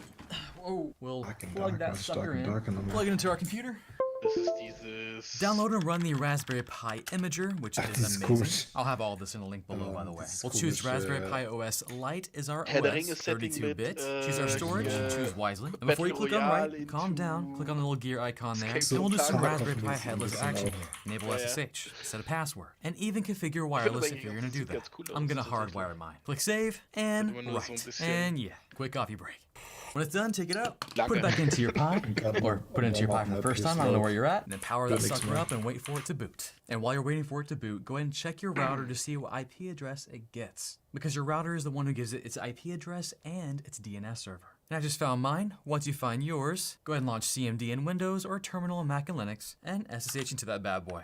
Whoa, we'll plug that sucker in. Plug it into our computer. Das ist dieses... Download and run the Raspberry Pi Imager, which das is ist amazing. komisch. I'll have all this in a link below, by the way. das ist We'll choose komisch, Raspberry Pi OS Lite is our Herr der OS, Ringe-Setting 32-bit. mit, Choose our storage, choose wisely. And before you click on Royale right, calm down, click on the little gear icon there, Escape and we'll do some from Raspberry Tarkov Pi ist ein headless bisschen action auch. here. Enable Ja, ja. SSH, set a password, and even configure wireless if eigentlich you're auch, gonna das do sieht that. ganz cool aus, I'm gonna tatsächlich. hardwire mine. Click save, and Immer nur so ein right. bisschen And yeah, quick coffee break. When it's done, take it out, put Lange. it back into your Pi, or put it into your Pi for the first time, I don't know where you're at, and then power that That makes sucker more. up and wait for it to boot. And while you're waiting for it to boot, go ahead and check your router to see what IP address it gets. Because your router is the one who gives it its IP address and its DNS server. And I just found mine. Once you find yours, go ahead and launch CMD in Windows or Terminal in Mac and Linux, and SSH into that bad boy.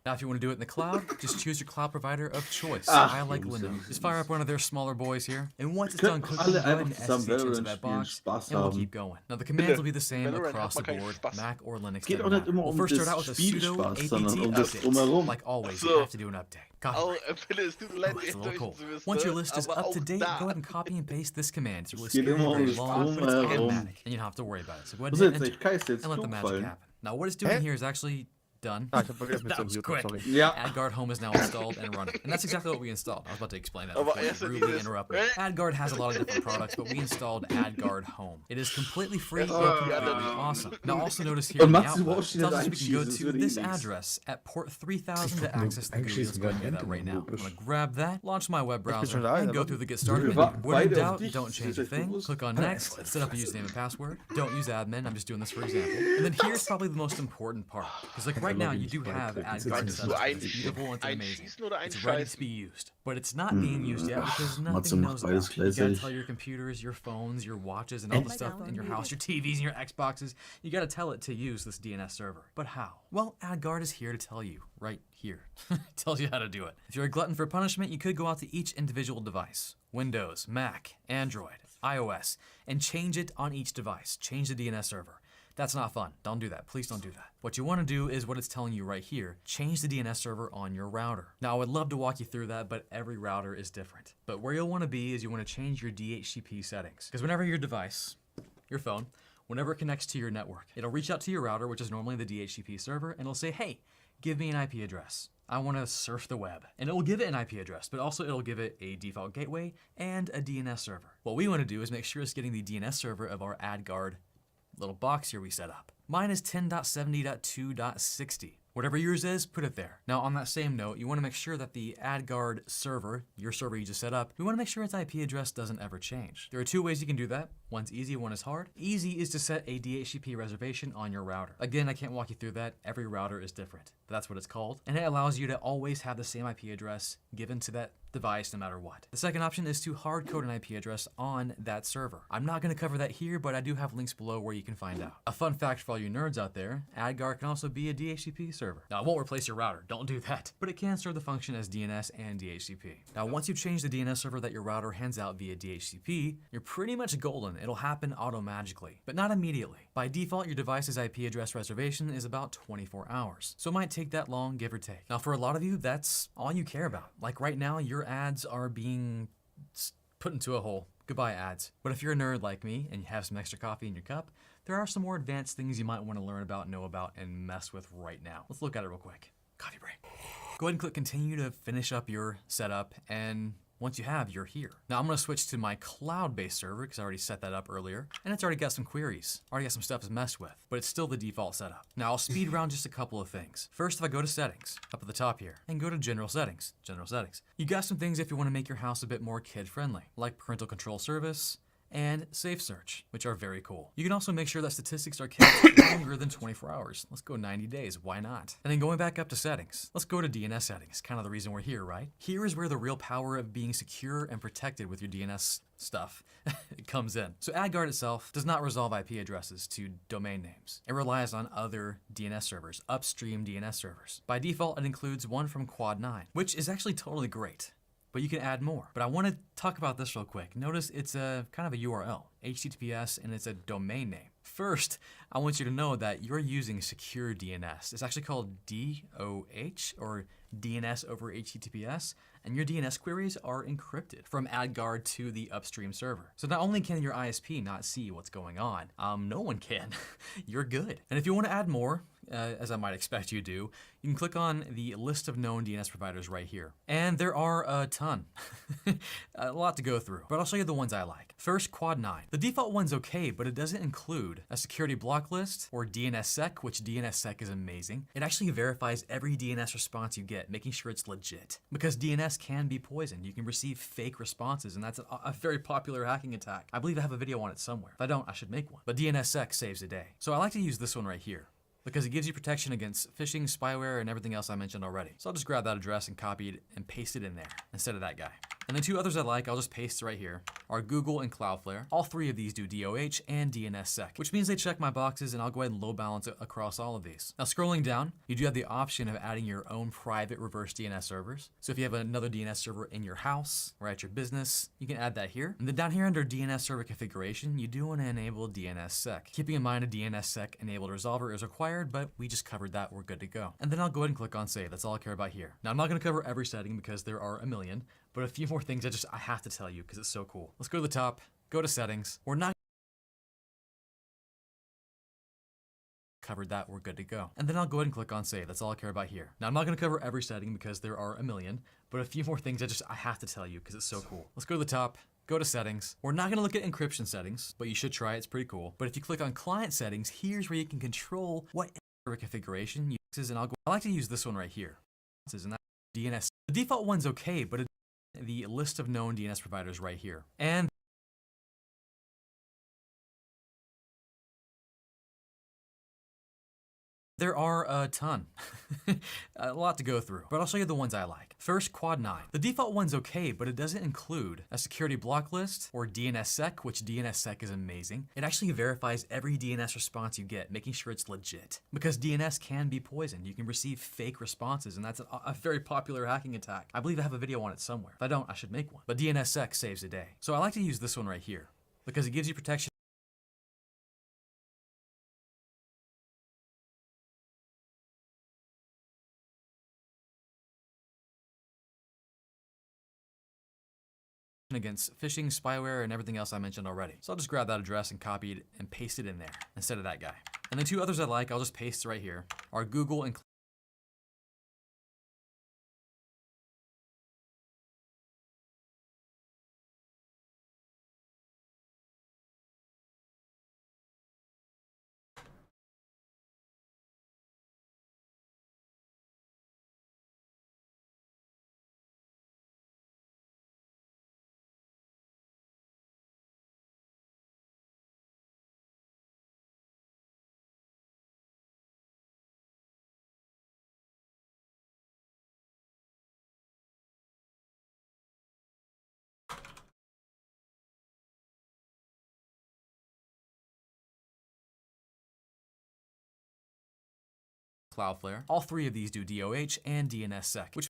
Now, if you want to do it in the cloud, just choose your cloud provider of choice. I like Windows. Just fire up one of their smaller boys here, and once it's done cooking, go ahead and SSH into that box, and we'll keep going. Now, the commands will be the same across the board, Mac or Linux. Geht auch nicht immer We'll um first das start out with a sudo Spielspaß, apt sondern um das drumherum. update. Like always, you have to do an update. Oh, Philipp, es tut mir leid, It's a little cold. zu müssen, Once your ne? list is Aber up to auch date, da. go ahead and copy and paste this command. It's really geht scary, immer um very das long, but it's Drumherum. automatic, and you don't have to worry about it. So go ahead Was and jetzt hit nicht? Kai ist enter jetzt and let the magic zugefallen. happen. Now, what it's doing here is actually done. Ah, ich hab vergessen, mit That so was Mute, quick. sorry. Ja. AdGuard Home is now installed and running. And that's exactly what we installed. I was about to explain that Aber before you erst rudely dieses- interrupted. AdGuard has a lot of different products, but we installed AdGuard Home. It is completely free and completely awesome. Now also notice here in the Max, du output, brauchst it ihn tells nicht us we can go einschießen, das to würde this eh nichts. address at port 3000 to access the GUI. Einschießen Let's go ahead and do wäre that right now. I'm logisch. going to grab that, launch my web browser, schon da, and ja, go warte. through the Get Started Wir menu. warten When in beide auf doubt, dich. don't Ist change das a thing. bewusst? Click on Next, set up a username and password. Don't use admin. I'm just doing this for example. And then here's probably the most important part. Because like right now, you do have AdGuard Möchtest set du up. It's beautiful, it's amazing. einschießen oder It's ready to be einscheißen? used, but it's not being used yet because Matze nothing macht knows beides about it. You gotta gleichzeitig. tell your computers, your phones, your watches, and all the stuff in your house, your TVs and your Xboxes, you gotta tell it to use this DNS server. But how? Well, AdGuard is here to tell you, right here. It tells you how to do it. If you're a glutton for punishment, you could go out to each individual device, Windows, Mac, Android, iOS, and change it on each device. Change the DNS server. That's not fun. Don't do that. Please don't do that. What you want to do is what it's telling you right here. Change the DNS server on your router. Now, I would love to walk you through that, but every router is different. But where you'll want to be is you want to change your DHCP settings. Because whenever your device, your phone, whenever it connects to your network, it'll reach out to your router, which is normally the DHCP server, and it'll say, hey, give me an IP address. I want to surf the web. And it will give it an IP address, but also it'll give it a default gateway and a DNS server. What we want to do is make sure it's getting the DNS server of our AdGuard little box here we set up. Mine is 10.70.2.60. Whatever yours is, put it there. Now on that same note, you want to make sure that the AdGuard server, your server you just set up, we want to make sure its IP address doesn't ever change. There are two ways you can do that. One's easy, one is hard. Easy is to set a DHCP reservation on your router. Again, I can't walk you through that. Every router is different, but that's what it's called. And it allows you to always have the same IP address given to that device no matter what. The second option is to hard code an IP address on that server. I'm not going to cover that here, but I do have links below where you can find out. A fun fact for all you nerds out there, AdGuard can also be a DHCP server. Now, it won't replace your router, don't do that, but it can serve the function as DNS and DHCP. Now, once you change the DNS server that your router hands out via DHCP, you're pretty much golden. It'll happen auto-magically, but not immediately. By default, your device's IP address reservation is about 24 hours, so it might take that long, give or take. Now, for a lot of you, that's all you care about. Like right now, your ads are being put into a hole. Goodbye, ads. But if you're a nerd like me and you have some extra coffee in your cup, there are some more advanced things you might want to learn about, know about, and mess with right now. Let's look at it real quick. Coffee break. Go ahead and click continue to finish up your setup, and once you have, you're here. Now I'm gonna switch to my cloud-based server because I already set that up earlier, and it's already got some queries, already got some stuff to mess with, but it's still the default setup. Now I'll speed around just a couple of things. First, if I go to settings, up at the top here, and go to general settings, you got some things if you wanna make your house a bit more kid-friendly, like parental control service, and Safe Search, which are very cool. You can also make sure that statistics are kept longer than 24 hours. Let's go 90 days, why not? And then going back up to settings, let's go to DNS settings, kind of the reason we're here, right? Here is where the real power of being secure and protected with your DNS stuff comes in. So AdGuard itself does not resolve IP addresses to domain names. It relies on other DNS servers, upstream DNS servers. By default, it includes one from Quad9, which is actually totally great. But you can add more. But I want to talk about this real quick. Notice it's a kind of a URL, HTTPS, and it's a domain name. First, I want you to know that you're using secure DNS. It's actually called DOH, or DNS over HTTPS, and your DNS queries are encrypted from AdGuard to the upstream server. So not only can your ISP not see what's going on, no one can. You're good. And if you want to add more, as I might expect you do, you can click on the list of known DNS providers right here. And there are a ton. A lot to go through, but I'll show you the ones I like. First, Quad9. The default one's okay, but it doesn't include a security block list or DNSSEC, which DNSSEC is amazing. It actually verifies every DNS response you get, making sure it's legit. Because DNS can be poisoned. You can receive fake responses, and that's a very popular hacking attack. I believe I have a video on it somewhere. If I don't, I should make one. But DNSSEC saves the day. So I like to use this one right here, because it gives you protection against phishing, spyware, and everything else I mentioned already. So I'll just grab that address and copy it and paste it in there instead of that guy. And the two others I like, I'll just paste right here, are Google and Cloudflare. All three of these do DOH and DNSSEC, which means they check my boxes, and I'll go ahead and load balance it across all of these. Now scrolling down, you do have the option of adding your own private reverse DNS servers. So if you have another DNS server in your house or at your business, you can add that here. And then down here under DNS server configuration, you do want to enable DNSSEC. Keeping in mind a DNSSEC enabled resolver is required, but we just covered that, we're good to go. And then I'll go ahead and click on save. That's all I care about here. Now I'm not going to cover every setting because there are a million, but a few more things I have to tell you because it's so cool. Let's go to the top, go to settings. We're not covered that, we're good to go. And then I'll go ahead and click on save. That's all I care about here. Now I'm not going to cover every setting because there are a million, but a few more things I have to tell you because it's so cool. Let's go to the top, go to settings. We're not going to look at encryption settings, but you should try it. It's pretty cool. But if you click on client settings, here's where you can control what configuration you use, and I like to use this one right here. And that DNS. The default one's okay, but the list of known DNS providers right here. And there are a ton, a lot to go through, but I'll show you the ones I like. First, Quad 9. The default one's okay, but it doesn't include a security block list or DNSSEC, which DNSSEC is amazing. It actually verifies every DNS response you get, making sure it's legit. Because DNS can be poisoned. You can receive fake responses, and that's a very popular hacking attack. I believe I have a video on it somewhere. If I don't, I should make one. But DNSSEC saves the day. So I like to use this one right here because it gives you protection against phishing, spyware, and everything else I mentioned already. So I'll just grab that address and copy it and paste it in there instead of that guy. And the two others I like, I'll just paste right here, are Google and Cloudflare. All three of these do DOH and DNSSEC, which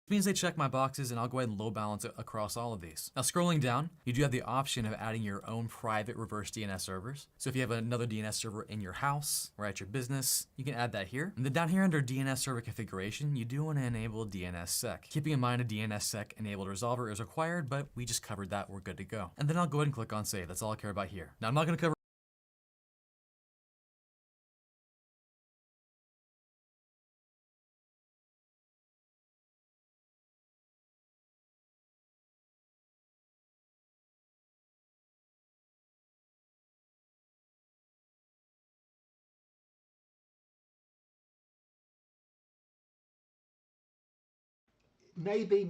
means they check my boxes, and I'll go ahead and load balance it across all of these. Now scrolling down, you do have the option of adding your own private reverse DNS servers. So if you have another DNS server in your house or at your business, you can add that here. And then down here under DNS server configuration, you do want to enable DNSSEC. Keeping in mind a DNSSEC enabled resolver is required, but we just covered that, we're good to go. And then I'll go ahead and click on save. That's all I care about here. Now I'm not going to cover Maybe.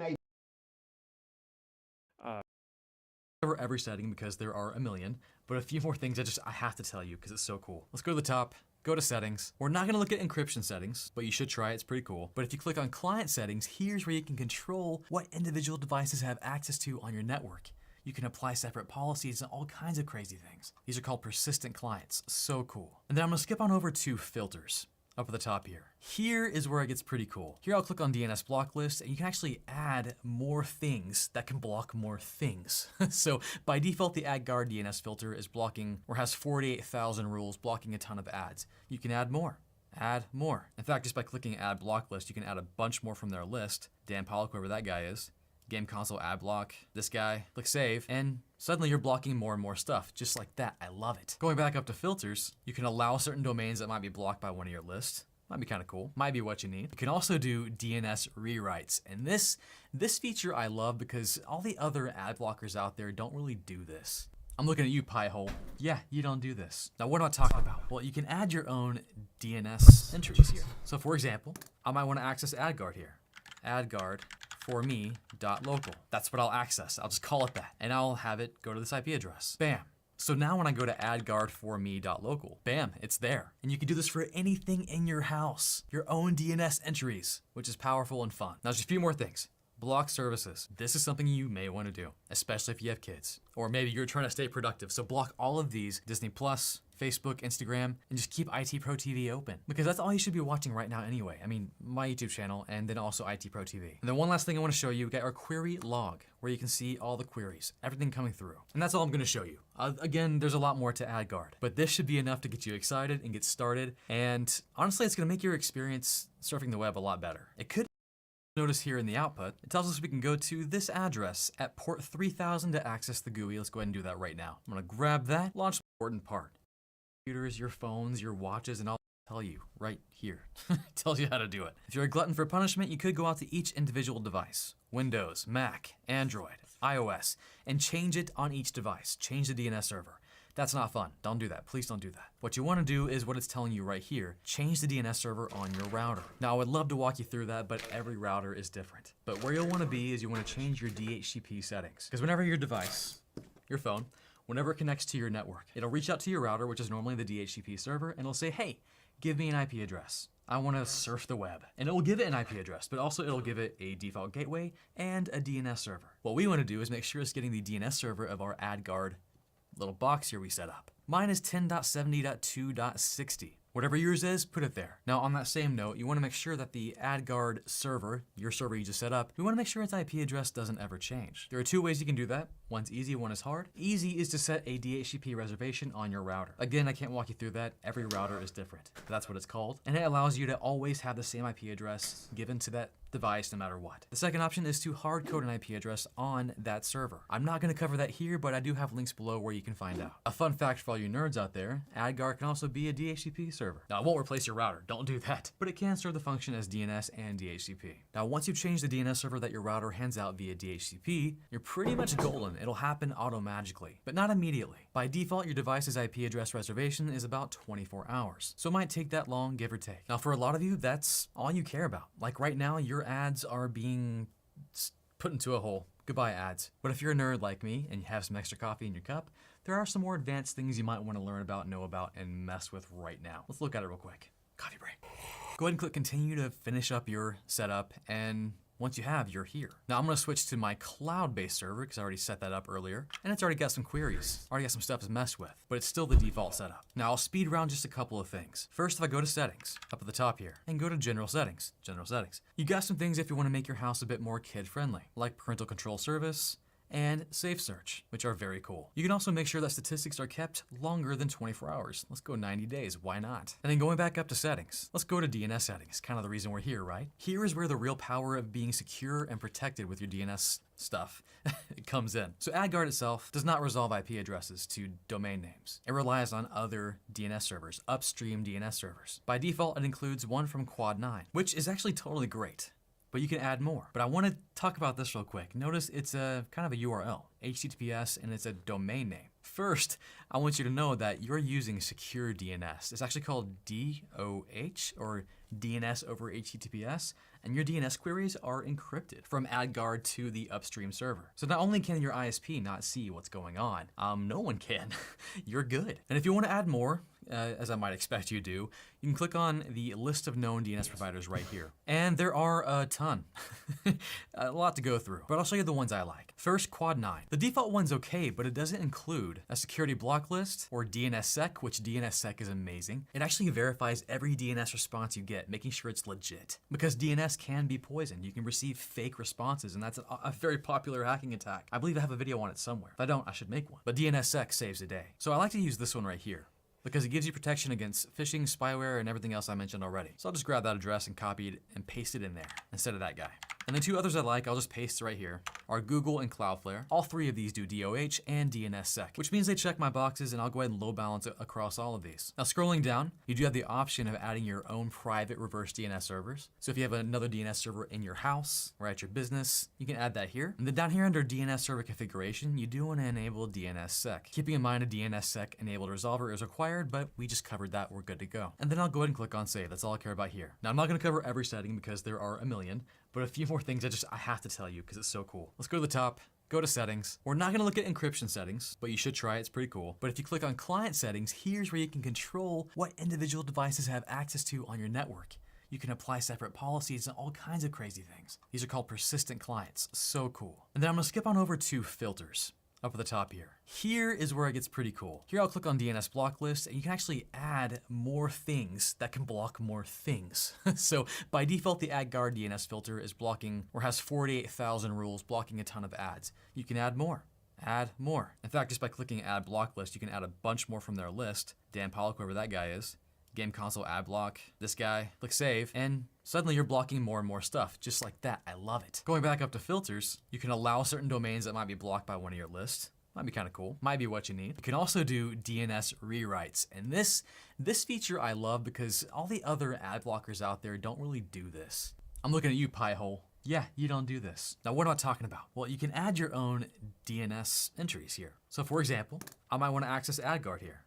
cover every setting because there are a million, but a few more things I have to tell you because it's so cool. Let's go to the top, go to settings. We're not going to look at encryption settings, but you should try it. It's pretty cool. But if you click on client settings, here's where you can control what individual devices have access to on your network. You can apply separate policies and all kinds of crazy things. These are called persistent clients. So cool. And then I'm going to skip on over to filters. Up at the top here. Here is where it gets pretty cool. Here I'll click on DNS block list, and you can actually add more things that can block more things. So by default, the add guard DNS filter is blocking or has 48,000 rules blocking a ton of ads. You can add more. Add more. In fact, just by clicking add block list, you can add a bunch more from their list. Dan Pollock, whoever that guy is. Game console ad block, this guy, click save, and suddenly you're blocking more and more stuff, just like that. I love it. Going back up to filters, you can allow certain domains that might be blocked by one of your lists. Might be kind of cool, might be what you need. You can also do DNS rewrites, and this feature I love because all the other ad blockers out there don't really do this. I'm looking at you, Piehole. Yeah, you don't do this. Now, what am I talking about? Well, you can add your own DNS entries here. So for example, I might want to access AdGuard here. AdGuard for me.local. That's what I'll access. I'll just call it that. And I'll have it go to this IP address. Bam. So now when I go to addguard4me.local, bam, it's there. And you can do this for anything in your house, your own DNS entries, which is powerful and fun. Now, just a few more things. Block services. This is something you may want to do, especially if you have kids. Or maybe you're trying to stay productive. So block all of these, Disney Plus, Facebook, Instagram, and just keep IT Pro TV open. Because that's all you should be watching right now anyway. I mean, my YouTube channel and then also IT Pro TV. And then one last thing I want to show you, we got our query log, where you can see all the queries, everything coming through. And that's all I'm going to show you. Again, there's a lot more to AdGuard, but this should be enough to get you excited and get started. And honestly, it's going to make your experience surfing the web a lot better. It could notice here in the output, it tells us we can go to this address at port 3000 to access the GUI. Let's go ahead and do that right now. I'm going to grab that, launch the important part. Computers, your phones, your watches, and I'll tell you right here. It tells you how to do it. If you're a glutton for punishment, you could go out to each individual device. Windows, Mac, Android, iOS, and change it on each device. Change the DNS server. That's not fun. Don't do that. Please don't do that. What you want to do is what it's telling you right here. Change the DNS server on your router. Now, I would love to walk you through that, but every router is different. But where you'll want to be is you want to change your DHCP settings. Because whenever your device, your phone, whenever it connects to your network, it'll reach out to your router, which is normally the DHCP server, and it'll say, hey, give me an IP address. I want to surf the web. And it will give it an IP address, but also it'll give it a default gateway and a DNS server. What we want to do is make sure it's getting the DNS server of our AdGuard little box here we set up. Mine is 10.70.2.60. Whatever yours is, put it there. Now on that same note, you want to make sure that the AdGuard server, your server you just set up, we want to make sure its IP address doesn't ever change. There are two ways you can do that. One's easy, one is hard. Easy is to set a DHCP reservation on your router. Again, I can't walk you through that. Every router is different. But that's what it's called. And it allows you to always have the same IP address given to that device no matter what. The second option is to hard code an IP address on that server. I'm not going to cover that here, but I do have links below where you can find out. A fun fact for all you nerds out there, AdGuard can also be a DHCP server. Now, it won't replace your router, don't do that, but it can serve the function as DNS and DHCP. Now, once you've changed the DNS server that your router hands out via DHCP, you're pretty much golden. It'll happen auto-magically, but not immediately. By default, your device's IP address reservation is about 24 hours, so it might take that long, give or take. Now, for a lot of you, that's all you care about. Like right now, your ads are being put into a hole. Goodbye, ads. But if you're a nerd like me and you have some extra coffee in your cup, there are some more advanced things you might want to learn about, know about, and mess with right now. Let's look at it real quick. Coffee break. Go ahead and click continue to finish up your setup, and once you have, you're here. Now I'm gonna switch to my cloud-based server because I already set that up earlier, and it's already got some queries. Already got some stuff to mess with, but it's still the default setup. Now I'll speed around just a couple of things. First, if I go to settings, up at the top here, and go to general settings, you got some things if you wanna make your house a bit more kid-friendly, like parental control service, and Safe Search, which are very cool. You can also make sure that statistics are kept longer than 24 hours. Let's go 90 days, why not? And then going back up to settings, let's go to DNS settings, kind of the reason we're here, right? Here is where the real power of being secure and protected with your DNS stuff it comes in. So AdGuard itself does not resolve IP addresses to domain names. It relies on other DNS servers, upstream DNS servers. By default, it includes one from Quad9, which is actually totally great. But you can add more. But I want to talk about this real quick. Notice it's a kind of a URL, HTTPS, and it's a domain name. First, I want you to know that you're using secure DNS. It's actually called DOH, or DNS over HTTPS, and your DNS queries are encrypted from AdGuard to the upstream server. So not only can your ISP not see what's going on, no one can. You're good. And if you want to add more, as I might expect you do, you can click on the list of known DNS providers right here. And there are a ton. A lot to go through, but I'll show you the ones I like. First, Quad9. The default one's okay, but it doesn't include a security block list or DNSSEC, which DNSSEC is amazing. It actually verifies every DNS response you get, making sure it's legit. Because DNS can be poisoned. You can receive fake responses, and that's a very popular hacking attack. I believe I have a video on it somewhere. If I don't, I should make one. But DNSSEC saves the day. So I like to use this one right here, because it gives you protection against phishing, spyware, and everything else I mentioned already. So I'll just grab that address and copy it and paste it in there instead of that guy. And the two others I like, I'll just paste right here, are Google and Cloudflare. All three of these do DOH and DNSSEC, which means they check my boxes, and I'll go ahead and load balance it across all of these. Now scrolling down, you do have the option of adding your own private reverse DNS servers. So if you have another DNS server in your house or at your business, you can add that here. And then down here under DNS server configuration, you do want to enable DNSSEC. Keeping in mind a DNSSEC enabled resolver is required, but we just covered that, we're good to go. And then I'll go ahead and click on save. That's all I care about here. Now I'm not going to cover every setting because there are a million, but a few more things I have to tell you because it's so cool. Let's go to the top, Go to settings. We're not gonna look at encryption settings, but you should try it, it's pretty cool. But if you click on client settings, here's where you can control what individual devices have access to on your network. You can apply separate policies and all kinds of crazy things. These are called persistent clients, so cool. And then I'm gonna skip on over to filters. Up at the top here. Here is where it gets pretty cool. Here I'll click on DNS block list and you can actually add more things that can block more things. So by default, the AdGuard DNS filter is blocking or has 48,000 rules blocking a ton of ads. You can add more. Add more. In fact, just by clicking add block list, you can add a bunch more from their list. Dan Pollock, whoever that guy is. Game console ad block, this guy, click save, and suddenly you're blocking more and more stuff, just like that. I love it. Going back up to filters, you can allow certain domains that might be blocked by one of your lists. Might be kind of cool, might be what you need. You can also do DNS rewrites, and this feature I love because all the other ad blockers out there don't really do this. I'm looking at you, Piehole. Yeah, you don't do this. Now what am I talking about? Well, you can add your own DNS entries here. So for example, I might want to access AdGuard here.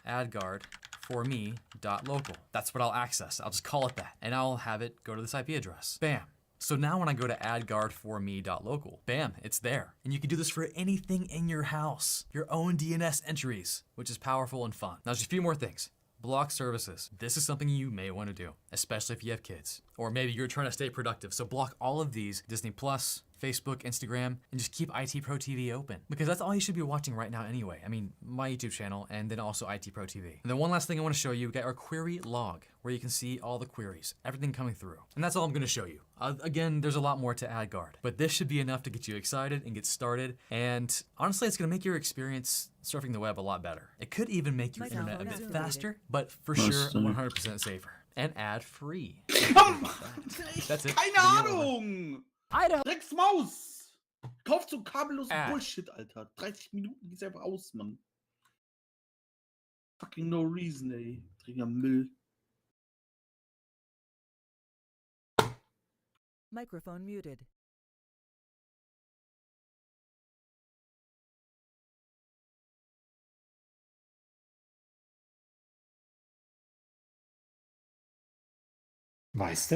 AdGuard for me.local. That's what I'll access. I'll just call it that. And I'll have it go to this IP address. Bam. So now when I go to AdGuard for me.local, bam, it's there. And you can do this for anything in your house. Your own DNS entries, which is powerful and fun. Now just a few more things. Block services. This is something you may want to do, especially if you have kids. Or maybe you're trying to stay productive. So block all of these, Disney Plus, Facebook, Instagram, and just keep IT Pro TV open. Because that's all you should be watching right now anyway. I mean, my YouTube channel and then also IT Pro TV. And then one last thing I want to show you, we got our query log, where you can see all the queries, everything coming through. And that's all I'm going to show you. Again, there's a lot more to AdGuard, but this should be enough to get you excited and get started. And honestly, it's going to make your experience surfing the web a lot better. It could even make your internet a bit faster, but for sure, 100% safer. And ad-free. That's it. Keine Ahnung! Idaho. Drecksmaus! Kauf so kabellos Bullshit, Alter. 30 Minuten geht's einfach aus, Mann. Fucking no reason, ey. Träger Müll. Microphone muted. Weißt du